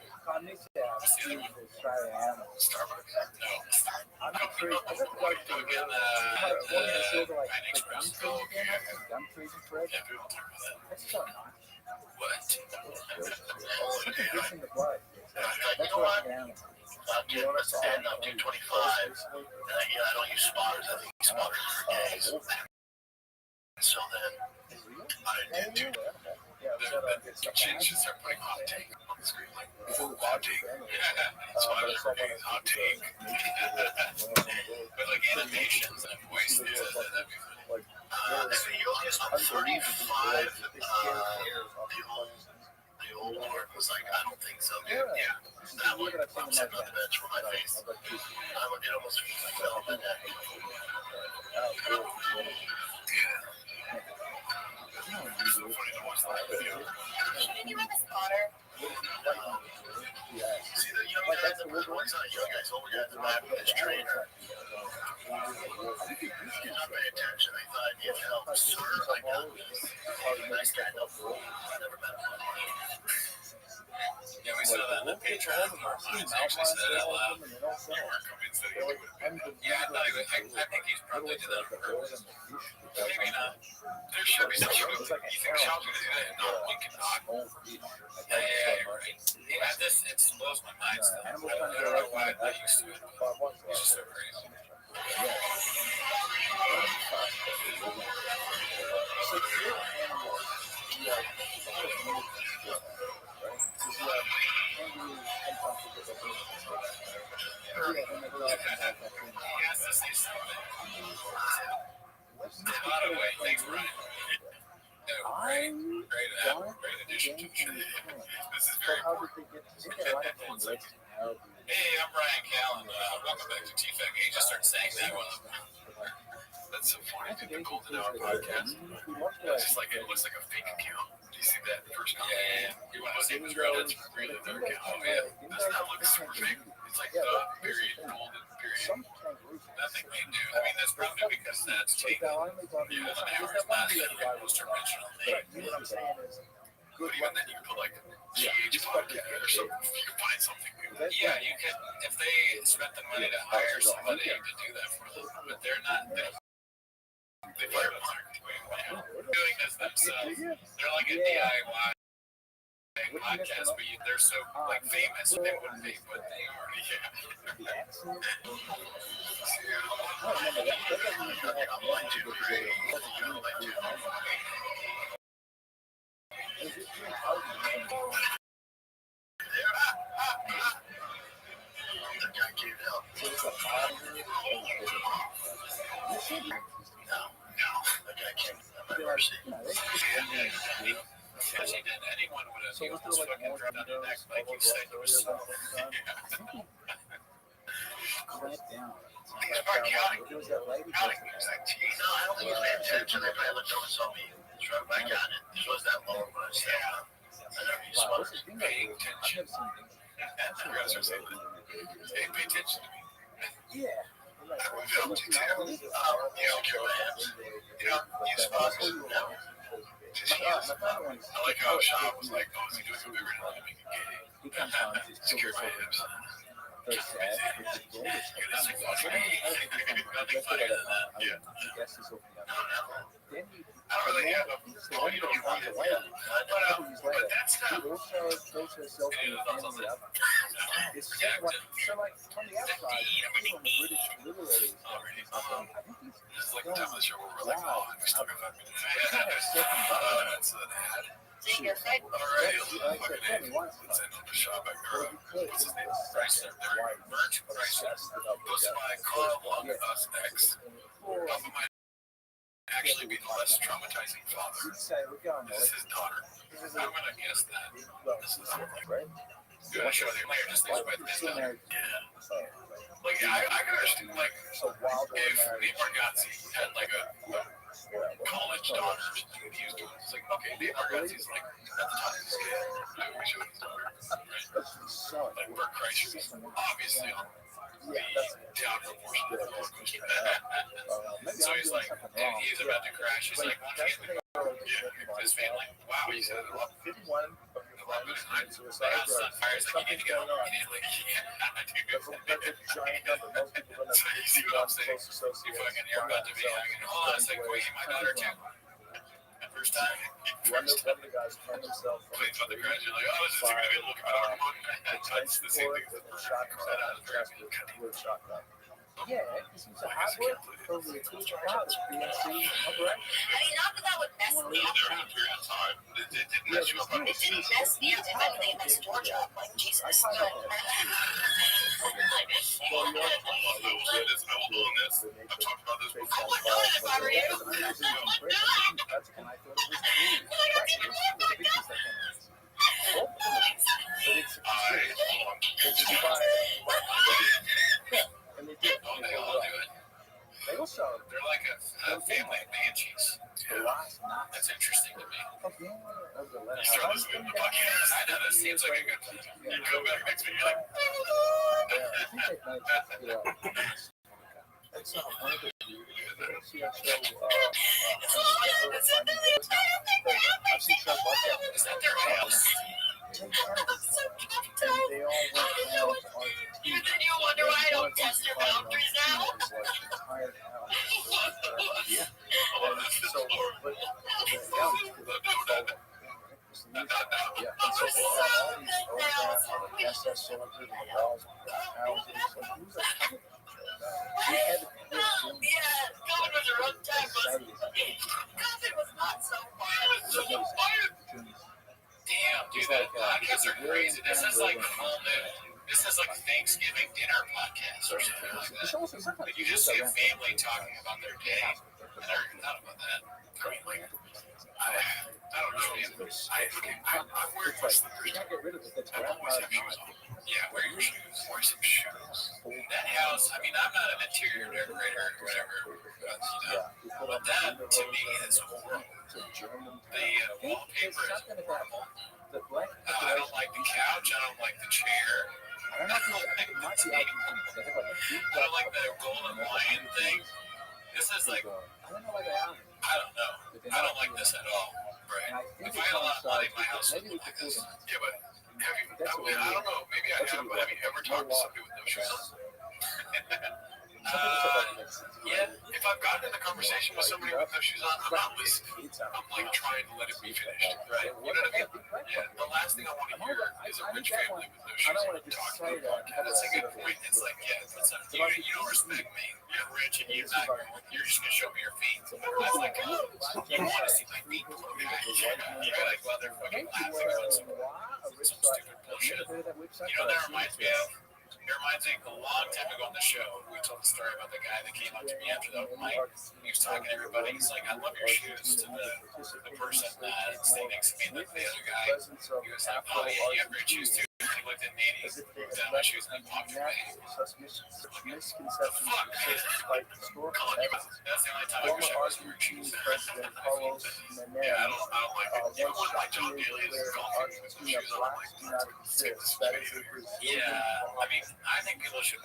Australian animal. Starbucks? No. I'm not crazy. I got the guy Go who again, one that's over like Pine the gum Express. trees again. Gum trees and forever. Yeah, people talk about that. That's so nice. What? Look at this in the blood. That's know what what? animal. Do and I'll do 25. And I don't use spotters. I think spotters are days. So then I do The changes are putting hot take on the screen. Like, hot take. That's why I was reading hot take. But like animations and voice, that'd be funny. so you only saw 35. The old one was like, I don't think so, dude. Yeah. That one, I'm sitting on the bench for my face. It almost fell on my neck. Yeah. It's so funny to watch that video. Did you have a spotter? See the young guys, well, he's not a young guy, he's older guy, I'm his trainer. He's not paying attention. I thought I needed help. Sir, I got this. Nice guy, no fool. I never met him. Yeah, we saw that in the Patreon. Mine actually said it out loud. We weren't convinced that he would have been. Yeah, I think he's probably did that on purpose. Maybe not. There should be some sort of. You think Sean's going to do that? No, we cannot. Yeah, you're right. Yeah, it blows my mind still. I don't know why I used to it. It's just so crazy. Yes, this is something. By the way, thanks, Brian. Great addition to the show. This is very important. Hey, I'm Brian Callen. Welcome back to TFAC. He just started saying that one. That's so funny. The Golden Hour podcast. It's just like it looks like a fake account. Do you see that first comment? Yeah. You want to see this girl? That's really their account. Oh yeah. Doesn't that look super fake? It's like the period, golden period. Nothing they do. I mean, that's probably because that's taken. Yeah, the hours last time it was original name. But even then, you can put like GH podcast or something. You can find something new. Yeah, you can. If they spent the money to hire somebody to do that for them, but they're not. They fire doing this themselves. They're like a DIY podcast, but they're so like famous they wouldn't be, but they are. Yeah. by mercy. Because he did, anyone would have, he was just fucking dropped on your neck like you said you were so. Clamp down. He's part counting. There was that lady. Counting. He's like, geez, no, I don't think he's paying attention. They probably looked over and saw me. Struck back on it. This was that lower one. Yeah. I never used Wow, one. what's his name? Paying I've attention. never seen him. Congrats are saying that. Hey, pay attention to me. Yeah. We filmed you too. You don't care what happens. You know, you spot it. No. I like how Sean was like, oh, is he doing a bigger than to make it gay? He comes on, he's Secure my hips. very sad. Yeah. Yes, he's opening up. Then he, I don't really have a. Oh, you don't want runs it. away. But that's He not. also throws herself in the family up. It's so like from the outside, even the British literary I think he's This is like the time of the show where we're like, oh, we still got 5 minutes. That's an ad. Seeing your face. Alright, fucking A. Let's end on the shop at what's his name? Chrysler. Merch Chrysler. Goes by Carl Long Us X. Alpha might actually be the less traumatizing father. He'd say, we're going, This is his daughter. I'm gonna guess that. This is right? good. I show you later. Just things with this stuff. Yeah. Like, I can understand, like, So while they if were Nate Bargatze had, like, a college daughter, he was doing, it's like, okay, Nate Bargatze's, like, at the top of his scale. I would show his daughter, right? Like, Bert Kreischer is obviously on the downhill portion of the roller coaster. So he's like, and he's about to crash. He's like, his family, wow, he said it a lot. 51 of your friends suicide Sunfires, like, you need to go immediately. That's a giant number. Most people don't So you see what I'm saying? You fucking, you're about to be having, hold on a second, wait, my daughter too. First time. One of the guys turned himself from Please, on the ground, you're like, oh, this is gonna be a little bit That's the same thing. shot himself out of the chest with a shotgun. Yeah, because he's a hard worker for the teacher out of BNC. I mean, not that that would mess me up. It didn't mess you up. It didn't mess me up if I could get my store job. Like, Jesus. But, I've talked about this before. I would know it if I were you. That's when I thought it was cool. And they did. Oh, they all do it. They also, They're like a family of banshees. the last night That's interesting to me. of the end of the letter. You start listening to the podcast. I know that seems like a good plan. You go back next week, you're like, I think they've managed to get out. It's not one of the I've seen shows like that. is that their house? And they all went down on TV. Then you wonder why I don't test your boundaries now. Yeah. So, but yeah, and so they have all these photographs of SS soldiers and walls and houses. So who's a we had to Yeah, COVID was a rough time, but COVID was not so far. Damn, dude, that podcasts are crazy. This is like full moon. This is like Thanksgiving dinner podcast or something like that. Like you just see a family talking about their day, and they're not about that. Like, I don't know. I'm wearing my slippers. I always have shoes on. Yeah, wear your shoes. Wear some shoes. That house, I mean, I'm not an interior decorator or whatever, but that to me is horrible. The wallpaper is horrible. I don't like the couch. I don't like the chair. I don't like the golden lion thing. This is like, I don't know. I don't like this at all. Right. If I had a lot of money, my house would look like this. Yeah, but I don't know. Maybe I have, but have you ever talked to somebody with no shoes on? Yeah, if I've gotten in a conversation with somebody with no shoes on, I'm not listening. I'm like trying to let it be finished, right? You know what I mean? Yeah, the last thing I want to hear is a rich family with no shoes on talking about podcast. That's a good point. It's like, yeah, you don't respect me. You're rich and you're just going to show me your feet. That's like, you want to see my feet. You're like, well, they're fucking laughing about some stupid bullshit. You know what that reminds me of? It reminds me, a long time ago on the show, we told the story about the guy that came up to me after the mic. He was talking to everybody. He's like, "I love your shoes." To the person sitting next to me, the other guy, he was like, "Oh yeah, you have great shoes too." He looked at me and he looked at my shoes and he popped away. Misconceptions Fuck. That's the only time I wish I was wearing shoes. President Carlos Menem, Yeah, I don't like it. You know once what, like John Daly is golfing with some shoes on, like, do not exist. That is a Brazilian yeah, I mean, I think people should.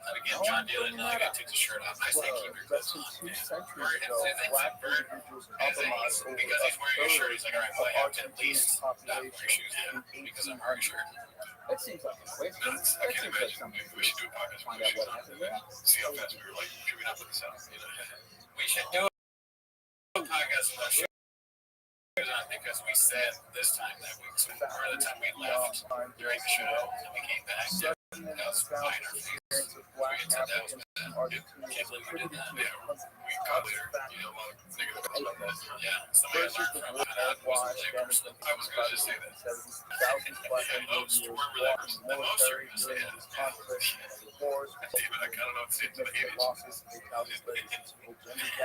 Again, John Daly, not a guy takes his shirt off. I say keep your clothes on. Two centuries Or ago, black individuals compromised over because he's wearing a shirt, he's like, all right, well, I have to at least not wear population shoes because I'm wearing a shirt. That seems like a question. I can't imagine if we should do a podcast with shoes on. See how fast we were like, should we not put this out? You know? We should do a podcast with our shoes on because we said this time that week, so, or the time we left during the show and we came back. That was fine. Our face. We had said that was bad. Can't believe we did that. Yeah, we got later. You know, a lot of negative things about that. Yeah, somebody I learned from that wasn't labor. I was going to just say that. Most were labors. The most are going to say it. David, I kind of know it's into the 80s.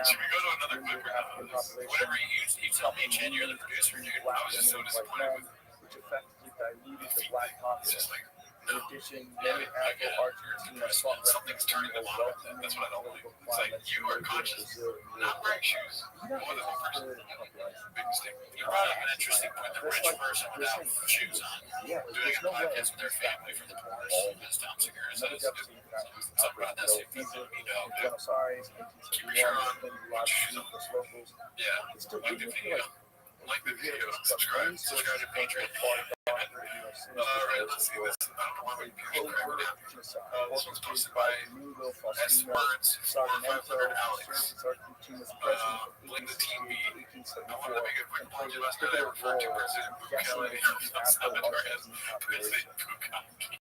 Should we go to another clip or not? Whatever you tell me, Chen, you're the producer, dude. I was just so disappointed with which effectively diluted the black it's just populace. like, In addition, many Afro-Argentina something's turning them on. That's what I don't like. It's like you are conscious, not wearing shoes. More than one person. Big mistake. You brought up an interesting point. The rich person without shoes on, doing a podcast with their family for the poor, as Tom Segura says. Something about that same thing. You know, keep your shirt on, put your shoes on. Yeah, like the video, subscribe to Patreon. Alright, let's see this. I don't know why we this one's posted by S Words 4500 Alex. Blame the team B. I wanted to make a quick plunge last night. I referred to President Bukele as President Bukaki.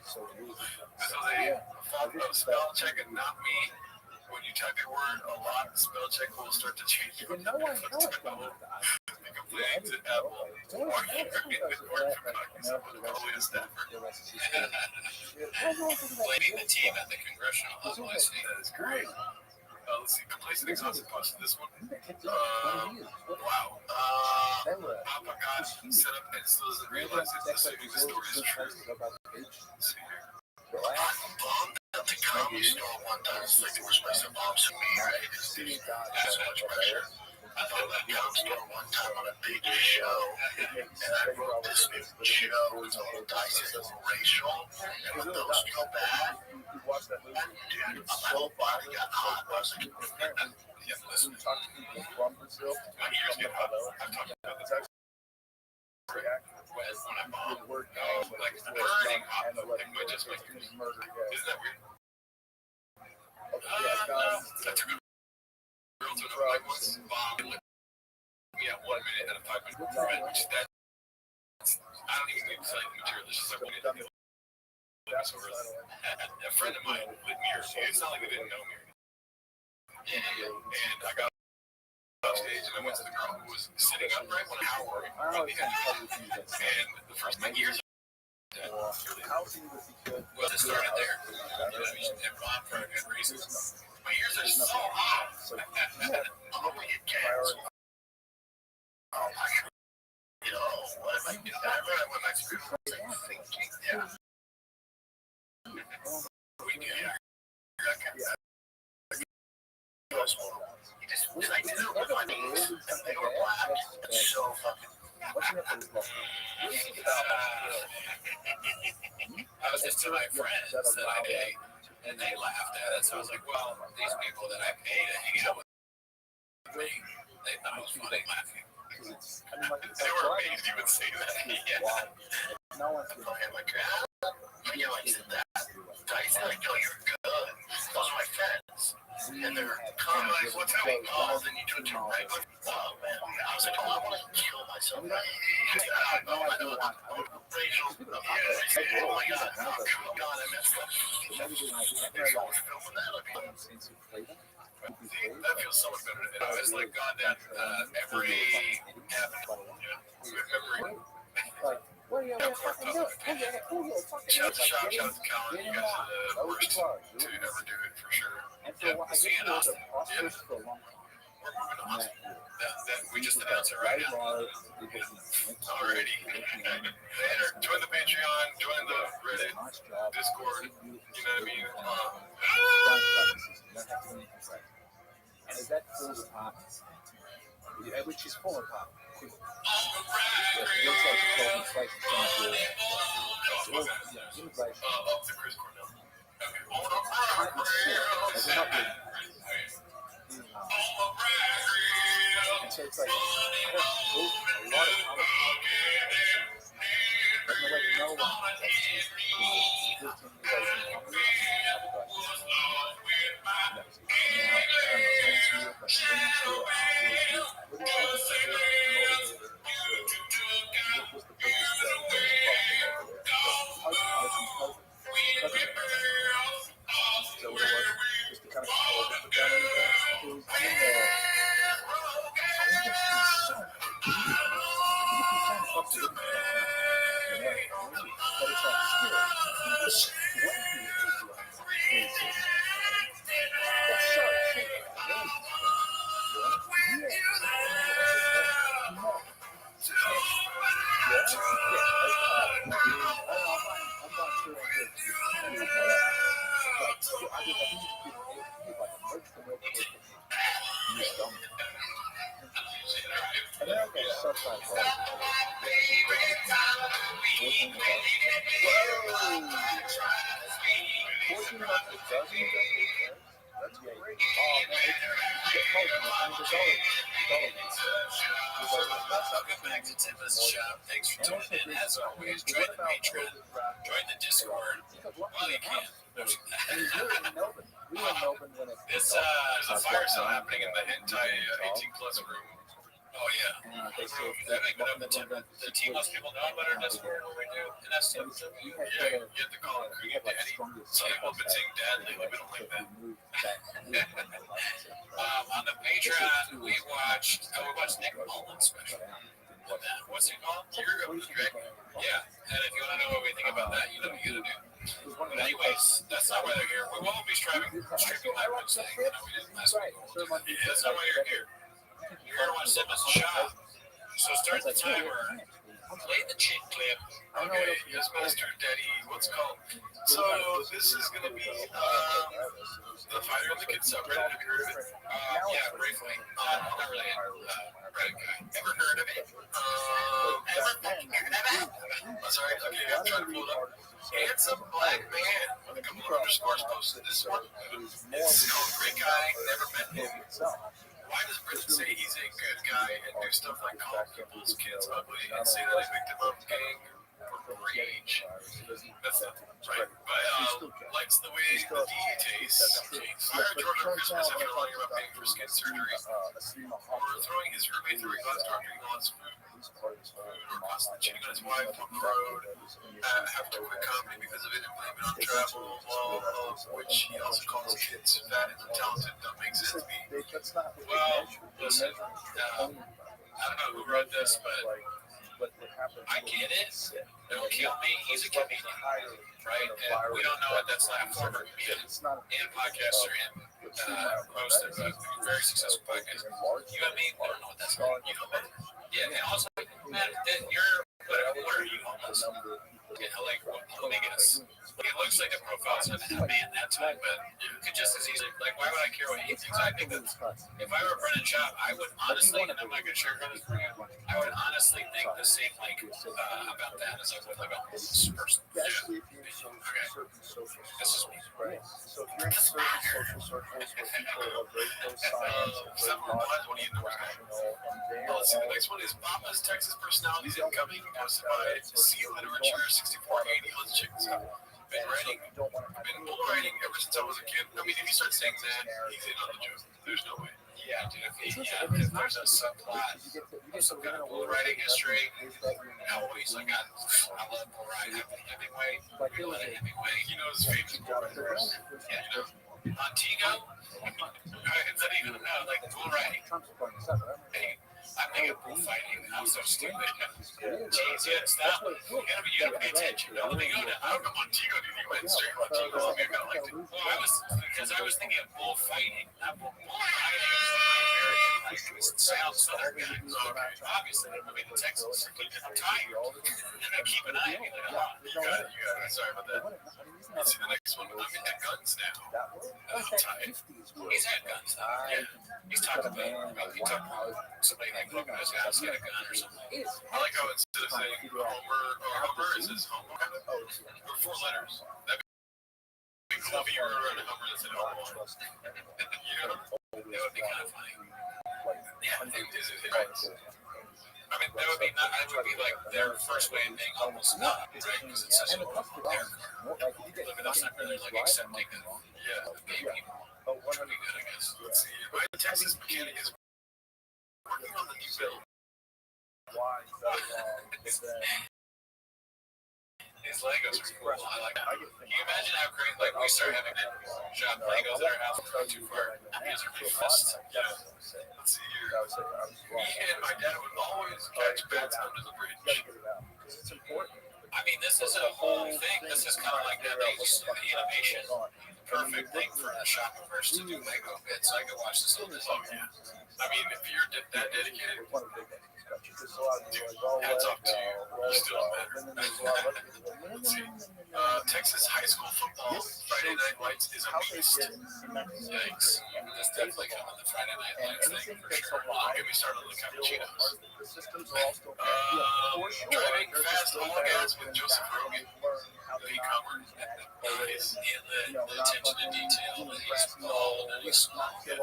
This was a follow-up spell check and not me. When you type a word a lot, the spell check will start to change. You know I complaining to Apple. Blaming the team at the congressional level. I see. That is great. Let's see. Complacent exhausted posted this one. Wow. Papa got set up and still doesn't realize it's assuming the story is true. Let's see here. At the comedy store one time, it's like there was some bombs in me, right? That's much pressure. I thought that comedy store one time on a big show, and I wrote this new show, it's all dicey, it's racial, and when those feel bad, dude, my whole body got hot. I was like, Yeah, listen. talk to people from Brazil. My ears get hot. I've talked about this. When I bomb, like burning hot, like just like isn't that weird? That took a real to know. Like once bomb, yeah, 1 minute and a 5 minute thread, which that's I don't even need to tell you the material. It's just like a friend of mine with me, or it's not like they didn't know me. And I got off stage and I went to the girl who was sitting upright when I was working on the end. And the first my ears well, it started there. You know, you should have gone for a good reason. My ears are so hot. I'm gonna get canceled. Oh my God. You know, what if I do that? I went back to thinking, yeah. We do, yeah. I did it with my knees, and they were black. It's so fucking. I was just to my friends that I date, and they laughed at it. So I was like, well, these people that I pay to hang out with me, they thought it was funny laughing. They were amazed you would say that. Yeah. I'm like, you like that. I said, like, yo, you're good. Those are my friends. And they're like, what's how we called? And you do it to right. Oh, man. I was like, oh, I want to kill myself. I know. Rachel. Oh, my God. Oh, God, I messed up. That feels so much better. And I was like, God, that every avenue, every. What are you talking about? Shout out to Colin. You guys are the worst to ever do it for sure. And for a while, I See guess you in we were Austin. prosperous for a long time. We're moving to And Austin. that We just announced it right now. Alrighty. Join the Patreon, join the Reddit, Discord. You know what I mean? And is that full of pop? Yeah, which is full of pop. It looks like a cold slice of things. Yeah, it was like The Chris Cornell. and so it's like, I don't know, a lot of comic but no, like, no one so what it was, just to kind of hold it together, it was in there. Thanks for tuning in. As always, join the Patreon, join the Discord while you can. It's a fire sale happening in the hentai 18 plus room. Oh yeah. The team lets people know about our Discord, what we do, and that's it. You have to call it Creative Daddy. Some people have been saying dad lately, we don't like that. On the Patreon, we watched Nick Mullen's special. What's it called? Year of the Dragon? Yeah. And if you want to know what we think about that, you know what you gotta do. But anyways, that's not why they're here. We won't be streaming live Wednesday. You know, we did last week. That's not why you're here. You're here to watch Simba's shop. So start the timer. Play the chick clip. Okay, yes, Master Daddy. What's it called? So this is gonna be the fighter of the kid subreddit. Have you heard of it? Yeah, briefly. Not really. Reddit guy. Ever heard of it? Sorry. Okay, I'm trying to pull it up. Handsome black man with a couple of underscores posted this one. It's called Great Guy. Never met him. Why does Britain say he's a good guy and do stuff like call people's kids ugly and say that he's victim of gang rage? That's not right. But likes the way the DE tastes. Fire Jordan Christmas after lying about paying for skin surgery. Or throwing his roommate through a glass door after he wants food. Or constantly cheating on his wife on the road. Have to quit comedy because of it and blame it on travel. Which he also calls kids fat and talented. Don't make sense to me. Well, listen, I don't know who wrote this, but I get it. Don't kill me. He's a comedian, right? And we don't know what that's like. Former comedian and podcaster and host of a very successful podcast. You and me, we don't know what that's like. You know better. Yeah, and also, man, what are you homeless? Yeah, like, let me guess. It looks like the profile's not a man that time, but you could just as easily, like, why would I care what he thinks? I think that if I were Brennan Chop, I would honestly, and I'm not going to sugarcoat this for you, I would honestly think the same, like, about that as I would about this person. Yeah. Okay. This is me. Right. So if you're in certain social circles where people are very pro-science, what do you know? Let's see, the next one is Mama's Texas Personalities Incoming, posted by Sea Literature 6480. Let's check this out. Been bull writing ever since I was a kid. I mean, if you start saying that, he's in on the joke. There's no way. Yeah, dude. If there's a subplot of some kind of bull writing history, he's like, I love bull writing. Hemingway, Hemingway. You know his favorite bull writers. Yeah, you know. Montego? I didn't even know, like bull writing. Hey, I'm thinking bullfighting. I'm so stupid. Jeez, you gotta stop. You gotta pay attention. No, let me go down. I don't know Montego, dude. You went straight Montego. I kind of liked it. Well, I was thinking of bullfighting. Not bullfighting is American. Like, it sounds southern guy. Okay. Obviously, they're moving to Texas. I'm tired. And then keep an eye on me. Like, oh, you got it. Sorry about that. Let's see the next one. I'm into guns now. I'm tired. He's had guns now. Yeah. He's talked about somebody like broken his house, he had a gun or something. I like how instead of saying Homer, it says Homer. Or 4 letters. That'd be cool if you were around a Homer that said Homer. You know? That would be kind of funny. Yeah, I mean, that would be like their first way of being almost not, right? Because it says Homer there. But that's not really like accepting it. Yeah, maybe. Which would be good, I guess. Let's see. My Texas mechanic is working on the new build. These Legos are cool. I like that. Can you imagine how great, like, we start having to shop Legos at our house and go too far? These are pretty fast. Yeah. Let's see here. Me and my dad would always catch bats under the bridge. I mean, this is a whole thing. This is kind of like that. They used to do the animation. Perfect thing for the shopperverse to do Lego bits. I could watch this all day. Oh, yeah. I mean, if you're that dedicated, hats off to you. You're still better. Let's see. Texas high school football Friday Night Lights is a beast. Yikes. That's definitely coming, the Friday Night Lights thing for sure. Don't get me started on the cappuccinos. Driving fast all gas with Joseph Rogan. Big Hummer. He's in the attention to detail, and he's bald, and he's small. Yeah,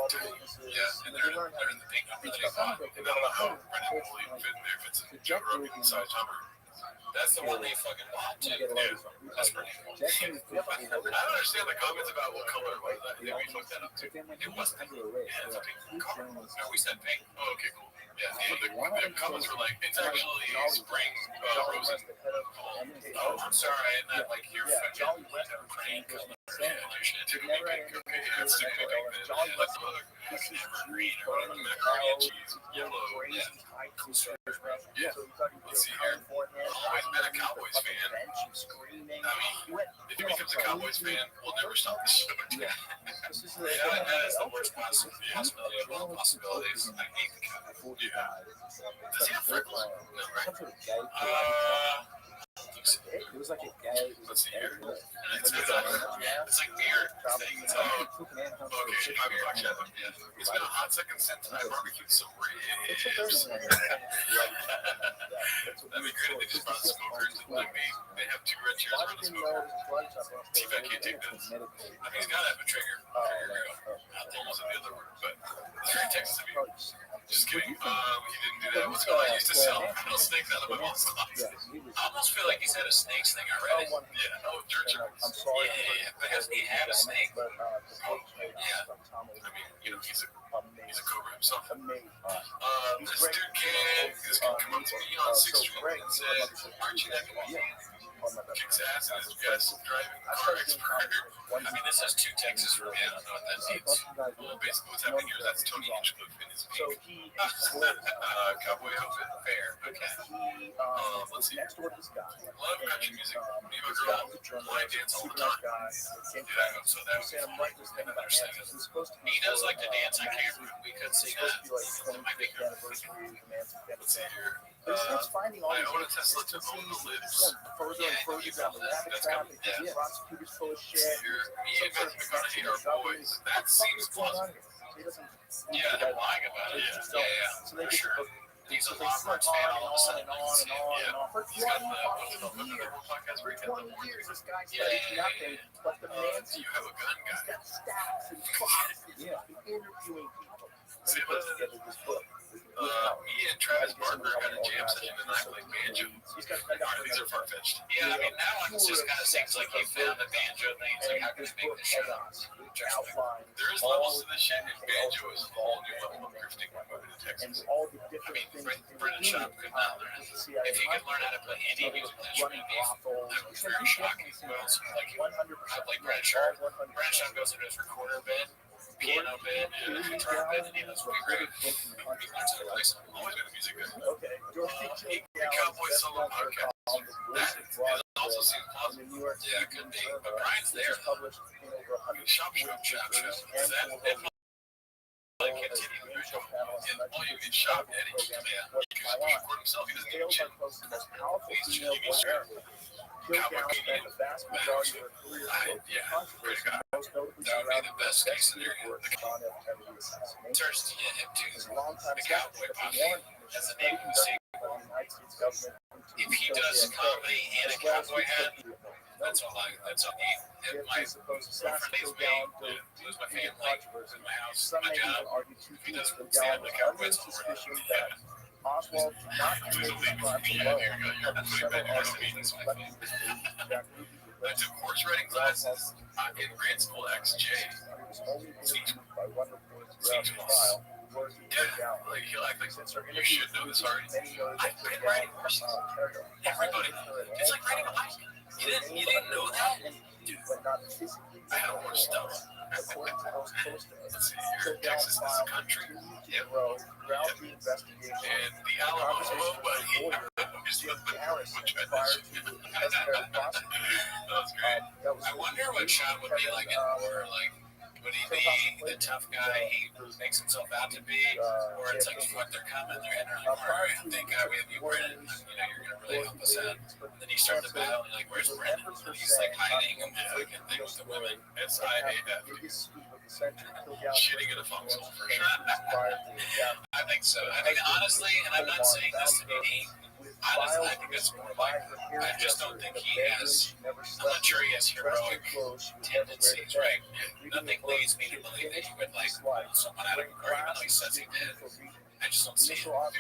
and they're in the big Hummer that he bought. And I don't know how Brennan will even fit in there if it's a Joe Rogan-sized Hummer. That's the one they fucking bought, too. Yeah, that's pretty cool. I don't understand the comments about what color it was. I think we fucked that up, too. It wasn't. Yeah, it's a pink car. No, we said pink. Oh, okay, cool. Yeah, the comments were like, it's actually spring rosy. Oh, I'm sorry, I meant like your fucking green color. Yeah, it took me pink. Okay, yeah, it's too pink then. Let's look. Green or whatever. Macaroni and cheese. Yellow. Yeah. Yeah. Let's see here. Always been a Cowboys fan. I mean, if he becomes a Cowboys fan, we'll never stop the show. Yeah, that is the worst possibility of all possibilities. I hate the Cowboys. Yeah. Does he have freckles? No, right? It was like a gay. Let's see here. It's like beer thing. Okay, I mean, watch that. Yeah. It's been a hot second since I barbecued some ribs. That'd be great if they just brought smokers like me. They have 2 red chairs around the smoker. T-Back can't take this. I mean, he's got to have a trigger. Almost the other word, but it's very Texas of you. Just kidding. He didn't do that. What's going on? I used to sell little snakes out of my mom's closet. I almost feel like he's had a snakes thing already. Yeah. Oh, church. I'm sorry. Yeah. Because he had a snake. Yeah. I mean, you know, he's a cobra himself. This dude come up to me on 6th Street and said, "Aren't you that guy?" Kicks ass and this guy's driving car expert. I mean, this is 2 Texas for me. I don't know what that means. Well, basically, what's happening here is that's Tony Hinchcliffe in his peak. Cowboy outfit, fair. Okay. Let's see. Love country music. Me and my girl line dance all the time. Yeah, so that would be fun. Another singing. He does like to dance on camera. We could see that. It might be good. Let's see here. I own a Tesla to own the lives. Further and further down the rabbit trap. Prosecutors full of shit. Me and Matthew McConaughey are boys. That seems plausible. Yeah, they're lying about it. Yeah, for sure. He's a Lockhart fan all of a sudden. Yeah. He's got the podcast where he got the years, this guy studies nothing but the man. You have a gun guy. He's got stats and clocks. Yeah. Interviewing people. See, put together this book. Me and Travis Barker got a jam session tonight playing banjo. These are far-fetched. Yeah, I mean, now it just kind of seems like he found the banjo thing. It's like, how can I make this shit up? There is levels to this shit, and banjo is a whole new level of drifting when moving to Texas. I mean, Brendan Schaub could not learn it. If he could learn how to play any musical instrument, that was very shocking. But also, like, I like Brendan Schaub. Brendan Schaub goes into his recorder bed. piano bit and a guitar bit, and that's what we great. He learns how to play something. Always been a music guy. Okay. Dorothy The Cowboy Solo podcast. That is also seems plausible. Yeah, it could be. But Brian's there. Published in over 100 Shop. That like continue your show. And all you can shop Eddie. Yeah. He can record himself. He doesn't even Tales check. are close to the most powerful female voice ever. Killdown spent the vast majority of her career Yeah, controversy, most notably that would be surrounding the best case scenario. work on John F. Kennedy assassination. Search to get him to His longtime the Cowboy secretary Posse warned as a that name he of the conducted by the United States government if he does comedy and a cowboy hat, that's all I need. If my girlfriend leaves me, lose my family, lose my house, Some my may even job, argue if he doesn't that stand Killdown the was Cowboys, under suspicion that Oswald did not commit the crimes alone, but several other agents reflecting this belief that Ruby I took horse riding classes in grade school XJ. he was only interviewed by one reporter throughout the trial. Dorothy Killdown. Like, you like Since her you interview should know this already. many noted that I've been Killdown riding horses. Everybody, it's like riding a bike. You didn't know that? Dude, but not physically. I had a horse stuff. According to those close to us, Let's see here. Texas is a country. Yep. throughout the investigation. And the Alamo buddy. Jim Harris, prior to Esmer prosecutor, That was great. that was I wonder what Sean would be like in war. Like, would he be the tough guy he makes himself out to be? Or it's like, fuck, they're coming, they're entering our area. Thank God we have you, Brennan. You know, you're going to really help us out. And then he starts the battle, and you're like, where's Brennan? And he's like hiding and fucking thing with the women. SIAF. Shitting in a foxhole for sure. I think so. I think honestly, and I'm not saying this to be mean, honestly, I think that's more like, I just don't think he has, I'm not sure he has heroic tendencies, right? Nothing leads me to believe that he would like someone out of a car, even though he says he did. I just don't see it. I'm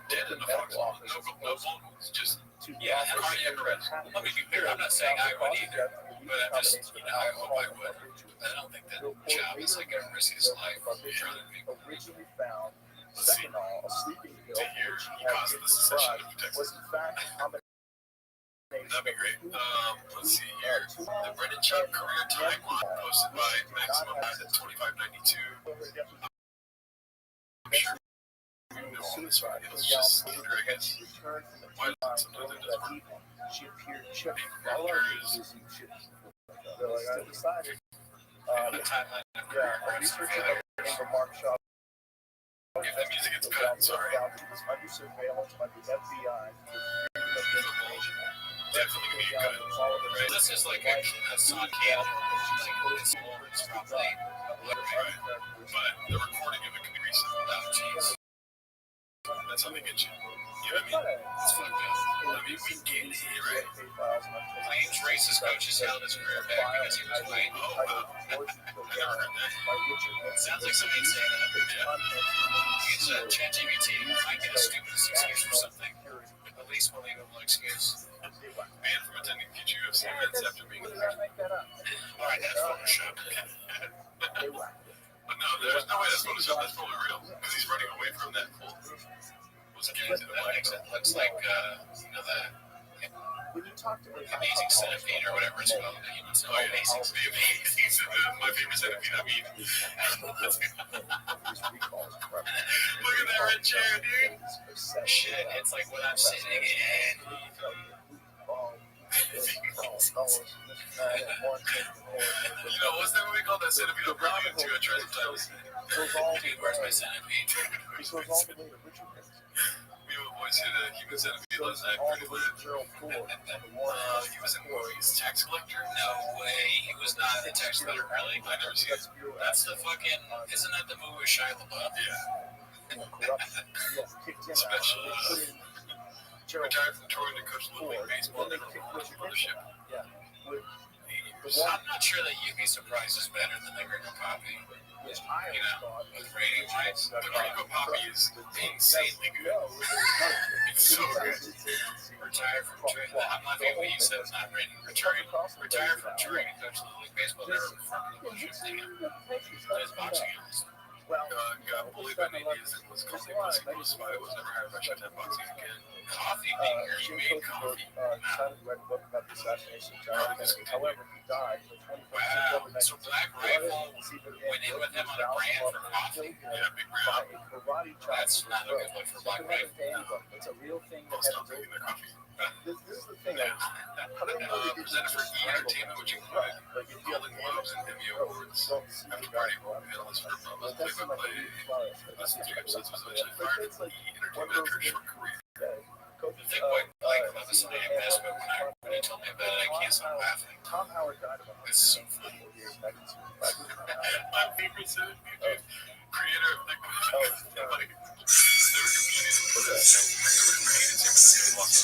dead in the foxhole. No vocals, just, yeah, correct. Let me be clear, I'm not saying I would either, but I'm just, I hope I would. I don't think that job is like gonna risk his life for other people. Originally found, second of all, a sleeping pill which he had been prescribed was in fact a combination. That'd be great. Let's see here. The Brennan Chubb career timeline posted by Maximum Mind at 2592. I'm sure you know all this, right? It's just I guess. Why sometimes it does work. She appeared chipped. I love using chips. They're like, I decided. The timeline of Yeah, career researching surveillance. over Mark Shaw. If that music gets cut, sorry. Was under surveillance by the FBI. Definitely gonna be cut. This is like a song cannon. Like, it's probably right. But the recording of it could be recent. Oh, jeez. That's how they get you. You know what I mean? It's fucked up. I mean, we get it, right? Claims racist coaches held his career back because he was white. Oh, wow. I never heard that. Sounds like somebody saying that. Yeah. Use ChatGPT to find a stupid excuse for something. The least believable excuse. Banned from attending future UFC events after being alright, that's Photoshop. But no, there's no way that's Photoshop. That's probably real. Because he's running away from that pool. That makes it looks like, you know, the amazing centipede or whatever it's called. Oh, yeah. My favorite centipede. I mean, look at that red chair, dude. Shit, it's like what I'm sitting in. You know, what's that movie called? That centipede will bring you into a treasure house. Dude, where's my centipede? We have a voice in a human centipede last night. Pretty lit. He was in movies. Tax collector? No way. He was not a tax collector, really? I never seen it. That's the fucking. Isn't that the movie with Shia LaBeouf? Yeah. Special. Retired from touring to coach Little League Baseball. Never worked for the ship. I'm not sure that you'd be surprised is better than the Rico Poppy. You know, with rating wise, the Rico Poppy is insanely good. It's so good. Retired from touring. I'm not thinking what you said is not rating. Retired from touring to coach Little League Baseball. Never performed in the ship. His boxing is. Got bullied by Indians and was called a pussy most spy. Was never hired by Showtime Boxing again. Coffee maker, you made coffee. Decided to write a book about the assassination of John F. Kennedy. However, he died on the 21st of Wow. So Black Rifle went in with him on a brand for coffee. Yeah, big by brand. a karate chop. That's not a good look for Black Rifle. It's a real thing that I'll stop happens drinking their coffee. This is the thing. Presented for E! Entertainment, which included Golden Globes and Emmy Awards. After party panelists for Bubba's play-by-play. Last 3 episodes was eventually fired from E! Entertainment after a short career. The thing like Clevis and I messed with when he told me about it, I can't stop laughing. Tom Howard died about It's so funny. My favorite set of YouTube creator of the like they're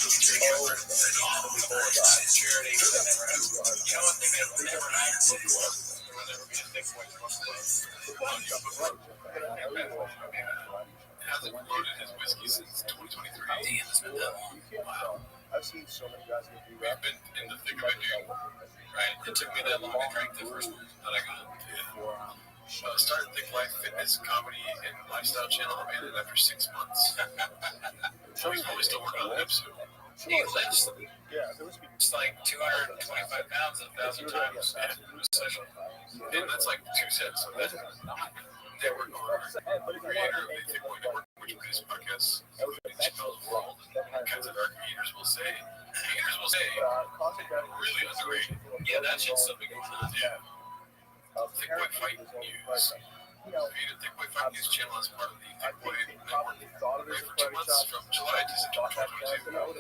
competing for the charity. You know what they never had to do? Will never be a thick boy hasn't loaded his whiskey since 2023. Damn, it's been that long. Wow. I've seen so many guys get We've been in the thick of it, dude. Right? It took me that long to drink the first one that I got. Yeah. Started Thick Life Fitness Comedy and Lifestyle Channel. I made it after 6 months. He's probably still working on an episode. He lifts it's like 225 pounds 1,000 times. Yeah, it was session. And that's like 2 sets. So that's they were creator of the Thick Boy Network, which produces podcasts, including Chappelle's World, and kinds of our haters will say, really underrated. Yeah, that shit's something going on. Yeah. Thick Boy Fight News. Created Thick Boy Fight News channel as part of the Thick Boy Network. Ran for 2 months from July to September 2022.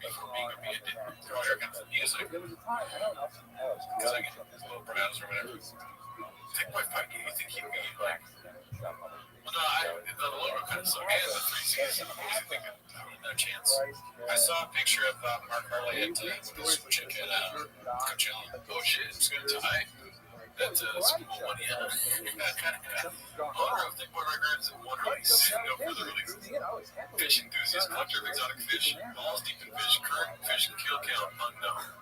Before being abandoned to American music. Because I get little browns or whatever. Thick Boy Fight News, you think he'd be like. Well, no, the logo kind of sucked. And the 3 seasons, I think no chance. I saw a picture of Mark Harley at this chick at Coachella. Oh shit, it's going to tie. That's Super Bowl money. Owner of Thick Boy Records and one release. No further releases. Fish enthusiast, collector of exotic fish, balls deep in fish, current fish kill count unknown.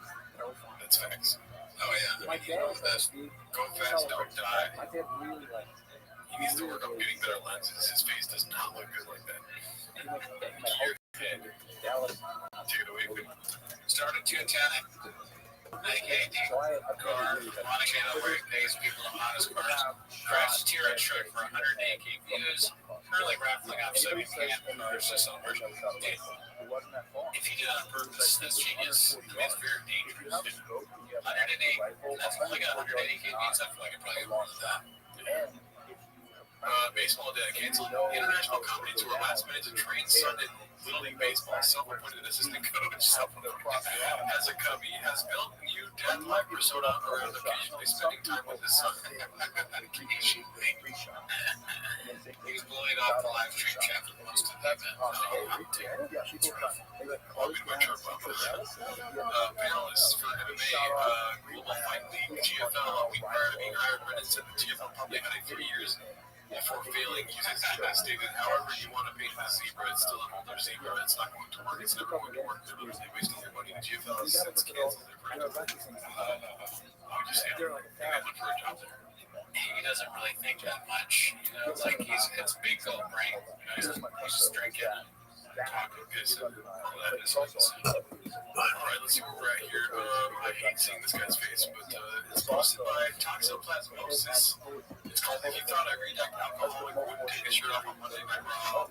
That's facts. Oh yeah, I mean, you know the best. Go fast, don't die. He needs to work on getting better lenses. His face does not look good like that. Take it away, Quinn. Started 210. AKD car, Monica Elway pays people to honest cars. Crashed T-Rex truck for 108K views. Currently raffling off 7 cars to celebration. If he did it on purpose, that's genius. I mean, it's very dangerous. 108. That's only got 180K views. I feel like it probably more than that. Baseball did canceled. International comedy tour last minute to train Sunday. Little League Baseball, self-appointed assistant coach, as a Cubby, has built new dad-like persona around occasionally spending time with his son. He's bullied off the live stream chat for most of the event. Panelists for MMA, Global Fight League, GFL, a week prior to being hired, Brennan said the GFL probably had 3 years before failing. Using Zebra stated, however you want to paint the zebra, it's still an older zebra. It's not going to work. It's never going to work. They're literally wasting their money. The GFL has since canceled their franchise. I would just say, they look for a job there. He doesn't really think that much. You know, like it's big gold brain. You know, he's just drinking and talking piss and all that. It's like, all right, let's see where we're at here. I hate seeing this guy's face, but it's posted by Toxoplasmosis. It's called If You Thought I Read Like Alcoholic Wouldn't Take a Shirt Off on Monday Night Raw.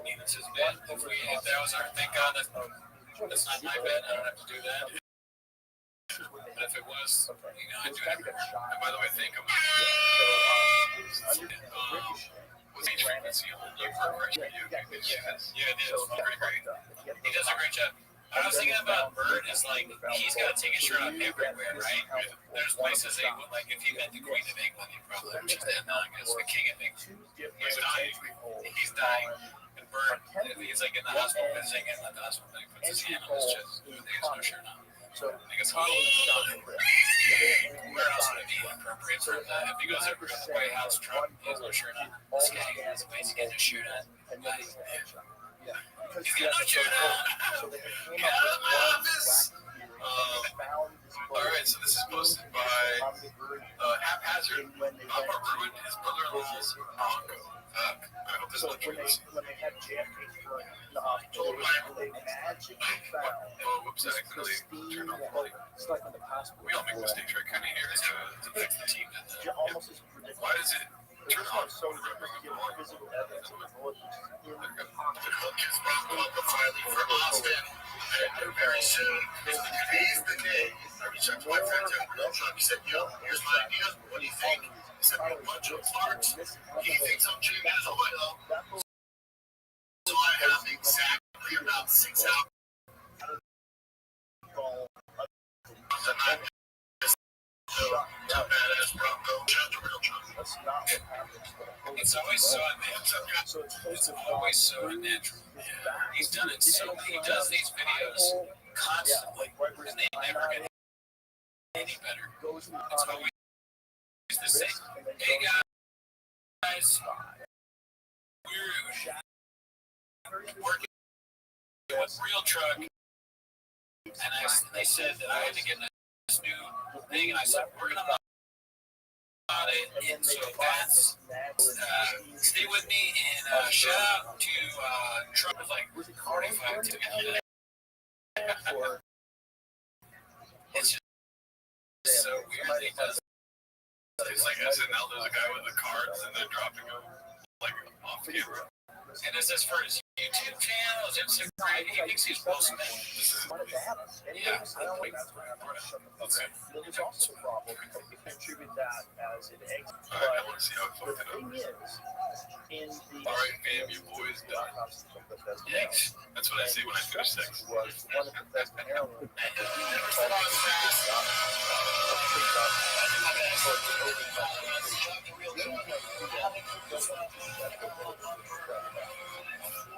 Nina says, man, if that was our thing, God, that's not my bed. I don't have to do that. But if it was, you know, I'd do it everywhere. And by the way, thank him. What's age frequency on you for Christian? Yeah, it is. Pretty great. He does a great job. I was thinking about Bird is like, he's got to take his shirt off everywhere, right? There's places they would, like, if he met the Queen of England, he'd probably, which is then not, because the King of England, he's dying. And Bird, he's like in the hospital visiting him at the hospital, and he puts his hand on his chest, and he has no shirt on. He goes, where else would it be appropriate for that? If he goes over to the White House, Trump, he has no shirt on. This guy has a place to get his shirt on. He's got no shirt on. Get out of my office. All right, so this is supposed posted by Haphazard. Papa ruined his brother-in-law's Bronco. I hope this So is true. when they had JFK in the hospital, they magically found Whoops, I this accidentally pristine, turned off the volume. stuck in the passport. We all make mistakes, right? Kind of here to fix the team. Almost as ridiculous. Why does it turn off? So ridiculous to give physical evidence of the bullet was in the pocket. His Bronco finally from Austin. And very soon, today's the day. I reached out to my friend at Rothschild. He said, yo, here's my idea. What do you think? He said, a bunch of parts. He thinks I'm cheating his oil. So I have exactly about 6 hours. Badass Bronco. That's not what happens. It's always so unnatural. So it's Always so unnatural. He's done it so many. He does these videos constantly, and they never get any better. It's always the same. Hey guys, we're working with Real Truck, and they said that I had to get this new thing, and I said we're gonna about it, and so that's stay with me, and shout out to Truck with like 45 to it's just so weird. He does. It's like SNL. There's a guy with the cards, and they're dropping them like off camera. And this is for his YouTube channel, his Instagram. He thinks he's posting it. Yeah. Okay. There's also a problem. You contribute that as an egg. All right, I want to see how it The fucked it thing up. is, in the All right, fam, your boy's done. Yikes. That's what I say when I finish sex. was one of the best heroin.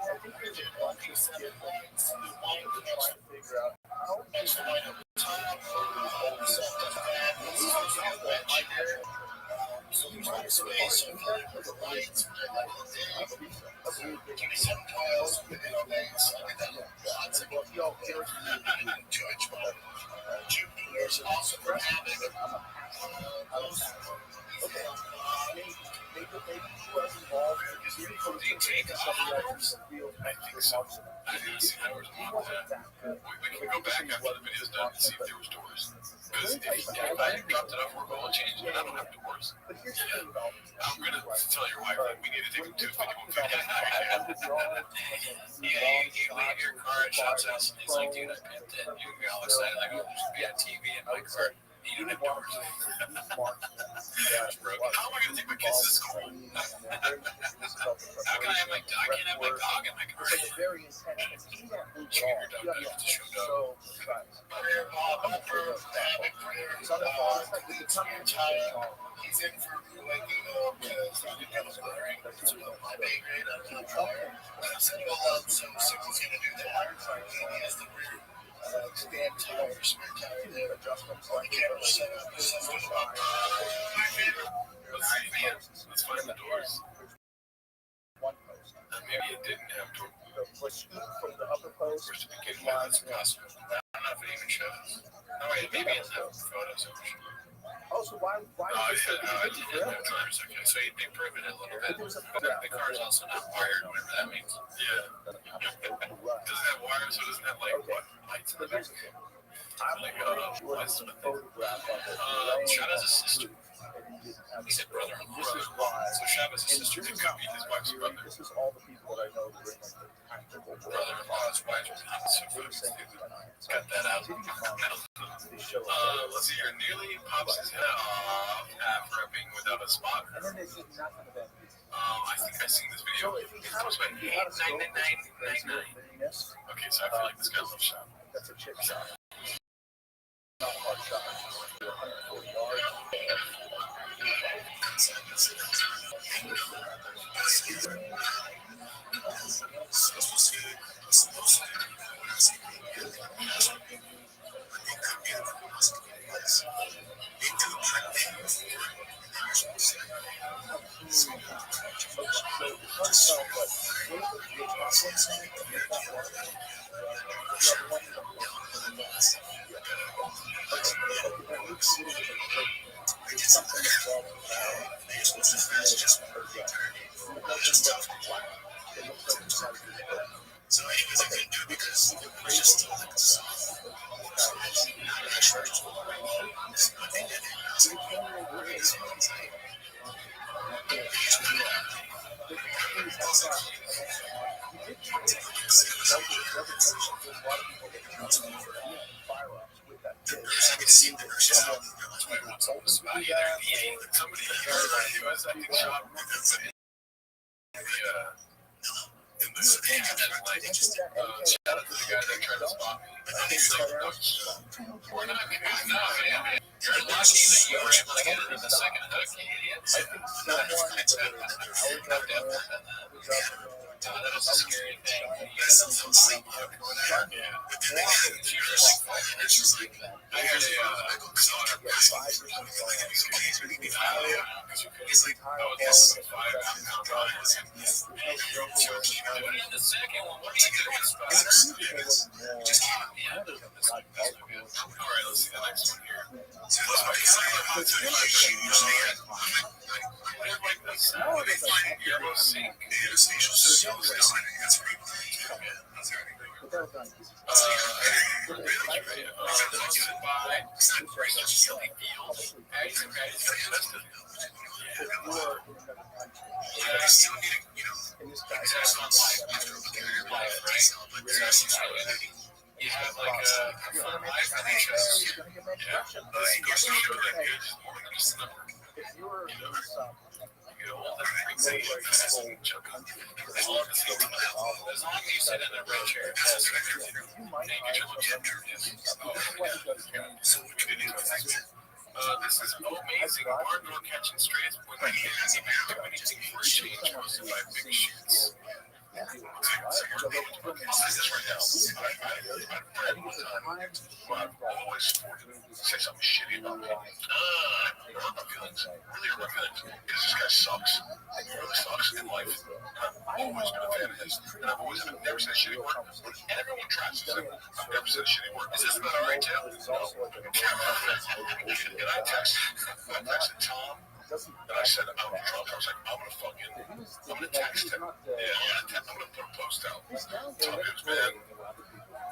I think there's a bunch of different things to try to figure out how I didn't see there was one. We can go back after the video's done and see if there was doors. Because if I dropped it off for a goal change, and I don't have doors. I'm going to tell your wife that we need to take him to 5150. Yeah, you leave your car at Shop's house, and it's like, dude, I pimped it. You get all excited, like, oh, there's going to be a TV in my car. You don't have doors. It's broken. How am I going to take my kids to school? How can I have my dog? I can't have my dog in my car. very intense. You get your dog back to show dog. He's in for like, because he was wearing my big grade on the dryer. I said, well, so Sickle's going to do that. He has the rear stand tire, spare tire there. The camera set up. My favorite. Let's find the doors. Maybe it didn't have doors. From the upper post. Where's the beginning? That's possible. I don't know if it even shows. Oh, wait, maybe in the photos. Oh, so why I didn't have doors. Okay, so they proven it a little bit. The car's also not wired, whatever that means. Yeah. Doesn't have wires, so it doesn't have, like, what? Lights in the back? Like, lights in the back. Shada's a sister. He said brother-in-law. So Shada's a sister. It could be his wife's brother. This is all the people that I know who are like the tactical Brother-in-law's wife was not so fucking stupid. Cut that out. Let's see here. Nearly pops his head off after repping without a spot. And then they said nothing about it. I think I've seen this video. It was like 899.99. Okay, so I feel like this guy loves shop. That's a chip shot. Not a hard shot. 140 yards. So he was a good dude because it was just like Shout out to the guy that tried to spot me. We're not good. No, man. You're lucky that you were able to get it in the second hook, you idiots. That was a scary thing. You guys don't feel sleep or whatever. Yeah. I had a the second one, what do you do with spiders? All right, let's see the next one here. You have like a life features. As long as you sit in a red chair, this is amazing. Barndoor catching strays when I can't do anything for change hosted by Big Shoots. Say something shitty about me. Hurt my feelings. Really hurt my feelings. Because this guy sucks. He really sucks in life. I've always been a fan of his. And I've always never said a shitty word. And everyone tries to say, I've never said a shitty word. Is this about alright, too? No. And I texted Tom. And I said, I'm drunk. I was like, I'm gonna text him. Yeah, I'm gonna put a post out. Tell him, man,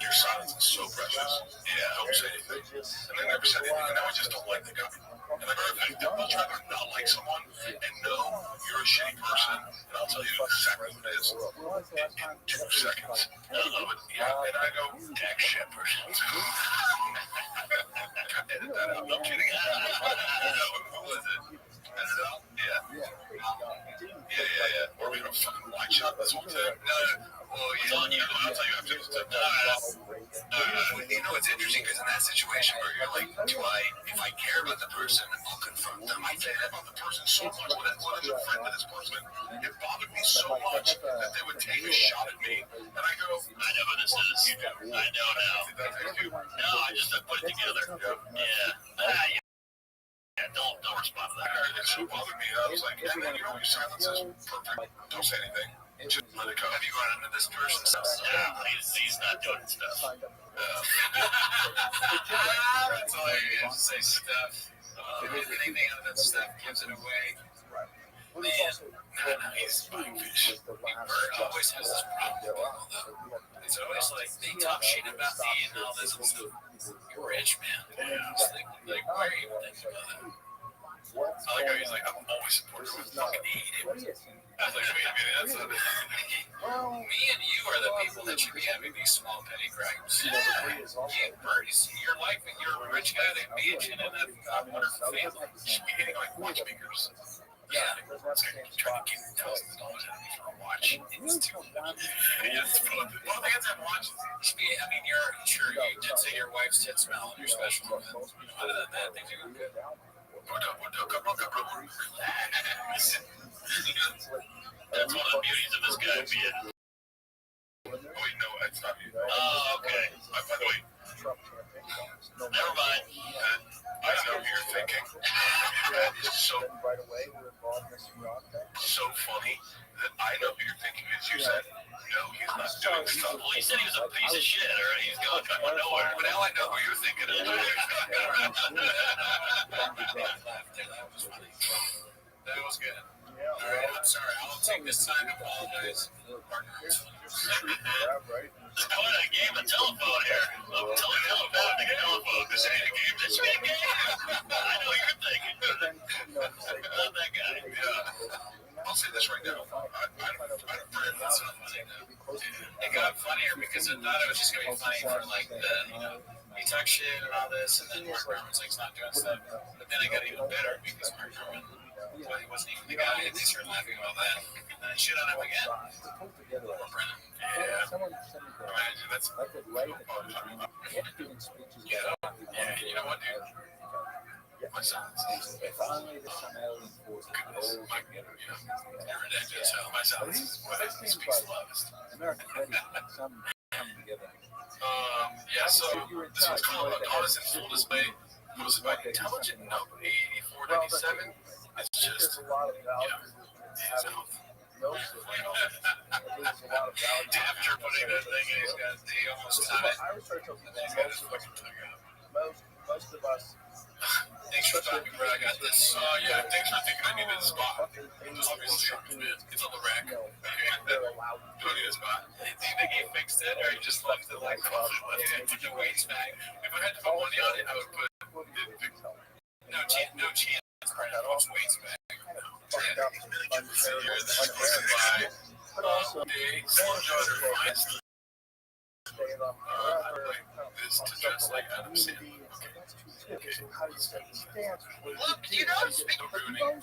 your silence is so precious. Yeah, I don't say anything. And I never said anything, and now I just don't like the guy. And I'll try to not like someone and know you're a shitty person, and I'll tell you exactly what it is in 2 seconds. Yeah, and I go, Dak Shepard. Edit that out. No kidding. Who was it? Yeah. Or we don't fucking watch shot this one too. Well, I'll tell you after this. You know, it's interesting because in that situation where you're like, if I care about the person, I'll confront them. I care about the person so much. What is a friend of this person? It bothered me so much that they would take a shot at me, and I go, I know who this is. You do. I know now. No, I just put it together. Yeah. Yeah, don't respond to that. It so bothered me. I was like, and then your silence is perfect. Don't say anything. Just let it go. Have you run into this person? Yeah, he's not doing stuff. That's all you have to say stuff. Anything out of that stuff gives it away. Man, he's buying fish. Bert always has this problem. It's always like, they talk shit about me and all this and stuff. You're rich, man. Yeah, I was thinking, like, why are you thinking about that? I like how he's like, I'm always supportive of fucking hate him. I was like, wait a minute, that's not me and you are the people that should be having these small petty gripes. Yeah, Bert, your life and you're a rich guy that mansion and that wonderful family. You should be hitting like watchmakers. Yeah, trying to get $1,000 out of me for a watch. It's too much. Well, they have watches. I mean, you did say your wife's tits smell and you're special. Other than that, they do good. That's one of the beauties of this guy being. Wait, no, that's not you. Oh, okay. By the way, never mind. I know what you're thinking. So right away we're involved in this rock thing. so funny that I know who you're thinking is you said, no, he's not doing stuff. Well, he said he was a piece of shit, or he's going to nowhere. But now I know who you're thinking of. That was good. All right, I'm sorry. I'll take this time to apologize. Partners. Right. What a game of telephone here. Telephone to telephone. This ain't a game. This ain't a game. I know what you're thinking. Love that guy. Yeah. I'll say this right now. I'd pray that's not funny now. It got funnier because I thought it was just going to be funny for like the, he talks shit and all this, and then Mark Norman's like, he's not doing stuff. But then it got even better because Mark Norman, well, he wasn't even the guy, and they started laughing about that. And then shit on him again. Poor Brennan. Yeah. Someone sent me the Imagine that's I could write it giving speeches. yeah, you know what, dude? My son's Finally, this time I only forced it. goodness. You're ridiculous. My son speaks the loudest. American wedding, some come together. Yeah, so this one's called Honest and Full Display. It was by Intelligent Note 8497. It's just, There's a lot of value. it's out. There's a lot of value. After putting that thing in, he almost had it. I was trying to tell people He's got his fucking tongue out. most of us. Thanks for talking, bro. I got this. Yeah, thanks for thinking I needed a spot. Obviously, it's on the rack. They're allowed to Do I need a spot? Do you think he fixed it, or he just left it like left it in the waste bag? If I had to put money on it, I would put no chance. That off weights back. fucked up, unfair, But also, they finds staying up forever. this to dress like Adam Sandler. Okay, so how do you say this dance? Look, you know, speaking No ruining.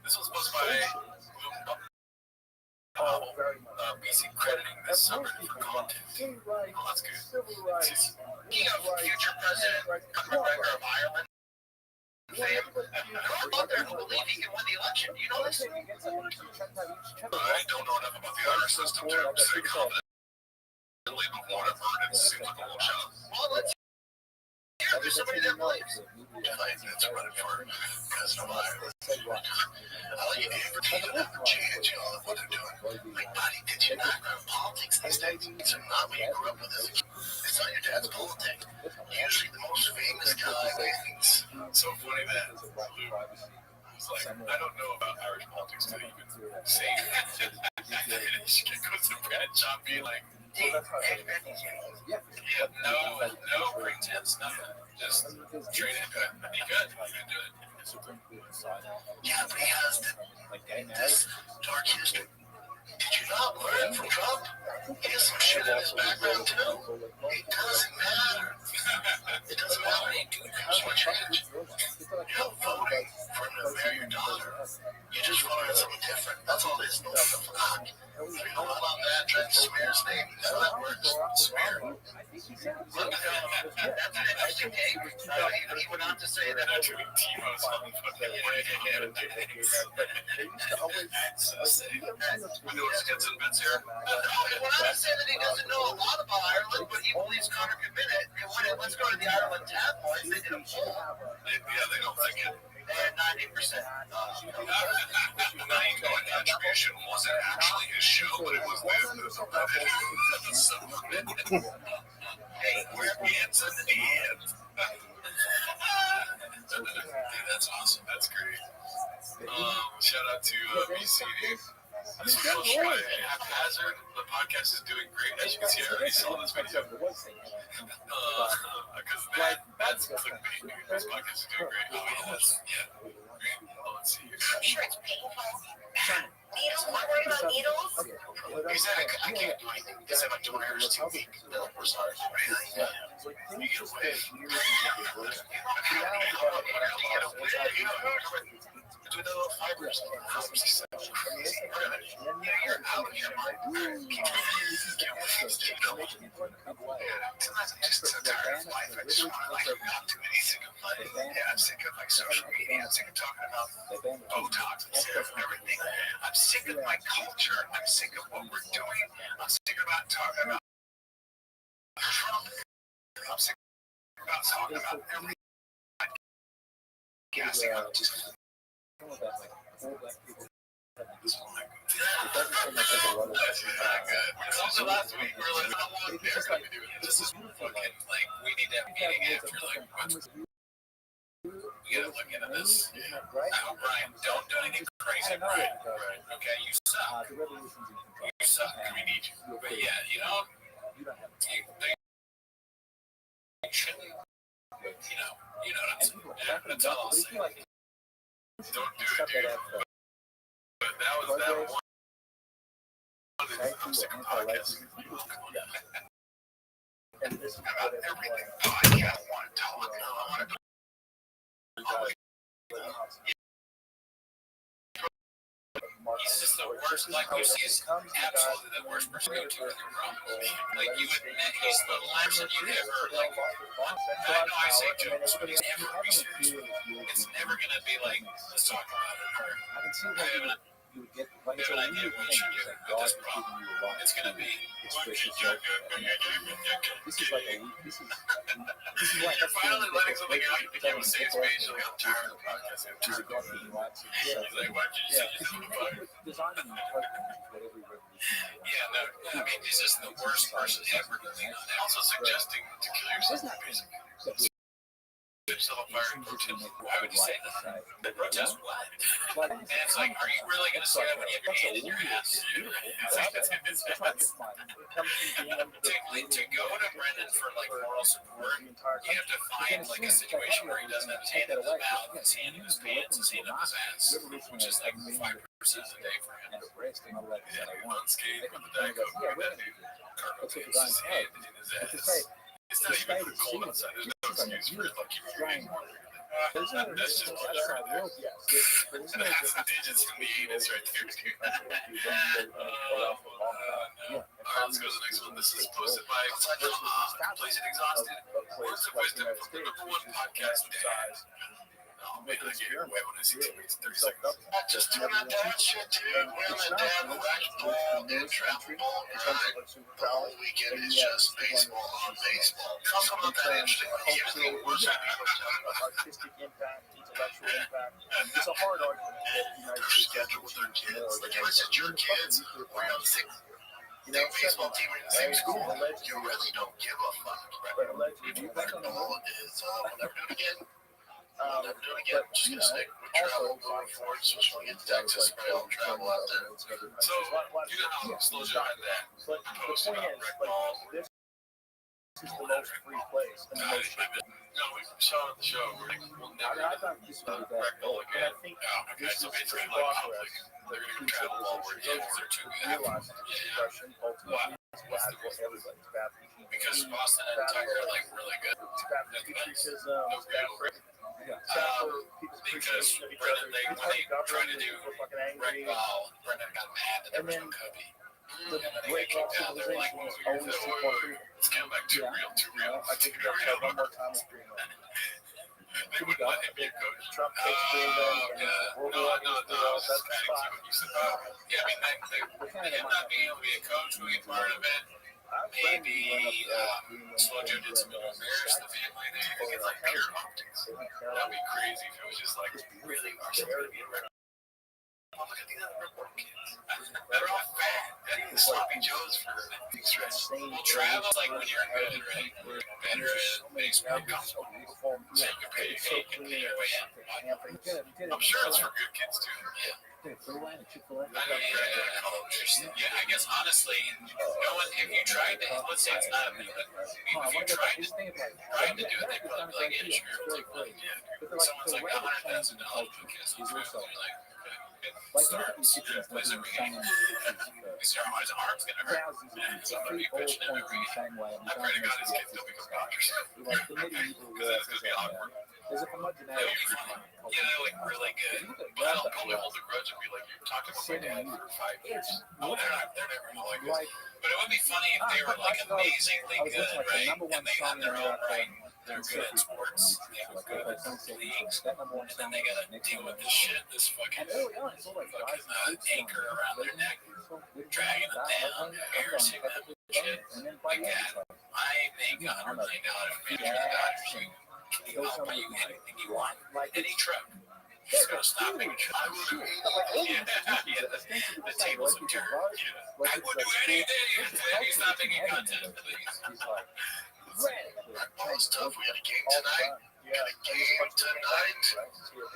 This was posted by Oh, very much. BC crediting this summer for content. Gay rights, Oh, that's good. civil rights, you know, future president Conor McGregor of Ireland. They're all out there who believe he can win the election. Do you know this? I don't know enough about the honor system to say confidently, but what I've heard, it seems like a little shot. Well, let's hear if there's somebody that believes. That's running for President of Ireland. All you need for taking up for change, you know what they're doing. Like, buddy, did you not know politics these days? It's not what you grew up with. It's not your dad's politics. Usually the most famous guy wins. So funny that Luke was like, I don't know about Irish politics to even say it. It goes to Brad John being like, Yeah. yeah, no pretense, nothing. Just train it good. Be good. You can do it. Yeah, but he has this dark history. Did you not learn from Trump? He has some shit in his background too. It doesn't matter. It doesn't matter what you do to switch age. You don't vote for him to marry your daughter. You just voted something different. That's all it is. No fuck. You know about that? Try to smear his name. You know that works? Smear. That's an interesting take. He went on to say that. I'm doing T-Mo's on the fucking so sick. We know his kids and bits here. He went on to say that he doesn't know a lot about Ireland, but he believes Conor could win it. And when let's go to the Ireland tabloids, they did a poll. Yeah, they don't think it. And 90%. My contribution wasn't actually his show, but it was the Reddit. So, Hey, we're ants in the end. That's awesome. That's great. Shout out to BC, dude. This is real straight. Haphazard. The podcast is doing great. As you can see, I already saw this video. Because that's clickbait, dude. This podcast is doing great. Oh, yeah, great. Oh, let's see here. I'm sure it's painful. Needles? I'm worried about needles. He said, I can't do anything because my daughter is too weak. We're sorry. Really? You get away. Between the little fibers. You're out of your mind. Sometimes I'm just so tired of life. I just want to not do anything of life. Yeah, I'm sick of social media. I'm sick of talking about Botox. I'm sick of everything. I'm sick of my culture. I'm sick of what we're doing. I'm sick about talking about Trump. I'm sick about talking about every some of that like old black people. It doesn't seem like there's a lot of Also last week we were like, how long it's just like this is beautiful. Like we need to have a meeting after like we gotta look into this. right? Now, Brian, don't do anything crazy, Brian. Okay, you suck. The revolution's in control. You suck. We need you. But yeah, You don't have they shouldn't. You know what I'm and saying. people are Yeah, talking that's all I'll about it. say. But like Don't do stuff it, that dude. have But that was that one. anti-life and this is About what everything. everyone Oh, I don't want to talk. I want to He's just the worst. Like, he's absolutely the worst person to go to with your problems. Like, you admit he's the last that you ever, like, I know I say jokes, but he's never be serious. It's never going to be like, let's talk about it. Or, I can see how you would get like we have an idea of what you do like with God this is problem. giving you a lot. It's going to be, Express yourself. This is like a this is like you're finally letting something out. You became a safe space. You're like, I'm tired of the podcast. I'm tired of the podcast. He's like, why did you say this on the phone? Designing whatever revolution. Yeah, no, I mean, he's just the worst person ever to lean on. And also suggesting to kill yourself, basically. Yourself on fire and protest. Why would you say that? Protest what? And it's like, are you really going to say that when you have your hand in your ass? It's like, to go to Brendan for like moral support, you have to find like a situation where he doesn't have his hand in his mouth, his hand in his pants, his hand in his ass, which is like 5% a day for him. Yeah, unscathed with the Diet Coke, that dude, Cargo takes his hand in his ass. It's not even cold outside. There's no excuse for like you breathing water. That's just pressure. That's the digits in the anus right there, dude. Alright, let's go to the next one. This is posted by Complacent Exhausted. Words of wisdom from the #1 podcast dad. Oh man, I get away when I see 2 weeks, 30 seconds. just do not that shit, dude. When the dad racquetball and travel ball grind, the whole weekend is just baseball on baseball. It's also not that interesting. Like, everything works out. Artistic impact, intellectual impact. It's a hard argument that the United Their States schedule with their kids. Like, if I said your kids were on the same baseball team in the same school, you really don't give a fuck. But allegedly, Racquetball is, we'll never do it again. We'll never do it again. Just gonna stick with travel going forward, especially in Texas. Probably don't travel out there. So, you know how slow down that. But the point is, like, this is the most free place. And the most No, we saw it on the show. We're like, we'll never I thought this would be that. racquetball And I again. think Oh, okay, this so is basically the like progress. public. They're gonna go travel all over again. They're too good. Realizing depression ultimately is bad for everybody. It's bad for humans. Because Boston and Tucker are like really good. It's bad for patriotism. It's bad for people's Because appreciation of each Brendan, other. when they try to do People fucking angry. racquetball, Brendan got mad that there was no Kobe. The And then they great got kicked out. They're like, civilization whoa, is always too far free. it's kind of like too real, too real. I think Too we're real. one more time with Greenland. They wouldn't let him be a coach. Trump takes Greenland. Yeah. No, I was just adding to what you said. Yeah, I mean, him not being able to be a coach would be part of it. Maybe Slojo did some embarrass the family there because it's like pure optics. That'd be crazy if it was just like, really, are you going to be a red? Oh, look at these other report kids. They're all fat. They're eating sloppy joes for stress. Well, travel's like when you're good, right? Better at baseball, so you can pay your way in. I'm sure it's for good kids too. Yeah. Yeah, I guess honestly, no one, if you tried to, let's say it's not a minute, if you tried to do it, they'd probably be like, yeah, sure, it's like, well, yeah. Someone's like $100,000 podcast, you're like, okay. Start, plays every game. His arm's gonna hurt. Somebody pitching him every game. I pray to God his kids don't become doctors. Because that's gonna be awkward. Yeah, they're like really good. But I don't probably hold a grudge and be like, you're talking about my dad for 5 years. Oh, they're never gonna like this. But it would be funny if they were like amazingly good, right? And they got their own right. They're good at sports. They have a good leagues. And then they gotta deal with this shit, this fucking anchor around their neck, dragging them down, embarrassing them, shit like that. I make $100 million for being a Dodgers. You can offer you anything you want, any truck. He's gonna stop making sure. I would. Yeah, the tables would turn. I would do anything if he stopped making content, please. All this stuff. We got a game tonight. We got a game tonight.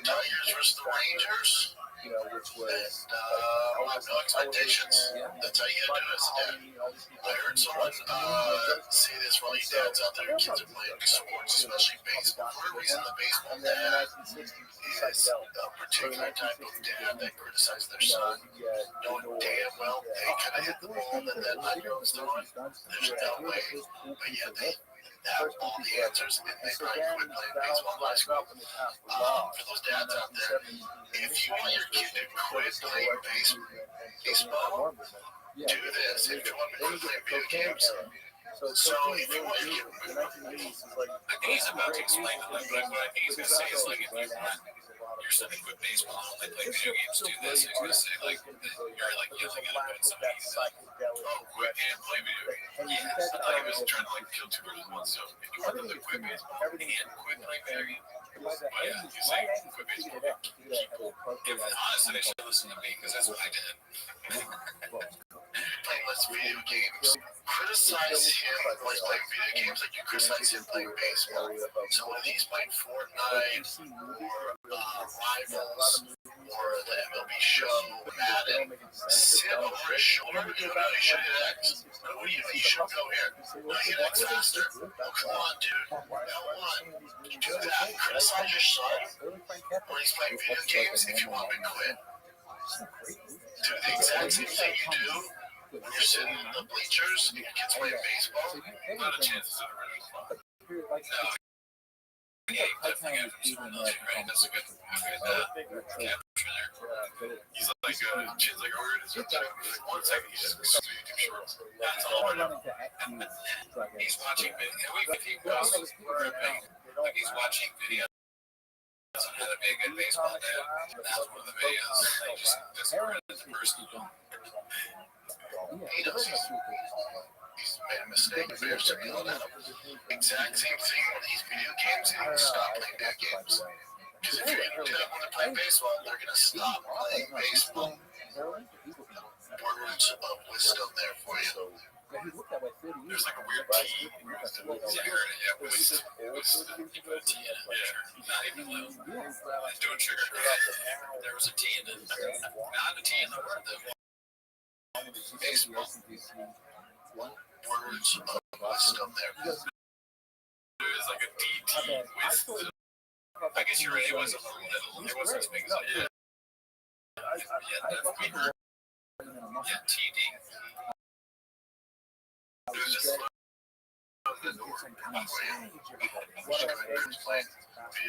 Tigers versus the Rangers. You know, which was And I have no expectations. That's how you gotta do it as a dad. I heard someone say this while you dads out there, kids are playing sports, especially baseball. For a reason, the baseball dad is a particular type of dad that criticizes their son, knowing damn well they could have hit the ball that that 9-year-old was throwing. There's no way, but yet they have all the answers, and they probably quit playing baseball in high school. For those dads out there, if you want your kid to quit playing baseball, do this. If you want to quit playing video games, so if you want your kid to I think he's about to explain to them, but what I think he's gonna say is like, if you want your son to quit baseball and only play video games, do this. He's gonna say like, you're like yelling at him, but somebody's like, oh, quit and play video games. Yeah, I thought he was trying to like kill two birds with one stone. If you want them to quit baseball and quit playing video games, but yeah, he's saying quit baseball. If honestly, they should listen to me because that's what I did. playing less video games, criticize him while he's playing video games like you criticize him playing baseball. So when he's playing Fortnite or Rivals or the MLB show, Madden, sit over his shoulder and go, no, you should hit X. No, you should go here. No, hit X faster. Oh, come on, dude. L1. Do that. Criticize your son when he's playing video games if you want him to quit. Do the exact same thing you do when you're sitting in the bleachers and your kid's playing baseball. Not a chance it's an original thought. No. Yeah, definitely after school, right? That's a good capture there. He's like, chin's like, oh, it's like 1 second, he's just YouTube shorts. That's all I know. He's watching video. He goes, like he's watching videos on how to be a good baseball dad. That's one of the videos. He just discarded the person. He knows he's made a mistake. Bears are yelling at him. Exact same thing when these video games, he needs to stop playing video games. Because if you're going to do that when they're playing baseball, they're going to stop playing baseball. Words of wisdom there for you. There's like a weird T. Yeah, wisdom. You put a T in it. Yeah, not even little. Doing sugar. There was a T in it. Not a T in the word though. Baseball. Words of wisdom there. It's like a DT. Wisdom. I guess you're right. It was a little. It wasn't as big as I did. Yeah, TD. It was just the door. Video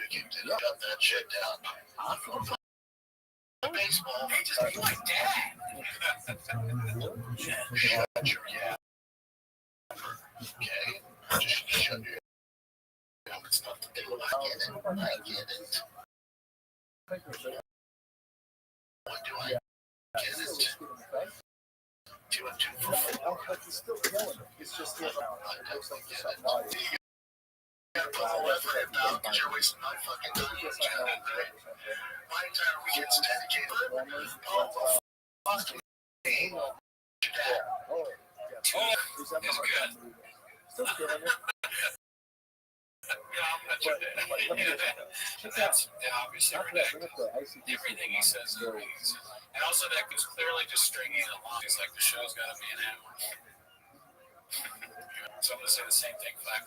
games, they got that shit down. Baseball, Hey, just be like dad. shut your yap. Okay? Just shut your yap. It's not the deal. I get it. What do I get it? 2 and 2 for 4. He's still killing it. It's just him. I definitely get it. You gotta put more effort in now because you're wasting my fucking time. My entire weekend's dedicated. Oh, fucking game. Your dad. It's good. Still killing it. Yeah, I'm not your dad. That's obviously ridiculous. Everything he says is everything he says. And also that was clearly just stringing it along. It's like the show's got to be an hour. So I'm going to say the same thing. I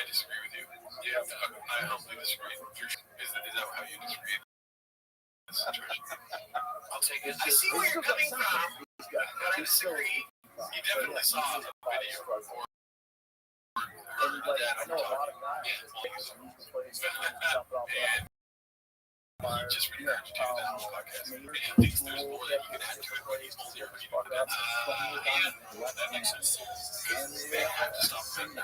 disagree with you. Yeah, I humbly disagree. Is that how you disagree? I'll take it. I see where you're coming from, but I disagree. You definitely saw the video before. I know a lot of guys. And just regurgitated that on the podcast. And at least there's more that you can add to it when he's older. That makes sense. They have to stop playing that.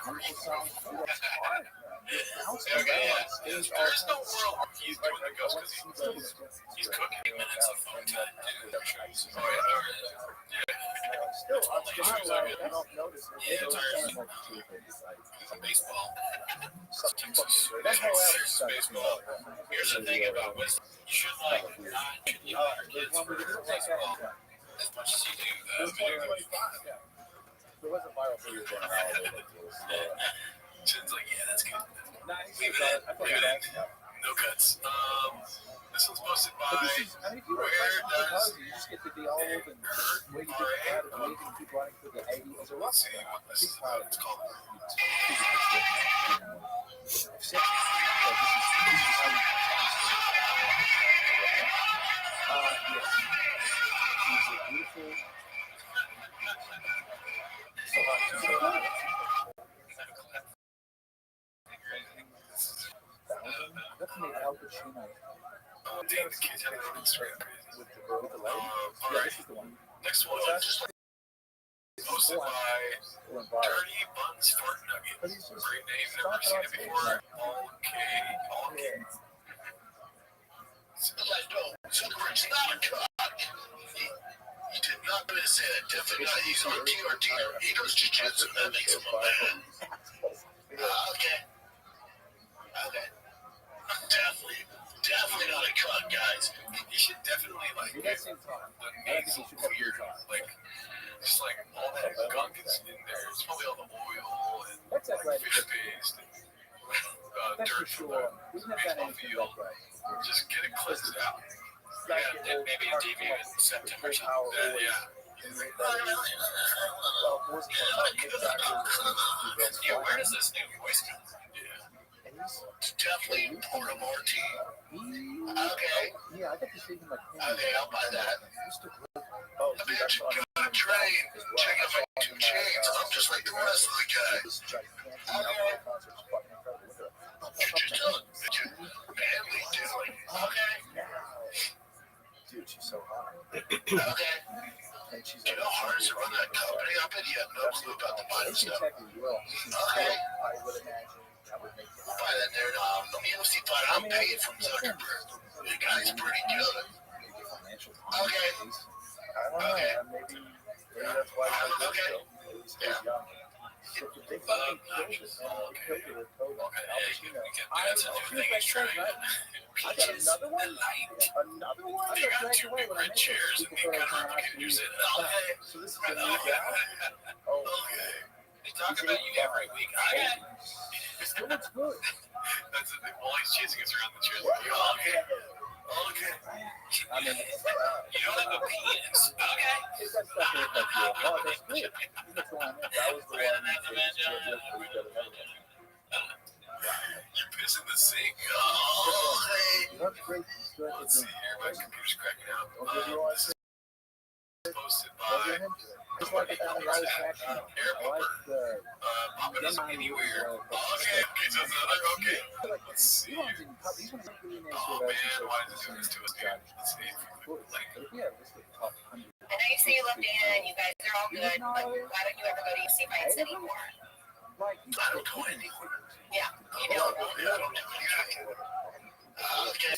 Okay, yeah. There's no world where he's doing the ghost because he's cooking 8 minutes of phone time. Oh, yeah. Still, I don't notice it. Baseball. Texas baseball. Here's the thing about wisdom. should like not yell at your kids for baseball as much as you do the video games. It wasn't viral for you going out. Chin's like, yeah, that's good. Nice. Leave it in. Leave it in. No cuts. This one's posted by if you were Where Does you just get to be old and where you get to and keep running through the 80s as a Let's see what this is about. It's called. Yes. She's a beautiful. That's made Al Pacino. Damn, the kids have their own Instagram page. With the girl with the leg. Alright. This is the one. Next one is posted by Dirty Buns Fart Nugget. Great name, never seen it before. Okay. It's not a cock. He did not miss it. Definitely not. He's on TRT. He does jiu-jitsu. That makes him a man. Okay. Definitely not a cock, guys. You should definitely like get the nasal cleared off. Like, just like all that gunk is in there. It's probably all the oil and like fish paste and dirt from the baseball field. Just get it cleansed out. Yeah, and maybe a deviate in septum or something like that. Yeah. Yeah, where does this new voice come from? Yeah. Definitely Portamorty. Okay. Yeah, I got to see him like. Okay, I'll buy that. I mean, got a train. Check out my 2 chains. I'm just like the rest of the guys. Okay. Manly, dude. Okay. Dude, she's so hot. Okay. And she's You know how hard it is to run that company? I bet you have no clue about the money she stuff. technically will. Okay. I would imagine that would make We'll buy that there. The UFC fight, I'm paid from Zuckerberg. The guy's pretty good. financial. Okay. I don't know. Okay. Maybe that's why she's Okay. still young. So if they fucking killed us, they killed her with COVID. That's a new thing he's trying. I got another one. Another one. They got 2 big red chairs and they kind of replicate yours in. Okay. So this is the new guy. Oh, Okay. They talk about you every week. Okay. it still looks good. That's the thing. While he's chasing us around the chairs. Okay. Okay. I mean, You don't have a penis. Okay. it's that stuff that looks like you. Oh, that's good. That's one. That was the one. You're pissing the sink. That's great. Let's see here. My computer's cracking out. Don't give you all This is posted by Just like it on the other section. I like the. Popping us anywhere. Okay. Okay. Let's see here. Oh man, why did it do this to us, dude? Let's see. I know you say you love Dan, you guys are all good, but why don't you ever go to UFC fights anymore? I don't go anywhere. Yeah, you don't. Okay.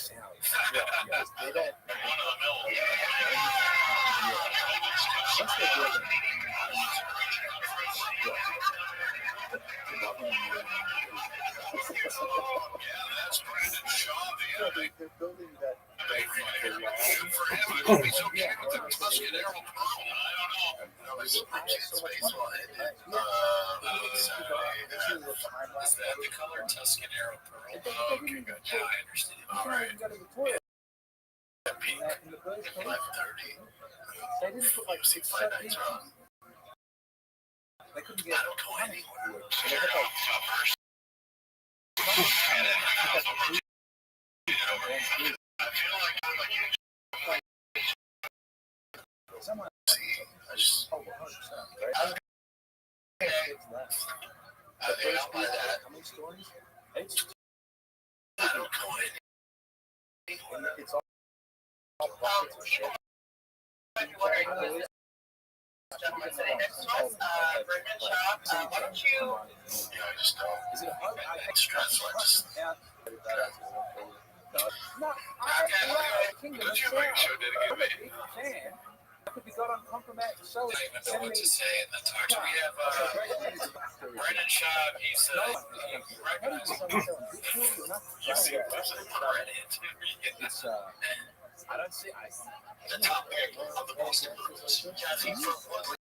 That's Brandon Shaw. They're building that. Good for him. I hope he's okay with the Tuscan Arrow problem. I don't know. It's baseball ended. Is that the color Tuscan Arrow Pearl? Oh, okay, good. Now I understand. All right. Pink. 5:30. They didn't put like UFC fight nights are on. They couldn't get. I don't go anywhere. They had like I feel like someone. I just. Oh, 100%. Right? Okay, I'll buy that. How many stories? It's I don't go anywhere. it's all buckets of shit. Gentlemen sitting next to us, Brendan Shaw, why don't you? Yeah, I just don't. Is it a hard? It's stressful. I just. No, Don't you make a show dedicated to me? Could be got on compromise. So I don't even know what to say in the talk. We have Brendan Lemon Shop, he said, No, he recognized you see clips of Reddit. it's I don't see. The top pick of the poster. Kathy, for what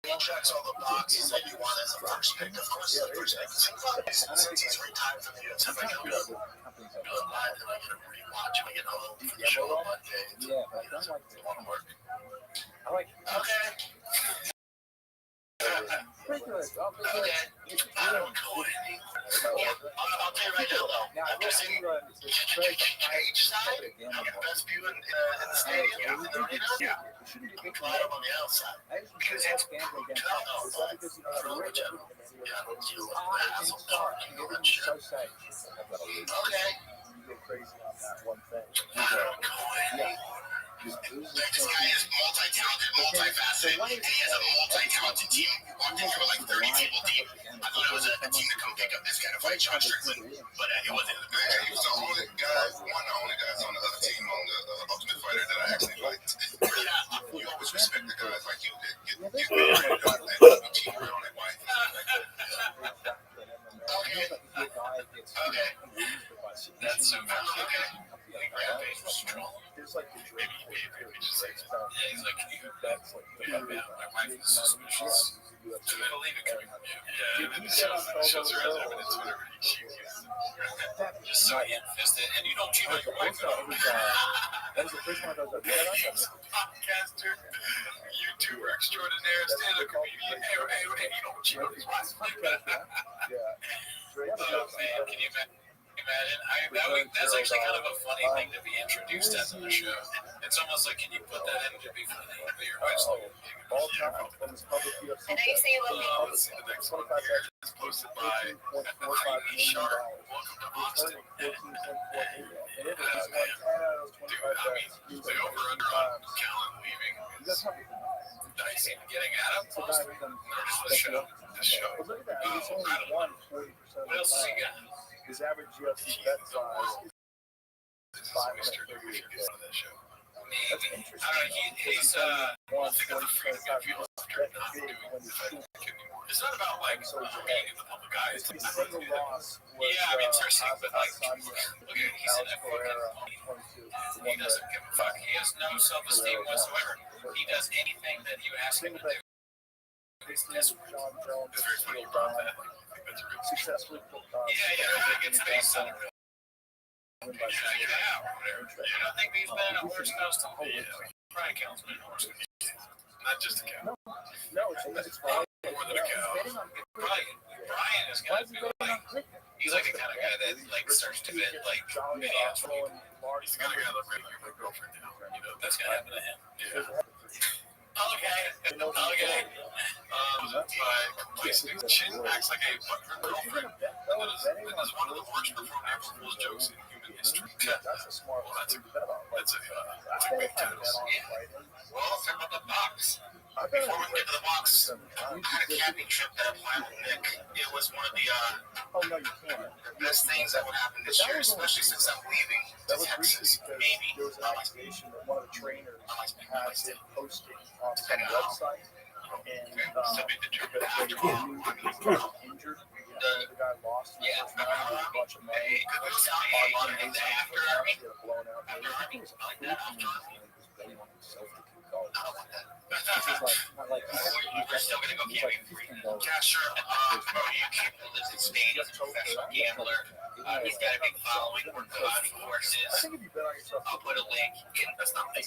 he checks all the boxes that you want as a first pick. Of course, the first pick is since he's retired from the UFC. I can go live and I can rewatch when I get home for the show on Monday. Yeah, but I don't like It won't work. I like. Okay. Pretty good. Okay. I don't know anything. I'll tell you right now, though. Now, I've just seen cage side. I'm the best view in the stadium. In the arena. Yeah. Right on the outside. Because it's gambling against no, us. Is that because you know for the the rich? general. Yeah, you I think so. Everything's so safe. okay. You go crazy on that one thing. I don't know anymore. This guy is multi-talented, multifaceted, and he has a multi-talented team. Walked in here with like 30 people deep. I thought it was a team to come pick up this guy to fight John Strickland, but it wasn't. He was the only guy, one of the only guys on the other team on the Ultimate Fighter that I actually liked. Yeah. You always respect the guys like you did. You cheat on that wife. Okay. Okay. That's so cool. Okay. Rampage was strong. There's like the dream. Maybe just like, yeah, he's like, That's like my wife is suspicious. I believe it coming from you. Yeah, and then it shows her as evidence whenever he cheats. Just so ham-fisted, and you don't cheat on your wife at all. That was the first one I was like, Podcaster, YouTuber extraordinaire, stand-up comedian. Hey, you don't cheat on his wife. Oh, man, can you imagine? That's actually kind of a funny thing to be introduced as on the show. It's almost like, can you put that in to be funny? But your wife's like, all time from this public UFC. I know you say you love me. let's see the next one here. It's posted by Creamy Shark. Welcome to Austin. Dude, I mean, the over-under on Callan leaving is dicey. Getting Adam posted. No, just the show. The show. Look at that. He's only won 40% of What else has he got? his average UFC bet size is 530. That show. Maybe. I don't know. He's I think of the freedom of view after not doing the fight anymore. It's not about like being in the public eye. It's His single loss was yeah, I mean, seriously, but like, Adesanya. look at he's in a fucking he doesn't give a fuck. He has no self-esteem whatsoever. He does anything that you ask him to do. This is John Jones. It's very funny you brought that. I think that's a real Successfully put yeah, I think it's based on a real yeah, whatever. You don't think he's been a horse nose to yeah, probably counts as a horse nose. Not just a cow. No, it's fine. More than a cow. Brian is gonna be like he's like the kind of guy that like starts to bet like millions from people. He's the kind of guy that brings your girlfriend down. You know, that's gonna happen to him. Yeah. Okay. By complacent Chin acts like a butthurt girlfriend. That is one of the worst performed April Fool's jokes in human history. That's a smart Well, that's a big title. Well, talk about the box. Before we get to the box, I had a camping trip that I planned with Nick. It was one of the best things that would happen this year, especially since I'm leaving to Texas. Maybe. There was an accusation that one of the trainers has it posted on some website, and injured. The guy lost his first round, a bunch of money. We're still gonna go camping for you. Yeah, sure. He lives in Spain. He's a professional gambler. He's got a big following. We're good on horses. I'll put a link in. That's not big.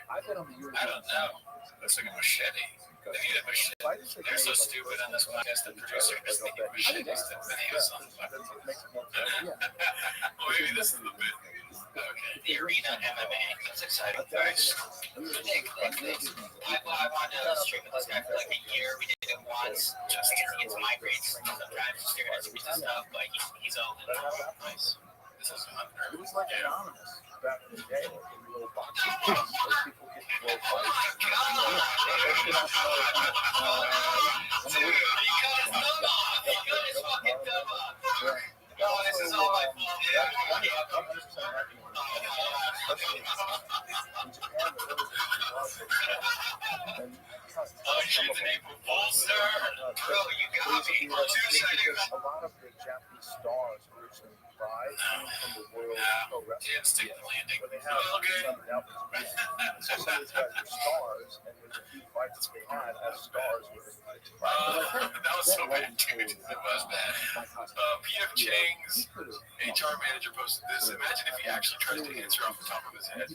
I don't know. That's like a machete. They need a machete. They're so stupid on this podcast. The producer is thinking machetes to videos on the well, maybe this is the bit. Okay. The arena MMA. That's exciting. Nice. Nick, I wanted to stream with this guy for like a year. We did it once. Just I guess he gets migraines sometimes, staring at screens and stuff, but he's all in. Nice. This is unheard. It was like anonymous back in the day, like in the little boxing clubs, where people get to blow fights. This is all my fault. Oh, shit's an April Fool's, sir. you got me. Basically, like, Two-sided. because a lot of the Japanese stars originally came from the world pro wrestling. Yeah, stick the landing. But they have some outfits. So some of these guys were stars, and there's a few fights that they had as stars with it. That was so bad, dude. It was bad. P.F. Chang's HR manager posted this. Imagine if he actually tries to answer off the top of his head.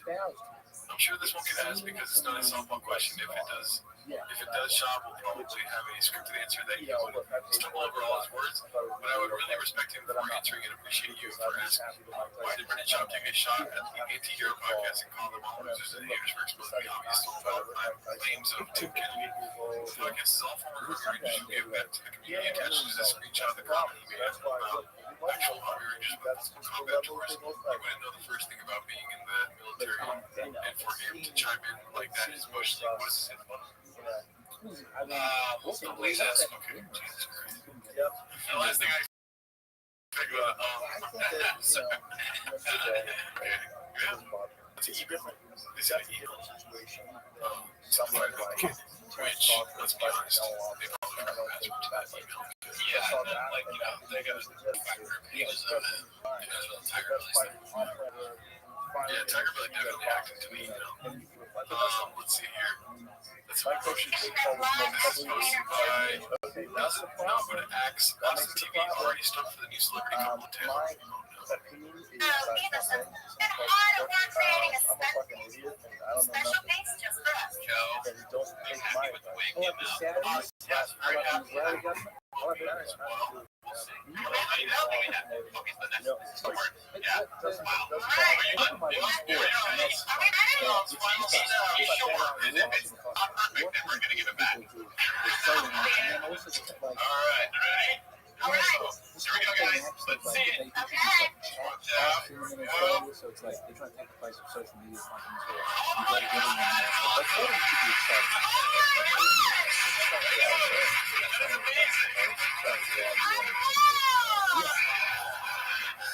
I'm sure this won't get asked because it's not a softball question. If it does, Shaw will probably have a scripted answer that he would stumble over all his words. But I would really respect him for answering and appreciate you for asking. Why did Brendan Schaub take a shot at the Anti-Hero podcast and call them all losers and haters for exposing the obvious claims of Tim Kennedy? The podcast is all former coverage you give back to the community. Attaches a screenshot of the comment he made about actual Army Rangers with combat tours. You wouldn't know the first thing about being in the military, and for him to chime in like that is mostly what is it? Please ask. Okay, Jesus Christ. Yep. The last thing I think about, it's an eagle. Is that an eagle? Something like which, let's be honest, they probably never asked for that email. Yeah, like, you know, they got Tiger Belly. Yeah, Tiger Belly definitely acted to me, you know. Let's see here. That's my question. This is posted by no, but it acts. Austin TV already stuck for the new celebrity couple of tales. Opinion is I'm a fucking idiot, and I don't know nothing. And don't take my advice. Oh, the Saturdays? Yes, I got you. Well, I got you. Oh, that's well. Here we go, guys. Let's see it. So it's like they're trying to take the place of social media companies where you got to get in there. But for them to be excited.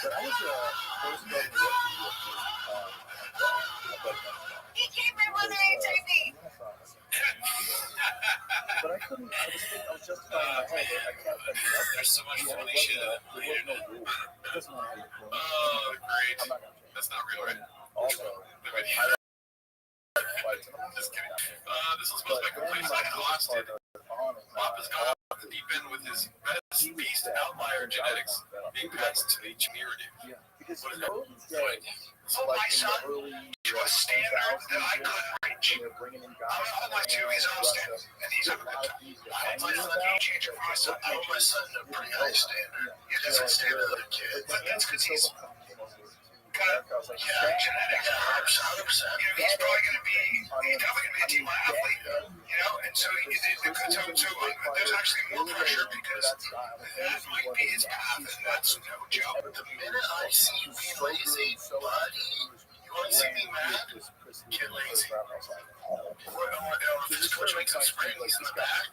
But I was supposed to go to the He gave me one HIV. But I couldn't. I was just in my head. I can't think of it. There's so much funny shit. There was no rule. It doesn't matter how you call it. Oh, great. I'm not gonna change. That's not real, right? Also, The video. Just kidding. This was supposed to be complaints I lost it. Pop has gone off the deep end with his best beast outlier genetics being passed to the community. Yeah, because What is you know, that? So my son to a standard that I couldn't reach. they're bringing in I'm guys gonna hold my two. He's on standard, and he's up at the I play for the game changer for my son. I hold my son to a pretty high standard. He doesn't stand a little kid, but that's because he's got genetic 100%. He's probably gonna be a team athlete, you know. And so there's actually more pressure because that might be his path, and that's no joke. The minute I see you being lazy, buddy, you want to see me mad? Get lazy. Or if his coach makes him spring, he's in the back.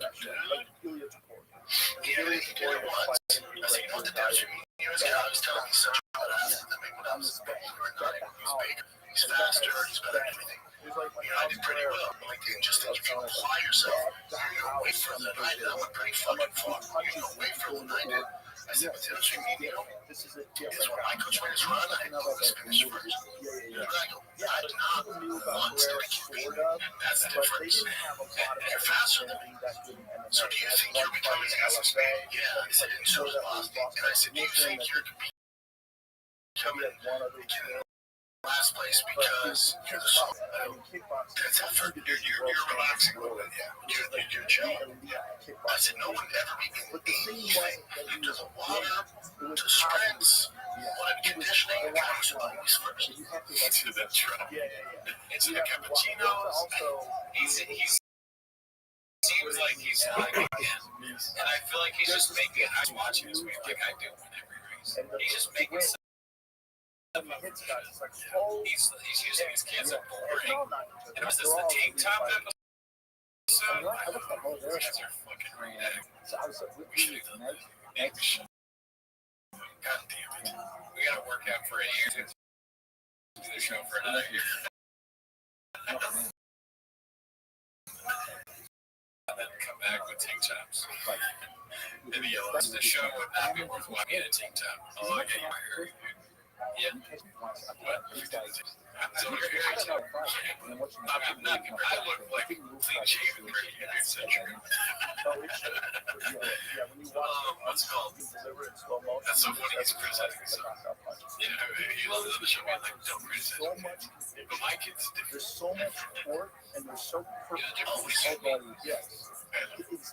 Yeah, he did it once. I said, you know what the difference between you and I was telling me such a good athlete that when I was big, he's bigger, he's faster, he's better at everything. You know, I did pretty well. Like, just think if you apply yourself, you're going way further than I did. I'm a pretty fucking far. You're going way further than I did. I said, but the other thing, you know, is when my coach made us run, I always finish first. And I go, I did not want to keep being, and that's the difference. And you're faster than me. So do you think you're becoming as a man? Yeah, I said, and so did Boston. And I said, do you think you're becoming last place because you're the song? That's effort. You're relaxing a little bit. Yeah. You're chilling. I said, no one ever became anything to the water, to sprints, what conditioning, and comes to always first. To the truck. Into the cappuccinos. He seems like he's not again. And I feel like he's just making, I watch him this week like I do in every race. He's just making some. He's using his kids at boring. And was this the tank top episode? You guys are fucking great. God damn it. We gotta work out for a year to do the show for another year. And then come back with tank tops. And the yellows, the show would not be worth watching in a tank top. Oh, I get you, Harry. Yeah. What? So what are your hair? I look like clean shaven for the 18th century. What's it called? That's so funny. He's criticizing himself. You know, he loves the show. Like, don't criticize me. But my kids different. There's so much work and there's so yes.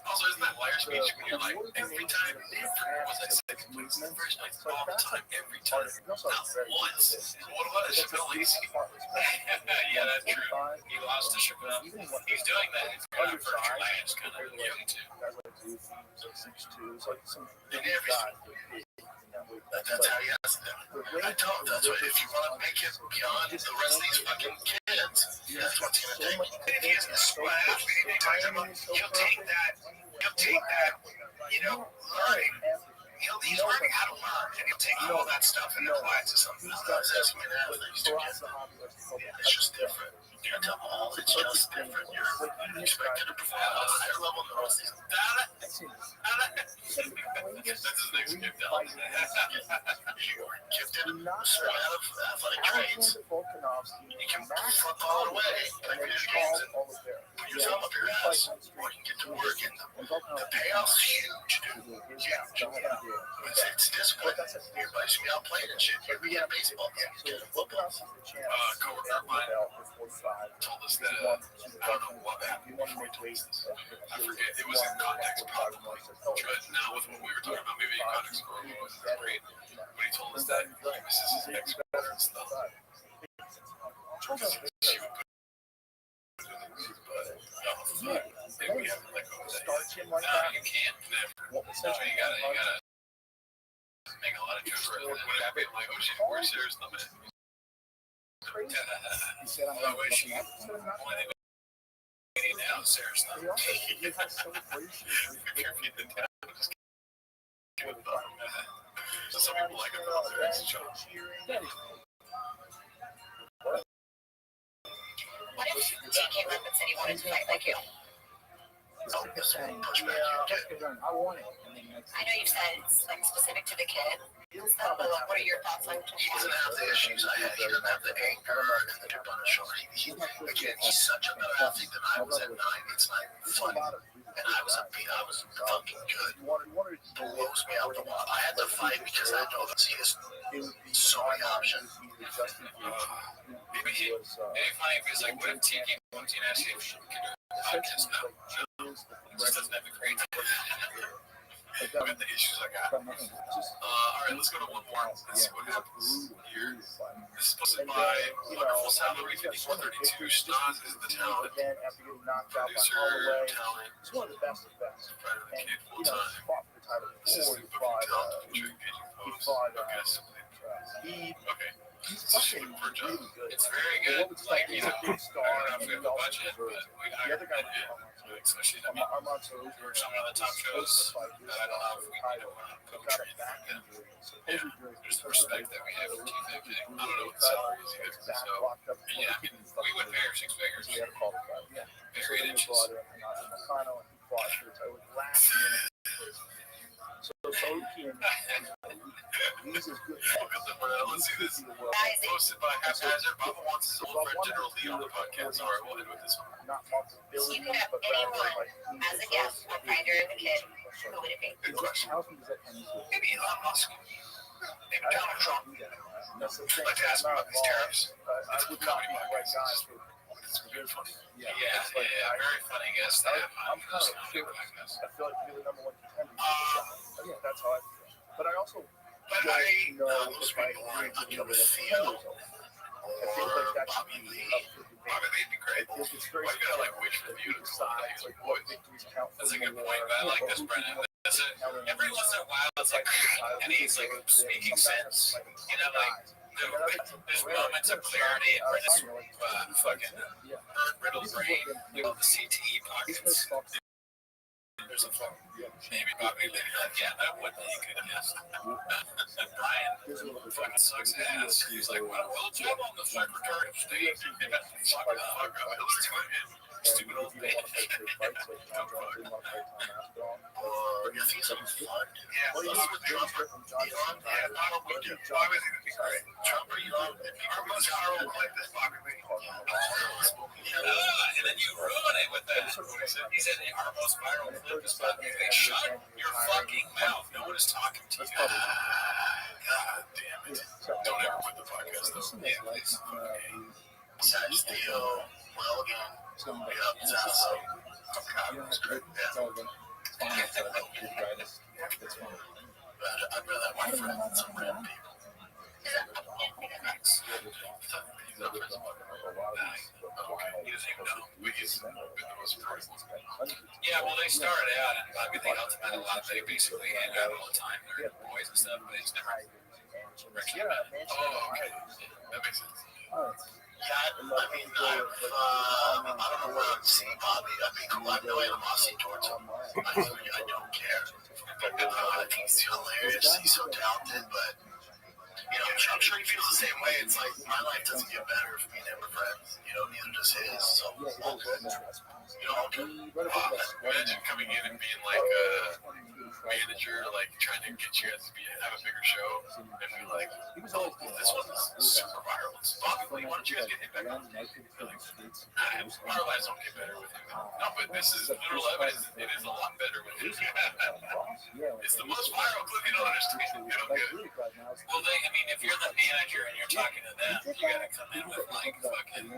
Also, isn't that liar speech when you're like, every time, was I second place in the first place? All the time, every time. Not once. What about it? Chappelle Lacey? Yeah, that's true. He lost to Chappelle. He's doing that. He's kind of first last, kind of young too. In every that's how he has to do it. I told him that's what, if you want to make it beyond the rest of these fucking kids, that's what's going to take. If he isn't a smart athlete, he'll take that, you know, learning. He's learning how to learn, and he'll take all that stuff and apply it to something that does as an athlete. It's just different. It's just different. You're expected to perform at a higher level than the rest of these. That's his next gift, Alan. You are gifted with a set of athletic traits. You can flip all the way, play video games, and put your thumb up your ass, or you can get to work, and the payoff's huge, dude. Huge. It's discipline. Everybody should be out playing and shit. Here we get a baseball game, football. Coworker of mine told us that, I don't know what happened before he told us this. I forget. It was in context, probably. But not with what we were talking about. Maybe in context or what was great. But he told us that he misses his ex-girlfriend's stuff. She would put it in the room, but then we have to let go of that. No, you can't. Never. No, you gotta make a lot of jokes. When I be like, oh shit, we're serious on that. By the way, she now, seriously. If you're feeding the town, just give it up. So some people like it, but it's a joke. What if TK Rapid City wanted to fight like you? I want it. I know you said it's like specific to the kid. So, what are your thoughts on He doesn't have the issues I had. He doesn't have the anger and the dip on his shoulder. Again, he's such a better athlete than I was at 9. It's not even funny. And I was fucking good. Blows me out the wall. I had to fight because I know that he has so many options. Maybe funny if it's like, what if TK wants to ask you if she can do a podcast now? No, he just doesn't have the great with the issues I got. All right, let's go to one more. Let's see what happens here. This is posted by Wonderful Salary 5432. Stas is the talent. Producer, talent. It's one of the best of the best. Writer of the kid full You know, time. fought for the title Assistant before. booking talent. Feature engaging posts. Okay. So she's looking for a job. It's very good. Like, you know, I don't know if we have the budget, but we hired him. Especially, I mean, we were some of the top shows that I don't know if we need to coach or anything like that. Yeah, there's the respect that we have for team building. I don't know what the salary is either. So, yeah, I mean, we would pay her 6 figures. Very 8 inches. Let's see this. Posted by Haphazard. Baba wants his old friend General Lee on the podcast. All right, we'll end with this one. You could have anyone as a guest on Finder the Kid. Who would it be? Good question. Maybe Elon Musk. Maybe Donald Trump. I'd like to ask him about these tariffs. It's a comedy podcast. It's very funny. Yeah, very funny guest. I'm kind of curious. I feel like you're the number one contender. Yeah, that's how I feel. But I also know those if I people agree like with Theo I feel like that should Bobby be Lee. up for debate. Bobby Lee'd be great. It's very Why you gotta like wish for you to come on sides, like like what boys? victories count for That's a good more. point, but I like this, Brennan. That's it. Every once in a while, it's like, and he's like speaking sense. You know, like there's moments of clarity and Brennan's fucking riddle brain, you know, the CTE pockets. There's a phone. Maybe Bobby Lee, like, yeah, that would be a good guess. Brian fucking sucks ass. He's like, well, job on the Secretary of State. Fuck up. Hillary Clinton. Stupid old if you don't want to fight big fights, like John Jones didn't want to fight Tom Aspinall. I think something fun. Yeah, Well, plus with Trump, Elon, yeah, probably do. I would think it'd be great. Trump or Elon, our most powerful clip is Bobby. And then you ruin it with that. He said our most viral clip is Bobby. Shut your fucking mouth. No one is talking to you. God damn it. Don't ever put the podcast though. Yeah, please. Sad Steel, Mulligan, it's awesome. I'd rather have my friends than some red people. Yeah, well, they started out, and I mean, they ultimately a lot. They basically hang out all the time. They're boys and stuff, but it's never. That makes sense. Yeah, I mean, I don't know where I've seen Bobby. I mean, I have no animosity towards him. I don't care. I think he's hilarious. He's so talented, but you know, I'm sure he feels the same way. It's like my life doesn't get better if me and him are friends. You know, neither does his. So all good. You know, all good. Imagine coming in and being like a manager, like trying to get you guys to have a bigger show, and be like, oh, this one's super viral. It's Bobby, why don't you guys get him back on? Our lives don't get better with him. No, but this is literal evidence. It is a lot better with him. It's the most viral clip. You don't understand. You don't get it. Well, I mean, if you're the manager and you're talking to them, you gotta come in with like fucking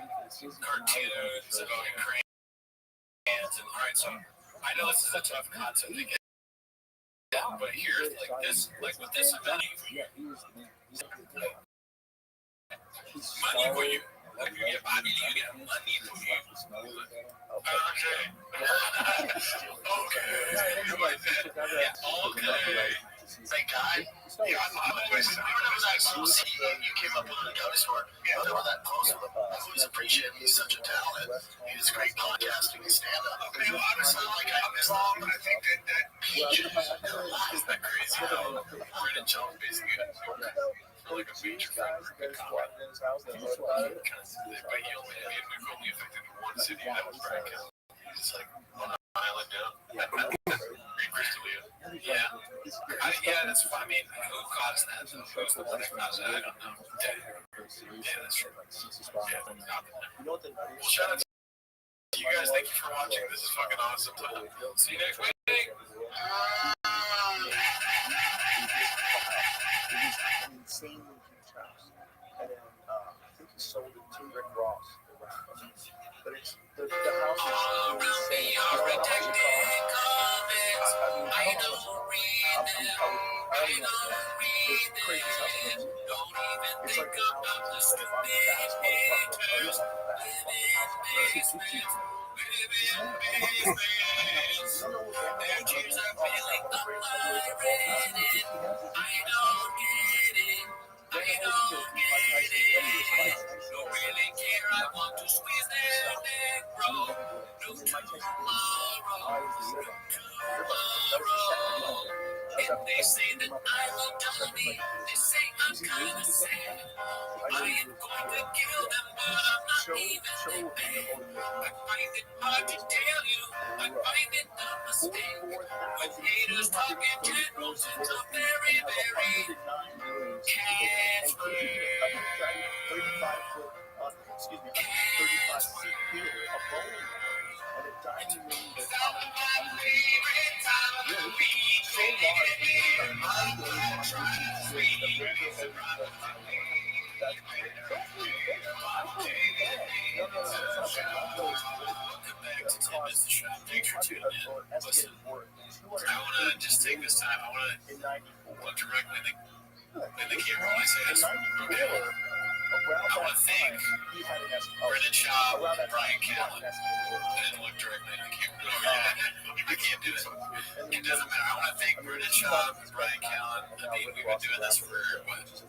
cartoons and fucking crayons and all right. So I know this is a tough concept to get. But here, like this, like with this event, money for you. Like you get Bobby, you get money for you. Okay. Thank God. Yeah, I'm always. I remember that post you came up with in the cover store. Yeah, I remember that post. I always appreciate him. He's such a talent. He does great podcasting and stand-up. Okay, well, honestly, like I'm Islam, but I think that peaches is that crazy how Brennan Jones basically like a major good comment. But he only, I mean, we've only affected one city, that was Bragg County. He's like on an island now. Crystalia. Yeah. Yeah, that's fine. I mean, who caused that? Who's the one that caused that? I don't know. Yeah, that's true. Yeah, well, shout out to you guys. Thank you for watching. This is fucking awesome. See you next week. Insanely huge house. And then I think he sold it to Rick Ross. But it's the house is insane. It's like They say that I look dummy. They say I'm kind of sad. I am going to kill them, but I'm not even that bad. I find it hard to tell you. I find it a mistake. When haters talk in general, it's a very, very Casper. Excuse me, 35-seat theater, a bowling alley, and a dining room that's so I want to just take this time. I want to look directly in the camera when I say this. I want to thank Brennan Shaw, Brian Callen. I didn't look directly in the camera. I can't do it. It doesn't matter. I want to thank Bruna Chubb, Brian Callen. I mean, we've been doing this for,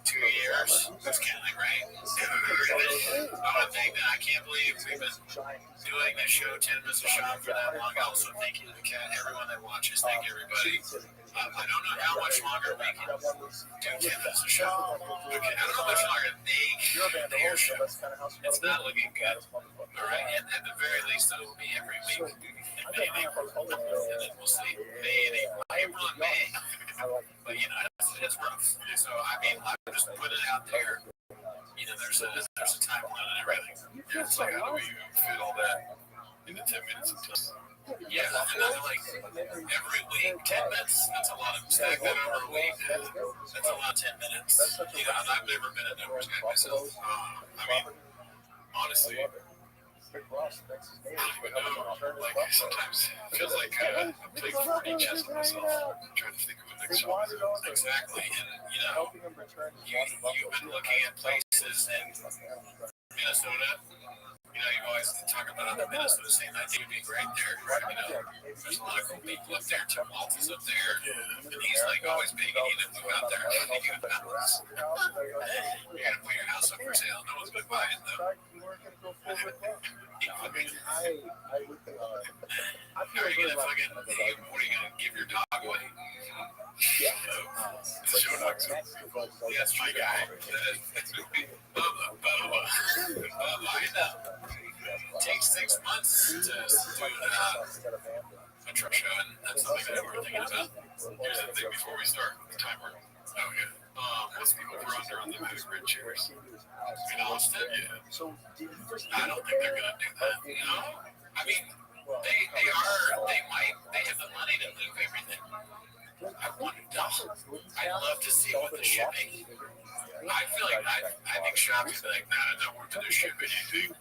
2 years? Who's counting, right? I want to thank them. I can't believe we've been doing this show 10 minutes a shot for that long. Also, thank you to the cat, everyone that watches. Thank everybody. I don't know how much longer we can do 10 minutes a shot. Okay, I don't know how much longer they can do your show. It's not looking good. All right, and at the very least, it will be every week. And maybe, and then we'll see. April and May. But, it's rough. So, I mean, I'm just putting it out there. There's a time limit and everything. It's like, how do we fit all that into 10 minutes of time? Yeah, and then every week, 10 minutes, that's a lot of stack that over a week. That's a lot of 10 minutes. And I've never been a numbers guy myself. I mean, honestly, I don't even know. Sometimes it feels like I'm playing 40 chess with myself. I'm trying to think of what next song is. Exactly. And, you've been looking at places in Minnesota. You always talk about the Minnesota scene. I think it'd be great there. There's a lot of cool people up there. Tim Walton's up there. And he's always begging you to move out there. I think you would balance. You're going to put your house up for sale. No one's going to buy it, though. Are you going to fucking, what are you going to give your dog away? Show dogs. That's my guy. Bubba, I know. It takes 6 months to do a truck show, and that's something that we're thinking about. Here's the thing before we start the timer. Oh, yeah. What's the over-under on the Moose Grid chairs? In Austin? Yeah. I don't think they're going to do that. No? I mean, they have the money to move everything. I'd love to see what the shipping. I feel like I think Shop's like, nah, I don't want to do shipping anything.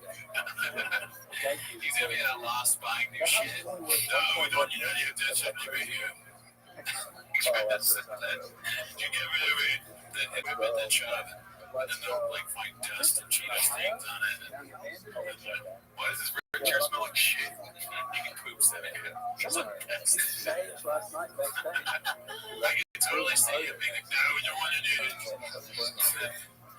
He's gonna be at a loss buying new shit. No, we don't need any of this anyway here. You get rid of it, then implement that shop, and then they'll find dust and cheetah things on it. Why does this red chair smell like shit? You can poop that in it. I can totally see him being like, no, we don't want to do it.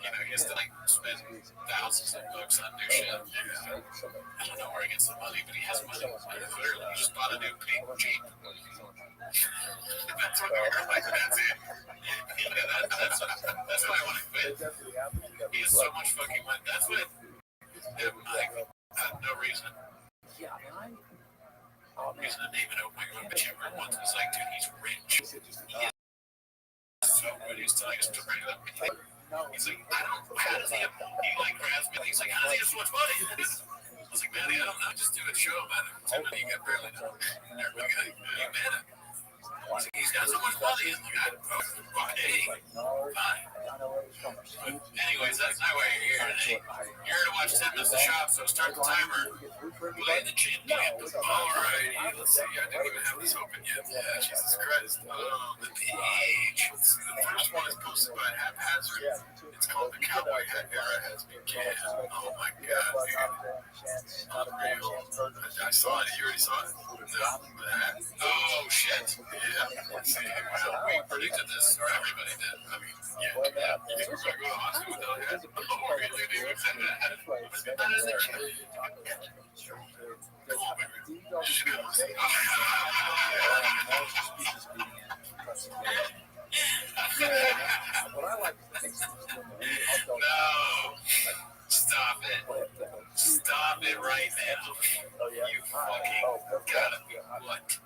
He has to spend thousands of bucks on new shit. Yeah. I don't know where he gets the money, but he has money. Clearly, he just bought a new pink Jeep. That's what we're like. That's it. That's why I want to quit. He has so much fucking money. That's what. No reason. Reason to name it open but you once was like, dude, he's rich. He is so good. He's telling us to bring it up. He's like, how does he have, grabs me. He's like, how does he have so much money? I was like, man, I don't know. Just do a show about it. Tell me you got barely done. And everybody got, you met him. He's got so much money. He's like, fine. But anyways, that's not why you're here today. You're here to watch 10 minutes of shop, so start the timer. Play the chin camp. Alrighty, let's see. I didn't even have this open yet. Yeah, Jesus Christ. The page. The first one is posted by Haphazard. It's called The Cowboy Hat Era Has Been Canned. Oh my God, dude. Unreal. I saw it. You already saw it? No. Oh, shit. Yeah. Let's see. We predicted this, or everybody did. I mean, yeah. You think we're going to go to Austin without a hat? Oh, really, dude? That is a challenge. Cool, baby. Just go. No. Stop it. Stop it right now. You fucking gotta be what?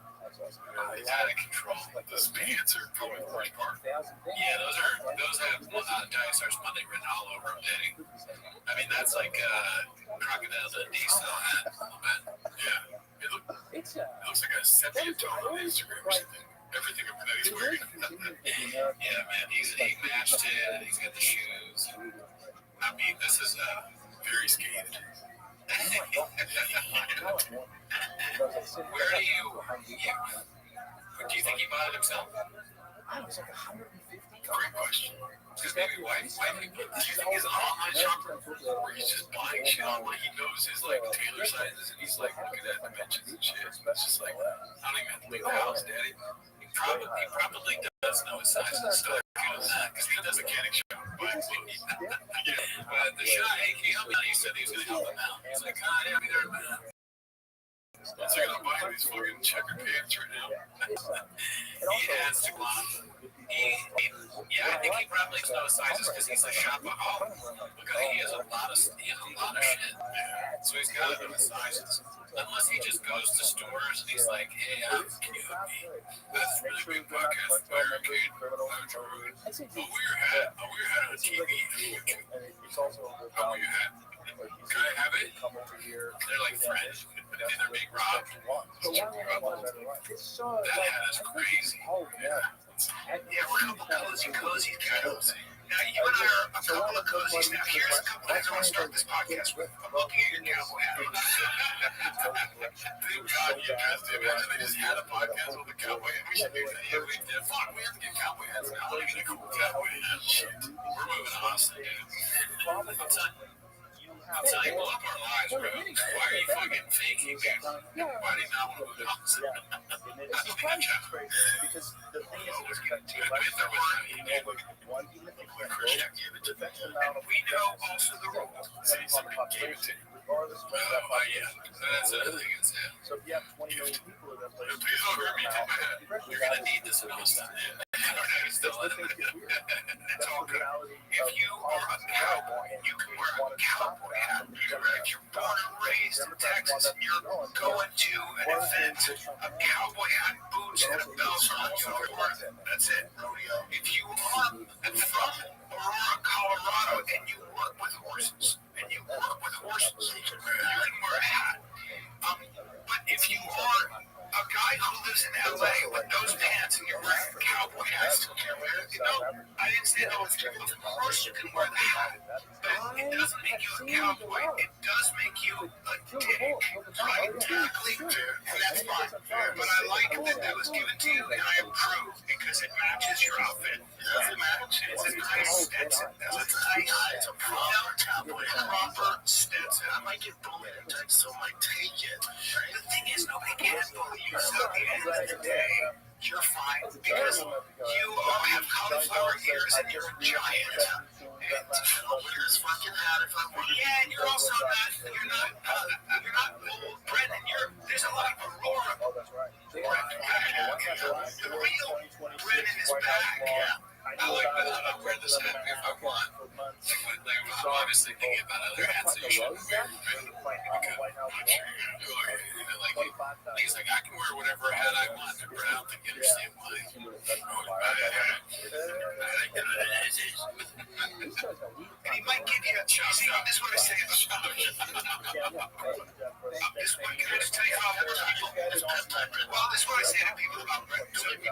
It's out of control. Those pants are probably the worst part. Yeah, those have Dinosaurs Monday written all over them, Daddy. I mean, that's like Crocodile Dundee style hat a little bit. Yeah. It looks like a sepia tone on Instagram or something. Everything that he's wearing. Yeah, man, he matched it. He's got the shoes. I mean, this is very skated. Where do you think he bought it himself? I was like 150. Great question. Because maybe why do you think he's an online shopper where he's just buying shit online? He knows his like tailor sizes and he's like looking at dimensions and shit. It's just like, I don't even have to leave the house, daddy. He probably does know his sizes and stuff. Because he does a mechanic shop. But the shot, hey, can you help me out? He said he was going to help him out. He's like, yeah, I'll be there, man. So I'm gonna buy these fucking checker pants right now. He has to go on. I think he probably knows sizes because he's a shopaholic. Because he has a lot of shit. So he's got to know his sizes. Unless he just goes to stores and he's like, hey, can you help me? That's a really great podcast. Fire Kate. Oh, we're hat on TV. Oh, your hat. Can I have it? They're like friends. And they're being robbed. That hat is crazy. Yeah, we're a couple cozy guys. Now, you and I are a couple of cozies. Now, here's a couple things I want to start this podcast with. I'm looking at your cowboy hat. Thank God you guys did. Imagine they just had a podcast with a cowboy hat. We should do that. Yeah, we did. Fuck, we have to get cowboy hats now. We're going to get a cool cowboy hat. Shit. We're moving on, dude. I'm telling you, we'll up our lives, bro. Why are you fucking faking it? Why do you not want to move on? Because the thing is, it's going to take we know also the rules. Regardless of whether that population that's another thing. So if you have 20 million people in that place, please don't hurt me. Take my head. You're going to need this else. It's all good. If you are a cowboy, you can wear a cowboy hat. If you're born and raised in Texas and you're going to an event, a cowboy hat, boots, and a belt on your horse. That's it. If you are from Aurora, Colorado, and you work with horses, you can wear a hat. But if you are a guy who lives in LA with those pants and you're wearing a cowboy hat, still can't wear it. No, I didn't say no. Of course you can wear the hat, but it doesn't make you a cowboy. It does make you a dick. Right? Technically, and that's fine. But I like that was given to you, and I approve because it matches your outfit. Does it match? It's a nice Stetson. It's a proper Stetson. I might get bullied in Texas, so I might take it. The thing is, nobody can bully you. So at the end of the day, you're fine because you have cauliflower ears and you're a giant. And I'll wear this fucking hat if I want. Yeah, and you're also not old Brendan. There's a lot of Aurora. The real Brendan is back. Yeah. I like that. I'll wear this hat if I want. I'm obviously thinking about other hats that you should wear. He's like, I can wear whatever hat I want. And I don't think you understand why. And he might give you a chance. See, this is what I say about this one. Can I just tell you how it works, people? Well, this is what I say to people about Brendan. So go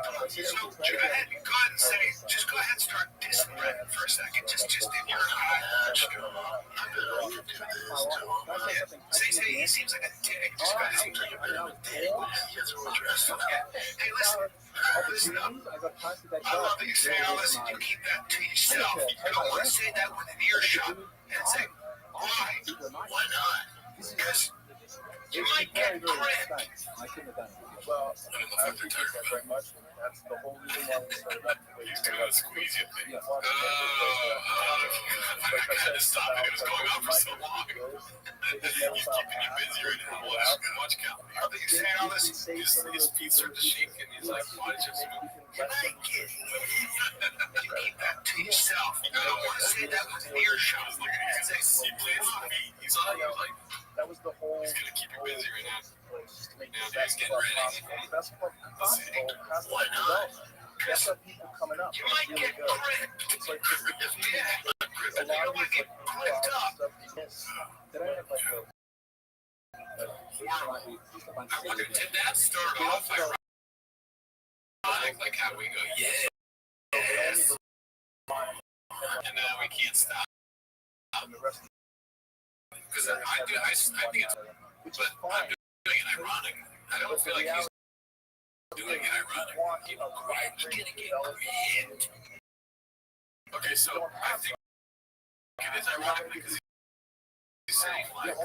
ahead and say, just go ahead and start dissing Brendan for a second. Just in your heart. Say he seems like a dick. Just go ahead and seems like a dick. Hey, listen up. I love that you say all this and you keep that to yourself. You don't want to say that with an earshot and say, why? Why not? Because you might get cracked. Well, I appreciate that very much. That's the whole reason why we started up the way. He's gonna squeeze you. Yeah. I had to stop it. It was going on for so long. He's keeping you busy right now. Watch Cal. I think he's saying all this. His feet start to shake and he's like, why did you move? You keep that to yourself. You don't want to say that with an earshot. He plants his feet. He's on you like, that was the whole. He's gonna keep you busy right now. Now he's getting ready. Why not? That's what people coming up. You might get pricked. It's like a lot of want to get pricked up. Did I have like I wonder, did that start off ironic, like how we go, yes, and now we can't stop? Because I think it's, but I'm doing it ironic. I don't feel like he's doing it ironic. You're gonna get ripped. Okay, so I think it is ironic because he's saying, like,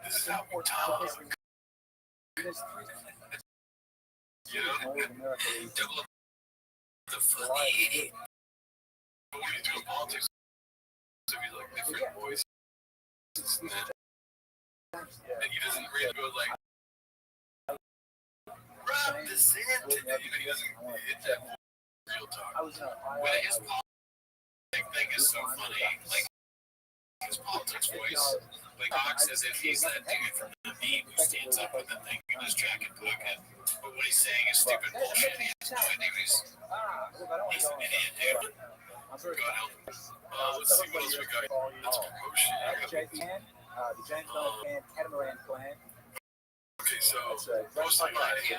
this is how we talk. You know? Develop the funny. But when you do in politics, so he's like different voices. And he doesn't really go like, represent. You know, he doesn't hit that real talk. But his politics thing is so funny. Like, his politics voice, like, talks as if he's that dude from the meme who stands up with the thing in his jacket pocket. But what he's saying is stupid bullshit. He has no idea he's an idiot, dude. God help him. Let's see what else we got. That's promotion. The James Bond Catamaran Clan. Okay, so most of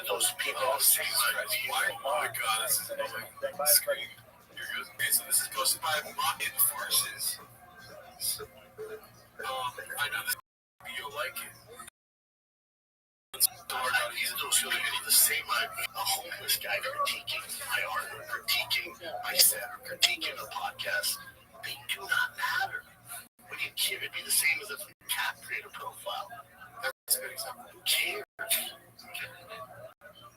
those people say, oh my god, this is amazing. Screen. Here goes. Okay, so this is posted by Mocket Farces. I know this. You'll like it. He's associated with the same a homeless guy critiquing my art, or critiquing my set, or critiquing a podcast. They do not matter. When you kid, it'd be the same as if a cat created a profile. That's a good example. Who cares?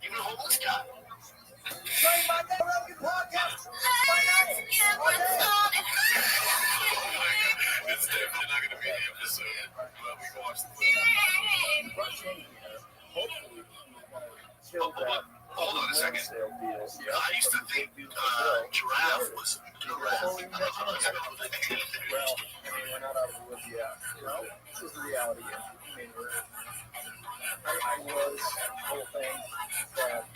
Even a homeless guy. It's definitely not going to be the episode, but we can watch the clip. Hold on a second. I used to think Giraffe was Giraffe. Well, I mean, we're not out of the woods yet. This is the reality. I mean, I was the whole thing that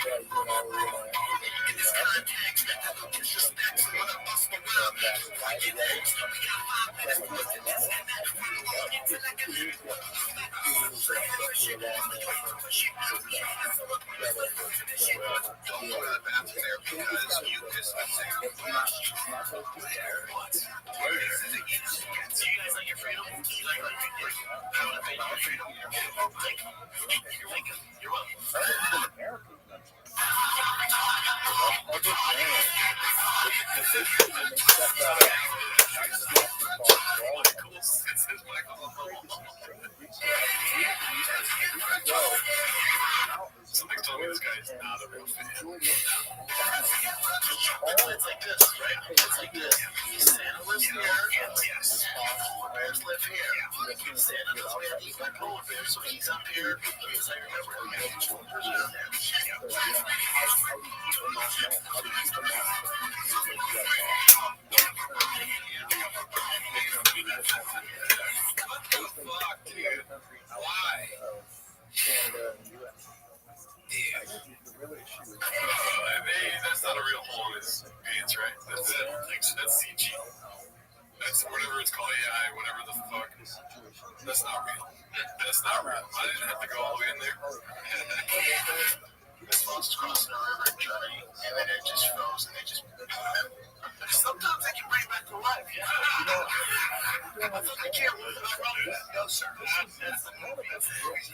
Somebody told me this guy is not a real fan. It's like this, right? It's like this. Santa lives here, yes. Polar bears live here. Santa knows we have to eat my polar bear, so he's up here. Because I remember him having shoulders down there. What the fuck, dude? Why? Canada and the US. Yeah. The real issue is that's not a real hole in his pants, right? That's CG. That's whatever it's called, AI, whatever the fuck. That's not real. That's not real. I didn't have to go all the way in there. This monster's crossing a river in Germany, and then it just froze, and they just... Sometimes they can bring back to life, yeah. I thought they can't lose it. No, sir. That's the movie. That's pretty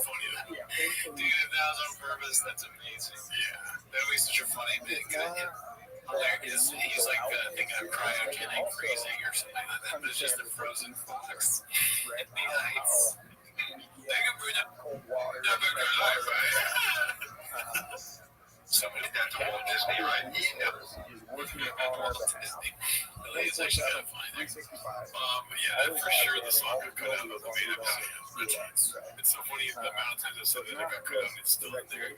funny, though. Dude, if that was on purpose, that's amazing. Yeah. That was such a funny bit. Hilarious. He's like thinking of cryogenic freezing or something like that, but it's just a frozen fox in the ice. Somebody got to Walt Disney, right? It's actually kind of funny. But yeah, for sure the song got cut out of the main episode. It's so funny the amount of times I said that it got cut out, it's still in there.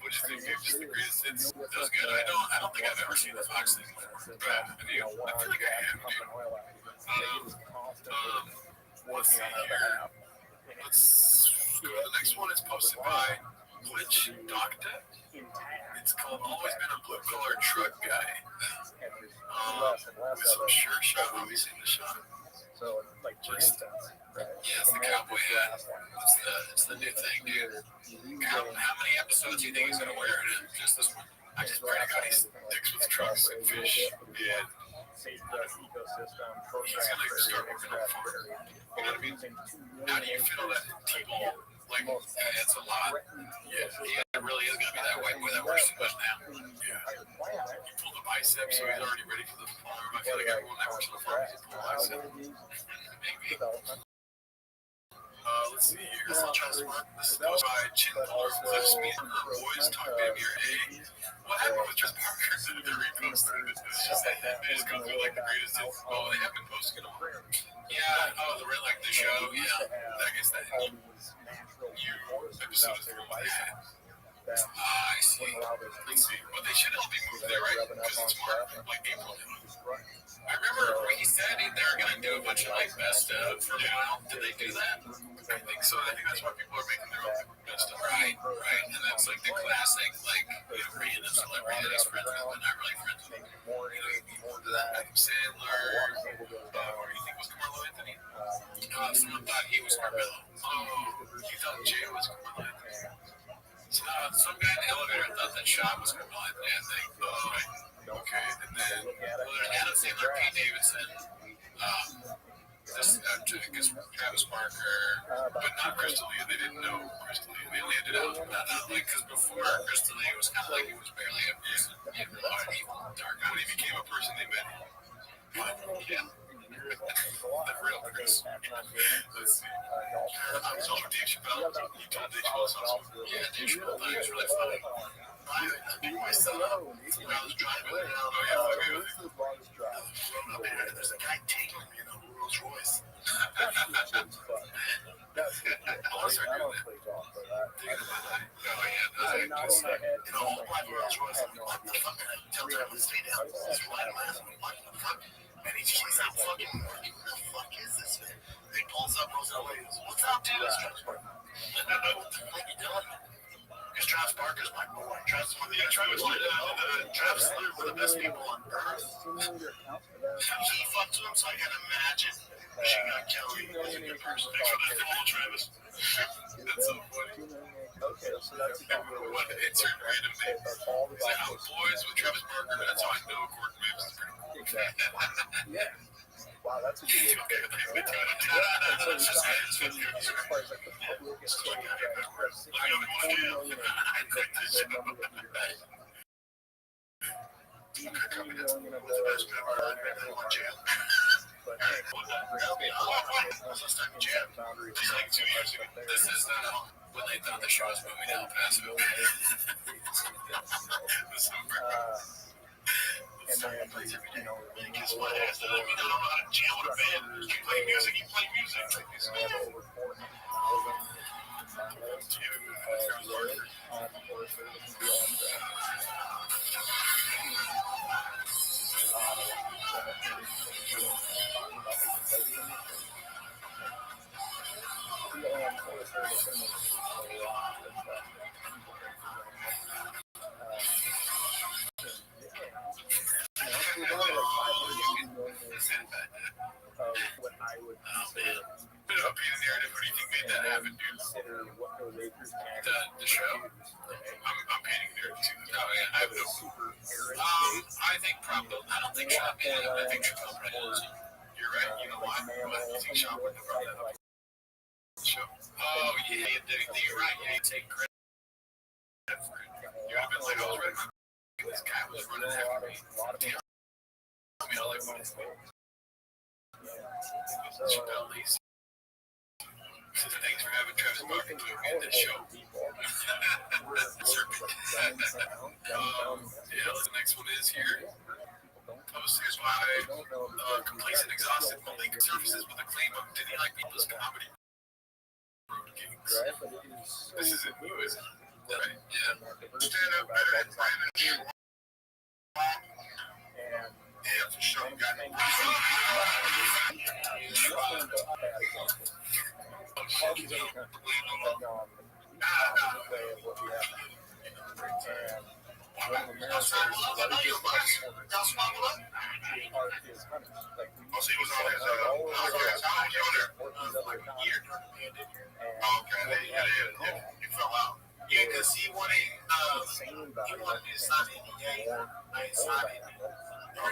Which is just the greatest. It was good. I don't think I've ever seen the Fox thing. But I feel like I have, dude. Let's see here. Let's go to the next one. It's posted by Glitch Doctor. It's called Always Been a Blue Collar Truck Guy. With some shirt shot. Have we seen the shot? so, like, for instance, Yeah, it's the cowboy hat. It's the new thing, dude. How many episodes do you think he's gonna wear it in? Just this one? I just pray to God he sticks with trucks and fish. Yeah. safeguard ecosystem He's gonna start working on farm. You know what I mean? How do you feel that people, like, it's a lot? Yeah, it really is gonna be that way. clips me and her boys talking to me or hey, what happened with Travis Barker? They're reposting it. It's just like that. They just go through like the greatest hits. Oh, they have been posting it all. Yeah. Oh, the Red like the show. Yeah. I guess that you episode is the one with that. I see. Let's see. But they should all be moved there, right? Because it's March, like April. I remember he said they were going to do a bunch of like best of for now. Did they do that? I think so. I think that's why people are making their own best of. Right. And that's like the classic, like, random celebrity that is friends with, but not really friends with. Adam Sandler. Or you think it was Carmelo Anthony? Someone thought he was Carmelo. Oh, you thought Jay was Carmelo Anthony? Some guy in the elevator thought that Shaw was Carmelo Anthony, I think. Okay. And then Adam Sandler, Pete Davidson. Because Travis Barker, but not Crystalia. They didn't know Crystalia. They only ended up because before Crystalia it was kind of like he was barely a person. He didn't realize he was dark. When he became a person, they met him. The real Chris. Let's see. I was on Dave Chappelle. You told Dave Chappelle. Yeah, Dave Chappelle thought he was really funny. I think myself, when I was driving, there's a guy taking me in a Rolls Royce. I'll start doing that. In a whole black Rolls Royce. What the fuck? Tell Trevor to stay down. This white man. What the fuck? And he's not fucking working. What the fuck is this, man? He pulls up, goes away. What's up, dude? It's Travis Barker. What the fuck you doing? Because Travis Barker's my boy. Travis is one of the best people on earth. He fucked with him, so I can imagine she got Kelly. He's a good person. Thanks for that follow, Travis. That's so funny. Okay, so that's what insert random name. He's like, I'm boys with Travis Barker. That's how I know Gordon Mavis is pretty cool. Exactly. Yeah. Wow, that's a good idea. It's just as far as like the public is so this is when they thought the show was moving out past it. And then, you know, guess what? It has to mean I don't know how to jam with a band. You play music, you play music. over what I would consider narrative. What do you think made that happen, dude? Consider what those acres the show. I'm painting there too. No, I have no super. I think probably. I don't think Sean painted it. I think Chappelle read it. You're right. You know why? I think Sean wouldn't have brought that up. Show. Oh yeah, you're right. Yeah, you take credit for it. You have been like, oh, this guy was running after me. I mean, all I want is Chappelle Lacey. Thanks for having Travis Barker to me in this show. The next one is here. Here's why complacent, exhausted, Malik surfaces with a claim of did he like people's comedy road gigs. This is it, who is it? Right, yeah. Stand up better and find a new one. Yeah, for sure. Got it. Yeah, because he wanted to sign NBA. I ain't signing it.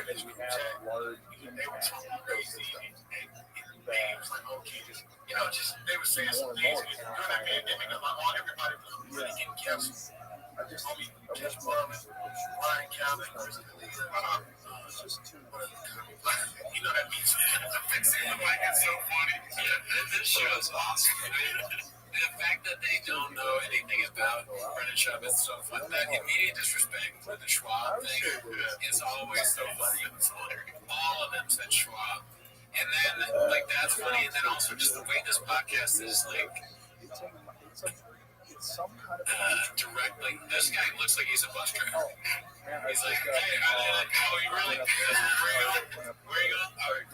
Because we have large they were talking crazy, and they was like, okay, just they were saying some things. During that pandemic, I want everybody to really get Kevin. Just Ryan Calvin, just two. You know that means fixing the mic is so funny. Yeah, this show is awesome. the fact that they don't know anything about Brendan Schaub is so fun. That immediate disrespect for the Schwab thing is always so funny. All of them said Schwab. And then, like, that's funny. And then also just the way this podcast is, like, directly. This guy looks like he's a bus driver. He's like, hey, oh, you really? Where you going? Where you going? All right.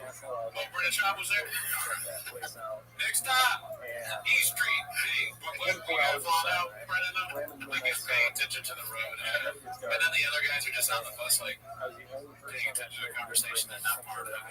Oh, Brendan Schaub was there? Next stop, East Street. Hey, we got to fall out. Brendan, like, he's paying attention to the road. And then the other guys are just on the bus, like, paying attention to the conversation and not part of it.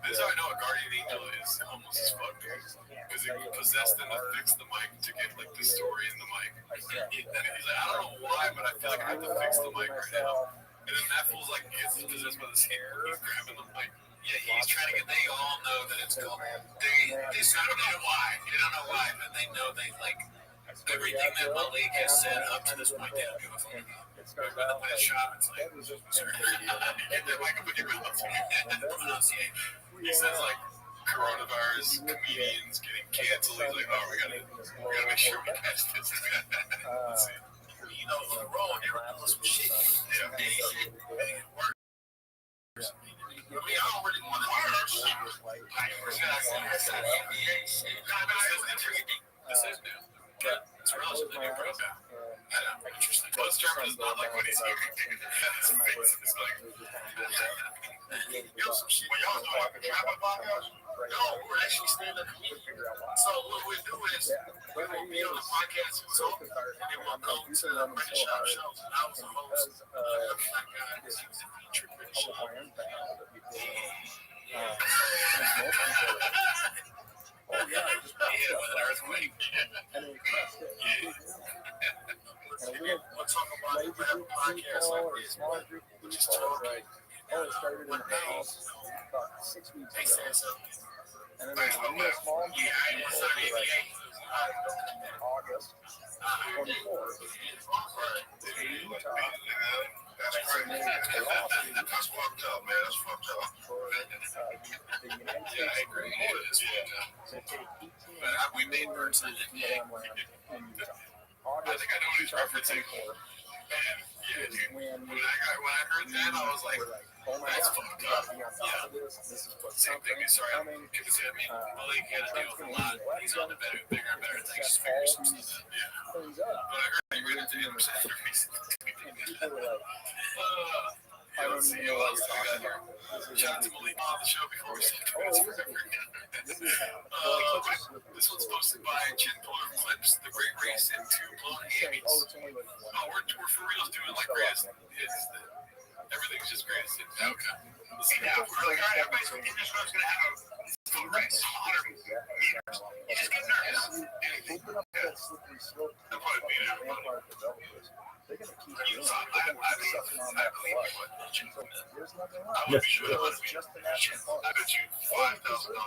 That's how I know a guardian angel is almost as fuck, because he possessed them to fix the mic to get, like, the story in the mic. And he's like, I don't know why, but I feel like I have to fix the mic right now. And then that fool's like, gets possessed by the scare. He's grabbing the mic. Yeah, he's trying to get. They all know that it's called. They don't know why. They don't know why, but they know they like everything that Malik has said up to this point. They don't give a fuck about. But when they shot, it's like, sir, get that mic up in your mouth. Pronunciate. He says like coronavirus, comedians getting canceled. He's like, oh, we gotta make sure we catch this. Let's see. You know, on the road, they were doing some shit. Yeah. It worked. I mean, I don't really want to do that shit. This is new. But it's relatively new for us now. I know. Interesting. But his term is not like what he's hearing. It's like, yo, some shit. Well, y'all know I can trap a podcast? No, we're actually stand-up comedian. So what we do is we will be on the podcast with Zoom, and then we'll go to the Brendan Schaub shows. And I was the host. Black guy, this was a feature Brendan Schaub. Oh, yeah, with an earthquake. We'll talk about it. We have a podcast like this, which is talking. Oh, it started in the house about 6 weeks ago. And then there's a real small group August 24th in Utah. That's crazy. That's fucked up, man. That's fucked up. For the United States Supreme Court to take 18 we made birds in BLM land in Utah. I think I know what he's referencing. Is when I heard that, I was like, oh my that's God, fucked up. be on top of this. This is what's Same thing. Sorry, coming. because I mean, Malik had to deal with a lot. He's on the bigger and better things. Figure some stuff out. Yeah. Things up. But I heard you ran into the other side of the face. And people were like, I don't even know what you're talking about. Shout out to Malik on the show before we said this one's posted by Jen Puller Clips, The Great Race, and Two Blown Hammies. We're for real doing like greatest. Everything's just greatest. Okay. Now, we're like, all right, everybody's going to get this road's going to have a foot race, 100 meters. You just get nervous. Open up that slippery slope. They'll probably beat Vampire developers. They're going to keep doing it. They're going to keep sucking on that blood. There's nothing wrong. I would be sure. It's just an action part. I bet you $5,000.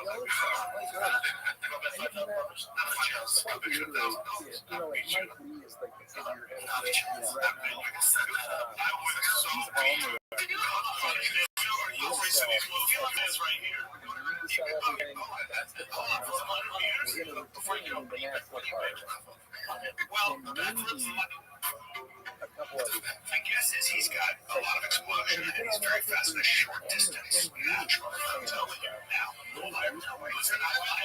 My guess is he's got a lot of explosion and he's very fast in a short distance. Natural. I'm telling you now. Listen, I want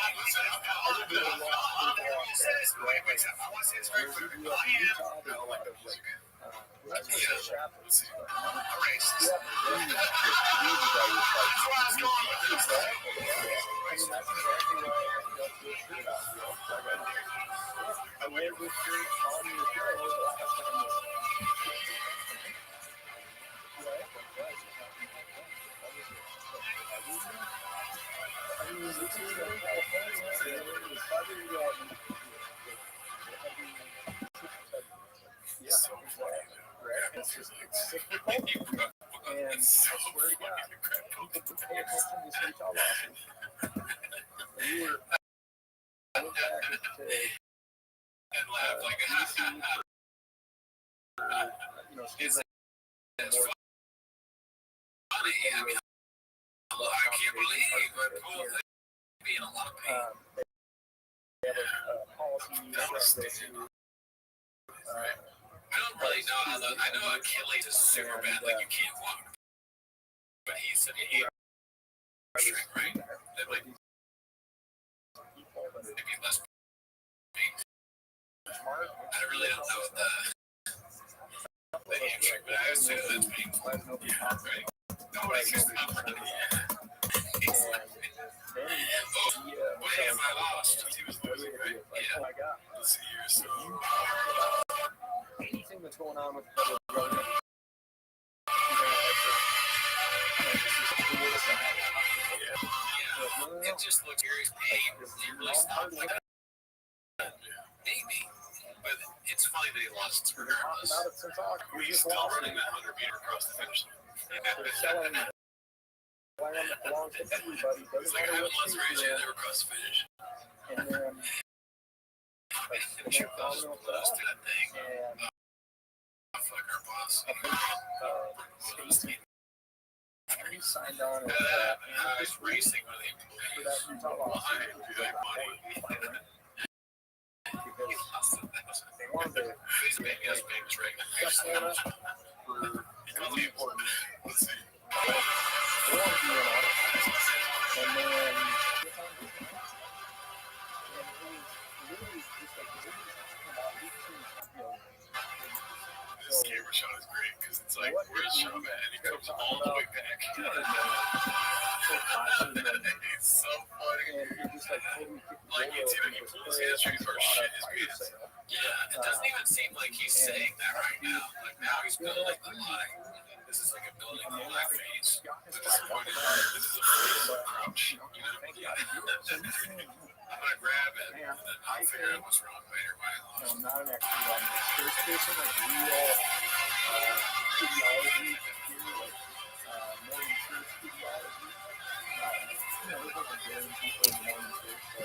to say this very quickly. I am a racist. That's where I was going with this. I went with your on your show. It's just cyclical, and I swear to God, people pay attention to these Utah losses. We were back today. And laugh like it's funny. I mean, I can't believe it, but being a lot of pain. They have a policy meeting that I go to. I don't really know how I know Achilles is super bad, like you can't walk. But he said he right? That might be less pain. I really don't know what the hamstring, but I assume that's painful. Yeah, right. Nobody's used to that for what have I lost? He was losing, right? Yeah. Let's see here. So Anything that's going on with the government, it just looks very pain. It really stopped like that. Maybe. But it's funny that he lost regardless. He's still running that 100-meter across the finish line. It's like I haven't lost a race yet, never crossed the finish. And then Finish your close to that thing. Fuck our boss. he signed on He's racing when they why do they money? He lost it. they wanted to He's a big ass big trick. test Anna for Really important. Let's see. they wanted to be in on it. And then This camera shot is great because it's like, where's Sean at? And he comes all the way back. It's so funny. Like, it's even he pulls his hamstring or shit his pants. Yeah, it doesn't even seem like he's saying that right now. Like, now he's building the lie. This is like a building the lie phase. But this is what it is. This is a phase of crouch. You know? I'm gonna grab it and then I'll figure out what's wrong later. Why I lost. I'm not an expert on this. There's person like real physiology here, like more insurance physiology. There's like a billion people in the morning too, so